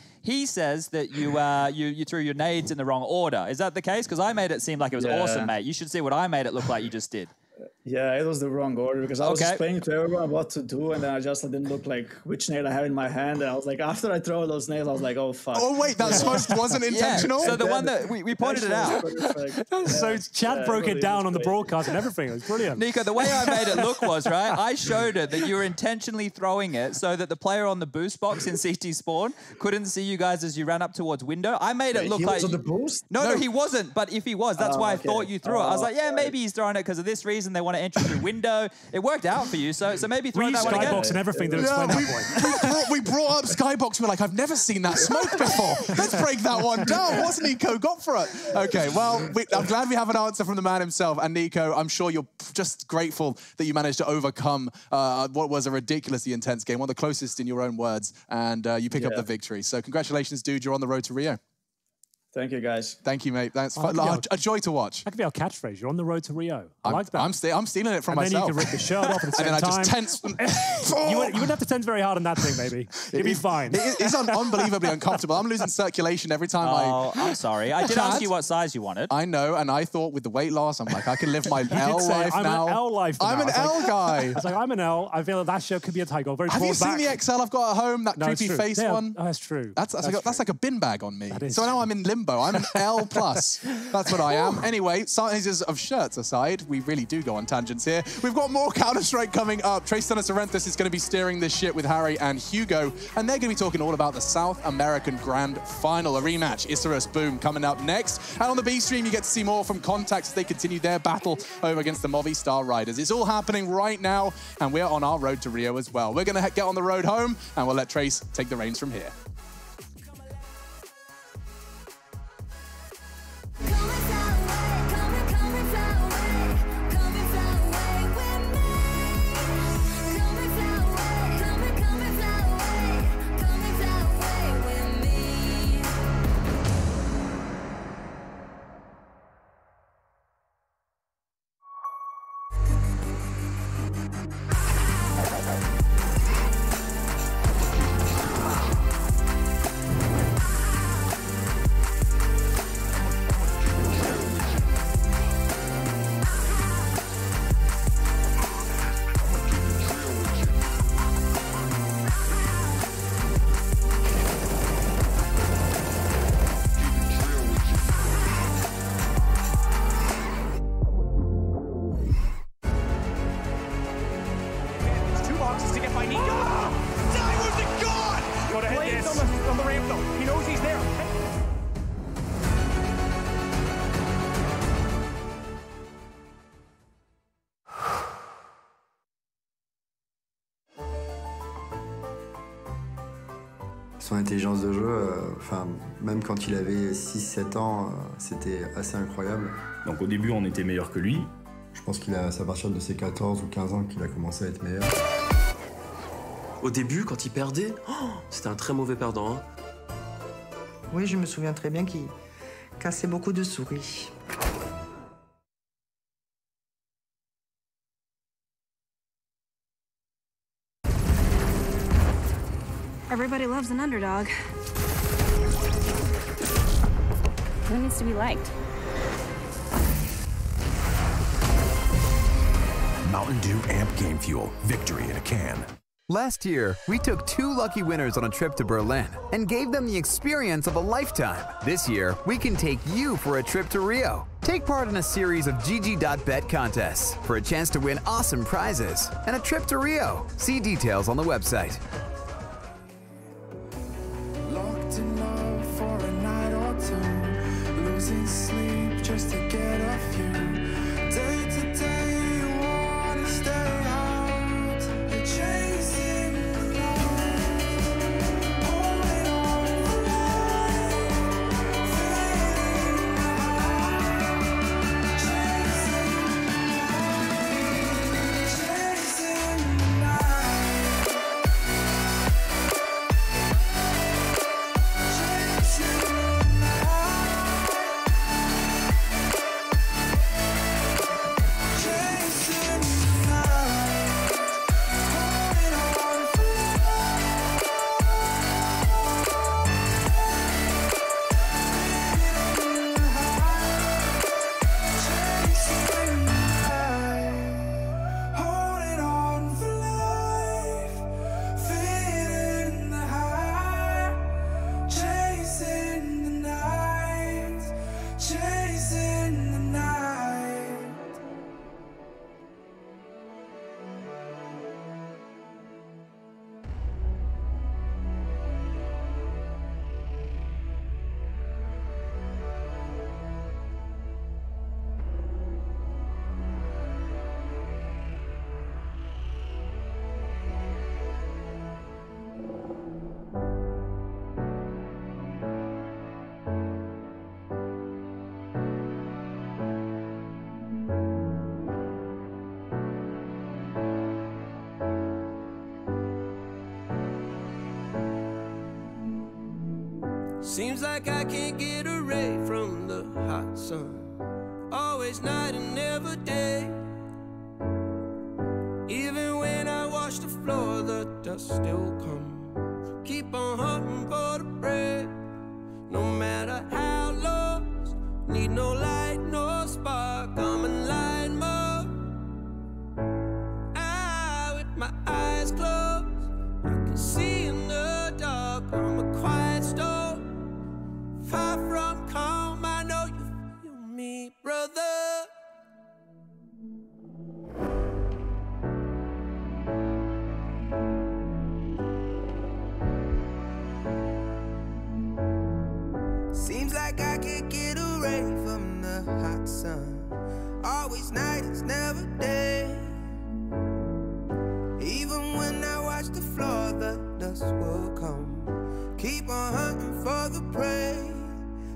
says that you threw your nades in the wrong order. Is that the case? Because I made it seem like it was awesome, mate. You should see what I made it look like you just did. Yeah, it was the wrong order, because I was explaining to everyone what to do, and then I just didn't look like which nail I had in my hand. And I was like, after I throw those nails, I was like, oh, fuck. Oh, wait, that smoke wasn't intentional? So the one that we pointed it out. So Chad broke it down on the broadcast and everything. It was brilliant. Nico, the way I made it look was, right, I showed it that you were intentionally throwing it so that the player on the boost box in CT spawn couldn't see you guys as you ran up towards window. I made it look like... He was on the boost? No, he wasn't. But if he was, that's why I thought you threw it. I was like, yeah, maybe he's throwing it because of this reason. They want to enter through window. It worked out for you, so maybe throw that one again. Skybox and everything to explain that point. We brought up Skybox. We're like, I've never seen that smoke before. Let's break that one down. What's Nico got for it? Okay, well, I'm glad we have an answer from the man himself. And Nico, I'm sure you're just grateful that you managed to overcome what was a ridiculously intense game, one of the closest in your own words, and you pick up the victory. So congratulations, dude. You're on the road to Rio. Thank you, guys. Thank you, mate. That's fun. A joy to watch. That could be our catchphrase. You're on the road to Rio. I like that. I'm stealing it from myself. And then you can rip the shirt off at the same time. And then I just tense. You wouldn't have to tense very hard on that thing, maybe. You'd be fine. It's unbelievably uncomfortable. I'm losing circulation every time I'm sorry. I did ask you what size you wanted. I know, and I thought with the weight loss, I'm like, I can live my L life now. I'm an L life now. I'm an L guy. I was like, I'm an L. I feel that shirt could be a tiger. Very Have you seen the XL I've got at home? That creepy face one? Oh, that's true. That's like a bin bag on me. So now I'm in limbo. I'm an L+. That's what I am. Anyway, sizes of shirts aside, we really do go on tangents here. We've got more Counter-Strike coming up. Tristan Sorrenthus is going to be steering this shit with Harry and Hugo, and they're going to be talking all about the South American Grand Final, a rematch. Isurus, boom, coming up next. And on the B stream, you get to see more from Contact as they continue their battle over against the Movistar Riders. It's all happening right now, and we're on our road to Rio as well. We're going to get on the road home, and we'll let Trace take the reins from here. boxes to get by Nico. Where's it gone? Go to hit this. On the ramp though. He knows he's there. Son intelligence de jeu, même quand il avait 6-7 ans, c'était assez incroyable. Donc au début, on était meilleur que lui. Je pense c'est à partir de ses 14 ou 15 ans qu'il a commencé à être meilleur. Au début, quand il perdait, c'était un très mauvais perdant. Hein. Oui, je me souviens très bien qu'il cassait beaucoup de souris. Everybody loves an underdog. Who needs to be liked? Mountain Dew Amp Game Fuel. Victory in a can. Last year, we took 2 lucky winners on a trip to Berlin and gave them the experience of a lifetime. This year, we can take you for a trip to Rio. Take part in a series of GG.bet contests for a chance to win awesome prizes and a trip to Rio. See details on the website. Locked in love for a night or two, losing sleep just to get off you. Day to day, you wanna stay out. You're chasing the light, holding on for life, feeling the high, chasing the night. Seems like I can't get away from the hot sun. Always night and never day. Even when I wash the floor, the dust still comes. Keep on hunting for the bread. No matter how lost, need no light, no spark. I'm in line mode. With my eyes closed, I can see in the dark. I'm a quiet storm. Far from calm, I know you feel me, brother. Seems like I can't get away from the hot sun. Always night, it's never day. Even when I watch the floor, the dust will come. Keep on hunting for the prey.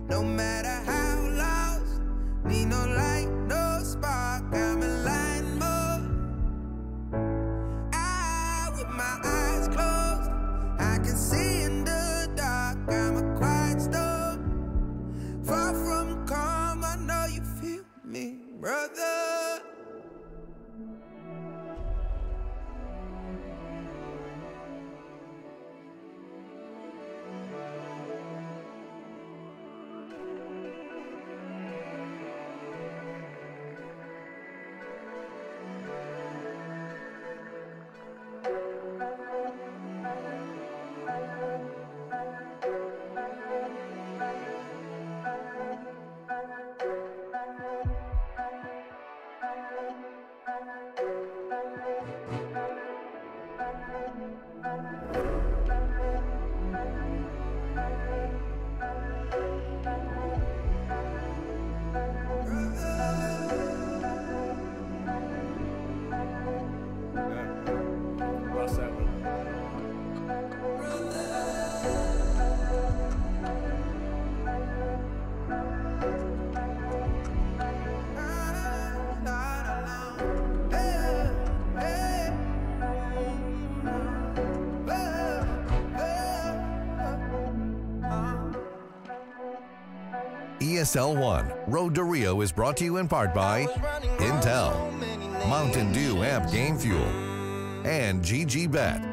No matter how lost, need no light, no spark. I'm in line mode. With my eyes closed, I can see in the dark. I'm a quiet storm. Far from calm, I know you feel me, brother. Lost that one. ESL 1 Road to Rio is brought to you in part by Intel, Mountain Dew Amp Game Fuel, and GGBet.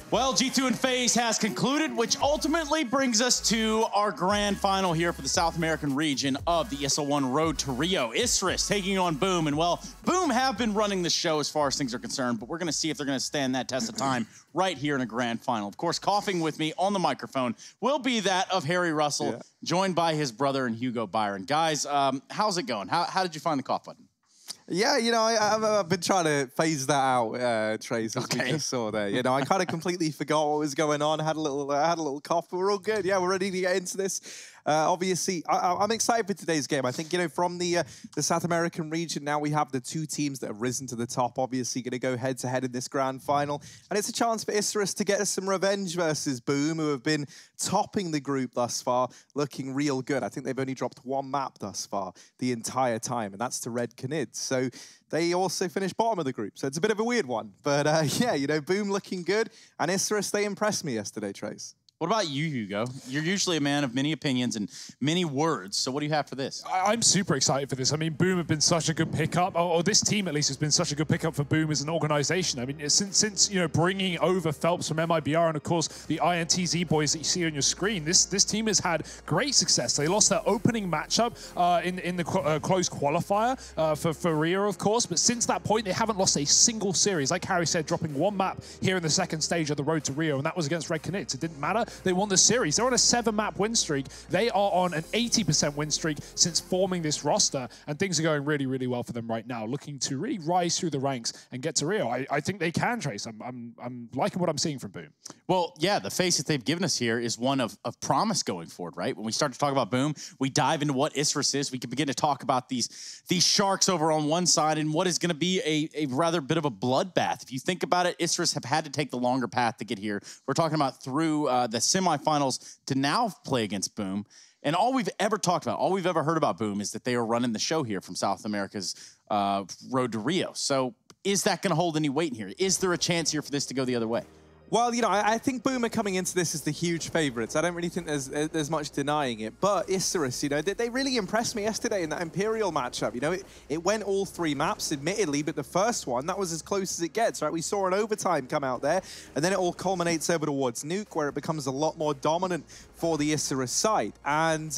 Well, G2 and FaZe has concluded, which ultimately brings us to our grand final here for the South American region of the ESL 1 Road to Rio. Isurus taking on Boom, and well, Boom have been running the show as far as things are concerned, but we're gonna see if they're gonna stand that test of time right here in a grand final. Of course, coughing with me on the microphone will be that of Harry Russell, joined by his brother and Hugo Byron. Guys, how's it going? How did you find the cough button? Yeah, you know, I've been trying to phase that out, Trace, as we just saw there. You know, I kind of completely forgot what was going on. I had a little cough, but we're all good. Yeah, we're ready to get into this. Obviously, I'm excited for today's game. I think, you know, from the South American region, now we have the two teams that have risen to the top, obviously going to go head-to-head in this grand final. And it's a chance for Isurus to get some revenge versus Boom, who have been topping the group thus far, looking real good. I think they've only dropped one map thus far the entire time, and that's to Red Canids. So they also finished bottom of the group. So it's a bit of a weird one. But yeah, you know, Boom looking good. And Isurus, they impressed me yesterday, Trace. What about you, Hugo? You're usually a man of many opinions and many words. So what do you have for this? I'm super excited for this. I mean, Boom have been such a good pickup, or this team at least has been such a good pickup for Boom as an organization. I mean, since you know, bringing over Phelps from MIBR and of course the INTZ boys that you see on your screen, this team has had great success. They lost their opening matchup in the close qualifier for Rio, of course, but since that point they haven't lost a single series. Like Harry said, dropping one map here in the second stage of the Road to Rio, and that was against Red Canids. It didn't matter. They won the series. They're on a 7-map win streak. They are on an 80% win streak since forming this roster, and things are going really, really well for them right now, looking to really rise through the ranks and get to Rio. I think they can, Trace. I'm liking what I'm seeing from Boom. Well, yeah, the face that they've given us here is one of promise going forward, right? When we start to talk about Boom, we dive into what Isurus is. We can begin to talk about these sharks over on one side and what is going to be a rather bit of a bloodbath. If you think about it, Isurus have had to take the longer path to get here. We're talking about through the semifinals to now play against Boom. And all we've ever talked about, all we've ever heard about Boom is that they are running the show here from South America's Road to Rio. So is that going to hold any weight in here? Is there a chance here for this to go the other way? Well, you know, I think Boom are coming into this as the huge favourites. I don't really think there's much denying it. But Isurus, you know, they really impressed me yesterday in that Imperial matchup. You know, it went all 3 maps, admittedly, but the first one, that was as close as it gets, right? We saw an overtime come out there, and then it all culminates over towards Nuke, where it becomes a lot more dominant for the Isurus side. And,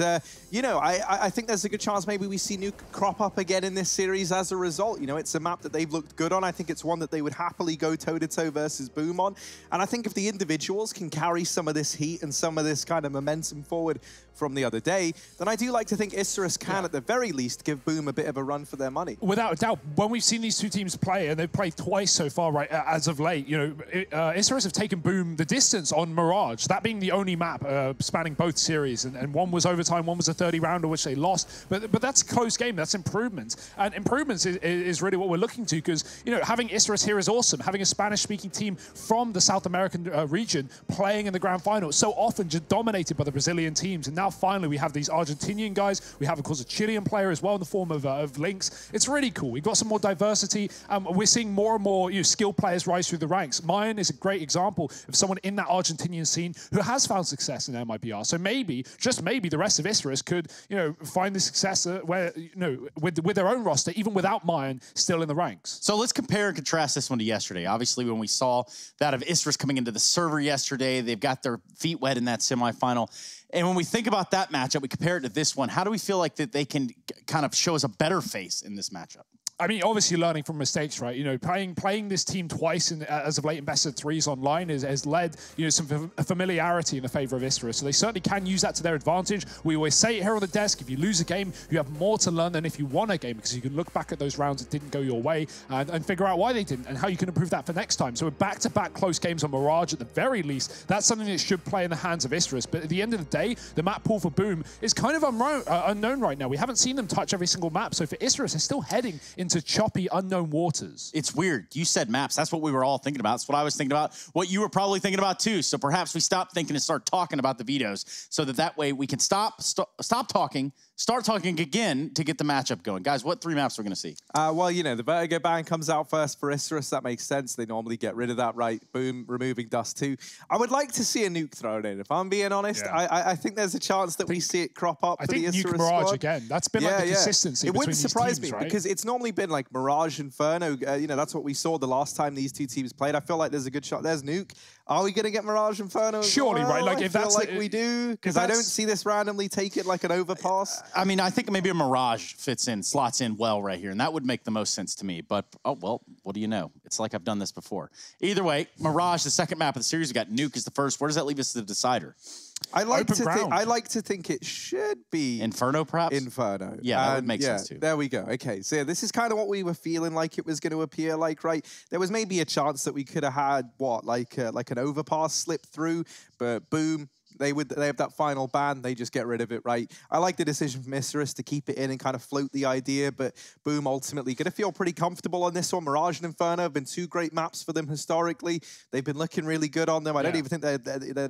you know, I think there's a good chance maybe we see Nuke crop up again in this series as a result. You know, it's a map that they've looked good on. I think it's one that they would happily go toe-to-toe versus Boom on. And I think if the individuals can carry some of this heat and some of this kind of momentum forward from the other day, then I do like to think Isurus can, at the very least, give Boom a bit of a run for their money. Without a doubt, when we've seen these two teams play, and they've played twice so far, right, as of late, you know, Isurus have taken Boom the distance on Mirage, that being the only map spanning both series, and one was overtime, one was a 30-rounder, which they lost, but that's a close game, that's improvements, and improvements is really what we're looking to, because, you know, having Isurus here is awesome, having a Spanish-speaking team from the South American region playing in the grand final, so often just dominated by the Brazilian teams, and now finally we have these Argentinian guys, we have of course a Chilean player as well in the form of Lynx. It's really cool. We've got some more diversity. We're seeing more and more skilled players rise through the ranks. Mayan is a great example of someone in that Argentinian scene who has found success in MIBR. So maybe, just maybe, the rest of Isurus could, you know, find the success where, you know, with their own roster, even without Mayan still in the ranks. So let's compare and contrast this one to yesterday. Obviously, when we saw that of Isurus Isurus coming into the server yesterday. They've got their feet wet in that semifinal. And when we think about that matchup, we compare it to this one. How do we feel like that they can kind of show us a better face in this matchup? I mean, obviously learning from mistakes, right? You know, playing this team twice as of late in best of threes online has led, you know, some familiarity in the favor of Isurus. So they certainly can use that to their advantage. We always say it here on the desk, if you lose a game, you have more to learn than if you won a game, because you can look back at those rounds that didn't go your way and figure out why they didn't and how you can improve that for next time. So with back-to-back close games on Mirage at the very least, that's something that should play in the hands of Isurus. But at the end of the day, the map pool for Boom is kind of unknown right now. We haven't seen them touch every single map. So for Isurus, they're still heading into choppy, unknown waters. It's weird. You said maps. That's what we were all thinking about. That's what I was thinking about. What you were probably thinking about too. So perhaps we stop thinking and start talking about the vetoes, so that way we can stop talking, start talking again to get the matchup going. Guys, what 3 maps we're going to see? Well, you know, the Vertigo ban comes out first for Isurus. That makes sense. They normally get rid of that, right? Boom, removing Dust 2. I would like to see a nuke thrown in. If I'm being honest, I think there's a chance that we see it crop up for the Isurus nuke Mirage squad. again. That's been like the consistency. It wouldn't surprise teams, me, right? because it's normally been like Mirage, Inferno. You know, that's what we saw the last time these two teams played. I feel like there's a good shot. There's nuke. Are we going to get Mirage, Inferno? Surely, right? Like, I if feel that's like we do, because I don't see this randomly take it like an overpass. I mean, I think maybe a Mirage slots in well right here, and that would make the most sense to me. But, oh, well, what do you know? It's like I've done this before. Either way, Mirage, the second map of the series, we got nuke as the first. Where does that leave us to the decider? I like to think it should be Inferno, perhaps? Inferno. Yeah, that would make sense too. There we go. Okay, so yeah, this is kind of what we were feeling like it was going to appear like, right? There was maybe a chance that we could have had like an overpass slip through, but boom. They have that final ban. They just get rid of it, right? I like the decision from Isurus to keep it in and kind of float the idea, but Boom ultimately going to feel pretty comfortable on this one. Mirage and Inferno have been 2 great maps for them historically. They've been looking really good on them. I don't even think they're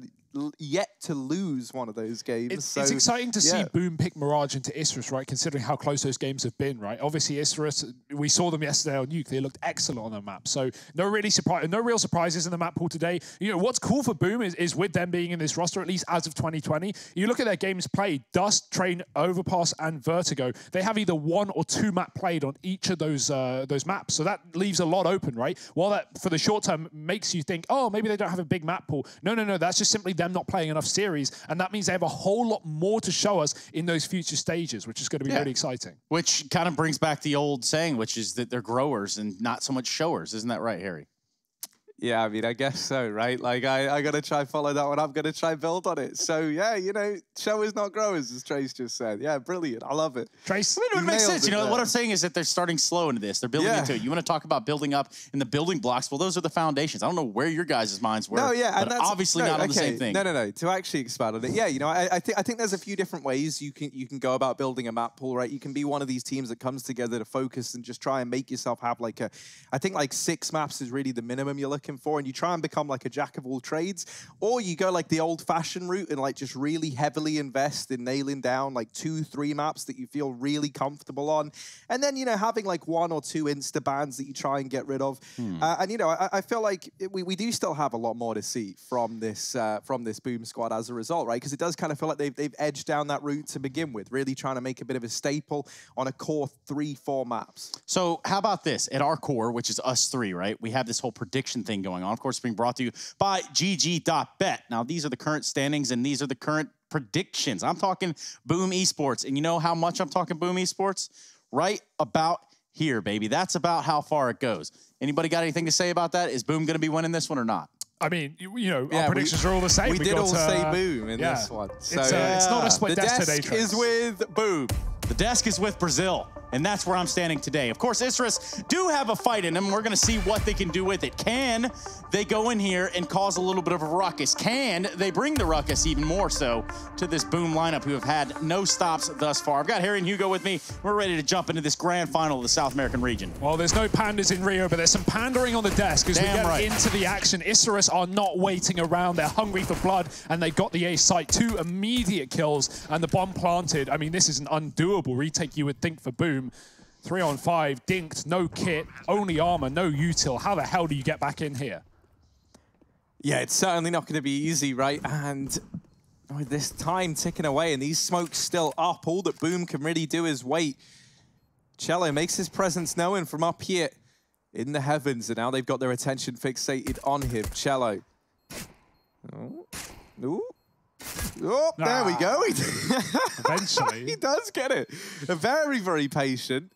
yet to lose one of those games. It's exciting to see Boom pick Mirage into Isurus, right? Considering how close those games have been, right? Obviously, Isurus, we saw them yesterday on Nuke. They looked excellent on the map. So no real surprises in the map pool today. You know, what's cool for Boom is with them being in this roster, at least as of 2020, you look at their games played, Dust, Train, Overpass, and Vertigo. They have either 1 or 2 map played on each of those maps. So that leaves a lot open, right? While that, for the short term, makes you think, oh, maybe they don't have a big map pool. No. That's just simply them not playing enough series. And that means they have a whole lot more to show us in those future stages, which is going to be really exciting. Which kind of brings back the old saying, which is that they're growers and not so much showers. Isn't that right, Harry? Yeah, I mean, I guess so, right? Like, I got to try follow that one. I'm going to try build on it. So, yeah, you know, showers, not growers, as Trace just said. Yeah, brilliant. I love it. Trace, I mean, it makes sense. You know, what I'm saying is that they're starting slow into this. They're building into it. You want to talk about building up in the building blocks? Well, those are the foundations. I don't know where your guys' minds were. No, yeah, and that's obviously not on the same thing. No. To actually expand on it, yeah, you know, I think there's a few different ways you can go about building a map pool, right? You can be one of these teams that comes together to focus and just try and make yourself have like I think like 6 maps is really the minimum you're looking for, and you try and become like a jack of all trades, or you go like the old-fashioned route and like just really heavily invest in nailing down like 2-3 maps that you feel really comfortable on, and then, you know, having like 1 or 2 insta bans that you try and get rid of. And you know, I feel like we do still have a lot more to see from this Boom squad as a result, right? Because it does kind of feel like they've edged down that route to begin with, really trying to make a bit of a staple on a core 3-4 maps. So how about this? At our core, which is us 3, right? We have this whole prediction thing going on. Of course, being brought to you by GG.bet. Now, these are the current standings, and these are the current predictions. I'm talking Boom Esports, and you know how much I'm talking Boom Esports? Right about here, baby. That's about how far it goes. Anybody got anything to say about that? Is Boom going to be winning this one or not? I mean, you know, our predictions are all the same. We did all say Boom in this one. So, it's not a split desk today, The desk is with Boom. The desk is with Brazil, and that's where I'm standing today. Of course, Isurus do have a fight in them. We're going to see what they can do with it. Can they go in here and cause a little bit of a ruckus? Can they bring the ruckus even more so to this Boom lineup, who have had no stops thus far? I've got Harry and Hugo with me. We're ready to jump into this grand final of the South American region. Well, there's no pandas in Rio, but there's some pandering on the desk as we get into the action. Isurus are not waiting around. They're hungry for blood, and they got the A site. 2 immediate kills, and the bomb planted. I mean, this is an undoable retake, you would think, for Boom. 3 on 5, dinked, no kit, only armor, no util. How the hell do you get back in here? Yeah, it's certainly not going to be easy, right? And with this time ticking away and these smokes still up, all that Boom can really do is wait. Cello makes his presence known from up here in the heavens, and now they've got their attention fixated on him. Cello Oh, there we go. Eventually. He does get it. Very, very patient.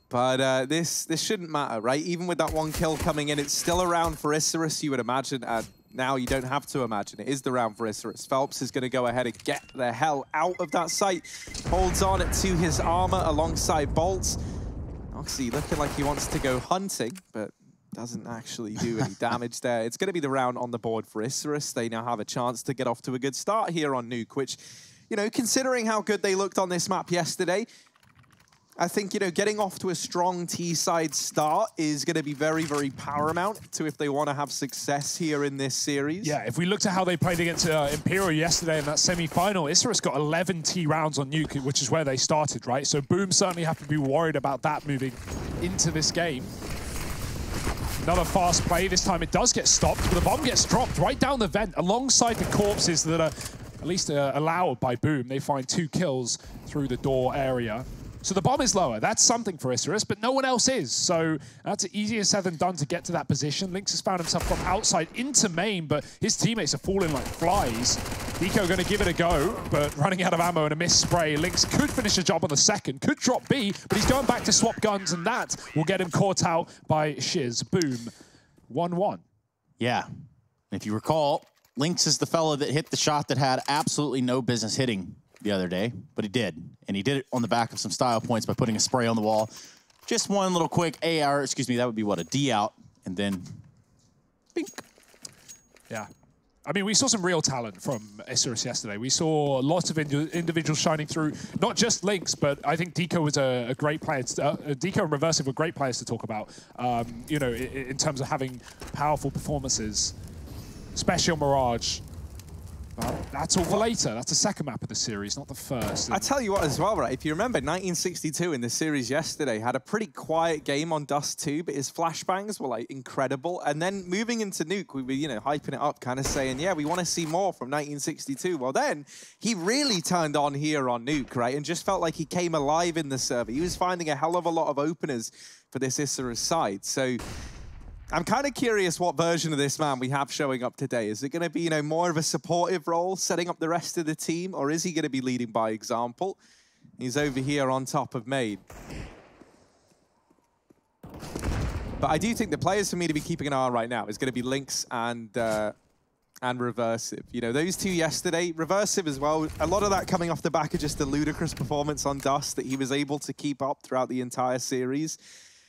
But this shouldn't matter, right? Even with that 1 kill coming in, it's still a round for Isurus, you would imagine. Now you don't have to imagine. It is the round for Isurus. Phelps is going to go ahead and get the hell out of that site. Holds on to his armor alongside Bolts. Oxy looking like he wants to go hunting, but doesn't actually do any damage there. It's going to be the round on the board for Isurus. They now have a chance to get off to a good start here on Nuke, which, you know, considering how good they looked on this map yesterday, I think, you know, getting off to a strong T-side start is going to be very, very paramount to if they want to have success here in this series. Yeah, if we looked at how they played against Imperial yesterday in that semi-final, Isurus got 11 T rounds on Nuke, which is where they started, right? So Boom certainly have to be worried about that moving into this game. Another fast play. This time it does get stopped, but the bomb gets dropped right down the vent alongside the corpses that are at least allowed by Boom. They find 2 kills through the door area. So the bomb is lower. That's something for Isurus, but no one else is. So that's easier said than done to get to that position. Lynx has found himself from outside into main, but his teammates are falling like flies. Deco going to give it a go, but running out of ammo and a missed spray. Lynx could finish the job on the second, could drop B, but he's going back to swap guns, and that will get him caught out by Shiz. Boom. 1-1. Yeah. If you recall, Lynx is the fella that hit the shot that had absolutely no business hitting the other day, but he did. And he did it on the back of some style points by putting a spray on the wall. Just one little quick AR, excuse me, that would be what, a D out, and then bink. Yeah. I mean, we saw some real talent from Isurus yesterday. We saw lots of individuals shining through, not just Lynx, but I think Deco was a great player. Deco and Reversive were great players to talk about, you know, in terms of having powerful performances, especially on Mirage. But that's all for later. That's the second map of the series, not the first. I tell you what as well, right? If you remember, 1962 in the series yesterday had a pretty quiet game on Dust 2, but his flashbangs were like incredible. And then moving into Nuke, we were, you know, hyping it up, kind of saying, yeah, we want to see more from 1962. Well, then he really turned on here on Nuke, right? And just felt like he came alive in the server. He was finding a hell of a lot of openers for this Isurus side. So I'm kind of curious what version of this man we have showing up today. Is it going to be, you know, more of a supportive role, setting up the rest of the team, or is he going to be leading by example? He's over here on top of main. But I do think the players for me to be keeping an eye on right now is going to be Lynx and Reversive. You know, those two yesterday, Reversive as well, a lot of that coming off the back of just a ludicrous performance on Dust that he was able to keep up throughout the entire series.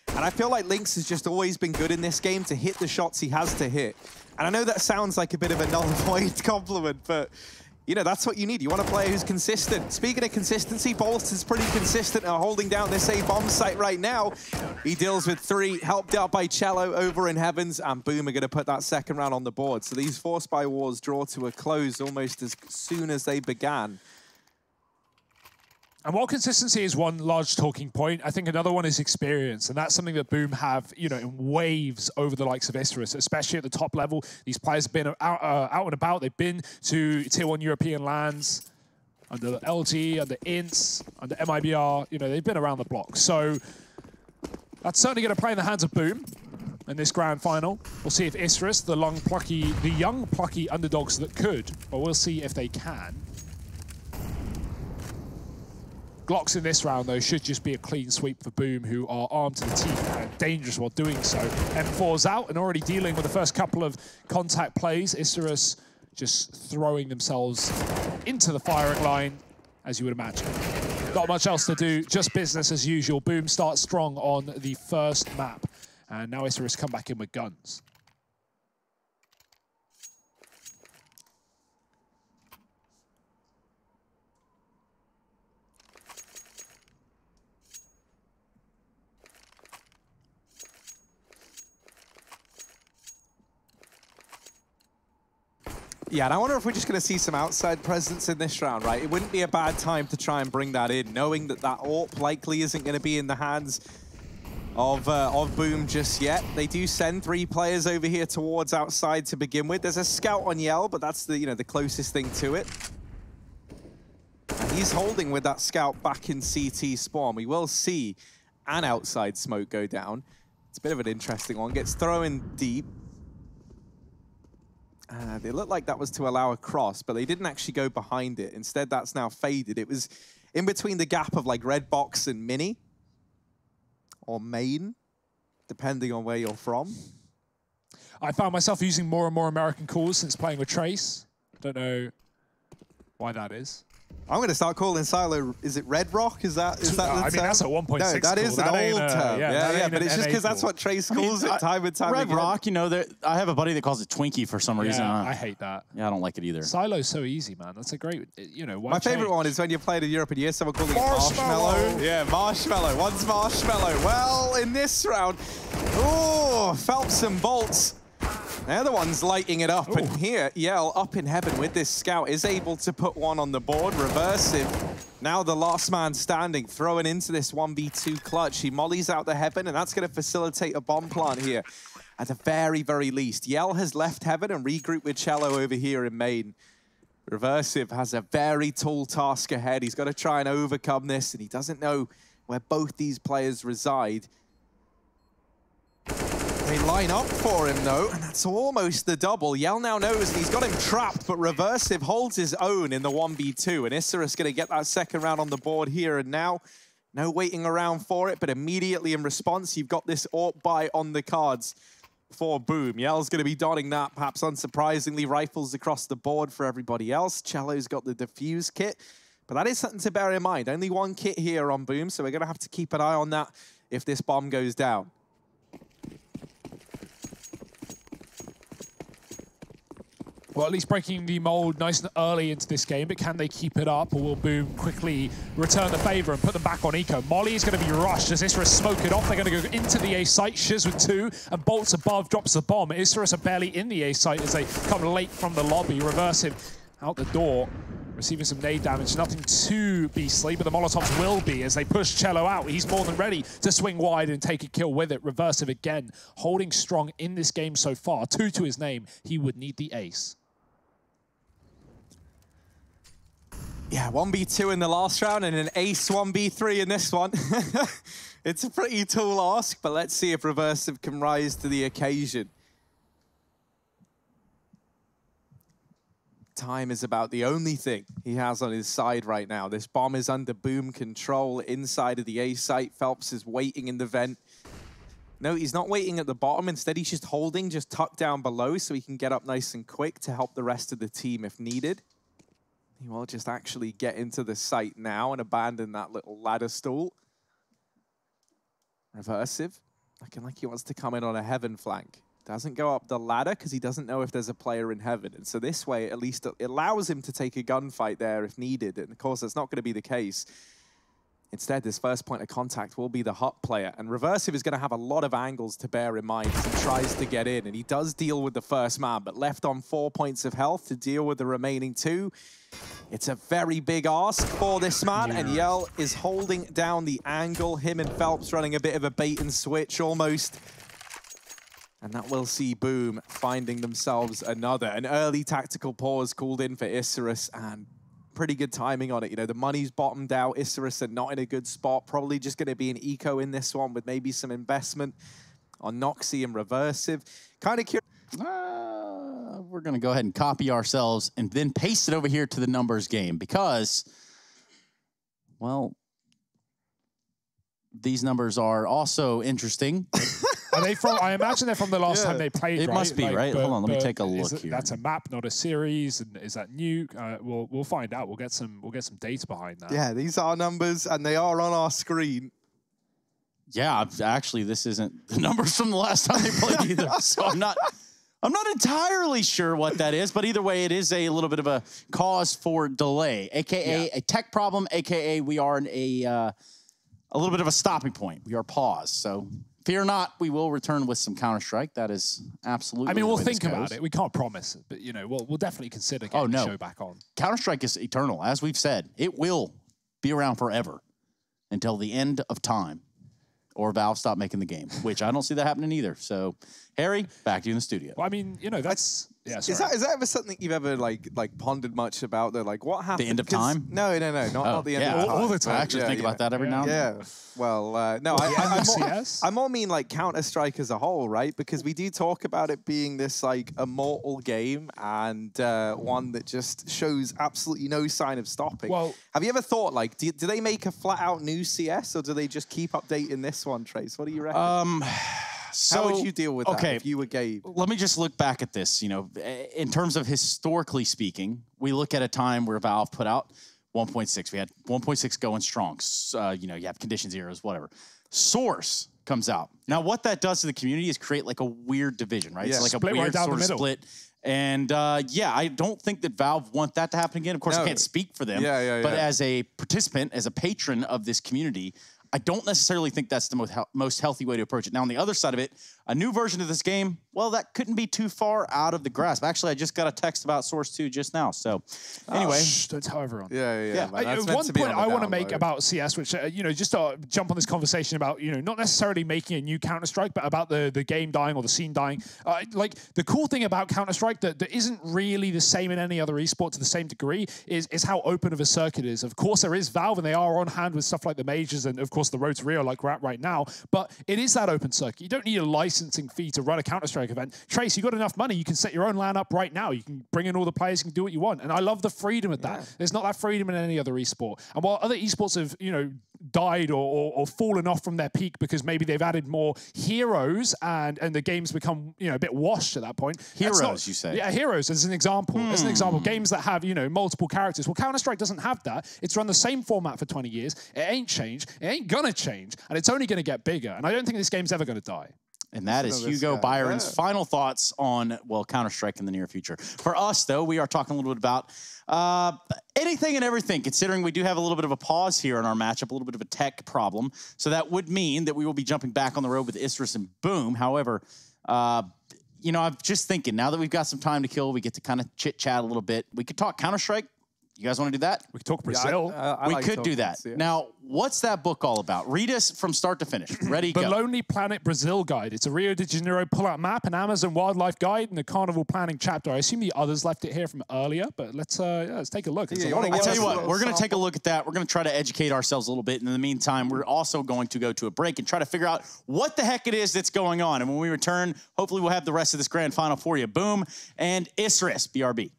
And I feel like Lynx has just always been good in this game to hit the shots he has to hit. And I know that sounds like a bit of a null and void compliment, but, you know, that's what you need. You want a player who's consistent. Speaking of consistency, Bolts is pretty consistent at holding down this A-bomb site right now. He deals with 3, helped out by Cello over in Heavens, and Boom are going to put that second round on the board. So these Force by Wars draw to a close almost as soon as they began. And while consistency is one large talking point, I think another one is experience. And that's something that Boom have, you know, in waves over the likes of Isurus, especially at the top level. These players have been out and about. They've been to Tier 1 European lands, under LG, under INTS, under MIBR. You know, they've been around the block. So that's certainly going to play in the hands of Boom in this grand final. We'll see if Isurus, the young plucky underdogs that could, but we'll see if they can. Glocks in this round, though, should just be a clean sweep for Boom, who are armed to the teeth and dangerous while doing so. M4's out and already dealing with the first couple of contact plays. Isurus just throwing themselves into the firing line, as you would imagine. Not much else to do, just business as usual. Boom starts strong on the first map, and now Isurus come back in with guns. Yeah, and I wonder if we're just going to see some outside presence in this round, right? It wouldn't be a bad time to try and bring that in, knowing that that AWP likely isn't going to be in the hands of Boom just yet. They do send 3 players over here towards outside to begin with. There's a scout on Yell, but that's the, you know, the closest thing to it. And he's holding with that scout back in CT spawn. We will see an outside smoke go down. It's a bit of an interesting one. Gets thrown deep. It looked like that was to allow a cross, but they didn't actually go behind it. Instead, that's now faded. It was in between the gap of like red box and mini, or main, depending on where you're from. I found myself using more and more American calls since playing with Trace. Don't know why that is. I'm going to start calling Silo, is it Red Rock? Is that the I mean, that's a 1.6 No, that call. is an old term. Yeah, but it's just because that's what Trace calls it time and time Red again. Rock, you know, I have a buddy that calls it Twinkie for some reason. I hate that. Yeah, I don't like it either. Silo's so easy, man. That's a great, you know, why My favorite one is when you're playing in Europe and you hear someone calling it Marshmallow. Yeah, Marshmallow. One's Marshmallow. Well, in this round, oh, Phelps and Bolts. The other one's lighting it up, and here, Yell up in heaven with this scout is able to put one on the board. Reversive, now the last man standing, throwing into this 1v2 clutch. He mollies out the heaven, and that's going to facilitate a bomb plant here. At the very, very least, Yell has left heaven and regrouped with Cello over here in main. Reversive has a very tall task ahead. He's got to try and overcome this, and he doesn't know where both these players reside. They line up for him, though, and that's almost the double. Yell now knows, and he's got him trapped, but Reversive holds his own in the 1v2, and Isurus going to get that second round on the board here and now. No waiting around for it, but immediately in response, you've got this AWP buy on the cards for Boom. Yell's going to be donning that, perhaps unsurprisingly. Rifles across the board for everybody else. Cello's got the defuse kit, but that is something to bear in mind. Only one kit here on Boom, so we're going to have to keep an eye on that if this bomb goes down. Well, at least breaking the mold nice and early into this game, but can they keep it up, or will Boom quickly return the favor and put them back on eco? Molly is going to be rushed as Isurus smoke it off. They're going to go into the A site. Shiz with 2, and Bolts above drops the bomb. Isurus are barely in the A site as they come late from the lobby. Reversive out the door, receiving some nade damage. Nothing too beastly, but the Molotovs will be as they push Cello out. He's more than ready to swing wide and take a kill with it. Reversive again, holding strong in this game so far. 2 to his name. He would need the ace. Yeah, 1v2 in the last round and an ace 1v3 in this one. It's a pretty tall ask, but let's see if Reversive can rise to the occasion. Time is about the only thing he has on his side right now. This bomb is under Boom control inside of the A site. Phelps is waiting in the vent. No, he's not waiting at the bottom. Instead, he's just holding, just tucked down below so he can get up nice and quick to help the rest of the team if needed. He will just actually get into the site now and abandon that little ladder stool. Reversive, looking like he wants to come in on a heaven flank. Doesn't go up the ladder because he doesn't know if there's a player in heaven. And so this way, at least it allows him to take a gunfight there if needed. And of course, that's not going to be the case. Instead, this first point of contact will be the hut player. And Reversive is going to have a lot of angles to bear in mind as he tries to get in. And he does deal with the first man, but left on 4 points of health to deal with the remaining 2. It's a very big ask for this man, and Yell is holding down the angle. Him and Phelps running a bit of a bait and switch almost. And that will see Boom finding themselves another. An early tactical pause called in for Isurus, and pretty good timing on it. You know, the money's bottomed out. Isurus are not in a good spot. Probably just going to be an eco in this one with maybe some investment on Noxy and Reversive. Kind of curious. We're going to go ahead and copy ourselves and then paste it over here to the numbers game because, well, these numbers are also interesting. Are they from? I imagine they're from the last time they played. It right? must be, right? Hold on, let me take a look here. That's a map, not a series, and is that new? We'll find out. We'll get some data behind that. Yeah, these are numbers, and they are on our screen. Yeah, actually, this isn't the numbers from the last time they played either. So I'm not entirely sure what that is, but either way, it is a little bit of a cause for delay, aka a tech problem, aka we are in a little bit of a stopping point. We are paused. So fear not, we will return with some Counter-Strike. That is absolutely. I mean, we'll think about it. We can't promise it, but you know, we'll definitely consider getting the show back on. Counter-Strike is eternal, as we've said. It will be around forever until the end of time. Or Valve stop making the game, which I don't see that happening either. So, Harry, back to you in the studio. Well, I mean, you know, that's Yeah, is that ever something you've ever like pondered much about? Though, like what happened? The end of time? No, not the end of time. All the time. I actually think about that every now and then. Yeah. Well, no, I more mean like Counter-Strike as a whole, right? Because we do talk about it being this like immortal game and one that just shows absolutely no sign of stopping. Well, have you ever thought like, do they make a flat-out new CS or do they just keep updating this one, Trace? What do you reckon? So, how would you deal with that if you were Gabe? Let me just look back at this. You know, in terms of historically speaking, we look at a time where Valve put out 1.6. We had 1.6 going strong. You know, you have conditions, eras, whatever. Source comes out. Now, what that does to the community is create like a weird division, right? Yeah. It's like Split a weird right down sort the of middle. split. And yeah, I don't think that Valve want that to happen again. Of course, I can't speak for them. But as a participant, as a patron of this community, I don't necessarily think that's the most healthy way to approach it. Now, on the other side of it, a new version of this game, well, that couldn't be too far out of the grasp. Actually, I just got a text about Source 2 just now. So, anyway. Don't tell everyone. Yeah. One point I want to make about CS, which, you know, just to jump on this conversation about, you know, not necessarily making a new Counter-Strike, but about the game dying or the scene dying. Like, the cool thing about Counter-Strike that isn't really the same in any other esport to the same degree is how open of a circuit it is. Of course, there is Valve, and they are on hand with stuff like the majors and, of course, the Road to Rio like we're at right now, but it is that open circuit. You don't need a licensing fee to run a Counter-Strike event. Trace, you got enough money, you can set your own LAN up right now. You can bring in all the players, you can do what you want. And I love the freedom of that. There's not that freedom in any other esport. And while other esports have, you know, died or fallen off from their peak because maybe they've added more heroes and the game's become, you know, a bit washed at that point. Heroes, you say? Yeah, heroes as an example. As an example, games that have, you know, multiple characters. Well, Counter-Strike doesn't have that. It's run the same format for 20 years. It ain't changed. It ain't gonna change. And it's only gonna get bigger. And I don't think this game's ever gonna die. And that is Hugo Byron's final thoughts on, well, Counter-Strike in the near future. For us, though, we are talking a little bit about anything and everything, considering we do have a little bit of a pause here in our matchup, a little bit of a tech problem. So that would mean that we will be jumping back on the road with Isurus and Boom. However, you know, I'm just thinking, now that we've got some time to kill, we get to kind of chit-chat a little bit. We could talk Counter-Strike. You guys want to do that? We could talk Brazil. We could do that. Now, what's that book all about? Read us from start to finish. Ready, go. The Lonely Planet Brazil Guide. It's a Rio de Janeiro pull-out map, an Amazon wildlife guide, and a carnival planning chapter. I assume the others left it here from earlier, but let's take a look. I tell you what, we're going to take a look at that. We're going to try to educate ourselves a little bit. And in the meantime, we're also going to go to a break and try to figure out what the heck it is that's going on. And when we return, hopefully we'll have the rest of this grand final for you. Boom and Isurus, BRB.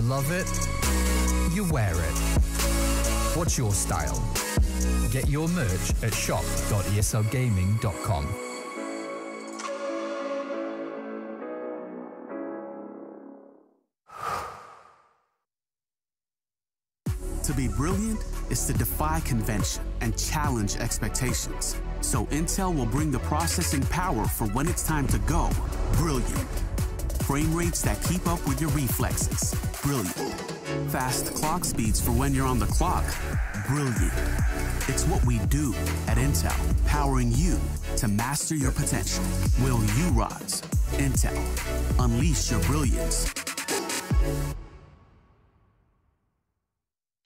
Love it, you wear it. What's your style? Get your merch at shop.eslgaming.com. To be brilliant is to defy convention and challenge expectations. So Intel will bring the processing power for when it's time to go brilliant. Frame rates that keep up with your reflexes. Brilliant. Fast clock speeds for when you're on the clock. Brilliant. It's what we do at Intel, powering you to master your potential. Will you rise? Intel. Unleash your brilliance.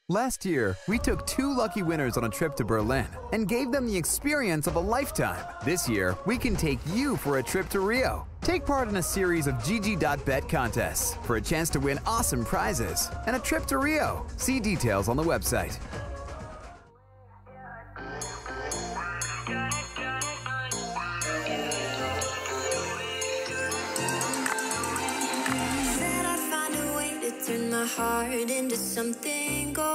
Last year, we took 2 lucky winners on a trip to Berlin and gave them the experience of a lifetime. This year, we can take you for a trip to Rio. Take part in a series of GG.bet contests for a chance to win awesome prizes and a trip to Rio. See details on the website. Said I'd find a way to turn my heart into something gold.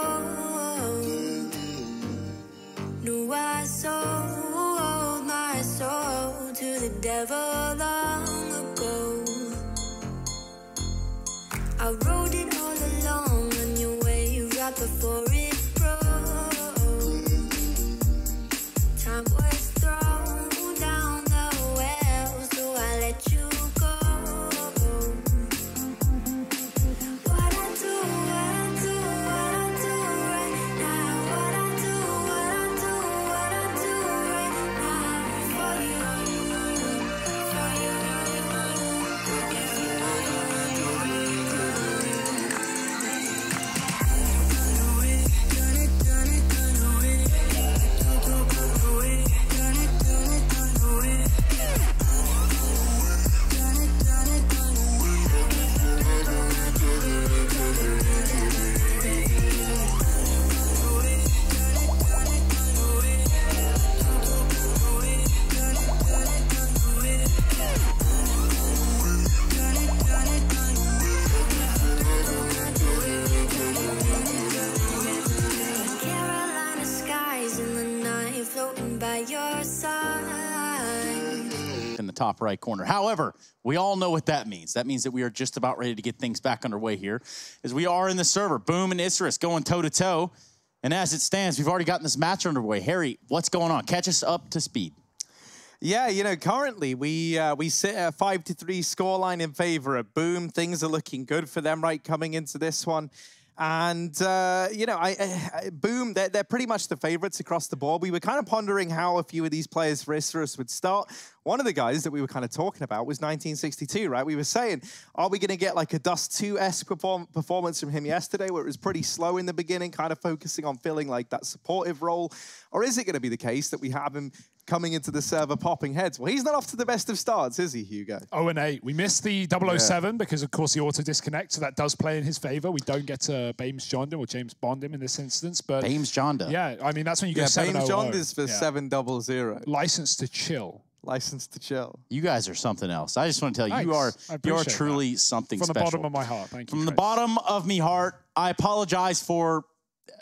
Knew I sold my soul to the devil long ago. I rode it all along on your wave right before it broke. Time was thrown top right corner. However, we all know what that means. That means that we are just about ready to get things back underway here, as we are in the server. Boom and Isurus going toe-to-toe. And as it stands, we've already gotten this match underway. Harry, what's going on? Catch us up to speed. Yeah, you know, currently we sit at a 5-3 scoreline in favor of Boom. Things are looking good for them, right, coming into this one. And, you know, Boom, they're pretty much the favorites across the board. We were kind of pondering how a few of these players for Isurus would start. One of the guys that we were kind of talking about was 1962, right? We were saying, are we going to get like a Dust 2-esque performance from him yesterday, where it was pretty slow in the beginning, kind of focusing on filling like that supportive role? Or is it going to be the case that we have him coming into the server popping heads? Well, he's not off to the best of starts, is he, Hugo? 0-8. We missed the 007 because, of course, the auto disconnect, so that does play in his favor. We don't get to Bames Jonda or James Bond him in this instance. But Bames Jonda. Yeah, I mean, that's when you go 7-0. Bames Jonda is for 700. License to chill. License to chill. You guys are something else. I just want to tell you, you are truly something special. From the bottom of my heart, thank you. From the bottom of me heart, I apologize for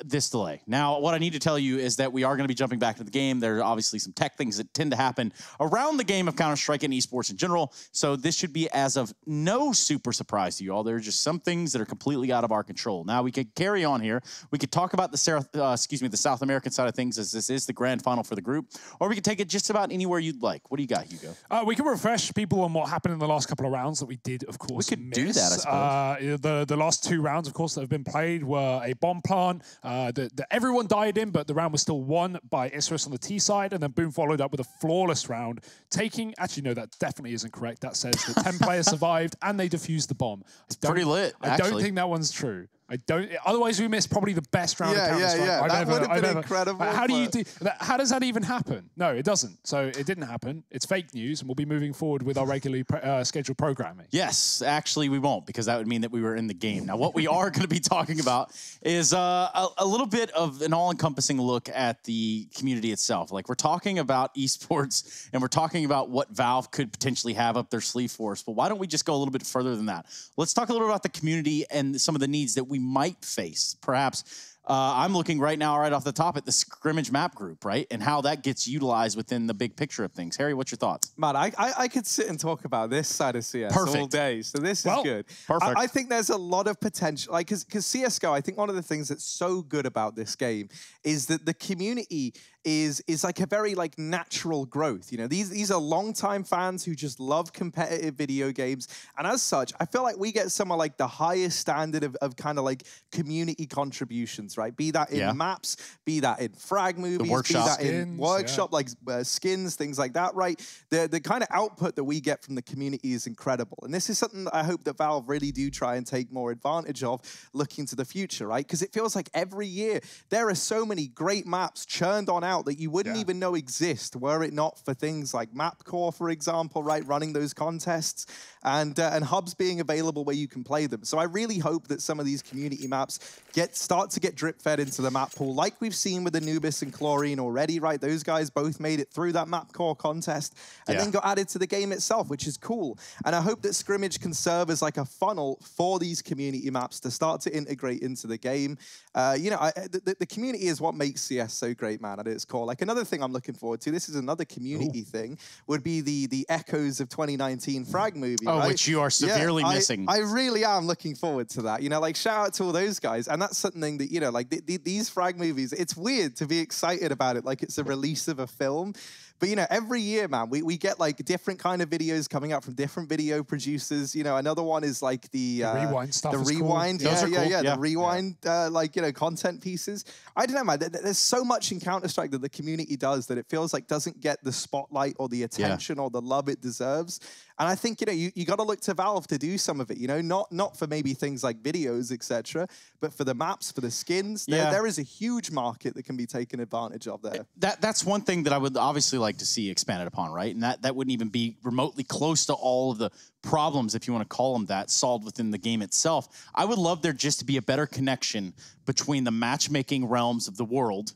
this delay. Now, what I need to tell you is that we are going to be jumping back into the game. There are obviously some tech things that tend to happen around the game of Counter-Strike and esports in general, so this should be as of no super surprise to you all. There are just some things that are completely out of our control. Now, we could carry on here. We could talk about the South American side of things, as this is the grand final for the group, or we could take it just about anywhere you'd like. What do you got, Hugo? We can refresh people on what happened in the last couple of rounds that we did, of course, We could do that, I suppose. The last 2 rounds, of course, that have been played were a bomb plant that everyone died in, but the round was still won by Isurus on the T side, and then Boom followed up with a flawless round, taking... Actually, no, that definitely isn't correct. That says that 10 players survived, and they defused the bomb. It's pretty lit, I don't think that one's true. I don't. Otherwise, we missed probably the best round of Counter-Strike. That would have been incredible. How do you do that? How does that even happen? No, it doesn't. So it didn't happen. It's fake news, and we'll be moving forward with our regularly scheduled programming. Yes, actually, we won't, because that would mean that we were in the game. Now, what we are going to be talking about is a little bit of an all-encompassing look at the community itself. Like, we're talking about esports, and we're talking about what Valve could potentially have up their sleeve for us. But why don't we just go a little bit further than that? Let's talk a little bit about the community and some of the needs that we might face. Perhaps I'm looking right now, right off the top, at the scrimmage map group, right? And how that gets utilized within the big picture of things. Harry, what's your thoughts? Man, I could sit and talk about this side of CS all day. So this is good. Perfect. I think there's a lot of potential. Like, because CSGO, I think one of the things that's so good about this game is that the community is like a very like natural growth. You know, these are longtime fans who just love competitive video games. And as such, I feel like we get some of like the highest standard of kind of like community contributions, right? Be that in maps, be that in frag movies, be that in workshop, like skins, things like that, right? The kind of output that we get from the community is incredible. And this is something that I hope that Valve really do try and take more advantage of looking to the future, right? Because it feels like every year there are so many great maps churned on out that you wouldn't even know exist were it not for things like Mapcore, for example, right? Running those contests and hubs being available where you can play them. So I really hope that some of these community maps start to get drip fed into the map pool, like we've seen with Anubis and Chlorine already, right? Those guys both made it through that Mapcore contest and then got added to the game itself, which is cool. And I hope that Scrimmage can serve as like a funnel for these community maps to start to integrate into the game. You know, the community is what makes CS so great, man, at its core. Like, another thing I'm looking forward to, this is another community thing, would be the echoes of 2019 frag movie, right? Which you are severely missing. I really am looking forward to that. You know, like, shout out to all those guys. And that's something that, you know, like these frag movies, it's weird to be excited about it like it's a release of a film. But, you know, every year, man, we get, like, different kind of videos coming out from different video producers. You know, another one is, like, the Rewind stuff. The Rewind. Cool. The Rewind, like, you know, content pieces. I don't know, man. There's so much in Counter-Strike that the community does that it feels like doesn't get the spotlight or the attention or the love it deserves. And I think, you know, you got to look to Valve to do some of it, you know, not for maybe things like videos, etc., but for the maps, for the skins. There is a huge market that can be taken advantage of there. That's one thing that I would obviously like to see expanded upon, right? And that wouldn't even be remotely close to all of the problems, if you want to call them that, solved within the game itself. I would love there just to be a better connection between the matchmaking realms of the world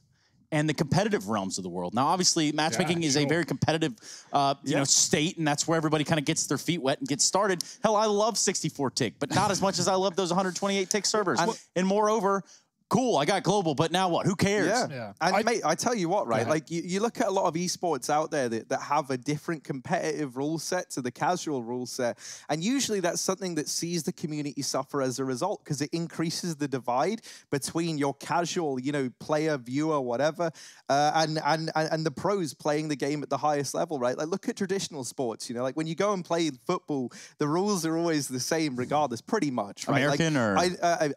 and the competitive realms of the world. Now, obviously, matchmaking is a very competitive, you know, state, and that's where everybody kind of gets their feet wet and gets started. Hell, I love 64 tick, but not as much as I love those 128 tick servers. And moreover, cool, I got global, but now what? Who cares? Yeah. And mate, I tell you what, right? Like you look at a lot of esports out there that have a different competitive rule set to the casual rule set, and usually that's something that sees the community suffer as a result because it increases the divide between your casual, you know, player, viewer, whatever, and the pros playing the game at the highest level, right? Like look at traditional sports, you know, like when you go and play football, the rules are always the same regardless, pretty much, right? American like,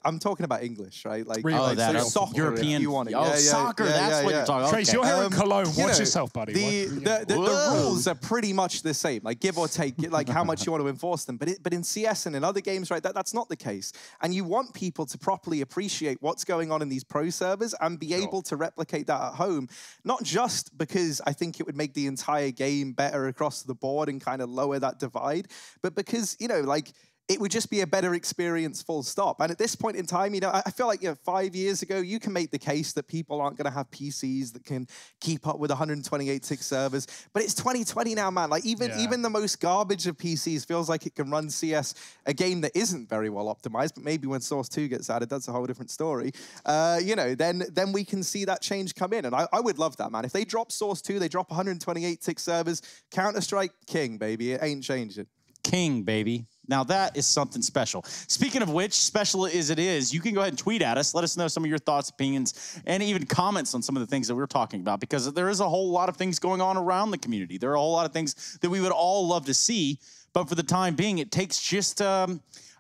I'm talking about English, right? Like, that soccer, European. if you want it. Soccer, that's what you're talking about. Trace, you're here in Cologne. Watch yourself, buddy. The rules are pretty much the same, like give or take, like how much you want to enforce them. But in CS and in other games, right, that's not the case. And you want people to properly appreciate what's going on in these pro servers and be able to replicate that at home, not just because I think it would make the entire game better across the board and kind of lower that divide, but because, you know, like, it would just be a better experience, full stop. And at this point in time, you know, I feel like, you know, 5 years ago, you can make the case that people aren't going to have PCs that can keep up with 128-tick servers. But it's 2020 now, man. Like, even the most garbage of PCs feels like it can run CS, a game that isn't very well optimized. But maybe when Source 2 gets added, that's a whole different story. You know, then we can see that change come in. And I would love that, man. If they drop Source 2, they drop 128-tick servers, Counter-Strike, king, baby. It ain't changing. King, baby. Now that is something special. Speaking of which, special as it is, you can go ahead and tweet at us. Let us know some of your thoughts, opinions, and even comments on some of the things that we're talking about, because there is a whole lot of things going on around the community. There are a whole lot of things that we would all love to see, but for the time being, it takes just, I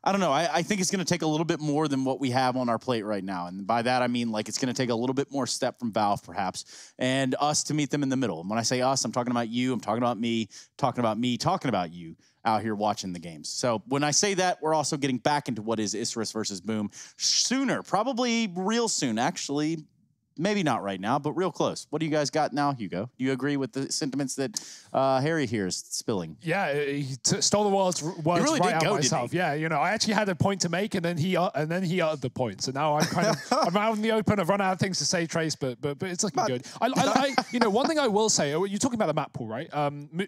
don't know, I think it's going to take a little bit more than what we have on our plate right now. And by that, I mean, like, it's going to take a little bit more step from Valve, perhaps, and us to meet them in the middle. And when I say us, I'm talking about you, I'm talking about me, talking about you. Out here watching the games. So when I say that, we're also getting back into what is Isurus versus Boom sooner, probably real soon, actually. Maybe not right now, but real close. What do you guys got now, Hugo? Do you agree with the sentiments that Harry here is spilling? Yeah, he stole the words really right out did go, myself. Yeah, you know, I actually had a point to make, and then he uttered the point. So now I'm kind of I'm out in the open. I've run out of things to say, Trace, but it's looking good. I you know, one thing I will say, you're talking about the map pool, right?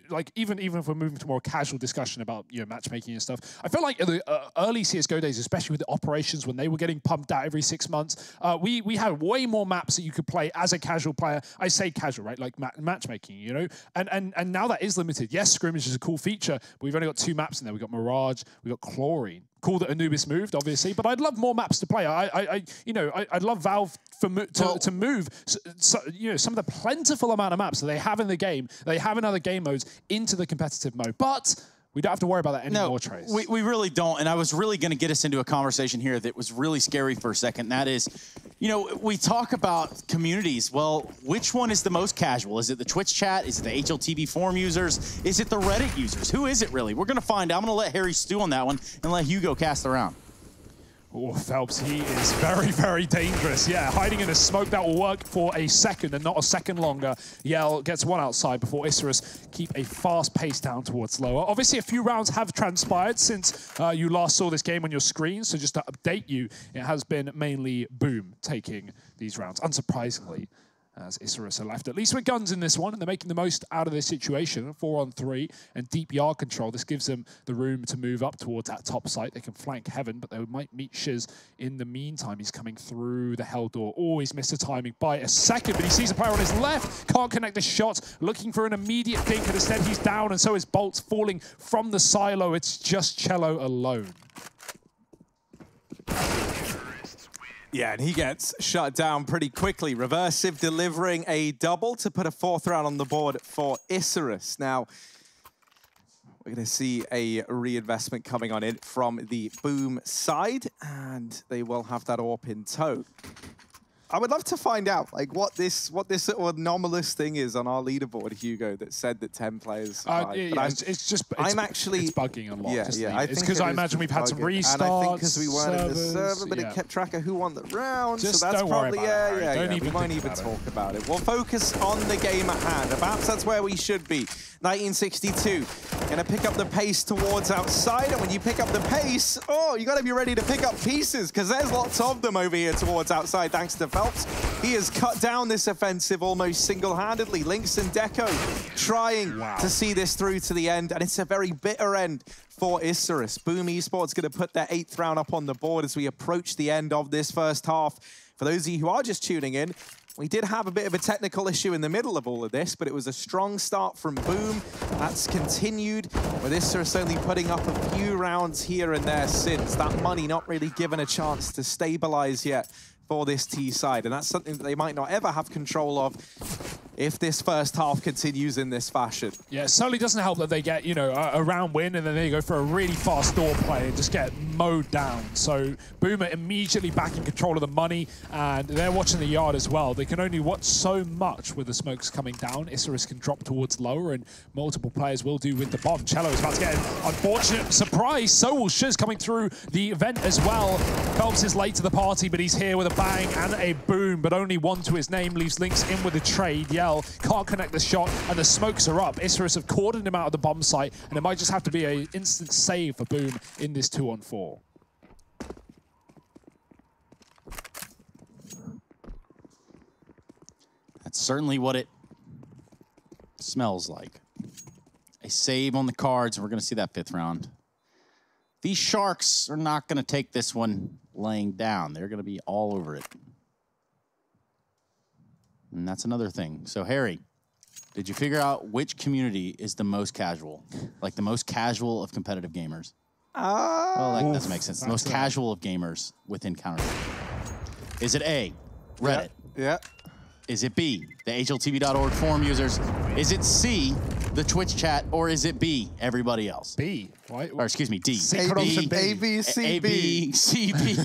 Like even if we're moving to more casual discussion about, you know, matchmaking and stuff, I feel like in the early CS:GO days, especially with the operations when they were getting pumped out every 6 months, we had way more maps that you could play as a casual player. I say casual, right? Like matchmaking, you know? And now that is limited. Yes, scrimmage is a cool feature, but we've only got 2 maps in there. We've got Mirage, we've got Chlorine. Cool that Anubis moved, obviously, but I'd love more maps to play. I'd love Valve to move, you know, some of the plentiful amount of maps that they have in the game, they have in other game modes, into the competitive mode. But we don't have to worry about that anymore, Trace. We really don't. And I was really going to get us into a conversation here that was really scary for a second. That is, you know, we talk about communities. Well, which one is the most casual? Is it the Twitch chat? Is it the HLTV forum users? Is it the Reddit users? Who is it really? We're going to find out. I'm going to let Harry stew on that one and let Hugo cast around. Oh, Phelps, he is very, very dangerous. Yeah, hiding in a smoke that will work for a second and not a second longer. Yell gets one outside before Isurus keep a fast pace down towards lower. Obviously, a few rounds have transpired since you last saw this game on your screen. So just to update you, it has been mainly Boom taking these rounds, unsurprisingly, as Isurus are left at least with guns in this one, and they're making the most out of this situation. 4-on-3 and deep yard control. This gives them the room to move up towards that top site. They can flank Heaven, but they might meet Shiz in the meantime. He's coming through the hell door. Oh, he's missed the timing by a second, but he sees a player on his left. Can't connect the shot. Looking for an immediate dink, and instead he's down, and so is Bolts falling from the silo. It's just Cello alone. Yeah, and he gets shut down pretty quickly. Reversive delivering a double to put a 4th round on the board for Isurus. Now, we're going to see a reinvestment coming on in from the Boom side, and they will have that AWP in tow. I would love to find out, like, what this sort of anomalous thing is on our leaderboard, Hugo, that said that 10 players. Yeah, it's bugging a lot. Yeah, it's because I imagine we've had some restarts. And I think because we weren't in the server, but it kept track of who won the round. Just so that's don't probably worry about it, we won't even talk about it. We'll focus on the game at hand. Perhaps that's where we should be. 1962. Gonna pick up the pace towards outside, and when you pick up the pace, oh, you gotta be ready to pick up pieces, because there's lots of them over here towards outside, thanks to Phelps. He has cut down this offensive almost single-handedly. Lynx and Deco trying to see this through to the end, and it's a very bitter end for Isurus. Boom Esports going to put their 8th round up on the board as we approach the end of this first half. For those of you who are just tuning in, we did have a bit of a technical issue in the middle of all of this, but it was a strong start from Boom. That's continued, with Isurus only putting up a few rounds here and there since. That money not really given a chance to stabilize yet for this T side, and that's something that they might not ever have control of if this first half continues in this fashion. Yeah, it certainly doesn't help that they get, you know, a round win and then they go for a really fast door play and just get mowed down. So Boomer immediately back in control of the money, and they're watching the yard as well. They can only watch so much with the smokes coming down. Isurus can drop towards lower, and multiple players will do with the bomb. Cello is about to get an unfortunate surprise. So will Shiz coming through the event as well. Phelps is late to the party, but he's here with a bang and a boom, but only one to his name. Leaves Lynx in with a trade. Yell can't connect the shot, and the smokes are up. Isurus have cordoned him out of the bomb site, and it might just have to be an instant save for Boom in this 2-on-4. That's certainly what it smells like. A save on the cards, and we're going to see that 5th round. These Sharks are not going to take this one laying down. They're going to be all over it. And that's another thing. So, Harry, did you figure out which community is the most casual? Like the most casual of competitive gamers? Well, that doesn't make sense. The most casual of gamers within Counter-Strike. Is it A, Reddit? Yeah. Is it B, the HLTV.org forum users? Is it C, the Twitch chat? Or is it B, everybody else? B. Right? Or excuse me, D. A, B, C, B. C, B.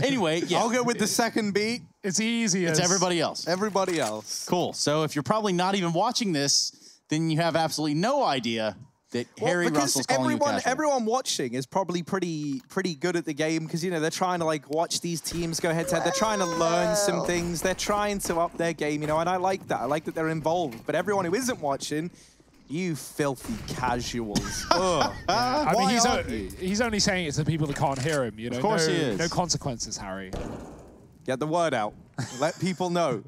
Anyway, yeah. I'll go with the second B. It's easy. It's everybody else. Everybody else. Cool. So if you're probably not even watching this, then you have absolutely no idea that Harry Russell's calling you casual. Everyone watching is probably pretty good at the game, because, you know, they're trying to, like, watch these teams go head-to-head. They're trying to learn some things. They're trying to up their game, you know, and I like that. I like that they're involved. But everyone who isn't watching, you filthy casuals. I mean, he's only saying it to the people that can't hear him, you know. Of course he is. No consequences, Harry. Get the word out. Let people know.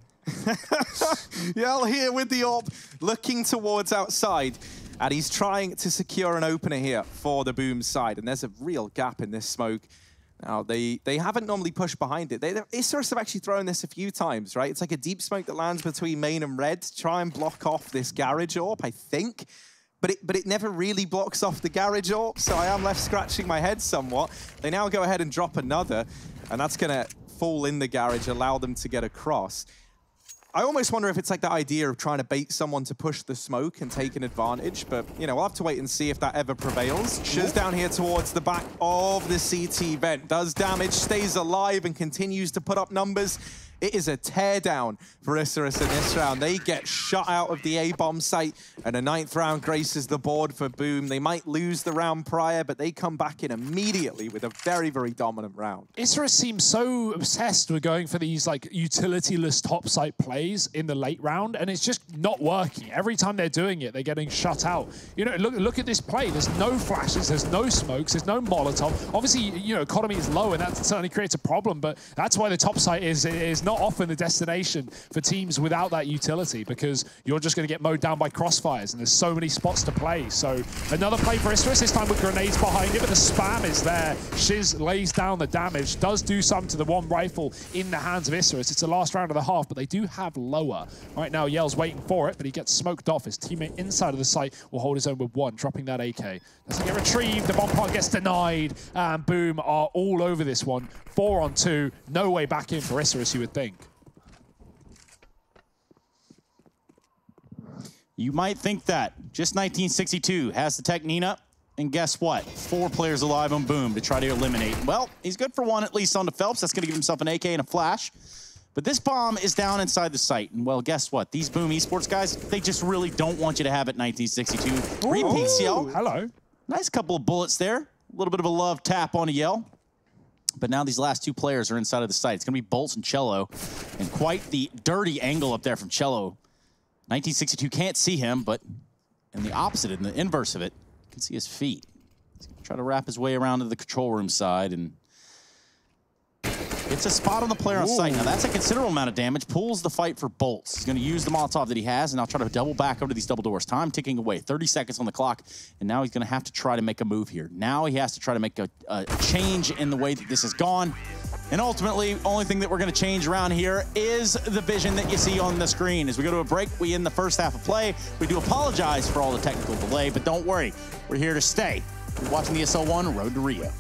Yell here with the AWP, looking towards outside. And he's trying to secure an opener here for the Boom side. And there's a real gap in this smoke. Now, they haven't normally pushed behind it. Isurus have actually thrown this a few times, right? It's like a deep smoke that lands between main and red to try and block off this garage AWP, I think. But it never really blocks off the garage AWP, so I am left scratching my head somewhat. They now go ahead and drop another, and that's going to fall in the garage, allow them to get across. I almost wonder if it's like the idea of trying to bait someone to push the smoke and take an advantage, but, you know, we'll have to wait and see if that ever prevails. Shiz down here towards the back of the CT vent. Does damage, stays alive, and continues to put up numbers. It is a teardown for Isurus in this round. They get shut out of the A-bomb site, and a 9th round graces the board for Boom. They might lose the round prior, but they come back in immediately with a very, very dominant round. Isurus seems so obsessed with going for these like utility-less top site plays in the late round, and it's just not working. Every time they're doing it, they're getting shut out. You know, look at this play. There's no flashes, there's no smokes, there's no Molotov. Obviously, you know, economy is low, and that certainly creates a problem, but that's why the top site is not often the destination for teams without that utility, because you're just going to get mowed down by crossfires, and there's so many spots to play. So another play for Isurus, this time with grenades behind it, but the spam is there. Shiz lays down the damage, does do some to the one rifle in the hands of Isurus. It's the last round of the half, but they do have lower. Right now, Yell's waiting for it, but he gets smoked off. His teammate inside of the site will hold his own with one, dropping that AK. Doesn't get retrieved, the bomb plant gets denied, and Boom are all over this one. 4-on-2, no way back in for Isurus, you would think. You might think that. Just 1962 has the tech Nina, and guess what? 4 players alive on Boom to try to eliminate. Well, he's good for 1 at least on the Phelps. That's going to give himself an AK and a flash. But this bomb is down inside the site. And well, guess what? These Boom Esports guys, they just really don't want you to have it 1962. Read PCL. Hello. Nice couple of bullets there. A little bit of a love tap on a Yell. But now these last 2 players are inside of the site. It's going to be Bolts and Cello. And quite the dirty angle up there from Cello. 1962 can't see him, but in the opposite, in the inverse of it, you can see his feet. He's going to try to wrap his way around to the control room side, and It's a spot on the player on site. Now, that's a considerable amount of damage. Pulls the fight for bolts. He's going to use the Molotov that he has, and now try to double back over to these double doors. Time ticking away. 30 seconds on the clock, and now he's going to have to try to make a move here. Now he has to try to make a change in the way that this has gone. And ultimately, only thing that we're going to change around here is the vision that you see on the screen. As we go to a break, we end the first half of play. We do apologize for all the technical delay, but don't worry. We're here to stay. You're watching the ESL 1 Road to Rio.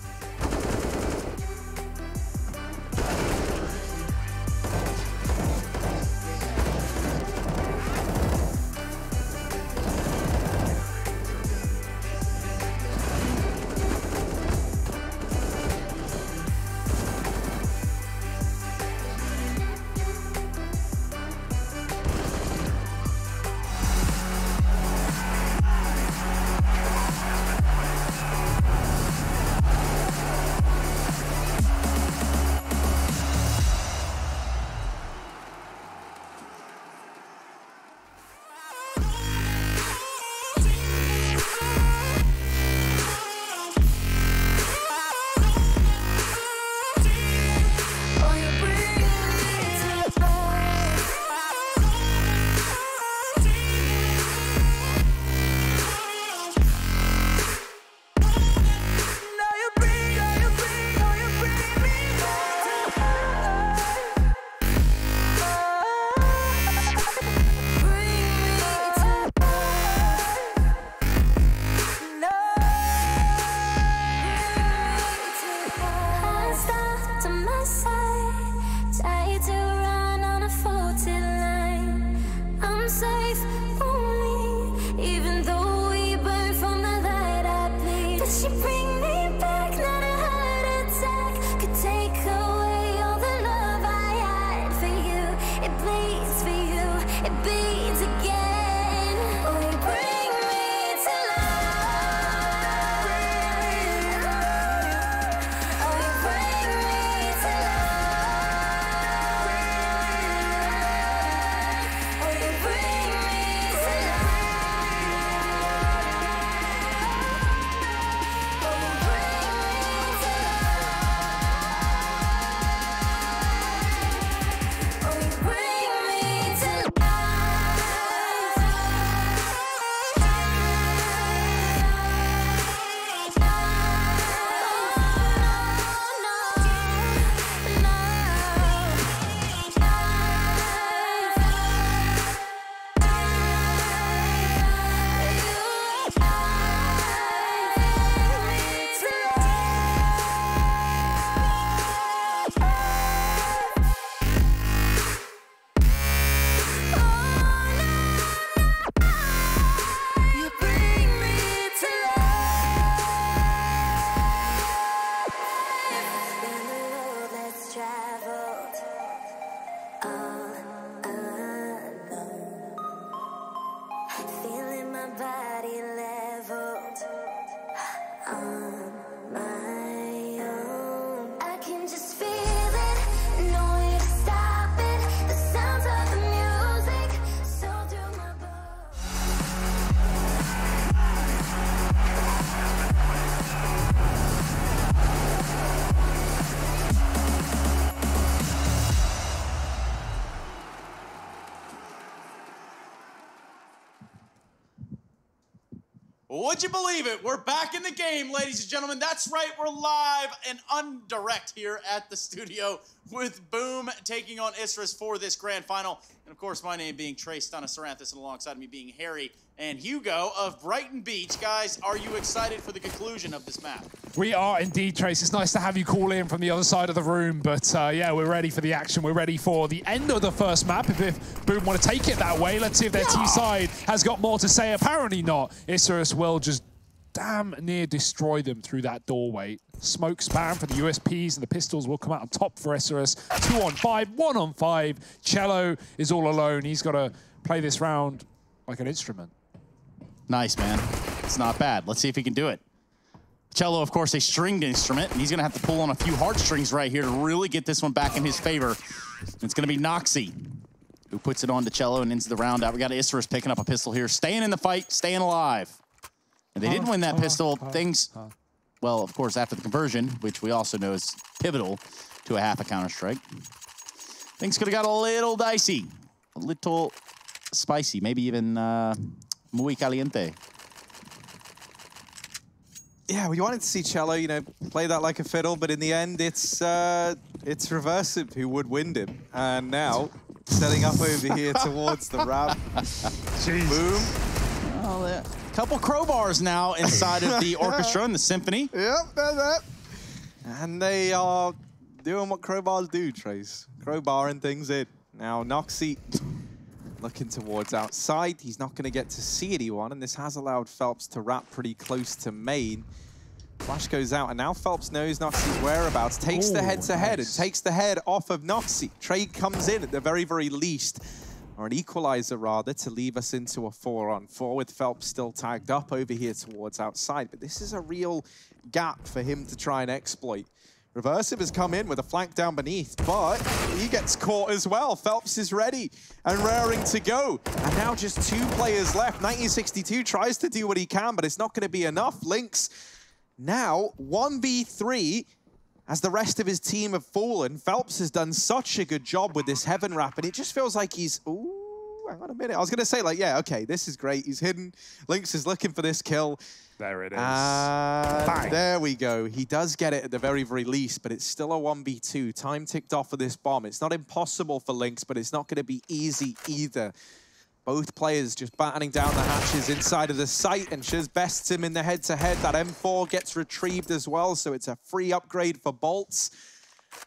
Would you believe it? We're back in the game, ladies and gentlemen. That's right, we're live and undirect here at the studio with Boom taking on Isurus for this grand final. And of course, my name being Trey Stunna-Saranthus, and alongside me being Harry and Hugo of Brighton Beach. Guys, are you excited for the conclusion of this map? We are indeed, Trace. It's nice to have you call in from the other side of the room, but yeah, we're ready for the action. We're ready for the end of the first map. If Boom want to take it that way, let's see if their T-side has got more to say. Apparently not. Isurus will just damn near destroy them through that doorway. Smoke spam for the USPs, and the pistols will come out on top for Isurus. 2 on 5, 1 on 5. Cello is all alone. He's got to play this round like an instrument. Nice, man. It's not bad. Let's see if he can do it. Cello, of course, a stringed instrument, and he's going to have to pull on a few heartstrings right here to really get this one back in his favor. It's going to be Noxy who puts it on to Cello and ends the round out. We got Isurus picking up a pistol here, staying in the fight, staying alive. And they didn't win that pistol. Things, well, of course, after the conversion, which we also know is pivotal, to a half a Counter-Strike. Things could have got a little dicey, a little spicy, maybe even muy caliente. Yeah, we wanted to see Cello, you know, play that like a fiddle, but in the end, it's Reversive who would win him. And now, setting up over here towards the ramp. Jeez. Boom. Well, a couple crowbars now inside of the orchestra and the symphony. Yep, that's it. And they are doing what crowbars do, Trace. Crowbarring things in. Now, Noxy looking towards outside. He's not going to get to see anyone, and this has allowed Phelps to wrap pretty close to main. Flash goes out, and now Phelps knows Noxy's whereabouts, takes the head-to-head, and takes the head off of Noxy. Trade comes in at the very, very least, or an equalizer rather, to leave us into a 4-on-4 with Phelps still tagged up over here towards outside. But this is a real gap for him to try and exploit. Reversive has come in with a flank down beneath, but he gets caught as well. Phelps is ready and raring to go. And now just 2 players left. 1962 tries to do what he can, but it's not going to be enough. Lynx now 1v3 as the rest of his team have fallen. Phelps has done such a good job with this Heaven Wrap, and it just feels like he's... Ooh, hang on a minute. I was going to say, like, yeah, okay, this is great. He's hidden. Lynx is looking for this kill. There it is. And there we go. He does get it at the very, very least, but it's still a 1v2. Time ticked off for this bomb. It's not impossible for Lynx, but it's not going to be easy either. Both players just battening down the hatches inside of the site, and Shiz bests him in the head-to-head. That M4 gets retrieved as well, so it's a free upgrade for Bolts.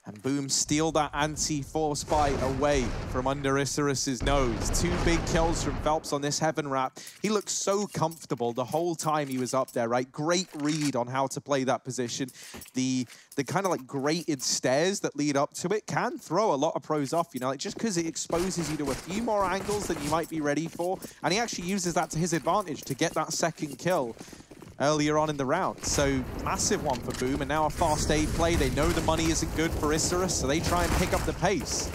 And Boom steal that anti-force bite away from under Isurus's nose. 2 big kills from Phelps on this Heaven Wrap. He looked so comfortable the whole time he was up there, right? Great read on how to play that position. The kind of like grated stairs that lead up to it can throw a lot of pros off, you know, like just because it exposes you to a few more angles than you might be ready for. And he actually uses that to his advantage to get that second kill earlier on in the round. So massive one for Boom, and now a fast aid play. They know the money isn't good for Isurus, so they try and pick up the pace.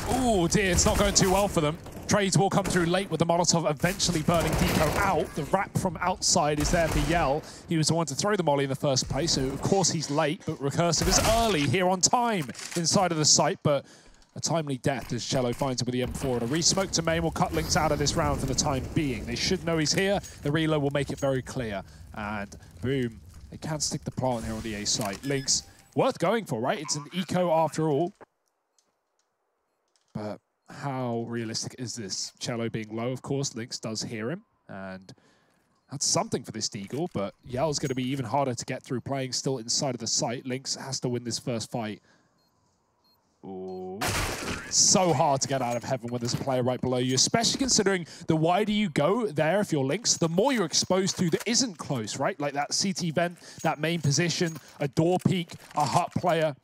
Oh dear, it's not going too well for them. Trades will come through late with the Molotov eventually burning Deco out. The wrap from outside is there for Yell. He was the one to throw the molly in the first place, so of course he's late, but Recursive is early here on time inside of the site, but a timely death as Cello finds him with the M4. And a re-smoke to main will cut Lynx out of this round for the time being. They should know he's here. The reload will make it very clear. And Boom, they can stick the plant here on the A site. Lynx, worth going for, right? It's an eco after all. But how realistic is this? Cello being low, of course. Lynx does hear him. And that's something for this Deagle. But Yell's going to be even harder to get through playing still inside of the site. Lynx has to win this first fight. Ooh. So hard to get out of Heaven when there's a player right below you, especially considering the wider you go there if you're Lynx, the more you're exposed to that isn't close, right? Like that CT vent, that main position, a door peek, a hut player.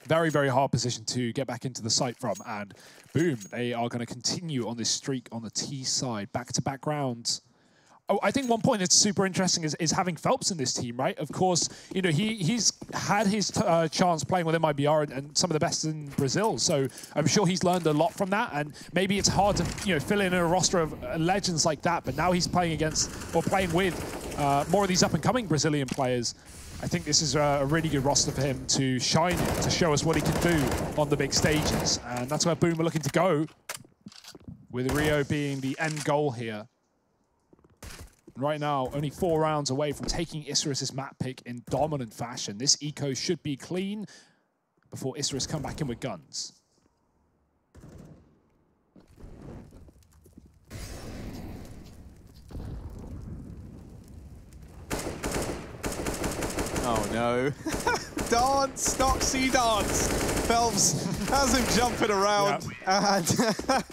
Very, very hard position to get back into the site from. And Boom, they are going to continue on this streak on the T side. Back-to-back rounds. Oh, I think one point that's super interesting is having Phelps in this team, right? Of course, you know, he's had his chance playing with MIBR and some of the best in Brazil, so I'm sure he's learned a lot from that, and maybe it's hard to, you know, fill in a roster of legends like that, but now he's playing against, or playing with, more of these up-and-coming Brazilian players. I think this is a really good roster for him to shine in, to show us what he can do on the big stages, and that's where Boom are looking to go, with Rio being the end goal here. Right now, only 4 rounds away from taking Isurus' map pick in dominant fashion. This eco should be clean before Isurus come back in with guns. Oh no. Dance, Noxy dance. Phelps has him jumping around. Yep.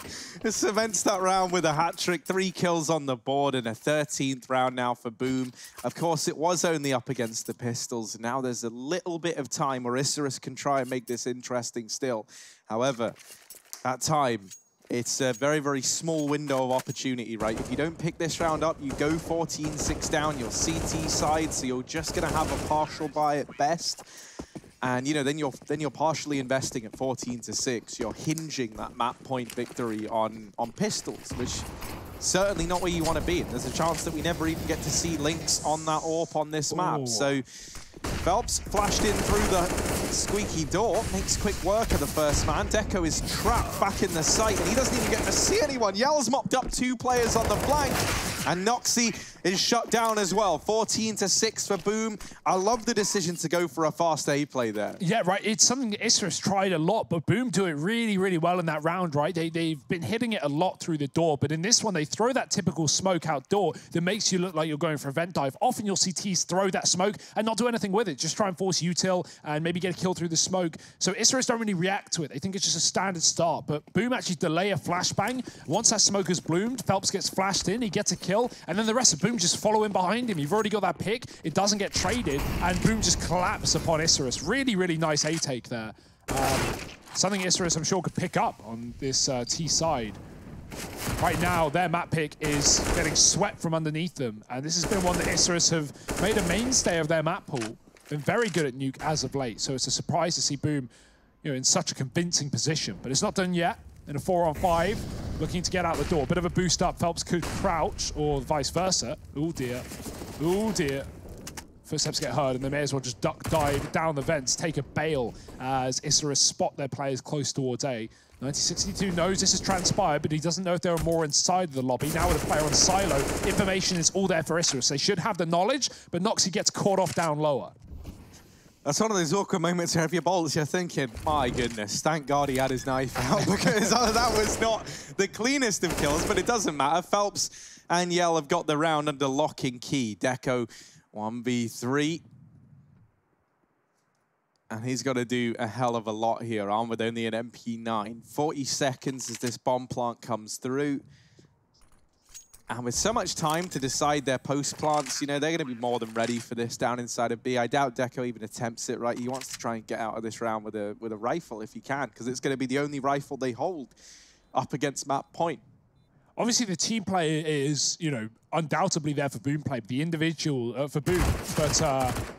And cements that round with a hat-trick. 3 kills on the board and a 13th round now for Boom. Of course, it was only up against the Pistols. Now there's a little bit of time where Isurus can try and make this interesting still. However, that time, it's a very, very small window of opportunity, right? If you don't pick this round up, you go 14-6 down, you're CT side, so you're just going to have a partial buy at best. And, you know, then you're partially investing at 14-6. You're hinging that map point victory on Pistols, which certainly not where you want to be. And there's a chance that we never even get to see Lynx on that AWP on this map. So Phelps flashed in through the squeaky door, makes quick work of the first man. Deco is trapped back in the site, and he doesn't even get to see anyone. Yell's mopped up 2 players on the flank, and Noxy is shut down as well. 14-6 for Boom. I love the decision to go for a fast A play there. Yeah, right. It's something that Isurus tried a lot, but Boom do it really, really well in that round, right? They've been hitting it a lot through the door, but in this one, they throw that typical smoke out door that makes you look like you're going for a vent dive. Often you'll see Tees throw that smoke and not do anything with it. Just try and force util and maybe get a kill through the smoke. So Isurus don't really react to it. They think it's just a standard start, but Boom actually delay a flashbang. Once that smoke has bloomed, Phelps gets flashed in, he gets a kill, and then the rest of Boom just follow in behind him. You've already got that pick, it doesn't get traded, and Boom just collapse upon Isurus. Really, really nice A-take there. Something Isurus, I'm sure, could pick up on this T side. Right now, their map pick is getting swept from underneath them, and this has been one that Isurus have made a mainstay of their map pool. Been very good at Nuke as of late, so it's a surprise to see Boom, in such a convincing position. But it's not done yet. In a 4-on-5, looking to get out the door. Bit of a boost up. Phelps could crouch, or vice versa. Oh dear. Oh dear. Footsteps get heard, and they may as well just duck dive down the vents, take a bail as Isurus spot their players close towards A. 1962 knows this has transpired, but he doesn't know if there are more inside the lobby. Now with a player on silo, information is all there for Isurus. They should have the knowledge, but Noxy gets caught off down lower. That's one of those awkward moments where if you're bolts, you're thinking, my goodness, thank God he had his knife out, because that was not the cleanest of kills, but it doesn't matter. Phelps and Yell have got the round under lock and key. Deco 1v3. And he's got to do a hell of a lot here, armed with only an MP9. 40 seconds as this bomb plant comes through. And with so much time to decide their post plants, they're going to be more than ready for this down inside of B. I doubt Deco even attempts it, right? He wants to try and get out of this round with a rifle if he can, because it's going to be the only rifle they hold up against map point. Obviously, the team play is, undoubtedly there for Boom play, the individual for Boom, but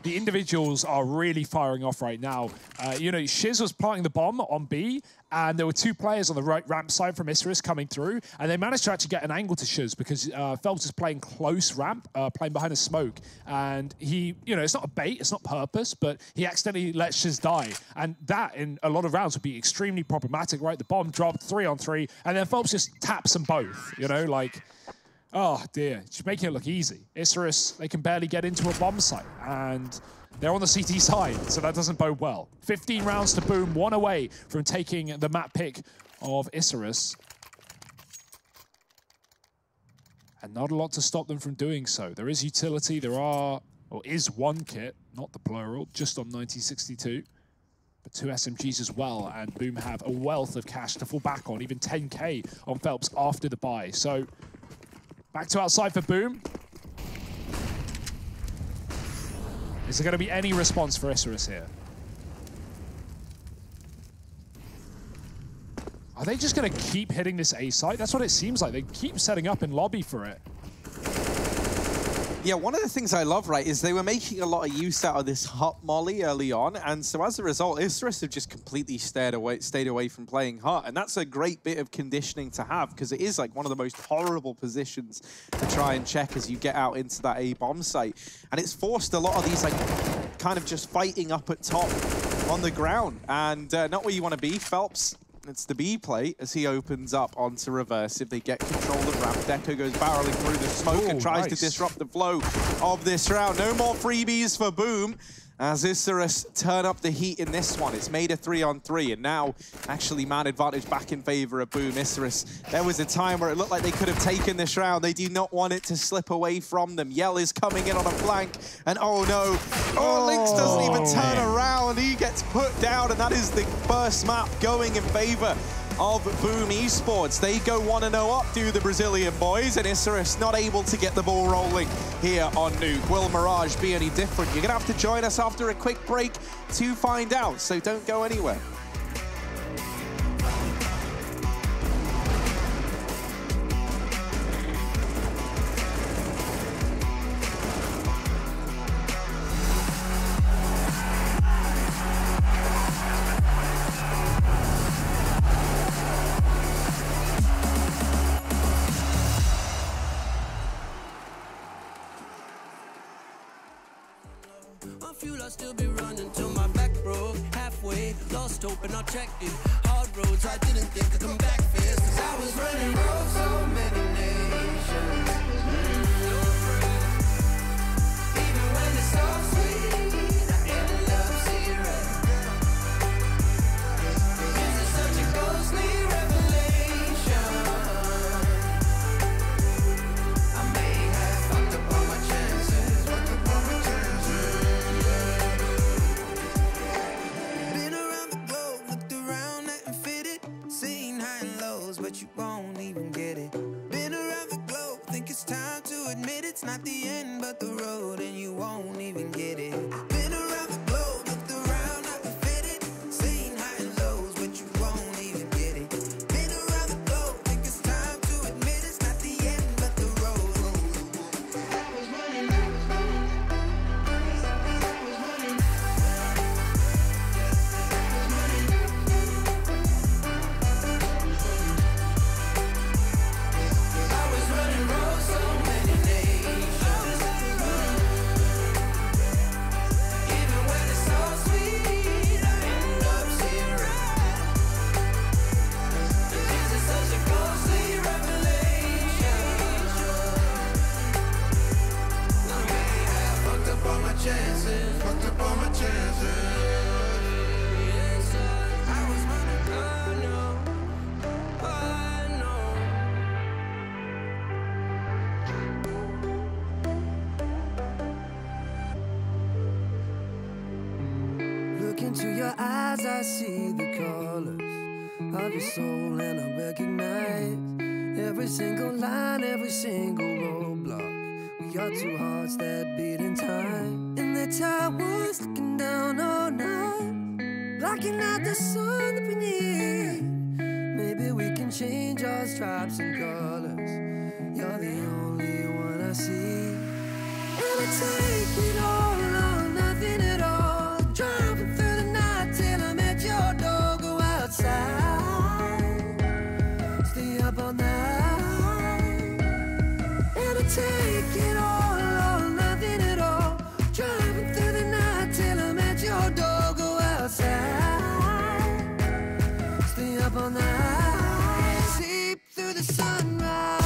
the individuals are really firing off right now. Shiz was planting the bomb on B, and there were 2 players on the right ramp side from Isurus coming through, and they managed to actually get an angle to Shiz because Phelps is playing close ramp, playing behind a smoke, and he, it's not a bait, it's not purpose, but he accidentally let Shiz die, and that in a lot of rounds would be extremely problematic, right? The bomb dropped 3-on-3, and then Phelps just taps them both, oh dear, just making it look easy. Isurus, they can barely get into a bomb site, and they're on the CT side, so that doesn't bode well. 15 rounds to Boom, 1 away from taking the map pick of Isurus. And not a lot to stop them from doing so. There is utility, is 1 kit, not the plural, just on 1962. But 2 SMGs as well, and Boom have a wealth of cash to fall back on, even 10K on Phelps after the buy. So, back to outside for Boom. Is there going to be any response for Isurus here? Are they just going to keep hitting this A site? That's what it seems like. They keep setting up in lobby for it. Yeah, one of the things I love, right, is they were making a lot of use out of this hot molly early on, and so as a result, Isurus have just completely stayed away from playing hot, and that's a great bit of conditioning to have, because it is like one of the most horrible positions to try and check as you get out into that A bomb site, and it's forced a lot of these like kind of just fighting up at top on the ground, and not where you want to be. Phelps, it's the B play as he opens up onto reverse. If they get control of ramp, Deco goes barreling through the smoke and tries to disrupt the flow of this round. No more freebies for Boom as Isurus turn up the heat in this one. It's made a 3-on-3, and now actually man advantage back in favor of Boom. Isurus, there was a time where it looked like they could have taken this round. They do not want it to slip away from them. Yell is coming in on a flank, and oh no, Lynx doesn't even turn around. He gets put down, and that is the first map going in favor of Boom Esports. They go 1-0 up, do the Brazilian boys, and Isurus not able to get the ball rolling here on Nuke. Will Mirage be any different? You're gonna have to join us after a quick break to find out, so don't go anywhere. I feel I still checked it. Hard roads, I didn't think I'd come back fast. Cause I was running roads so many nations. Even when it's so sweet, I ended up zero. This is such a ghostly revelation. I may have fucked up all my chances, fucked up all my chances. Been around the globe, looked around, nothing fitted. Seen high and lows, but you won't even get it. Been around the globe, think it's time to admit it's not the end, but the road, and you won't even get it. Been around the globe, looked around, nothing fitted. Seen high and lows, but you won't even get it. Been around the globe, think it's time to admit it's not the end, but the road. I was running. I was running roads so many nations. Even when it's so sweet, I end up zero. This is such a ghostly revelation. I may have fucked up all my chances, fucked up all my chances. I was running, I know. Look into your eyes, I see the colors of your soul, and I recognize every single line, every single roadblock. We are two hearts that beat in time. And the towers looking down all night, blocking out the sun up beneath. Maybe we can change our stripes and colors. You're the only one I see. And I take it all or nothing at all. Driving through the night till I'm at your door. Go outside, stay up all night. And I take it all or nothing at all. Driving through the night till I'm at your door. Go outside, stay up all night. Sleep through the sunrise.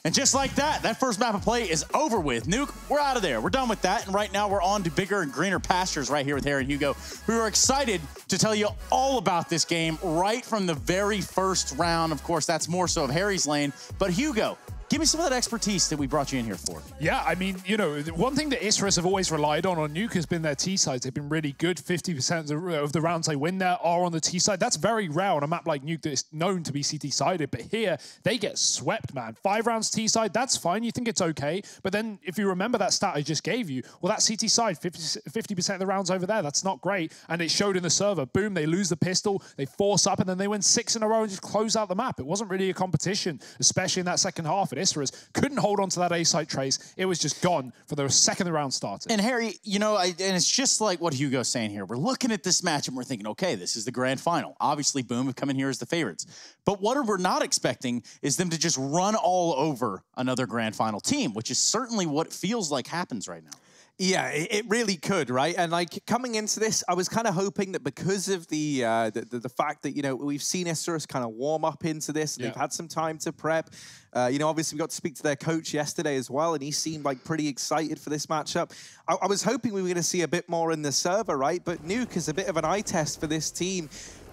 And just like that, that first map of play is over with. Nuke, we're out of there. We're done with that. And right now we're on to bigger and greener pastures right here with Harry and Hugo. We were excited to tell you all about this game right from the very first round. Of course, that's more so of Harry's lane. But Hugo, give me some of that expertise that we brought you in here for. Yeah, I mean, you know, one thing that Isurus have always relied on Nuke has been their T-sides. They've been really good. 50% of the rounds they win there are on the T-side. That's very rare on a map like Nuke that is known to be CT-sided. But here, they get swept, man. 5 rounds T-side, that's fine. You think it's okay. But then if you remember that stat I just gave you, well, that CT-side, 50% of the rounds over there, that's not great. And it showed in the server. Boom, they lose the pistol, they force up, and then they win 6 in a row and just close out the map. It wasn't really a competition, especially in that second half. And Isurus couldn't hold on to that A-site trace. It was just gone for the second the round started. And Harry, you know, and it's just like what Hugo's saying here. We're looking at this match and we're thinking, okay, this is the grand final. Obviously, Boom have come in here as the favorites. But what we're not expecting is them to just run all over another grand final team, which is certainly what it feels like happens right now. Yeah, it really could, right? And like coming into this, I was kind of hoping that because of the fact that, you know, we've seen Isurus kind of warm up into this, and they've had some time to prep. You know, obviously we got to speak to their coach yesterday as well, and he seemed like pretty excited for this matchup. I was hoping we were going to see a bit more in the server, right? But Nuke is a bit of an eye test for this team.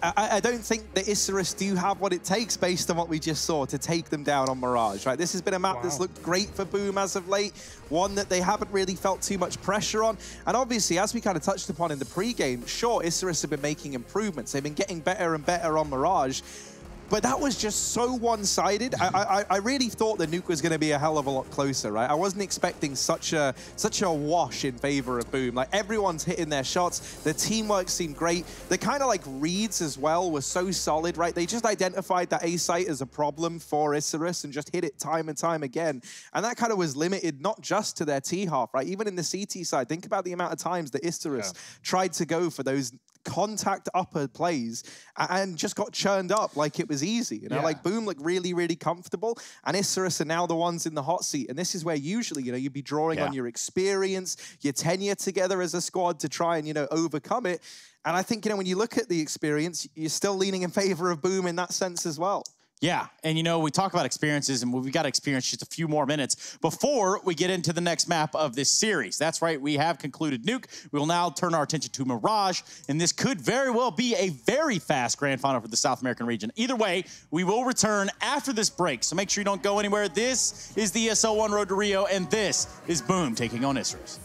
I don't think the Isurus do have what it takes based on what we just saw to take them down on Mirage, right? This has been a map that's looked great for Boom as of late, one that they haven't really felt too much pressure on. And obviously, as we kind of touched upon in the pregame, sure, Isurus have been making improvements. They've been getting better and better on Mirage. but that was just so one-sided. I really thought the nuke was going to be a hell of a lot closer, right? I wasn't expecting such a wash in favor of Boom. Like, everyone's hitting their shots. The teamwork seemed great. The kind of like reads as well were so solid, right? They just identified that A site as a problem for Isurus and just hit it time and time again. And that kind of was limited not just to their T half, right? Even in the CT side, think about the amount of times that Isurus tried to go for those contact upper plays and just got churned up like it was easy. You know, like Boom looked really, really comfortable, and Isurus are now the ones in the hot seat. And this is where usually, you know, you'd be drawing on your experience, your tenure together as a squad to try and, you know, overcome it. And I think, you know, when you look at the experience, you're still leaning in favor of Boom in that sense as well. Yeah, and you know, we talk about experiences, and we've got to experience just a few more minutes before we get into the next map of this series. That's right, we have concluded Nuke. We will now turn our attention to Mirage, and this could very well be a very fast grand final for the South American region. Either way, we will return after this break, so make sure you don't go anywhere. This is the ESL 1 Road to Rio, and this is Boom taking on Isurus.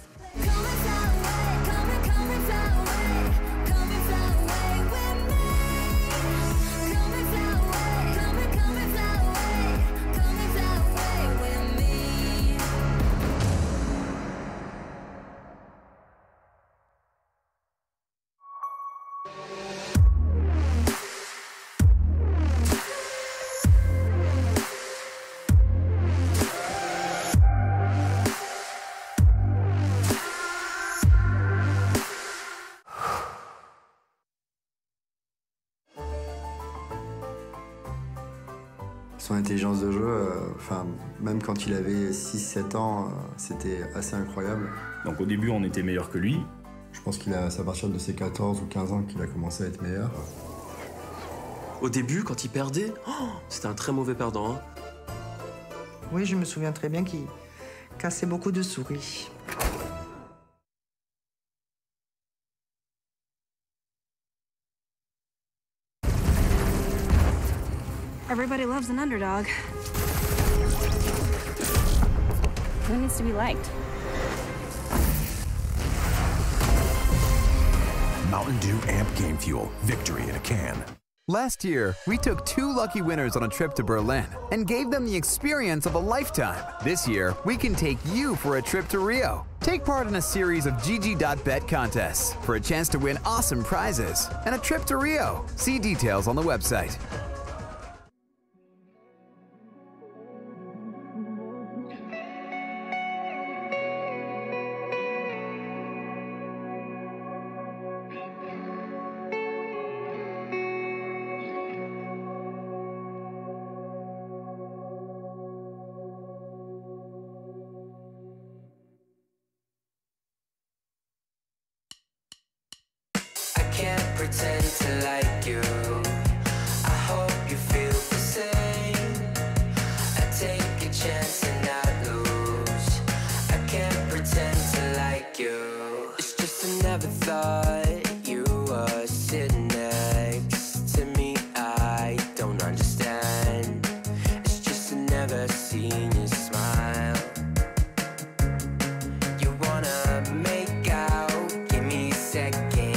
Son intelligence de jeu, même quand il avait 6-7 ans, c'était assez incroyable. Donc au début, on était meilleur que lui. Je pense qu'il a, c'est à partir de ses 14 ou 15 ans qu'il a commencé à être meilleur. Au début, quand il perdait, c'était un très mauvais perdant. Hein. Oui, je me souviens très bien qu'il cassait beaucoup de souris. Everybody loves an underdog. Who needs to be liked? Mountain Dew Amp Game Fuel. Victory in a can. Last year, we took 2 lucky winners on a trip to Berlin and gave them the experience of a lifetime. This year, we can take you for a trip to Rio. Take part in a series of GG.bet contests for a chance to win awesome prizes and a trip to Rio. See details on the website. Pretend to like you. I hope you feel the same. I take a chance and not lose. I can't pretend to like you. It's just I never thought you were sitting next to me. I don't understand. It's just I never seen you smile. You wanna make out, give me a second.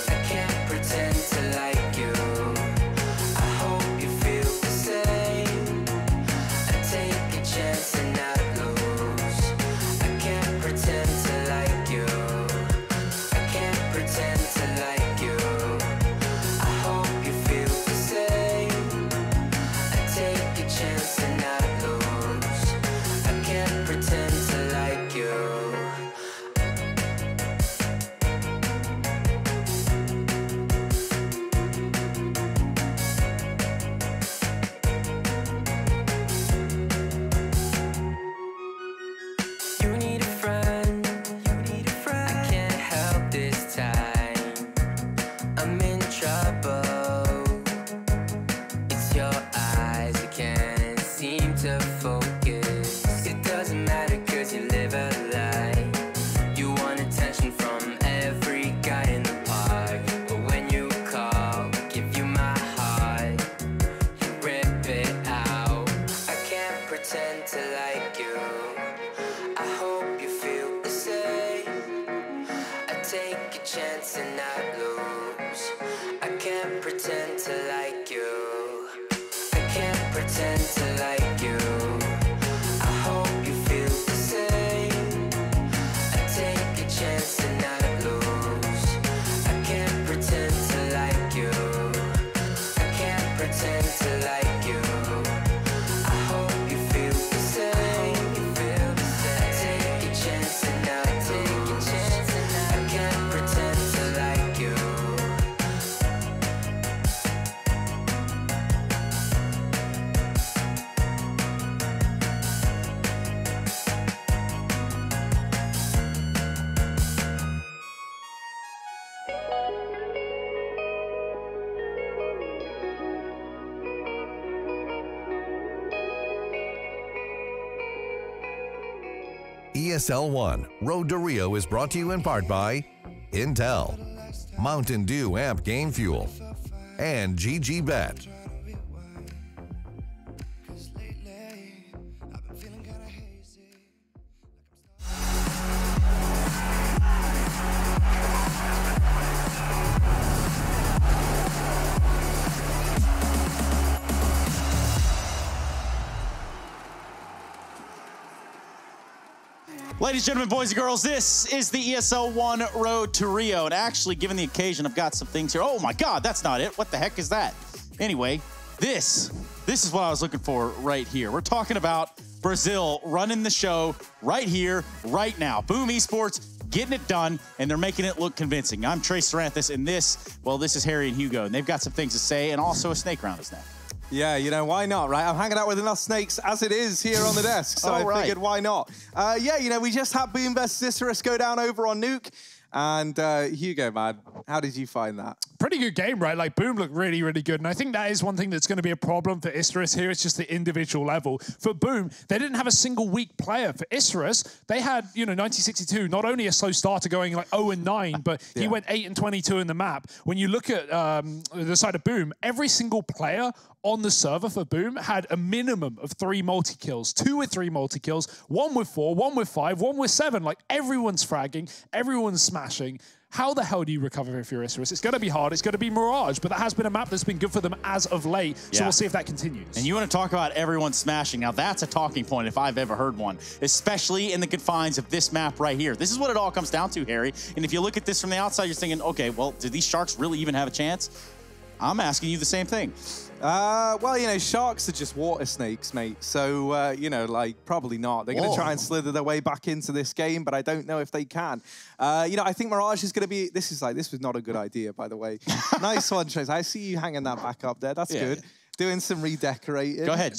I can't pretend to like you. I hope you feel pretend to like you. I hope you feel the same. I take a chance and not lose. I can't pretend to like you. I can't pretend to like you. I hope you feel the same. I take a chance and not lose. I can't pretend to like you. ESL 1 Road to Rio is brought to you in part by Intel, Mountain Dew Amp Game Fuel, and GGBet. Ladies and gentlemen, boys and girls, this is the ESL 1 Road to Rio. And actually, given the occasion, I've got some things here. Oh my God, that's not it. What the heck is that? Anyway, this is what I was looking for right here. We're talking about Brazil running the show right here, right now. Boom Esports getting it done, and they're making it look convincing. I'm Trey Saranthus, and this is Harry and Hugo, and they've got some things to say, and also a snake around his neck. Yeah, you know, why not, right? I'm hanging out with enough snakes as it is here on the desk, so I figured why not? Yeah, you know, we just had Boom versus Isurus go down over on Nuke. And Hugo, man, how did you find that? Pretty good game, right? Like, Boom looked really, really good. And I think that is one thing that's going to be a problem for Isurus here. It's just the individual level. For Boom, they didn't have a single weak player. For Isurus, they had, you know, 1962, not only a slow starter going like 0-9, but he went 8-22 in the map. When you look at the side of Boom, every single player on the server for Boom had a minimum of 3 multi-kills, 2 with 3 multi-kills, 1 with 4, 1 with 5, 1 with 7. Like, everyone's fragging, everyone's smashing. How the hell do you recover if you're Isurus? It's going to be hard. It's going to be Mirage, but that has been a map that's been good for them as of late. So we'll see if that continues. And you want to talk about everyone smashing. Now, that's a talking point if I've ever heard one, especially in the confines of this map right here. This is what it all comes down to, Harry. And if you look at this from the outside, you're thinking, okay, well, do these Sharks really even have a chance? I'm asking you the same thing. Well, you know, sharks are just water snakes, mate. So, you know, like, probably not. They're going to try and slither their way back into this game, but I don't know if they can. You know, I think Mirage is going to be... This was not a good idea, by the way. Nice one, Trace. I see you hanging that back up there. That's good. Doing some redecorating. Go ahead.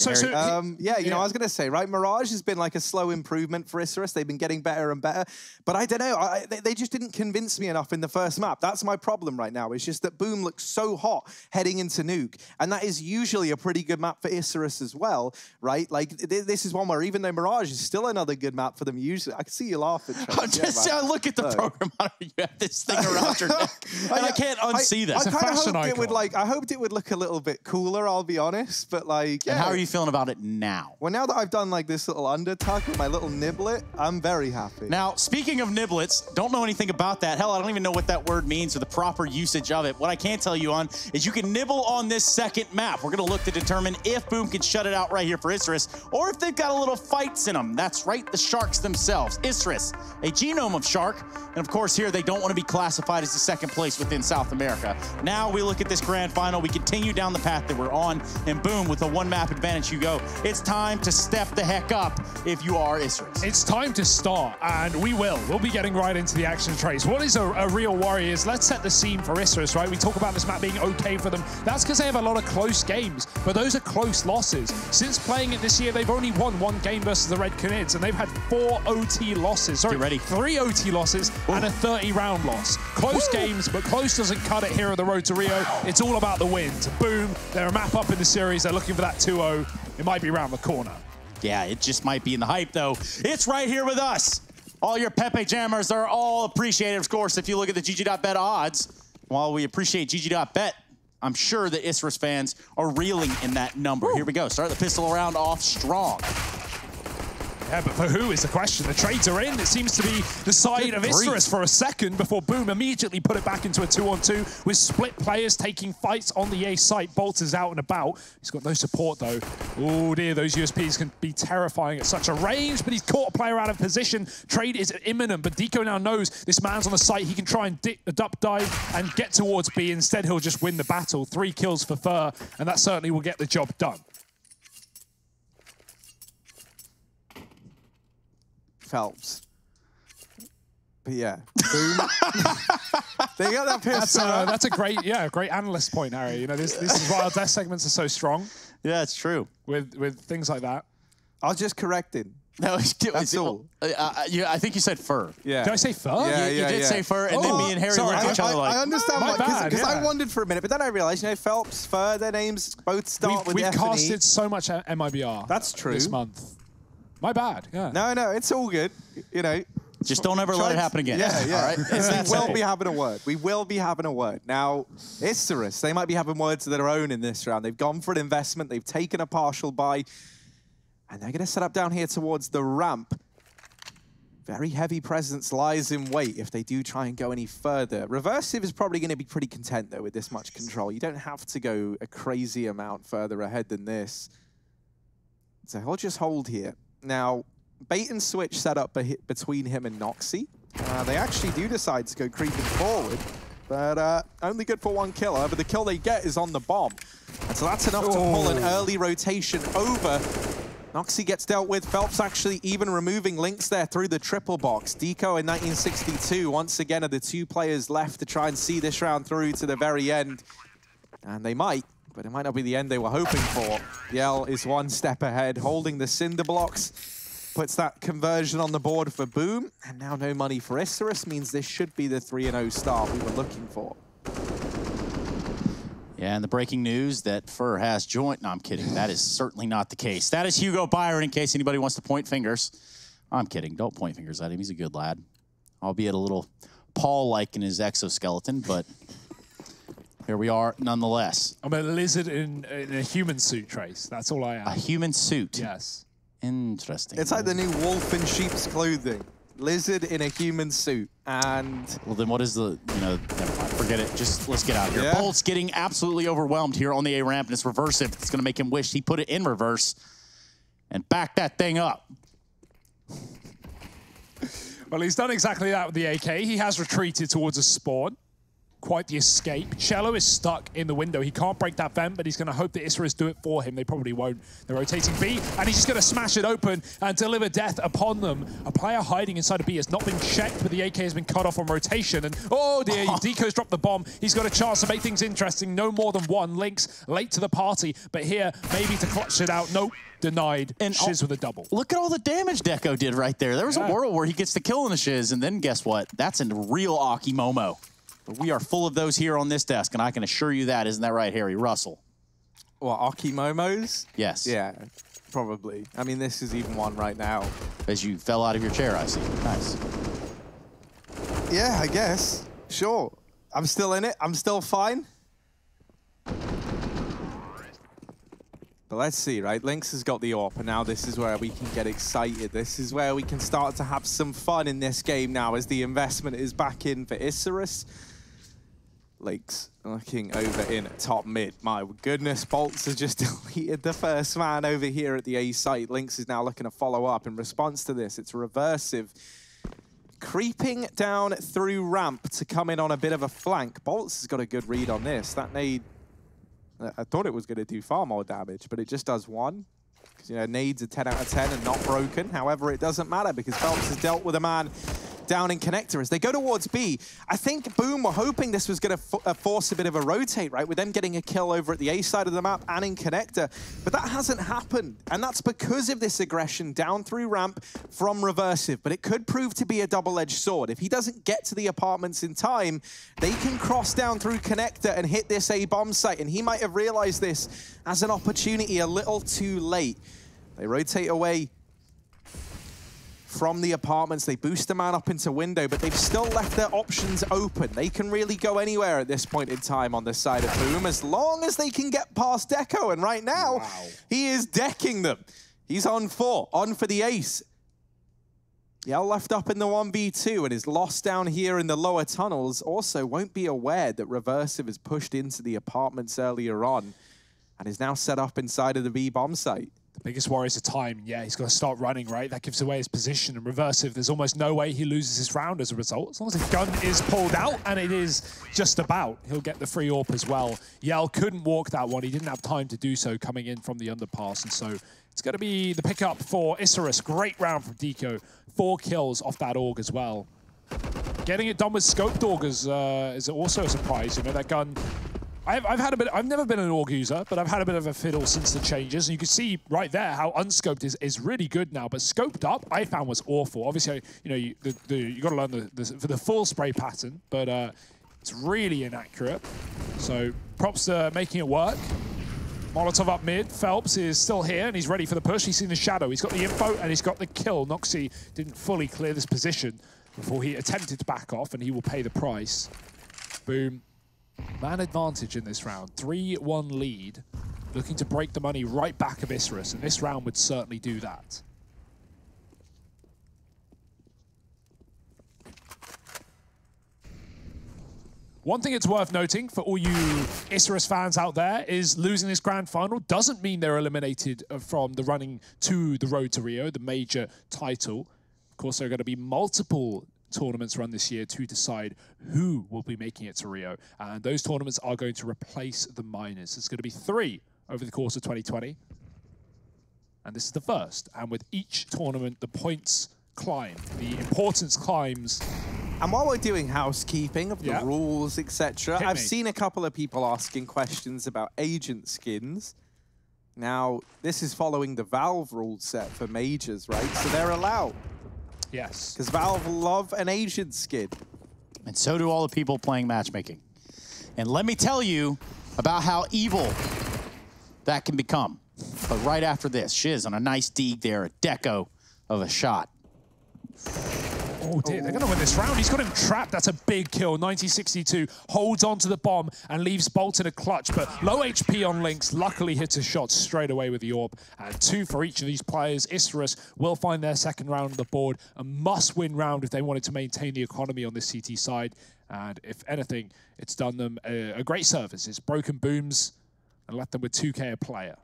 Yeah, you know, I was going to say, right, Mirage has been like a slow improvement for Isurus. They've been getting better and better. But I don't know. They just didn't convince me enough in the first map. That's my problem right now. It's just that Boom looks so hot heading into Nuke. And that is usually a pretty good map for Isurus as well, right? Like, this is one where even though Mirage is still another good map for them usually, I can see you laughing. I look at the program monitor. You have this thing around your neck. And I can't unsee that. I kind of hoped it would, like, I hoped it would look a little bit cooler, I'll be honest, but like, yeah. And how are you feeling about it now? Well, now that I've done like this little undertuck with my little niblet, I'm very happy. Now, speaking of niblets, don't know anything about that. Hell, I don't even know what that word means or the proper usage of it. What I can tell you on is you can nibble on this second map. We're going to look to determine if Boom can shut it out right here for Isurus, or if they've got a little fights in them. That's right, the Sharks themselves. Isurus, a genome of Shark, and of course here they don't want to be classified as the second place within South America. Now we look at this grand final. We continue down the path that we're on, and Boom, with a one-map advantage you go. It's time to step the heck up if you are Isurus. It's time to start, and we will. We'll be getting right into the action, Trace. What is a real worry is, let's set the scene for Isurus, right? We talk about this map being okay for them. That's because they have a lot of close games, but those are close losses. Since playing it this year, they've only won 1 game versus the Red Canids, and they've had 4 OT losses. Sorry, get ready. 3 OT losses and a 30-round loss. Close games, but close doesn't cut it here at the Road to Rio. It's all about the wins. Boom, they're a map up in the series. They're looking for that 2-0. It might be around the corner. Yeah, it just might be in the hype, though. It's right here with us. All your Pepe Jammers are all appreciated, of course, if you look at the GG.bet odds. While we appreciate GG.bet, I'm sure the Isurus fans are reeling in that number. Here we go. Start the pistol round off strong. Yeah, but for who is the question? The trades are in. It seems to be the side of Isurus for a second before Boom immediately put it back into a 2-on-2 with split players taking fights on the A site. Bolt is out and about. He's got no support though. Oh dear, those USPs can be terrifying at such a range, but he's caught a player out of position. Trade is imminent, but Deco now knows this man's on the site. He can try and duck dive and get towards B. Instead, he'll just win the battle. 3 kills for Fur, and that certainly will get the job done. Phelps. But yeah, Boom. They got that pistol. That's a great, great analyst point, Harry. You know, this is why our death segments are so strong. Yeah, it's true. With things like that. I was just correcting. No, that's all. I think you said Fur. Yeah. Did I say Fur? Yeah, you did say Fur, and then me and Harry looked at each other like, I understand why, because I wondered for a minute, but then I realized, you know, Phelps, Fur, their names both start with We've F and E. casted so much MIBR. That's true. This month. My bad, yeah. No, it's all good. You know. Just don't ever let it happen again. Yeah. All right? We will be having a word. We will be having a word. Now, Isurus, they might be having words of their own in this round. They've gone for an investment. They've taken a partial buy. And they're going to set up down here towards the ramp. Very heavy presence lies in wait if they do try and go any further. Reversive is probably going to be pretty content, though, with this much control. You don't have to go a crazy amount further ahead than this. So he'll just hold here. Now, bait and switch set up between him and Noxy. They actually do decide to go creeping forward, but only good for 1 kill. However, the kill they get is on the bomb. And so that's enough to pull an early rotation over. Noxy gets dealt with. Phelps actually even removing Lynx there through the triple box. Deco in 1962 once again are the 2 players left to try and see this round through to the very end. And they might. But it might not be the end they were hoping for. Yell is 1 step ahead, holding the cinder blocks. Puts that conversion on the board for Boom. And now no money for Isurus means this should be the 3-0 start we were looking for. Yeah, and the breaking news that Fur has joined. No, I'm kidding. That is certainly not the case. That is Hugo Byron, in case anybody wants to point fingers. I'm kidding. Don't point fingers at him. He's a good lad. Albeit a little Paul-like in his exoskeleton, but here we are nonetheless. I'm a lizard in a human suit, Trace. That's all I am. A human suit? Yes. Interesting. It's like the new wolf in sheep's clothing. Lizard in a human suit. And well, then what is the, never mind. Forget it. Just let's get out of here. Yeah. Bolt's getting absolutely overwhelmed here on the A ramp, and it's reversive. It's going to make him wish he put it in reverse and back that thing up. Well, he's done exactly that with the AK. He has retreated towards a spawn. Quite the escape. Cello is stuck in the window. He can't break that vent, but he's going to hope that Isurus do it for him. They probably won't. They're rotating B, and he's just going to smash it open and deliver death upon them. A player hiding inside of B has not been checked, but the AK has been cut off on rotation. And oh dear, Deco's dropped the bomb. He's got a chance to make things interesting. No more than 1. Lynx late to the party, but here, maybe to clutch it out. Nope. Denied. And Shiz with a double. Look at all the damage Deco did right there. There was a world where he gets the kill in the Shiz, and then guess what? That's a real Aki Momo. But we are full of those here on this desk, and I can assure you that. Isn't that right, Harry? Russell. What, Aki Momos? Yes. Yeah, probably. I mean, this is even one right now. As you fell out of your chair, I see. Nice. Yeah, I guess. Sure. I'm still in it. I'm still fine. But let's see, right? Lynx has got the AWP, and now this is where we can get excited. This is where we can start to have some fun in this game now as the investment is back in for Isurus. Lynx looking over in at top mid. My goodness, Bolts has just deleted the first man over here at the A site. Lynx is now looking to follow up in response to this. It's reversive. Creeping down through ramp to come in on a bit of a flank. Bolts has got a good read on this. That nade, I thought it was going to do far more damage, but it just does 1. Because, nades are 10 out of 10 and not broken. However, it doesn't matter because Phelps has dealt with a man down in connector. As they go towards B, I think Boom were hoping this was going to force a bit of a rotate, right? With them getting a kill over at the A side of the map and in connector. But that hasn't happened. And that's because of this aggression down through ramp from Reversive. But it could prove to be a double-edged sword. If he doesn't get to the apartments in time, they can cross down through connector and hit this A bomb site. And he might have realized this as an opportunity a little too late. They rotate away from the apartments. They boost the man up into window, but they've still left their options open. They can really go anywhere at this point in time on this side of Boom, as long as they can get past Deco. And right now, he is decking them. He's on 4, on for the ace. Yell left up in the 1v2 and is lost down here in the lower tunnels. Also won't be aware that Reversive is pushed into the apartments earlier on and is now set up inside of the B bomb site. The biggest worry is the time. Yeah, he's got to start running, right? That gives away his position. And Reversive, there's almost no way he loses his round as a result. As long as his gun is pulled out, and it is just about, he'll get the free AWP as well. Yell couldn't walk that one. He didn't have time to do so coming in from the underpass. And so it's going to be the pickup for Isurus. Great round from Deco. 4 kills off that AUG as well. Getting it done with scoped AUG is also a surprise. You know, that gun... I've never been an AUG user, but I've had a bit of a fiddle since the changes. And you can see right there how unscoped is really good now. But scoped up, I found was awful. Obviously, you know, you got to learn the full spray pattern, but it's really inaccurate. So props to making it work. Molotov up mid. Phelps is still here, and he's ready for the push. He's seen the shadow. He's got the info, and he's got the kill. Noxy didn't fully clear this position before he attempted to back off, and he will pay the price. Boom. Man advantage in this round. 3-1 lead. Looking to break the money right back of Isurus, and this round would certainly do that. One thing it's worth noting for all you Isurus fans out there is losing this grand final doesn't mean they're eliminated from the running to the Road to Rio, the major title. Of course, there are going to be multiple tournaments run this year to decide who will be making it to Rio. And those tournaments are going to replace the minors. It's going to be 3 over the course of 2020. And this is the first. And with each tournament, the points climb. The importance climbs. And while we're doing housekeeping of the rules, etc., I've seen a couple of people asking questions about agent skins. Now, this is following the Valve rule set for majors, right? So they're allowed. Yes. Because Valve love an agent skin. And so do all the people playing matchmaking. And let me tell you about how evil that can become. But right after this, Shiz on a nice deeg there, a deco of a shot. Oh dear, they're going to win this round. He's got him trapped. That's a big kill. 1962 holds on to the bomb and leaves Bolt in a clutch. But low HP on Lynx luckily hits a shot straight away with the AWP. And 2 for each of these players. Isurus will find their second round on the board. A must-win round if they wanted to maintain the economy on this CT side. And if anything, it's done them a great service. It's broken booms and left them with 2K a player.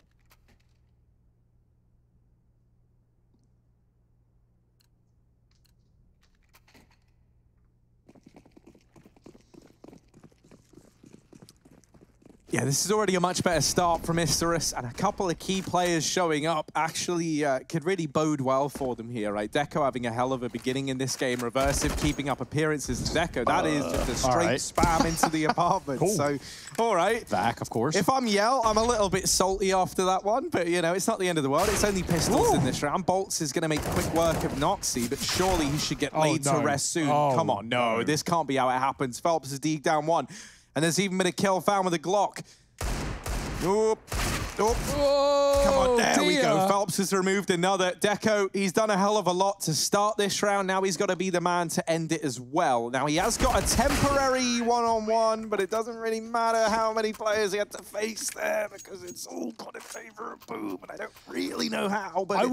Yeah, this is already a much better start from Isurus, and a couple of key players showing up actually could really bode well for them here, right? Deco having a hell of a beginning in this game. Reversive keeping up appearances. Deco, that is just a straight spam into the apartment. Cool. So, all right. Back, of course. If I'm Yell, I'm a little bit salty after that one, but, you know, it's not the end of the world. It's only pistols in this round. Bolts is going to make quick work of Noxy, but surely he should get laid to rest soon. Come on, no. This can't be how it happens. Phelps is deeg down 1. And there's even been a kill found with a Glock. Oop. Oop. Oh, come on, there we dear. go. Phelps has removed another. Deco, he's done a hell of a lot to start this round. Now he's got to be the man to end it as well. Now he has got a temporary one-on-one, but it doesn't really matter how many players he had to face there because it's all gone in favor of Boom, and I don't really know how, but I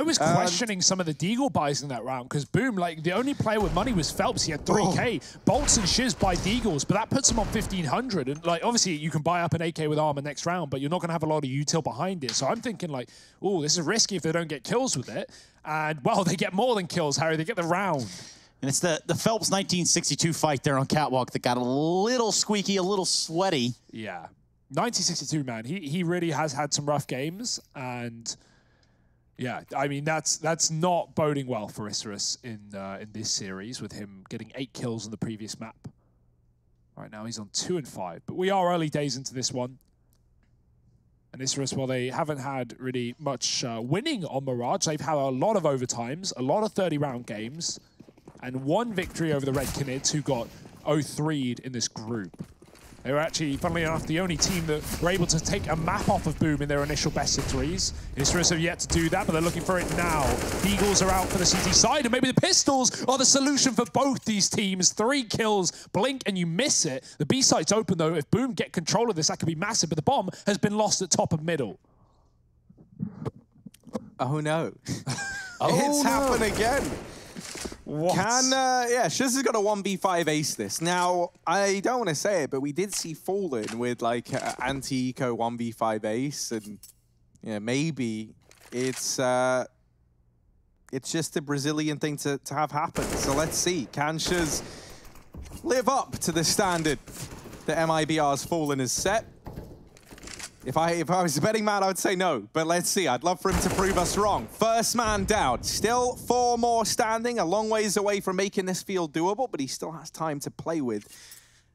was questioning some of the Deagle buys in that round because Boom, like, the only player with money was Phelps. He had 3K. Bolts and Shiz buy Deagles, but that puts him on 1,500. And, like, obviously you can buy up an AK with armor next round, but you're not going to have a lot of util behind it. So I'm thinking, like, oh, this is risky if they don't get kills with it. And, well, they get more than kills, Harry. They get the round. And it's the Phelps 1962 fight there on Catwalk that got a little squeaky, a little sweaty. Yeah. 1962, man. He really has had some rough games. And, yeah, I mean, that's not boding well for Isurus in this series with him getting 8 kills on the previous map. Right now he's on 2 and 5. But we are early days into this one. And Isurus, well, they haven't had really much winning on Mirage. They've had a lot of overtimes, a lot of 30-round games, and 1 victory over the Red Knids, who got 0-3'd in this group. They were actually, funnily enough, the only team that were able to take a map off of Boom in their initial best-of-3s. Isurus have yet to do that, but they're looking for it now. Eagles are out for the CT side, and maybe the pistols are the solution for both these teams. 3 kills, blink, and you miss it. The B site's open, though. If Boom get control of this, that could be massive, but the bomb has been lost at top of middle. Oh, no. It's happened again. What? Yeah, Shiz has got a 1v5 ace this. Now, I don't want to say it, but we did see Fallen with like anti-eco 1v5 ace, and yeah, maybe it's just a Brazilian thing to have happen. So let's see. Can Shiz live up to the standard that MIBR's Fallen has set? If I was a betting man, I would say no, but let's see. I'd love for him to prove us wrong. First man down. Still 4 more standing, a long ways away from making this field doable, but he still has time to play with.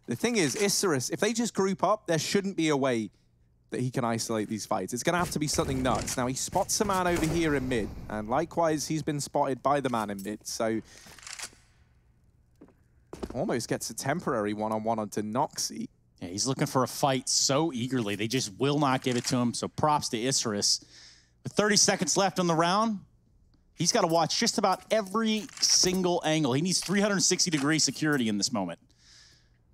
The thing is, Isurus, if they just group up, there shouldn't be a way that he can isolate these fights. It's gonna have to be something nuts. Now, he spots a man over here in mid, and likewise, he's been spotted by the man in mid, so almost gets a temporary one-on-one onto Noxy. Yeah, he's looking for a fight so eagerly. They just will not give it to him, so props to Isurus. With 30 seconds left on the round, he's got to watch just about every single angle. He needs 360-degree security in this moment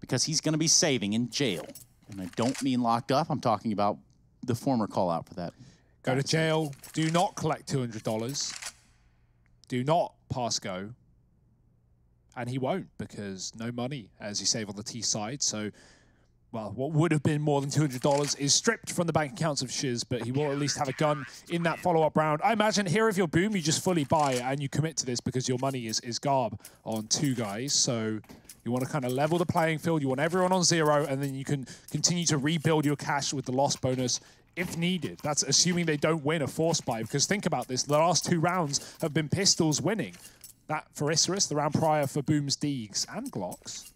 because he's going to be saving in jail. And I don't mean locked up. I'm talking about the former call-out for that. Go to jail. Do not collect $200. Do not pass go. And he won't because no money as you save on the T side. So, well, what would have been more than $200 is stripped from the bank accounts of Shiz, but he will at least have a gun in that follow-up round. I imagine here if you're Boom, you just fully buy and you commit to this because your money is garb on 2 guys. So you want to kind of level the playing field. You want everyone on 0, and then you can continue to rebuild your cash with the loss bonus if needed. That's assuming they don't win a force buy, because think about this. The last 2 rounds have been Pistols winning. That for Isurus, the round prior for Boom's Deegs and Glocks.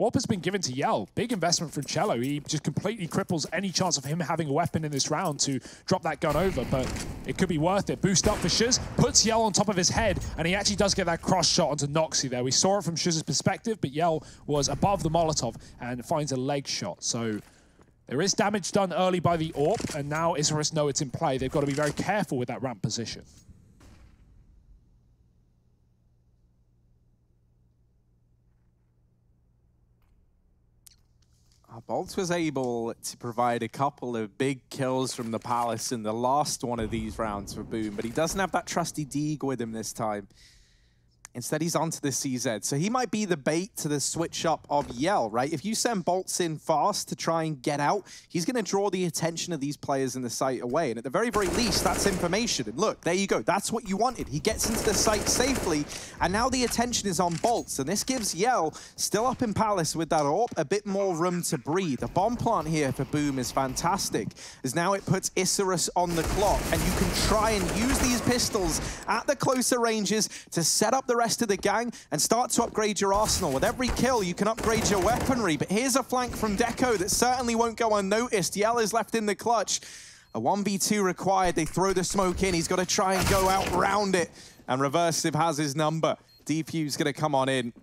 AWP has been given to Yell. Big investment from Cello. He just completely cripples any chance of him having a weapon in this round to drop that gun over, but it could be worth it. Boost up for Shiz, puts Yell on top of his head, and he actually does get that cross shot onto Noxy there. We saw it from Shiz's perspective, but Yell was above the Molotov and finds a leg shot. So there is damage done early by the AWP, and now Isurus know it's in play. They've got to be very careful with that ramp position. Bolts was able to provide a couple of big kills from the Palace in the last one of these rounds for Boom, but he doesn't have that trusty Deeg with him this time. Instead, he's onto the CZ. So he might be the bait to the switch up of Yell, right? If you send Bolts in fast to try and get out, he's going to draw the attention of these players in the site away. And at the very, very least, that's information. And look, there you go. That's what you wanted. He gets into the site safely, and now the attention is on Bolts. And this gives Yell, still up in Palace with that AWP, a bit more room to breathe. The bomb plant here for Boom is fantastic, as now it puts Isurus on the clock. And you can try and use these pistols at the closer ranges to set up the rest of the gang and start to upgrade your arsenal. With every kill, you can upgrade your weaponry, but here's a flank from Deco that certainly won't go unnoticed. Yell is left in the clutch. A 1v2 required. They throw the smoke in. He's got to try and go out round it, and Reversive has his number. Defuse going to come on in.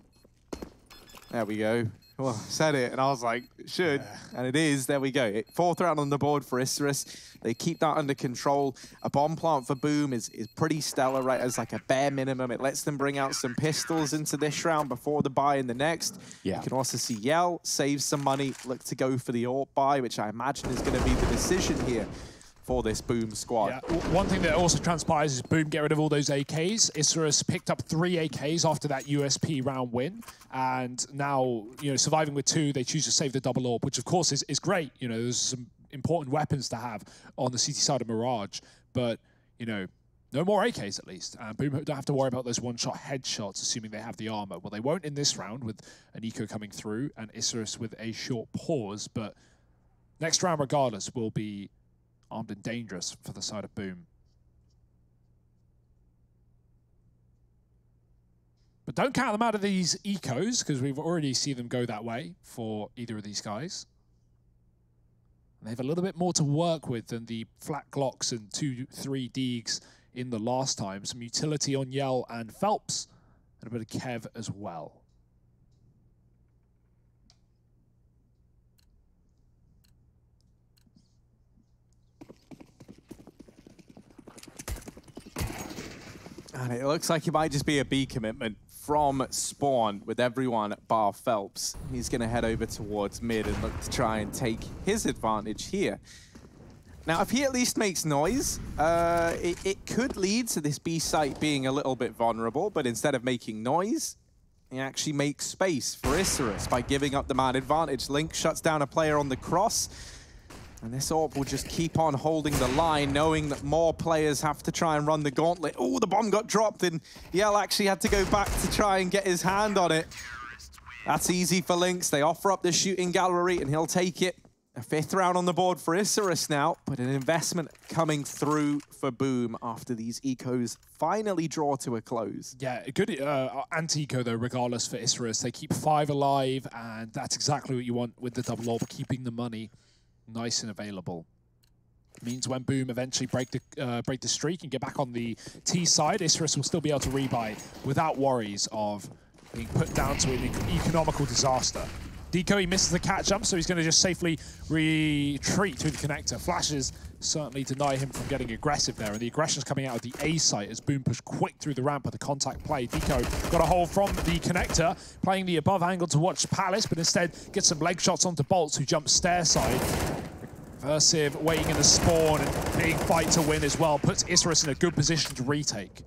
There we go. Well, said it, and I was like, it should, and it is. There we go. 4th round on the board for Isurus. They keep that under control. A bomb plant for Boom is pretty stellar, right, as like a bare minimum. It lets them bring out some pistols into this round before the buy in the next. Yeah. You can also see Yell save some money, look to go for the AWP buy, which I imagine is going to be the decision here for this Boom squad. Yeah. One thing that also transpires is Boom get rid of all those AKs. Isurus picked up 3 AKs after that USP round win, and now, you know, surviving with 2, they choose to save the double AWP, which of course is great. You know, there's some important weapons to have on the CT side of Mirage, but, you know, no more AKs at least. Boom don't have to worry about those one-shot headshots, assuming they have the armor. Well, they won't in this round with an eco coming through and Isurus with a short pause, but next round regardless will be armed and dangerous for the side of Boom. But don't count them out of these ecos, because we've already seen them go that way for either of these guys. And they have a little bit more to work with than the flat Glocks and 2-3 Deegs in the last time. Some utility on Yell and Phelps, and a bit of Kev as well. And it looks like it might just be a B commitment from Spawn with everyone bar Phelps. He's going to head over towards mid and look to try and take his advantage here. Now, if he at least makes noise, it could lead to this B site being a little bit vulnerable, but instead of making noise, he actually makes space for Isurus by giving up the man advantage. Link shuts down a player on the cross, and this AWP will just keep on holding the line, knowing that more players have to try and run the gauntlet. Oh, the bomb got dropped, and Yell actually had to go back to try and get his hand on it. That's easy for Lynx. They offer up the shooting gallery, and he'll take it. A 5th round on the board for Isurus now, but an investment coming through for Boom after these ecos finally draw to a close. Yeah, a good anti-eco though, regardless for Isurus. They keep 5 alive, and that's exactly what you want with the double AWP, keeping the money nice and available. Means when Boom eventually break the streak and get back on the T side, Isurus will still be able to rebuy without worries of being put down to an economical disaster. Deco, he misses the catch jump, so he's going to just safely retreat through the connector. Flashes certainly deny him from getting aggressive there, and the aggression's coming out of the A site as Boom pushed quick through the ramp with the contact play. Deco got a hold from the connector, playing the above angle to watch Palace, but instead gets some leg shots onto Bolts, who jumps stair side. Versive waiting in the spawn, and big fight to win as well. Puts Isurus in a good position to retake.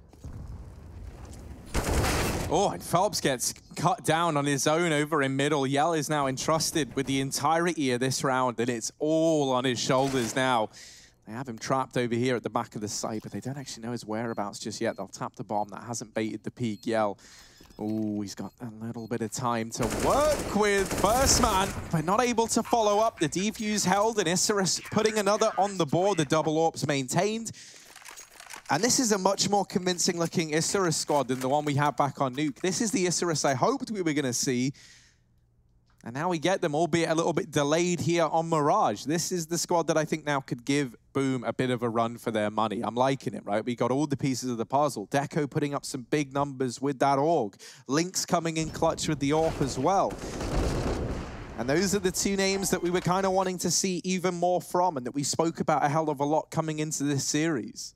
Oh, and Phelps gets cut down on his own over in middle. Yell is now entrusted with the entirety of this round, and it's all on his shoulders now. They have him trapped over here at the back of the site, but they don't actually know his whereabouts just yet. They'll tap the bomb. That hasn't baited the peak. Yell. Oh, he's got a little bit of time to work with first man, but not able to follow up. The defuse held, and Isurus putting another on the board. The double AWP's maintained. And this is a much more convincing-looking Isurus squad than the one we had back on Nuke. This is the Isurus I hoped we were going to see. And now we get them, albeit a little bit delayed here on Mirage. This is the squad that I think now could give Boom a bit of a run for their money. I'm liking it, right? We got all the pieces of the puzzle. Deco putting up some big numbers with that AUG. Lynx coming in clutch with the AWP as well. And those are the 2 names that we were kind of wanting to see even more from, and that we spoke about a hell of a lot coming into this series.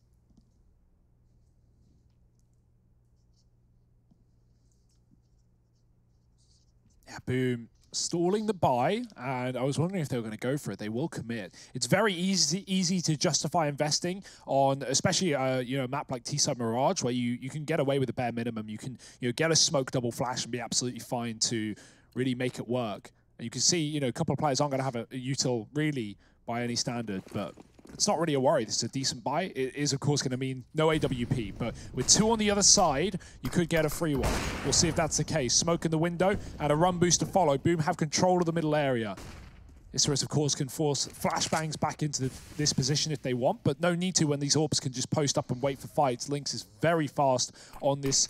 Yeah, Boom stalling the buy, and I was wondering if they were going to go for it. They will commit. It's very easy to justify investing on, especially you know, a map like T-Side Mirage, where you can get away with the bare minimum. You can get a smoke double flash and be absolutely fine to really make it work. And you can see a couple of players aren't going to have a util really by any standard, but it's not really a worry. This is a decent buy. It is, of course, going to mean no AWP, but with 2 on the other side, you could get a free one. We'll see if that's the case. Smoke in the window and a run boost to follow. Boom have control of the middle area. Isurus, of course, can force flashbangs back into this position if they want, but no need to when these AWPs can just post up and wait for fights. Lynx is very fast on this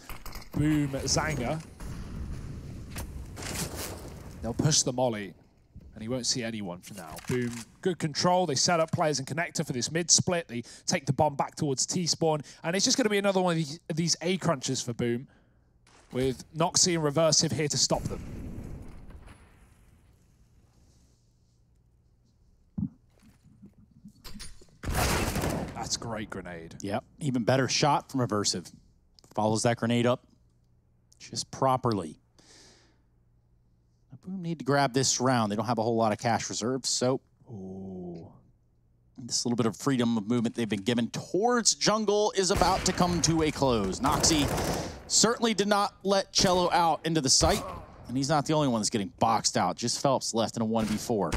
Boom Zanger. They'll push the molly, and he won't see anyone for now. Boom, good control. They set up players in connector for this mid-split. They take the bomb back towards T-spawn, and it's just going to be another one of these A crunches for Boom, with Noxy and Reversive here to stop them. That's a great grenade. Yep, even better shot from Reversive. Follows that grenade up just properly. Boom need to grab this round. They don't have a whole lot of cash reserves, so this little bit of freedom of movement they've been given towards jungle is about to come to a close. Noxy certainly did not let Cello out into the site, and he's not the only one that's getting boxed out. Just Phelps left in a 1v4.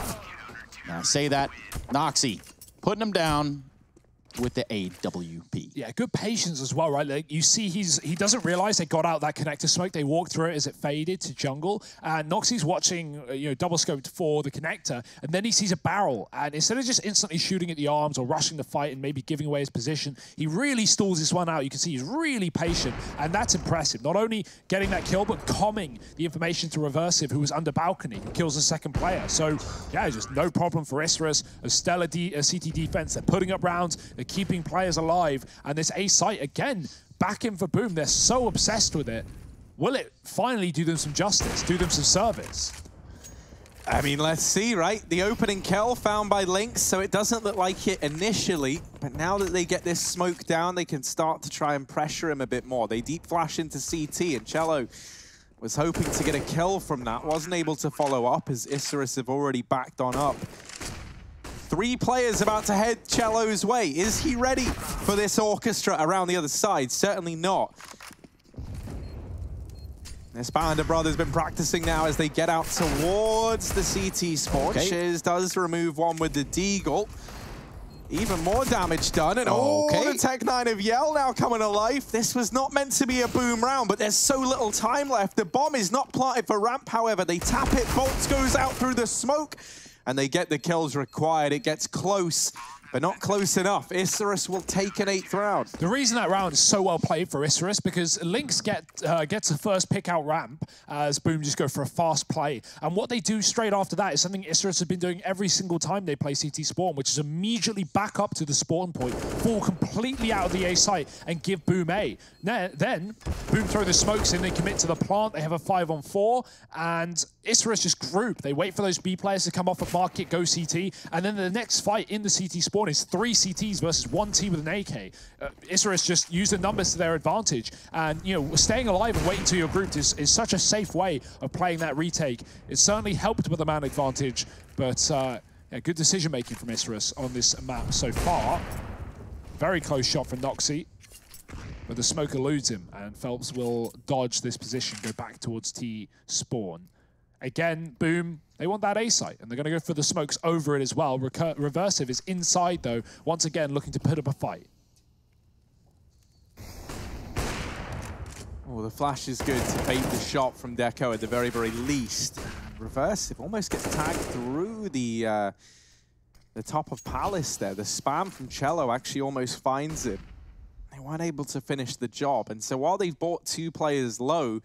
Now I say that, Noxy putting him down with the AWP. Yeah, good patience as well, right? Like you see he doesn't realize they got out that connector smoke. They walked through it as it faded to jungle. And Noxy's watching, double scoped for the connector. And then he sees a barrel. And instead of just instantly shooting at the arms or rushing the fight and maybe giving away his position, he really stalls this one out. You can see he's really patient. And that's impressive. Not only getting that kill, but calming the information to Reversive, who was under balcony, who kills the second player. So, yeah, just no problem for Isurus. A stellar CT defense. They're putting up rounds. They're keeping players alive, and this A site again back in for Boom. They're so obsessed with it. Will it finally do them some justice, do them some service? I mean, let's see, right? The opening kill found by Lynx, so it doesn't look like it initially, but now that they get this smoke down, they can start to try and pressure him a bit more. They deep flash into CT, and Cello was hoping to get a kill from that, wasn't able to follow up as Isurus have already backed on up. 3 players about to head Cello's way. Is he ready for this orchestra around the other side? Certainly not. This band of brothers been practicing now as they get out towards the CT spawn. Okay. Shiz does remove one with the Deagle. Even more damage done, and the Tech 9 of Yell now coming to life. This was not meant to be a boom round, but there's so little time left. The bomb is not planted for ramp, however. They tap it, Bolts goes out through the smoke, and they get the kills required. It gets close, but not close enough. Isurus will take an 8th round. The reason that round is so well played for Isurus because Lynx gets a first pick out ramp as Boom just go for a fast play. And what they do straight after that is something Isurus have been doing every single time they play CT spawn, which is immediately back up to the spawn point, fall completely out of the A site and give Boom A. Then Boom throw the smokes in, they commit to the plant, they have a 5-on-4, and Isurus just group. They wait for those B players to come off at market, go CT, and then the next fight in the CT spawn is 3 CTs versus 1 T with an AK. Isurus just use the numbers to their advantage, and you know, staying alive and waiting till you're grouped is such a safe way of playing that retake. It certainly helped with the man advantage, but yeah, good decision making from Isurus on this map so far. Very close shot from Noxy, but the smoke eludes him, and Phelps will dodge this position, go back towards T spawn. Again, Boom, they want that A site, and they're going to go for the smokes over it as well. Reversive is inside, though, once again looking to put up a fight. Oh, the flash is good to bait the shot from Deco at the very, very least. Reversive almost gets tagged through the top of Palace there. The spam from Cello actually almost finds him. They weren't able to finish the job, and so while they've bought 2 players low,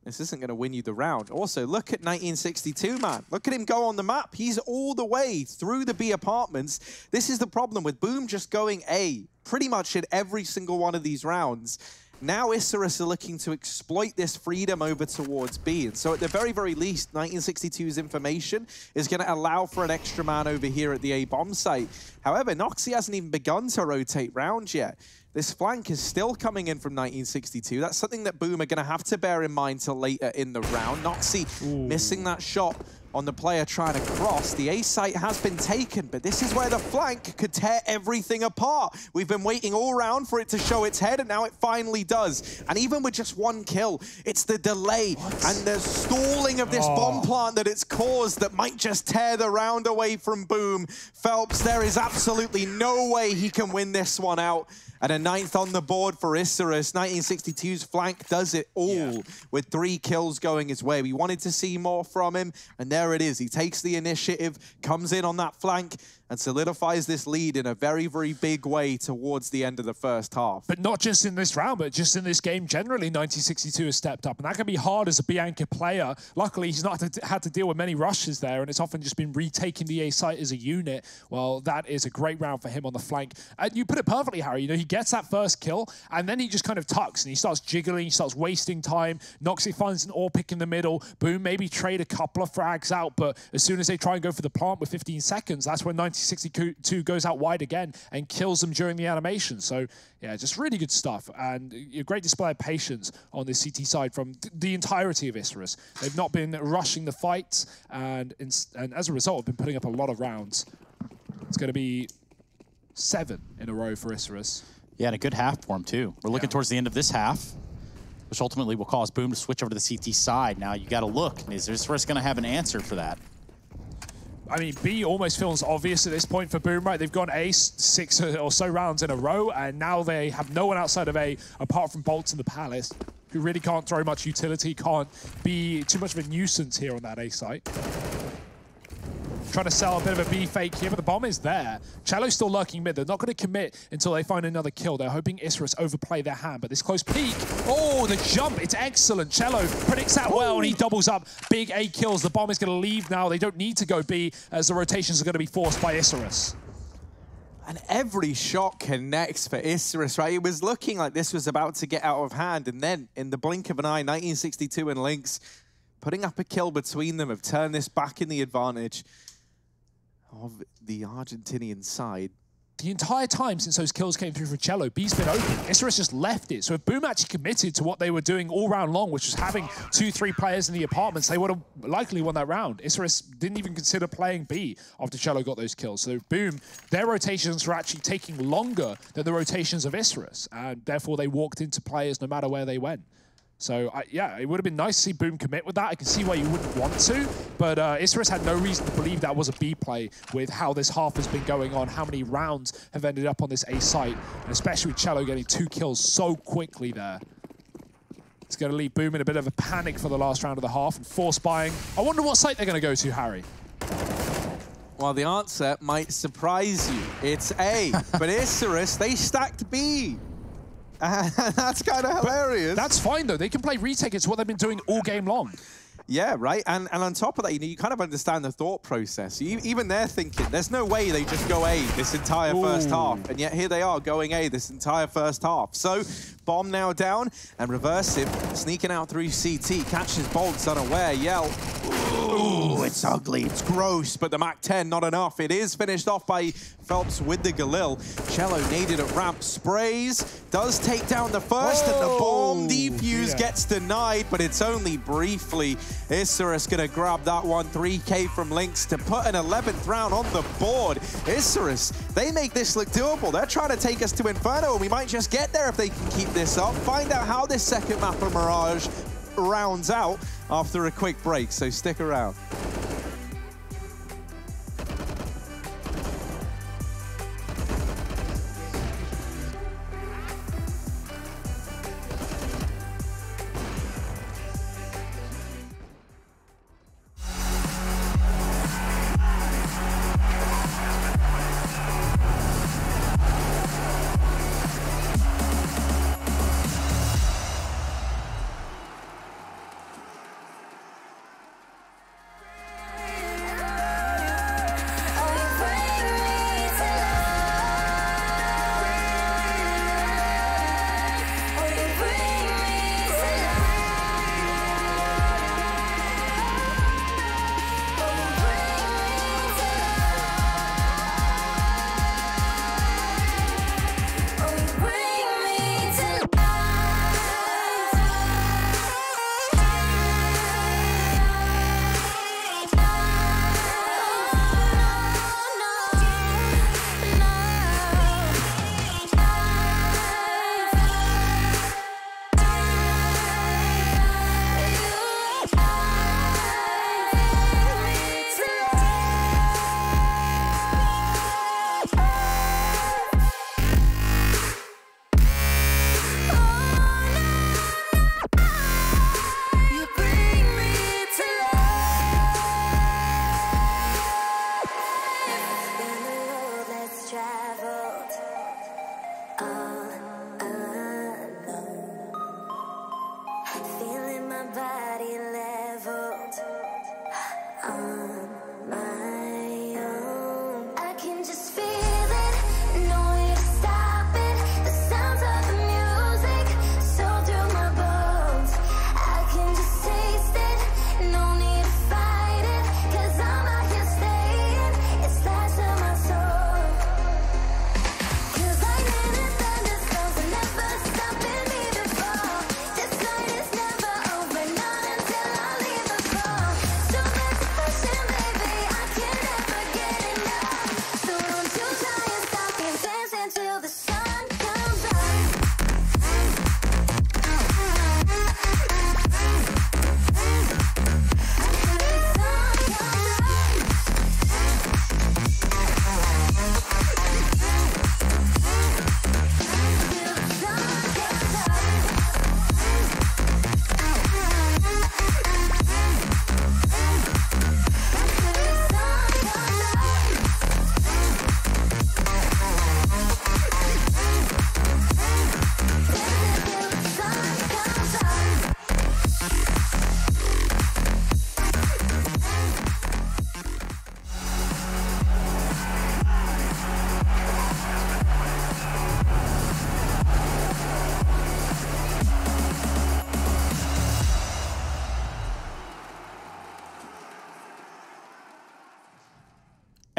this isn't going to win you the round. Also, look at 1962, man. Look at him go on the map. He's all the way through the B apartments. This is the problem with Boom just going A pretty much in every single one of these rounds. Now Isurus are looking to exploit this freedom over towards B. And so at the very, very least, 1962's information is going to allow for an extra man over here at the A bomb site. However, Noxy hasn't even begun to rotate round yet. This flank is still coming in from 1962. That's something that Boom are going to have to bear in mind till later in the round. Noxy missing that shot on the player trying to cross. The A site has been taken, but this is where the flank could tear everything apart. We've been waiting all round for it to show its head, and now it finally does. And even with just 1 kill, it's the delay and the stalling of this bomb plant that it's caused that might just tear the round away from Boom. Phelps, there is absolutely no way he can win this one out. And a 9th on the board for Isurus. 1962's flank does it all with 3 kills going his way. We wanted to see more from him, and there it is. He takes the initiative, comes in on that flank, and solidifies this lead in a very, very big way towards the end of the first half. But not just in this round, but just in this game generally, 1962 has stepped up. And that can be hard as a B-anchor player. Luckily, he's not had to deal with many rushes there, and it's often just been retaking the A site as a unit. Well, that is a great round for him on the flank. And you put it perfectly, Harry. You know, he gets that first kill, and then he just kind of tucks, and he starts jiggling, he starts wasting time. Noxy finds an AWP pick in the middle. Boom, maybe trade a couple of frags out, but as soon as they try and go for the plant with 15 seconds, that's when 1962 goes out wide again and kills them during the animation. So, yeah, just really good stuff, and a great display of patience on this CT side from the entirety of Isurus. They've not been rushing the fights, and as a result, have been putting up a lot of rounds. It's going to be 7 in a row for Isurus. Yeah, and a good half for him, too. We're looking towards the end of this half, which ultimately will cause Boom to switch over to the CT side. Now, you got to look. Is Isurus going to have an answer for that? I mean, B almost feels obvious at this point for Boom, right? They've gone A 6 or so rounds in a row, and now they have no one outside of A apart from Bolts and the Palace, who really can't throw much utility, can't be too much of a nuisance here on that A site. Trying to sell a bit of a B fake here, but the bomb is there. Cello's still lurking mid. They're not going to commit until they find another kill. They're hoping Isurus overplay their hand, but this close peek. Oh, the jump. It's excellent. Cello predicts that well, and he doubles up. Big A kills. The bomb is going to leave now. They don't need to go B, as the rotations are going to be forced by Isurus. And every shot connects for Isurus, right? It was looking like this was about to get out of hand, and then in the blink of an eye, 1962 and Lynx putting up a kill between them have turned this back in the advantage of the Argentinian side. the entire time since those kills came through for Cello, B's been open. Isurus just left it. So if Boom actually committed to what they were doing all round long, which was having 2-3 players in the apartments, they would have likely won that round. Isurus didn't even consider playing B after Cello got those kills. So Boom, their rotations were actually taking longer than the rotations of Isurus, and therefore they walked into players no matter where they went. So, yeah, it would have been nice to see Boom commit with that. I can see why you wouldn't want to, but Isurus had no reason to believe that was a B play with how this half has been going on, how many rounds have ended up on this A site, and especially with Cello getting 2 kills so quickly there. It's going to leave Boom in a bit of a panic for the last round of the half and force buying. I wonder what site they're going to go to, Harry. Well, the answer might surprise you. It's A, but Isurus, they stacked B. That's kind of hilarious. But that's fine, though. They can play retake. It's what they've been doing all game long. Yeah, right. And on top of that, you kind of understand the thought process. Even they're thinking, there's no way they just go A this entire first half. And yet here they are going A this entire first half. So bomb now down and Reversive sneaking out through CT. Catches Bolts unaware. Yell. Ooh, it's ugly. It's gross. But the Mac-10, not enough. It is finished off by Phelps with the Galil. Cello naded at ramp. Sprays. Does take down the first. And the bomb defuse gets denied. But it's only briefly. Isurus gonna grab that one, 3K from Lynx to put an 11th round on the board. Isurus, they make this look doable. They're trying to take us to Inferno, and we might just get there if they can keep this up. Find out how this second map of Mirage rounds out after a quick break, so stick around.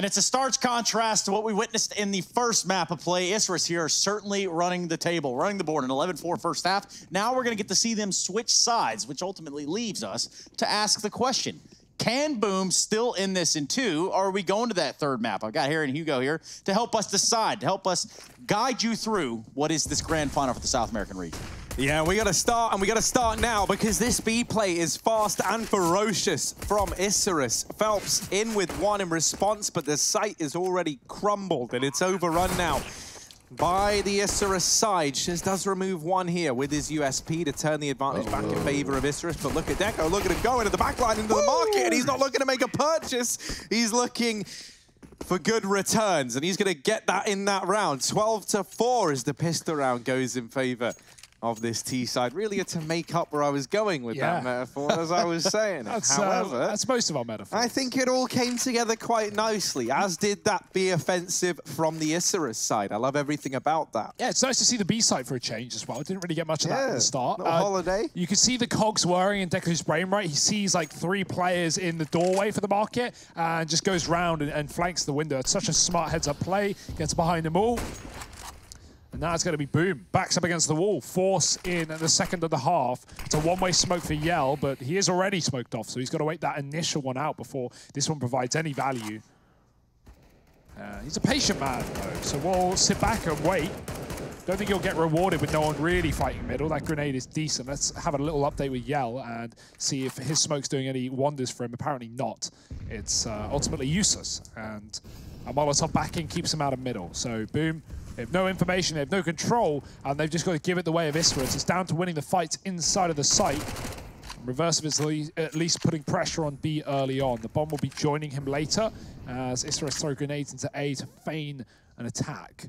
And it's a stark contrast to what we witnessed in the first map of play. Isurus here are certainly running the table, running the board in 11-4 first half. Now we're going to get to see them switch sides, which ultimately leaves us to ask the question, can Boom still end this in 2, or are we going to that third map? I've got Harry and Hugo here to help us decide, to help us guide you through what is this grand final for the South American region. Yeah, we got to start, and we got to start now because this B play is fast and ferocious from Isurus. Phelps in with 1 in response, but the site is already crumbled, and it's overrun now by the Isurus side. Shiz does remove 1 here with his USP to turn the advantage back in favor of Isurus. But look at Deco, look at him go into the backline, into the market, and he's not looking to make a purchase. He's looking for good returns, and he's going to get that in that round. 12-4 as the pistol round goes in favor of this T side. Really to make up where I was going with that metaphor, as I was saying. However, that's most of our metaphors. I think it all came together quite nicely, as did that B offensive from the Isurus side. I love everything about that. Yeah, it's nice to see the B side for a change as well. Didn't really get much of that at the start. Little holiday. You can see the cogs whirring in Deco's brain, right? He sees like 3 players in the doorway for the market and just goes round and flanks the window. It's such a smart heads-up play. Gets behind them all. And now it's going to be Boom. Backs up against the wall. Force in at the second of the half. It's a one-way smoke for Yell, but he is already smoked off, so he's got to wait that initial one out before this one provides any value. He's a patient man, though, so we'll sit back and wait. Don't think he'll get rewarded with no one really fighting middle. That grenade is decent. Let's have a little update with Yell and see if his smoke's doing any wonders for him. Apparently not. It's ultimately useless, and a Molotov backing keeps him out of middle. So Boom, they have no information, they have no control, and they've just got to give it the way of Isurus. It's down to winning the fights inside of the site. Reverse is at least putting pressure on B early on. The bomb will be joining him later as Isurus throw grenades into A to feign an attack.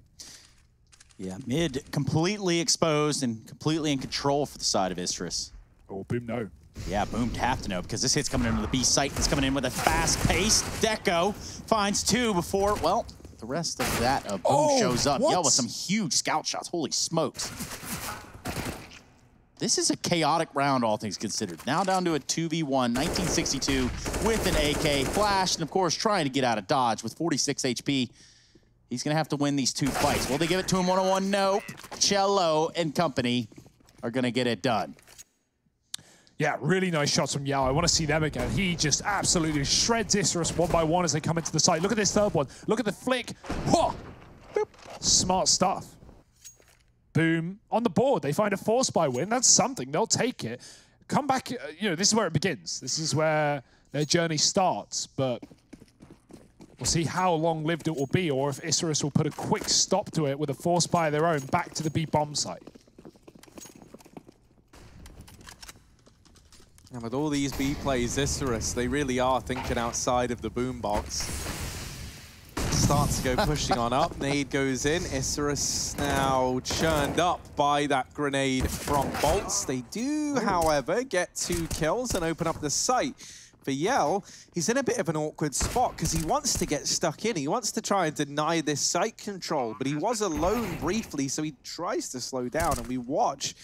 Yeah, mid completely exposed and completely in control for the side of Isurus. Oh, Boom, no. Yeah, Boom have to know because this hit's coming into the B site. It's coming in with a fast pace. Deco finds 2 before, well, the rest of that Boom shows up. Yell with some huge scout shots. Holy smokes. This is a chaotic round, all things considered. Now down to a 2v1, 1962 with an AK flash, and of course trying to get out of dodge with 46 HP. He's gonna have to win these 2 fights. Will they give it to him one-on-one? Nope. Cello and company are gonna get it done. Yeah, really nice shots from Yao. I want to see them again. He just absolutely shreds Isurus 1 by 1 as they come into the site. Look at this third one. Look at the flick. Whoa! Boop. Smart stuff. Boom. On the board, they find a 4-spy win. That's something. They'll take it. Come back. You know, this is where it begins. This is where their journey starts. But we'll see how long-lived it will be, or if Isurus will put a quick stop to it with a 4-spy of their own back to the B bomb site. And with all these B plays, Isurus, they really are thinking outside of the boombox. Starts to go pushing on up. Nade goes in. Isurus now churned up by that grenade from Bolts. They do, however, get 2 kills and open up the site. For Yell, he's in a bit of an awkward spot because he wants to get stuck in. He wants to try and deny this site control, but he was alone briefly, so he tries to slow down, and we watch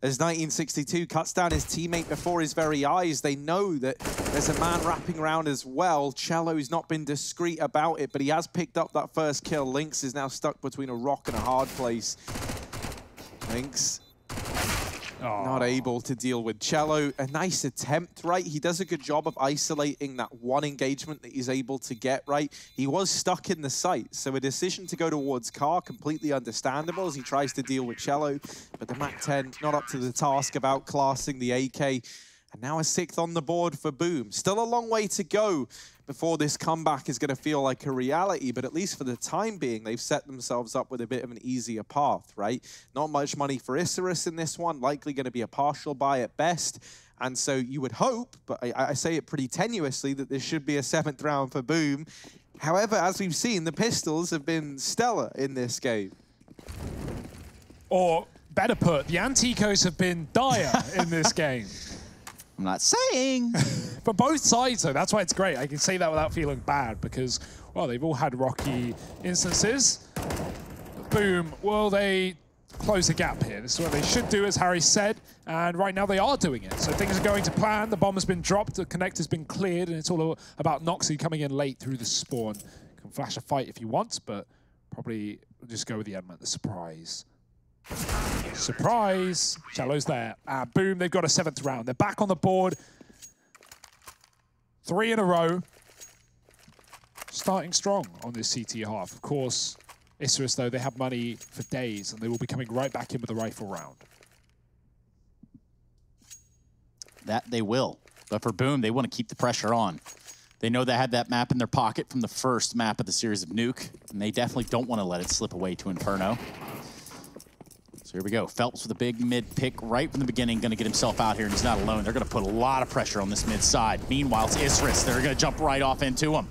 as 1962 cuts down his teammate before his very eyes. They know that there's a man wrapping around as well. Cello's not been discreet about it, but he has picked up that first kill. Lynx is now stuck between a rock and a hard place. Lynx not able to deal with Cello. A nice attempt, right? He does a good job of isolating that one engagement that he's able to get, right? He was stuck in the site, so a decision to go towards Car, completely understandable as he tries to deal with Cello, but the MAC-10 not up to the task of outclassing the AK. And now a 6th on the board for Boom. Still a long way to go before this comeback is going to feel like a reality, but at least for the time being, they've set themselves up with a bit of an easier path, right? Not much money for Isurus in this one, likely going to be a partial buy at best. And so you would hope, but I say it pretty tenuously, that this should be a 7th round for Boom. However, as we've seen, the pistols have been stellar in this game. Or better put, the Anticos have been dire in this game. I'm not saying. For both sides, though, that's why it's great. I can say that without feeling bad because, well, they've all had rocky instances. Boom. Will they close the gap here? This is what they should do, as Harry said, and right now they are doing it. So things are going to plan. The bomb has been dropped, the connector's been cleared, and it's all about Noxy coming in late through the spawn. Can flash a fight if he wants, but probably just go with the element, the surprise. Surprise! Cello's there. Boom, they've got a 7th round. They're back on the board. 3 in a row. Starting strong on this CT half. Of course, Isurus, though, they have money for days, and they will be coming right back in with a rifle round. That they will. But for Boom, they want to keep the pressure on. They know they had that map in their pocket from the first map of the series of Nuke, and they definitely don't want to let it slip away to Inferno. So here we go. Phelps with a big mid pick right from the beginning, going to get himself out here, and he's not alone. They're going to put a lot of pressure on this mid side. Meanwhile, it's Isurus. They're going to jump right off into him.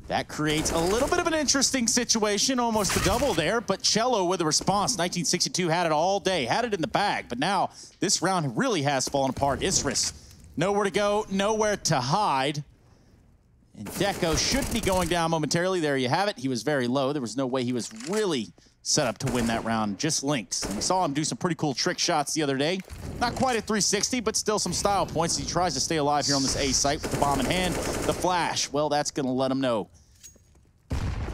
That creates a little bit of an interesting situation, almost a double there, but Cello with a response. 1962 had it all day, had it in the bag, but now this round really has fallen apart. Isurus, nowhere to go, nowhere to hide. And Deco should be going down momentarily. There you have it. He was very low. There was no way he was really set up to win that round. Just Lynx. And we saw him do some pretty cool trick shots the other day. Not quite at 360, but still some style points. He tries to stay alive here on this A site with the bomb in hand. The flash, well, that's going to let him know.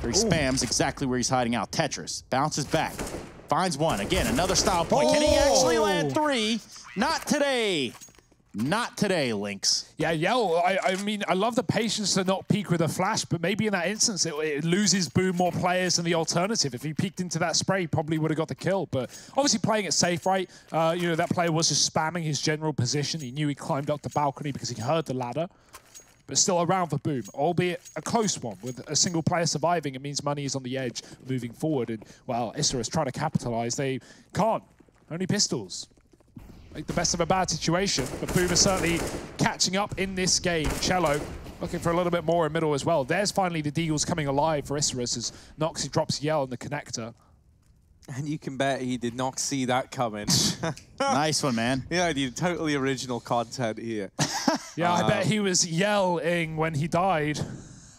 He spams exactly where he's hiding out. Tetris bounces back, finds one. Again, another style point. Can he actually land 3? Not today. Not today, Lynx. Yeah, Yell, I mean, I love the patience to not peek with a flash, but maybe in that instance, it loses Boom more players than the alternative. If he peeked into that spray, he probably would have got the kill. But obviously playing it safe, right? You know, that player was just spamming his general position. He knew he climbed up the balcony because he heard the ladder. But still around for Boom, albeit a close one. With a single player surviving, it means money is on the edge moving forward. And, well, Isurus trying to capitalize. They can't. Only pistols. Make the best of a bad situation, but Boom is certainly catching up in this game. Cello looking for a little bit more in middle as well. There's finally the Deagles coming alive for Isurus as Noxy drops Yell in the connector. And you can bet he did not see that coming. Nice one, man. Yeah, dude, totally original content here. Yeah, I bet he was yelling when he died.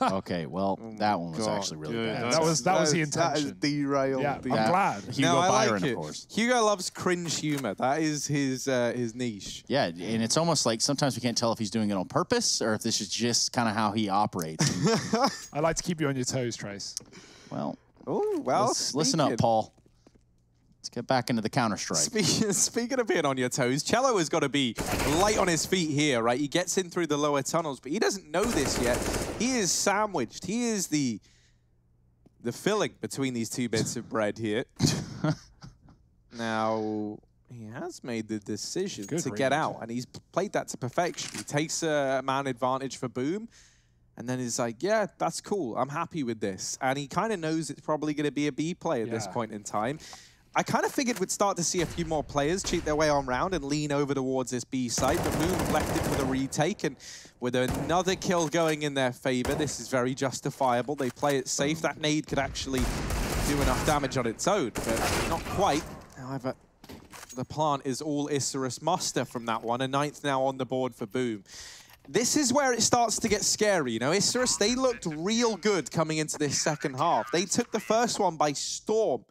Okay, well, that one was actually really bad. That was the intention. That is derailed. Yeah, I'm glad. Hugo Byron, of course. Hugo loves cringe humor. That is his niche. Yeah, and it's almost like sometimes we can't tell if he's doing it on purpose or if this is just kind of how he operates. I like to keep you on your toes, Trace. Well, listen up, Paul. Let's get back into the Counter-Strike. Speaking of being on your toes, Cello has got to be light on his feet here, right? He gets in through the lower tunnels, but he doesn't know this yet. He is sandwiched. He is the filling between these two bits of bread here. Now, he has made the decision to get out, and he's played that to perfection. He takes a man advantage for Boom, and then he's like, yeah, that's cool. I'm happy with this. And he kind of knows it's probably going to be a B play at this point in time. I kind of figured we'd start to see a few more players cheat their way on round and lean over towards this B site, but Boom left it for the retake, and with another kill going in their favor, this is very justifiable. They play it safe. That nade could actually do enough damage on its own, but not quite. However, the plant is all Isurus muster from that one, a 9th now on the board for Boom. This is where it starts to get scary, you know. Isurus, they looked real good coming into this second half. They took the first one by storm.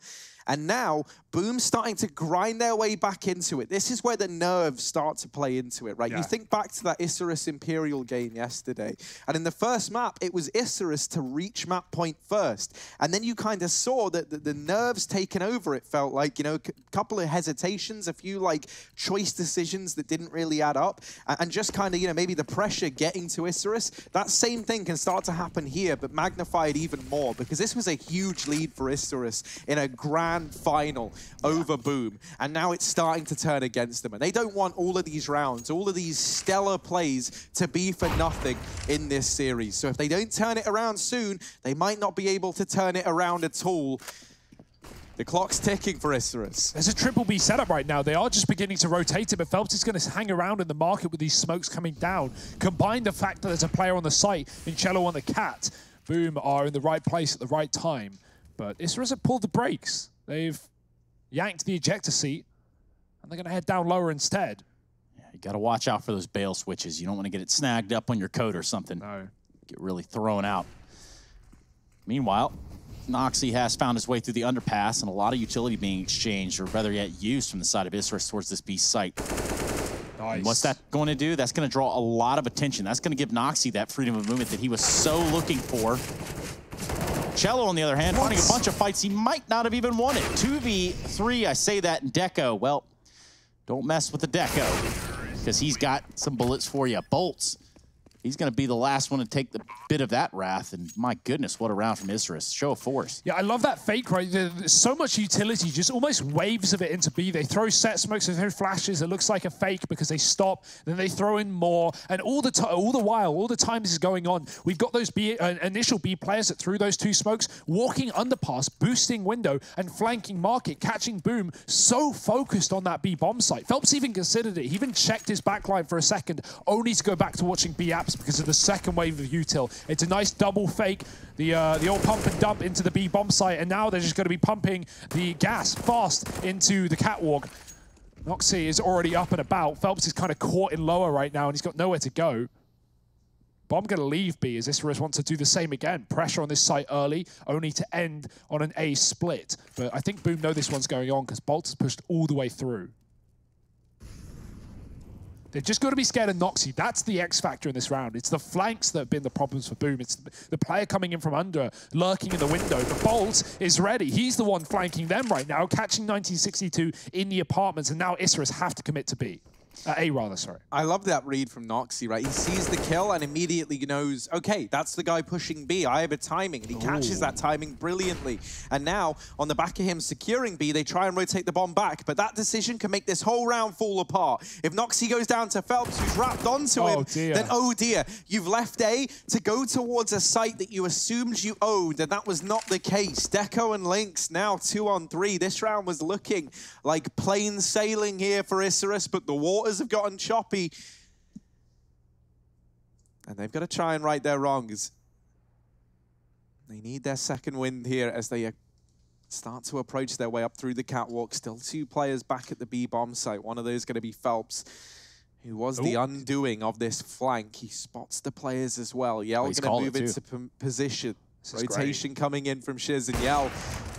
And now, Boom's starting to grind their way back into it. This is where the nerves start to play into it, right? Yeah. You think back to that Isurus Imperial game yesterday. And in the first map, it was Isurus to reach map point first. And then you kind of saw that the nerves taken over, it felt like, you know, a couple of hesitations, a few, like, choice decisions that didn't really add up. And just kind of, you know, maybe the pressure getting to Isurus. That same thing can start to happen here, but magnified even more, because this was a huge lead for Isurus in a grand final over Boom, and now it's starting to turn against them, and they don't want all of these rounds, all of these stellar plays to be for nothing in this series. So if they don't turn it around soon, they might not be able to turn it around at all. The clock's ticking for Isurus. There's a triple B setup right now. They are just beginning to rotate it, but Phelps is going to hang around in the market with these smokes coming down. Combine the fact that there's a player on the site and Cello on the cat. Boom are in the right place at the right time, but Isurus have pulled the brakes. They've yanked the ejector seat, and they're going to head down lower instead. Yeah, you got to watch out for those bail switches. You don't want to get it snagged up on your coat or something. No. Get really thrown out. Meanwhile, Noxy has found his way through the underpass, and a lot of utility being exchanged, or better yet, used from the side of Isurus towards this B site. Nice. And what's that going to do? That's going to draw a lot of attention. That's going to give Noxy that freedom of movement that he was so looking for. Cello, on the other hand, finding a bunch of fights he might not have even won it. 2v3, I say that in Deco. Well, don't mess with the Deco, because he's got some bullets for you. Bolts. He's going to be the last one to take the bit of that wrath, and my goodness, what a round from Isurus. Show of force. Yeah, I love that fake, right? There's so much utility, just almost waves of it into B. They throw set smokes, they throw flashes. It looks like a fake because they stop. Then they throw in more, and all the time this is going on, we've got those initial B players that threw those 2 smokes, walking underpass, boosting window, and flanking market, catching Boom. So focused on that B bomb site. Phelps even considered it. He even checked his backline for a second, only to go back to watching B apps because of the second wave of util. It's a nice double fake, the old pump and dump into the B bomb site, and now they're just going to be pumping the gas fast into the catwalk. Noxy is already up and about. Phelps is kind of caught in lower right now, and he's got nowhere to go. Bomb going to leave B as Isurus wants to do the same again. Pressure on this site early, only to end on an A split. But I think Boom know this one's going on because Bolt has pushed all the way through. They've just got to be scared of Noxy. That's the X factor in this round. It's the flanks that have been the problems for Boom. It's the player coming in from under, lurking in the window. The Bolt is ready. He's the one flanking them right now, catching 1962 in the apartments, and now Isurus have to commit to B. A rather, sorry. I love that read from Noxy, right? He sees the kill and immediately knows, okay, that's the guy pushing B. I have a timing, and he catches that timing brilliantly. And now, on the back of him securing B, they try and rotate the bomb back, but that decision can make this whole round fall apart. If Noxy goes down to Phelps, who's wrapped onto him, then oh dear, you've left A to go towards a site that you assumed you owned, and that was not the case. Deco and Lynx now 2-on-3. This round was looking like plain sailing here for Isurus, but the waters have gotten choppy, and they've got to try and right their wrongs. They need their second wind here as they start to approach their way up through the catwalk. Still 2 players back at the B bomb site. One of those going to be Phelps, who was the undoing of this flank. He spots the players as well. Yell going to move into position. Rotation coming in from Shiz, and Yell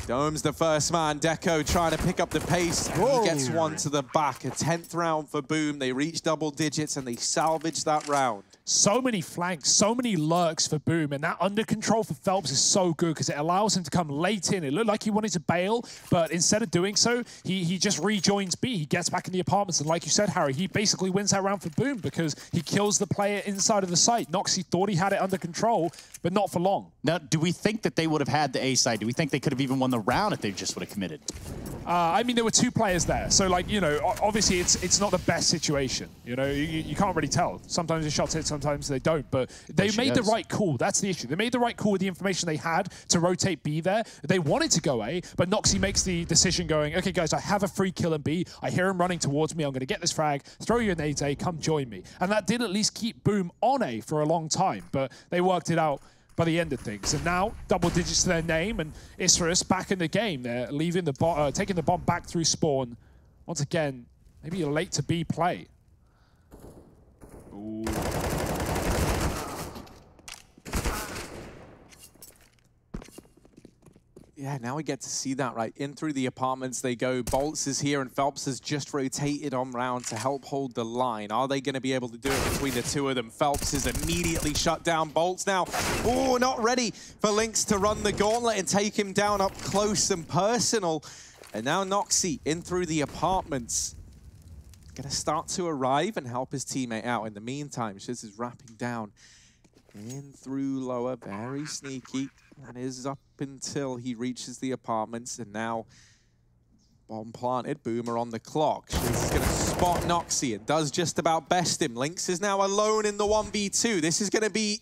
Dome's the first man. Deco trying to pick up the pace. And he gets one to the back. A 10th round for Boom. They reach double digits and they salvage that round. So many flanks, so many lurks for Boom, and that under control for Phelps is so good because it allows him to come late in. It looked like he wanted to bail, but instead of doing so, he just rejoins B. He gets back in the apartments, and like you said, Harry, he basically wins that round for Boom because he kills the player inside of the site. Noxy thought he had it under control, but not for long. Now, do we think that they would have had the A side? Do we think they could have even won the round if they just would have committed? I mean, there were 2 players there, so like, you know, obviously it's not the best situation. You know, you can't really tell. Sometimes the shots hit, sometimes they don't, but they made the right call. That's the issue. They made the right call with the information they had to rotate B there. They wanted to go A, but Noxy makes the decision going, okay, guys, I have a free kill in B. I hear him running towards me. I'm going to get this frag, throw you an A, come join me. And that did at least keep Boom on A for a long time, but they worked it out by the end of things. And now, double digits to their name, and Isurus back in the game. They're leaving the taking the bomb back through spawn. Once again, maybe a late to B play. Ooh. Yeah, now we get to see that, right? In through the apartments they go. Bolts is here, and Phelps has just rotated on round to help hold the line. Are they going to be able to do it between the 2 of them? Phelps is immediately shut down. Bolts now, oh, not ready for Lynx to run the gauntlet and take him down up close and personal. And now Noxy in through the apartments. Going to start to arrive and help his teammate out. In the meantime, Shiz is wrapping down in through lower, very sneaky. That is up until he reaches the apartments, and now bomb planted, Boomer on the clock. Shiz is going to spot Noxy and does just about best him. Lynx is now alone in the 1v2. This is going to be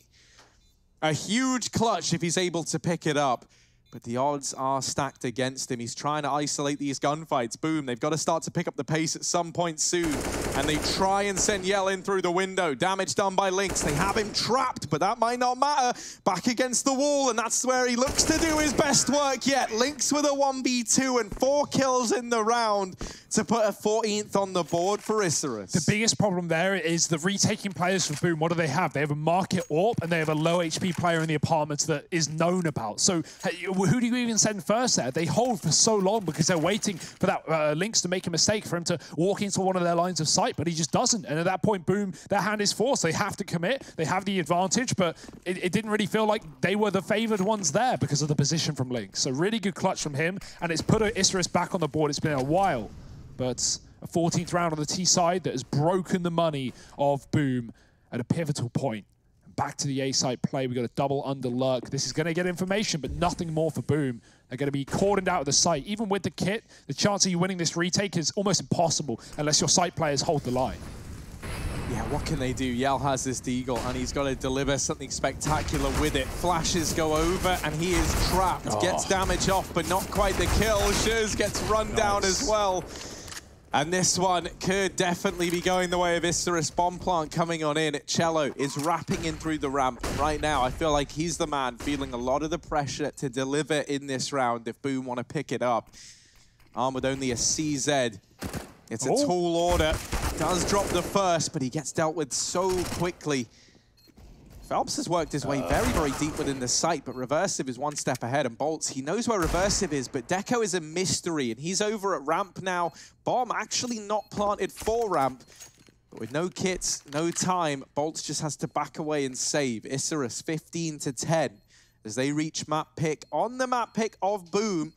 a huge clutch if he's able to pick it up. But the odds are stacked against him. He's trying to isolate these gunfights. Boom, they've got to start to pick up the pace at some point soon. And they try and send Yell in through the window. Damage done by Lynx. They have him trapped, but that might not matter. Back against the wall, and that's where he looks to do his best work yet. Lynx with a 1v2 and 4 kills in the round to put a 14th on the board for Isurus. The biggest problem there is the retaking players for Boom. What do? They have a market AWP, and they have a low HP player in the apartments that is known about. So who do you even send first there? They hold for so long because they're waiting for that Lynx to make a mistake, for him to walk into one of their lines of sight, but he just doesn't. And at that point, boom, their hand is forced. They have to commit. They have the advantage, but it didn't really feel like they were the favored ones there because of the position from Lynx. So really good clutch from him, and it's put Isurus back on the board. It's been a while, but a 14th round on the T side that has broken the money of Boom at a pivotal point. Back to the A side play. We got a double under lurk. This is going to get information, but nothing more for Boom. They're going to be cordoned out of the site. Even with the kit, the chance of you winning this retake is almost impossible unless your site players hold the line. Yeah, what can they do? Yell has this deagle, and he's got to deliver something spectacular with it. Flashes go over, and he is trapped. Gets damage off, but not quite the kill. Shuz gets run down as well. And this one could definitely be going the way of Isurus. Bomb plant coming on in. Cello is wrapping in through the ramp right now. I feel like he's the man feeling a lot of the pressure to deliver in this round if Boom want to pick it up. Arm with only a CZ. It's a tall order. Does drop the first, but he gets dealt with so quickly. Phelps has worked his way very, very deep within the site, but Reversive is one step ahead. And Bolts, he knows where Reversive is, but Deco is a mystery, and he's over at ramp now. Bomb actually not planted for ramp, but with no kits, no time, Bolts just has to back away and save. Isurus 15-10 as they reach map pick on the map pick of Boom.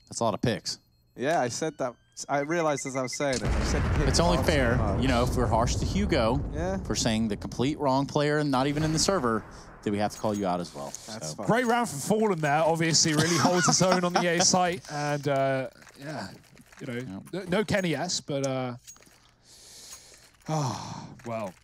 That's a lot of picks. Yeah, I said that. I realized as I was saying it. I said pick. It's only fair, you know, if we're harsh to Hugo Yeah. for saying the complete wrong player and not even in the server, that we have to call you out as well. That's fine. Great round from Fallen there. Obviously, really holds his own on the A site. And, yeah, you know, no Kenny S, but, well.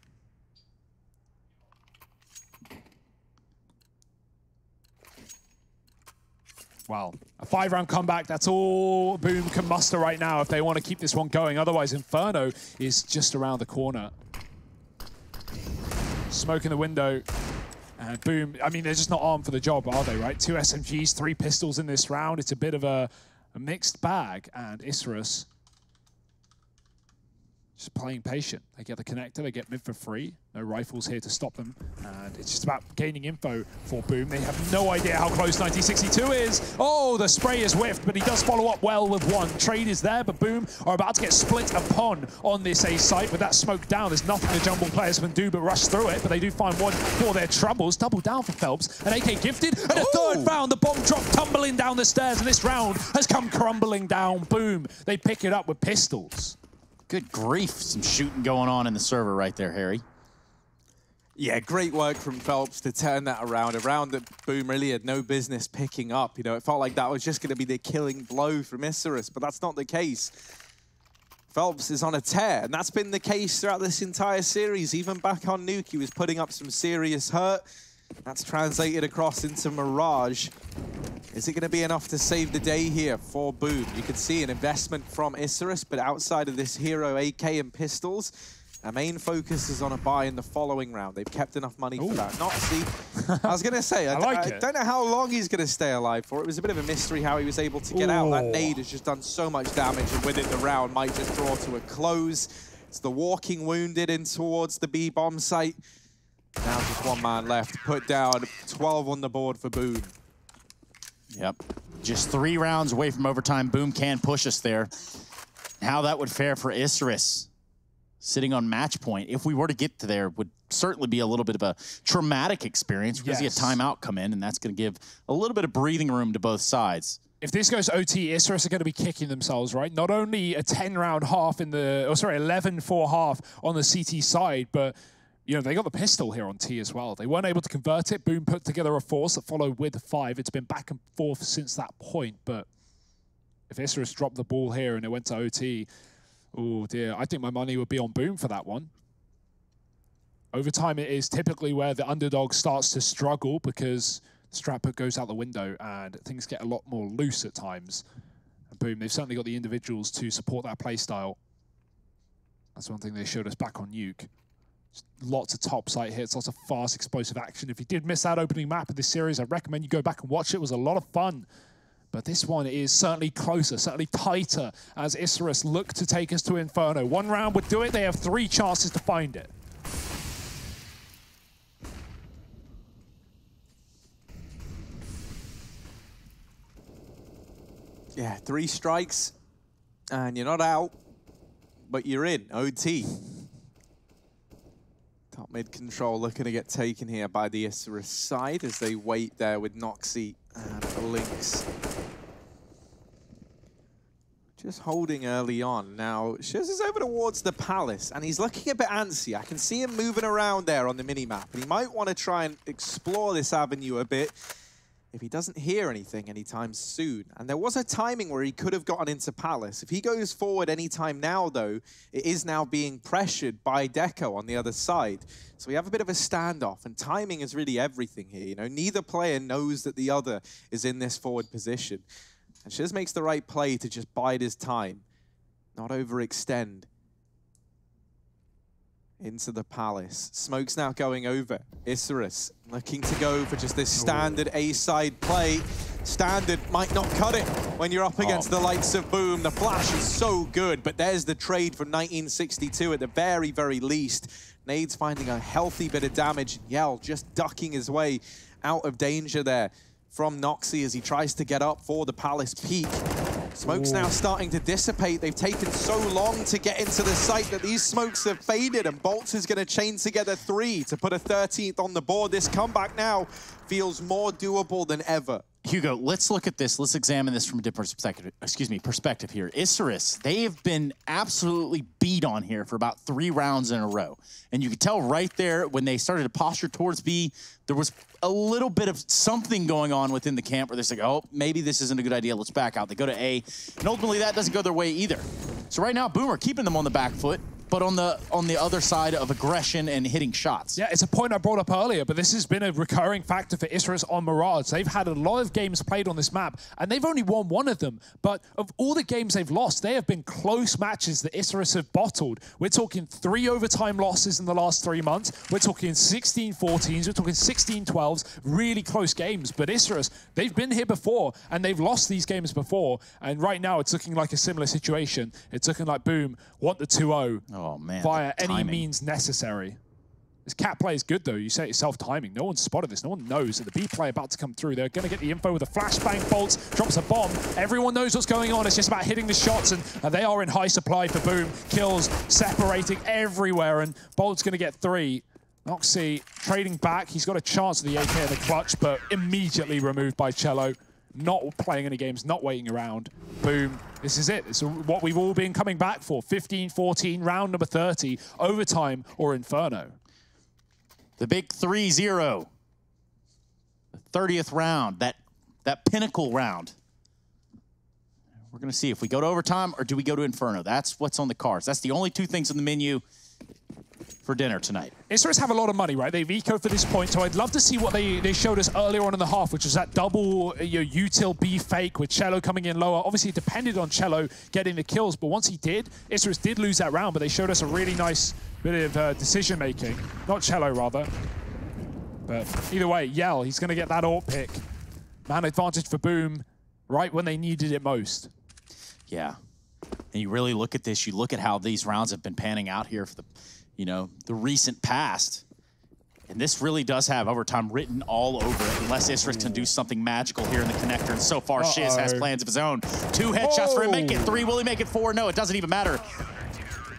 Wow. A 5-round comeback, that's all Boom can muster right now if they want to keep this one going. Otherwise, Inferno is just around the corner. Smoke in the window. And Boom, I mean, they're just not armed for the job, are they, right? 2 SMGs, 3 pistols in this round. It's a bit of a mixed bag. And Isurus just playing patient. They get the connector, they get mid for free. No rifles here to stop them. And it's just about gaining info for Boom. They have no idea how close 1962 is. Oh, the spray is whiffed, but he does follow up well with one. Trade is there, but Boom are about to get split upon on this A site. With that smoke down, there's nothing the Jumble players can do but rush through it, but they do find one for their troubles. Double down for Phelps. An AK gifted, and a third found. The bomb drop tumbling down the stairs, and this round has come crumbling down. Boom, they pick it up with pistols. Good grief, some shooting going on in the server right there, Harry. Yeah, great work from Phelps to turn that around. A round that Boom really had no business picking up. You know, it felt like that was just going to be the killing blow from Isurus, but that's not the case. Phelps is on a tear, and that's been the case throughout this entire series. Even back on Nuke, he was putting up some serious hurt. That's translated across into Mirage. Is it going to be enough to save the day here for Boom? You can see an investment from Isurus, but outside of this hero AK and pistols, our main focus is on a buy in the following round. They've kept enough money for that. Not see. I was going to say, I don't know how long he's going to stay alive for. It was a bit of a mystery how he was able to get out. That nade has just done so much damage, and with it, the round might just draw to a close. It's the walking wounded in towards the B bomb site. Now just one man left. Put down 12 on the board for Boom. Yep. Just 3 rounds away from overtime. Boom can push us there. How that would fare for Isurus sitting on match point, if we were to get to there, would certainly be a little bit of a traumatic experience because you get timeout come in, and that's going to give a little bit of breathing room to both sides. If this goes OT, Isurus are going to be kicking themselves, right? Not only a 10-round half in the, 11-4 half on the CT side, but you know, they got the pistol here on T as well. They weren't able to convert it. Boom put together a force that followed with 5. It's been back and forth since that point, but if Isurus dropped the ball here and it went to OT, oh dear, I think my money would be on Boom for that one. Overtime it is typically where the underdog starts to struggle because the strap put goes out the window and things get a lot more loose at times. And Boom, they've certainly got the individuals to support that play style. That's one thing they showed us back on Nuke. Lots of top site hits, lots of fast, explosive action. If you did miss that opening map of this series, I recommend you go back and watch it. It was a lot of fun. But this one is certainly closer, certainly tighter as Isurus look to take us to Inferno. 1 round would do it. They have 3 chances to find it. Yeah, 3 strikes, and you're not out, but you're in. OT. Top mid control looking to get taken here by the Isurus side as they wait there with Noxy and Lynx. Just holding early on. Now, Shiz is over towards the Palace, and he's looking a bit antsy. I can see him moving around there on the minimap, and he might want to try and explore this avenue a bit if he doesn't hear anything anytime soon. And there was a timing where he could have gotten into Palace. If he goes forward anytime now, though, it is now being pressured by Deco on the other side. So we have a bit of a standoff, and timing is really everything here. You know, neither player knows that the other is in this forward position. And Shiz makes the right play to just bide his time, not overextend. Into the Palace. Smoke's now going over. Isurus looking to go for just this standard A-side play. Standard might not cut it when you're up against the likes of Boom. The flash is so good, but there's the trade from 1962 at the very, very least. Nade's finding a healthy bit of damage. Yell just ducking his way out of danger there from Noxy as he tries to get up for the Palace peak. Smoke's now starting to dissipate. They've taken so long to get into the site that these smokes have faded, and Bolts is going to chain together 3 to put a 13th on the board. This comeback now feels more doable than ever. Hugo, let's look at this. Let's examine this from a different perspective here. Isurus, they have been absolutely beat on here for about 3 rounds in a row. And you could tell right there when they started to posture towards B, there was a little bit of something going on within the camp where they're like, oh, maybe this isn't a good idea. Let's back out. They go to A, and ultimately that doesn't go their way either. So right now, Boomer keeping them on the back foot, but on the other side of aggression and hitting shots. Yeah, it's a point I brought up earlier, but this has been a recurring factor for Isurus on Mirage. They've had a lot of games played on this map, and they've only won 1 of them. But of all the games they've lost, they have been close matches that Isurus have bottled. We're talking 3 overtime losses in the last 3 months. We're talking 16-14s. We're talking 16-12s. Really close games. But Isurus, they've been here before, and they've lost these games before. And right now, it's looking like a similar situation. It's looking like Boom want the 2-0. Oh, man. Via any means necessary. This cat play is good, though. You say it yourself, timing. No one's spotted this. No one knows that the B play about to come through. They're going to get the info with a flashbang. Bolts drops a bomb. Everyone knows what's going on. It's just about hitting the shots, and they are in high supply for Boom. Kills separating everywhere, and Bolt's going to get 3. Noxy trading back. He's got a chance of the AK in the clutch, but immediately removed by Cello. Not playing any games, not waiting around. Boom. This is it. It's what we've all been coming back for. 15-14, round number 30, overtime or Inferno. The big 3-0. The 30th round, that pinnacle round. We're going to see if we go to overtime or do we go to Inferno. That's what's on the cards. That's the only 2 things on the menu for dinner tonight. Isurus have a lot of money, right? They've ecoed for this point, so I'd love to see what they showed us earlier on in the half, which was that double util B fake with Cello coming in lower. Obviously, it depended on Cello getting the kills, but once he did, Isurus did lose that round, but they showed us a really nice bit of decision-making. Not Cello, rather. But either way, Yell, he's going to get that AWP pick. Man advantage for Boom right when they needed it most. Yeah. And you really look at this, you look at how these rounds have been panning out here for the recent past. And this really does have overtime written all over it, unless Isurus can do something magical here in the connector. And so far, Shiz has plans of his own. 2 headshots for him, make it 3. Will he make it 4? No, it doesn't even matter.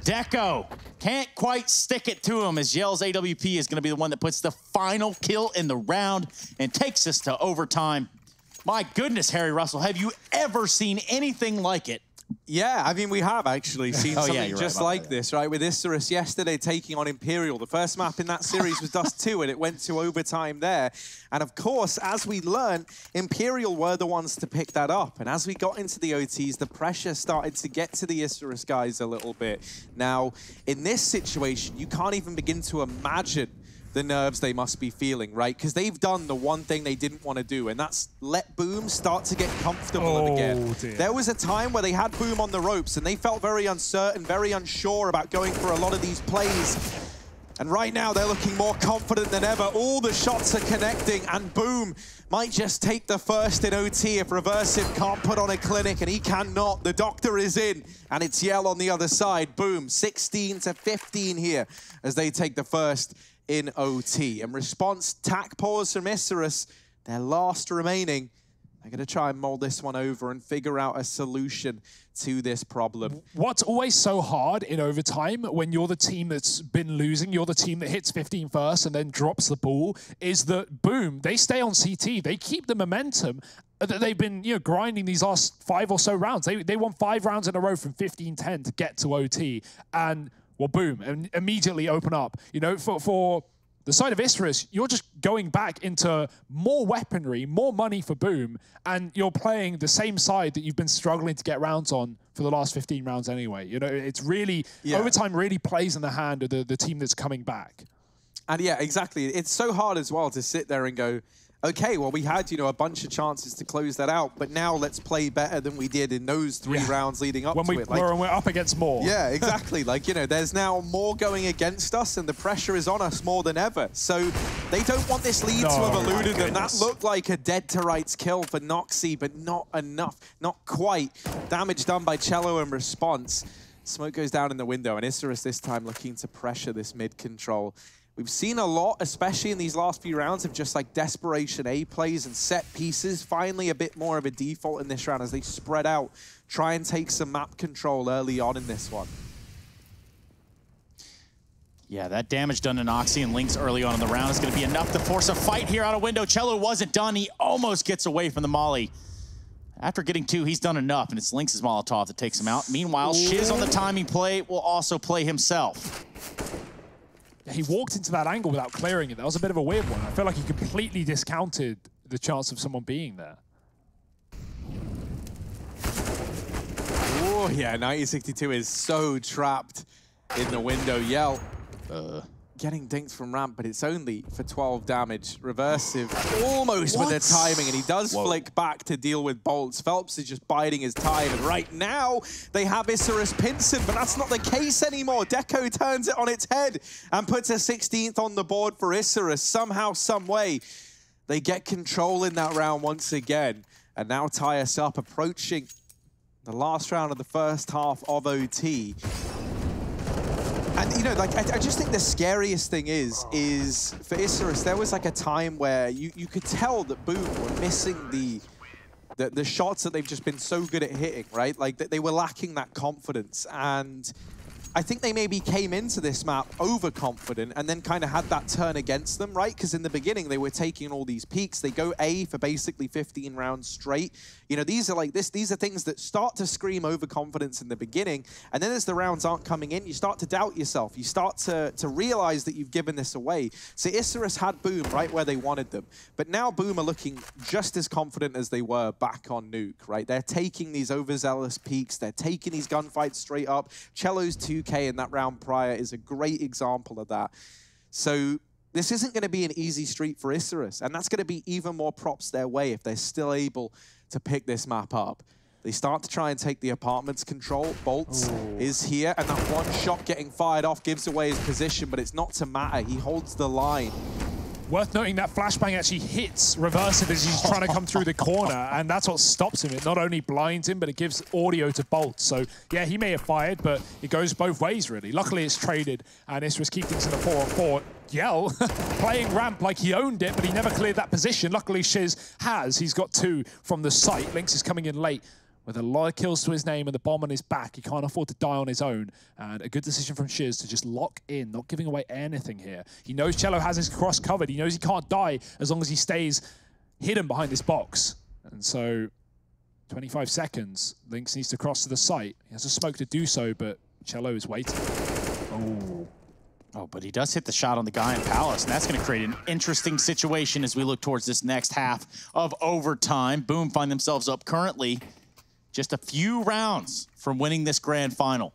Deco can't quite stick it to him as Yell's AWP is going to be the one that puts the final kill in the round and takes us to overtime. My goodness, Harry Russell, have you ever seen anything like it? Yeah, I mean, we have actually seen something just like this, right? With Isurus yesterday taking on Imperial. The first map in that series was Dust 2, and it went to overtime there. And of course, as we learned, Imperial were the ones to pick that up. And as we got into the OTs, the pressure started to get to the Isurus guys a little bit. Now, in this situation, you can't even begin to imagine the nerves they must be feeling, right? Because they've done the one thing they didn't want to do, and that's let Boom start to get comfortable again. Dear. There was a time where they had Boom on the ropes, and they felt very uncertain, very unsure about going for a lot of these plays. And right now, they're looking more confident than ever. All the shots are connecting, and Boom might just take the first in OT if Reversive can't put on a clinic, and he cannot. The doctor is in, and it's Yell on the other side. Boom, 16-15 here as they take the first in OT. In response, tack pause from Isurus, their last remaining. They're going to try and mold this one over and figure out a solution to this problem. What's always so hard in overtime when you're the team that's been losing, you're the team that hits 15 first and then drops the ball, is that boom, they stay on CT. They keep the momentum that they've been grinding these last 5 or so rounds. They won 5 rounds in a row from 15-10 to get to OT. And, well, boom, and immediately open up. For the side of Isurus, you're just going back into more weaponry, more money for Boom, and you're playing the same side that you've been struggling to get rounds on for the last 15 rounds anyway. It's really, overtime really plays in the hand of the team that's coming back. And yeah, exactly. It's so hard as well to sit there and go, okay, well, we had, a bunch of chances to close that out, but now let's play better than we did in those 3 rounds leading up to it. When we're up against more. Yeah, exactly. There's now more going against us, and the pressure is on us more than ever. So they don't want this lead to have eluded them. That looked like a dead-to-rights kill for Noxy, but not enough, not quite. Damage done by Cello in response. Smoke goes down in the window, and Isurus this time looking to pressure this mid control. We've seen a lot, especially in these last few rounds, of just like desperation A plays and set pieces. Finally, a bit more of a default in this round as they spread out, try and take some map control early on in this one. Yeah, that damage done to Noxy and Lynx early on in the round is going to be enough to force a fight here out of window. Cello wasn't done. He almost gets away from the molly. After getting 2, he's done enough, and it's Lynx's Molotov that takes him out. Meanwhile, Shiz on the timing play will also play himself. He walked into that angle without clearing it. That was a bit of a weird one. I feel like he completely discounted the chance of someone being there. Oh, yeah, 1962 is so trapped in the window. Yell. Getting dinked from ramp, but it's only for 12 damage. Reversive, almost with the timing, and he does flick back to deal with bolts. Phelps is just biding his time, and right now, they have Isurus Pinson, but that's not the case anymore. Deco turns it on its head and puts a 16th on the board for Isurus. Somehow, some way, they get control in that round once again, and now tie us up, approaching the last round of the first half of OT. And, I just think the scariest thing is for Isurus, there was like a time where you could tell that Boom were missing the shots that they've just been so good at hitting, right? Like, they were lacking that confidence. And I think they maybe came into this map overconfident and then kind of had that turn against them, right? Because in the beginning, they were taking all these peaks. They go A for basically 15 rounds straight. These are these are things that start to scream overconfidence in the beginning. And then as the rounds aren't coming in, you start to doubt yourself. You start to realize that you've given this away. So Isurus had Boom right where they wanted them. But now Boom are looking just as confident as they were back on Nuke, right? They're taking these overzealous peaks. They're taking these gunfights straight up. Cello's 2K in that round prior is a great example of that. So this isn't going to be an easy street for Isurus, and that's going to be even more props their way if they're still able to pick this map up. They start to try and take the apartment's control. Bolts is here, and that one shot getting fired off gives away his position, but it's not to matter. He holds the line. Worth noting that flashbang actually hits Reversive as he's trying to come through the corner, and that's what stops him. It not only blinds him, but it gives audio to Bolt. So, yeah, he may have fired, but it goes both ways, really. Luckily, it's traded, and Isurus keep things in a 4-on-4. Yell, playing ramp like he owned it, but he never cleared that position. Luckily, Shiz has. He's got 2 from the site. Lynx is coming in late with a lot of kills to his name and the bomb on his back. He can't afford to die on his own. And a good decision from Shiz to just lock in, not giving away anything here. He knows Cello has his cross covered. He knows he can't die as long as he stays hidden behind this box. And so, 25 seconds. Lynx needs to cross to the site. He has a smoke to do so, but Cello is waiting. Oh, but he does hit the shot on the guy in Palace, and that's going to create an interesting situation as we look towards this next half of overtime. Boom find themselves up currently just a few rounds from winning this grand final.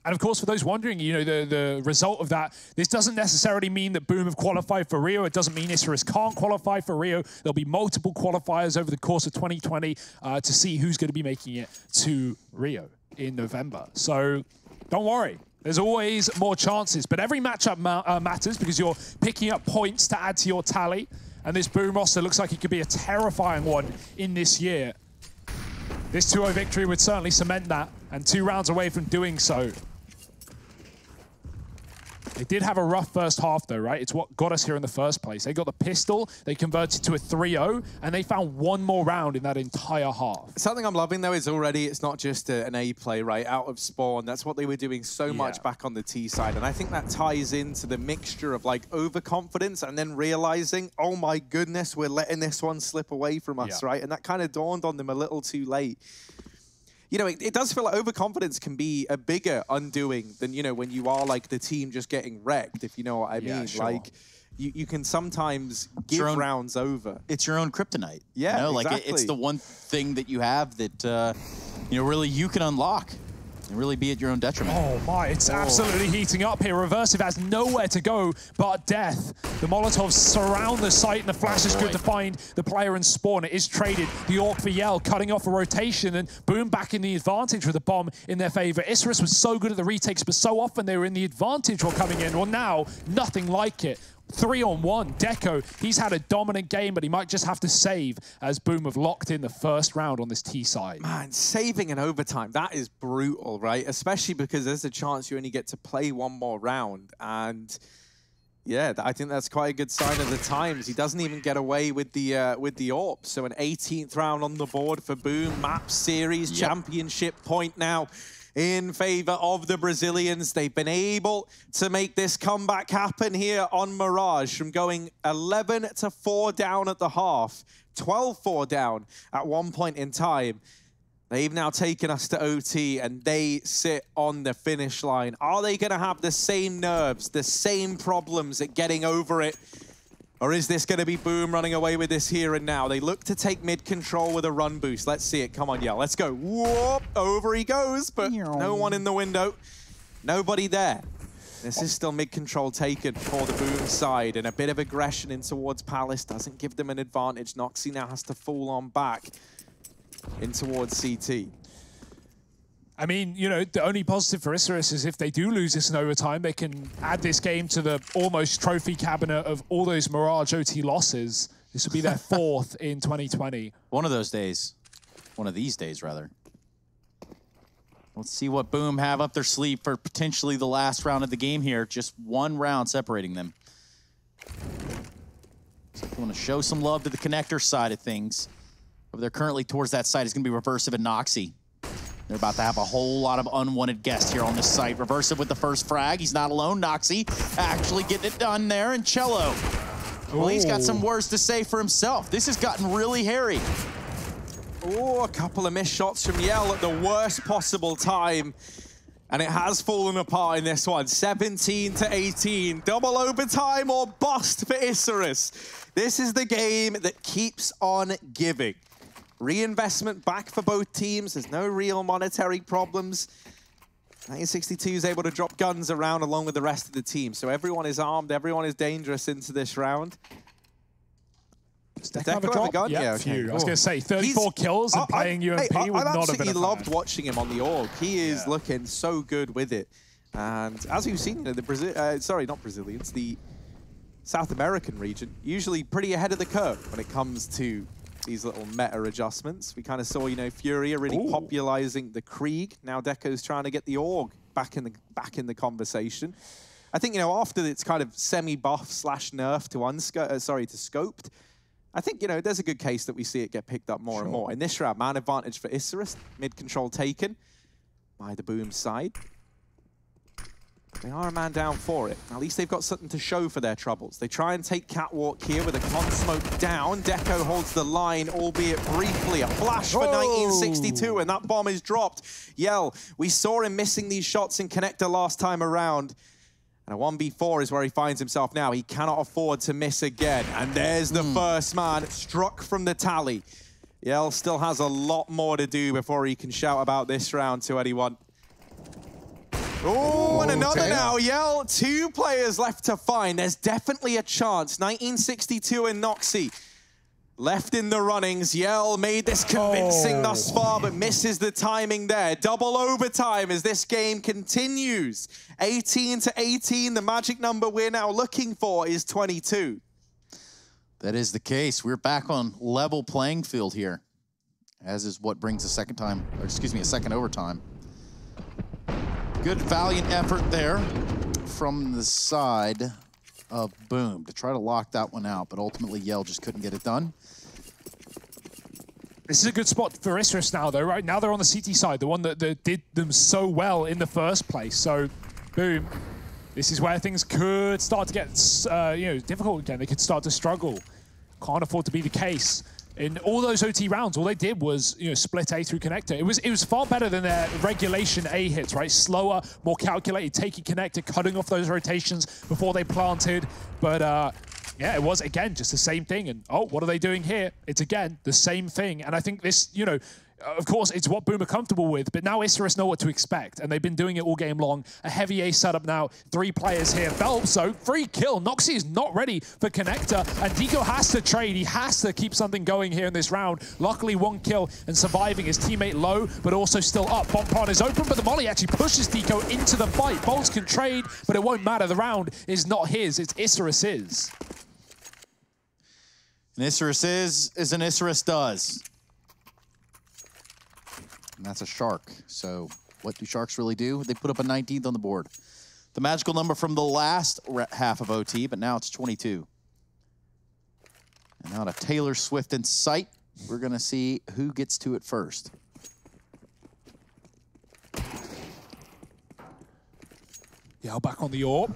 And of course, for those wondering, the result of that, this doesn't necessarily mean that Boom have qualified for Rio. It doesn't mean Isurus can't qualify for Rio. There'll be multiple qualifiers over the course of 2020 to see who's going to be making it to Rio in November. So don't worry. There's always more chances. But every matchup matters because you're picking up points to add to your tally. And this Boom roster looks like it could be a terrifying one in this year. This 2-0 victory would certainly cement that, and 2 rounds away from doing so. They did have a rough first half, though, right? It's what got us here in the first place. They got the pistol, they converted to a 3-0, and they found one more round in that entire half. Something I'm loving, though, is already it's not just an A play, right, out of spawn. That's what they were doing so much back on the T side. And I think that ties into the mixture of, like, overconfidence and then realizing, oh, my goodness, we're letting this one slip away from us, right? And that kind of dawned on them a little too late. You know, it does feel like overconfidence can be a bigger undoing than, you know, when you are like the team just getting wrecked, if you know what I mean. Sure. Like, you can sometimes give rounds over. It's your own kryptonite. Yeah, you know? Like exactly. it's the one thing that you have that, you know, really you can unlock and really be at your own detriment. Oh my, it's absolutely heating up here. Reversive has nowhere to go but death. The Molotovs surround the site, and the flash is good to find the player and spawn. It is traded. The Orc for Yell, cutting off a rotation, and Boom back in the advantage with the bomb in their favor. Isurus was so good at the retakes, but so often they were in the advantage while coming in. Well, now, nothing like it. 3-on-1, Deco, he's had a dominant game, but he might just have to save as Boom have locked in the first round on this T side. Man, saving in overtime, that is brutal, right? Especially because there's a chance you only get to play one more round. And yeah, I think that's quite a good sign of the times. He doesn't even get away with the AWP. So an 18th round on the board for Boom. Map Series championship point now in favor of the Brazilians. They've been able to make this comeback happen here on Mirage from going 11-4 down at the half, 12-4 down at one point in time. They've now taken us to OT and they sit on the finish line. Are they going to have the same nerves, the same problems at getting over it? Or is this going to be Boom running away with this here and now? They look to take mid control with a run boost. Let's see it. Come on, Yell. Let's go. Whoop. Over he goes, but no one in the window. Nobody there. This is still mid control taken for the Boom side, and a bit of aggression in towards Palace doesn't give them an advantage. Noxy now has to fall on back in towards CT. I mean, you know, the only positive for Isurus is if they do lose this in overtime, they can add this game to the almost trophy cabinet of all those Mirage OT losses. This will be their 4th in 2020. One of those days. One of these days, rather. Let's see what Boom have up their sleeve for potentially the last round of the game here. Just one round separating them. So I want to show some love to the connector side of things. Over there currently towards that side is going to be Reversive and Noxy. They're about to have a whole lot of unwanted guests here on this site. Reversive with the first frag. He's not alone. Noxy actually getting it done there. And Cello, well, he's got some words to say for himself. This has gotten really hairy. Oh, a couple of missed shots from Yell at the worst possible time. And it has fallen apart in this one. 17-18. Double overtime or bust for Isurus. This is the game that keeps on giving. Reinvestment back for both teams. There's no real monetary problems. 1962 is able to drop guns around along with the rest of the team. So everyone is armed, everyone is dangerous into this round. Does Deco have a gun? Yeah, okay. I was going to say, 34 kills and playing UMP would not have been I've absolutely loved watching him on the org. He is looking so good with it. And as we've seen, you know, the South American region, usually pretty ahead of the curve when it comes to these little meta adjustments. We kind of saw, you know, Furia really popularizing the Krieg. Now Deco's trying to get the org back in the conversation. I think, you know, after it's kind of semi-buff / nerf to scoped, I think, you know, there's a good case that we see it get picked up more and more. In this round, man advantage for Isurus, mid control taken by the Boom side. They are a man down for it. At least they've got something to show for their troubles. They try and take Catwalk here with a con smoke down. Deco holds the line, albeit briefly. A flash for 1962, and that bomb is dropped. Yell, we saw him missing these shots in Connector last time around. And a 1v4 is where he finds himself now. He cannot afford to miss again. And there's the first man struck from the tally. Yell still has a lot more to do before he can shout about this round to anyone. Oh, and another now. Yell, 2 players left to find. There's definitely a chance. 1962 and Noxy left in the runnings. Yell made this convincing thus far, but misses the timing there. Double overtime as this game continues. 18-18, the magic number we're now looking for is 22. That is the case. We're back on level playing field here, as is what brings a second overtime. Good valiant effort there from the side of Boom to try to lock that one out, but ultimately Yell just couldn't get it done. This is a good spot for Isurus now, though, right? Now they're on the CT side, the one that did them so well in the first place. So, Boom, this is where things could start to get difficult again. They could start to struggle. Can't afford to be the case. In all those OT rounds, all they did was split A through connector. It was far better than their regulation A hits, right? Slower, more calculated, taking connector, cutting off those rotations before they planted. But yeah, it was again just the same thing. And oh, what are they doing here? It's again the same thing. And I think this, of course, it's what Boom are comfortable with, but now Isurus know what to expect, and they've been doing it all game long. A heavy A setup now, 3 players here. Phelps, so free kill. Noxie is not ready for connector, and Deco has to trade. He has to keep something going here in this round. Luckily, 1 kill and surviving. His teammate low, but also still up. Bomb pod is open, but the molly actually pushes Deco into the fight. Bolts can trade, but it won't matter. The round is not his, it's Isurus's. And Isurus is an Isurus does. And that's a shark. So what do sharks really do? They put up a 19th on the board. The magical number from the last half of OT, but now it's 22. And now to Taylor Swift in sight. We're going to see who gets to it first. Yeah, back on the orb.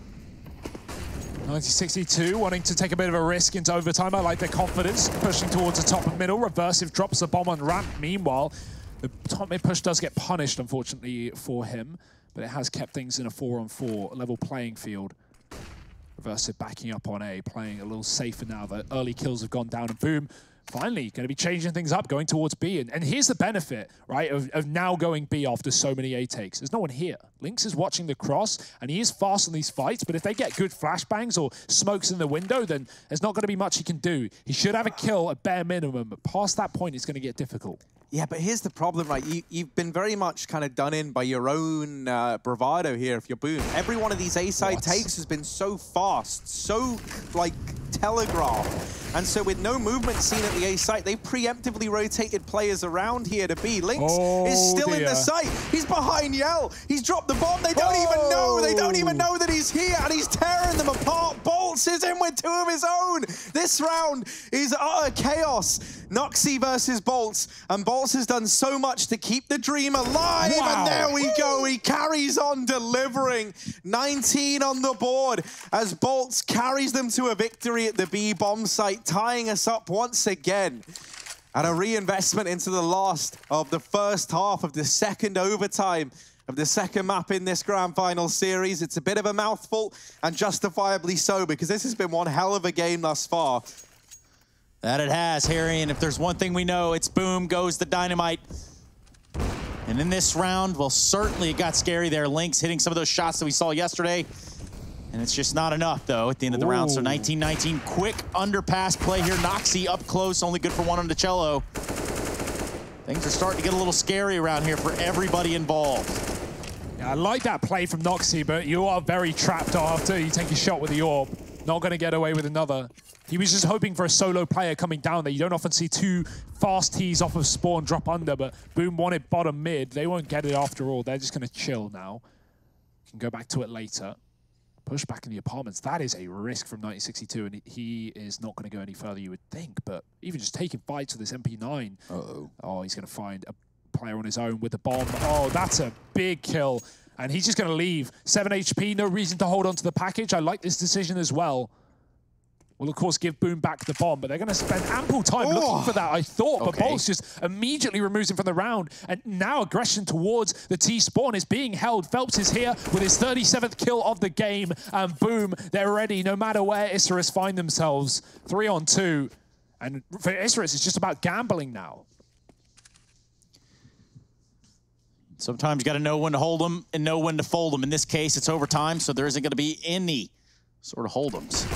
1962, wanting to take a bit of a risk into overtime. I like their confidence, pushing towards the top and middle. Reversive drops the bomb on ramp. Meanwhile, the top mid push does get punished, unfortunately, for him, but it has kept things in a 4-on-4 level playing field. Reversive backing up on A, playing a little safer now. The early kills have gone down, and Boom, finally going to be changing things up, going towards B. And here's the benefit, right, of now going B after so many A takes. There's no one here. Lynx is watching the cross, and he is fast in these fights, but if they get good flashbangs or smokes in the window, then there's not going to be much he can do. He should have a kill at bare minimum, but past that point, it's going to get difficult. Yeah, but here's the problem, right? You've been very much kind of done in by your own bravado here if you're Boom. Every one of these A-side takes has been so fast, so, like, telegraphed. And so with no movement seen at the A site, they preemptively rotated players around here to B. Lynx is still in the site. He's behind Yell. He's dropped the bomb. They don't even know. They don't even know that he's here, and he's tearing them apart. Bolts is in with 2 of his own. This round is utter chaos. Noxie versus Bolts, and Bolts has done so much to keep the dream alive. Wow. And there we go. He carries on delivering. 19 on the board as Bolts carries them to a victory at the B bomb site, tying us up once again. And a reinvestment into the last of the first half of the second overtime of the second map in this Grand Final series. It's a bit of a mouthful, and justifiably so, because this has been one hell of a game thus far. That it has, Harry, and if there's one thing we know, it's Boom goes the dynamite. And in this round, well, certainly it got scary there. Lynx hitting some of those shots that we saw yesterday. And it's just not enough, though, at the end of the round. So 19-19, quick underpass play here. Noxie up close, only good for 1 on the cello. Things are starting to get a little scary around here for everybody involved. Yeah, I like that play from Noxie, but you are very trapped after you take a shot with the orb. Not going to get away with another. He was just hoping for a solo player coming down there. You don't often see 2 fast tees off of spawn drop under, but Boom wanted bottom mid. They won't get it after all. They're just going to chill now. Can go back to it later. Push back in the apartments. That is a risk from 1962, and he is not going to go any further, you would think. But even just taking fights with this MP9. Oh, he's going to find a player on his own with the bomb. Oh, that's a big kill. And he's just going to leave. 7 HP, no reason to hold on to the package. I like this decision as well. Will, of course, give Boom back the bomb, but they're going to spend ample time looking for that, I thought. But Bolts just immediately removes him from the round. And now aggression towards the T-spawn is being held. Phelps is here with his 37th kill of the game. And Boom, they're ready no matter where Isurus find themselves. 3-on-2. And for Isurus, it's just about gambling now. Sometimes you got to know when to hold them and know when to fold them. In this case, it's overtime, so there isn't going to be any sort of hold-ems.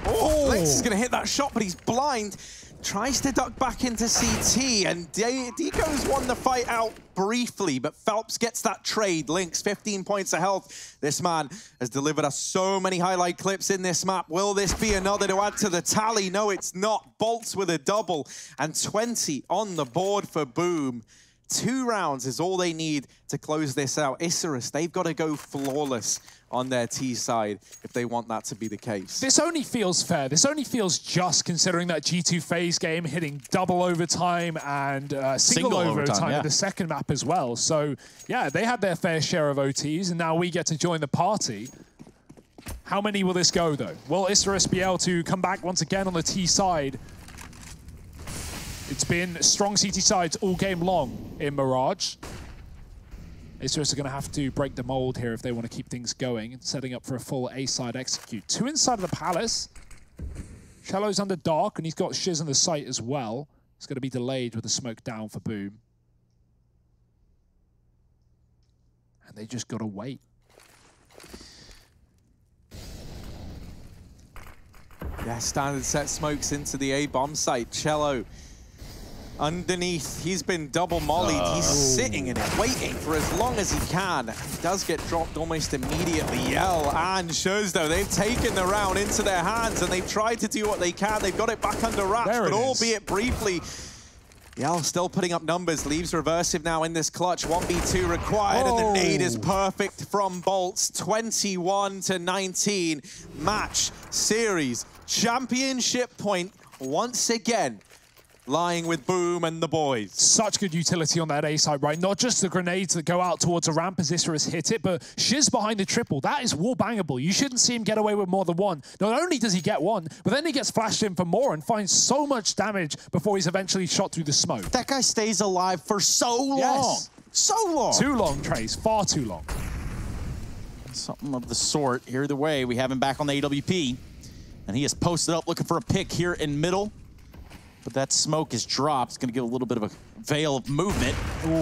Oh, Lynx is going to hit that shot, but he's blind. Tries to duck back into CT, and Deco's won the fight out briefly, but Phelps gets that trade. Lynx, 15 points of health. This man has delivered us so many highlight clips in this map. Will this be another to add to the tally? No, it's not. Bolts with a double, and 20 on the board for Boom. 2 rounds is all they need to close this out. Isurus, they've got to go flawless on their T side if they want that to be the case. This only feels fair. This only feels just, considering that G2 phase game hitting double overtime and single overtime in the second map as well. So yeah, they had their fair share of OTs, and now we get to join the party. How many will this go, though? Will Isurus be able to come back once again on the T side? It's been strong CT sides all game long in Mirage. Isurus are going to have to break the mold here if they want to keep things going, and setting up for a full A side execute. 2 inside of the Palace. Cello's under dark, and he's got Shiz on the site as well. It's going to be delayed with the smoke down for Boom. And they just got to wait. Yeah, standard set smokes into the A-bomb site. Cello underneath, he's been double mollied. He's sitting in it, waiting for as long as he can. He does get dropped almost immediately. Yell and Shiz, though, they've taken the round into their hands, and they've tried to do what they can. They've got it back under wraps, but albeit briefly. Yell still putting up numbers, leaves reversive now in this clutch. 1v2 required, and the nade is perfect from Bolts. 21-19, match, series, championship point once again lying with Boom and the boys. Such good utility on that A side, right? Not just the grenades that go out towards a ramp as Isurus hit it, but Shiz behind the triple. That is wall bangable. You shouldn't see him get away with more than 1. Not only does he get 1, but then he gets flashed in for more and finds so much damage before he's eventually shot through the smoke. That guy stays alive for so long. Yes. So long. Too long, Trace. Far too long. Something of the sort. Either way, we have him back on the AWP, and he is posted up looking for a pick here in middle. But that smoke is dropped. It's going to give a little bit of a veil of movement.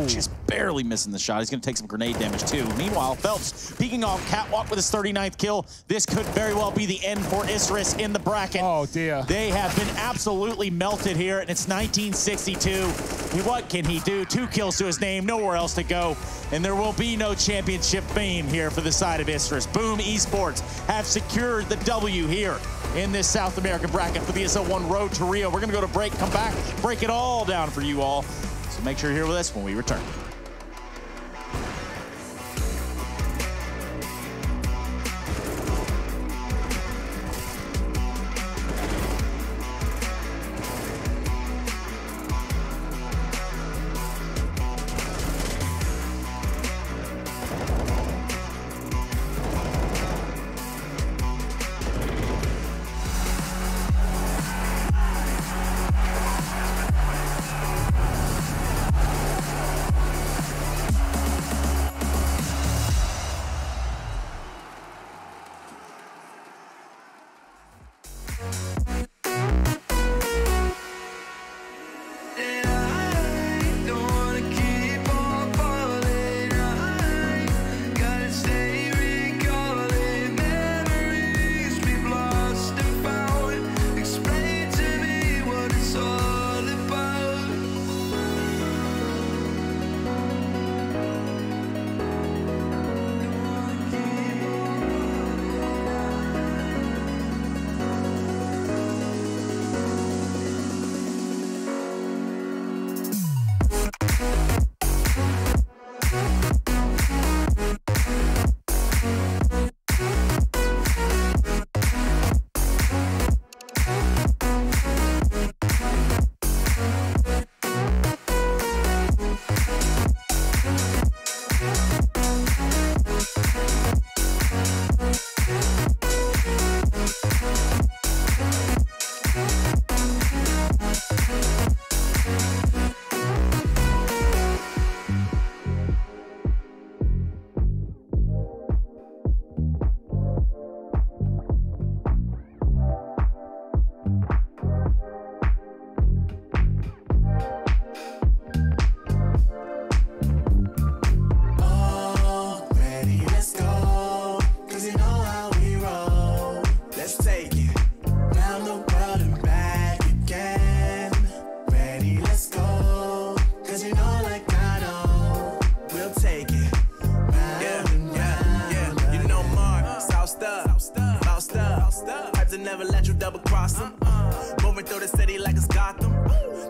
Just barely missing the shot. He's going to take some grenade damage, too. Meanwhile, Phelps peeking off Catwalk with his 39th kill. This could very well be the end for Isurus in the bracket. Oh, dear. They have been absolutely melted here, and it's 1962. What can he do? 2 kills to his name, nowhere else to go. And there will be no championship fame here for the side of Isurus. Boom Esports have secured the W here in this South American bracket for the ESL 1 Road to Rio. We're going to go to break, come back, break it all down for you all. So make sure you're here with us when we return.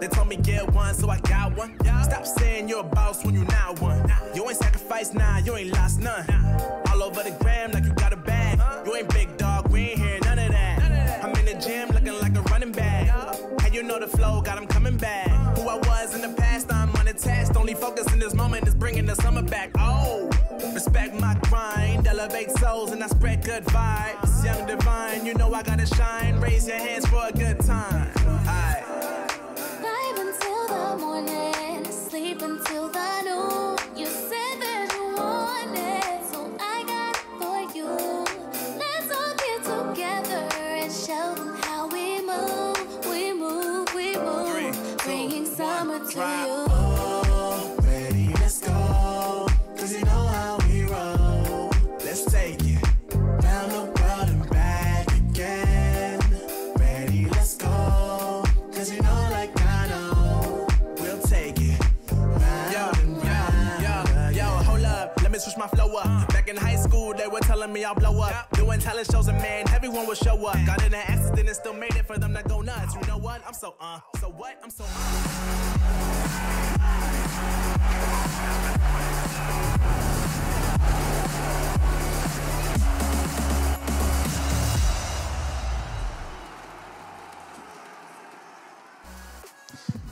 They told me get one, so I got one. Stop saying you're a boss when you're not one. You ain't sacrificed, nah, you ain't lost none. All over the gram like you got a bag. You ain't big dog, we ain't hear none of that. I'm in the gym looking like a running back. How you know the flow, got him coming back. Who I was in the past, I'm unattached. Only focus in this moment is bringing the summer back. Oh, respect my grind, elevate souls and I spread good vibes. Young divine, you know I gotta shine. Raise your hands for a good time. Aight. Vibe until the morning, sleep until the noon. You said that you want it, so I got it for you. Let's all get together and show them how we move. We move, we move. 3, 2, bringing summer to drop. you. Oh, ready, let's go. Cause you know how we roll. Let's take it down the road and back again. Ready, let's go. Cause you know like I know. We'll take it round and round. Yo, hold up, let me switch my flow up. Back in high school, they were telling me I'll blow up. Doing talent shows and man, everyone will show up. Got in an accident and still made it for them to go nuts. You know what? I'm so so what? I'm so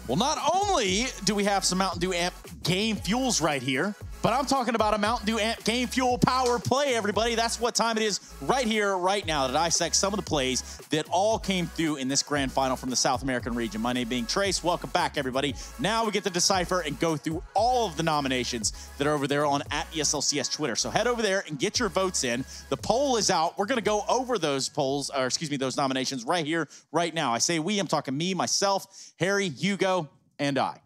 Well, not only do we have some Mountain Dew Amp Game Fuels right here, but I'm talking about a Mountain Dew Amp Game Fuel Power Play, everybody. That's what time it is right here, right now, to dissect some of the plays that all came through in this grand final from the South American region. My name being Trace. Welcome back, everybody. Now we get to decipher and go through all of the nominations that are over there on @ESLCS Twitter. So head over there and get your votes in. The poll is out. We're going to go over those polls, or excuse me, those nominations right here, right now. I say we, I'm talking me, myself, Harry, Hugo, and I.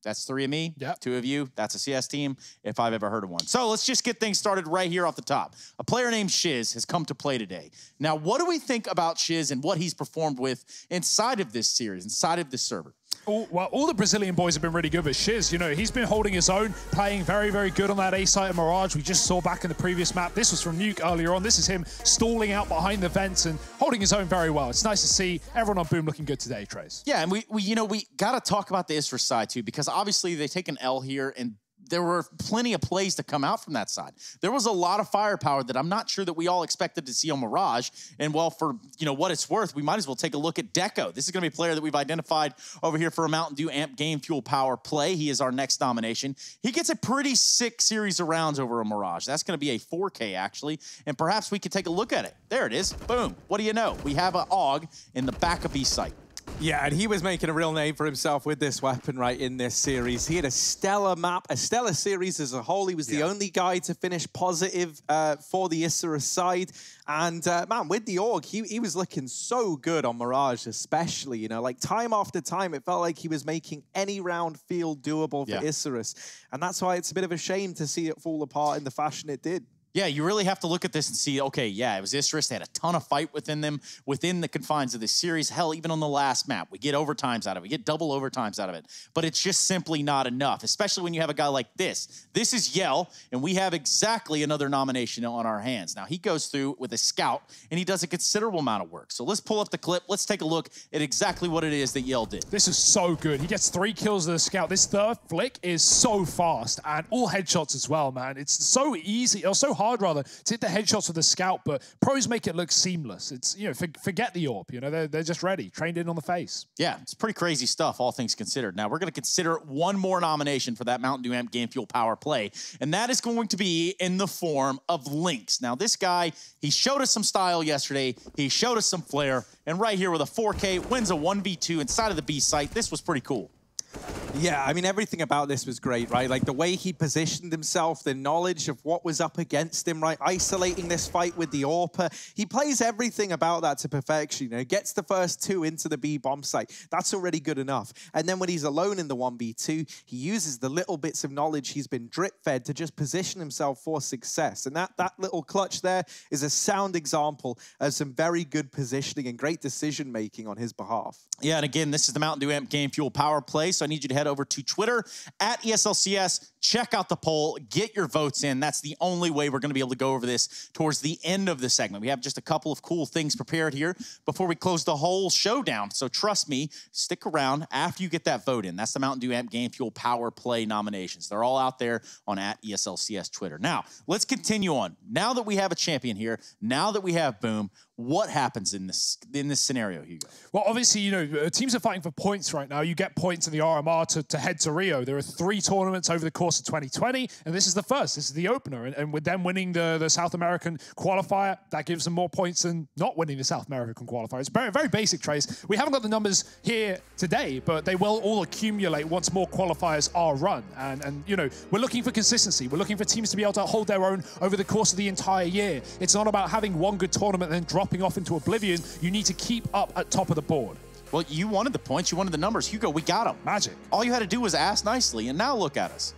That's 3 of me, 2 of you. That's a CS team, if I've ever heard of one. So let's just get things started right here off the top. A player named Shiz has come to play today. Now, what do we think about Shiz and what he's performed with inside of this series, inside of this server? Well, all the Brazilian boys have been really good, but Shiz, you know, he's been holding his own, playing very, very good on that A site of Mirage we just saw back in the previous map. This was from Nuke earlier on. This is him stalling out behind the vents and holding his own very well. It's nice to see everyone on Boom looking good today, Trace. Yeah, and we got to talk about the Isurus side too, because obviously they take an L here, and there were plenty of plays to come out from that side. There was a lot of firepower that I'm not sure that we all expected to see on Mirage. And well, for what it's worth, we might as well take a look at Deco. This is going to be a player that we've identified over here for a Mountain Dew Amp Game Fuel Power Play. He is our next nomination. He gets a pretty sick series of rounds over a Mirage. That's going to be a 4K, actually. And perhaps we could take a look at it. There it is. Boom. What do you know? We have an AUG in the back of B site. Yeah, and he was making a real name for himself with this weapon right in this series. He had a stellar map, a stellar series as a whole. He was the only guy to finish positive for the Isurus side. And, man, with the AUG, he was looking so good on Mirage especially. Like time after time, it felt like he was making any round feel doable for Isurus. And that's why it's a bit of a shame to see it fall apart in the fashion it did. Yeah, you really have to look at this and see, okay, yeah, it was Isurus. They had a ton of fight within them, within the confines of this series. Hell, even on the last map, we get overtimes out of it. We get double overtimes out of it. But it's just simply not enough, especially when you have a guy like this. This is Yell, and we have exactly another nomination on our hands. Now, he goes through with a scout, and he does a considerable amount of work. So let's pull up the clip. Let's take a look at exactly what it is that Yell did. This is so good. He gets 3 kills with the scout. This third flick is so fast, and all headshots as well, man. It's so easy, or so hard, rather, to hit the headshots with the scout, but pros make it look seamless. It's, forget the AWP, they're just ready, trained in on the face. Yeah, it's pretty crazy stuff, all things considered. Now, we're going to consider one more nomination for that Mountain Dew Amp Game Fuel Power Play, and that is going to be in the form of Lynx. Now, this guy, he showed us some style yesterday, he showed us some flair, and right here with a 4K, wins a 1v2 inside of the B site. This was pretty cool. Yeah, I mean, everything about this was great, right? Like the way he positioned himself, the knowledge of what was up against him, right? Isolating this fight with the AWP. He plays everything about that to perfection. Gets the first 2 into the B bomb site. That's already good enough. And then when he's alone in the 1v2, he uses the little bits of knowledge he's been drip-fed to just position himself for success. And that little clutch there is a sound example of some very good positioning and great decision-making on his behalf. Yeah, and again, this is the Mountain Dew Amp Game Fuel Power Play, so I need you to head head over to Twitter at ESLCS. Check out the poll. Get your votes in. That's the only way we're going to be able to go over this towards the end of the segment. We have just a couple of cool things prepared here before we close the whole show down. So trust me, stick around after you get that vote in. That's the Mountain Dew Amp Game Fuel Power Play nominations. They're all out there on at ESLCS Twitter. Now, let's continue on. Now that we have a champion here, now that we have Boom, what happens in this scenario, Hugo? Well, obviously, you know, teams are fighting for points right now. You get points in the RMR to head to Rio. There are 3 tournaments over the course of 2020, and this is the first. This is the opener. And with them winning the South American qualifier, that gives them more points than not winning the South American qualifier. It's very, very basic, Trace. We haven't got the numbers here today, but they will all accumulate once more qualifiers are run. And you know, we're looking for consistency. We're looking for teams to be able to hold their own over the course of the entire year. It's not about having one good tournament and then dropping off into oblivion. You need to keep up at top of the board. Well, you wanted the points, you wanted the numbers. Hugo, we got them. Magic. All you had to do was ask nicely, and now look at us.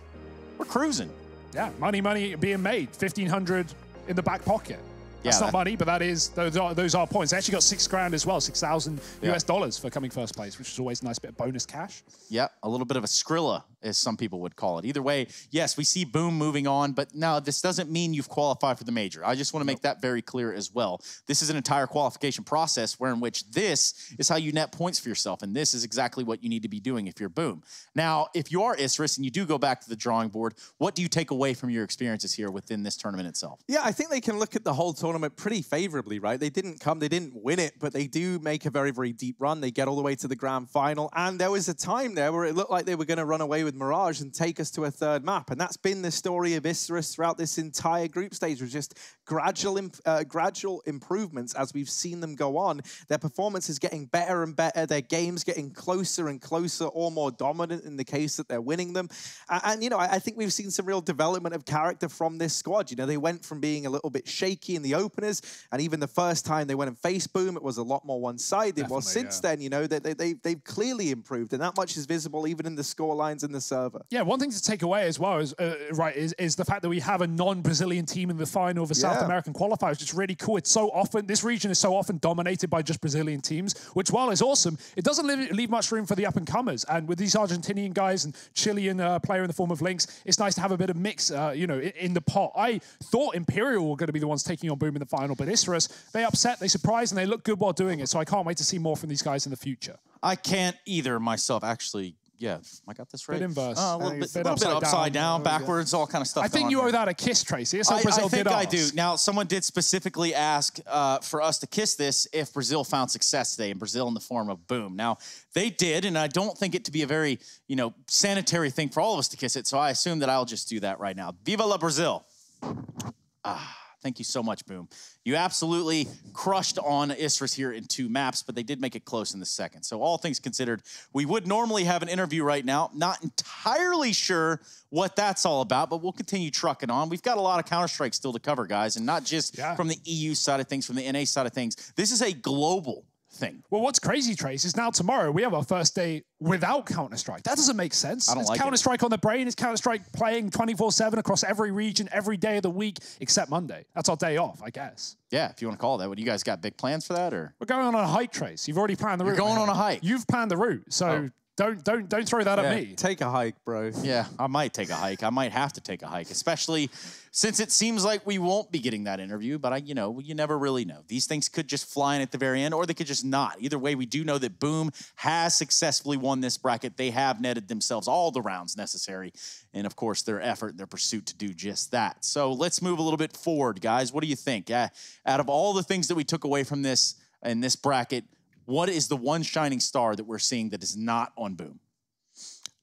We're cruising. Yeah, money being made. 1,500 in the back pocket. That's not money, but those are points. They actually got $6,000 as well, $6,000 US dollars for coming first place, which is always a nice bit of bonus cash. Yeah, a little bit of a Skrilla, as some people would call it. Either way, yes, we see Boom moving on, but no, this doesn't mean you've qualified for the major. I just want to make that very clear as well. This is an entire qualification process in which this is how you net points for yourself, and this is exactly what you need to be doing if you're Boom. Now, if you are Isurus and you do go back to the drawing board, what do you take away from your experiences here within this tournament itself? Yeah, I think they can look at the whole tournament pretty favorably, right? They didn't win it, but they do make a very, very deep run. They get all the way to the grand final, and there was a time there where it looked like they were going to run away with Mirage and take us to a 3rd map, and that's been the story of Isurus throughout this entire group stage, with just gradual improvements as we've seen them go on. Their performance is getting better and better. Their game's getting closer and closer, or more dominant in the case that they're winning them. And you know, I think we've seen some real development of character from this squad. You know, they went from being a little bit shaky in the openers, and even the first time they went and faced Boom, it was a lot more one-sided. Well, since then, you know, they've clearly improved, and that much is visible even in the score lines in the server. Yeah, one thing to take away as well is is the fact that we have a non-Brazilian team in the final of a South American qualifier. It's just really cool. It's so often, this region is so often dominated by just Brazilian teams, which while is awesome, it doesn't leave much room for the up-and-comers. And with these Argentinian guys and Chilean player in the form of Lynx, it's nice to have a bit of mix, you know, in the pot. I thought Imperial were going to be the ones taking on Boom in the final, but Isurus, they upset, they surprised, and they look good while doing it. So I can't wait to see more from these guys in the future. I can't either myself, actually. Yeah, I got this right. Bit inverse. A little bit upside down, backwards, all kind of stuff. I think you owe that a kiss, Tracy. It's how Brazil did I do. Now, someone did specifically ask for us to kiss this if Brazil found success today, and Brazil in the form of Boom. Now, they did, and I don't think it to be a very, you know, sanitary thing for all of us to kiss it, so I assume that I'll just do that right now. Viva la Brazil. Thank you so much, Boom. You absolutely crushed on Isurus here in 2 maps, but they did make it close in the second. So all things considered, we would normally have an interview right now. Not entirely sure what that's all about, but we'll continue trucking on. We've got a lot of Counter-Strike still to cover, guys, and not just from the EU side of things, from the NA side of things. This is a global thing. Well, what's crazy, Trace, is now tomorrow we have our first day without Counter-Strike. That doesn't make sense. It's Counter-Strike on the brain. It's Counter-Strike playing 24/7 across every region, every day of the week, except Monday. That's our day off, I guess. Yeah, if you want to call it that. What, you guys got big plans for that, or? We're going on a hike, Trace. You've already planned the route. You're going on a hike. You've planned the route, so don't throw that at me. Take a hike, bro. Yeah, I might take a hike. I might have to take a hike, especially since it seems like we won't be getting that interview, but you know, you never really know. These things could just fly in at the very end, or they could just not. Either way, we do know that Boom has successfully won this bracket. They have netted themselves all the rounds necessary, and of course, their effort and their pursuit to do just that. So let's move a little bit forward, guys. What do you think? Out of all the things that we took away from this in this bracket, what is the one shining star that we're seeing that is not on Boom?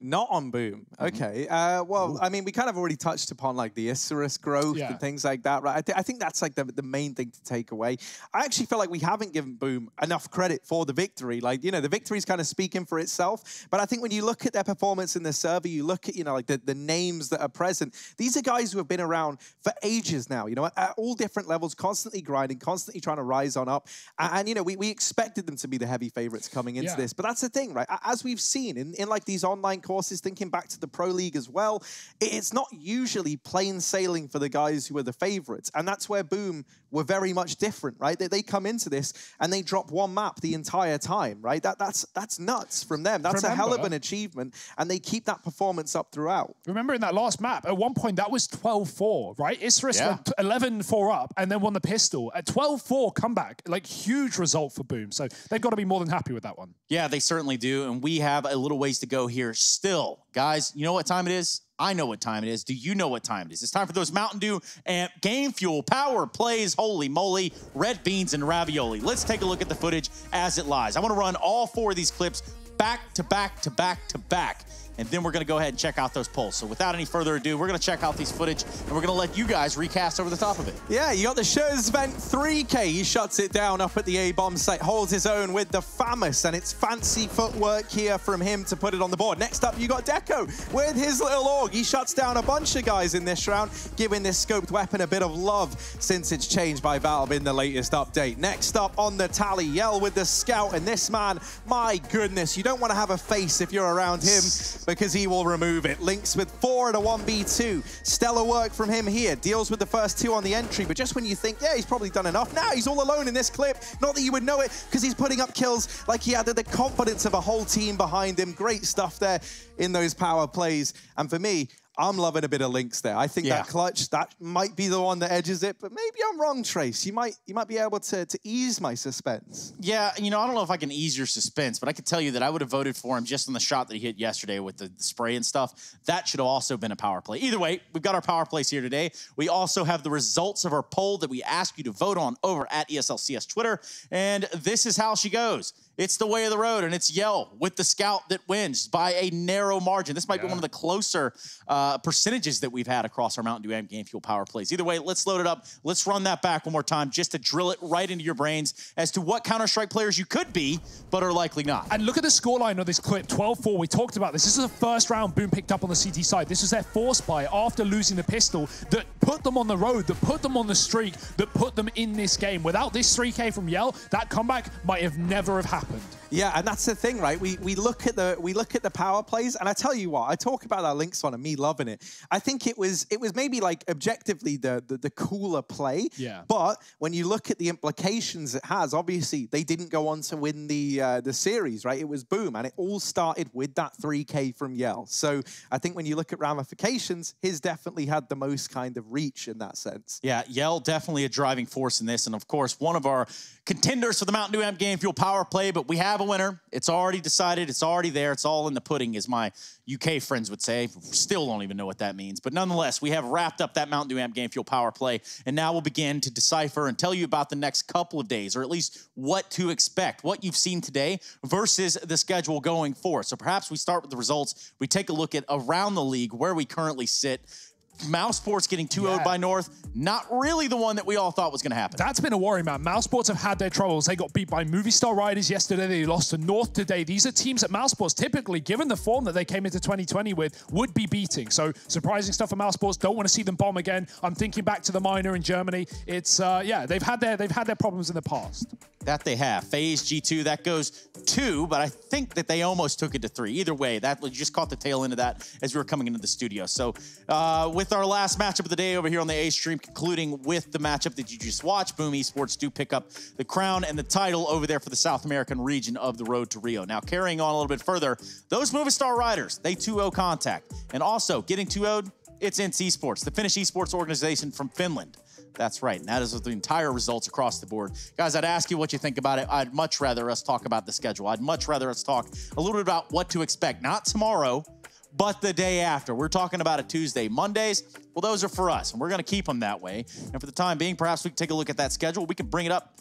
Not on Boom. Okay. Well, I mean, we kind of already touched upon like the Isurus growth and things like that, right? I think that's like the main thing to take away. I actually feel like we haven't given Boom enough credit for the victory. Like, you know, the victory's kind of speaking for itself. But I think when you look at their performance in the server, you look at, you know, like the names that are present. These are guys who have been around for ages now, you know, at all different levels, constantly grinding, constantly trying to rise on up. And you know, we expected them to be the heavy favorites coming into this. But that's the thing, right? As we've seen in like these online courses, thinking back to the Pro League as well, it's not usually plain sailing for the guys who are the favorites. And that's where Boom were very much different, right? They come into this and they drop one map the entire time, right? That's nuts from them. That's a hell of an achievement, and they keep that performance up throughout. Remember in that last map, at one point that was 12-4, right? Isurus went 11-4 up and then won the pistol. At 12-4 comeback, like huge result for Boom. So they've got to be more than happy with that one. Yeah, they certainly do, and we have a little ways to go here still. Guys, you know what time it is? I know what time it is. Do you know what time it is? It's time for those Mountain Dew and Game Fuel power plays. Holy moly, red beans and ravioli. Let's take a look at the footage as it lies. I want to run all 4 of these clips back to back to back to back. And then we're going to go ahead and check out those polls. So without any further ado, we're going to check out these footage, and we're going to let you guys recast over the top of it. Yeah, you got the Scherzvent 3K. He shuts it down up at the A-bomb site, holds his own with the Famous, and it's fancy footwork here from him to put it on the board. Next up, you got Deco with his little AUG. He shuts down a bunch of guys in this round, giving this scoped weapon a bit of love since it's changed by Valve in the latest update. Next up on the tally, Yell with the Scout, and this man, my goodness, you don't want to have a face if you're around him, because he will remove it. Lynx with 4 and a 1v2. Stellar work from him here. Deals with the first 2 on the entry, but just when you think, yeah, he's probably done enough, now he's all alone in this clip. Not that you would know it, because he's putting up kills like he had the confidence of a whole team behind him. Great stuff there in those power plays. And for me, I'm loving a bit of Lynx there. I think that clutch, that might be the one that edges it, but maybe I'm wrong, Trace. You might be able to ease my suspense. Yeah, you know, I don't know if I can ease your suspense, but I can tell you that I would have voted for him just on the shot that he hit yesterday with the spray and stuff. That should have also been a power play. Either way, we've got our power plays here today. We also have the results of our poll that we ask you to vote on over at ESLCS Twitter, and this is how she goes. It's the way of the road, and it's Yell with the Scout that wins by a narrow margin. This might be one of the closer percentages that we've had across our Mountain Dew and Game Fuel power plays. Either way, let's load it up. Let's run that back one more time just to drill it right into your brains as to what Counter-Strike players you could be, but are likely not. And look at the scoreline of this clip, 12-4. We talked about this. This is the first round Boom picked up on the CT side. This was their force buy after losing the pistol that put them on the road, that put them on the streak, that put them in this game. Without this 3K from Yell, that comeback might have never have happened. Yeah, and that's the thing, right? We look at the power plays, and I tell you what, I talk about that Lynx one and me loving it. I think it was maybe like objectively the cooler play. Yeah. But when you look at the implications it has, obviously they didn't go on to win the series, right? It was Boom, and it all started with that 3K from Yell. So I think when you look at ramifications, his definitely had the most kind of reach in that sense. Yeah, Yell definitely a driving force in this, and of course one of our contenders for the Mountain Dew Amp Game Fuel power play, but we have a winner. It's already decided. It's already there. It's all in the pudding, as my UK friends would say. Still don't even know what that means. But nonetheless, we have wrapped up that Mountain Dew Amp Game Fuel power play, and now we'll begin to decipher and tell you about the next couple of days, or at least what to expect, what you've seen today versus the schedule going forward. So perhaps we start with the results. We take a look at around the league, where we currently sit. Mousesports getting 2-0'd by North, not really the one that we all thought was going to happen. That's been a worry, man. Mousesports have had their troubles. They got beat by Movie Star Riders yesterday. They lost to North today. These are teams that Mousesports, typically, given the form that they came into 2020 with, would be beating. So surprising stuff for Mousesports. Don't want to see them bomb again. I'm thinking back to the minor in Germany. It's yeah, they've had their problems in the past. That they have. FaZe G2, that goes 2, but I think that they almost took it to 3. Either way, that you just caught the tail end of that as we were coming into the studio. So with our last matchup of the day over here on the A stream, concluding with the matchup that you just watched, Boom Esports do pick up the crown and the title over there for the South American region of the Road to Rio. Now, carrying on a little bit further, those Movie Star Riders, they 2-0 contact. And also, getting 2-0'd, it's NC Esports, the Finnish esports organization from Finland. That's right, and that is the entire results across the board. Guys, I'd ask you what you think about it. I'd much rather us talk about the schedule. I'd much rather us talk a little bit about what to expect. Not tomorrow, but the day after. We're talking about a Tuesday. Mondays, well, those are for us, and we're going to keep them that way. And for the time being, perhaps we can take a look at that schedule. We can bring it up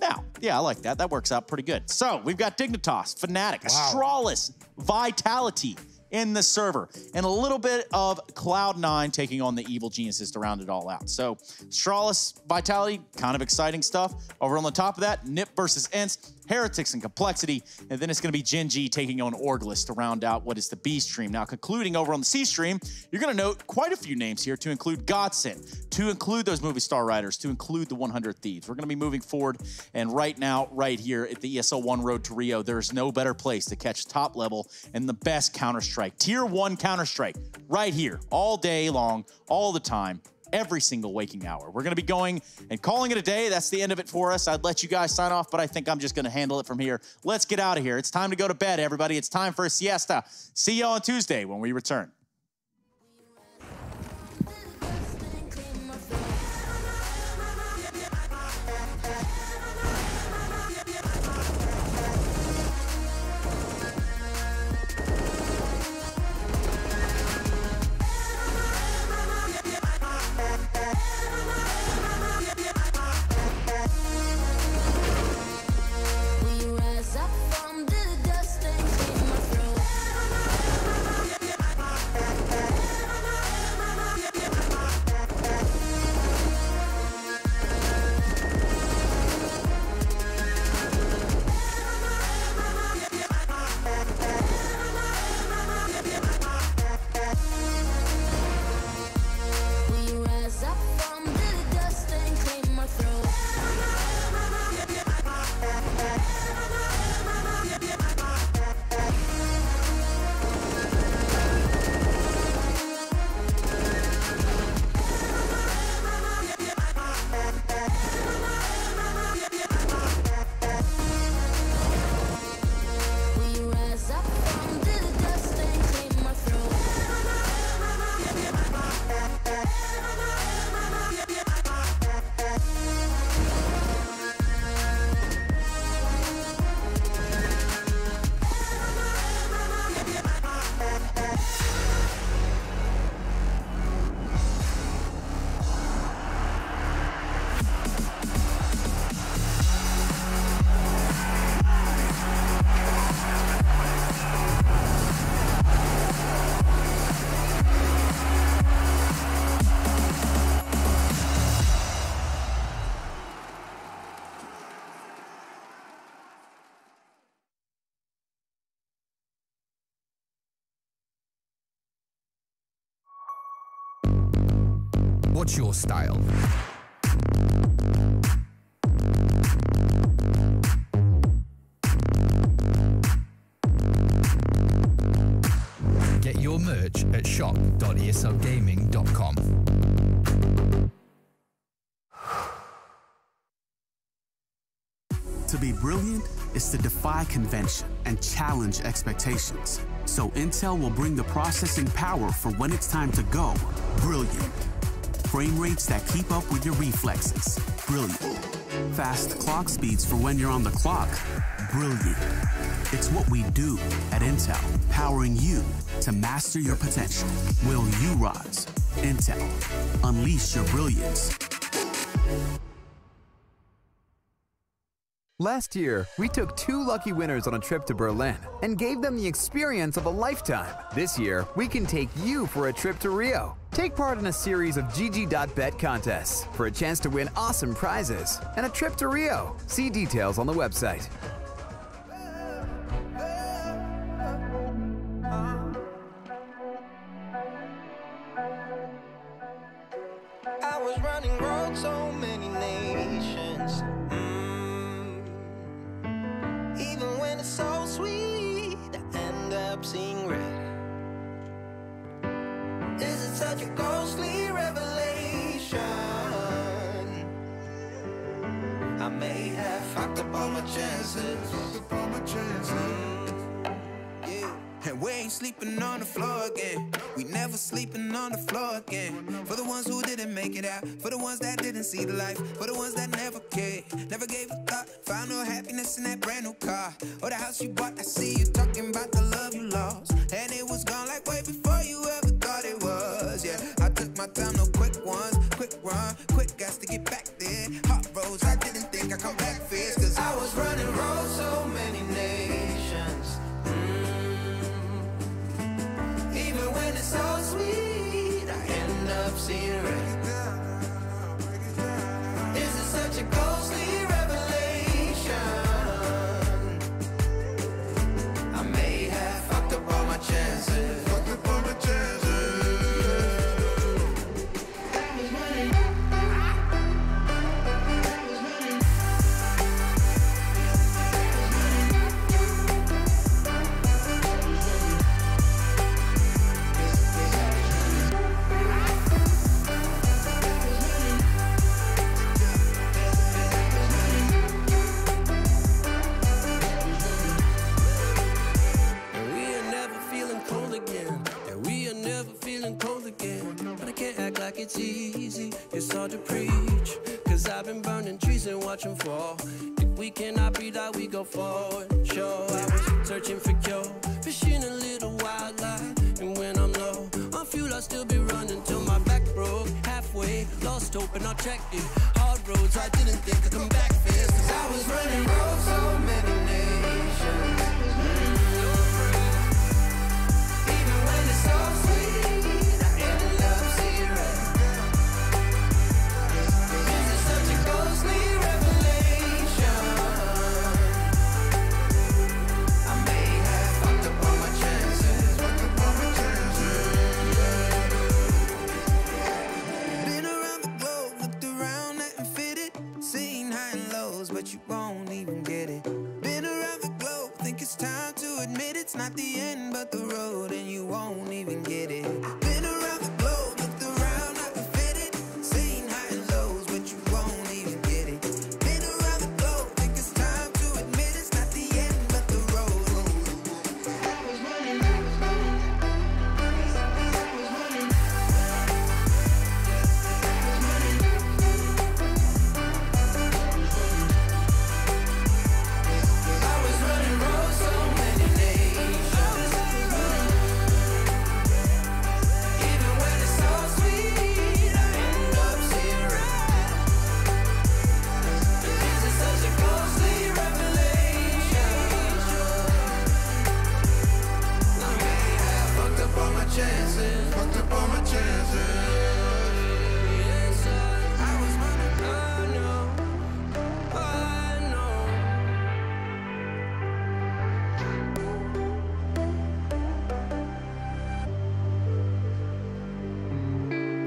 now. Yeah, I like that. That works out pretty good. So we've got Dignitas, Fnatic, Astralis, Vitality in the server, and a little bit of Cloud9 taking on the Evil Geniuses to round it all out. So Astralis, Vitality, kind of exciting stuff. Over on the top of that, Nip versus Ents. Heretics and Complexity, and then it's going to be Gen G taking on Orgless to round out what is the B stream. Now, concluding over on the C stream, you're going to note quite a few names here to include Godsend, to include those movie star riders, to include the 100 Thieves. We're going to be moving forward, and right now, right here at the ESL 1 Road to Rio, there's no better place to catch top level and the best Counter-Strike. Tier 1 Counter-Strike, right here, all day long, all the time, every single waking hour. We're going to be going and calling it a day. That's the end of it for us. I'd let you guys sign off, but I think I'm just going to handle it from here. Let's get out of here. It's time to go to bed, everybody. It's time for a siesta. See you on Tuesday when we return. What's your style? Get your merch at shop.eslgaming.com. To be brilliant is to defy convention and challenge expectations. So Intel will bring the processing power for when it's time to go brilliant. Frame rates that keep up with your reflexes. Brilliant. Fast clock speeds for when you're on the clock. Brilliant. It's what we do at Intel, powering you to master your potential. Will you rise? Intel. Unleash your brilliance. Last year, we took 2 lucky winners on a trip to Berlin and gave them the experience of a lifetime. This year, we can take you for a trip to Rio. Take part in a series of GG.bet contests for a chance to win awesome prizes and a trip to Rio. See details on the website. I was running road so many nations. Even when it's so sweet, I end up seeing red. Is it such a ghostly revelation? I may have fucked up all my chances. And we ain't sleeping on the floor again. We never sleeping on the floor again. For the ones who didn't make it out, for the ones that didn't see the life, for the ones that never cared, never gave a thought, found no happiness in that brand new car or the house you bought. I see you talking about the love you lost, and it was gone like way before you ever thought it was. Yeah, I took my time, no quick ones, quick run, quick gas to get back there. Hot roads, I didn't think I'd come back fierce, cause I was running roads so many nations. Even when it's so sweet, I end up seeing red. Is it such a ghostly revelation? it's easy, it's hard to preach. Cause I've been burning trees and watching fall. If we cannot breathe out, we go forward. Sure, I was searching for cure, fishing a little wildlife. And when I'm low on fuel, I'll still be running till my back broke. Halfway, lost hope and I checked it. Hard roads, I didn't think I'd come back fast. Cause I was running roads, so many nations. Even when it's so sweet, I ended up zero. This is such a ghostly revelation. I may have fucked up all my chances, Been around the globe, looked around and fitted, seen high and lows, but you won't even get it. Been around the globe, think it's time to admit it's not the end, but the road, and you won't even get it. Been around the globe, looked around, not fitted, seen high and lows, but you won't even get it. Been around the globe, think it's time to admit it's not the end, but the road. I was running. I was running roads, so many nations. Even when it's so sweet, I end up zero. This is such a ghostly revelation. I may have fucked up all my chances, fucked up all my chances. Yes, I was running, I know.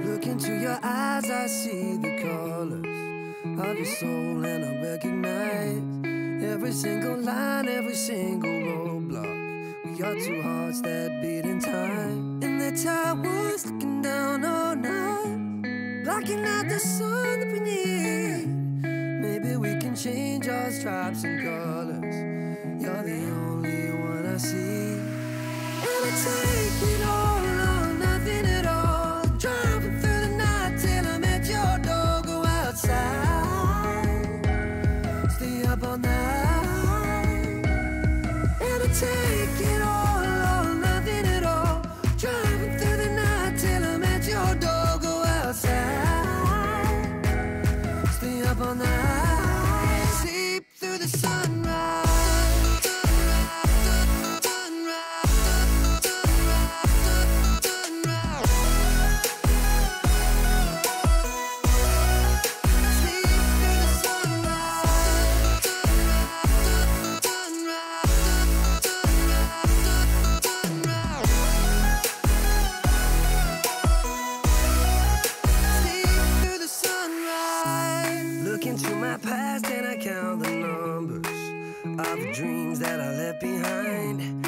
Look into your eyes, I see the colors of your soul, and I recognize every single line, every single roadblock. We are two hearts that beat in time. In the towers, looking down all night, blocking out the sun that we need. Maybe we can change our stripes and colors. You're the only one I see. And I take it all or nothing at all. Driving through the night till I'm at your door. Go outside, stay up all night. And I take it all or nothing at all. Driving through the night till I'm at your door. Go outside, stay up all night. Sleep through the sunrise. Look into my past and I count the numbers of the dreams that I left behind.